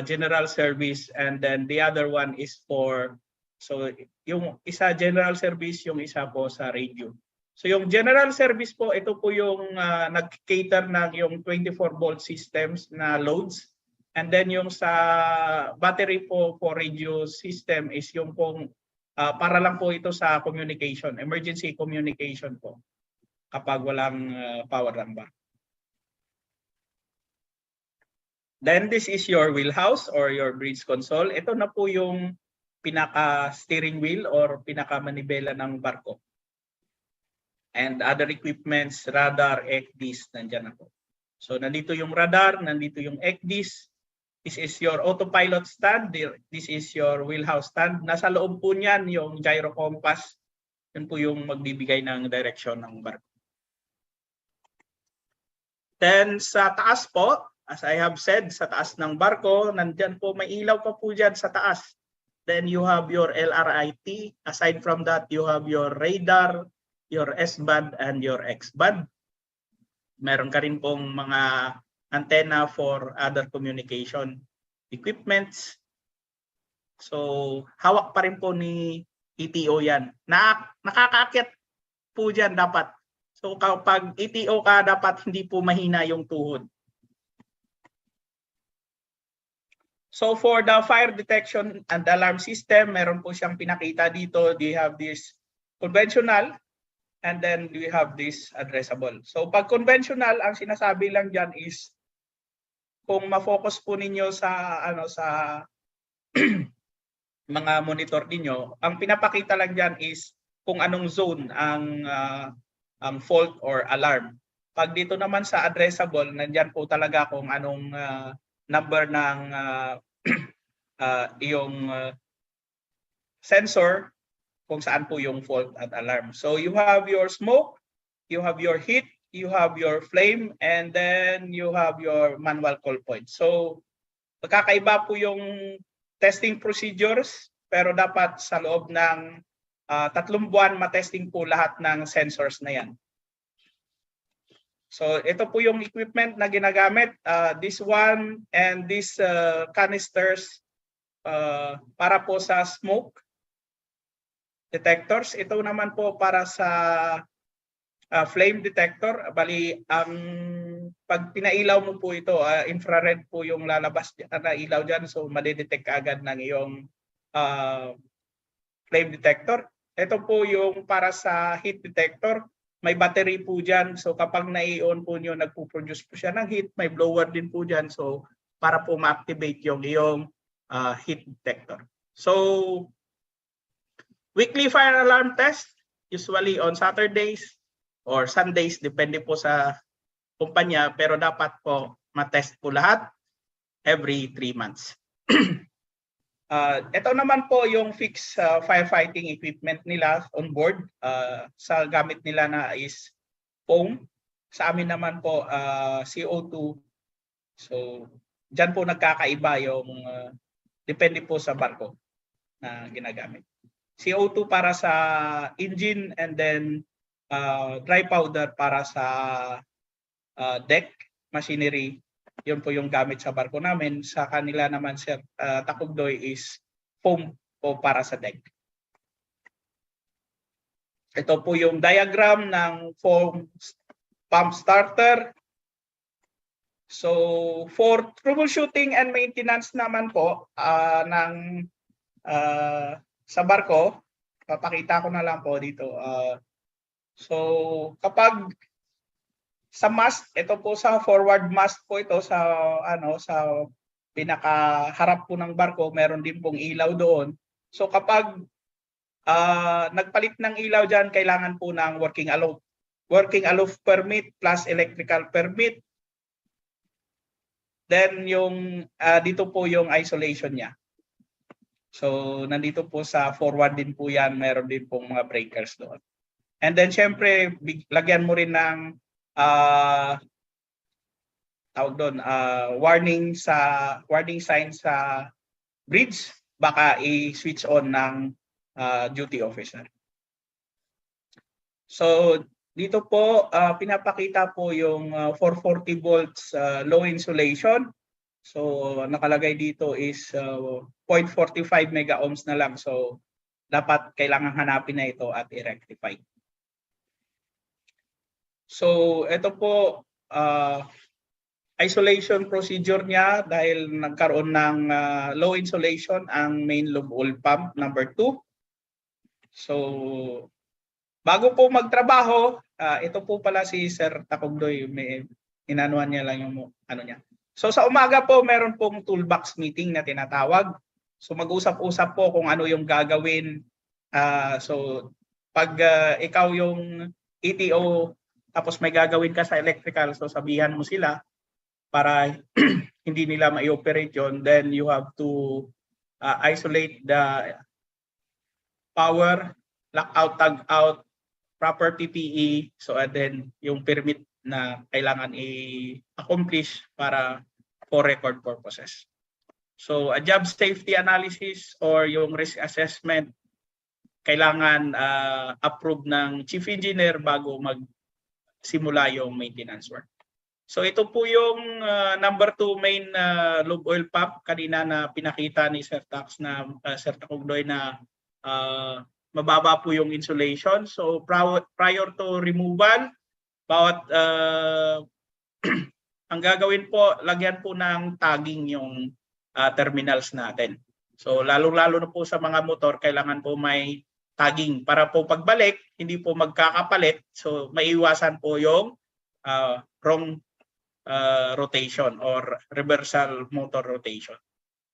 general service, and then the other one is for, so yung isa general service, yung isa po sa radio. So yung general service po, ito po yung nag-cater ng yung 24-volt systems na loads. And then yung sa battery po for radio system is yung pong para lang po ito sa communication, emergency communication po kapag walang power ng bar. Then this is your wheelhouse or your bridge console. Ito na po yung pinaka-steering wheel or pinaka-manibela ng barko. And other equipments, radar, ECDIS, nandyan na po. So nandito yung radar, nandito yung ECDIS. This is your autopilot stand. This is your wheelhouse stand. Nasa loob po niyan yung gyro compass. Yun po yung magbibigay ng direction ng barko. Then sa taas po, as I have said, sa taas ng barko, nandyan po, may ilaw pa po dyan sa taas. Then you have your LRIT. Aside from that, you have your radar, your S-band, and your X-band. Meron ka rin pong mga antenna for other communication equipments. So, hawak pa rin po ni ETO yan. Nakakaakyat po dyan dapat. So, kapag ETO ka, dapat hindi po mahina yung tuhod. So for the fire detection and alarm system, meron po siyang pinakita dito. We have this conventional and then we have this addressable. So pag conventional, ang sinasabi lang diyan is kung ma-focus po ninyo sa sa mga monitor ninyo, ang pinapakita lang diyan is kung anong zone ang fault or alarm. Pag dito naman sa addressable, nandiyan po talaga kung anong number ng yung sensor kung saan po yung fault at alarm. So you have your smoke, you have your heat, you have your flame, and then you have your manual call point. So magkakaiba po yung testing procedures, pero dapat sa loob ng 3 buwan matesting po lahat ng sensors na yan. So ito po yung equipment na ginagamit. This one and these canisters para po sa smoke detectors. Ito naman po para sa flame detector. Bali, pag pinailaw mo po ito, infrared po yung lalabas na ilaw dyan. So madidetect agad ng iyong flame detector. Ito po yung para sa heat detector. May battery po dyan. So kapag nai-on po nyo, nagpo-produce po siya ng heat. May blower din po dyan. So para po ma-activate yung iyong heat detector. So weekly fire alarm test, usually on Saturdays or Sundays, depende po sa kumpanya. Pero dapat po ma-test po lahat every 3 months. Ito naman po yung fixed firefighting equipment nila on board. Sa gamit nila na is foam. Sa amin naman po CO2. So dyan po nagkakaiba yung depende po sa barko na ginagamit. CO2 para sa engine and then dry powder para sa deck machinery. Yun po yung gamit sa barko namin. Sa kanila naman, Sir Takugdoy, is foam po para sa deck. Ito po yung diagram ng foam pump starter. So for troubleshooting and maintenance naman po sa barko, papakita ko na lang po dito. So kapag sa mast, ito po sa forward mast po ito sa sa pinakaharap po ng barko, meron din pong ilaw doon. So kapag nagpalit ng ilaw diyan, kailangan po ng working aloof permit plus electrical permit. Then yung dito po yung isolation niya. So nandito po sa forward din po 'yan, meron din pong mga breakers doon. And then syempre lagyan mo rin ng tawag doon, warning sign sa bridge, baka i-switch on ng duty officer. So dito po pinapakita po yung 440 volts low insulation. So nakalagay dito is 0.45 mega ohms na lang. So dapat kailangan hanapin na ito at i-rectify. So ito po isolation procedure niya dahil nagkaroon ng low insulation ang main lobe oil pump number 2. So bago po magtrabaho, ito po pala si Sir Takugdoy, may inanuan niya lang yung ano niya. So sa umaga po meron pong toolbox meeting na tinatawag. So mag-usap-usap po kung ano yung gagawin. So pag ikaw yung ETO tapos may gagawin ka sa electrical, so sabihan mo sila para hindi nila ma-operate yun. Then you have to isolate the power, lockout, tag-out, proper PPE, so and then yung permit na kailangan i-accomplish para for record purposes. So a job safety analysis or yung risk assessment kailangan approve ng chief engineer bago magsimula yung maintenance work. So ito po yung number 2 main lobe oil pump kanina na pinakita ni Sir Tax na Sir Takugdoy na mababa po yung insulation. So prior to removal, bawat ang gagawin po, lagyan po ng tagging yung terminals natin. So lalo-lalo na po sa mga motor, kailangan po may tagging para po pagbalik, hindi po magkakapalit. So maiiwasan po yung wrong rotation or reversal motor rotation.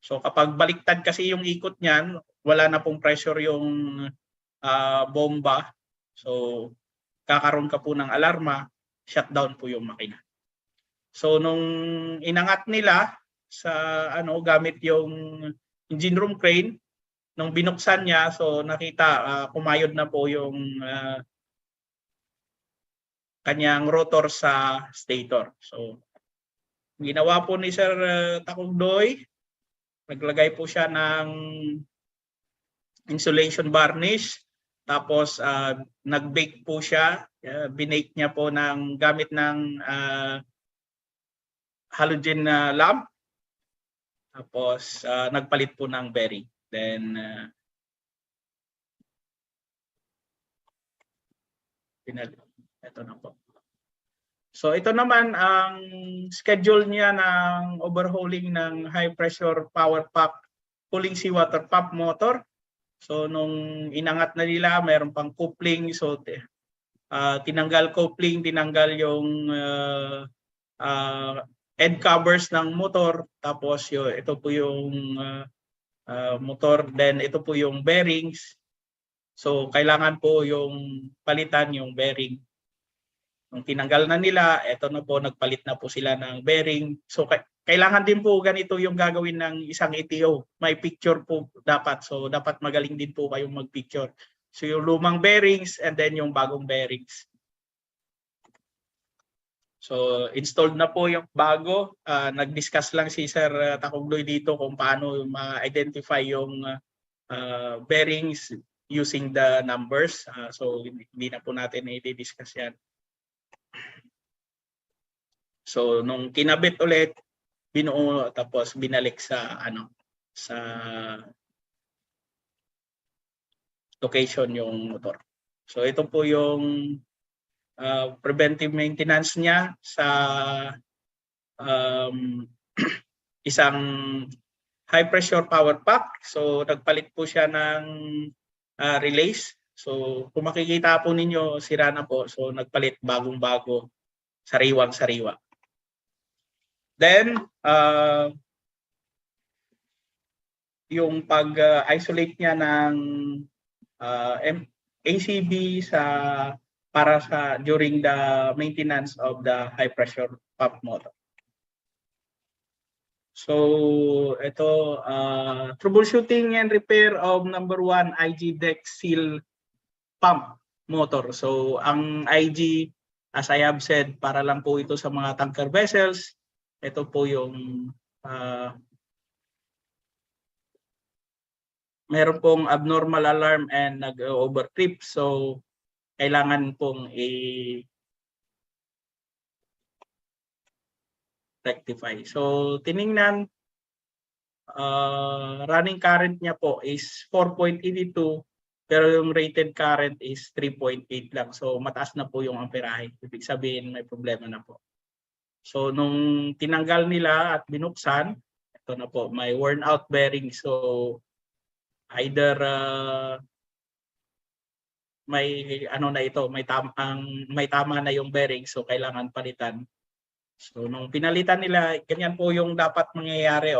So kapag baliktad kasi yung ikot niyan, wala na pong pressure yung bomba. So kakaroon ka po ng alarma, shutdown po yung makina. So nung inangat nila sa gamit yung engine room crane, nung binuksan niya, so nakita kumayod na po yung kanyang rotor sa stator. So ginawa po ni Sir Takugdoy, naglagay po siya ng insulation varnish, tapos nag-bake po siya, binake niya po ng gamit ng halogen lamp, tapos nagpalit po ng bearing. Then ito na po. So ito naman ang schedule niya ng overhauling ng high pressure power pump, cooling seawater pump motor. So nung inangat na nila, mayroon pang coupling. So tinanggal coupling, tinanggal yung end covers ng motor. Tapos ito po yung motor. Then ito po yung bearings. So kailangan po yung palitan yung bearing. Nung tinanggal na nila, ito na po, nagpalit na po sila ng bearing. So kailangan din po ganito yung gagawin ng isang ETO. May picture po dapat. So dapat magaling din po kayong mag-picture. So yung lumang bearings and then yung bagong bearings. So installed na po yung bago. Nag-discuss lang si Sir Takugdoy dito kung paano ma-identify yung bearings using the numbers. So hindi na po natin i-discuss yan. So nung kinabit ulit, binuo tapos binalik sa sa location yung motor. So ito po yung preventive maintenance niya sa isang high pressure power pack. So nagpalit po siya ng relays. So kung makikita po ninyo, sira na po. So nagpalit bagong-bago, sariwang-sariwa. Then yung pag-isolate niya ng ACB para sa during the maintenance of the high pressure pump motor. So ito troubleshooting and repair of number 1 IG deck seal pump motor. So ang IG, as I have said, para lang po ito sa mga tanker vessels. Ito po yung meron pong abnormal alarm and nag-overtrip. So kailangan pong i-rectify. So tiningnan, running current niya po is 4.82 pero yung rated current is 3.8 lang. So mataas na po yung amperahe. Ibig sabihin may problema na po. So nung tinanggal nila at binuksan, ito na po, may worn out bearing. So either may ano na ito, may tama na yung bearing, so kailangan palitan. So nung pinalitan nila, ganyan po yung dapat mangyayari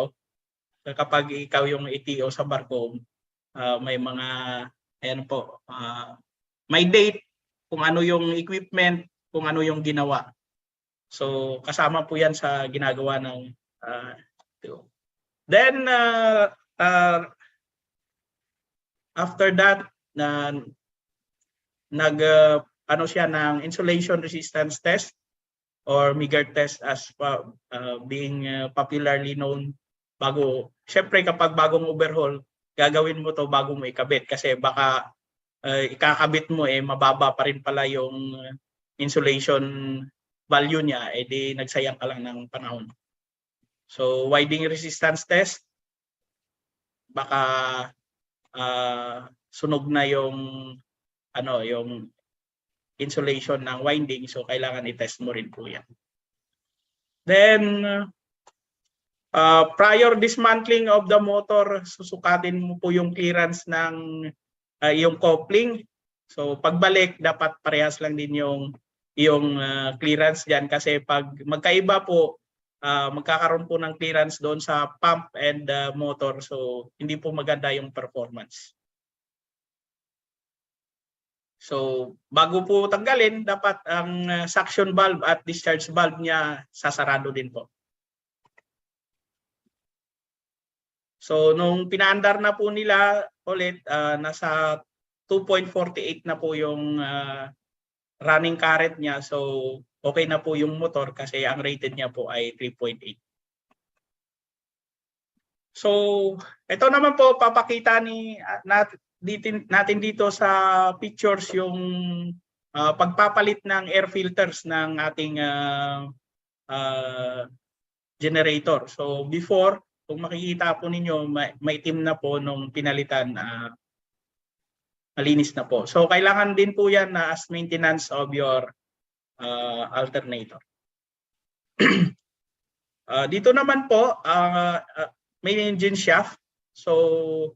kapag ikaw yung ETO sa barko, may mga ayan po, may date kung ano yung equipment, kung ano yung ginawa. So kasama po yan sa ginagawa ng then after that ano siya ng insulation resistance test or Meagher test as being popularly known. Syempre kapag bagong overhaul, gagawin mo to bago mo ikabit kasi baka ikakabit mo mababa pa rin pala yung insulation value niya, di nagsayang ka lang ng panahon. So winding resistance test, baka sunog na yung yung insulation ng winding, so kailangan i-test mo rin po yan. Then prior dismantling of the motor, susukatin mo po yung clearance ng yung coupling. So pagbalik dapat parehas lang din yung clearance diyan kasi pag magkaiba po, magkakaroon po ng clearance doon sa pump and motor, so hindi po maganda yung performance. So bago po tanggalin, dapat ang suction valve at discharge valve niya sasarado din po. So nung pinaandar na po nila ulit, nasa 2.48 na po yung running current niya. So okay na po yung motor kasi ang rated niya po ay 3.8. So ito naman po papakita natin dito sa pictures yung pagpapalit ng air filters ng ating generator. So before, kung makikita po ninyo, may team na po nung pinalitan, malinis na po. So kailangan din po yan as maintenance of your alternator. Dito naman po, main engine shaft. So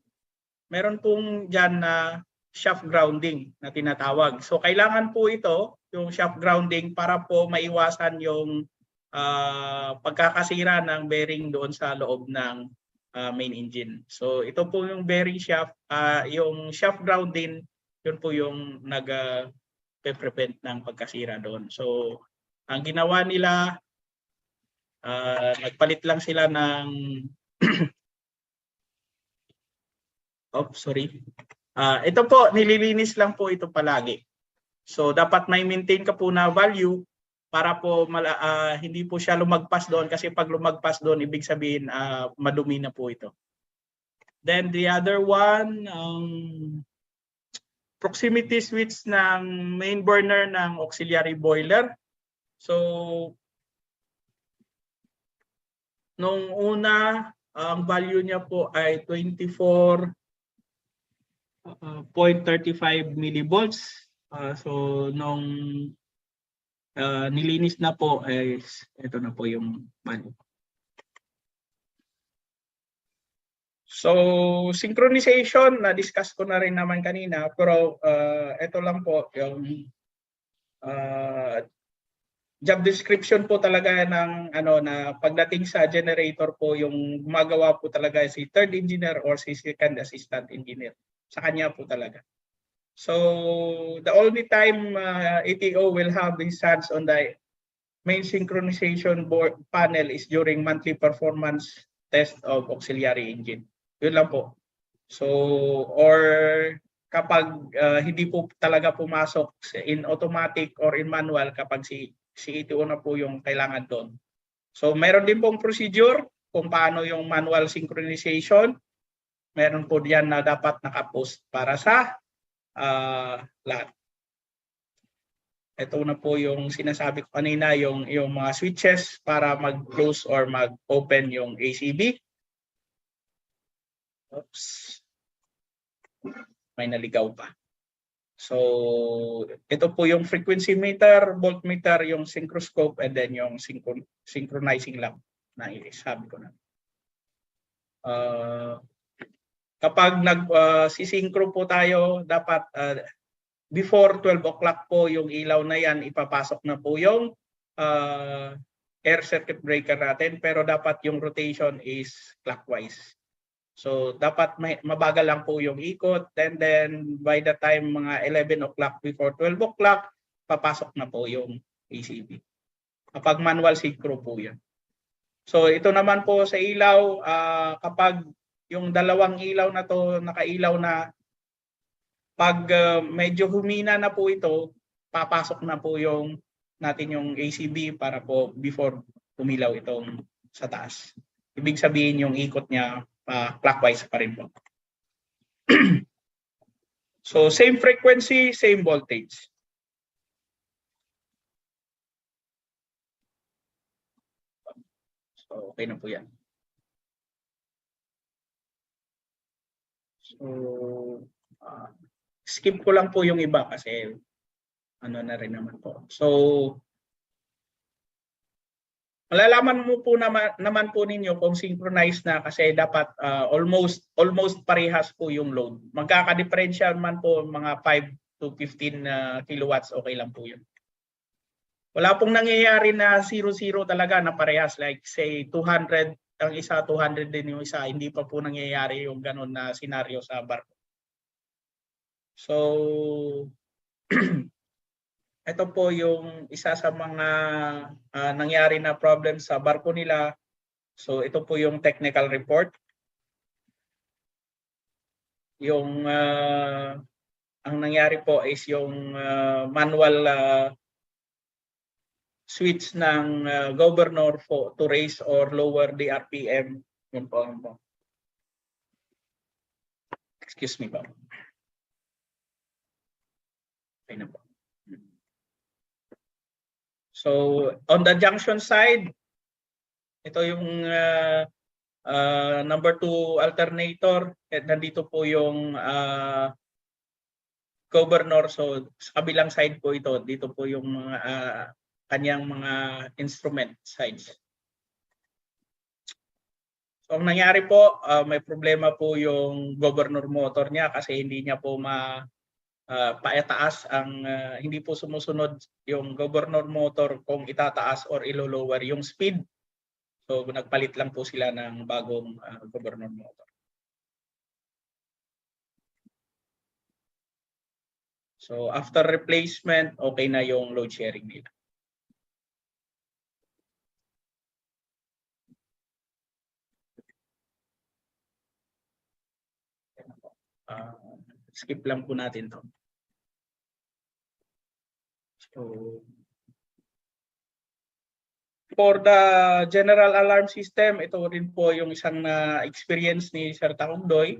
meron pong dyan na shaft grounding na tinatawag. So kailangan po ito, yung shaft grounding, para po maiwasan yung pagkakasira ng bearing doon sa loob ng main engine. So ito po yung bearing shaft, yung shaft grounding, yun po yung nag-prevent ng pagkasira doon. So ang ginawa nila, nagpalit lang sila ng ito po, nililinis lang po ito palagi. So dapat may maintain ka po na value para po hindi po siya lumagpas doon, kasi pag lumagpas doon, ibig sabihin madumi na po ito. Then the other one, proximity switch ng main burner ng auxiliary boiler. So nung una, ang value niya po ay 24.35 millivolts. So nung nilinis na po, ito na po yung value. So synchronization, na-discuss ko na rin naman kanina, pero ito lang po yung job description po talaga ng na pagdating sa generator po, yung gumagawa po talaga si third engineer or si second assistant engineer. Sa kanya po talaga. So the only time ETO will have his hands on the main synchronization board panel is during monthly performance test of auxiliary engine. Yun lang po. So or kapag hindi po talaga pumasok in automatic or in manual, kapag si ETO na po yung kailangan doon. So meron din pong procedure kung paano yung manual synchronization. Meron po diyan na dapat nakapost para sa lahat. ito na po yung sinasabi ko kanina, yung mga switches para mag-close or mag-open yung ACB. Oops. May naligaw pa. So, ito po yung frequency meter, voltmeter, yung synchroscope, and then yung synchronizing lamp na sabi ko na. Kapag nag-synchro po tayo, dapat before 12 o'clock po yung ilaw na yan, ipapasok na po yung air circuit breaker natin, pero dapat yung rotation is clockwise. So, dapat mabagal lang po yung ikot, and then by the time mga 11 o'clock before 12 o'clock, papasok na po yung ACB. Kapag manual synchro po yan. So, ito naman po sa ilaw, kapag yung dalawang ilaw na to nakailaw na, pag medyo humina na po ito, papasok na po natin yung ACB para po before umilaw itong sa taas. Ibig sabihin yung ikot niya clockwise pa rin po. So same frequency, same voltage. So okay na po yan. So skip ko lang po yung iba kasi ano na rin naman po. So malalaman mo po naman po ninyo kung synchronized na kasi dapat almost parehas po yung load. Magkaka-differential man po mga 5 to 15 kilowatts, okay lang po yun. Wala pong nangyayari na 0-0 talaga na parehas, like say 200 ang isa, 200 din yung isa. Hindi pa po nangyayari yung ganun na senaryo sa barko. So ito po yung isa sa mga nangyari na problem sa barko nila. So ito po yung technical report. Yung ang nangyari po is yung manual switch ng governor to raise or lower the RPM. Yun po. Excuse me po. Okay na po. So, on the junction side, ito yung number 2 alternator. At nandito po yung governor. So, sa kabilang side po ito. Dito po yung mga kanyang mga instrument sides. So, ang nangyari po, may problema po yung governor motor niya kasi hindi niya po paitaas ang hindi po sumusunod yung governor motor kung itataas or ilo-lower yung speed. So nagpalit lang po sila ng bagong governor motor. So after replacement, okay na yung load sharing nila. Skip lang po natin to. So, for the general alarm system, ito rin po yung isang experience ni Sir Takugdoy,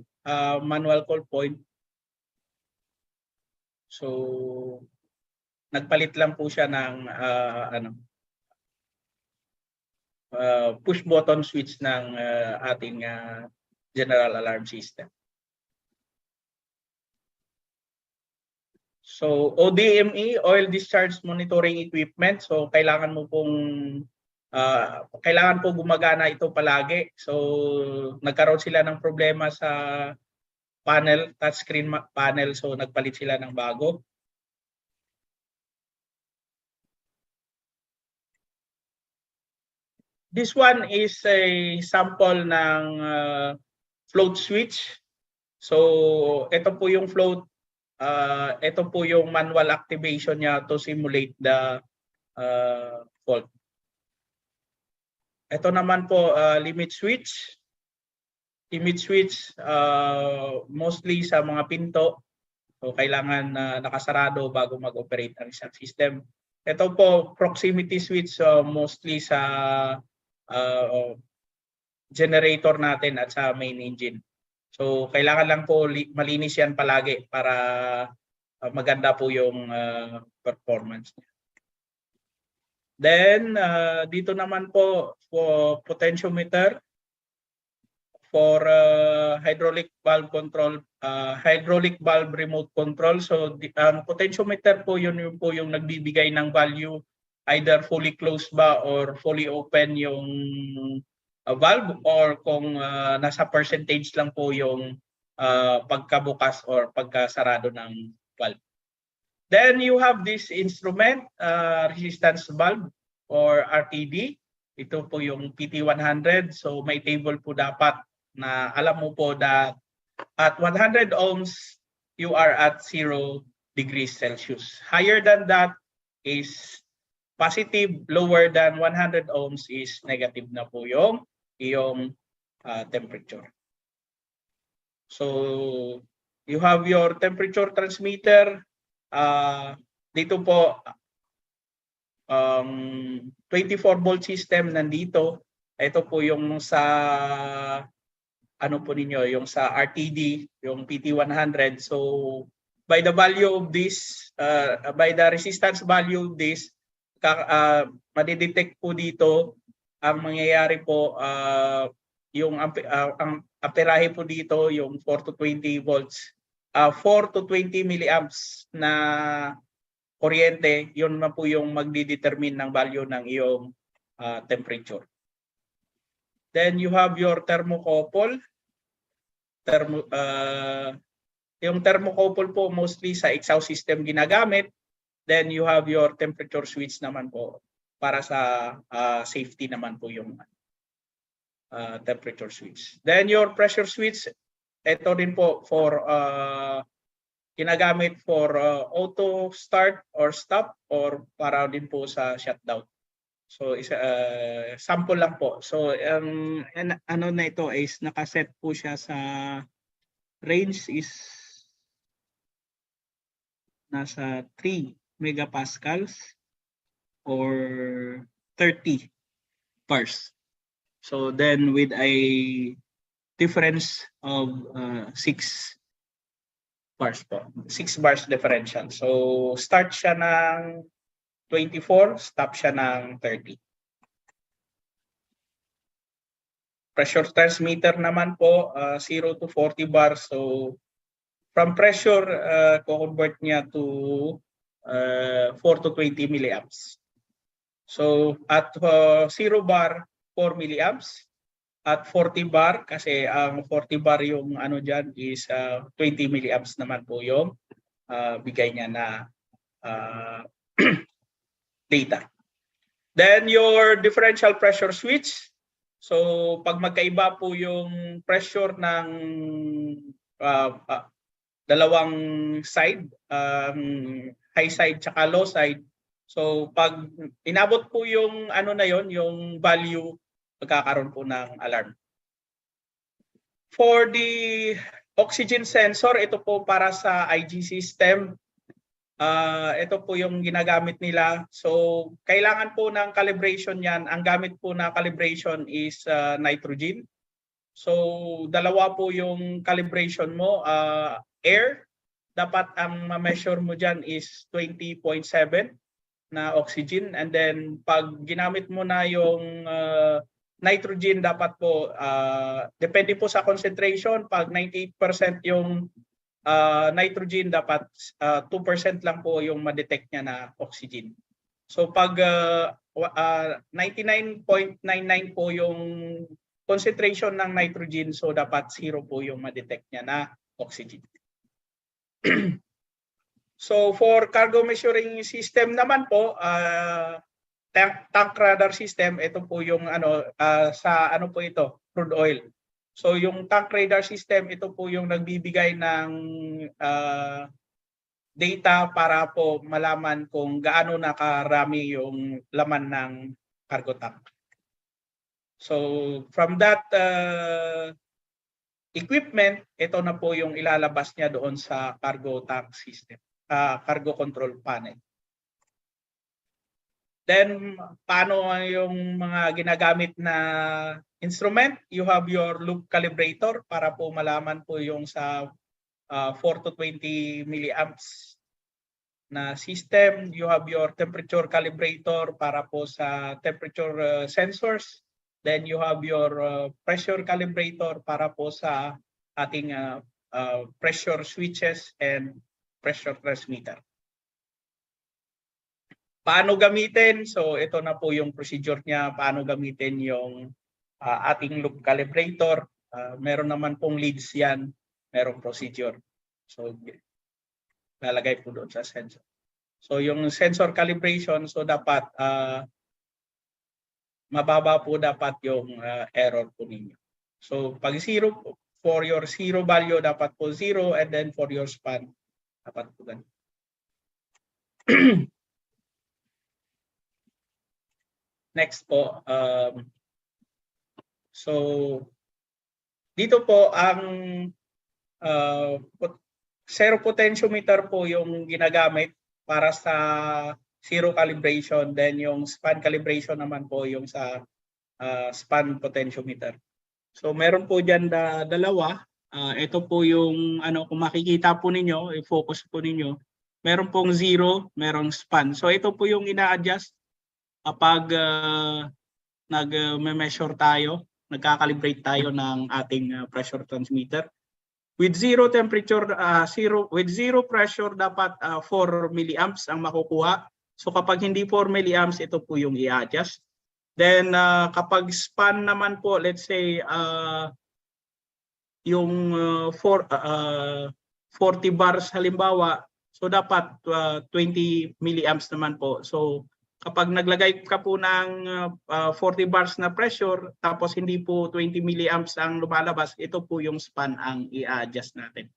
manual call point. So, nagpalit lang po siya ng push button switch ng ating general alarm system. So ODME, oil discharge monitoring equipment. So kailangan mo pong kailangan po gumagana ito palagi. So nagkaroon sila ng problema sa panel, touchscreen panel. So nagpalit sila ng bago. This one is a sample ng float switch. So ito po yung float. Ito po yung manual activation niya to simulate the fault. Ito naman po limit switch. Limit switch mostly sa mga pinto. So kailangan nakasarado bago mag-operate ang isang system. Ito po proximity switch mostly sa generator natin at sa main engine. So kailangan lang po malinis yan palagi para maganda po yung performance niya. Then dito naman po for potentiometer for hydraulic valve control, hydraulic valve remote control. So ang potentiometer po yun po yung nagbibigay ng value, either fully closed ba or fully open yung valve, or kung nasa percentage lang po yung pagkabukas or pagkasarado ng valve. Then you have this instrument, resistance valve or RTD. Ito po yung PT100. So may table po dapat na alam mo po that at 100 ohms, you are at 0 degrees Celsius. Higher than that is positive, lower than 100 ohms is negative na po yung iyong temperature. So you have your temperature transmitter. Dito po 24 volt system nandito. Ito po yung sa ano po ninyo, yung sa RTD, yung PT100. So by the value of this, by the resistance value of this, madidetect po dito ang mangyayari po, yung ang amperahe po dito yung 4 to 20 volts. 4 to 20 milliamps na kuryente, yun na po yung magdidetermine ng value ng iyong temperature. Then you have your thermocouple. Yung thermocouple po mostly sa exhaust system ginagamit. Then you have your temperature switch naman po para sa safety naman po yung temperature switch. Then your pressure switch, ito din po for ginagamit for auto start or stop, or para din po sa shutdown. So sample lang po. So ano na ito is nakaset po siya sa range is nasa 3 megapascals or 30 bars. So then with a difference of 6 bars po. 6 bars differential. So start siya ng 24, stop siya ng 30. Pressure transmitter naman po, 0 to 40 bars. So from pressure, co-convert niya to 4 to 20 milliamps. So at 0 bar, 4 milliamps. At 40 bar, kasi ang 40 bar yung ano dyan is 20 milliamps naman po yung bigay niya na data. Then your differential pressure switch. So pag magkaiba po yung pressure ng dalawang side, high side tsaka low side. So pag inabot po yung ano na yon, yung value, magkakaroon po ng alarm. For the oxygen sensor, ito po para sa IG system. Ito po yung ginagamit nila. So kailangan po ng calibration yan. Ang gamit po na calibration is nitrogen. So dalawa po yung calibration mo. Air, dapat ang ma-measure mo dyan is 20.7 na oxygen. And then pag ginamit mo na yung nitrogen, dapat po, depende po sa concentration. Pag 98% yung nitrogen, dapat 2% lang po yung ma-detect niya na oxygen. So pag 99.99 po yung concentration ng nitrogen, so dapat 0 po yung ma-detect niya na oxygen. So for cargo measuring system naman po, tank radar system, ito po yung ano, sa ano po ito, crude oil. So yung tank radar system, ito po yung nagbibigay ng data para po malaman kung gaano nakarami yung laman ng cargo tank. So from that equipment, ito na po yung ilalabas niya doon sa cargo tank system, cargo control panel. Then, paano yung mga ginagamit na instrument? You have your loop calibrator para po malaman po yung sa 4 to 20 milliamps na system. You have your temperature calibrator para po sa temperature sensors. Then you have your pressure calibrator para po sa ating pressure switches and pressure transmitter. Paano gamitin? So ito na po yung procedure niya. Paano gamitin yung ating loop calibrator. Meron naman pong leads yan. Merong procedure. So lalagay po doon sa sensor. So yung sensor calibration, so dapat mababa po dapat yung error po ninyo. So pag zero, for your zero value dapat po 0, and then for your span dapat po ganun. Next po, so dito po ang zero potentiometer po yung ginagamit para sa zero calibration, then yung span calibration naman po yung sa span potentiometer. So meron po diyan dalawa. Ito po yung kung makikita po ninyo, i-focus po ninyo. Meron pong zero, merong span. So ito po yung ina-adjust kapag nag-measure tayo, nagka-calibrate tayo ng ating pressure transmitter. With zero temperature, with zero pressure, dapat 4 milliamps ang makukuha. So kapag hindi 4 milliamps, ito po yung i-adjust. Then kapag span naman po, let's say yung 40 bars halimbawa, so dapat 20 milliamps naman po. So kapag naglagay ka po ng 40 bars na pressure, tapos hindi po 20 milliamps ang lumalabas, ito po yung span ang i-adjust natin.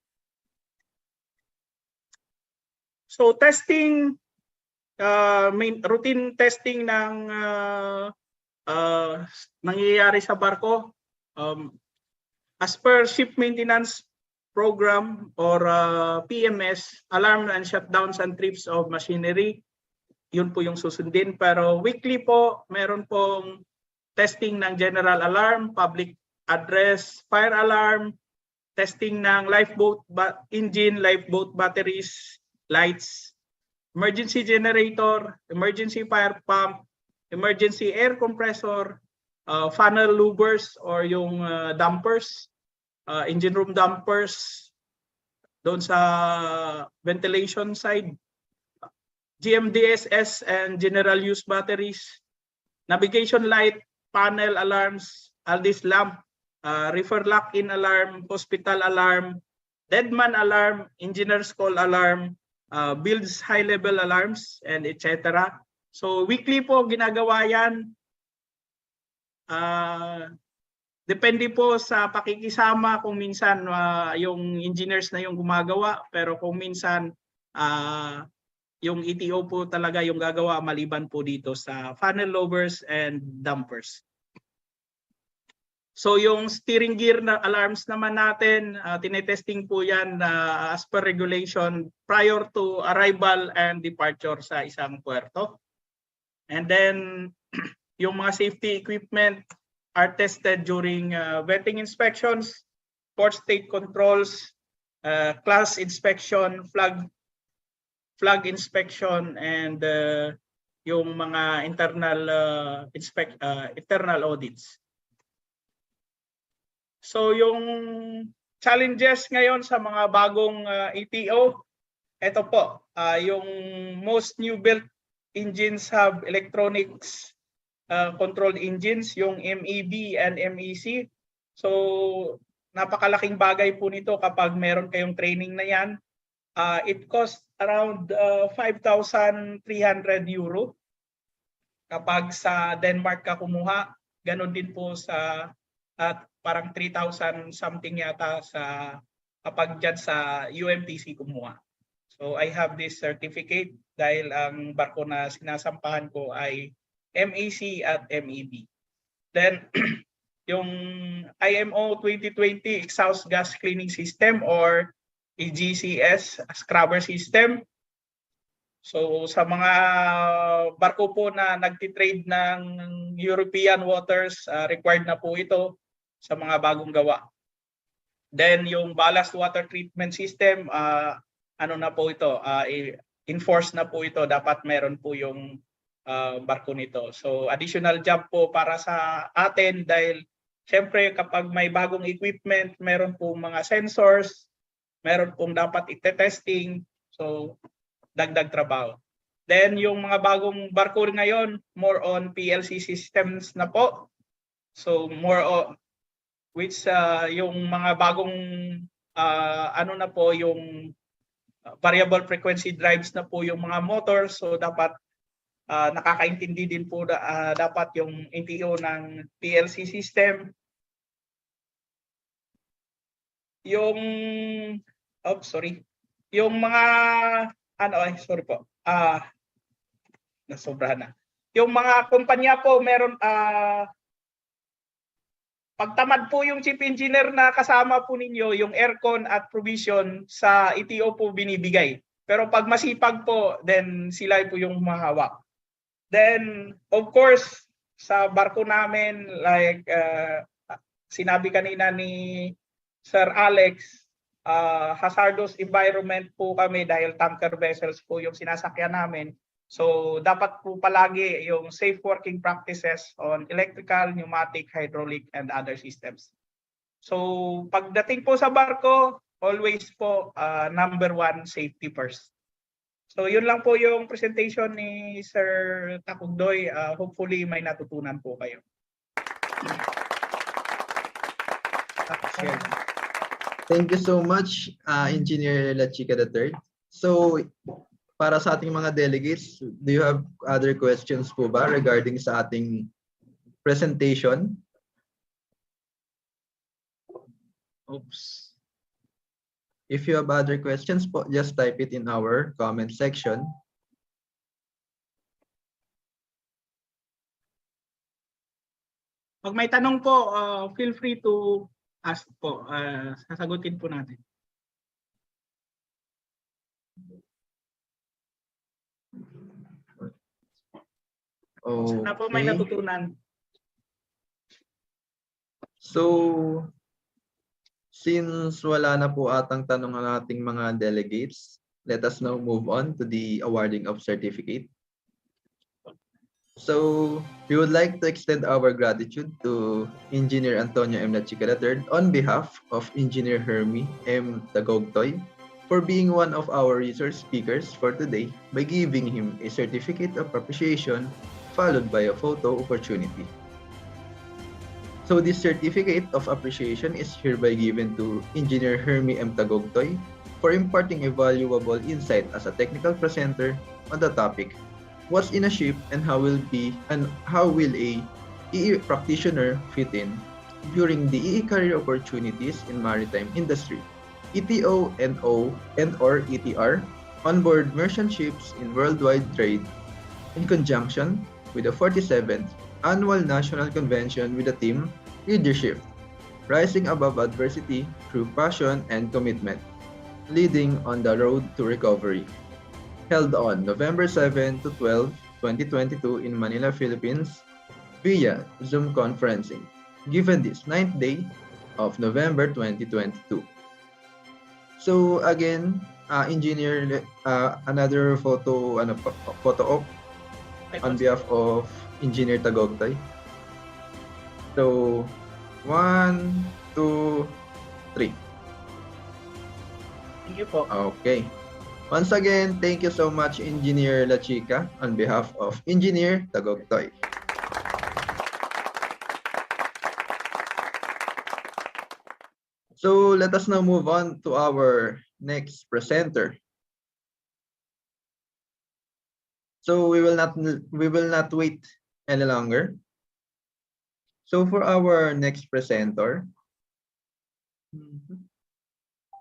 So testing, routine testing ng nangyayari sa barko. As per ship maintenance program or PMS, alarm and shutdowns and trips of machinery, yun po yung susundin. Pero weekly po, meron pong testing ng general alarm, public address, fire alarm, testing ng lifeboat engine, lifeboat batteries, lights, emergency generator, emergency fire pump, emergency air compressor, funnel louvers or yung dampers, engine room dampers, doon sa ventilation side, GMDSS and general use batteries, navigation light, panel alarms, Aldis lamp, refer lock-in alarm, hospital alarm, deadman alarm, engineer's call alarm, builds high-level alarms, and etc. So weekly po ginagawa yan. Depende po sa pakikisama, kung minsan yung engineers na yung gumagawa, pero kung minsan yung ETO po talaga yung gagawa maliban po dito sa funnel louvers and dampers. So yung steering gear na alarms naman natin, tinetesting po yan as per regulation prior to arrival and departure sa isang puerto. And then yung mga safety equipment are tested during vetting inspections, port state controls, class inspection, flag inspection, and yung mga internal audits. So yung challenges ngayon sa mga bagong ETO, ito po, yung most new built engines have electronics controlled engines, yung MEB and MEC. So napakalaking bagay po nito kapag meron kayong training na yan. It costs around 5,300 euro kapag sa Denmark ka kumuha. Ganon din po sa parang 3,000 something yata sa kapag dyan sa UMTC kumuha. So I have this certificate dahil ang barko na sinasampahan ko ay MEC at MEB. Then yung IMO 2020 exhaust gas cleaning system or EGCS scrubber system. So sa mga barko po na nagtitrade ng European waters, required na po ito sa mga bagong gawa. Then yung ballast water treatment system, ano na po ito, enforce na po ito. Dapat meron po yung barko nito. So additional job po para sa atin dahil syempre kapag may bagong equipment, meron pong mga sensors, meron pong dapat ite-testing. So dagdag trabaho. Then yung mga bagong barko ngayon, more on PLC systems na po. So more on which yung mga bagong ano na po yung variable frequency drives na po yung mga motor. So dapat nakakaintindi din po dapat yung NTO ng PLC system. Yung yung mga sorry po. Nasobrahan na. Yung mga kumpanya po meron pagtamad po yung chief engineer na kasama po ninyo, yung aircon at provision sa ETO po binibigay. Pero pag masipag po, then sila po yung mahawak. Then, of course, sa barko namin, like sinabi kanina ni Sir Alex, hazardous environment po kami dahil tanker vessels po yung sinasakyan namin. So dapat po palagi yung safe working practices on electrical, pneumatic, hydraulic, and other systems. So pagdating po sa barko, always po number one, safety first. So yun lang po yung presentation ni Sir Takugdoy. Hopefully may natutunan po kayo. Thank you so much, Engineer La Chica III. So, para sa ating mga delegates, do you have other questions po ba regarding sa ating presentation? Oops. If you have other questions po, just type it in our comment section. Pag may tanong po, feel free to ask po. Sasagutin po natin. Sana po may natutunan. So, since wala na po atang tanong ang ating mga delegates, let us now move on to the awarding of certificate. So, we would like to extend our gratitude to Engineer Antonio M. La Chica III on behalf of Engineer Hermie M. Tagogtoy for being one of our resource speakers for today by giving him a certificate of appreciation followed by a photo opportunity. So this certificate of appreciation is hereby given to Engineer Hermie M. Tagogtoy for imparting a valuable insight as a technical presenter on the topic, what's in a ship and how will a EE practitioner fit in during the EE career opportunities in maritime industry, ETO and or ETR on board merchant ships in worldwide trade in conjunction with the 47th Annual National Convention with the theme Leadership, Rising Above Adversity Through Passion and Commitment, Leading on the Road to Recovery, held on November 7 to 12, 2022 in Manila, Philippines, via Zoom conferencing, given this 9th day of November 2022. So again, Engineer, another photo op on behalf of Engineer Tagogtoy. So 1, 2, 3. Thank you po. Okay. Once again, thank you so much, Engineer La Chica, on behalf of Engineer Tagogtoy. So let us now move on to our next presenter. So we will not wait any longer. So for our next presenter,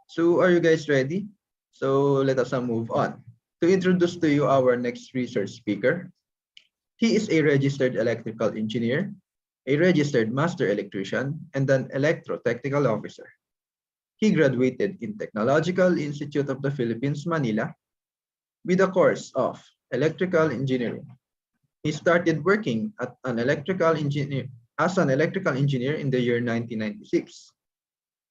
so are you guys ready? So let us now move on to introduce to you our next research speaker. He is a registered electrical engineer, a registered master electrician, and an electrotechnical officer. He graduated in Technological Institute of the Philippines, Manila, with a course of electrical engineering. He started working as an electrical engineer in the year 1996.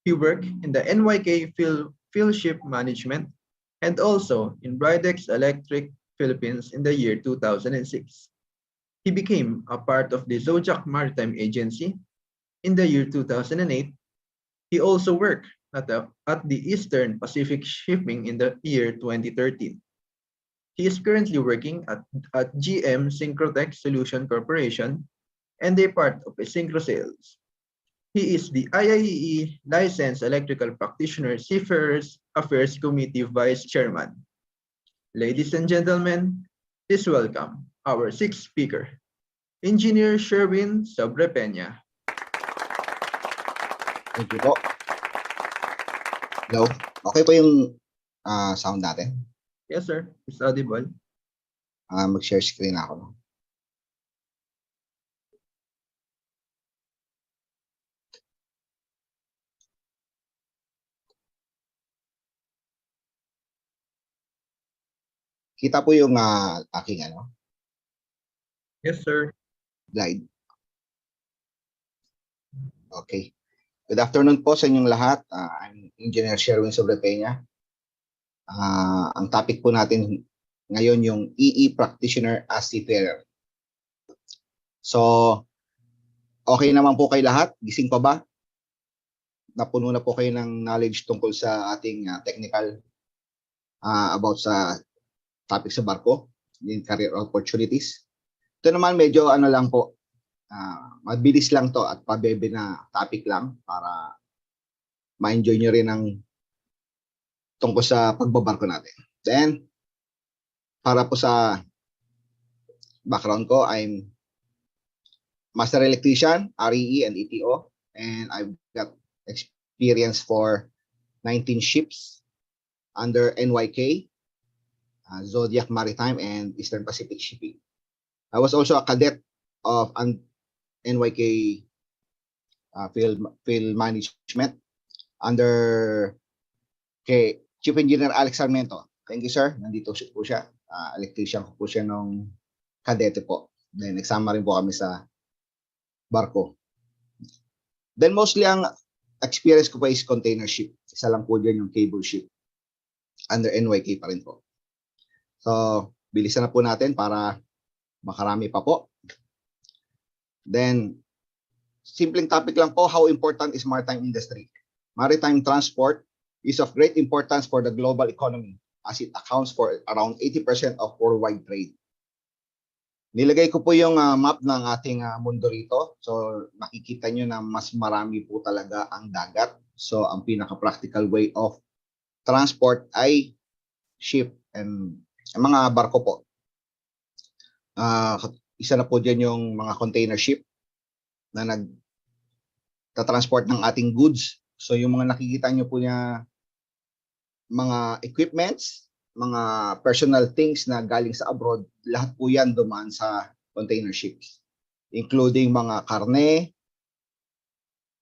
He worked in the NYK field ship management and also in Bridex Electric Philippines in the year 2006. He became a part of the Zodiac Maritime Agency in the year 2008. He also worked at the Eastern Pacific Shipping in the year 2013. He is currently working at GM Synchrotech Solution Corporation and a part of a Synchro Sales. He is the IIEE Licensed Electrical Practitioner Seafarers Affairs Committee Vice Chairman. Ladies and gentlemen, please welcome our sixth speaker, Engineer Sherwin Sobrepeña. Thank you po. Hello? Okay po yung sound natin? Yes, sir. It's audible. Mag-share screen ako. Kita po yung aking Yes, sir. slide. Okay. Good afternoon po sa inyong lahat. I'm Engineer Sherwin Sobrepeña. Ang topic po natin ngayon yung EE Practitioner as Seafarer. So, okay naman po kayo lahat? Gising pa ba? Napuno na po kayo ng knowledge tungkol sa ating technical about sa topic sa barko, yung career opportunities. Ito naman medyo lang po, mabilis lang to at pabebe na topic lang para ma-enjoy nyo rin ang tungkol sa pagbabarko natin. Then, para po sa background ko, I'm Master Electrician, REE and ETO, and I've got experience for 19 ships under NYK, Zodiac Maritime, and Eastern Pacific Shipping. I was also a cadet of NYK field management under kay Chief Engineer Alex Sarmiento. Thank you, sir. Nandito po siya. Electrician ko po siya nung kadete po. Then, nagsama rin po kami sa barko. Then, mostly ang experience ko pa is container ship. Isa lang po dyan yung cable ship. Under NYK pa rin po. So, bilisan na po natin para makarami pa po. Then, simpleng topic lang po, how important is maritime industry? Maritime transport is of great importance for the global economy as it accounts for around 80% of worldwide trade. Nilagay ko po yung map ng ating mundo rito. So, makikita nyo na mas marami po talaga ang dagat. So, ang pinaka-practical way of transport ay ship and mga barko po. Isa na po dyan yung mga container ship na nagtatransport ng ating goods. So yung mga nakikita nyo po niya, mga equipments, mga personal things na galing sa abroad, lahat po yan dumaan sa container ships. Including mga karne,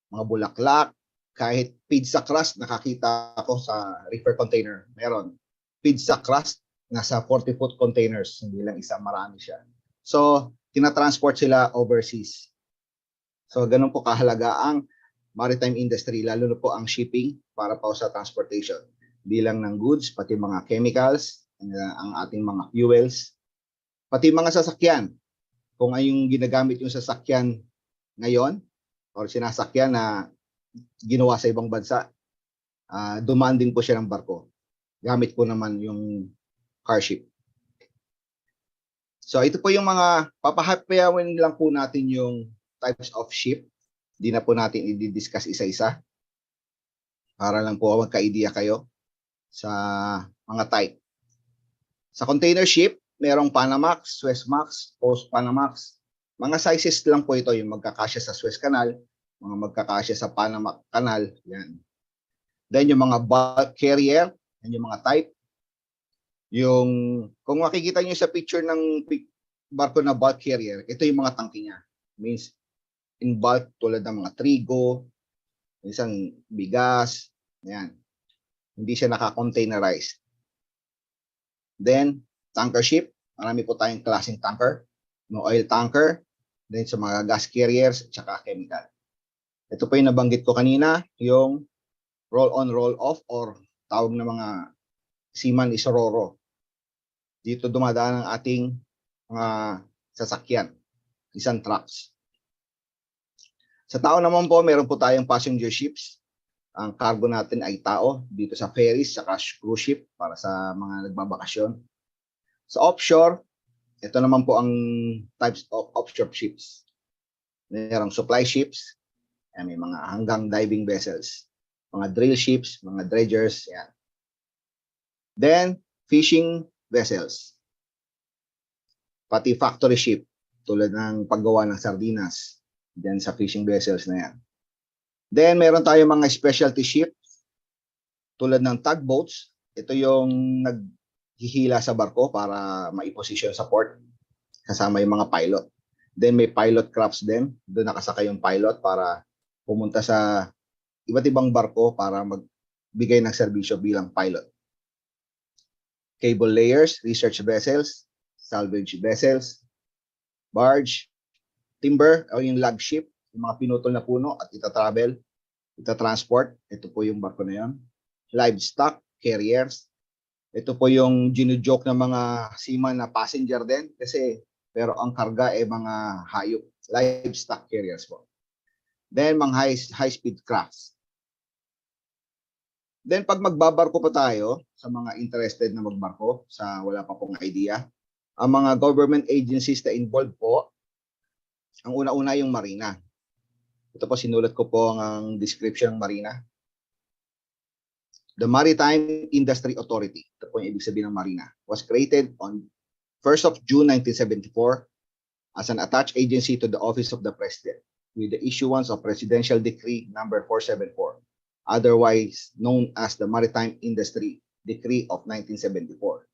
mga bulaklak, kahit pizza crust, nakakita ako sa reefer container. Meron. Pizza crust, nasa 40-foot containers, hindi lang isa, marami siya. So, tinatransport sila overseas. So, ganun po kahalaga ang maritime industry, lalo na po ang shipping para po sa transportation. Hindi lang ng goods, pati mga chemicals, ang ating mga fuels, pati mga sasakyan. Kung ay yung ginagamit yung sasakyan ngayon, or sinasakyan na ginawa sa ibang bansa, dumaan din po siya ng barko. Gamit po naman yung car ship. So ito po yung mga, papahapayawin lang po natin yung types of ship. Hindi na po natin i-discuss isa-isa. Para lang po magka-idea kayo sa mga type. Sa container ship, merong Panamax, Suezmax, Post-Panamax. Mga sizes lang po ito, yung magkakasya sa Suez Canal, mga magkakasya sa Panama Canal. Yan. Then yung mga bulk carrier, yan yung mga type. Yung, kung makikita nyo sa picture ng barko na bulk carrier, ito yung mga tangke niya. Means, in bulk, tulad ng mga trigo, minsan bigas, yan. Hindi siya naka-containerized. Then, tanker ship, marami po tayong klaseng tanker. No oil tanker, then sa mga gas carriers, at saka chemical. Ito po yung nabanggit ko kanina, yung roll-on, roll-off, or tawag na mga seaman is Roro. Dito dumadaan ang ating mga sasakyan, isang trucks. Sa tao naman po, meron po tayong passenger ships. Ang cargo natin ay tao dito sa ferries, sa cruise ship para sa mga nagbabakasyon. Sa offshore, ito naman po ang types of offshore ships. Merong supply ships, may mga hanggang diving vessels, mga drill ships, mga dredgers, yan. Then, fishing vessels. Pati factory ship, tulad ng paggawa ng sardinas, dyan sa fishing vessels na yan. Then, meron tayong mga specialty ships, tulad ng tugboats. Ito yung naghihila sa barko para maiposisyon sa port, kasama yung mga pilot. Then, may pilot crafts din. Doon nakasakay yung pilot para pumunta sa iba't ibang barko para magbigay ng serbisyo bilang pilot. Cable layers, research vessels, salvage vessels, barge, timber, o yung log ship, yung mga pinutol na puno at ita-transport. Ito po yung barko na yun. Livestock, carriers. Ito po yung ginujoke ng mga seaman na passenger din kasi pero ang karga ay mga hayop, livestock carriers po. Then mga high-speed crafts. Then pag magbabarko pa tayo sa mga interested na magbarko sa wala pa pong idea, ang mga government agencies na involved po, ang una-una yung Marina. Ito po sinulat ko po ang description ng Marina. The Maritime Industry Authority, ito po yung ibig sabihin ng Marina, was created on 1st of June 1974 as an attached agency to the Office of the President with the issuance of Presidential Decree number 474, otherwise known as the Maritime Industry Decree of 1974,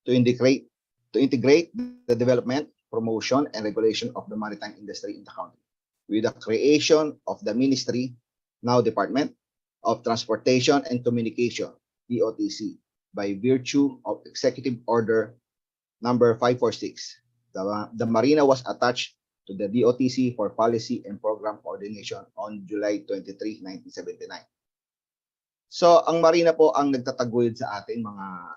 to integrate the development, promotion, and regulation of the maritime industry in the country, with the creation of the Ministry, now Department of Transportation and Communication, DOTC, by virtue of Executive Order number 546. The Marina was attached to the DOTC for policy and program coordination on July 23, 1979. So, ang Marina po ang nagtataguyod sa ating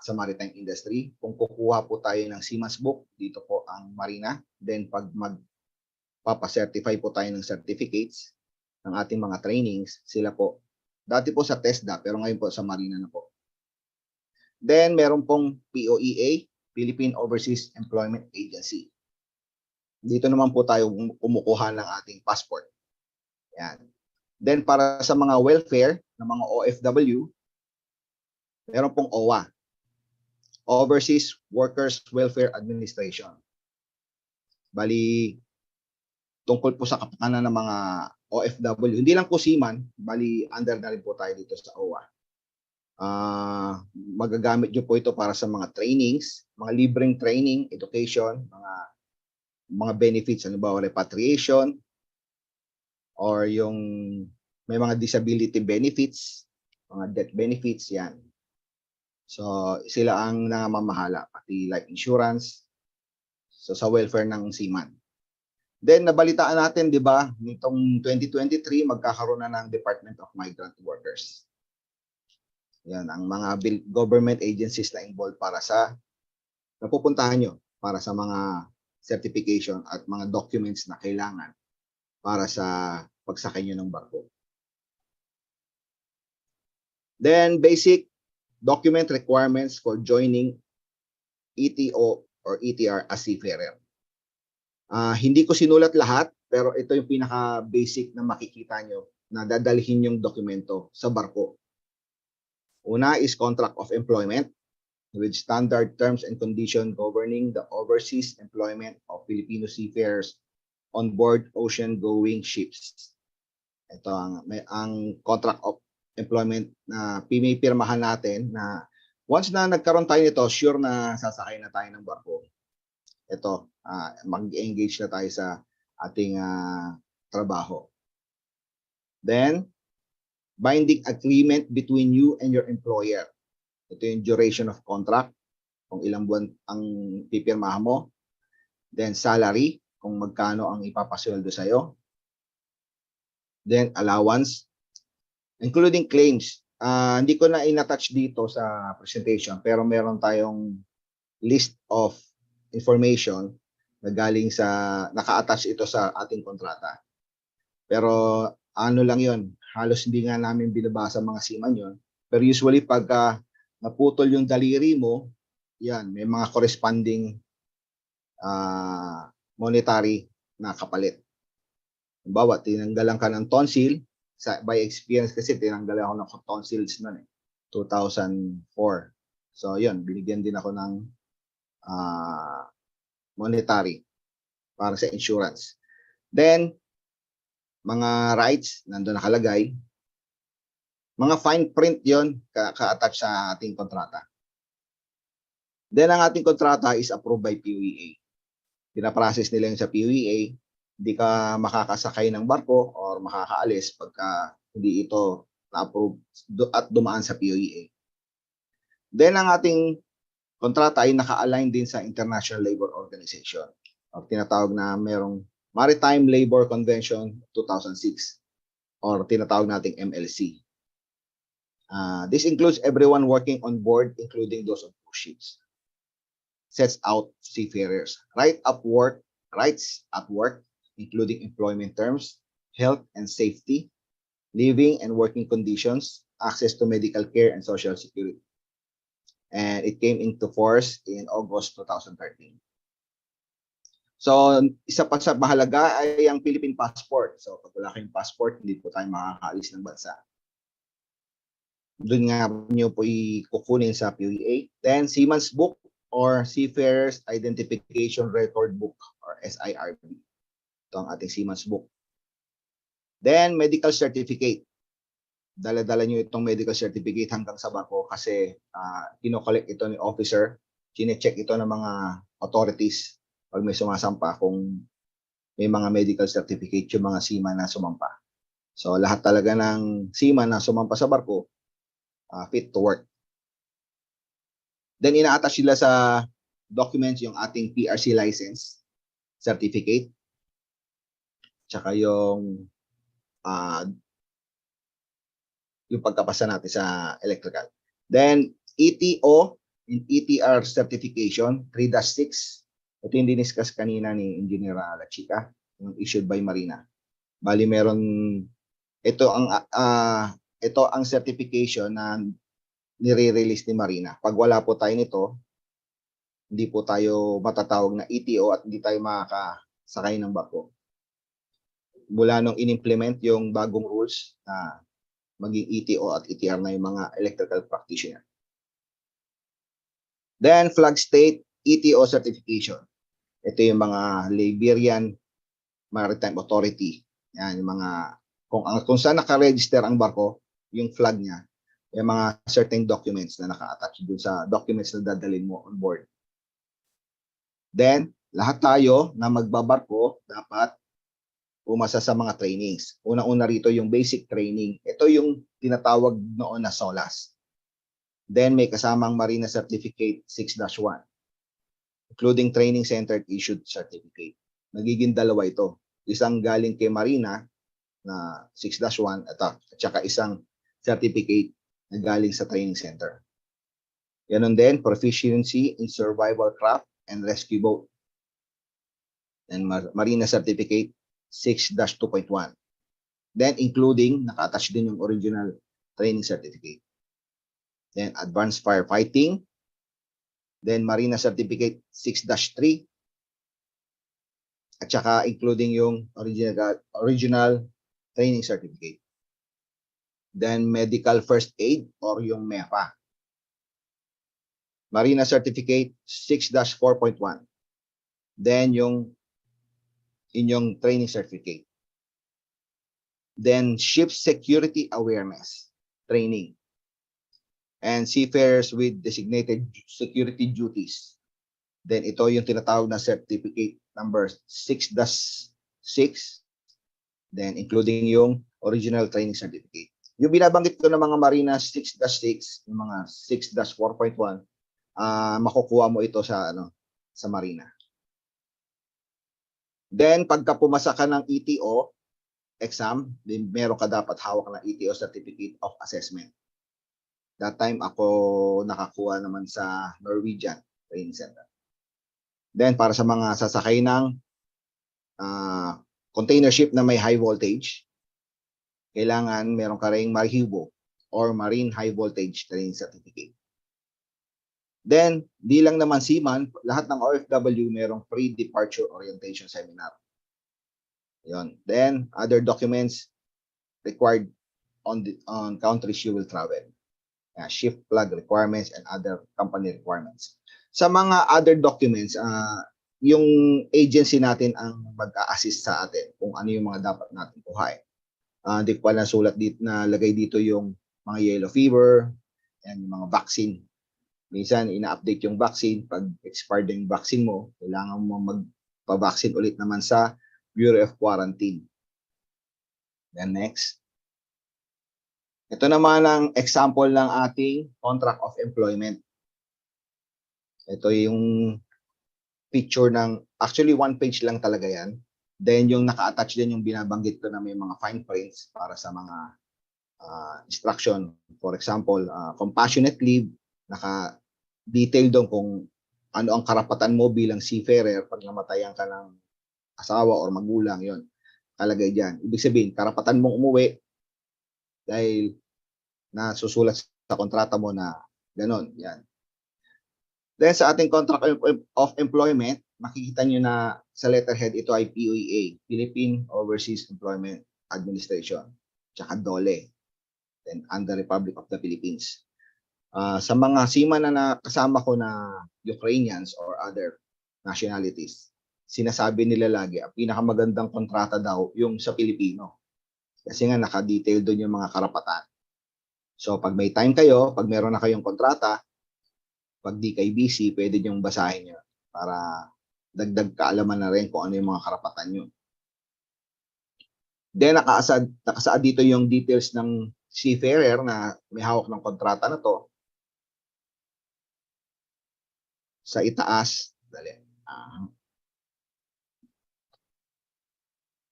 sa maritime industry. Kung kukuha po tayo ng Seaman's Book, dito po ang Marina. Then, pag magpapacertify po tayo ng certificates ng ating mga trainings, sila po, dati po sa TESDA, pero ngayon po sa Marina na po. Then, meron pong POEA, Philippine Overseas Employment Agency. Dito naman po tayo kumukuha ng ating passport. Yan. Then para sa mga welfare ng mga OFW, meron pong OWA, Overseas Workers Welfare Administration. Bali, tungkol po sa kapakanan ng mga OFW, hindi lang po seaman, bali under na rin po tayo dito sa OWA. Magagamit nyo po ito para sa mga trainings, mga libreng training, education, mga benefits, halimbawa repatriation, or yung may mga disability benefits, mga death benefits, yan. So, sila ang namamahala, pati life insurance, so sa welfare ng seaman. Then, nabalitaan natin, di ba, nitong 2023, magkakaroon na ng Department of Migrant Workers. Yan, ang mga government agencies na involved para sa napupuntahan nyo, para sa mga certification at mga documents na kailangan para sa pagsakay nyo ng barko. Then, basic document requirements for joining ETO or ETR as seafarer. Hindi ko sinulat lahat, pero ito yung pinaka-basic na makikita nyo na dadalhin yung dokumento sa barko. Una is contract of employment with standard terms and conditions governing the overseas employment of Filipino seafarers on board ocean-going ships. Ito ang contract of employment na pinipirmahan natin na once na nagkaroon tayo nito, sure na sasakay na tayo ng barko. Ito, mag-engage na tayo sa ating trabaho. Then, binding agreement between you and your employer. Ito yung duration of contract, kung ilang buwan ang pipirmahan mo. Then, salary, kung magkano ang ipapasweldo sa'yo. Then allowance, including claims Hindi ko na in-attach dito sa presentation, pero meron tayong list of information na galing sa, naka-attach ito sa ating kontrata. Pero ano lang yon, halos hindi nga namin binabasa mga seaman yon. Pero usually pagka naputol yung daliri mo, yan, may mga corresponding monetary na kapalit. Halimbawa, tinanggalan ka ng tonsil, by experience kasi tinanggalan ako ng tonsils noon 2004. So yun, binigyan din ako ng monetary para sa insurance. Then, mga rights, nandun nakalagay. Mga fine print yon ka-attach sa ating kontrata. Then, ang ating kontrata is approved by PUEA. Pinaprocess nila yun sa PUEA. Hindi ka makakasakay ng barko or makakaalis pagka hindi ito na-approve at dumaan sa PUEA. Then, ang ating kontrata ay naka-align din sa International Labor Organization. O tinatawag na merong Maritime Labor Convention 2006 or tinatawag nating MLC. This includes everyone working on board, including those on cruise ships. Sets out seafarers rights at work, including employment terms, health and safety, living and working conditions, access to medical care and social security. And it came into force in August 2013. So, isa pa sa mahalaga ay ang Philippine passport. So, pag wala kayong passport, hindi po tayo makakaalis ng bansa. Doon nga nyo po ikukunin sa PUEA. Then, Seaman's Book or Seafarer's Identification Record Book or SIRB. Ito ang ating Seaman's Book. Then, medical certificate. Dala-dala nyo itong medical certificate hanggang sa barko kasi kinokollect ito ni officer. Chine-check ito ng mga authorities pag may sumasampa kung may mga medical certificate yung mga seaman na sumampa. So, lahat talaga ng seaman na sumampa sa barko, fit to work. Then, ina-attach sila sa documents yung ating PRC license, certificate, tsaka yung pagkapasa natin sa electrical. Then, ETO and ETR certification, 3-6. Ito yung diniscuss kanina ni Engineer Lachica, yung issued by Marina. Bali, meron, ito ang certification na nire-release ni Marina. Pag wala po tayo nito, hindi po tayo matatawag na ETO at hindi tayo makakasakay ng barko. Mula nung in-implement yung bagong rules na maging ETO at ETR na yung mga electrical practitioner. Then, flag state ETO certification. Ito yung mga Liberian Maritime Authority. Yan, yung mga, kung saan naka-register ang barko, yung flag niya, yung mga certain documents na naka-attach dun sa documents na dadalhin mo on board. Then, lahat tayo na magbabarko, dapat umasa sa mga trainings. Una-una rito yung basic training. Ito yung tinatawag noon na SOLAS. Then may kasamang Marina Certificate 6-1, including Training Center Issued Certificate. Nagiging dalawa ito. Isang galing kay Marina na 6-1 at saka isang certificate na galing sa Training Center. Ganon din, Proficiency in Survival Craft and Rescue Boat. And Marina Certificate 6-2.1. Then including, naka-attach din yung original training certificate. Then Advanced Firefighting. Then Marina Certificate 6-3. At saka including yung original training certificate. Then Medical First Aid or yung MEFA. Marina Certificate 6-4.1. Then yung inyong training certificate. Then Ship Security Awareness Training. And Seafarers with Designated Security Duties. Then ito yung tinatawag na certificate number 6-6. Then including yung original training certificate. Yung binabanggit ko ng mga Marina 6-6, yung mga 6-4.1, makukuha mo ito sa sa Marina. Then pagka pumasa ka ng ETO exam, then meron ka dapat hawak ng ETO Certificate of Assessment. That time ako nakakuha naman sa Norwegian Training Center. Then para sa mga sasakay ng container ship na may high voltage, kailangan meron ka ring MARIHIWO or Marine High Voltage Training Certificate. Then, di lang naman seaman, lahat ng OFW merong pre-departure orientation seminar. Yon. Then, other documents required on countries you will travel. Shift flag requirements and other company requirements. Sa mga other documents, yung agency natin ang mag-a-assist sa atin kung ano yung mga dapat natin kuhain. Di ko pala sulat dito, na lagay dito yung mga yellow fever, and yung mga vaccine. Minsan, ina-update yung vaccine. Pag expired yung vaccine mo, kailangan mo magpa-vaccine ulit naman sa Bureau of Quarantine. Then next. Ito naman ang example ng ating contract of employment. Ito yung picture ng, actually one page lang talaga yan. Then yung naka-attach din yung binabanggit ko na may mga fine prints para sa mga instruction. For example, compassionate leave, naka-detail doon kung ano ang karapatan mo bilang seafarer pag namatayan ka ng asawa or magulang, yon kalagay dyan. Ibig sabihin, karapatan mong umuwi dahil nasusulat sa kontrata mo na gano'n. Yan. Then sa ating contract of employment, makikita nyo na sa letterhead ito ay POEA, Philippine Overseas Employment Administration, tsaka DOLE, then under Republic of the Philippines. Sa mga seaman na nakasama ko na Ukrainians or other nationalities, sinasabi nila lagi, ang pinakamagandang kontrata daw yung sa Pilipino. Kasi nga naka-detail doon yung mga karapatan. So pag may time kayo, pag meron na kayong kontrata, pag di kayo busy, pwede niyong basahin nyo para dagdag kaalaman na rin kung ano yung mga karapatan nyo. Then nakasaad dito yung details ng seafarer na may hawak ng kontrata na to. Sa itaas,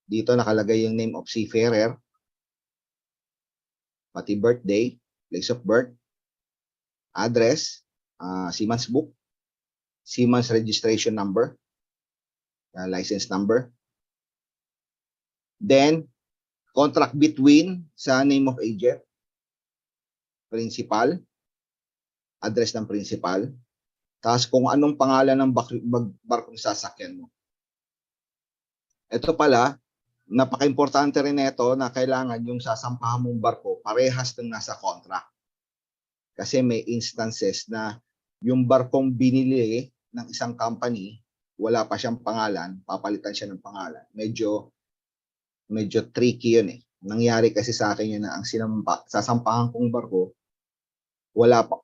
dito nakalagay yung name of seafarer, pati birthday, place of birth, address, seaman's book, seaman's registration number, license number. Then, contract between sa name of agent, principal, address ng principal, tapos kung anong pangalan ng barkong sasakyan mo. Ito pala, napaka-importante rin ito na kailangan yung sasampahan mong barko parehas ng nasa contract. Kasi may instances na yung barkong binili ng isang company, wala pa siyang pangalan, papalitan siya ng pangalan. Medyo tricky yun eh. Nangyari kasi sa akin yun na ang sasampahan kong barko,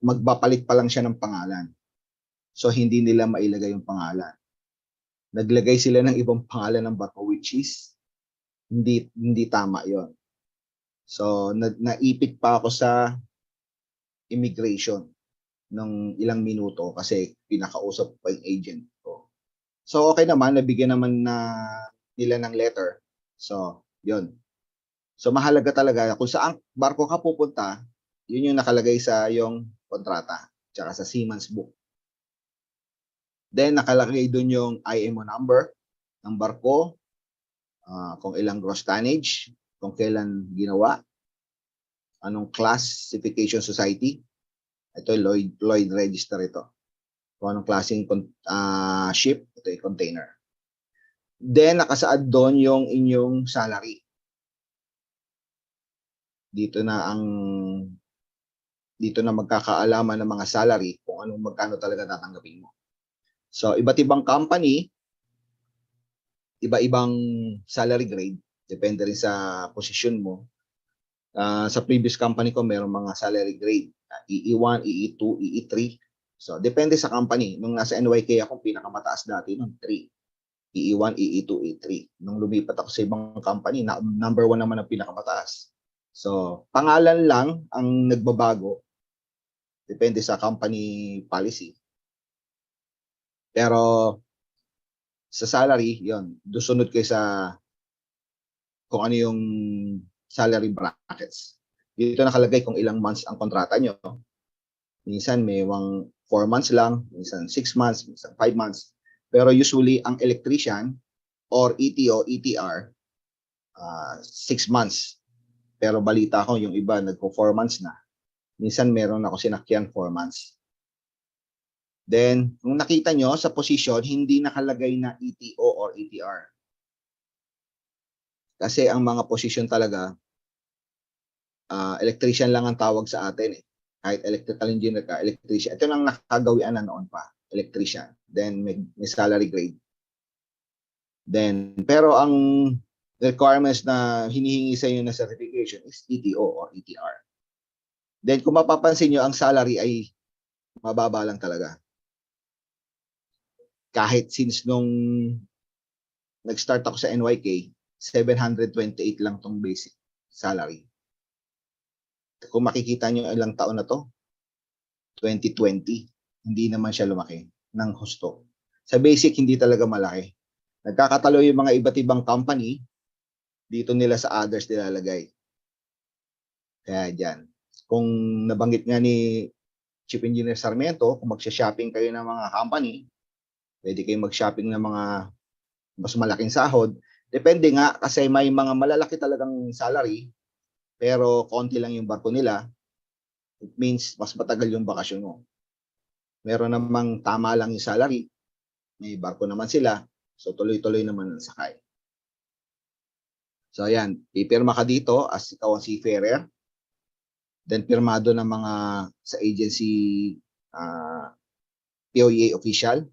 magpapalit pa lang siya ng pangalan. So hindi nila mailagay yung pangalan. Naglagay sila ng ibang pangalan ng barko, which is hindi tama yon. So naipit pa ako sa immigration ng ilang minuto kasi pinakausap pa yung agent ko. So okay naman, nabigyan naman nila ng letter. So yun. So mahalaga talaga kung saan barko ka pupunta, yun yung nakalagay sa yung kontrata tsaka sa seaman's book. Then nakalagay doon yung IMO number ng barko, kung ilang gross tonnage, kung kailan ginawa, anong classification society. Ito Lloyd register ito. Kung anong klaseng ship, ito ay container. Then nakasaad doon yung inyong salary. Dito na magkakaalaman ng mga salary kung magkano talaga tatanggapin mo. So, iba't ibang company, iba-ibang salary grade, depende rin sa posisyon mo. Sa previous company ko, mayroong mga salary grade, EE1, EE2, EE3. So, depende sa company. Nung nasa NYK ako, pinakamataas dati nung 3. EE1, EE2, EE3. Nung lumipat ako sa ibang company, number 1 naman ang pinakamataas. So, pangalan lang ang nagbabago. Depende sa company policy. Pero sa salary, yon, dusunod kayo sa kung ano yung salary brackets. Dito nakalagay kung ilang months ang kontrata nyo. Minsan may 4 months lang, minsan 6 months, minsan 5 months. Pero usually ang electrician or ETO, ETR, 6 months. Pero balita ko yung iba nagpo 4 months na. Minsan meron ako sinakyan 4 months. Then, kung nakita nyo sa position, hindi nakalagay na ETO or ETR. Kasi ang mga position talaga, electrician lang ang tawag sa atin eh. Kahit electrical engineer ka, electrician. Ito lang nakagawian na noon pa, electrician. Then may salary grade. Then, pero ang requirements na hinihingi sa inyo na certification is ETO or ETR. Then kung mapapansin nyo, ang salary ay mababa lang talaga. Kahit since nung nag-start ako sa NYK, 728 lang tong basic salary. Kung makikita nyo ilang taon na to, 2020, hindi naman siya lumaki ng husto. Sa basic, hindi talaga malaki. Nagkakatalo yung mga iba't ibang company, dito nila sa others nilalagay. Kaya dyan. Kung nabanggit nga ni Chief Engineer Sarmiento, kung magsha-shopping kayo ng mga company, pwede kayong mag-shopping ng mga mas malaking sahod. Depende nga kasi may mga malalaki talagang salary, pero konti lang yung barko nila. It means mas matagal yung bakasyon mo. Meron namang tama lang yung salary, may barko naman sila, so tuloy-tuloy naman ang sakay. So ayan, pipirma ka dito as ikaw ang seafarer. Then pirmado ng mga sa agency POEA official.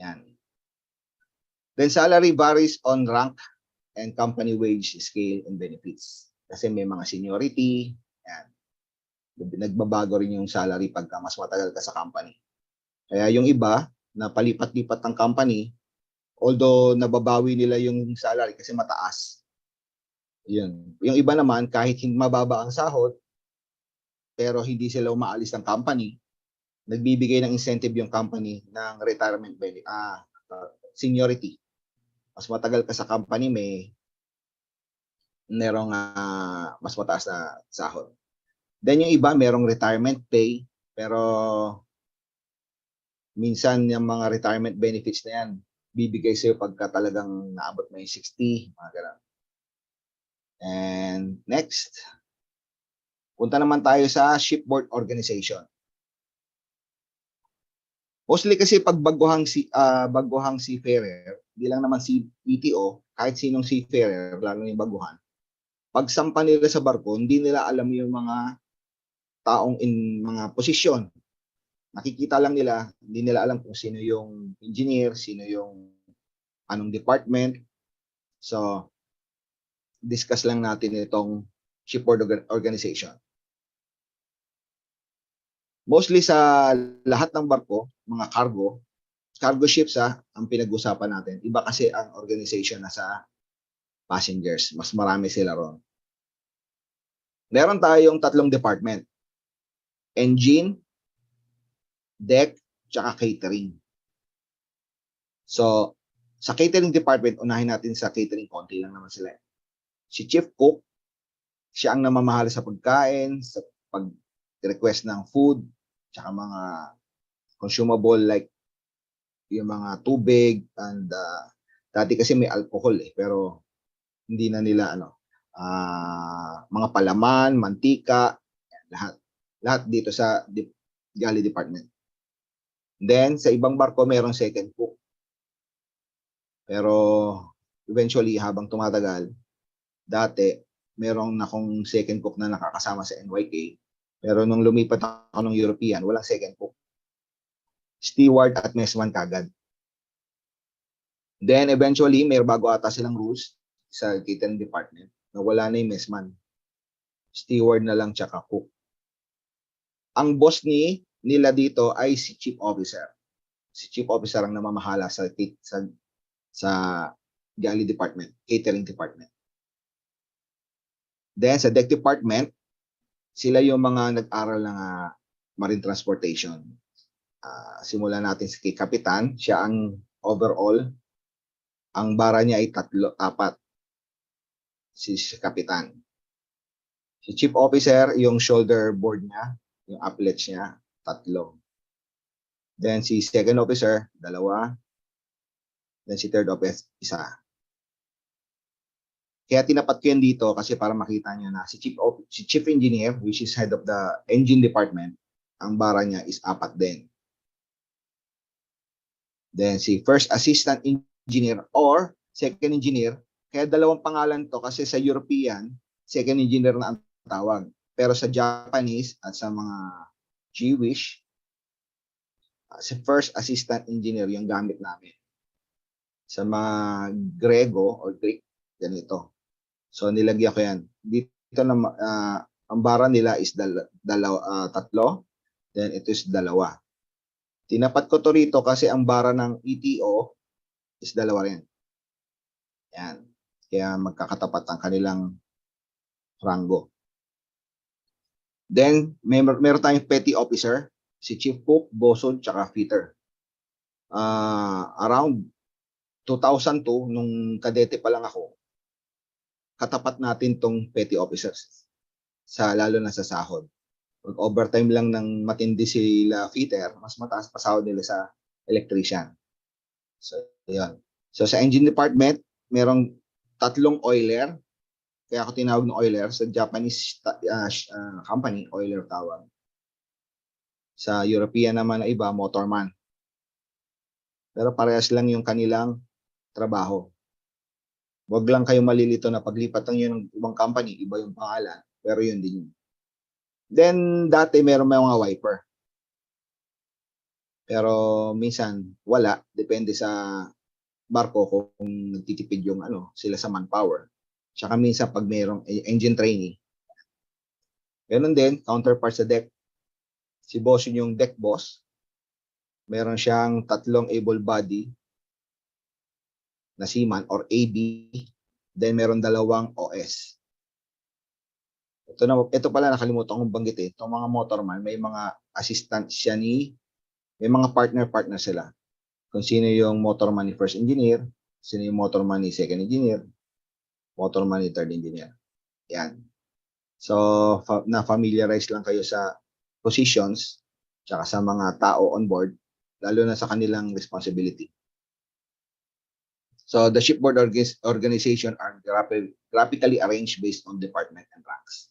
Yan. Then salary varies on rank and company wage scale and benefits. Kasi may mga seniority. Yan. Nagbabago rin yung salary pagka mas matagal ka sa company. Kaya yung iba na palipat-lipat ng company, although nababawi nila yung salary kasi mataas. Yun. Yung iba naman, kahit mababa ang sahod, pero hindi sila umaalis ng company, nagbibigay ng incentive yung company ng retirement benefit, seniority. Mas matagal ka sa company, merong mas mataas na sahod. Then yung iba, merong retirement pay, pero minsan yung mga retirement benefits na yan, bibigay sa'yo pagka talagang naabot mo yung 60, mga ganun. And next, punta naman tayo sa shipboard organization. Mostly kasi pag baguhang seafarer, hindi lang naman si ETO, kahit sinong seafarer, lalo yung baguhan, pag sampa nila sa barko, hindi nila alam yung mga taong in mga posisyon. Nakikita lang nila, hindi nila alam kung sino yung engineer, sino yung anong department. So, discuss lang natin itong shipboard organization. Mostly sa lahat ng barko, mga cargo ships ang pinag-usapan natin. Iba kasi ang organization na sa passengers. Mas marami sila ron. Meron tayong 3 department. Engine, deck, tsaka catering. So, sa catering department, unahin natin sa catering, konti lang naman sila. Si Chief Cook, siya ang namamahala sa pagkain, sa pag-request ng food, tsaka mga consumable like yung mga tubig and dati kasi may alcohol pero hindi na nila mga palaman, mantika, lahat dito sa galley department. Then sa ibang barko mayroong second cook. Pero eventually habang tumatagal, dati merong akong second cook na nakakasama sa NYK. Pero nung lumipat ako ng European, walang second cook. Steward at messman kagad. Then eventually, may bago ata silang rules sa catering department na wala na yung messman. Steward na lang tsaka cook. Ang boss nila dito ay si Chief Officer. Si Chief Officer ang namamahala sa galley department, catering department. Then sa deck department, sila yung mga nag-aral ng marine transportation. Simulan natin kay Kapitan. Siya ang overall. Ang bara niya ay 4. Si Kapitan. Si Chief Officer, yung shoulder board niya. Yung applets niya, 3. Then si second officer, 2. Then si third officer, 1. Kaya tinapat ko yan dito kasi para makita niyo na si chief engineer, which is head of the engine department, ang bara niya is 4 din. Then si first assistant engineer or second engineer, kaya 2 pangalan to kasi sa European, second engineer na ang tawag. Pero sa Japanese at sa mga Jewish, si first assistant engineer yung gamit namin. Sa mga Grego or Greek, ganito. So nilagyan ko yan. Dito na ang bara nila is 3, then ito is 2. Tinapat ko to rito kasi ang bara ng ETO is 2 rin. Yan. Kaya magkakatapat ang kanilang rango. Then meron tayong petty officer, si Chief Cook, Bosun, tsaka Fitter. Around 2002, nung kadete pa lang ako, katapat natin tong petty officers, lalo na sa sahod. Pag overtime lang ng matindi sila fitter, mas mataas pa sahod nila sa electrician. So, yun. So, sa engine department, merong 3 oiler. Kaya ako tinawag ng oiler. Sa Japanese company, oiler tawag. Sa European naman na iba, motorman. Pero parehas lang yung kanilang trabaho. Huwag lang kayo malilito na paglipat lang yun ng ibang company, iba yung pangalan, pero yun din yun. Then, dati meron may mga wiper. Pero minsan, wala. Depende sa barko kung nagtitipid yung sila sa manpower. Tsaka minsan pag merong engine trainee. Ganun din, counterpart sa deck. Si boss yun yung deck boss. Meron siyang 3 able body na seaman or AB. Then meron 2 OS. Ito pala nakalimutan kong banggitin. Itong mga motorman, may mga assistant siya may mga partner sila. Kung sino yung motorman ni first engineer, sino yung motorman ni second engineer, motorman ni third engineer. Yan. So, na-familiarize lang kayo sa positions, tsaka sa mga tao on board, lalo na sa kanilang responsibility. So, the shipboard organization are graphically arranged based on department and ranks.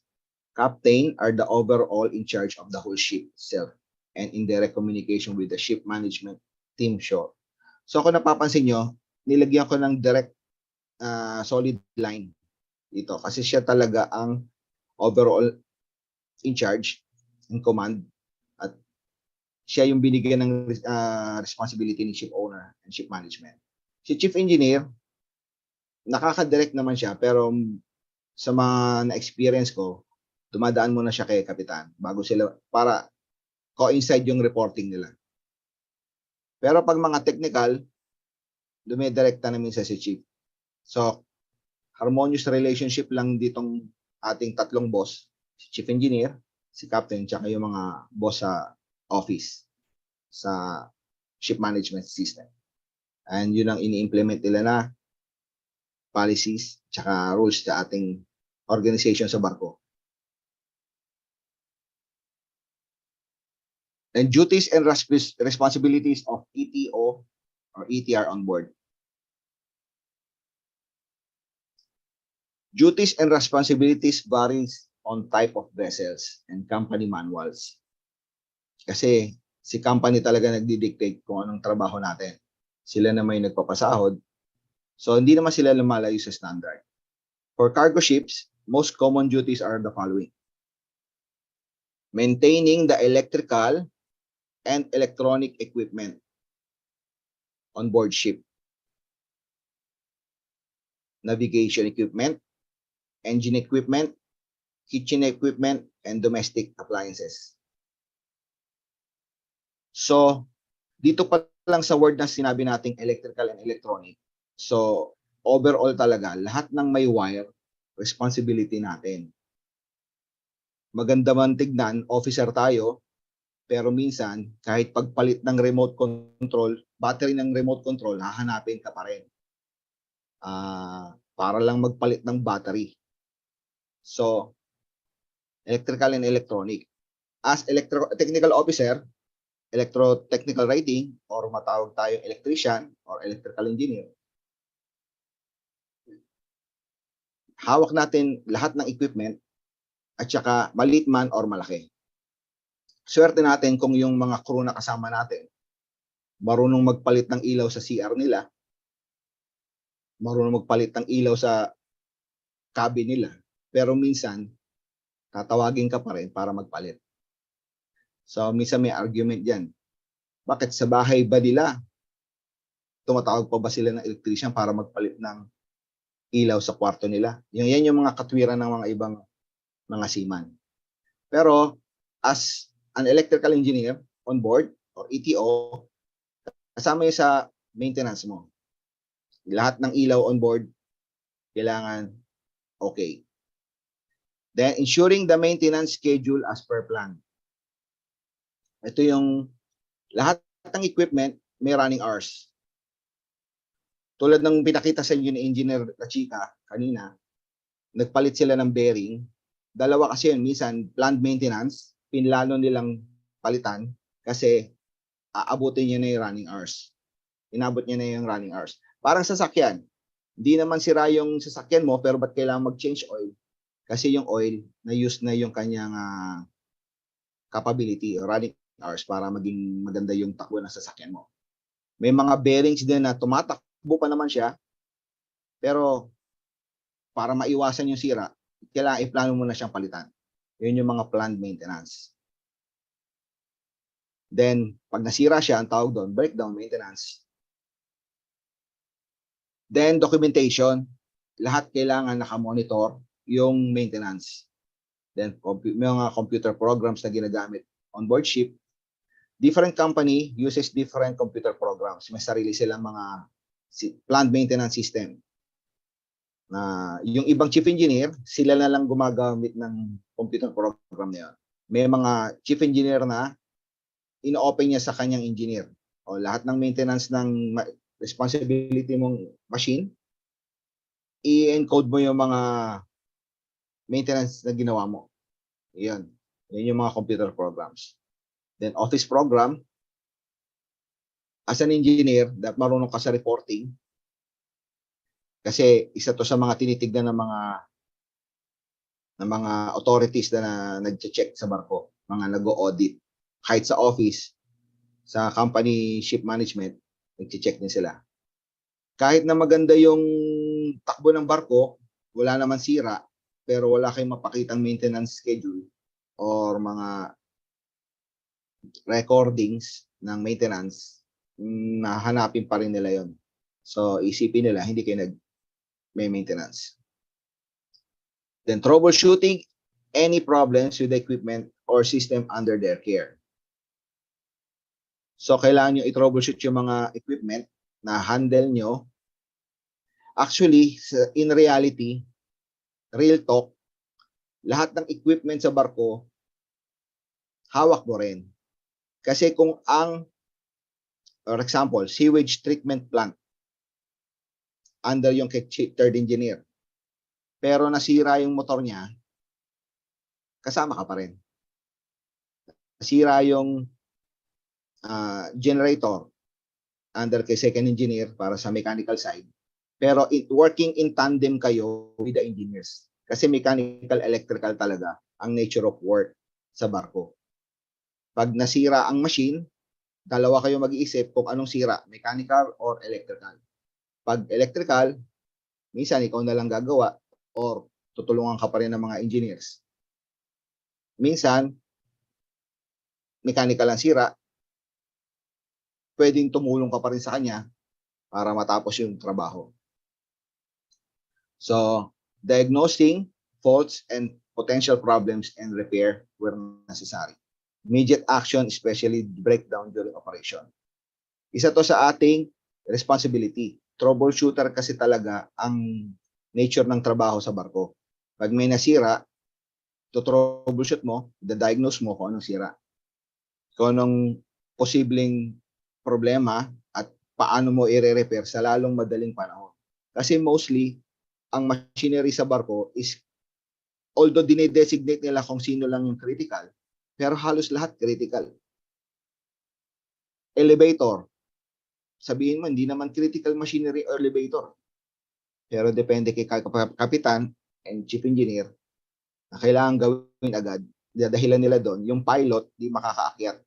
Captain are the overall in charge of the whole ship itself and in direct communication with the ship management team shore. So kung napapansin nyo, nilagyan ko ng direct solid line dito kasi siya talaga ang overall in charge, in command, at siya yung binigyan ng responsibility ni ship owner and ship management. Si chief engineer, nakaka-direct naman siya pero sa mga na-experience ko, dumadaan muna siya kay kapitan bago sila para coincide yung reporting nila. Pero pag mga technical, dumidirekta namin sa si chief. So, harmonious relationship lang ditong ating 3 boss, si chief engineer, si captain, tsaka yung mga boss sa office, sa ship management system. And yun ang ini-implement nila na policies tsaka rules sa ating organization sa barko. And duties and responsibilities of ETO or ETR on board. Duties and responsibilities varies on type of vessels and company manuals. Kasi si company talaga nagdi-dictate kung anong trabaho natin. Sila na may nagpapasahod. So hindi naman sila lumalayo sa standard. For cargo ships, most common duties are the following. Maintaining the electrical and electronic equipment on board ship. Navigation equipment, engine equipment, kitchen equipment, and domestic appliances. So, dito pa lang sa word na sinabi nating electrical and electronic. So, overall talaga, lahat ng may wire, responsibility natin. Maganda man tignan, officer tayo, pero minsan, kahit pagpalit ng remote control, battery ng remote control, hahanapin ka pa rin. Para lang magpalit ng battery. So, electrical and electronic. as electro-technical officer, electro-technical writing, or matawag tayong electrician or electrical engineer, hawak natin lahat ng equipment at saka maliit man or malaki. Swerte natin kung yung mga crew na kasama natin marunong magpalit ng ilaw sa CR nila, marunong magpalit ng ilaw sa cabin nila, pero minsan tatawagin ka pa rin para magpalit. So minsan may argument diyan. Bakit sa bahay ba nila tumatawag pa ba sila ng electrician para magpalit ng ilaw sa kwarto nila? Yan yung mga katwiran ng mga ibang mga seaman. Pero as an electrical engineer on board or ETO, kasama yun sa maintenance mo. Lahat ng ilaw on board, kailangan okay. Then, ensuring the maintenance schedule as per plan. Ito yung lahat ng equipment may running hours. Tulad ng pinakita sa inyo ni Engineer Kachika kanina, nagpalit sila ng bearing. Dalawa kasi yun, minsan planned maintenance, pinlano nilang palitan kasi aabutin niya na yung running hours. Inabot niya na yung running hours. Parang sasakyan. Hindi naman sira yung sasakyan mo, pero ba't kailangan mag-change oil? Kasi yung oil, na-use na yung kanyang capability or running hours para maging maganda yung takbo ng sasakyan mo. May mga bearings din na tumatakbo pa naman siya, pero para maiwasan yung sira, kailangan iplano mo na siyang palitan. Yun yung mga planned maintenance. Then, pag nasira siya, ang tawag doon, breakdown maintenance. Then, documentation. Lahat kailangan nakamonitor yung maintenance. Then, may mga computer programs na ginagamit on board ship. Different company uses different computer programs. May sarili silang mga planned maintenance system. Yung ibang chief engineer, sila na lang gumagamit ng computer program na yun. May mga chief engineer na ino-open niya sa kanyang engineer. O lahat ng maintenance ng responsibility mong machine, i-encode mo yung mga maintenance na ginawa mo. Yan. Yan yung mga computer programs. Then office program, as an engineer, dapat marunong ka sa reporting. Kasi isa to sa mga tinitignan ng mga authorities na nagche-check sa barko, mga nag-o-audit. Kahit sa office, sa company ship management, nagche-check din sila. Kahit na maganda yung takbo ng barko, wala naman sira, pero wala kayong mapakitang maintenance schedule or mga recordings ng maintenance, nahanapin pa rin nila yon. So, isipin nila, hindi kayo may maintenance. Then, troubleshooting any problems with the equipment or system under their care. So, kailangan nyo i-troubleshoot yung mga equipment na handle nyo. Actually, in reality, real talk, lahat ng equipment sa barko, hawak mo rin. Kasi kung for example, sewage treatment plant, under yung third engineer, pero nasira yung motor niya, kasama ka pa rin. Nasira yung generator, under kay second engineer para sa mechanical side, pero working in tandem kayo with the engineers. Kasi mechanical, electrical talaga ang nature of work sa barko. Pag nasira ang machine, dalawa kayo mag-iisip kung anong sira, mechanical or electrical. Pag electrical, minsan ikaw na lang gagawa or tutulungan ka pa rin ng mga engineers. Minsan, mechanical ang sira, pwedeng tumulong ka pa rin sa kanya para matapos yung trabaho. So, diagnosing faults and potential problems and repair where necessary. Immediate action, especially breakdown during operation. Isa to sa ating responsibility. Troubleshooter kasi talaga ang nature ng trabaho sa barko. Pag may nasira, to-troubleshoot mo, diagnose mo kung anong sira. Kung anong posibleng problema at paano mo i-repair sa lalong madaling panahon. Kasi mostly, ang machinery sa barko is, although dinedesignate nila kung sino lang yung critical, pero halos lahat critical. Elevator, sabihin mo, hindi naman critical machinery or elevator. Pero depende kay kapitan and chief engineer na kailangan gawin agad. Dahilan nila doon, yung pilot di makakaakyat.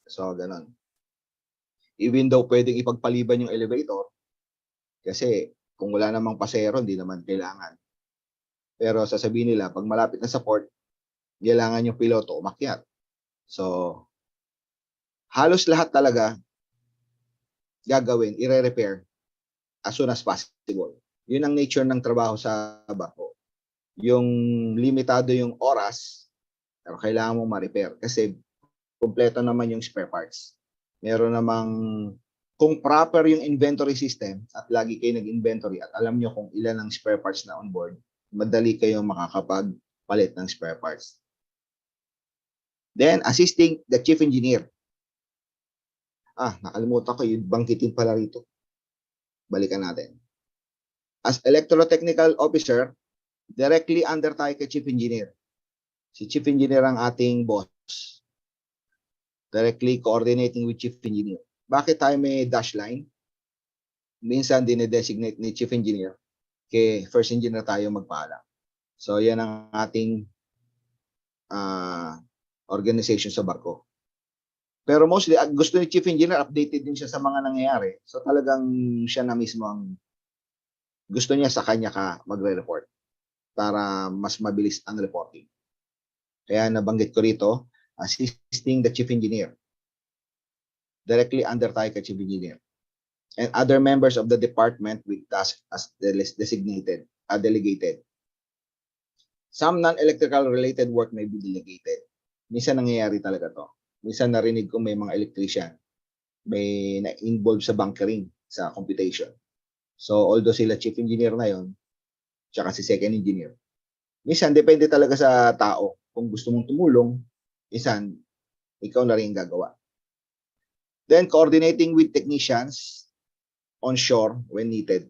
So, ganun. Even though pwedeng ipagpaliban yung elevator, kasi kung wala namang pasero, hindi naman kailangan. Pero sasabihin nila, pag malapit na sa port, kailangan yung piloto umakyat. So, halos lahat talaga gagawin, ire-repair as soon as possible. Yun ang nature ng trabaho sa barko. Yung limitado yung oras, pero kailangan mong ma-repair kasi kompleto naman yung spare parts. Meron namang, kung proper yung inventory system at lagi kayo nag-inventory at alam nyo kung ilan ang spare parts na on board, madali kayong makakapagpalit ng spare parts. Then, assisting the chief engineer. Nakalimutan ko, yung bangkitin pala rito. Balikan natin. As electrotechnical officer, directly under tayo kay chief engineer. Si chief engineer ang ating boss. Directly coordinating with chief engineer. Bakit tayo may dash line? Minsan dinedesignate ni chief engineer kay first engineer tayo magpaalam. So yan ang ating organization sa barko. Pero mostly, gusto ni chief engineer, updated din siya sa mga nangyayari. So talagang siya na mismo ang gusto niya sa kanya ka magre-report para mas mabilis ang reporting. Kaya nabanggit ko rito, assisting the chief engineer. Directly under tayo kay chief engineer. And other members of the department with tasks as designated, delegated. Some non-electrical related work may be delegated. Minsan nangyayari talaga to. Minsan narinig ko may mga electrician, may na-involve sa bunkering, sa computation. So, although sila chief engineer na yon, tsaka si second engineer, minsan depende talaga sa tao. Kung gusto mong tumulong, minsan ikaw na rin gagawa. Then, coordinating with technicians on shore when needed.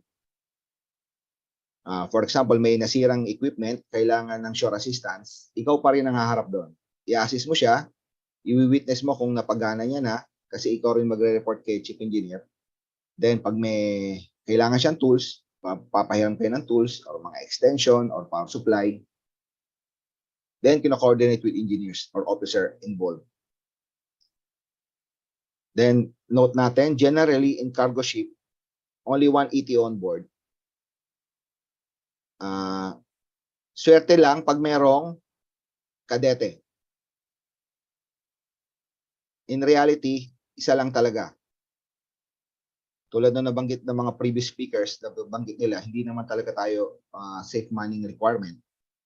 For example, may nasirang equipment, kailangan ng shore assistance, ikaw pa rin ang haharap doon. I-assist mo siya, i-witness mo kung napagana niya na, kasi ikaw rin magre-report kay chief engineer. Then, pag may kailangan siyang tools, papahiram kayo ng tools, or mga extension, or power supply. Then, kino-coordinate with engineers or officer involved. Then, note natin, generally in cargo ship, only one ETO on board. Swerte lang pag mayroong kadete. In reality, isa lang talaga. Tulad na nabanggit ng mga previous speakers, nabanggit nila, hindi naman talaga tayo safe manning requirement.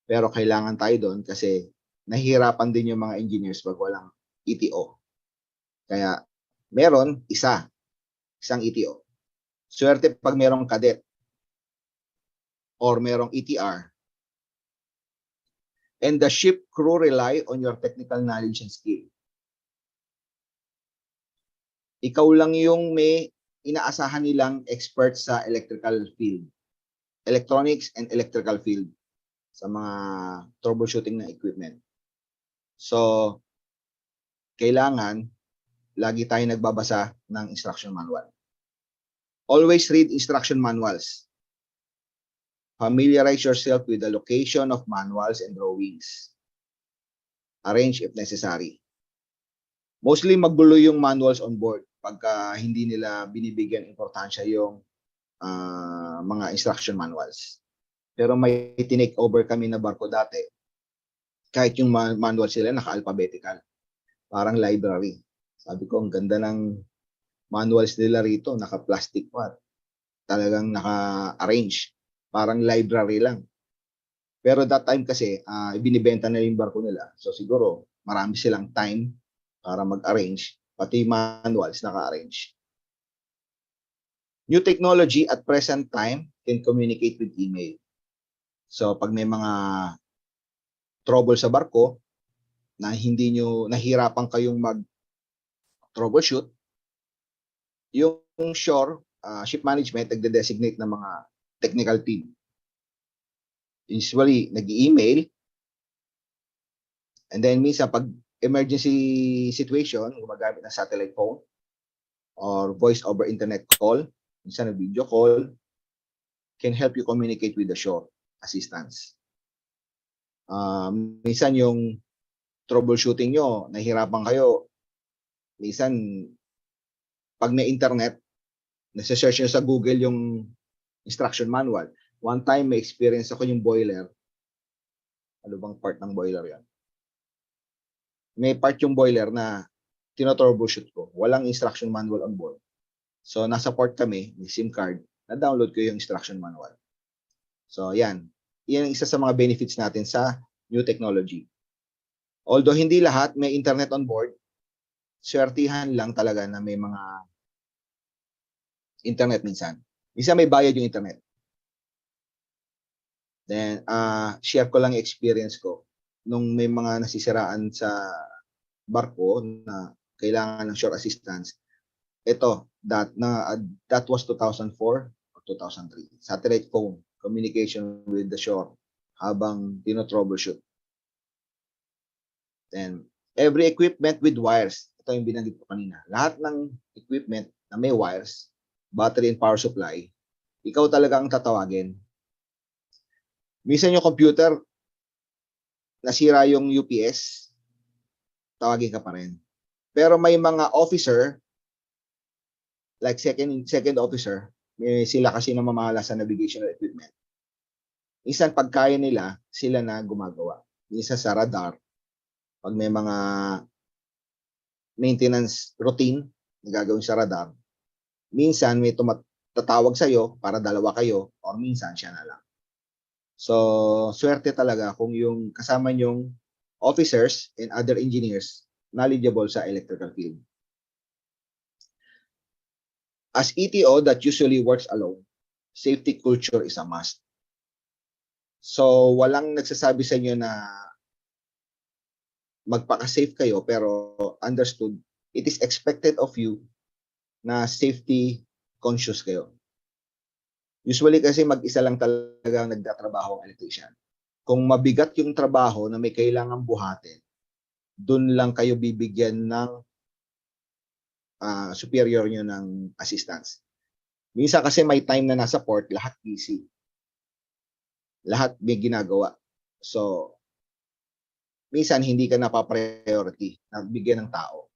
Pero kailangan tayo doon kasi nahihirapan din yung mga engineers pag walang ETO. Kaya meron isang ETO. Swerte pag merong cadet or merong ETR. And the ship crew rely on your technical knowledge and skill. Ikaw lang yung may inaasahan nilang expert sa electrical field, electronics and electrical field, sa mga troubleshooting ng equipment. So, kailangan lagi tayo nagbabasa ng instruction manual. Always read instruction manuals. Familiarize yourself with the location of manuals and drawings. Arrange if necessary. Mostly magulo yung manuals on board pagka hindi nila binibigyan importansya yung mga instruction manuals. Pero may tinake over kami na barko dati. Kahit yung manual sila naka-alphabetical. Parang library. Sabi ko, ang ganda ng manuals nila rito, naka-plastic pa. Talagang naka-arrange. Parang library lang. Pero that time kasi, ibinibenta na yung barko nila. So siguro, marami silang time para mag-arrange. Pati manuals naka-arrange. New technology at present time can communicate with email. So pag may mga trouble sa barko, na hindi nyo, nahirapan kayong mag-troubleshoot, yung shore, ship management, nagde-designate ng mga technical team. Usually, nag-email, and then minsan pag emergency situation, gumagamit ng satellite phone or voice over internet call, minsan na video call, can help you communicate with the shore assistance. Minsan yung troubleshooting nyo, nahihirapan kayo, minsan pag may internet, nasa-search nyo sa Google yung instruction manual. One time, may experience ako yung boiler. Ano bang part ng boiler yan? May part yung boiler na tinotroubleshoot ko. Walang instruction manual on board. So, nasa port kami, may SIM card, na-download ko yung instruction manual. So, yan. Yan ang isa sa mga benefits natin sa new technology. Although hindi lahat may internet on board, swertihan lang talaga na may mga internet minsan. Minsan may bayad yung internet. Then, share ko lang yung experience ko nung may mga nasisiraan sa barko na kailangan ng shore assistance. Ito, that was 2004 or 2003. Satellite phone, communication with the shore habang tinotroubleshoot. Then, every equipment with wires. Ito yung binanggit ko kanina. Lahat ng equipment na may wires, battery and power supply, ikaw talaga ang tatawagin. Minsan yung computer, nasira yung UPS, tawagin ka pa rin. Pero may mga officer, like second officer, sila kasi na mamahala sa navigational equipment. Minsan pagkaya nila, sila na gumagawa. Minsan sa radar, pag may mga maintenance routine na gagawin sa radar, minsan may tatawag sa'yo para dalawa kayo or minsan siya na lang. So, swerte talaga kung yung kasama nyong officers and other engineers knowledgeable sa electrical field. As ETO that usually works alone, safety culture is a must. So, walang nagsasabi sa inyo na magpaka-safe kayo, pero understood, it is expected of you na safety conscious kayo. Usually kasi mag-isa lang talaga nagtatrabaho ang electrician. Kung mabigat yung trabaho na may kailangang buhatin, dun lang kayo bibigyan ng superior nyo ng assistance. Minsan kasi may time na nasa port, lahat busy. Lahat may ginagawa. So, minsan hindi ka napapriority na bigyan ng tao.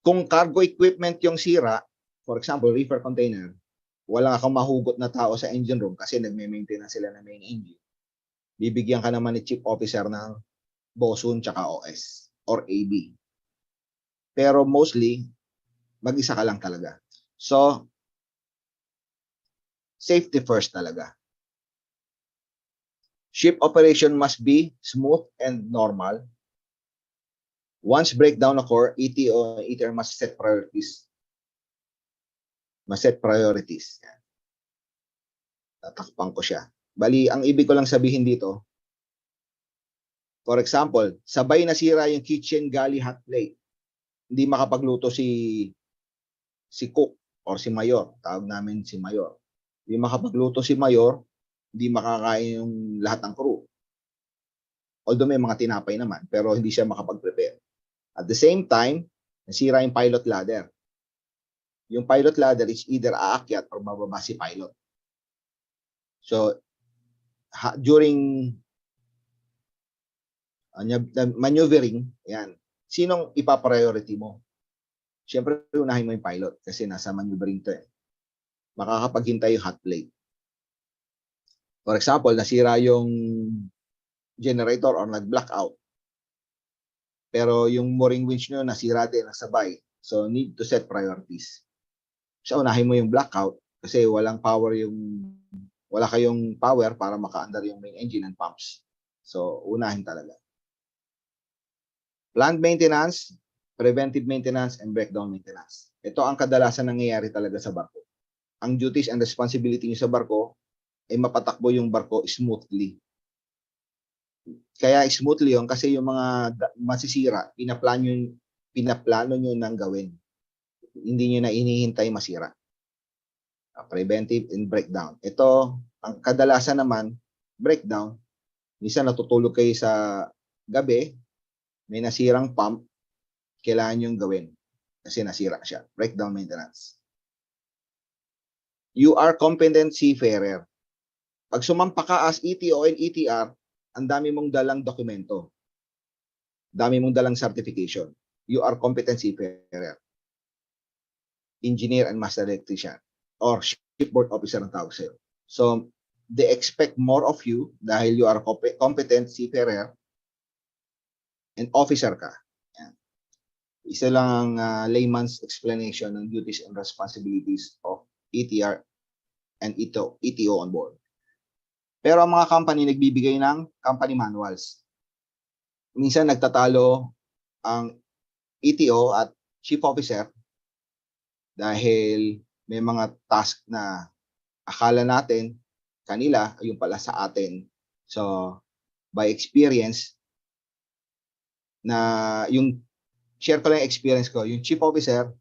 Kung cargo equipment yung sira, for example, reefer container, wala kang mahugot na tao sa engine room kasi nagme-maintain sila ng main engine. Bibigyan ka naman ni chief officer ng bosun tsaka OS or AB. Pero mostly, mag-isa ka lang talaga. So, safety first talaga. Ship operation must be smooth and normal. Once breakdown occur, ETO and ETR must set priorities. Must set priorities. Tatakpan ko siya. Bali, ang ibig ko lang sabihin dito, for example, sabay nasira yung kitchen galley hot plate. Hindi makapagluto si cook or si mayor. Tawag namin si mayor. Hindi makapagluto si mayor, hindi makakain yung lahat ng crew. Although may mga tinapay naman, pero hindi siya makapag-prepare. At the same time, nasira yung pilot ladder. Yung pilot ladder is either aakyat or bababa si pilot. So, during maneuvering, yan, sinong ipapriority mo? Siyempre, unahin mo yung pilot kasi nasa maneuvering to eh. Makakapaghintay yung hot plate. For example, nasira yung generator or nag-blackout. Pero yung mooring winch nyo nasira din, nasabay. So, need to set priorities. So, unahin mo yung blackout kasi wala kayong power para maka-under yung main engine and pumps. So, unahin talaga. Planned maintenance, preventive maintenance, and breakdown maintenance. Ito ang kadalasan nangyayari talaga sa barko. Ang duties and responsibility nyo sa barko ay mapatakbo yung barko smoothly. Kaya smoothly yun kasi yung mga masisira, pinaplano nyo nang gawin. Hindi nyo na inihintay masira. Preventive and breakdown. Ito, ang kadalasan naman, breakdown, minsan natutulog kayo sa gabi, may nasirang pump, kailangan yung gawin kasi nasira siya. Breakdown maintenance. You are competent seafarer. Pag sumampa ka as ETO and ETR, ang dami mong dalang dokumento. Dami mong dalang certification. You are competent seafarer. Engineer and master electrician or shipboard officer ang tawag sa'yo. So, they expect more of you dahil you are competent seafarer and officer ka. Yan. Isa lang ang layman's explanation ng duties and responsibilities of ETR and ETO on board. Pero ang mga company nagbibigay ng company manuals. Minsan nagtatalo ang ETO at chief officer dahil may mga task na akala natin kanila, yung pala sa atin. So, by experience, na yung share ko lang yung experience ko, yung chief officer,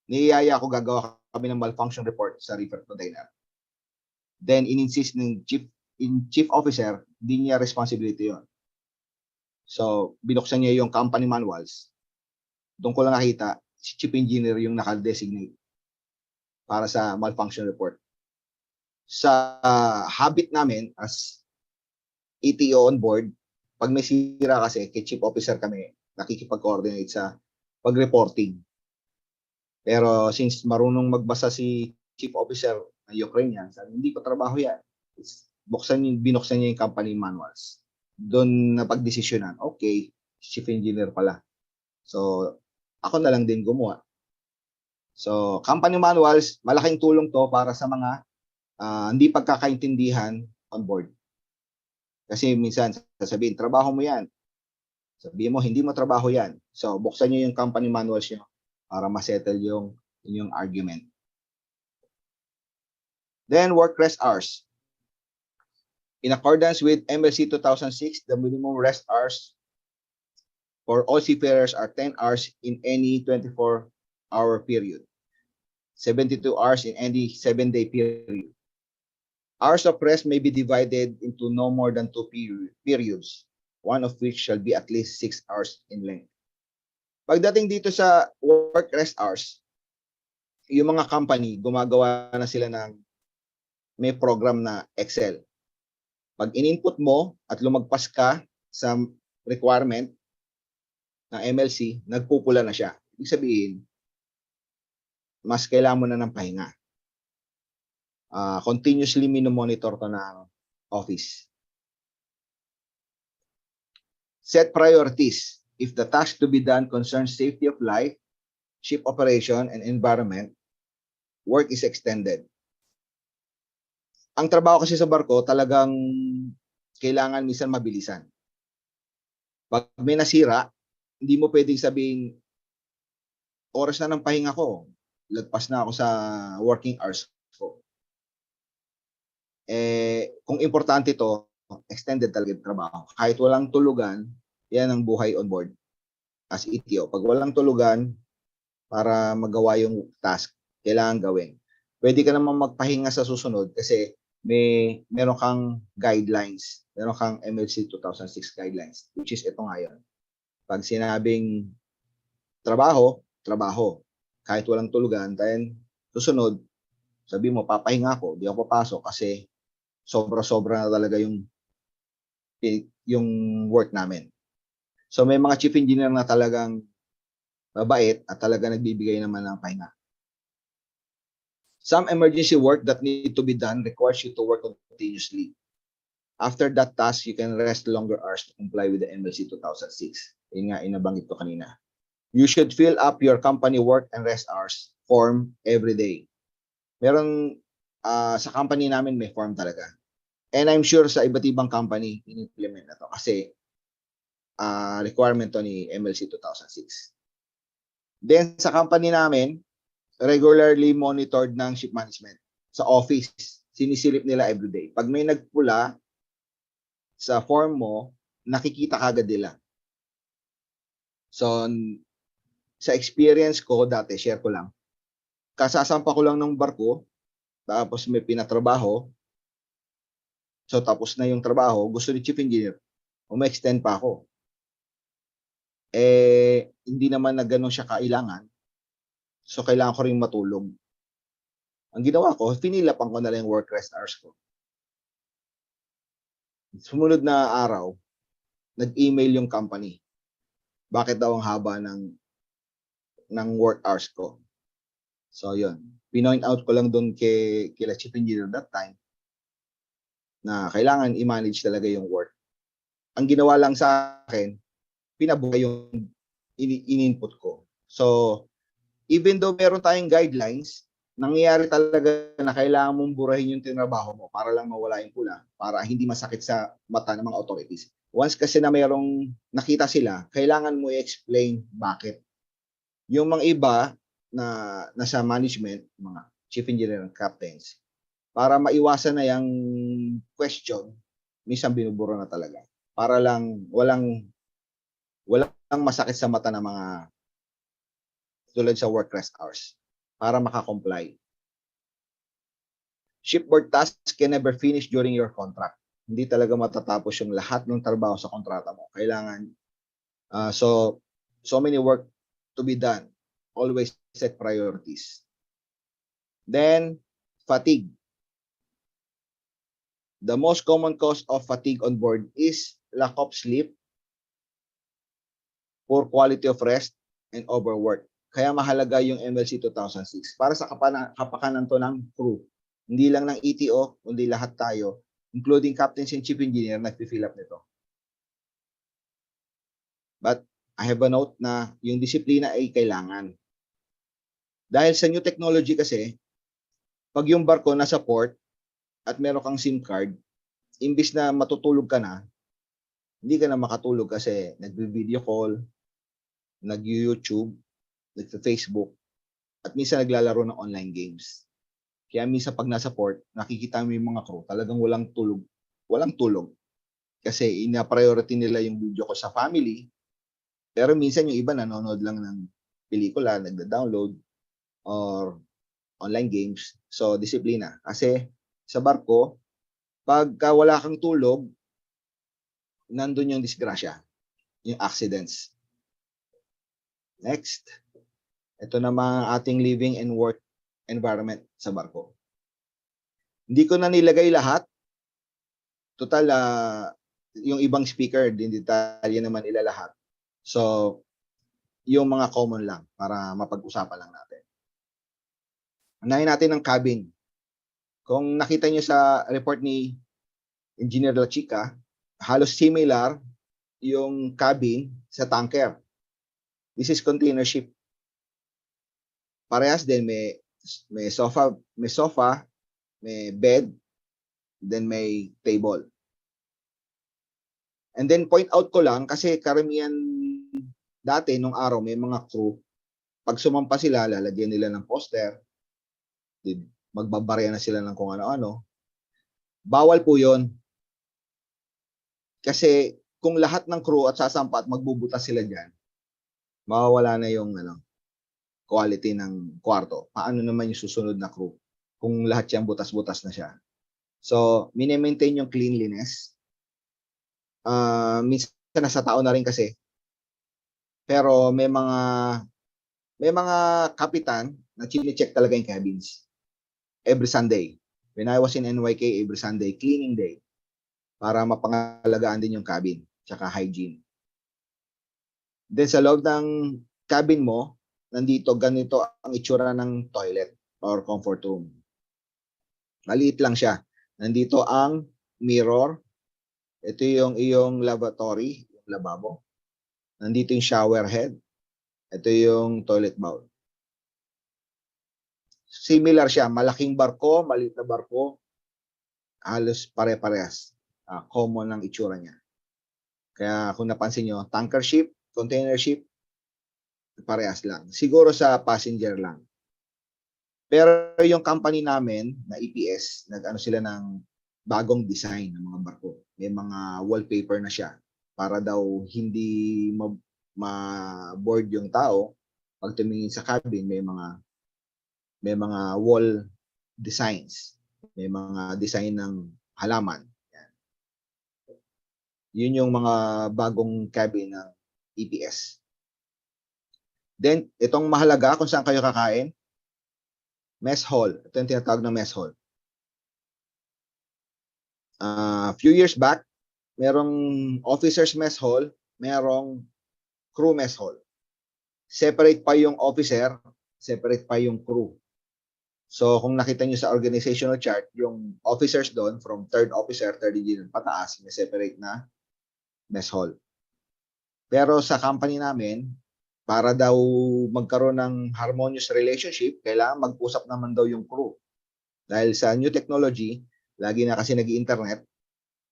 niyaya ako gagawa kami ng malfunction report sa reefer container. Then, in-insist ng chief officer, hindi niya responsibility yon. So, binuksan niya yung company manuals. Doon ko lang nakita, si chief engineer yung naka-designate para sa malfunction report. Sa habit namin as ETO on board, pag may sira kasi, kay chief officer kami, nakikipag-coordinate sa pag-reporting. Pero since marunong magbasa si chief officer ng Ukrainian, sabi, hindi ko trabaho yan. Binuksan niya yung company manuals. Doon napag-desisyonan, okay, chief engineer pala. So, ako na lang din gumawa. So, company manuals, malaking tulong to para sa mga hindi pagkakaintindihan on board. Kasi minsan, sasabihin, trabaho mo yan. Sabihin mo, hindi mo trabaho yan. So, buksan nyo yung company manuals nyo para masettle yung inyong argument. Then, work rest hours. In accordance with MLC 2006, the minimum rest hours for all seafarers are 10 hours in any 24-hour period. 72 hours in any 7-day period. Hours of rest may be divided into no more than 2 periods, one of which shall be at least 6 hours in length. Pagdating dito sa work rest hours, yung mga company, gumagawa na sila ng may program na Excel. Pag in-input mo at lumagpas ka sa requirement ng MLC, nagpupula na siya. Ibig sabihin, mas kailangan mo na ng pahinga. Continuously minomonitor to ng office. Set priorities. If the task to be done concerns safety of life, ship operation, and environment, work is extended. Ang trabaho kasi sa barko, talagang kailangan minsan mabilisan. Pag may nasira, hindi mo pwedeng sabihin, oras na ng pahinga ko, lagpas na ako sa working hours ko. Kung importante to, extended talaga yung trabaho. Kahit walang tulugan, yan ang buhay on board as ETO. Pag walang tulugan, para magawa yung task, kailangan gawin. Pwede ka naman magpahinga sa susunod kasi meron kang guidelines. Meron kang MLC 2006 guidelines, which is ito ngayon. Pag sinabing trabaho, trabaho. Kahit walang tulugan, then susunod, sabi mo, papahinga ako, di ako papasok kasi sobra-sobra na talaga yung work namin. So may mga chief engineer na talagang mabait at talaga nagbibigay naman ng pahinga. Some emergency work that need to be done requires you to work continuously. After that task, you can rest longer hours to comply with the MLC 2006. Yun nga, inabanggit ko kanina. You should fill up your company work and rest hours form every day. Meron sa company namin may form talaga. And I'm sure sa iba't ibang company, in-implement na to kasi requirement to ni MLC 2006. Then sa company namin, regularly monitored ng ship management. Sa office, sinisilip nila everyday. Pag may nagpula sa form mo, nakikita kagad nila. So, sa experience ko dati, share ko lang, kasasampa ko lang ng barko, tapos may pinatrabaho, so tapos na yung trabaho, gusto ni chief engineer, ma-extend pa ako. hindi naman na gano'n siya kailangan. So, kailangan ko rin matulog. Ang ginawa ko, finilapan ko na lang yung work rest hours ko. Sumunod na araw, nag-email yung company. Bakit daw ang haba ng work hours ko? So, yun. Pinoint out ko lang doon kila chief engineer that time na kailangan i-manage talaga yung work. Ang ginawa lang sa akin, pinabuhay yung in-input ko. So, even though meron tayong guidelines, nangyayari talaga na kailangan mong burahin yung tinrabaho mo para lang mawala yung pula, para hindi masakit sa mata ng mga authorities. Once kasi na mayroong nakita sila, kailangan mo i-explain bakit. Yung mga iba na nasa management, mga chief engineer and captains, para maiwasan na yung question, minsan binubura na talaga. Para lang walang masakit sa mata ng mga tulad sa work rest hours para makakomply. Shipboard tasks can never finish during your contract. Hindi talaga matatapos yung lahat ng trabaho sa kontrata mo. Kailangan, so many work to be done. Always set priorities. Then, fatigue. The most common cause of fatigue on board is lack of sleep, poor quality of rest, and overwork. Kaya mahalaga yung MLC 2006 para sa kapakanan to ng crew. Hindi lang ng ETO, kundi lahat tayo, including captains and chief engineer, nag-fill up nito. But I have a note na yung disiplina ay kailangan. Dahil sa new technology kasi, pag yung barko nasa port at meron kang SIM card, imbis na matutulog ka na, hindi ka na makatulog kasi nagvi-video call, nag-YouTube, nagfe-Facebook, at minsan naglalaro ng online games. Kaya minsan pag nasa port, nakikita mo yung mga crew, talagang walang tulog. Kasi ina-priority nila yung video ko sa family, pero minsan yung iba nanonood lang ng pelikula, nagda-download, or online games. So, disiplina. Kasi sa barko, pagka wala kang tulog, nandun yung disgrasya, yung accidents. Next. Ito naman ating living and work environment sa barko. Hindi ko na nilagay lahat. Total, yung ibang speaker, din detalye naman nila lahat. So, yung mga common lang para mapag-usapan lang natin. Unahin natin ang cabin. Kung nakita nyo sa report ni Engineer La Chica, halos similar yung cabin sa tanker. This is container ship. Parehas din, may sofa, may bed, then may table. And then point out ko lang kasi karamihan dati nung araw may mga crew, pag sumampa sila, lalagyan nila ng poster, magbabarya na sila ng kung ano-ano. Bawal po 'yon. Kasi kung lahat ng crew at sasampa at magbubutas sila diyan, mawawala na yung quality ng kwarto. Paano naman yung susunod na crew kung lahat yan butas-butas na siya? So, mini-maintain yung cleanliness. Minsan nasa tao na rin kasi. Pero may mga kapitan na chine-check talaga yung cabins. Every Sunday. When I was in NYK, every Sunday, cleaning day. Para mapangalagaan din yung cabin. Tsaka hygiene. Then sa loob ng cabin mo, nandito, ganito ang itsura ng toilet or comfort room. Maliit lang siya. Nandito ang mirror. Ito yung iyong lavatory, yung lababo. Nandito yung shower head. Ito yung toilet bowl. Similar siya. Malaking barko, maliit na barko. Halos pare-parehas. Common ang itsura niya. Kaya kung napansin nyo, tanker ship, container ship, parehas lang. Siguro sa passenger lang. Pero yung company namin na EPS, nag-ano sila ng bagong design ng mga barko. May mga wallpaper na siya para daw hindi ma-board yung tao. Pag tumingin sa cabin, may mga wall designs. May mga design ng halaman. Yan. Yun yung mga bagong cabin ng EPS. Then, itong mahalaga kung saan kayo kakain, mess hall. Ito yung tinatawag na mess hall. Few years back, merong officers mess hall, merong crew mess hall. Separate pa yung officer, separate pa yung crew. So, kung nakita nyo sa organizational chart, yung officers doon, from third officer, third engineer, pataas, may separate na mess hall. Pero sa company namin, para daw magkaroon ng harmonious relationship, kailangan mag-usap naman daw yung crew. Dahil sa new technology, lagi na kasi nag-internet,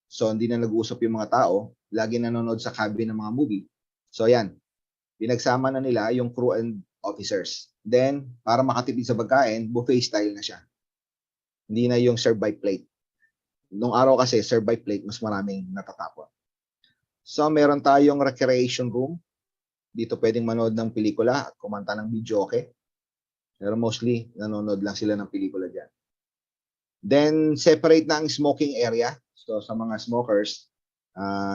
so hindi na nag-uusap yung mga tao, lagi nanonood sa cabin ng mga movie. So yan, pinagsama na nila yung crew and officers. Then, para makatipid sa pagkain, buffet style na siya. Hindi na yung serve by plate. Nung araw kasi, serve by plate, mas maraming natatapon. So, meron tayong recreation room. Dito pwedeng manood ng pelikula at kumanta ng video, okay? Pero mostly, nanonood lang sila ng pelikula dyan. Then, separate na ang smoking area. So, sa mga smokers,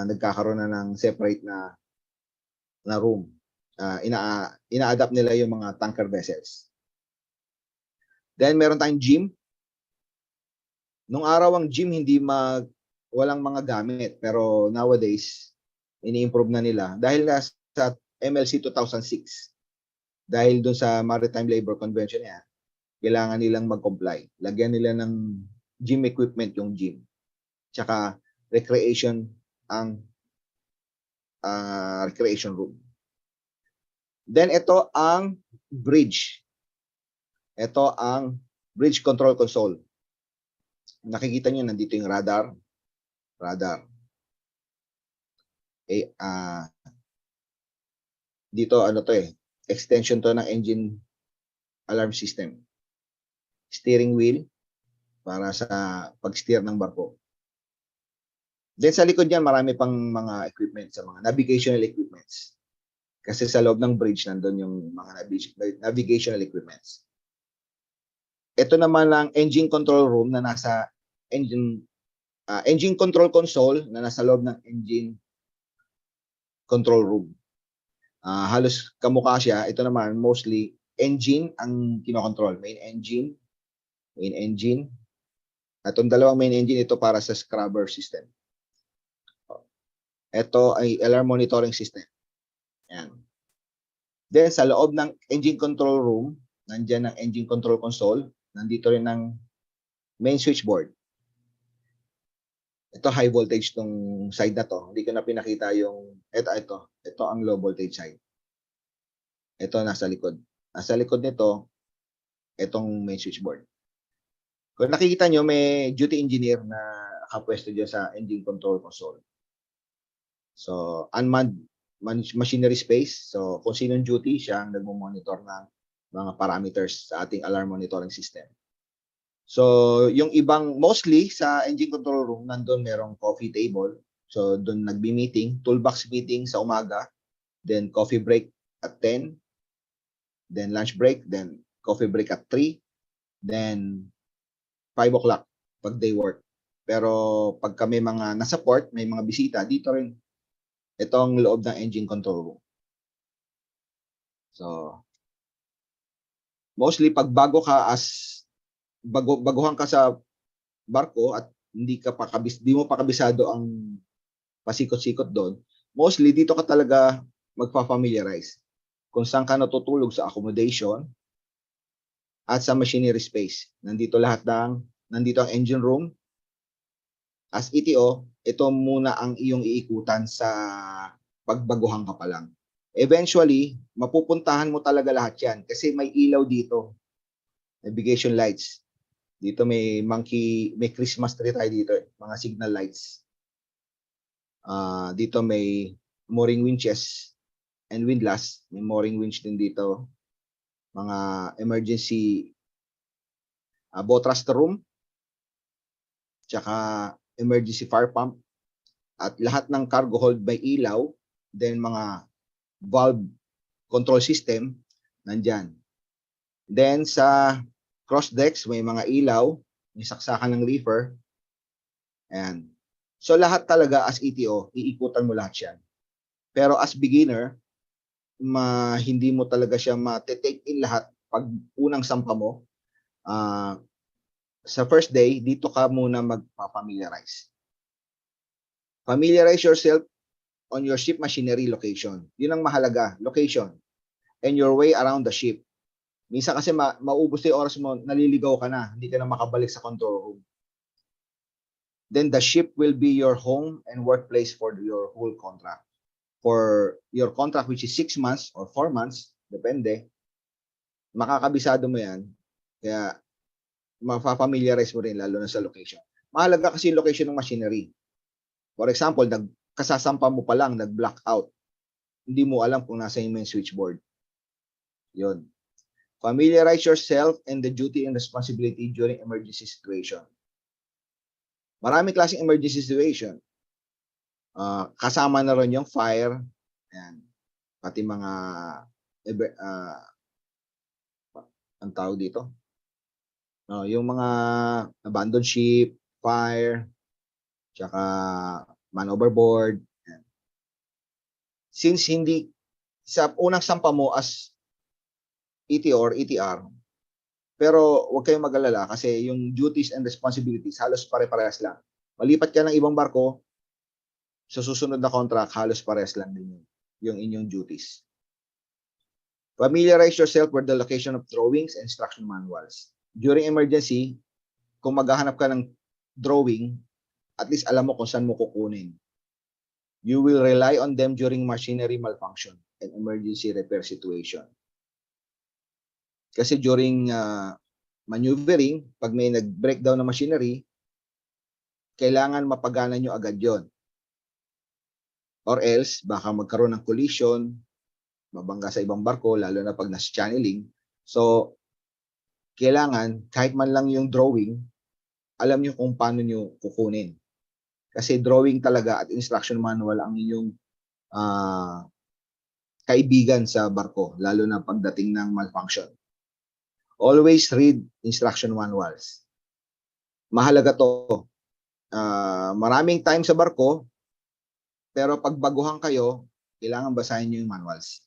nagkakaroon na ng separate na room. Ina-adapt nila yung mga tanker vessels. Then, meron tayong gym. Nung araw ang gym, walang mga gamit. Pero nowadays, ini-improve na nila. Dahil na sa MLC 2006, dahil dun sa Maritime Labor Convention niya, kailangan nilang mag-comply. Lagyan nila ng gym equipment yung gym. Tsaka recreation ang recreation room. Then ito ang bridge. Ito ang bridge control console. Nakikita nyo, nandito yung radar. Dito, extension to ng engine alarm system. Steering wheel, para sa pag-steer ng barko. Then sa likod niyan, marami pang mga equipment, sa mga navigational equipments. Kasi sa loob ng bridge, nandun yung mga navigational equipments. Ito naman ang engine control room na nasa engine control console na nasa loob ng engine control room. Halos kamukha siya. Ito naman, mostly, engine ang kinokontrol. Main engine. Itong dalawang main engine, ito para sa scrubber system. Ito ay alarm monitoring system. Yan. Then, sa loob ng engine control room, nandiyan ang engine control console. Nandito rin ang main switchboard. Ito, high voltage tong side na to. Hindi ko na pinakita yung, ito ang low voltage side. Ito, nasa likod. Nasa likod nito, itong main switchboard. Kung nakikita nyo, may duty engineer na nakapwesto dyan sa engine control console. So, unmanned machinery space. So, kung sinong duty, siya ang nagmo-monitor ng mga parameters sa ating alarm monitoring system. So, yung ibang, mostly sa engine control room, nandun merong coffee table. So, doon nagbi-meeting, toolbox meeting sa umaga, then coffee break at 10, then lunch break, then coffee break at 3, then 5 o'clock pag day work. Pero pag kami mga nasa port, may mga bisita, dito rin itong loob ng engine control room. So, mostly pag baguhan ka sa barko at di mo pa kabisado ang pasikot-sikot doon, mostly dito ka talaga magpa-familiarize kung saan ka natutulog sa accommodation at sa machinery space. Nandito ang engine room. As ETO, ito muna ang iyong iikutan sa pagbaguhan ka pa lang. Eventually, mapupuntahan mo talaga lahat yan kasi may ilaw dito. Navigation lights. Dito may Christmas tree tayo dito, mga signal lights. Dito may mooring winches and windlass. May mooring winch din dito. Mga emergency boat thruster room. Tsaka emergency fire pump. At lahat ng cargo hold may ilaw. Then mga valve control system nandyan. Then sa cross decks may mga ilaw, may saksakan ng reefer. Ayan. So lahat talaga as ETO, iikutan mo lahat yan. Pero as beginner, hindi mo talaga siya take in lahat pag unang sampa mo. Sa first day, dito ka muna magpa-familiarize. Familiarize yourself on your ship machinery location. Yun ang mahalaga, location. And your way around the ship. Minsan kasi maubos yung oras mo, naliligaw ka na, hindi ka na makabalik sa control room. Then the ship will be your home and workplace for your whole contract. For your contract, which is 6 months or 4 months, depende, makakabisado mo yan. Kaya, mapapamiliarize mo rin, lalo na sa location. Mahalaga kasi yung location ng machinery. For example, kasasampa mo pa lang, nag-black out. Hindi mo alam kung nasa yung main switchboard. Yun. Familiarize yourself and the duty and responsibility during emergency situation. Maraming klaseng emergency situation. Kasama na rin yung fire, ayan, pati mga ang tawag dito, yung mga abandoned ship, fire, tsaka man overboard. Ayan. Since hindi sa unang sampa mo as ETO or ETR, pero huwag kayong mag-alala kasi yung duties and responsibilities halos pare-parehas lang. Malipat ka ng ibang barko, sa susunod na contract, halos parehas lang din yung inyong duties. Familiarize yourself with the location of drawings and instruction manuals. During emergency, kung maghahanap ka ng drawing, at least alam mo kung saan mo kukunin. You will rely on them during machinery malfunction and emergency repair situation. Kasi during maneuvering, pag may nag-breakdown na machinery, kailangan mapagana nyo agad yon. Or else, baka magkaroon ng collision, mabangga sa ibang barko, lalo na pag nas-channeling. So, kailangan, kahit man lang yung drawing, alam nyo kung paano nyo kukunin. Kasi drawing talaga at instruction manual ang inyong kaibigan sa barko, lalo na pagdating ng malfunction. Always read instruction manuals. Mahalaga to. Maraming time sa barko, pero pag baguhan kayo, kailangan basahin nyo yung manuals.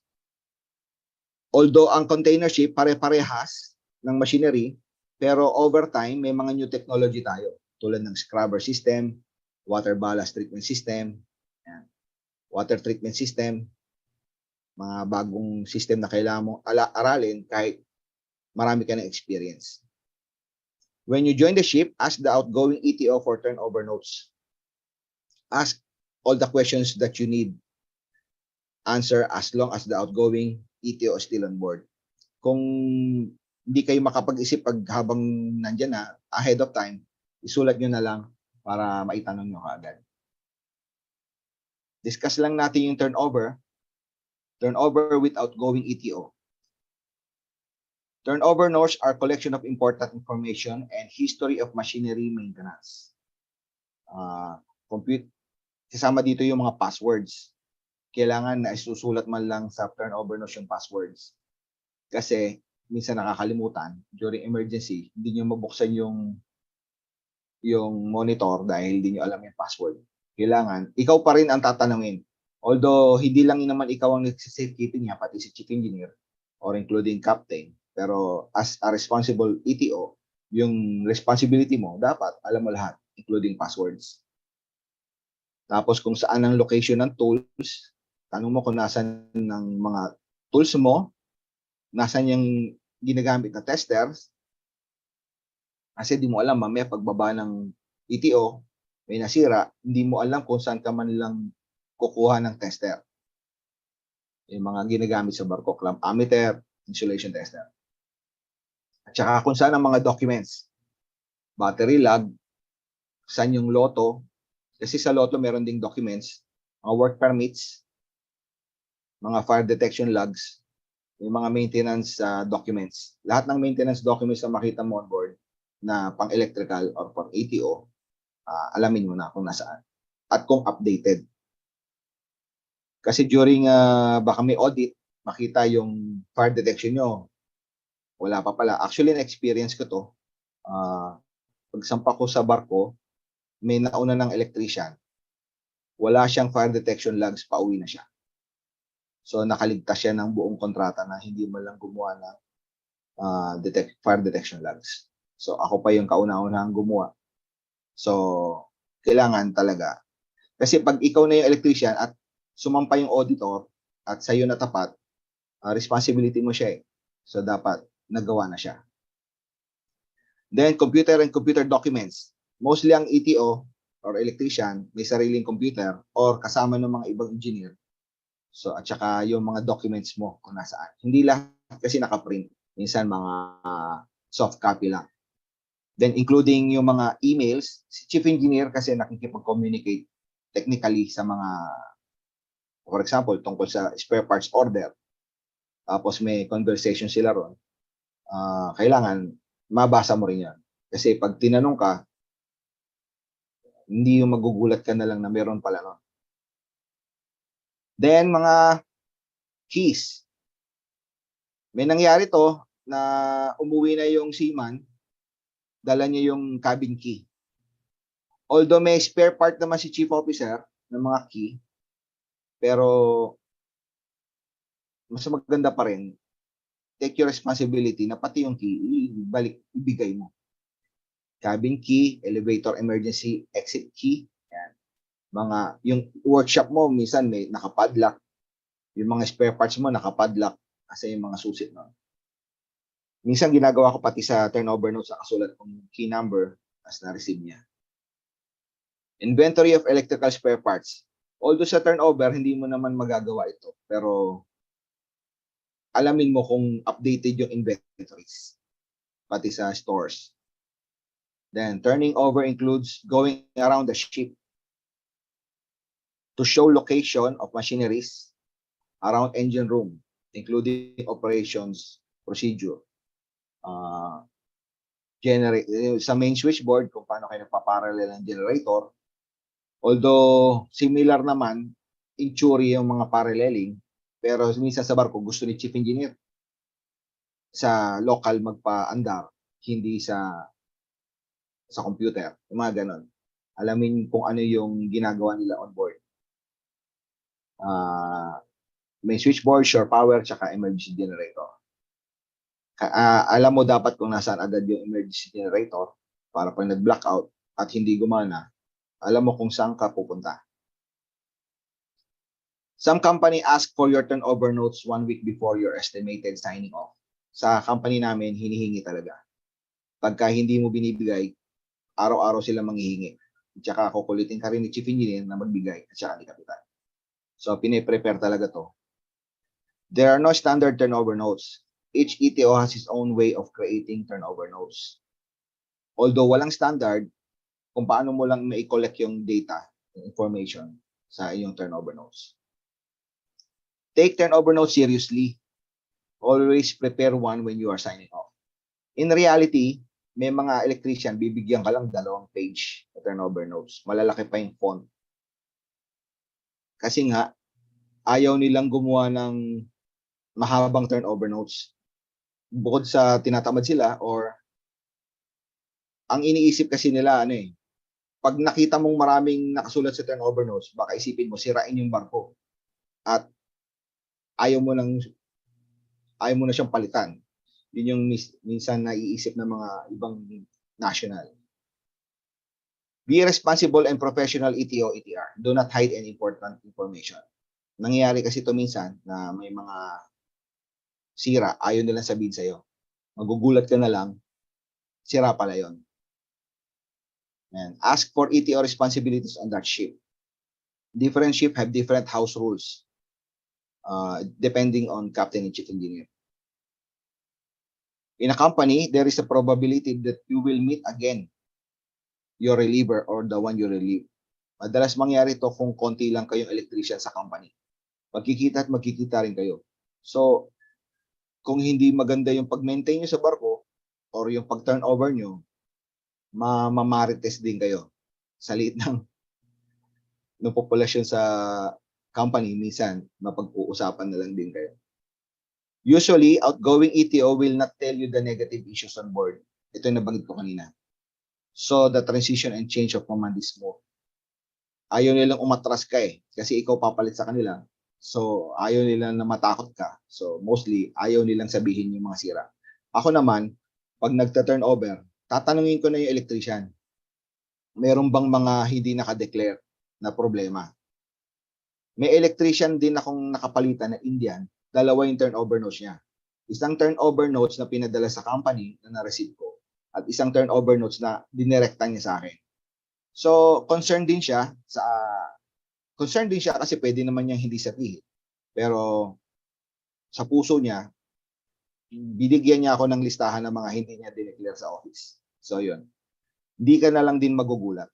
Although ang container ship pare-parehas ng machinery, pero over time, may mga new technology tayo. Tulad ng scrubber system, water ballast treatment system, water treatment system, mga bagong system na kailangan mong aralin kahit marami ka ng experience. When you join the ship, ask the outgoing ETO for turnover notes. Ask all the questions that you need answer as long as the outgoing ETO is still on board. Kung hindi kayo makapag-isip habang nandyan na, ahead of time, isulat nyo na lang para maitanong nyo kaagad. Discuss lang natin yung turnover. Turnover with outgoing ETO. Turnover notes are collection of important information and history of machinery maintenance. Kasama dito yung mga passwords. Kailangan na isusulat man lang sa turnover notes yung passwords. Kasi minsan nakakalimutan during emergency, hindi nyo mabuksan yung monitor dahil hindi nyo alam yung password. Kailangan, ikaw pa rin ang tatanungin. Although, hindi lang naman ikaw ang nagsisafekeeping niya, pati si chief engineer or including captain. Pero as a responsible ETO, yung responsibility mo, dapat alam mo lahat, including passwords. Tapos kung saan ang location ng tools, tanong mo kung nasan ng mga tools mo, nasan yung ginagamit na testers, kasi di mo alam, mamaya pagbaba ng ETO, may nasira, hindi mo alam kung saan ka man lang kukuha ng tester. Yung mga ginagamit sa barko, clamp ammeter, insulation tester. At saka kung saan ang mga documents, battery log, saan yung loto, kasi sa loto meron ding documents, mga work permits, mga fire detection logs, yung mga maintenance documents. Lahat ng maintenance documents na makita mo on board na pang-electrical or pang-ATO, alamin mo na kung nasaan at kung updated. Kasi during baka may audit, makita yung fire detection nyo, wala pa pala. Actually, na-experience ko to. Pagsampa ko sa barko, may nauna ng electrician. Wala siyang fire detection logs, pauwi na siya. So nakaligtas siya ng buong kontrata na hindi man lang gumawa ng fire detection logs. So ako pa yung kauna-unahang gumawa. So kailangan talaga. Kasi pag ikaw na yung electrician at sumampa yung auditor at sa'yo na tapat, responsibility mo siya eh. So dapat nagawa na siya. Then computer and computer documents. Mostly ang ETO or electrician may sariling computer or kasama ng mga ibang engineer. So at saka yung mga documents mo kung nasaan. Hindi lahat kasi nakaprint. Minsan mga soft copy lang. Then including yung mga emails, si chief engineer kasi nakikipag-communicate technically sa mga, for example, tungkol sa spare parts order. Tapos may conversation sila ron. Kailangan mabasa mo rin yan. Kasi pag tinanong ka, hindi yung magugulat ka na lang na meron pala no. Then mga keys. May nangyari to na umuwi na yung seaman, dala niya yung cabin key. Although may spare part naman si chief officer ng mga key, pero mas maganda pa rin, take your responsibility na pati yung key, ibigay mo. Cabin key, elevator emergency exit key, yan. Yung workshop mo, minsan may nakapadlock. Yung mga spare parts mo nakapadlock kasi yung mga susit no. Minsan ginagawa ko pati sa turnover notes, nakasulat kong key number as na-receive niya. Inventory of electrical spare parts. Although sa turnover, hindi mo naman magagawa ito. Pero alamin mo kung updated yung inventories. Pati sa stores. Then, turning over includes going around the ship to show location of machineries around engine room, including operations procedure. Sa main switchboard, kung paano kayo nagpa-parallel ng generator. Although similar naman in theory yung mga paralleling, pero minsan sa barko gusto ni chief engineer sa local magpa-andar, hindi sa computer, yung mga ganon. Alamin kung ano yung ginagawa nila on board. May switchboard, shore power, tsaka emergency generator. Alam mo dapat kung nasaan agad yung emergency generator para pag nag-blackout at hindi gumana, alam mo kung saan ka pupunta. Some company ask for your turnover notes 1 week before your estimated signing off. Sa company namin, hinihingi talaga. Pagka hindi mo binibigay, araw-araw sila manghihingi. At saka kukulitin ka rin ni chief engineer na magbigay at saka ni kapitan. So, pine-prepare talaga to. There are no standard turnover notes. Each ETO has its own way of creating turnover notes. Although walang standard, kung paano mo lang na-collect yung data, yung information sa iyong turnover notes. Take turnover notes seriously. Always prepare one when you are signing off. In reality, may mga electrician, bibigyan ka lang 2 page na turnover notes. Malalaki pa yung font. Kasi nga, ayaw nilang gumawa ng mahabang turnover notes. Bukod sa tinatamad sila or ang iniisip kasi nila, pag nakita mong maraming nakasulat sa turnover notes, baka isipin mo, sirain yung barko. At ayaw mo na siyang palitan. Yun yung minsan naiisip ng mga ibang national. Be responsible and professional ETO, ETR. Do not hide any important information. Nangyayari kasi ito minsan na may mga sira, ayaw nilang sabihin sa'yo. Magugulat ka na lang, sira pala yun. And ask for ETO responsibilities on that ship. Different ship have different house rules, depending on captain and chief engineer. In a company, there is a probability that you will meet again your reliever or the one you relieve. Madalas mangyari to kung konti lang kayong electrician sa company. Magkikita at magkikita rin kayo. So, kung hindi maganda yung pag-maintain nyo sa barko or yung pag-turnover nyo, mamarites din kayo. Sa liit ng populasyon sa company, minsan mapag-uusapan na lang din kayo. Usually, outgoing ETO will not tell you the negative issues on board. Ito yung nabanggit ko kanina. So, the transition and change of command is smooth. Ayaw nilang umatras ka kasi ikaw papalit sa kanila. So, ayaw nila na matakot ka. So, mostly, ayaw nilang sabihin yung mga sira. Ako naman, pag nagta-turnover, tatanungin ko na yung electrician. Meron bang mga hindi naka-declare na problema? May electrician din akong nakapalitan na Indian, dalawa yung turnover notes niya. Isang turnover notes na pinadala sa company na na-receive ko at isang turnover notes na dinirekta niya sa akin. So, concerned din siya kasi pwede naman niyang hindi sabihin. Pero sa puso niya, binigyan niya ako ng listahan ng mga hindi niya dineclare sa office. So, yun. Hindi ka na lang din magugulat.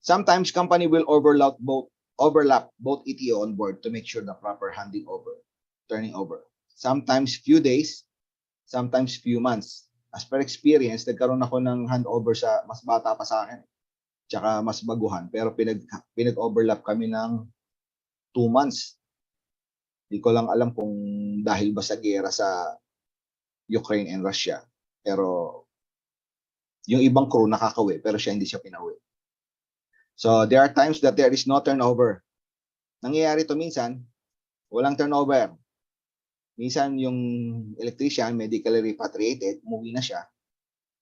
Sometimes company will overlap both ETO on board to make sure the proper turning over. Sometimes few days, sometimes few months. As per experience, nagkaroon ako ng handover sa mas bata pa sa akin. Tsaka mas baguhan. Pero pinag-overlap kami ng 2 months. Hindi ko lang alam kung dahil ba sa gera sa Ukraine and Russia. Pero yung ibang crew nakakauwi, pero siya hindi siya pinauwi. So, there are times that there is no turnover. Nangyayari to minsan, walang turnover. Minsan yung electrician medically repatriated, umuwi na siya.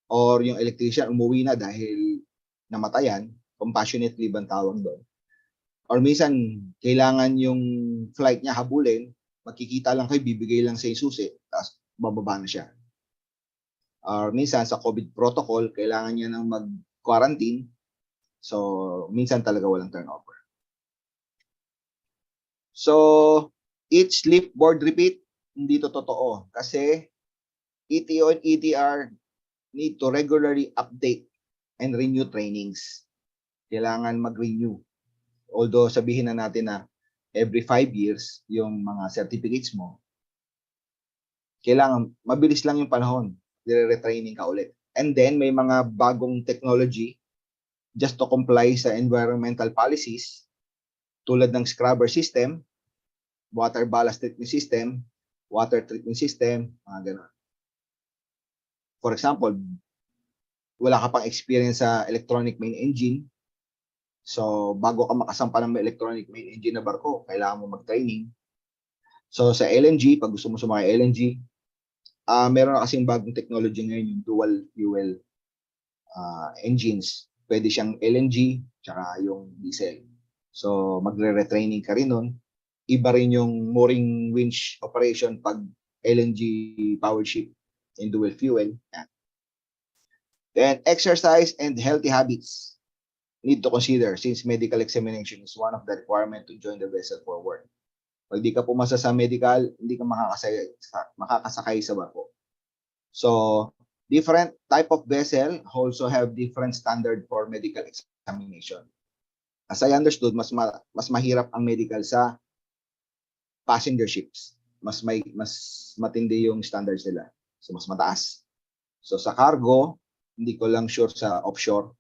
Or yung electrician umuwi na dahil namatayan, compassionate leave ang tawag doon. Or minsan, kailangan yung flight niya habulin, magkikita lang kayo, bibigay lang sa susi, tapos bababa na siya. Or minsan sa COVID protocol, kailangan niya nang mag-quarantine. So, minsan talaga walang turnover. So, eat, sleep, board, repeat, hindi to totoo. Kasi ETO and ETR need to regularly update and renew trainings. Kailangan mag-renew. Although sabihin na natin na every 5 years, yung mga certificates mo, kailangan, mabilis lang yung panahon. Dire-retraining ka ulit. And then, may mga bagong technology just to comply sa environmental policies tulad ng scrubber system, water ballast treatment system, water treatment system, mga ganun. For example, wala ka pang experience sa electronic main engine. So, bago ka makasampa ng electronic main engine na barko, kailangan mo mag-training. So, sa LNG, pag gusto mo sumakay LNG, meron na kasing bagong technology ngayon, yung dual fuel engines. Pwede siyang LNG, tsaka yung diesel. So, magre-retraining ka rin nun. Iba rin yung mooring winch operation pag LNG powered ship in dual fuel. Then, exercise and healthy habits need to consider since medical examination is one of the requirement to join the vessel for work. Pag di ka pumasa sa medical, hindi ka makakasakay sa barko. So, different type of vessel also have different standard for medical examination. As I understood, mas mahirap ang medical sa passenger ships. Mas matindi yung standards nila. So, mas mataas. So, sa cargo, hindi ko lang sure sa offshore.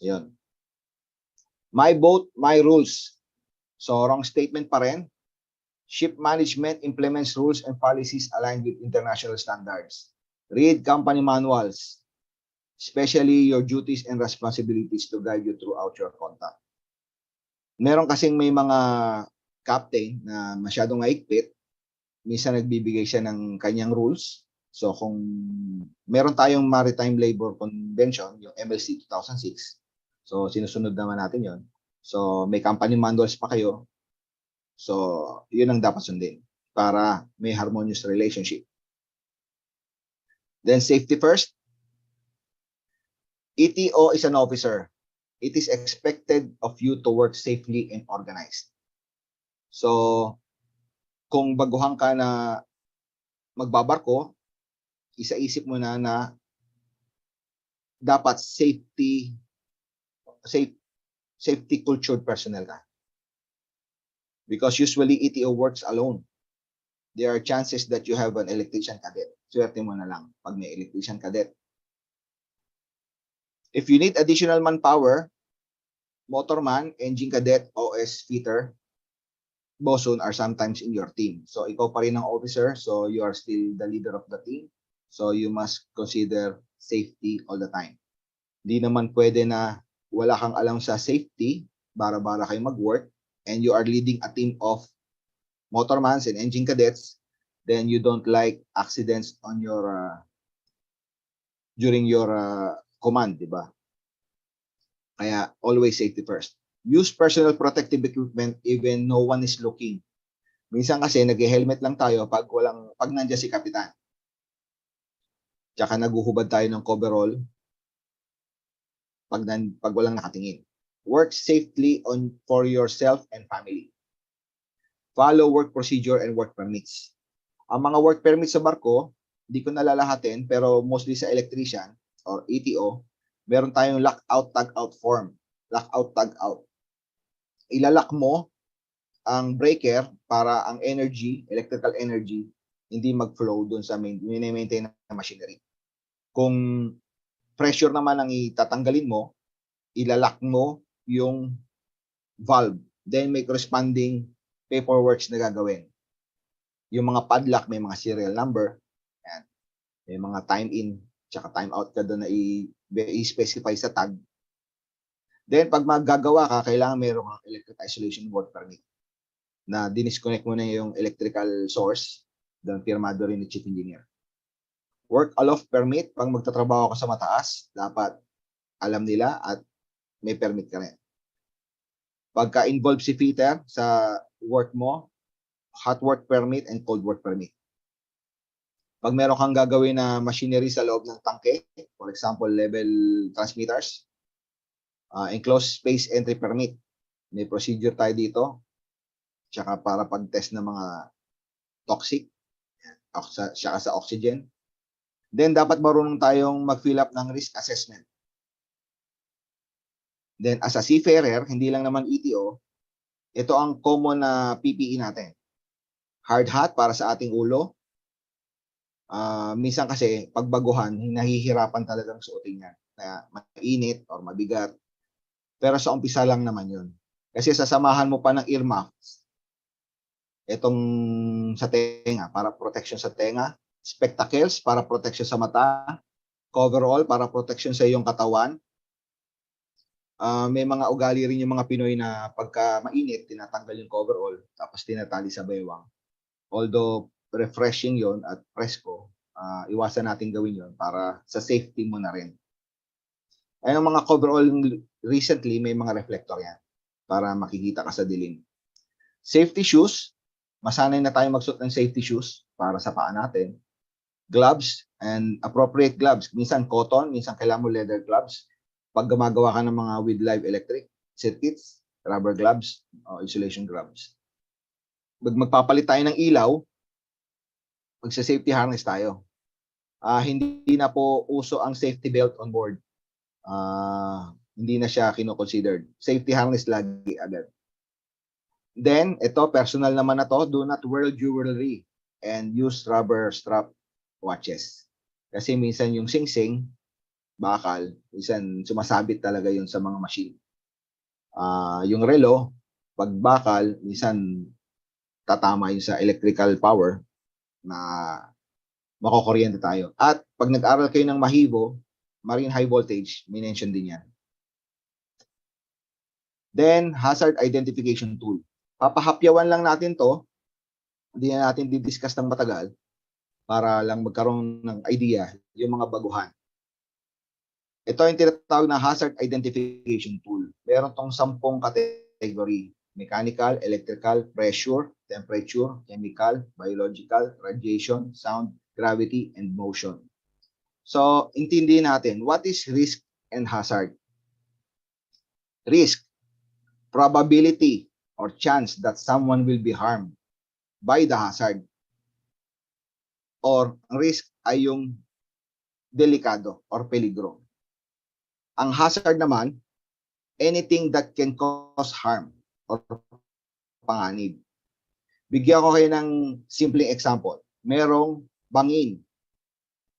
Yun. My boat, my rules. So, wrong statement pa rin. Ship management implements rules and policies aligned with international standards. Read company manuals, especially your duties and responsibilities to guide you throughout your contact. Meron kasing may mga captain na masyadong maigpit, minsan nagbibigay siya ng kanyang rules. So kung meron tayong Maritime Labor Convention, yung MLC 2006, so sinusunod naman natin yon. So may company manuals pa kayo. So yun ang dapat sundin para may harmonious relationship. Then safety first. ETO is an officer. It is expected of you to work safely and organized. So, kung baguhan ka na magbabarko, isaisip mo na dapat safety cultured personnel ka. Because usually ETO works alone. There are chances that you have an electrician cadet. Swerte mo na lang pag may electrician cadet. If you need additional manpower, motorman, engine cadet, OS fitter, bosun are sometimes in your team. So ikaw pa rin ang officer, so you are still the leader of the team. So you must consider safety all the time. Hindi naman pwede na wala kang alam sa safety, bara-bara kayo mag-work, and you are leading a team of motormans and engine cadets, then you don't like accidents on your during your command, di ba? Kaya always safety first. Use personal protective equipment even no one is looking. Minsan kasi nag-helmet lang tayo pag nandiyan si kapitan. Tsaka naguhubad tayo ng coverall pag walang nakatingin. Work safely for yourself and family. Follow work procedure and work permits. Ang mga work permits sa barko, hindi ko nalalahatin, pero mostly sa electrician or ETO, meron tayong lockout tag-out form. Lockout tag-out. Ilalak mo ang breaker para ang energy, electrical energy, hindi mag-flow dun sa maintain na machinery. Kung pressure naman ang itatanggalin mo, ilalak mo yung valve. Then may corresponding paperwork na gagawin. Yung mga padlock, may mga serial number. Yan. May mga time in, tsaka time out ka doon na i-specify sa tag. Then, pag maggagawa ka, kailangan meron kang electrical isolation work permit na dinisconnect mo na yung electrical source, then firmado rin ni chief engineer. Work aloft permit, pag magtatrabaho ka sa mataas, dapat alam nila at may permit ka rin. Pagka-involve si fitter sa work mo, hot work permit and cold work permit. Pag meron kang gagawin na machinery sa loob ng tangke, for example, level transmitters, enclosed space entry permit. May procedure tayo dito. Tsaka para pag-test ng mga toxic, tsaka sa oxygen. Then, dapat marunong tayong mag-fill up ng risk assessment. Then, as a seafarer, hindi lang naman ETO, ito ang common na PPE natin. Hard hat para sa ating ulo. Minsan kasi, pagbaguhan, nahihirapan talagang suotin yan. Kaya mainit or mabigat. Pero sa umpisa lang naman yun. Kasi sasamahan mo pa ng earmuffs. Itong sa tenga, para protection sa tenga. Spectacles, para protection sa mata. Coverall, para protection sa iyong katawan. May mga ugali rin yung mga Pinoy na pagka mainit, tinatanggal yung coverall, tapos tinatali sa baywang. Although refreshing yon at presko, iwasan natin gawin yon para sa safety mo na rin. Ay, ang mga coverall recently, may mga reflector yan para makikita ka sa dilim. Safety shoes, masanay na tayo magsuot ng safety shoes para sa paa natin. Gloves and appropriate gloves. Minsan cotton, minsan kailangan mo leather gloves. Pag gumagawa ka ng mga with live electric circuits, rubber gloves, o insulation gloves. Pag magpapalit tayo ng ilaw, magsa-safety harness tayo. Hindi na po uso ang safety belt on board. Hindi na siya kino-considered. Safety harness lagi agad. Then, ito, personal naman na to, do not wear jewelry and use rubber strap watches. Kasi minsan yung sing-sing, bakal, minsan sumasabit talaga yun sa mga machine. Yung relo, pag bakal, minsan tatama yun sa electrical power na makokuryente tayo. At pag nag-aral kayo ng Mahibo, marine high voltage, may mention din yan. Then, hazard identification tool. Papahapyawan lang natin to. Hindi na natin didiscuss ng matagal para lang magkaroon ng idea yung mga baguhan. Ito yung tinatawag na hazard identification tool. Meron tong 10 category. Mechanical, electrical, pressure, temperature, chemical, biological, radiation, sound, gravity, and motion. So, intindihin natin, what is risk and hazard? Risk, probability or chance that someone will be harmed by the hazard. Or, risk ay yung delikado or peligro. Ang hazard naman, anything that can cause harm or panganib. Bigyan ko kayo ng simpleng example. Merong bangin.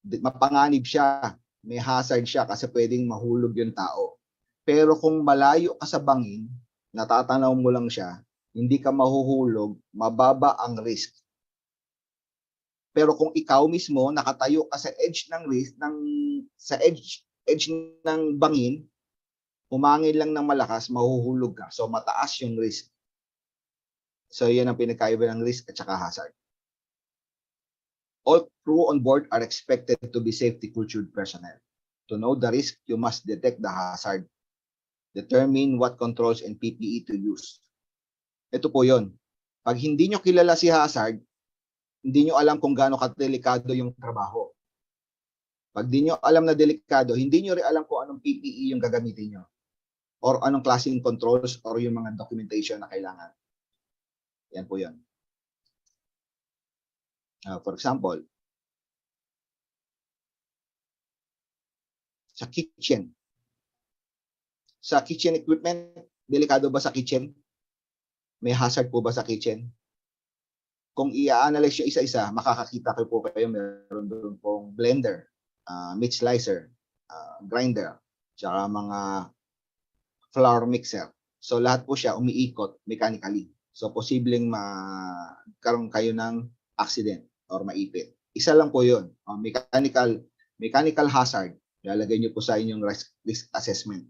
Mapanganib siya. May hazard siya kasi pwedeng mahulog yung tao. Pero kung malayo ka sa bangin, natatanaw mo lang siya, hindi ka mahuhulog, mababa ang risk. Pero kung ikaw mismo nakatayo ka sa edge ng risk, sa edge ng bangin, humangin lang ng malakas, mahuhulog ka. So mataas yung risk. So yan ang pinagkaiba ng risk at saka hazard. All crew on board are expected to be safety cultured personnel. To know the risk, you must detect the hazard. Determine what controls and PPE to use. Ito po yon. Pag hindi nyo kilala si hazard, hindi nyo alam kung gaano kadelikado yung trabaho. Pag di nyo alam na delikado, hindi nyo rin alam kung anong PPE yung gagamitin nyo or anong klaseng controls or yung mga documentation na kailangan. Yan po yun. For example, sa kitchen. Sa kitchen equipment, delikado ba sa kitchen? May hazard po ba sa kitchen? Kung i-analyze yung isa-isa, makakakita kayo po kayo meron doon pong blender, meat slicer, grinder, tsaka mga flour mixer. So lahat po siya umiikot mechanically. So posibleng magkaroon kayo ng accident or maipit. Isa lang po yun. Mechanical hazard. Lalagay nyo po sa inyong risk assessment.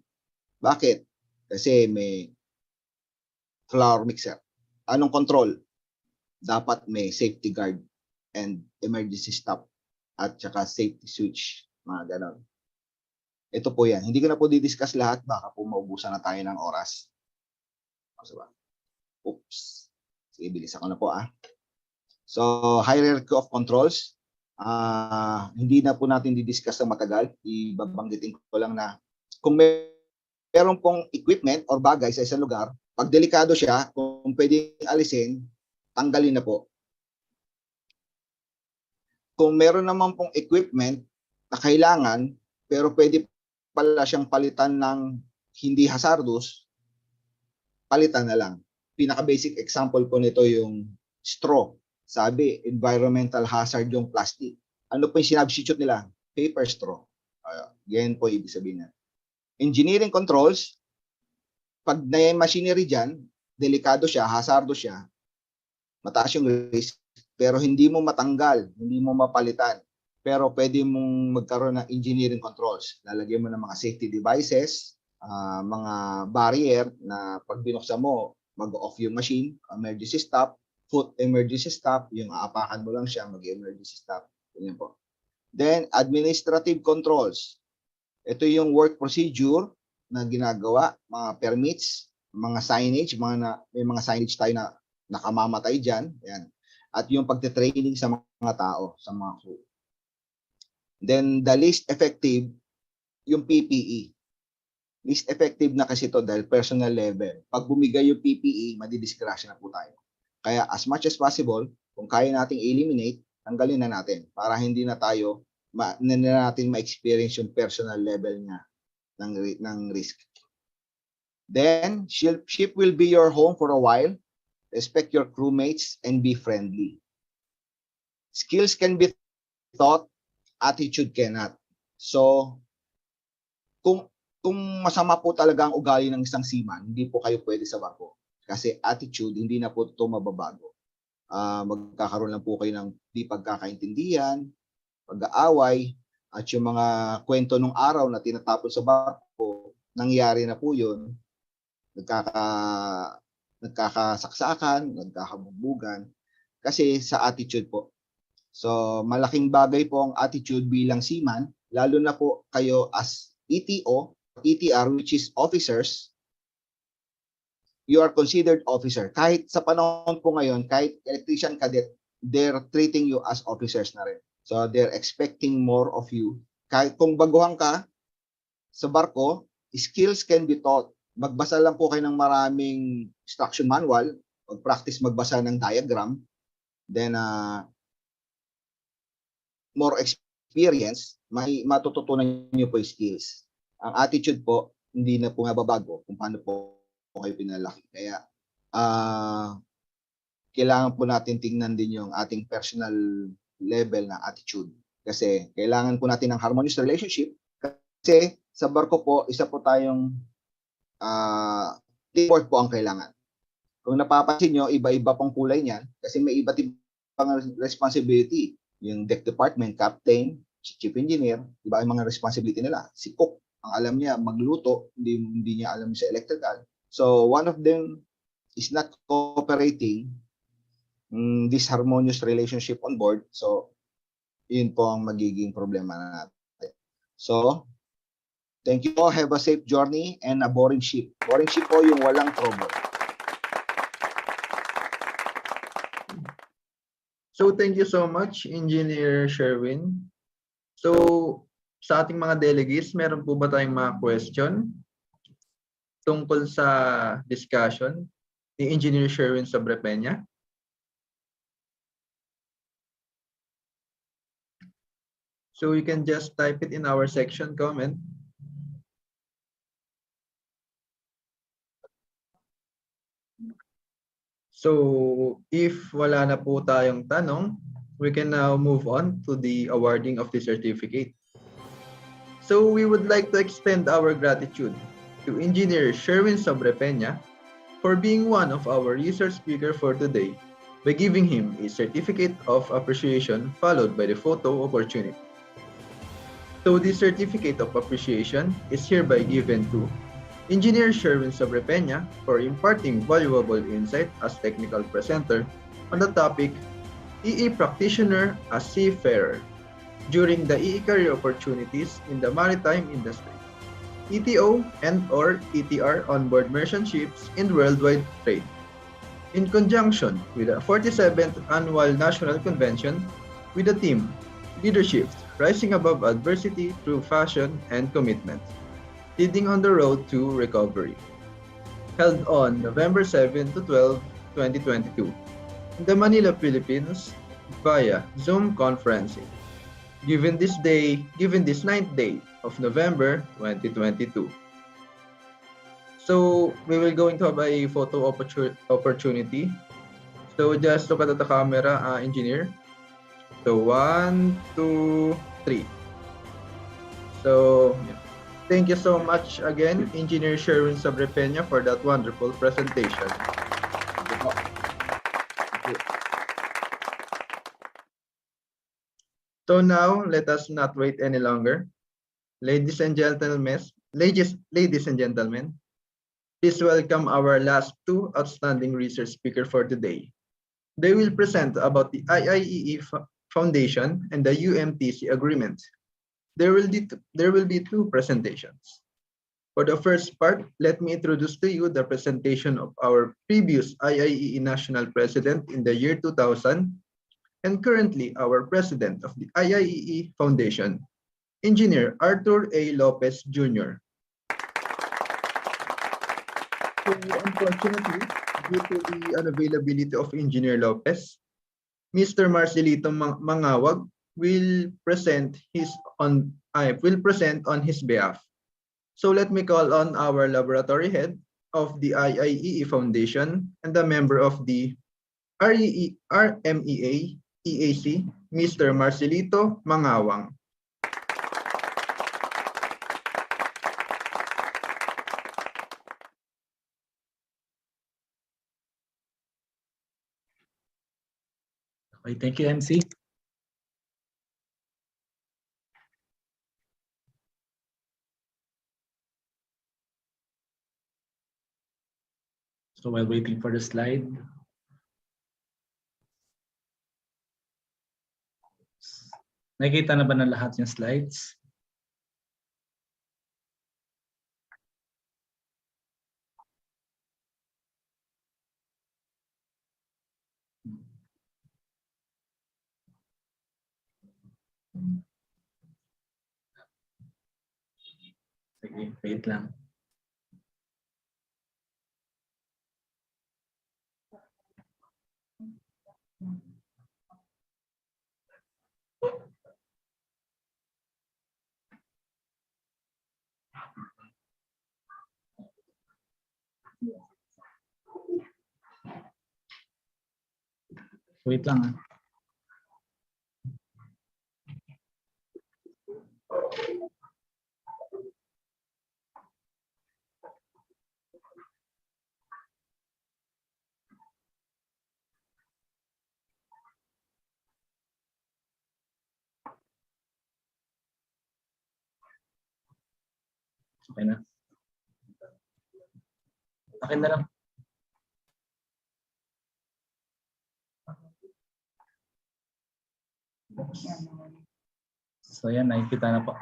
Bakit? Kasi may flour mixer. Anong control? Dapat may safety guard and emergency stop at saka safety switch. Mga ganon. Ito po yan. Hindi ko na po di-discuss lahat. Baka po maubusan na tayo ng oras. Oops. Sige, bilis ako na po So, hierarchy of controls. Hindi na po natin di-discuss ng matagal. Ibabanggitin ko lang na kung meron pong equipment or bagay sa isang lugar, pag delikado siya, kung pwedeng alisin, tanggalin na po. Kung meron naman pong equipment na kailangan, pero pwede pala siyang palitan ng hindi hazardous, palitan na lang. Pinaka-basic example po nito yung straw. Sabi, environmental hazard yung plastic. Ano po yung sinubstitute nila? Paper straw. Yan po ibig sabihin na. Engineering controls, pag na machinery dyan, delikado siya, hazardous siya, mataas yung risk, pero hindi mo matanggal, hindi mo mapalitan. Pero pwede mong magkaroon ng engineering controls. Lalagyan mo ng mga safety devices, mga barrier na pag binuksan mo, mag-off yung machine, emergency stop, foot emergency stop, yung aapakan mo lang siya, mag-emergency stop. Ganyan po. Then, administrative controls. Ito yung work procedure na ginagawa, mga permits, mga signage, may mga signage tayo na nakamamatay dyan. Yan. At yung pagte-training sa mga tao, sa mga crew. Then, the least effective, yung PPE. Least effective na kasi ito dahil personal level. Pag bumigay yung PPE, madidisgrasya na po tayo. Kaya as much as possible, kung kaya nating eliminate, tanggalin na natin para hindi na tayo natin ma-experience yung personal level niya ng risk. Then, ship will be your home for a while. Respect your crewmates and be friendly. Skills can be taught, attitude cannot. So, kung masama po talaga ang ugali ng isang seaman, hindi po kayo pwede sa barko. Kasi attitude, hindi na po ito mababago. Magkakaroon lang po kayo ng di pagkakaintindihan, pag-aaway, at yung mga kwento nung araw na tinatapon sa barko, nangyari na po yun. Nagkakasaksakan, nagkakabubugan, kasi sa attitude po. So, malaking bagay po ang attitude bilang seaman, lalo na po kayo as ETO, ETR, which is officers, you are considered officer. Kahit sa panahon po ngayon, kahit electrician cadet, they're treating you as officers na rin. So, they're expecting more of you. Kahit kung baguhan ka sa barko, skills can be taught. Magbasa lang po kayo ng maraming instruction manual, mag-practice magbasa ng diagram, then more experience, matututunan nyo po yung skills. Ang attitude po, hindi na po mababago kung paano po kayo pinalaki. Kaya, kailangan po natin tingnan din yung ating personal level na attitude. Kasi kailangan po natin ng harmonious relationship. Kasi sa barko po, isa po tayong teamwork po ang kailangan. Kung napapansin nyo, iba-iba pong kulay niyan kasi may iba't ibang responsibility. Yung deck department, captain, chief engineer, iba ang mga responsibility nila. Si cook, ang alam niya magluto, hindi niya alam sa electrical. So one of them is not cooperating, this harmonious relationship on board, so yun po ang magiging problema natin. So, thank you po. Have a safe journey and a boring ship. Boring ship po yung walang trouble. So thank you so much, Engineer Sherwin. So sa ating mga delegates, meron po ba tayong mga question tungkol sa discussion ni Engineer Sherwin Sobrepeña? So you can just type it in our section comment. So if wala na po tayong tanong, we can now move on to the awarding of the certificate. So we would like to extend our gratitude to Engineer Sherwin Sobrepeña for being one of our research speaker for today by giving him a certificate of appreciation followed by the photo opportunity. So this certificate of appreciation is hereby given to Engineer Sherwin Sobrepeña for imparting valuable insight as technical presenter on the topic EE Practitioner as Seafarer during the EE Career Opportunities in the Maritime Industry, ETO and/or ETR onboard merchant ships in worldwide trade, in conjunction with the 47th Annual National Convention with the theme Leadership, Rising Above Adversity Through Fashion and Commitment, Leading on the Road to Recovery, held on November 7 to 12, 2022, in the Manila, Philippines, via Zoom conferencing, given this 9th day of November 2022. So we will going to have a photo opportunity. So just look at the camera, engineer. So 1, 2, 3. So yeah. Thank you so much again, Engineer Sherwin Sobrepeña, for that wonderful presentation. So now, let us not wait any longer. Ladies and gentlemen, please welcome our last two outstanding research speakers for today. They will present about the IIEE Foundation and the UMTC Agreement. There will be two presentations. For the first part, let me introduce to you the presentation of our previous IIEE National President in the year 2000 and currently our President of the IIEE Foundation, Engineer Arthur A. Lopez Jr. So unfortunately, due to the unavailability of Engineer Lopez, Mr. Marcelito Mangawag will present on his behalf. So let me call on our laboratory head of the IIEE Foundation and the member of the RMEA EAC, Mr. Marcelito Mangawang. Okay, thank you, MC. So while waiting for the slide, nakikita na ba na lahat yung slides? Sige, wait lang. Wait lang. Okay na. Akin na lang. So yan, nakikita na po.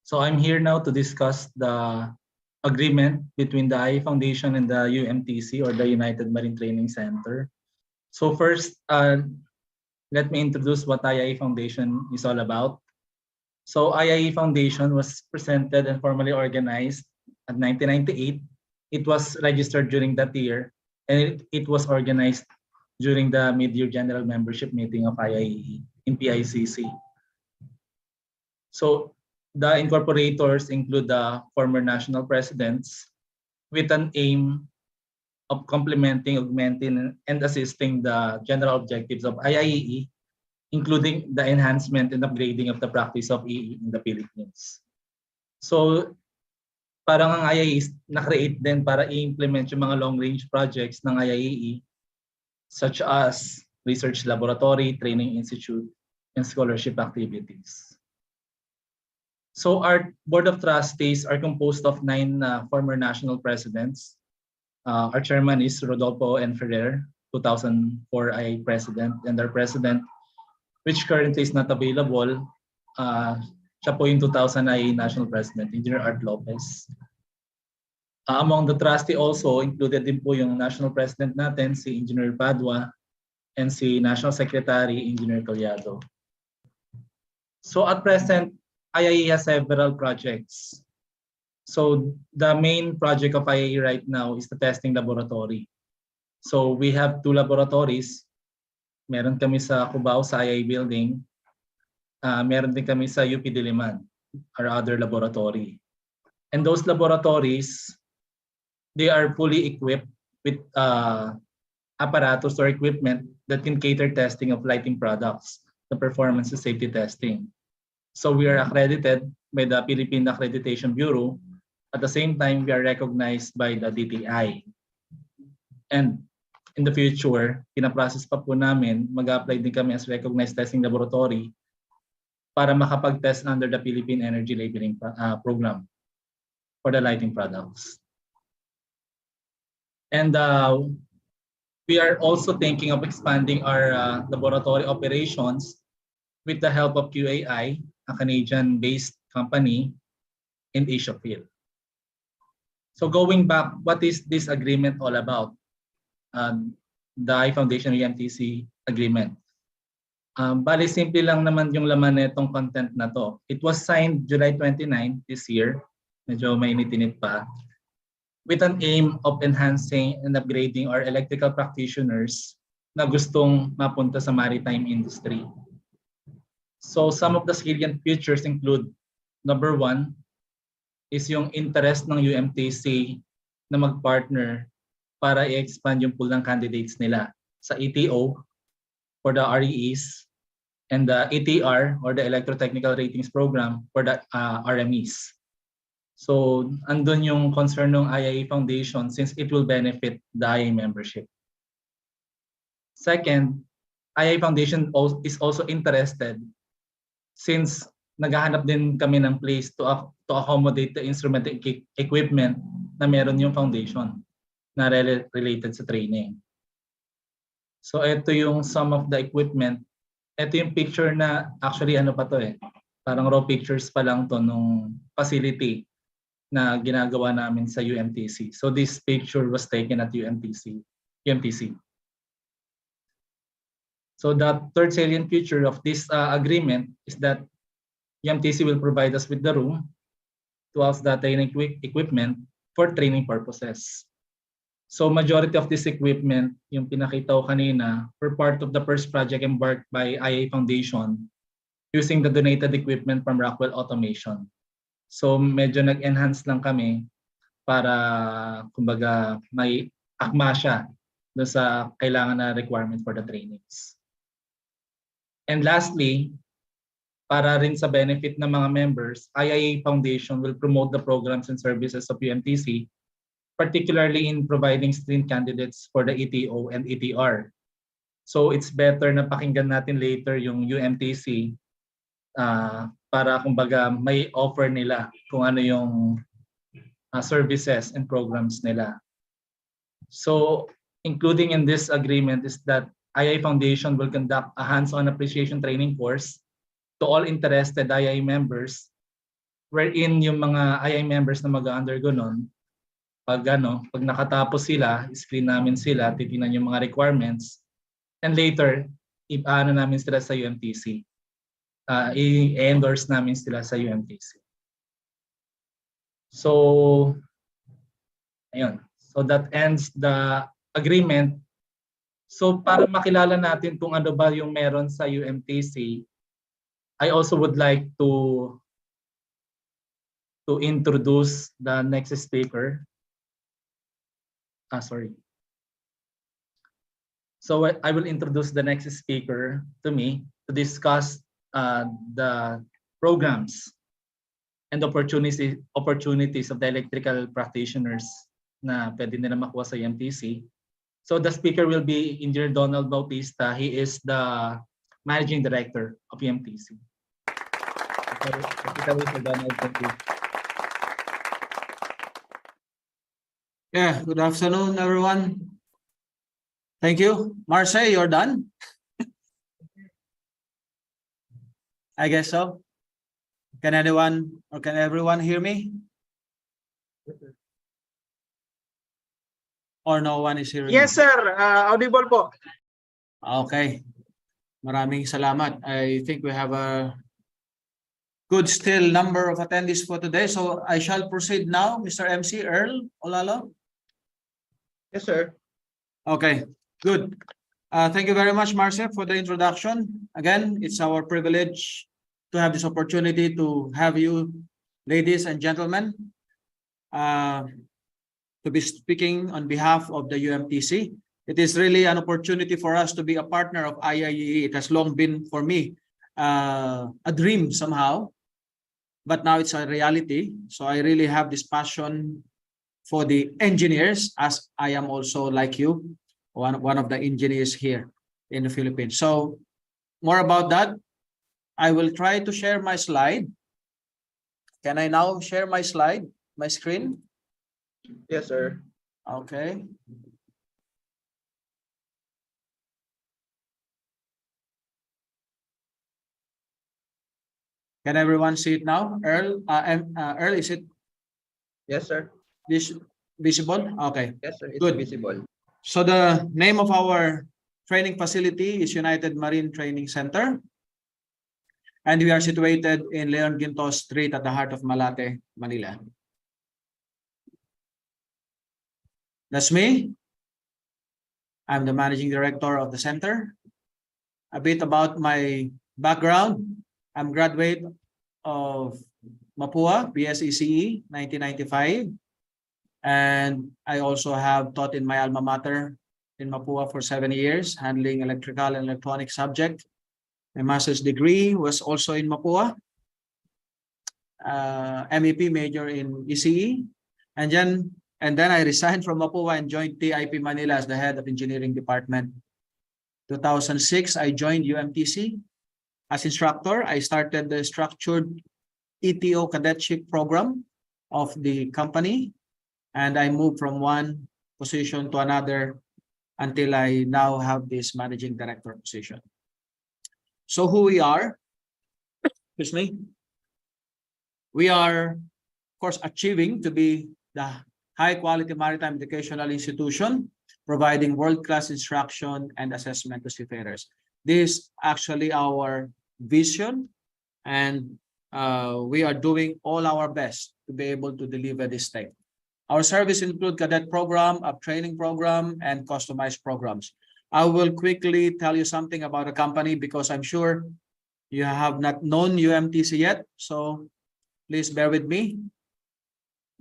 So I'm here now to discuss the agreement between the IA Foundation and the UMTC, or the United Marine Training Center. So first, let me introduce what IIE Foundation is all about. So IIE Foundation was presented and formally organized at 1998. It was registered during that year, and it was organized during the mid-year general membership meeting of IIE in PICC. So the incorporators include the former national presidents with an aim of complementing, augmenting, and assisting the general objectives of IIE, including the enhancement and upgrading of the practice of EE in the Philippines. So parang ang IIE na-create din para i-implement yung mga long-range projects ng IIE, such as research laboratory, training institute, and scholarship activities. So our Board of Trustees are composed of 9 former national presidents. Our chairman is Rodolfo N. Ferrer, 2004 IIE president, and our president, which currently is not available, siya po yung 2000 IIE national president, Engineer Art Lopez. Among the trustee also, included din po yung national president natin, si Engineer Padua, and si National Secretary, Engineer Collado. So at present, IIE has several projects. So the main project of IIE right now is the testing laboratory. So we have 2 laboratories. Meron kami sa Cubao sa IIE building. Meron din kami sa UP Diliman, our other laboratory. And those laboratories, they are fully equipped with apparatus or equipment that can cater testing of lighting products, the performance and safety testing. So we are accredited by the Philippine Accreditation Bureau. At the same time, we are recognized by the DTI. And in the future, pinaprocess pa po namin, mag-apply din kami as recognized testing laboratory para makapag-test under the Philippine Energy Labeling Program for the lighting products. And we are also thinking of expanding our laboratory operations with the help of QAI, a Canadian-based company, in Asia Field. So going back, what is this agreement all about? The IIE Foundation UMTC agreement. Bali, simple lang naman yung laman nitong content na to. It was signed July 29 this year. Medyo mainit-init pa. With an aim of enhancing and upgrading our electrical practitioners na gustong mapunta sa maritime industry. So some of the salient features include, number 1 is yung interest ng UMTC na mag-partner para i-expand yung pool ng candidates nila sa ETO for the REEs and the ETR or the Electrotechnical Ratings Program for the RMEs. So andun yung concern ng IIE Foundation since it will benefit the IIE membership. Second, IIE Foundation is also interested since naghahanap din kami ng place to accommodate the instrument equipment na meron yung foundation na related sa training. So ito yung some of the equipment. Ito yung picture na actually ano pa to parang raw pictures pa lang to nung facility na ginagawa namin sa UMTC. So this picture was taken at UMTC. So the third salient feature of this agreement is that UMTC will provide us with the room to house the training equipment for training purposes. So majority of this equipment, yung pinakita ko kanina, were part of the first project embarked by IIE Foundation using the donated equipment from Rockwell Automation. So medyo nag-enhance lang kami para kumbaga may akma siya doon sa kailangan na requirement for the trainings. And lastly, para rin sa benefit ng mga members, IIE Foundation will promote the programs and services of UMTC, particularly in providing student candidates for the ETO and ETR. So it's better na pakinggan natin later yung UMTC para kumbaga may offer nila kung ano yung services and programs nila. So, including in this agreement is that II Foundation will conduct a hands-on appreciation training course to all interested II members, wherein yung mga II members na mag-undergo nun, pag nakatapos sila, screen namin sila, titingnan yung mga requirements, and later, ipaano namin sila sa UMTC. I-endorse namin sila sa UMTC. So, ayun. So that ends the agreement. So para makilala natin kung ano ba yung meron sa UMTC, I also would like to introduce the next speaker. Sorry. So I will introduce the next speaker to me to discuss the programs and opportunities of the electrical practitioners na pwede nila makuha sa UMTC. So the speaker will be Engineer Donald Bautista. He is the Managing Director of UMTC. Yeah, good afternoon, everyone. Thank you. Marce, you're done? I guess so. Can anyone or can everyone hear me? Or no one is hearing Yes, me? sir. Audible po. Okay. Maraming salamat. I think we have a good still number of attendees for today. So I shall proceed now, Mr. MC Earl Olalo. Yes, sir. Okay, good. Thank you very much, Marce, for the introduction. Again, it's our privilege to have this opportunity to have you, ladies and gentlemen, to be speaking on behalf of the UMTC. It is really an opportunity for us to be a partner of IIEE. It has long been for me a dream somehow, but now it's a reality. So I really have this passion for the engineers, as I am also like you, one of the engineers here in the Philippines. So more about that, I will try to share my slide. Can I now share my slide, my screen? Yes, sir. Okay. Can everyone see it now? Earl, Earl, is it? Yes, sir. Visible? Okay. Yes, sir. It's Good. visible. So the name of our training facility is United Marine Training Center. And we are situated in Leon Ginto Street at the heart of Malate, Manila. That's me. I'm the managing director of the center. A bit about my background. I'm graduate of Mapua, BSECE, 1995. And I also have taught in my alma mater in Mapua for 7 years, handling electrical and electronic subject. My master's degree was also in Mapua. MEP major in ECE. And then I resigned from Mapua and joined TIP Manila as the head of engineering department. 2006, I joined UMTC. As instructor, I started the structured ETO cadetship program of the company. And I moved from one position to another until I now have this managing director position. So who we are, excuse me, we are, of course, achieving to be the high-quality maritime educational institution, providing world-class instruction and assessment to seafarers. This is actually our vision, and we are doing all our best to be able to deliver this thing. Our service include cadet program, up training program, and customized programs. I will quickly tell you something about the company because I'm sure you have not known UMTC yet, so please bear with me.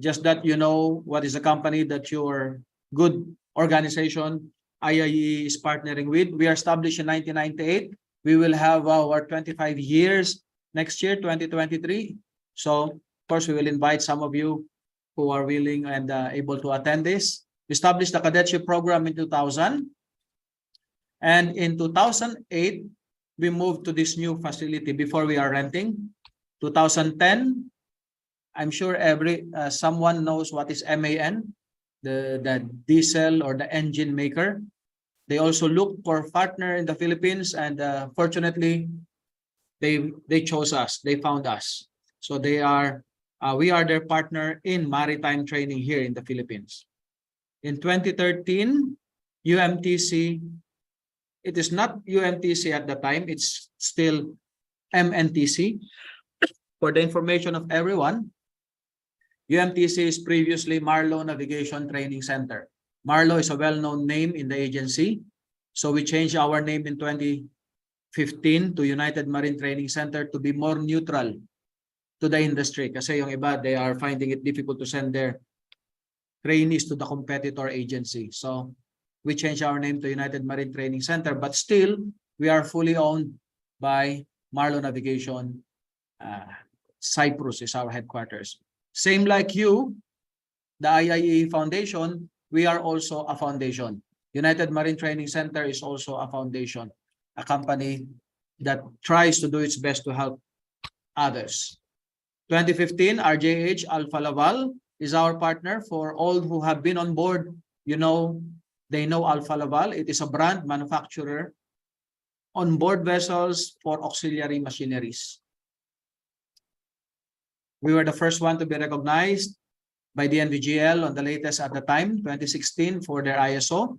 Just that you know what is the company that your good organization IIE is partnering with. We are established in 1998. We will have our 25 years next year, 2023. So, of course, we will invite some of you who are willing and able to attend this. We established the cadetship program in 2000. And in 2008, we moved to this new facility before we are renting. 2010, I'm sure someone knows what is MAN, the diesel or the engine maker. They also look for partner in the Philippines, and fortunately, they chose us. They found us. So we are their partner in maritime training here in the Philippines. In 2013, UMTC, it is not UMTC at the time, it's still MNTC. For the information of everyone, UMTC is previously Marlo Navigation Training Center. Marlo is a well-known name in the agency. So we changed our name in 2015 to United Marine Training Center to be more neutral to the industry. Kasi yung iba, they are finding it difficult to send their trainees to the competitor agency. So we changed our name to United Marine Training Center, but still we are fully owned by Marlo Navigation. Cyprus is our headquarters. Same like you, the IIE Foundation, we are also a foundation. United Marine Training Center is also a foundation, a company that tries to do its best to help others. 2015, RJH Alfa Laval is our partner. For all who have been on board, they know Alfa Laval. It is a brand manufacturer on board vessels for auxiliary machineries. We were the first one to be recognized by the NVGL on the latest at the time, 2016, for their ISO.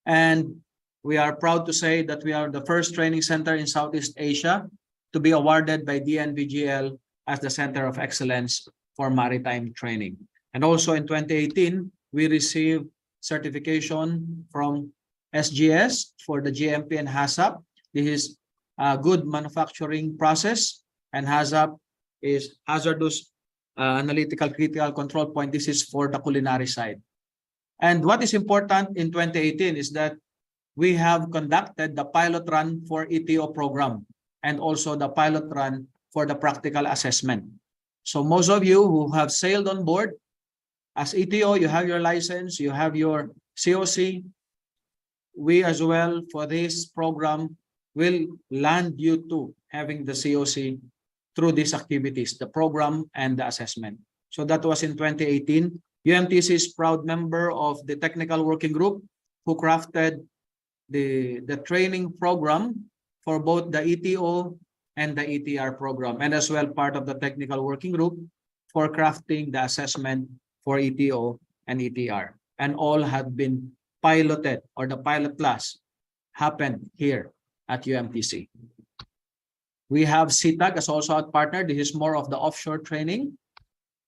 And we are proud to say that we are the first training center in Southeast Asia to be awarded by the NVGL as the Center of Excellence for Maritime Training. And also in 2018, we received certification from SGS for the GMP and HACCP. This is a good manufacturing process, and HACCP is hazardous analytical critical control point. This is for the culinary side. And what is important in 2018 is that we have conducted the pilot run for ETO program and also the pilot run for the practical assessment. So most of you who have sailed on board as ETO, you have your license, you have your COC. We as well for this program will land you to having the COC through these activities, the program and the assessment. So that was in 2018. UMTC is proud member of the technical working group who crafted the training program for both the ETO and the ETR program, and as well part of the technical working group for crafting the assessment for ETO and ETR. And all had been piloted, or the pilot class happened here at UMTC. We have CTAG as also our partner. This is more of the offshore training.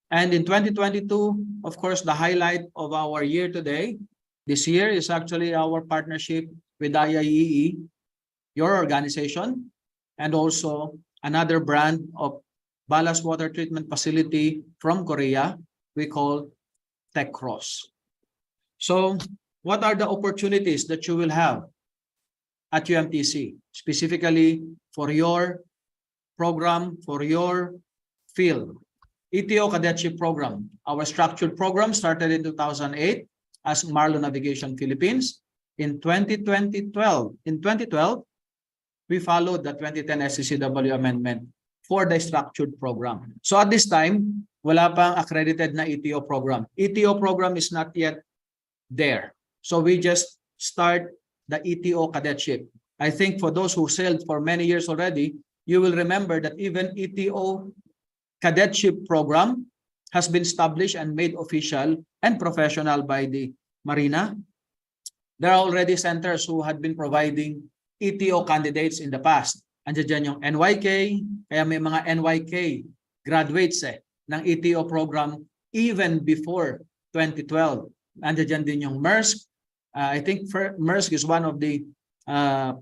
And in 2022, of course, the highlight of our year today, this year is actually our partnership with IIEE, your organization, and also another brand of ballast water treatment facility from Korea, we call TechCross. So what are the opportunities that you will have at UMTC, specifically for your program, for your field? ETO Cadetship Program. Our structured program started in 2008 as Marlo Navigation Philippines. In 2012, we followed the 2010 SCCW amendment for the structured program. So at this time, wala pang accredited na ETO program. ETO program is not yet there. So we just start the ETO Cadetship. I think for those who sailed for many years already, you will remember that even ETO Cadetship program has been established and made official and professional by the Marina. There are already centers who had been providing ETO candidates in the past. Andiyan dyan yung NYK, kaya may mga NYK graduates ng ETO program even before 2012. Andiyan dyan din yung Maersk. I think Maersk is one of the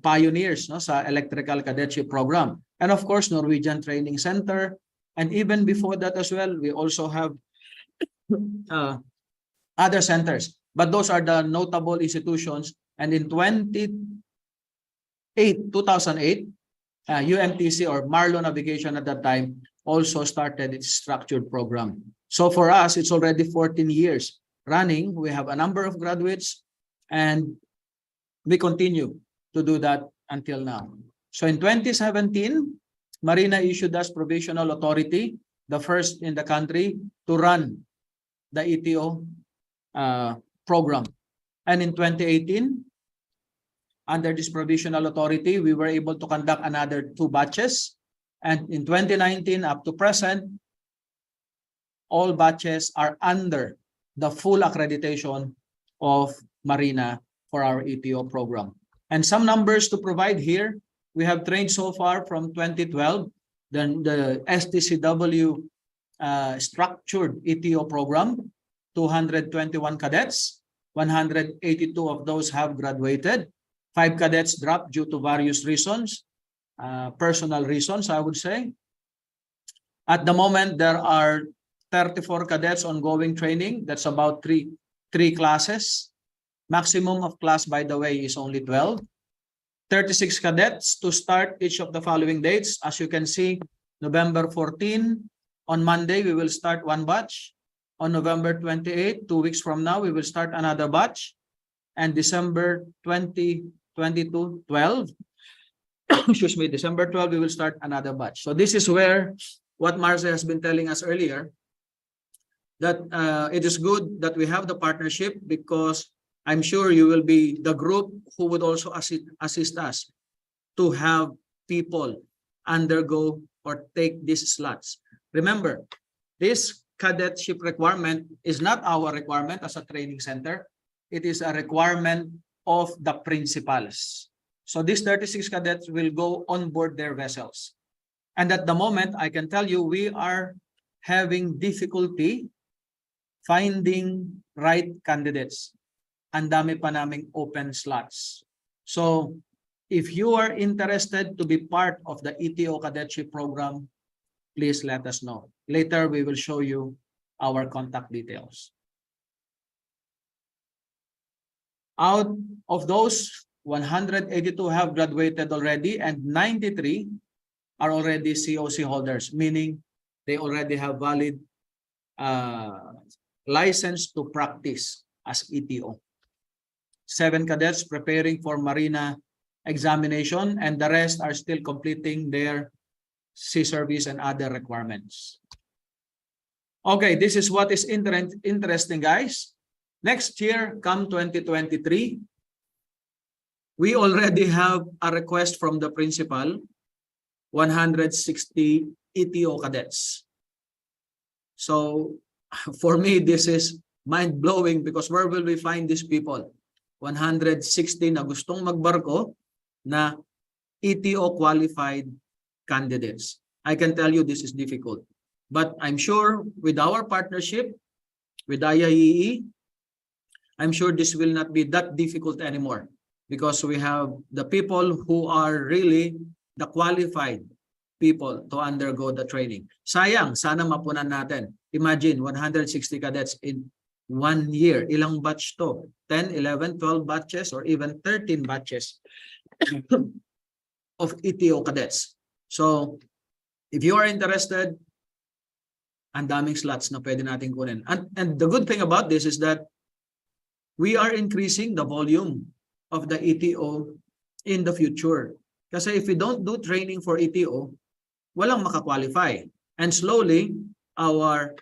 pioneers sa electrical cadetship program. And of course, Norwegian Training Center. And even before that as well, we also have other centers. But those are the notable institutions. And in 2008, UMTC or Marlo Navigation at that time also started its structured program. So for us, it's already 14 years running. We have a number of graduates and we continue to do that until now. So in 2017, Marina issued us provisional authority the first in the country to run the ETO program. And in 2018, under this provisional authority, we were able to conduct another 2 batches. And in 2019 up to present, all batches are under the full accreditation of Marina for our ETO program. And some numbers to provide here. We have trained so far from 2012, then the STCW structured ETO program, 221 cadets, 182 of those have graduated. 5 cadets dropped due to various reasons, personal reasons, I would say. At the moment, there are 34 cadets ongoing training. That's about three classes. Maximum of class, by the way, is only 12. 36 cadets to start each of the following dates. As you can see, November 14, on Monday, we will start 1 batch. On November 28, 2 weeks from now, we will start another batch. And December 22, 12, excuse me, December 12, we will start another batch. So this is where what Marcia has been telling us earlier, that it is good that we have the partnership, because I'm sure you will be the group who would also assist us to have people undergo or take these slots. Remember, this cadetship requirement is not our requirement as a training center. It is a requirement of the principals. So these 36 cadets will go on board their vessels. And at the moment, I can tell you, we are having difficulty finding right candidates. Ang dami pa naming open slots. So if you are interested to be part of the ETO cadetship program, please let us know. Later, we will show you our contact details. Out of those, 182 have graduated already, and 93 are already COC holders, meaning they already have valid license to practice as ETO. 7 cadets preparing for Marina examination, and the rest are still completing their sea service and other requirements. Okay, this is what is interesting, guys. Next year, come 2023, we already have a request from the principal, 160 ETO cadets. So for me, this is mind-blowing, because where will we find these people? 160 na gustong magbarko na ETO qualified candidates. I can tell you this is difficult. But I'm sure with our partnership with IIEE, I'm sure this will not be that difficult anymore, because we have the people who are really the qualified people to undergo the training. Sayang, sana mapunan natin. Imagine 160 cadets in 1 year. Ilang batch to? 10, 11, 12 batches, or even 13 batches of ETO cadets. So if you are interested, ang daming slots na pwede natin kunin. And the good thing about this is that we are increasing the volume of the ETO in the future. Kasi if we don't do training for ETO, walang makakwalify. And slowly, our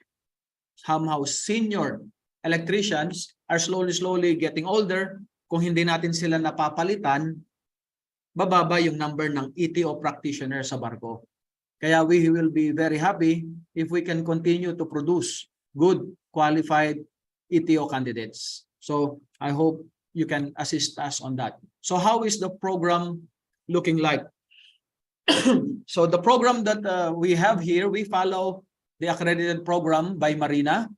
somehow senior electricians are slowly getting older. Kung hindi natin sila napapalitan, bababa yung number ng ETO practitioner sa barko. Kaya we will be very happy if we can continue to produce good, qualified ETO candidates. So I hope you can assist us on that. So how is the program looking like? So the program that we have here, we follow the accredited program by Marina.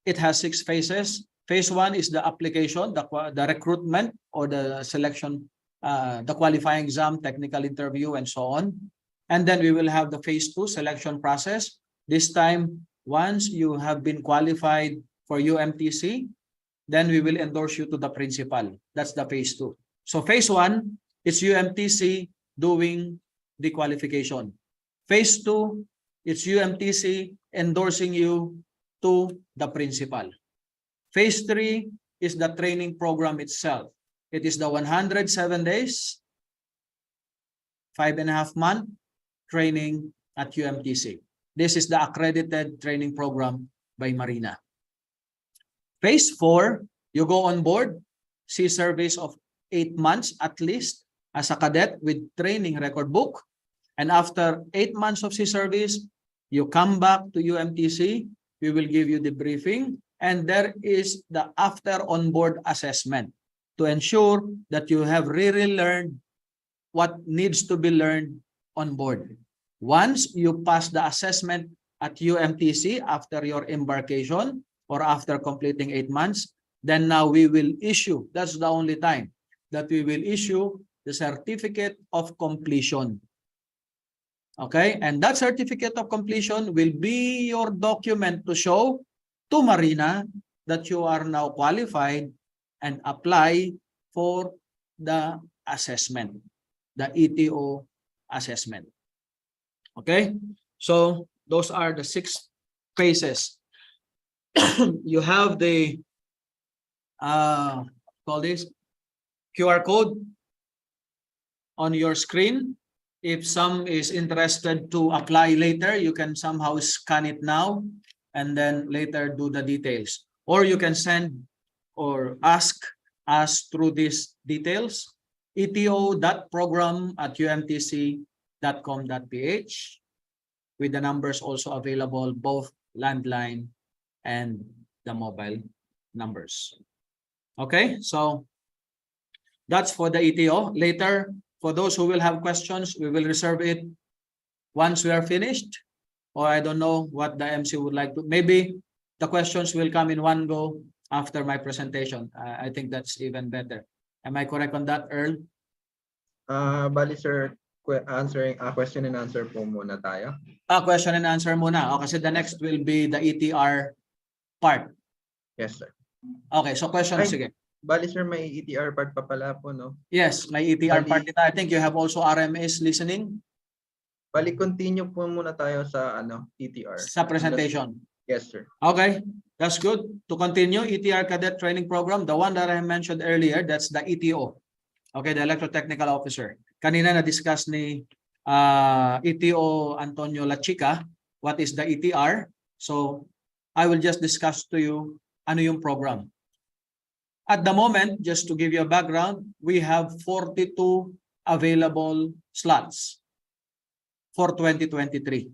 It has 6 phases. Phase 1 is the application, the recruitment or the selection, the qualifying exam, technical interview, and so on. And then we will have the phase 2 selection process. This time, once you have been qualified for UMTC, then we will endorse you to the principal. That's the phase 2. So phase 1 is UMTC doing the qualification. Phase 2, it's UMTC endorsing you to the principal. Phase 3 is the training program itself. It is the 107 days, 5.5 month training at UMTC. This is the accredited training program by Marina. Phase 4, you go on board, sea service of 8 months at least as a cadet with training record book. And after 8 months of sea service, you come back to UMTC, we will give you the briefing, and there is the after onboard assessment to ensure that you have really learned what needs to be learned on board. Once you pass the assessment at UMTC after your embarkation or after completing 8 months, then now we will issue, that's the only time that we will issue the certificate of completion. Okay, and that certificate of completion will be your document to show to Marina that you are now qualified and apply for the assessment, the ETO assessment. Okay, so those are the 6 phases. You have the call this QR code on your screen. If some is interested to apply later, you can somehow scan it now and then later do the details. Or you can send or ask us through these details, eto.program@umtc.com.ph, with the numbers also available, both landline and the mobile numbers. Okay, so that's for the ETO. Later, for those who will have questions, we will reserve it once we are finished, or I don't know what the MC would like to. Maybe the questions will come in one go after my presentation. I think that's even better. Am I correct on that, Earl? Bali sir, answering question and answer po muna tayo. Question and answer muna. O, kasi the next will be the ETR part. Yes sir. Okay, so question, sige. Bali sir, may ETR part pa pala po, no? Yes, may ETR part dito. I think you have also RMS listening. Bali, continue po muna tayo sa ETR. Sa presentation. Yes, sir. Okay, that's good. To continue, ETR Cadet Training Program, the one that I mentioned earlier, that's the ETO. Okay, the Electrotechnical Officer. Kanina na-discuss ni ETO Antonio Lachica, what is the ETR. So, I will just discuss to you ano yung program. At the moment, just to give you a background, we have 42 available slots for 2023.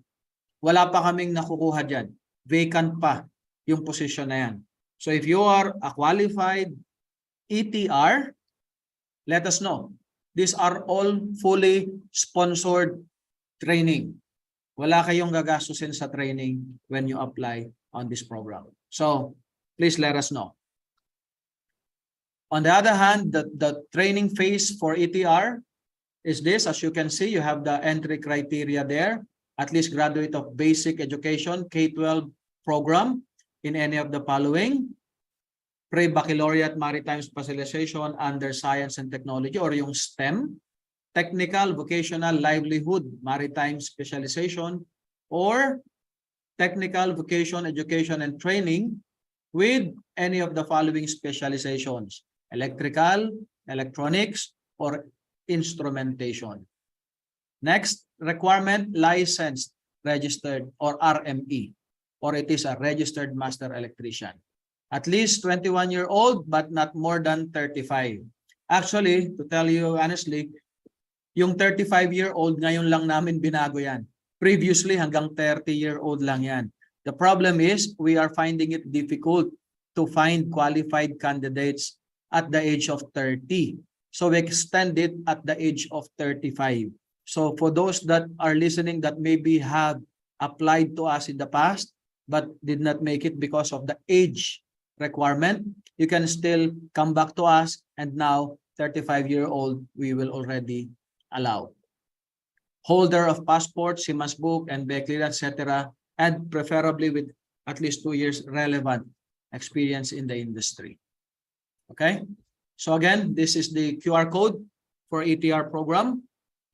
Wala pa kaming nakukuha dyan. Vacant pa yung position na yan. So if you are a qualified ETR, let us know. These are all fully sponsored training. Wala kayong gagastusin sa training when you apply on this program. So please let us know. On the other hand, the training phase for ETR is this. As you can see, you have the entry criteria there. At least graduate of basic education, K-12 program in any of the following. Pre-baccalaureate maritime specialization under science and technology, or yung STEM. Technical, vocational, livelihood, maritime specialization, or technical, vocation, education, and training with any of the following specializations. Electrical, electronics, or instrumentation. Next, requirement, licensed, registered, or RME, or it is a registered master electrician. At least 21-year-old, but not more than 35. Actually, to tell you honestly, yung 35-year-old ngayon lang namin binago yan. Previously, hanggang 30-year-old lang yan. The problem is, we are finding it difficult to find qualified candidates at the age of 30. So we extend it at the age of 35. So for those that are listening that maybe have applied to us in the past, but did not make it because of the age requirement, you can still come back to us, and now 35-year-old we will already allow. Holder of passport, Simas book, and Beckley, etc., and preferably with at least 2 years relevant experience in the industry. Okay, so again, this is the QR code for ETR program.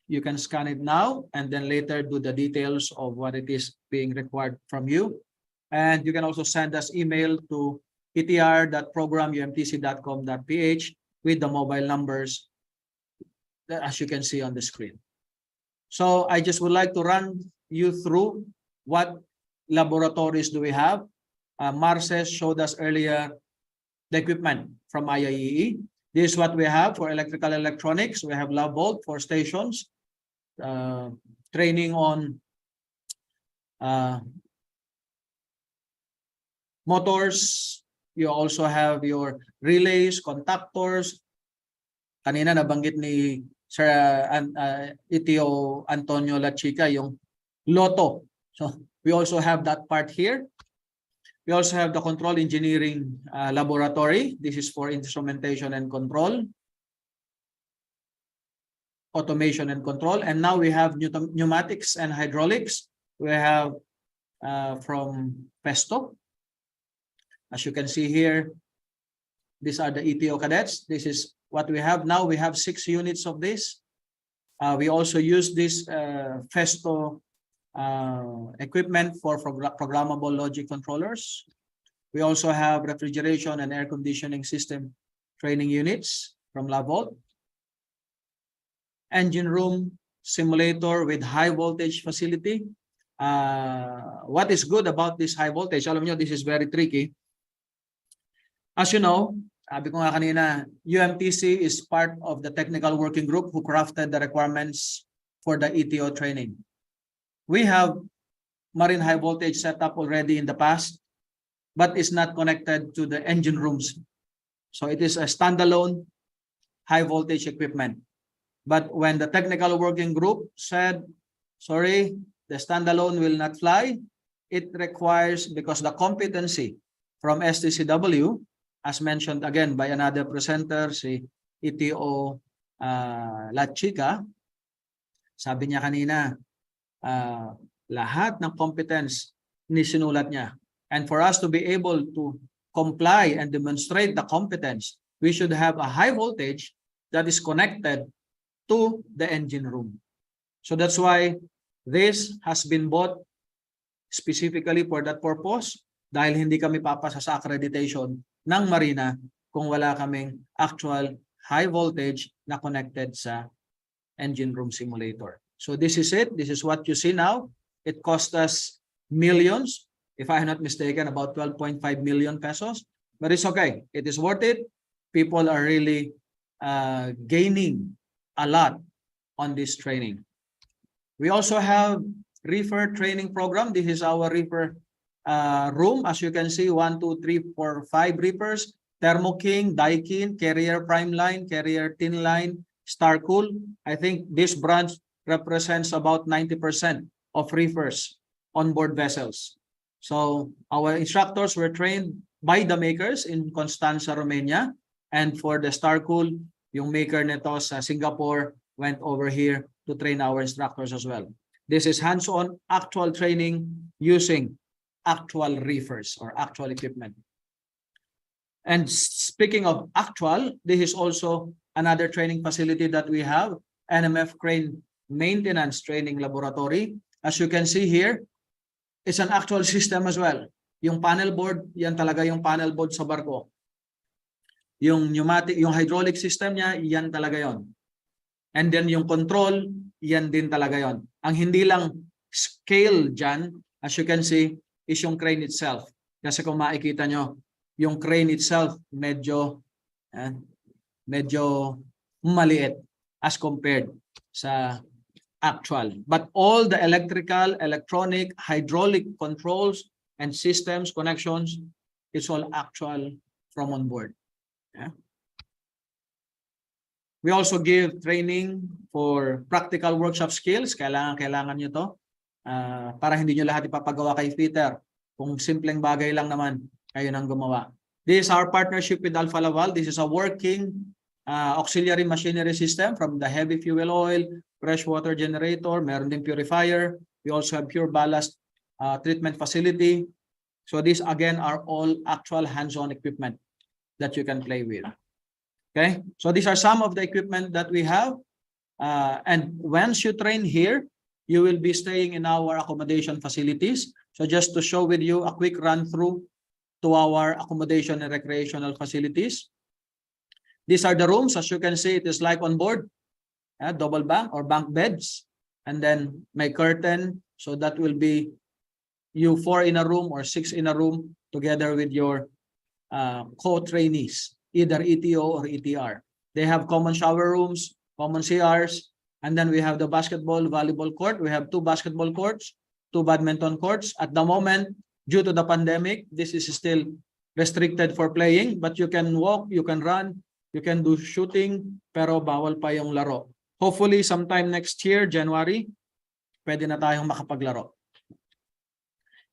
You can scan it now and then later do the details of what it is being required from you. And you can also send us email to etr.program@umtc.com.ph with the mobile numbers that, as you can see on the screen. So I just would like to run you through what laboratories do we have? Marces showed us earlier the equipment from IIEE. This is what we have for electrical electronics. We have lab vault for stations, training on motors. You also have your relays, contactors. Kanina nabanggit ni Sir ETO Antonio Lachica yung Lotto. So we also have that part here. We also have the control engineering laboratory. This is for instrumentation and control, automation and control. And now we have pneumatics and hydraulics. We have from Pesto. As you can see here, these are the ETO cadets. This is what we have now. We have 6 units of this. We also use this Festo equipment for programmable logic controllers. We also have refrigeration and air conditioning system training units from Lavot. Engine room simulator with high voltage facility. What is good about this high voltage? Alam nyo, this is very tricky. As you know, sabi ko nga kanina, UMTC is part of the technical working group who crafted the requirements for the ETO training. We have marine high voltage setup already in the past, but it's not connected to the engine rooms. So it is a standalone high voltage equipment. But when the technical working group said, sorry, the standalone will not fly, it requires, because the competency from STCW, as mentioned again by another presenter, si ETO Lachica, sabi niya kanina, lahat ng competence nisinulat niya. And for us to be able to comply and demonstrate the competence, we should have a high voltage that is connected to the engine room. So that's why this has been bought specifically for that purpose, dahil hindi kami papasa sa accreditation ng Marina kung wala kaming actual high voltage na connected sa engine room simulator. So this is it. This is what you see now. It cost us millions, if I'm not mistaken, about 12.5 million pesos. But it's okay. It is worth it. People are really gaining a lot on this training. We also have reefer training program. This is our reefer room. As you can see, 1, 2, 3, 4, 5 reefers. Thermo King, Daikin, Carrier Prime Line, Carrier Tin Line, Starcool. I think this branch represents about 90% of reefers on board vessels. So our instructors were trained by the makers in Constanza, Romania. And for the Starcool, yung maker nito sa Singapore went over here to train our instructors as well. This is hands-on actual training using actual reefers or actual equipment. And speaking of actual, this is also another training facility that we have, NMF Crane Maintenance Training Laboratory. As you can see here, it's an actual system as well. Yung panel board, yan talaga yung panel board sa barko. Yung pneumatic, yung hydraulic system niya, yan talaga yon. And then yung control, yan din talaga yon. Ang hindi lang scale dyan, as you can see, is yung crane itself. Kasi kung makikita nyo, yung crane itself medyo maliit as compared sa actual. But all the electrical, electronic, hydraulic controls and systems, connections, it's all actual from on board. Yeah. We also give training for practical workshop skills. Kailangan nyo to. Para hindi nyo lahat ipapagawa kay Peter. Kung simpleng bagay lang naman, kayo nang gumawa. This is our partnership with Alfa Laval. This is a working auxiliary machinery system from the heavy fuel oil, freshwater generator, meron din purifier. We also have pure ballast treatment facility. So these again are all actual hands-on equipment that you can play with. Okay, so these are some of the equipment that we have. And once you train here, you will be staying in our accommodation facilities. So just to show with you a quick run through to our accommodation and recreational facilities. These are the rooms. As you can see, it is like on board, double bunk or bunk beds. And then may curtain. So that will be you 4 in a room or 6 in a room together with your co-trainees, either ETO or ETR. They have common shower rooms, common CRs, and then we have the basketball, volleyball court. We have 2 basketball courts, 2 badminton courts. At the moment, due to the pandemic, this is still restricted for playing, but you can walk, you can run, you can do shooting, pero bawal pa yung laro. Hopefully, sometime next year, January, pwede na tayong makapaglaro.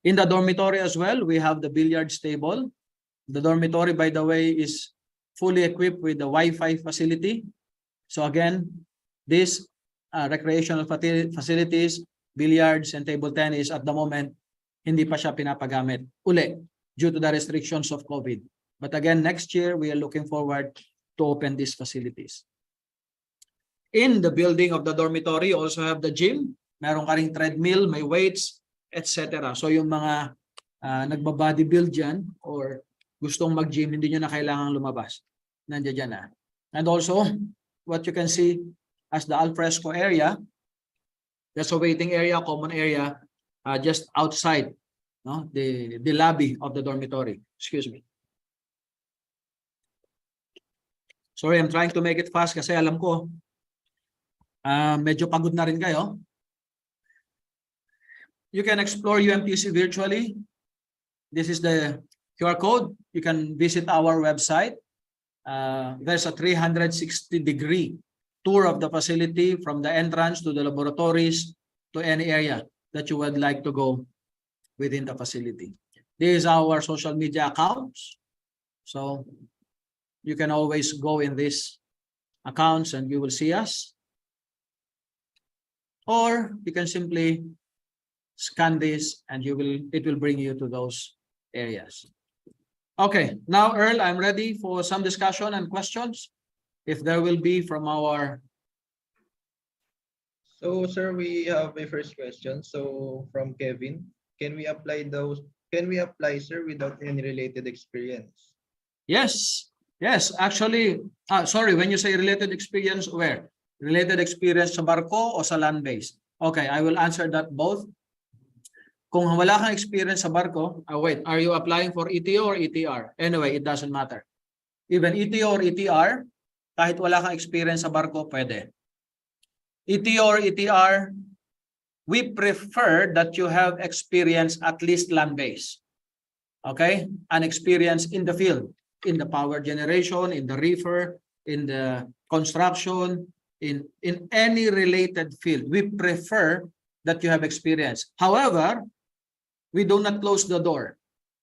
In the dormitory as well, we have the billiards table. The dormitory, by the way, is fully equipped with the Wi-Fi facility. So again, these recreational facilities, billiards and table tennis at the moment, hindi pa siya pinapagamit uli due to the restrictions of COVID. But again, next year, we are looking forward to open these facilities. In the building of the dormitory, you also have the gym. Meron ka ring treadmill, may weights, etc. So yung mga nagba-bodybuild dyan or gustong mag-gym, hindi nyo na kailangang lumabas. Nandiyan dyan na. And also, what you can see as the alfresco area, there's a waiting area, common area, just outside the lobby of the dormitory. Excuse me. Sorry, I'm trying to make it fast kasi alam ko, medyo pagod na rin kayo. You can explore UMTC virtually. This is the QR code. You can visit our website. There's a 360-degree tour of the facility from the entrance to the laboratories to any area that you would like to go within the facility. This is our social media accounts. So you can always go in these accounts and you will see us. Or you can simply scan this and it will bring you to those areas. Okay, now Earl, I'm ready for some discussion and questions, if there will be from our... So, sir, we have a first question. So, from Kevin, can we apply, sir, without any related experience? Yes, actually, sorry, when you say related experience, where? Related experience sa barko o sa land-based? Okay, I will answer that both. Kung wala kang experience sa barko, wait, are you applying for ETO or ETR? Anyway, it doesn't matter. Even ETO or ETR, kahit wala kang experience sa barko, pwede. ETO or ETR, we prefer that you have experience at least land-based. Okay? An experience in the field, in the power generation, in the reefer, in the construction, in any related field. We prefer that you have experience. However, we do not close the door.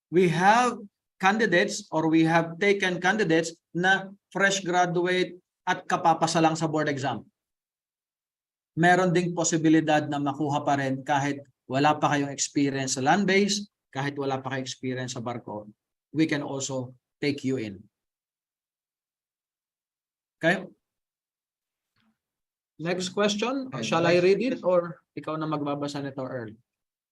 We have candidates or we have taken candidates na fresh graduate at kapapasa lang sa board exam. Meron ding posibilidad na makuha pa rin kahit wala pa kayong experience sa land-based, kahit wala pa kayong experience sa barko. We can also take you in. Okay? Next question. Shall I read it or ikaw na magbabasa nito, Earl?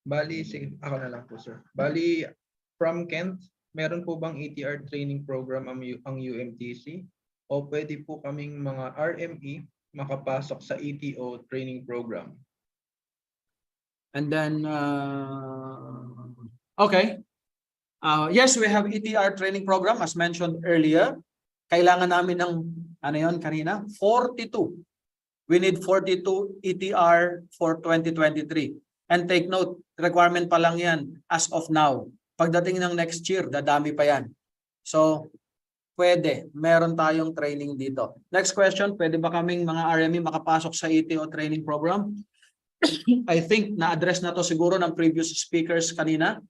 Bali, sige, ako na lang po, sir. Bali, from Kent, meron po bang ETR training program ang UMTC? O pwede po kaming mga RME makapasok sa ETO training program? And then, okay. Yes, we have ETR training program as mentioned earlier. Kailangan namin ng, ano yun kanina? 42. We need 42 ETR for 2023. And take note, requirement pa lang yan as of now. Pagdating ng next year, dadami pa yan. So, pwede. Meron tayong training dito. Next question, pwede ba kaming mga RME makapasok sa ETO training program? I think na-address na to siguro ng previous speakers kanina.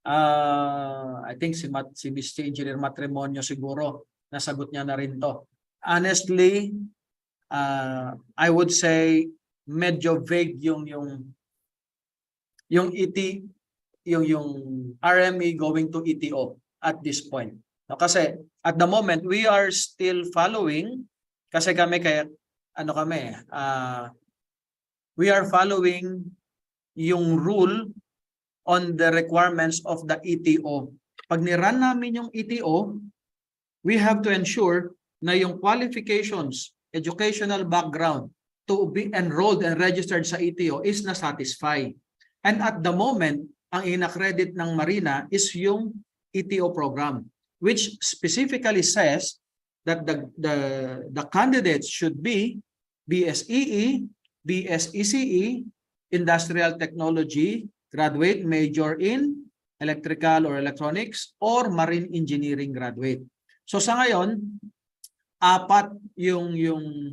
I think si Mr. Engineer Matrimonio siguro nasagot niya na rin to. Honestly, I would say medyo vague yung RME going to ETO at this point. No, kasi at the moment we are still following kasi kami we are following yung rule on the requirements of the ETO. Pag ni-run namin yung ETO, we have to ensure na yung qualifications, educational background to be enrolled and registered sa ETO is na-satisfy. And at the moment, ang ina-credit ng Marina is yung ETO program, which specifically says that the candidates should be BSEE, BSECE, Industrial Technology, graduate, major in electrical or electronics, or marine engineering graduate. So sa ngayon, 4 yung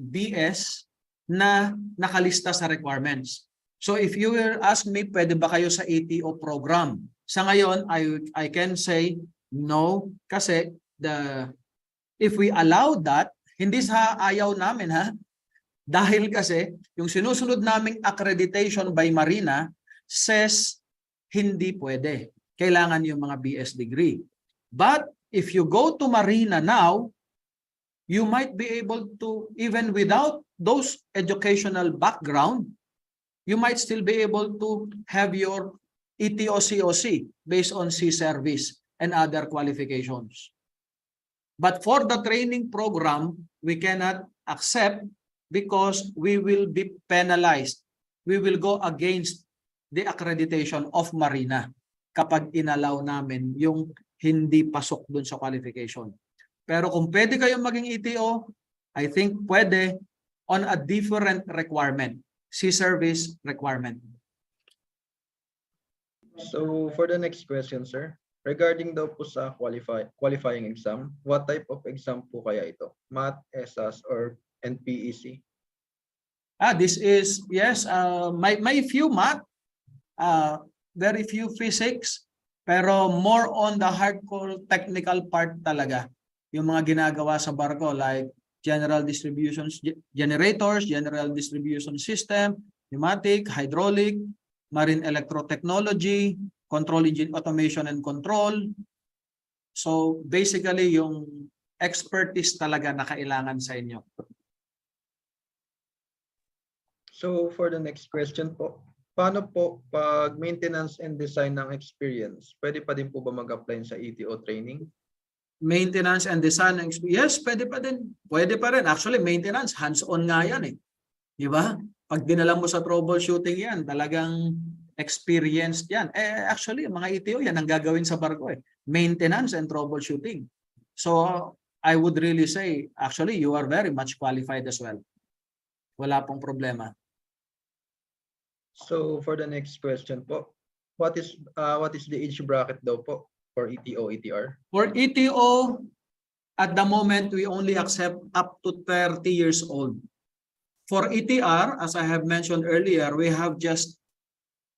BS na nakalista sa requirements. So if you will ask me, pwede ba kayo sa ATO program? Sa ngayon, I can say no, kasi if we allow that, hindi sa ayaw namin ha, dahil kasi yung sinusunod naming accreditation by Marina says hindi pwede. Kailangan yung mga BS degree. But if you go to Marina now, you might be able to, even without those educational background, you might still be able to have your ETO-COC based on sea service and other qualifications. But for the training program, we cannot accept because we will be penalized. We will go against the accreditation of Marina kapag inalaw namin yung hindi pasok dun sa qualification. Pero kung pwede kayong maging ETO, I think pwede on a different requirement, sea service requirement. So for the next question, sir, regarding daw po sa qualifying exam, what type of exam po kaya ito? Math, ESAS, or NPEC? This is, yes, may few math, very few physics, pero more on the hardcore technical part talaga. Yung mga ginagawa sa barko like general distributions, generators, general distribution system, pneumatic, hydraulic, marine electrotechnology, control engine automation and control. So basically yung expertise talaga na kailangan sa inyo. So for the next question po, paano po pag maintenance and design ng experience? Pwede pa din po ba mag-apply sa ETO training? Maintenance and design, yes, pwede pa din. Pwede pa rin. Actually, maintenance, hands-on nga yan eh. Di ba? Pag dinala mo sa troubleshooting yan, talagang experienced yan. Actually, mga ETO yan ang gagawin sa barko eh. Maintenance and troubleshooting. So, I would really say, actually, you are very much qualified as well. Wala pong problema. So for the next question po, what is the age bracket daw po for ETO, ETR? For ETO, at the moment, we only accept up to 30 years old. For ETR, as I have mentioned earlier, we have just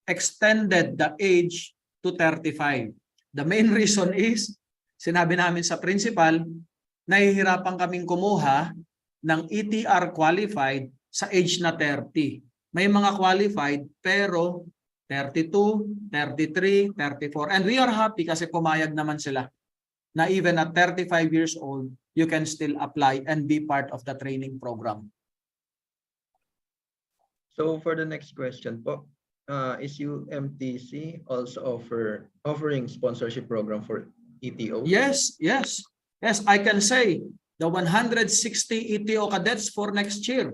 extended the age to 35. The main reason is, sinabi namin sa principal, nahihirapan kaming kumuha ng ETR qualified sa age na 30. May mga qualified pero 32, 33, 34. And we are happy kasi pumayag naman sila na even at 35 years old, you can still apply and be part of the training program. So for the next question po, is UMTC also offering sponsorship program for ETO? Yes, yes. Yes, I can say the 160 ETO cadets for next year.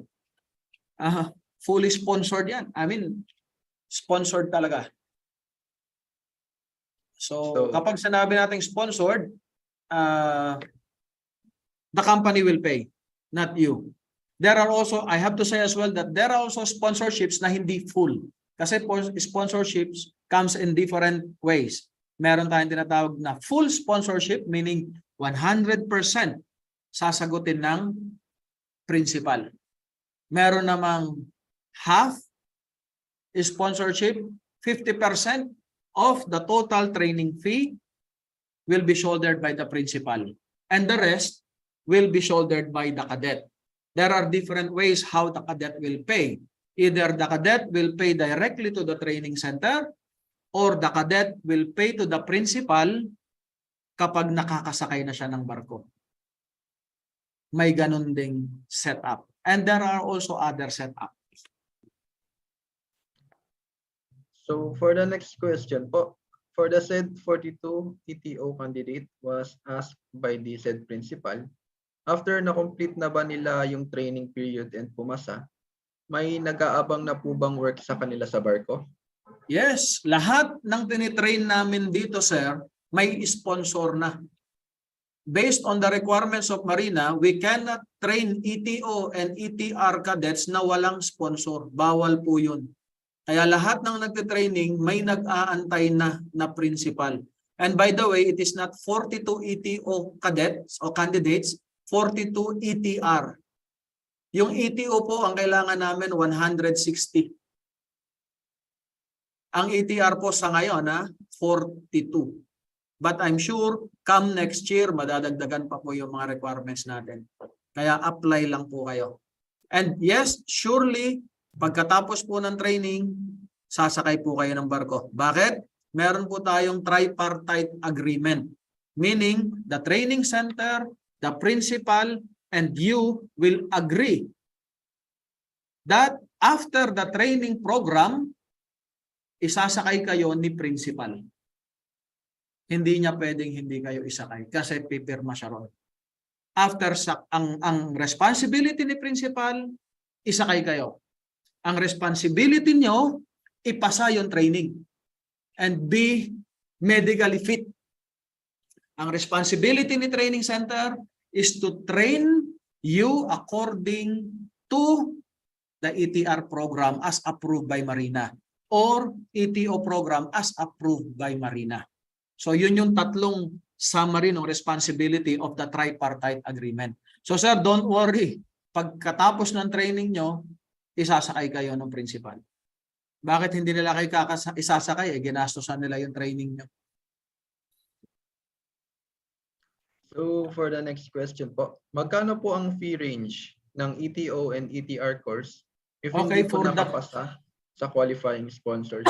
Fully sponsored yan. I mean, sponsored talaga. So kapag sinabi natin sponsored, the company will pay, not you. There are also, I have to say as well that there are also sponsorships na hindi full. Kasi sponsorships comes in different ways. Meron tayong tinatawag na full sponsorship, meaning 100% sasagutin ng principal. Meron namang half sponsorship, 50% of the total training fee will be shouldered by the principal. And the rest will be shouldered by the cadet. There are different ways how the cadet will pay. Either the cadet will pay directly to the training center or the cadet will pay to the principal kapag nakakasakay na siya ng barko. May ganun ding setup. And there are also other setups. So for the next question po, for the said 42 ETO candidate was asked by the said principal, after na-complete na ba nila yung training period and pumasa, may nag-aabang na po bang work sa kanila sa barko? Yes, lahat ng tinitrain namin dito, sir, may sponsor na. Based on the requirements of Marina, we cannot train ETO and ETR cadets na walang sponsor. Bawal po yun. Kaya lahat ng nagtitraining may nag-aantay na principal. And by the way, it is not 42 ETO cadets o candidates, 42 ETR. Yung ETO po, ang kailangan namin 160. Ang ETR po sa ngayon, 42. But I'm sure, come next year, madadagdagan pa po yung mga requirements natin. Kaya apply lang po kayo. And yes, surely, pagkatapos po ng training, sasakay po kayo ng barko. Bakit? Meron po tayong tripartite agreement. Meaning, the training center, the principal, and you will agree that after the training program, isasakay kayo ni principal. Hindi niya pwedeng hindi kayo isakay kasi pipirma siya ron. After ang responsibility ni principal, isakay kayo. Ang responsibility nyo, ipasa yung training and be medically fit. Ang responsibility ni training center is to train you according to the ETR program as approved by Marina or ETO program as approved by Marina. So yun yung tatlong summary ng responsibility of the tripartite agreement. So sir, don't worry. Pagkatapos ng training nyo, isasakay kayo ng principal. Bakit hindi nila kayo isasakay? Ginastosan nila yung training nyo. So for the next question po, magkano po ang fee range ng ETO and ETR course if hindi po nakapasa sa qualifying sponsors?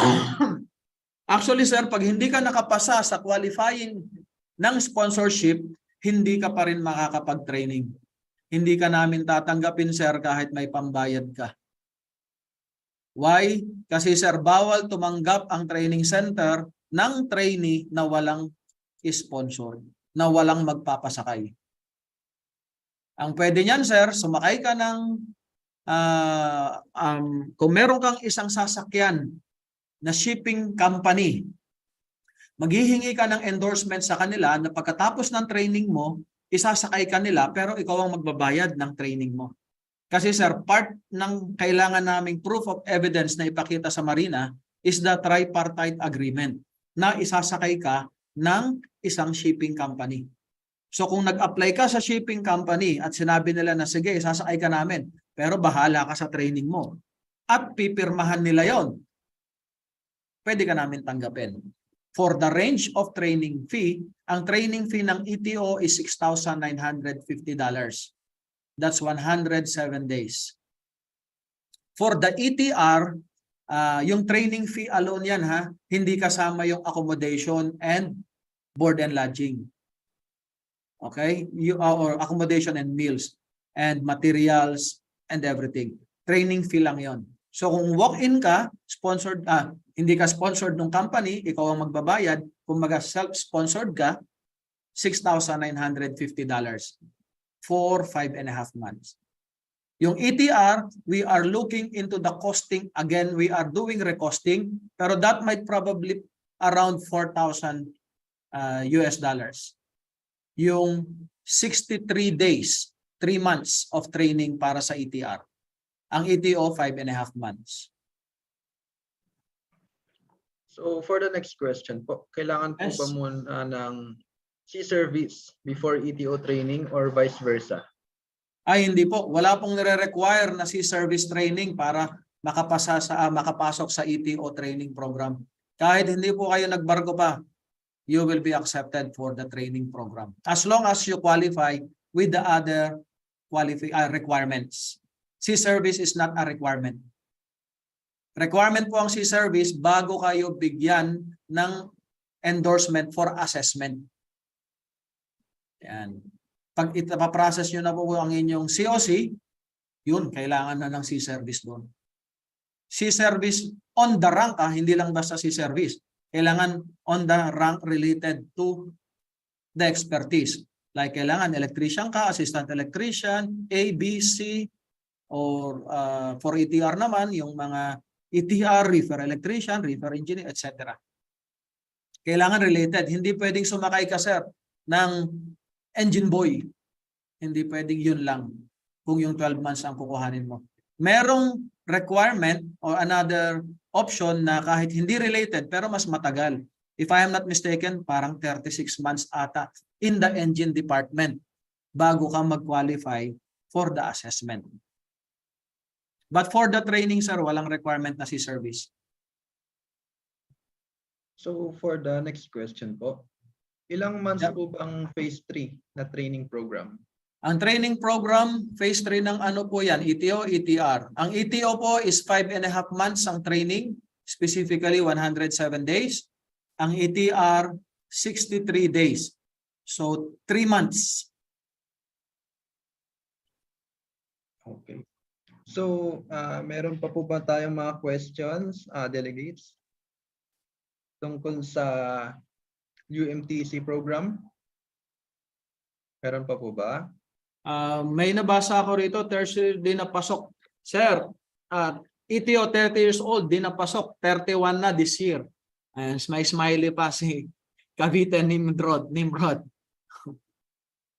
Actually, sir, pag hindi ka nakapasa sa qualifying ng sponsorship, hindi ka pa rin makakapag-training. Hindi ka namin tatanggapin, sir, kahit may pambayad ka. Why? Kasi, sir, bawal tumanggap ang training center ng trainee na walang sponsor, na walang magpapasakay. Ang pwede niyan, sir, sumakay ka ng, kung meron kang isang sasakyan na shipping company, maghihingi ka ng endorsement sa kanila na pagkatapos ng training mo, isasakay ka nila pero ikaw ang magbabayad ng training mo. Kasi sir, part ng kailangan naming proof of evidence na ipakita sa Marina is the tripartite agreement na isasakay ka ng isang shipping company. So kung nag-apply ka sa shipping company at sinabi nila na sige, isasakay ka namin, pero bahala ka sa training mo at pipirmahan nila yon, pwede ka namin tanggapin. For the range of training fee, ang training fee ng ETO is $6,950. That's 107 days. For the ETR, yung training fee alone yan, hindi kasama yung accommodation and board and lodging. Okay? Or accommodation and meals and materials and everything. Training fee lang yon. So kung walk-in ka, sponsored, hindi ka sponsored ng company, ikaw ang magbabayad, kung self-sponsored ka, $6,950 for 5.5 months. Yung ETR, we are looking into the costing. Again, we are doing recosting, pero that might probably around $4,000 US dollars. Yung 63 days, 3 months of training para sa ETR. Ang ETO, 5.5 months. So for the next question po, kailangan po ba muna ng sea service before ETO training or vice versa? Ay, hindi po. Wala pong nire-require na sea service training para makapasok sa ETO training program. Kahit hindi po kayo nagbarko pa, you will be accepted for the training program. As long as you qualify with the other requirements. Sea service is not a requirement. Requirement po ang sea service bago kayo bigyan ng endorsement for assessment. Yan. Pag ipaprocess nyo na po ang inyong COC, yun, kailangan na ng sea service doon. Sea service on the rank, hindi lang basta sea service. Kailangan on the rank related to the expertise. Like kailangan electrician ka, assistant electrician, A, B, C, or for ETR naman, yung mga ETR, reefer electrician, reefer engineer, etc. Kailangan related. Hindi pwedeng sumakay ka, sir, ng engine boy. Hindi pwedeng yun lang kung yung 12 months ang kukuhanin mo. Merong requirement or another option na kahit hindi related pero mas matagal. If I am not mistaken, parang 36 months ata in the engine department bago ka mag-qualify for the assessment. But for the training, sir, walang requirement na si service. So for the next question po, ilang months po ba ang phase 3 na training program? Ang training program, phase 3 ng ano po yan, ETO, ETR. Ang ETO po is 5.5 months ang training, specifically 107 days. Ang ETR, 63 days. So 3 months. Okay. So meron pa po ba tayong mga questions, delegates? Tungkol sa UMTC program? Meron pa po ba? May nabasa ako rito, tertiary di napasok. Sir, ETO 30 years old, di napasok. 31 na this year. And may smiley pa si Cavite Nimrod.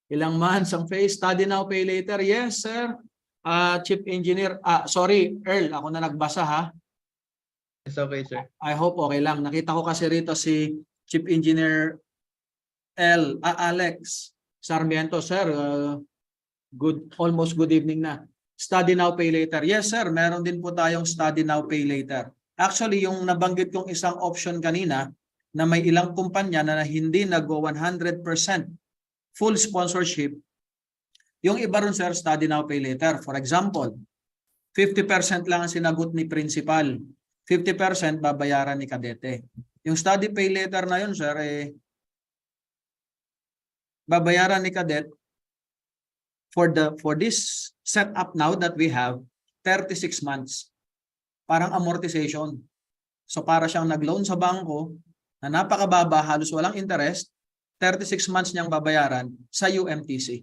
Ilang months ang phase? Study now, pay later. Yes, sir. Chief Engineer, sorry, Earl, ako na nagbasa ha. It's okay, sir. I hope okay lang. Nakita ko kasi rito si Chief Engineer Alex Sarmiento, sir. Almost good evening na. Study now, pay later. Yes, sir. Meron din po tayong study now, pay later. Actually, yung nabanggit kong isang option kanina na may ilang kumpanya na hindi nag-go 100% full sponsorship, yung iba ron, sir, study now, pay later. For example, 50% lang ang sinagot ni principal. 50% babayaran ni kadete. Yung study pay later na yun, sir, babayaran ni cadet for this setup now that we have 36 months. Parang amortization. So para siyang nag-loan sa bangko na napakababa, halos walang interest, 36 months niyang babayaran sa UMTC.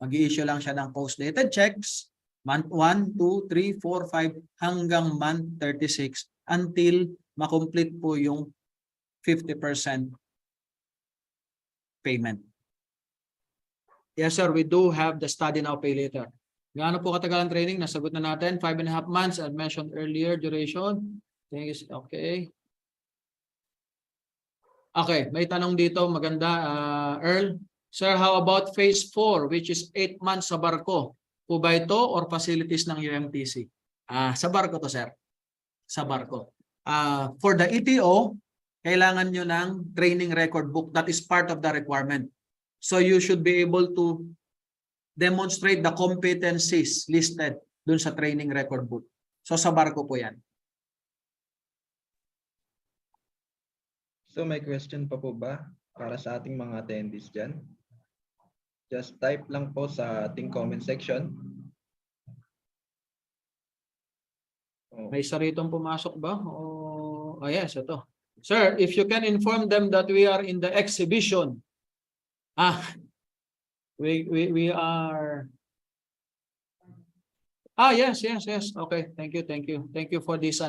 Mag-i-issue lang siya ng post-dated checks, month 1, 2, 3, 4, 5, hanggang month 36 until makomplete po yung 50% payment. Yes, sir, we do have the study now, pay later. Gaano po katagal ang training? Nasagot na natin. 5.5 months, I mentioned earlier, duration. Okay. Okay, may tanong dito, maganda, Earl. Sir, how about phase 4, which is 8 months sa barko? Po ba ito or facilities ng UMTC? Sa barko to, sir. Sa barko. For the ETO, kailangan nyo ng training record book. That is part of the requirement. So you should be able to demonstrate the competencies listed dun sa training record book. So sa barko po yan. So may question pa po ba para sa ating mga attendees dyan? Just type lang po sa ating comment section. May saritong pumasok ba? Yes, ito. Sir, if you can inform them that we are in the exhibition. We are. Yes. Okay, thank you. Thank you for this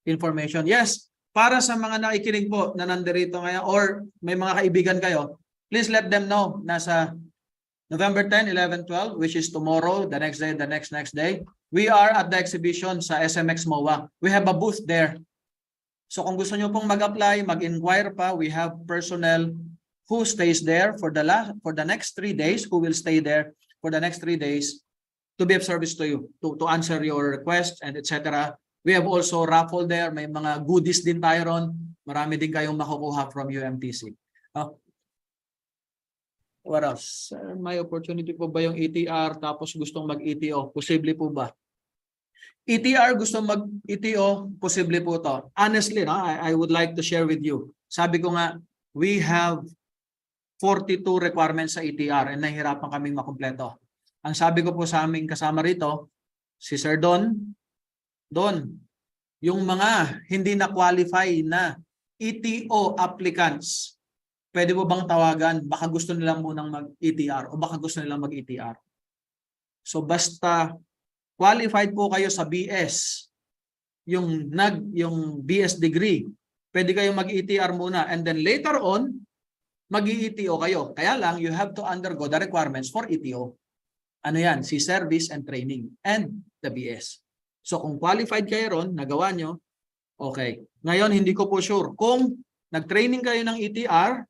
information. Yes, para sa mga nakikinig po na nandirito ngayon or may mga kaibigan kayo, please let them know nasa November 10, 11, 12, which is tomorrow, the next day, the next day. We are at the exhibition sa SMX MOA. We have a booth there. So kung gusto nyo pong mag-apply, mag-inquire pa, we have personnel who stays there for the next 3 days, who will stay there for the next 3 days to be of service to you, to answer your requests and etc. We have also raffle there. May mga goodies din tayo ron. Marami din kayong makukuha from UMTC. What else? May opportunity po ba yung ETR tapos gustong mag-ETO? Posible po ba? ETR gustong mag-ETO? Posible po to. Honestly, I would like to share with you. Sabi ko nga, we have 42 requirements sa ETR and nahihirapan kaming makumpleto. Ang sabi ko po sa aming kasama rito, si Sir Don, yung mga hindi na-qualify na ETO applicants, pwede mo bang tawagan? Baka gusto nilang munang mag-ETR o baka gusto nilang mag-ETR. So basta qualified po kayo sa BS yung BS degree, pwede kayong mag-ETR muna and then later on mag-ETO kayo. Kaya lang you have to undergo the requirements for ETO. Ano yan? Si service and training and the BS. So kung qualified kayo ron, nagawa nyo, okay. Ngayon hindi ko po sure kung nag-training kayo ng ETR,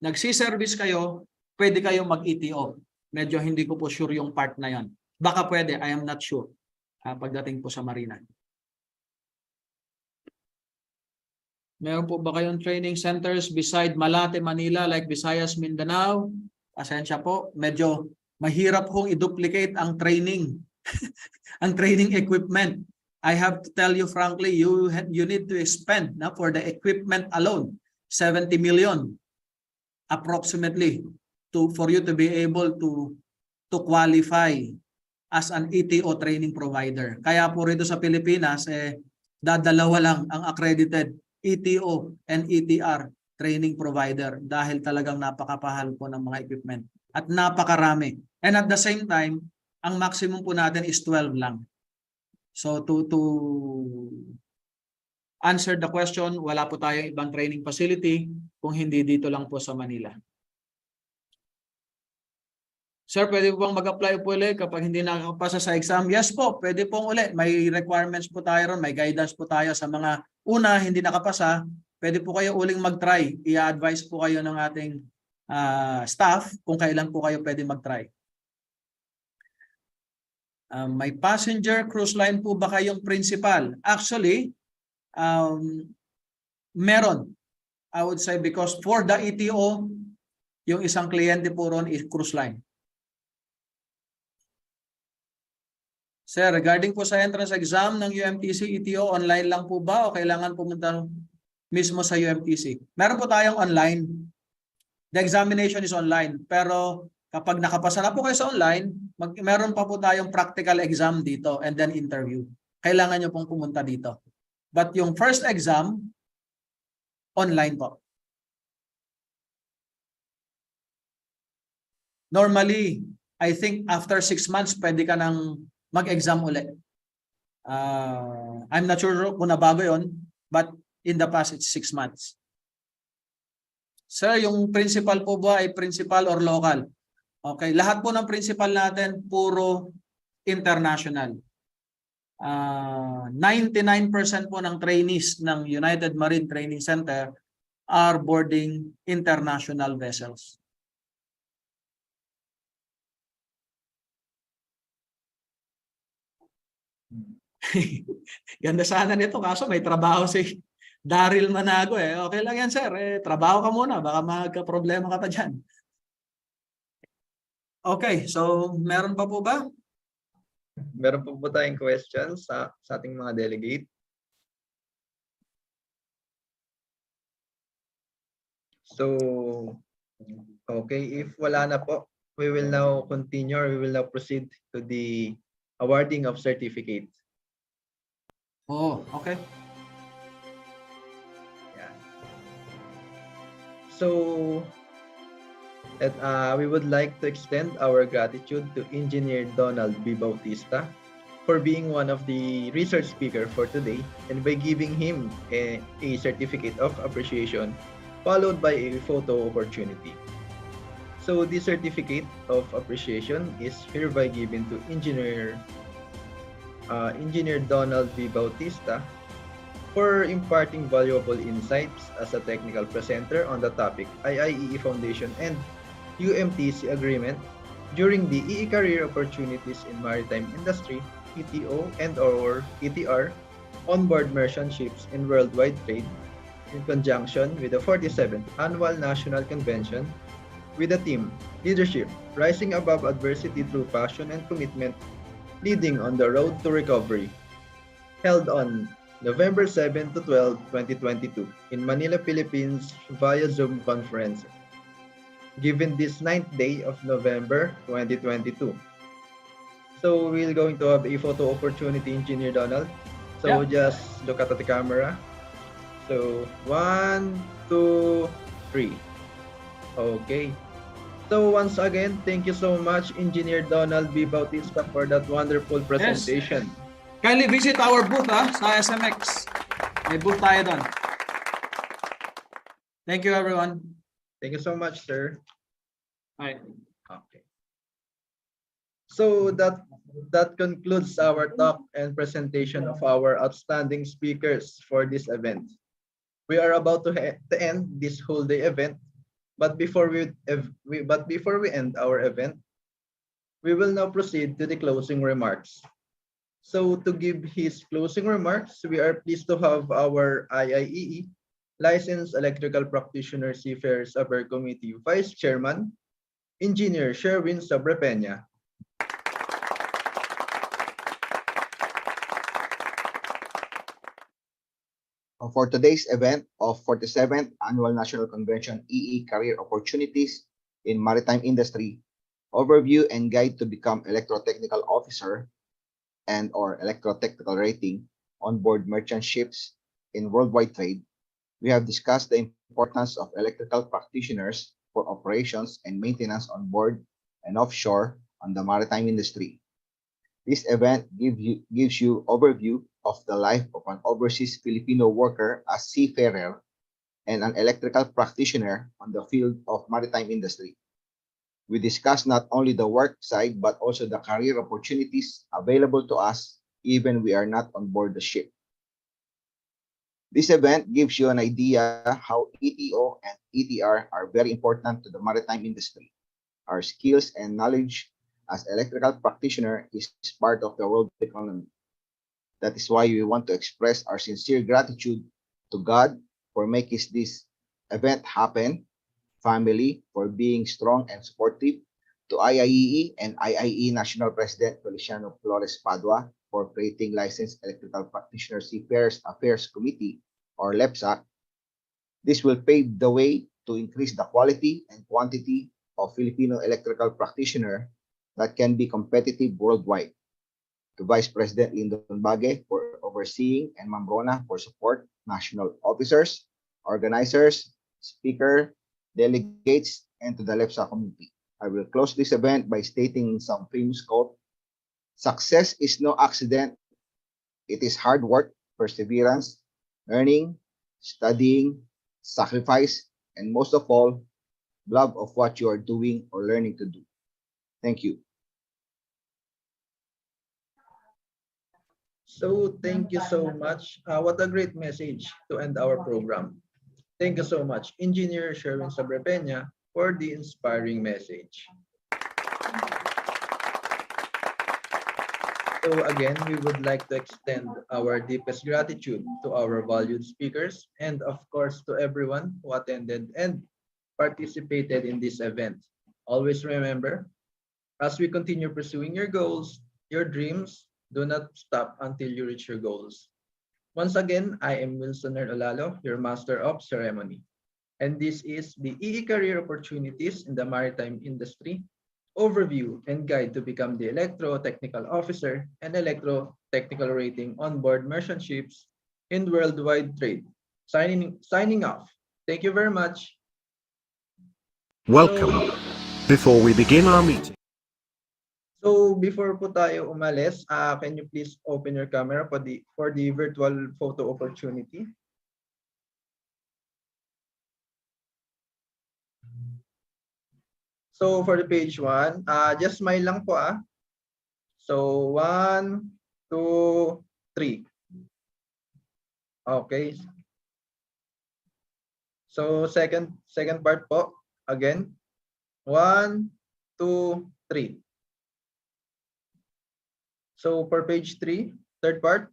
nagsi-service kayo, pwede kayong mag-ETO. Medyo hindi ko po sure yung part na yan. Baka pwede, I am not sure pagdating po sa Marina. Meron po ba kayong training centers beside Malate, Manila, like Visayas, Mindanao? Pasensya po, medyo mahirap kong i-duplicate ang training, ang training equipment. I have to tell you frankly, you need to spend for the equipment alone, 70 million approximately for you to be able to qualify as an ETO training provider. Kaya po rito sa Pilipinas, dadalawa lang ang accredited ETO and ETR training provider dahil talagang napakapahal po ng mga equipment at napakarami. And at the same time, ang maximum po natin is 12 lang. So to answer the question, wala po tayong ibang training facility kung hindi dito lang po sa Manila. Sir, pwede po bang mag-apply po ulit kapag hindi nakakapasa sa exam? Yes po, pwede pong ulit. May requirements po tayo ron, may guidance po tayo sa mga una, hindi nakapasa. Pwede po kayo uling mag-try. I-advise po kayo ng ating staff kung kailan po kayo pwede mag-try. May passenger cruise line po ba kayong principal? Actually, meron. I would say because for the ETO, yung isang kliyente po ron is cruise line. Sir, regarding po sa entrance exam ng UMTC ETO, online lang po ba o kailangan pumunta mismo sa UMTC? Meron po tayong online. The examination is online. Pero kapag nakapasa na po kayo sa online, meron pa po tayong practical exam dito and then interview. Kailangan nyo pong pumunta dito. But yung first exam, online po. Normally, I think after 6 months, pwede ka nang mag-exam ulit. I'm not sure kung nabago yon, but in the past, it's 6 months. Sir, yung principal po ba ay principal or local? Okay, lahat po ng principal natin, puro international. 99% po ng trainees ng United Marine Training Center are boarding international vessels. Ganda sana nito kaso may trabaho si Daryl Manago eh. Okay lang yan sir, trabaho ka muna, baka magka-problema ka pa dyan. Okay, so meron pa po ba? Meron pa po tayong questions sa ating mga delegate. So, okay, if wala na po, we will now continue or we will now proceed to the awarding of certificates. Oh, okay. Yeah. So, we would like to extend our gratitude to Engineer Donald B. Bautista for being one of the research speaker for today and by giving him a certificate of appreciation followed by a photo opportunity. So, this certificate of appreciation is hereby given to Engineer Donald B. Bautista for imparting valuable insights as a technical presenter on the topic IIEE Foundation and UMTC Agreement during the EE Career Opportunities in Maritime Industry, ETO and/or ETR, onboard merchant ships in worldwide trade in conjunction with the 47th Annual National Convention with the theme Leadership, Rising Above Adversity Through Passion and Commitment, Leading on the Road to Recovery, held on November 7 to 12, 2022 in Manila, Philippines via Zoom conference, given this 9th day of November 2022. So we're going to have a photo opportunity, Engineer Donald. So just look at the camera. So 1, 2, 3. Okay. So once again, thank you so much, Engineer Donald B. Bautista, for that wonderful presentation. Kindly visit our booth sa SMX. May booth tayo doon. Thank you, everyone. Thank you so much, sir. Bye. Okay. So that concludes our talk and presentation of our outstanding speakers for this event. We are about to end this whole day event, but before we end our event, we will now proceed to the closing remarks. So to give his closing remarks, we are pleased to have our IIEE Licensed Electrical Practitioner Seafarers Affairs Committee Vice Chairman, Engineer Sherwin Sobrepeña. For today's event of 47th Annual National Convention EE Career Opportunities in Maritime Industry, Overview and Guide to Become Electrotechnical Officer and or Electrotechnical Rating on Board Merchant Ships in Worldwide Trade, we have discussed the importance of electrical practitioners for operations and maintenance on board and offshore on the maritime industry. This event gives you overview of the life of an overseas Filipino worker as seafarer and an electrical practitioner on the field of maritime industry. We discuss not only the work side but also the career opportunities available to us even we are not on board the ship. This event gives you an idea how ETO and ETR are very important to the maritime industry. Our skills and knowledge as electrical practitioner is part of the world economy. That is why we want to express our sincere gratitude to God for making this event happen, family for being strong and supportive, to IIEE and IIE National President Feliciano Flores Padua for creating Licensed Electrical Practitioner Seafarers Affairs Committee or LEPSA. This will pave the way to increase the quality and quantity of Filipino electrical practitioner that can be competitive worldwide. To Vice President Lyndon Bague for overseeing and Mambrona for support, national officers, organizers, speaker, delegates, and to the LEPSA community. I will close this event by stating some famous quote. Success is no accident. It is hard work, perseverance, learning, studying, sacrifice, and most of all, love of what you are doing or learning to do. Thank you. So thank you so much. What a great message to end our program. Thank you so much, Engineer Sherwin Sobrepeña, for the inspiring message. So again, we would like to extend our deepest gratitude to our valued speakers and of course to everyone who attended and participated in this event. Always remember, as we continue pursuing your goals, your dreams, do not stop until you reach your goals. Once again, I am Wilson Olalo, your Master of Ceremony. And this is the EE Career Opportunities in the Maritime Industry Overview and Guide to Become the Electro-Technical Officer and Electro-Technical Rating on Board Merchant Ships in Worldwide Trade. Signing off. Thank you very much. Welcome. Before we begin our meeting. So before po tayo umalis, can you please open your camera for the virtual photo opportunity? So for the page 1, just smile lang po . So 1, 2, 3. Okay. So second part po, again. 1, 2, 3. So for page 3, third part,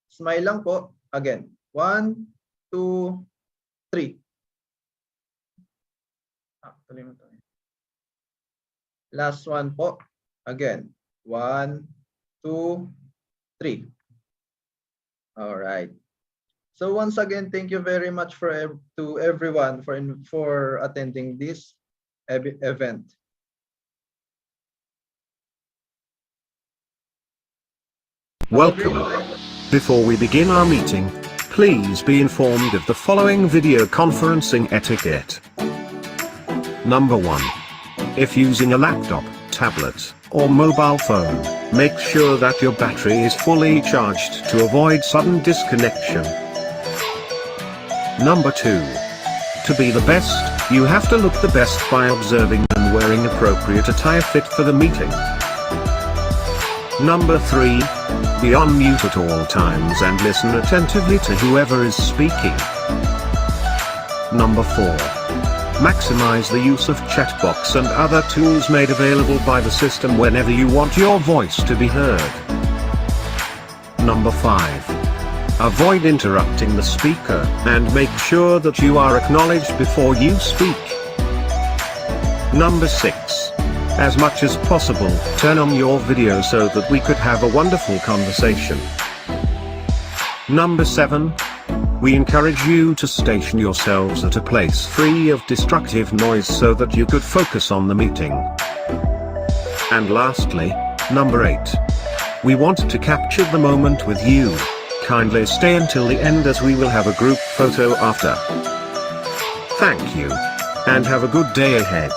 smile lang po, again. 1, 2, 3. Last one po, again. 1, 2, 3. All right. So once again, thank you very much to everyone for attending this event. Welcome. Before we begin our meeting, please be informed of the following video conferencing etiquette. Number 1. If using a laptop, tablet, or mobile phone, Make sure that your battery is fully charged to avoid sudden disconnection. Number 2. To be the best, you have to look the best by observing and wearing appropriate attire fit for the meeting. Number 3. Be on mute at all times and listen attentively to whoever is speaking. Number 4. Maximize the use of chat box and other tools made available by the system whenever you want your voice to be heard. Number 5. Avoid interrupting the speaker and make sure that you are acknowledged before you speak. Number 6. As much as possible, turn on your video so that we could have a wonderful conversation. Number 7. We encourage you to station yourselves at a place free of destructive noise so that you could focus on the meeting. And lastly, number 8. We want to capture the moment with you. Kindly stay until the end as we will have a group photo after. Thank you. And have a good day ahead.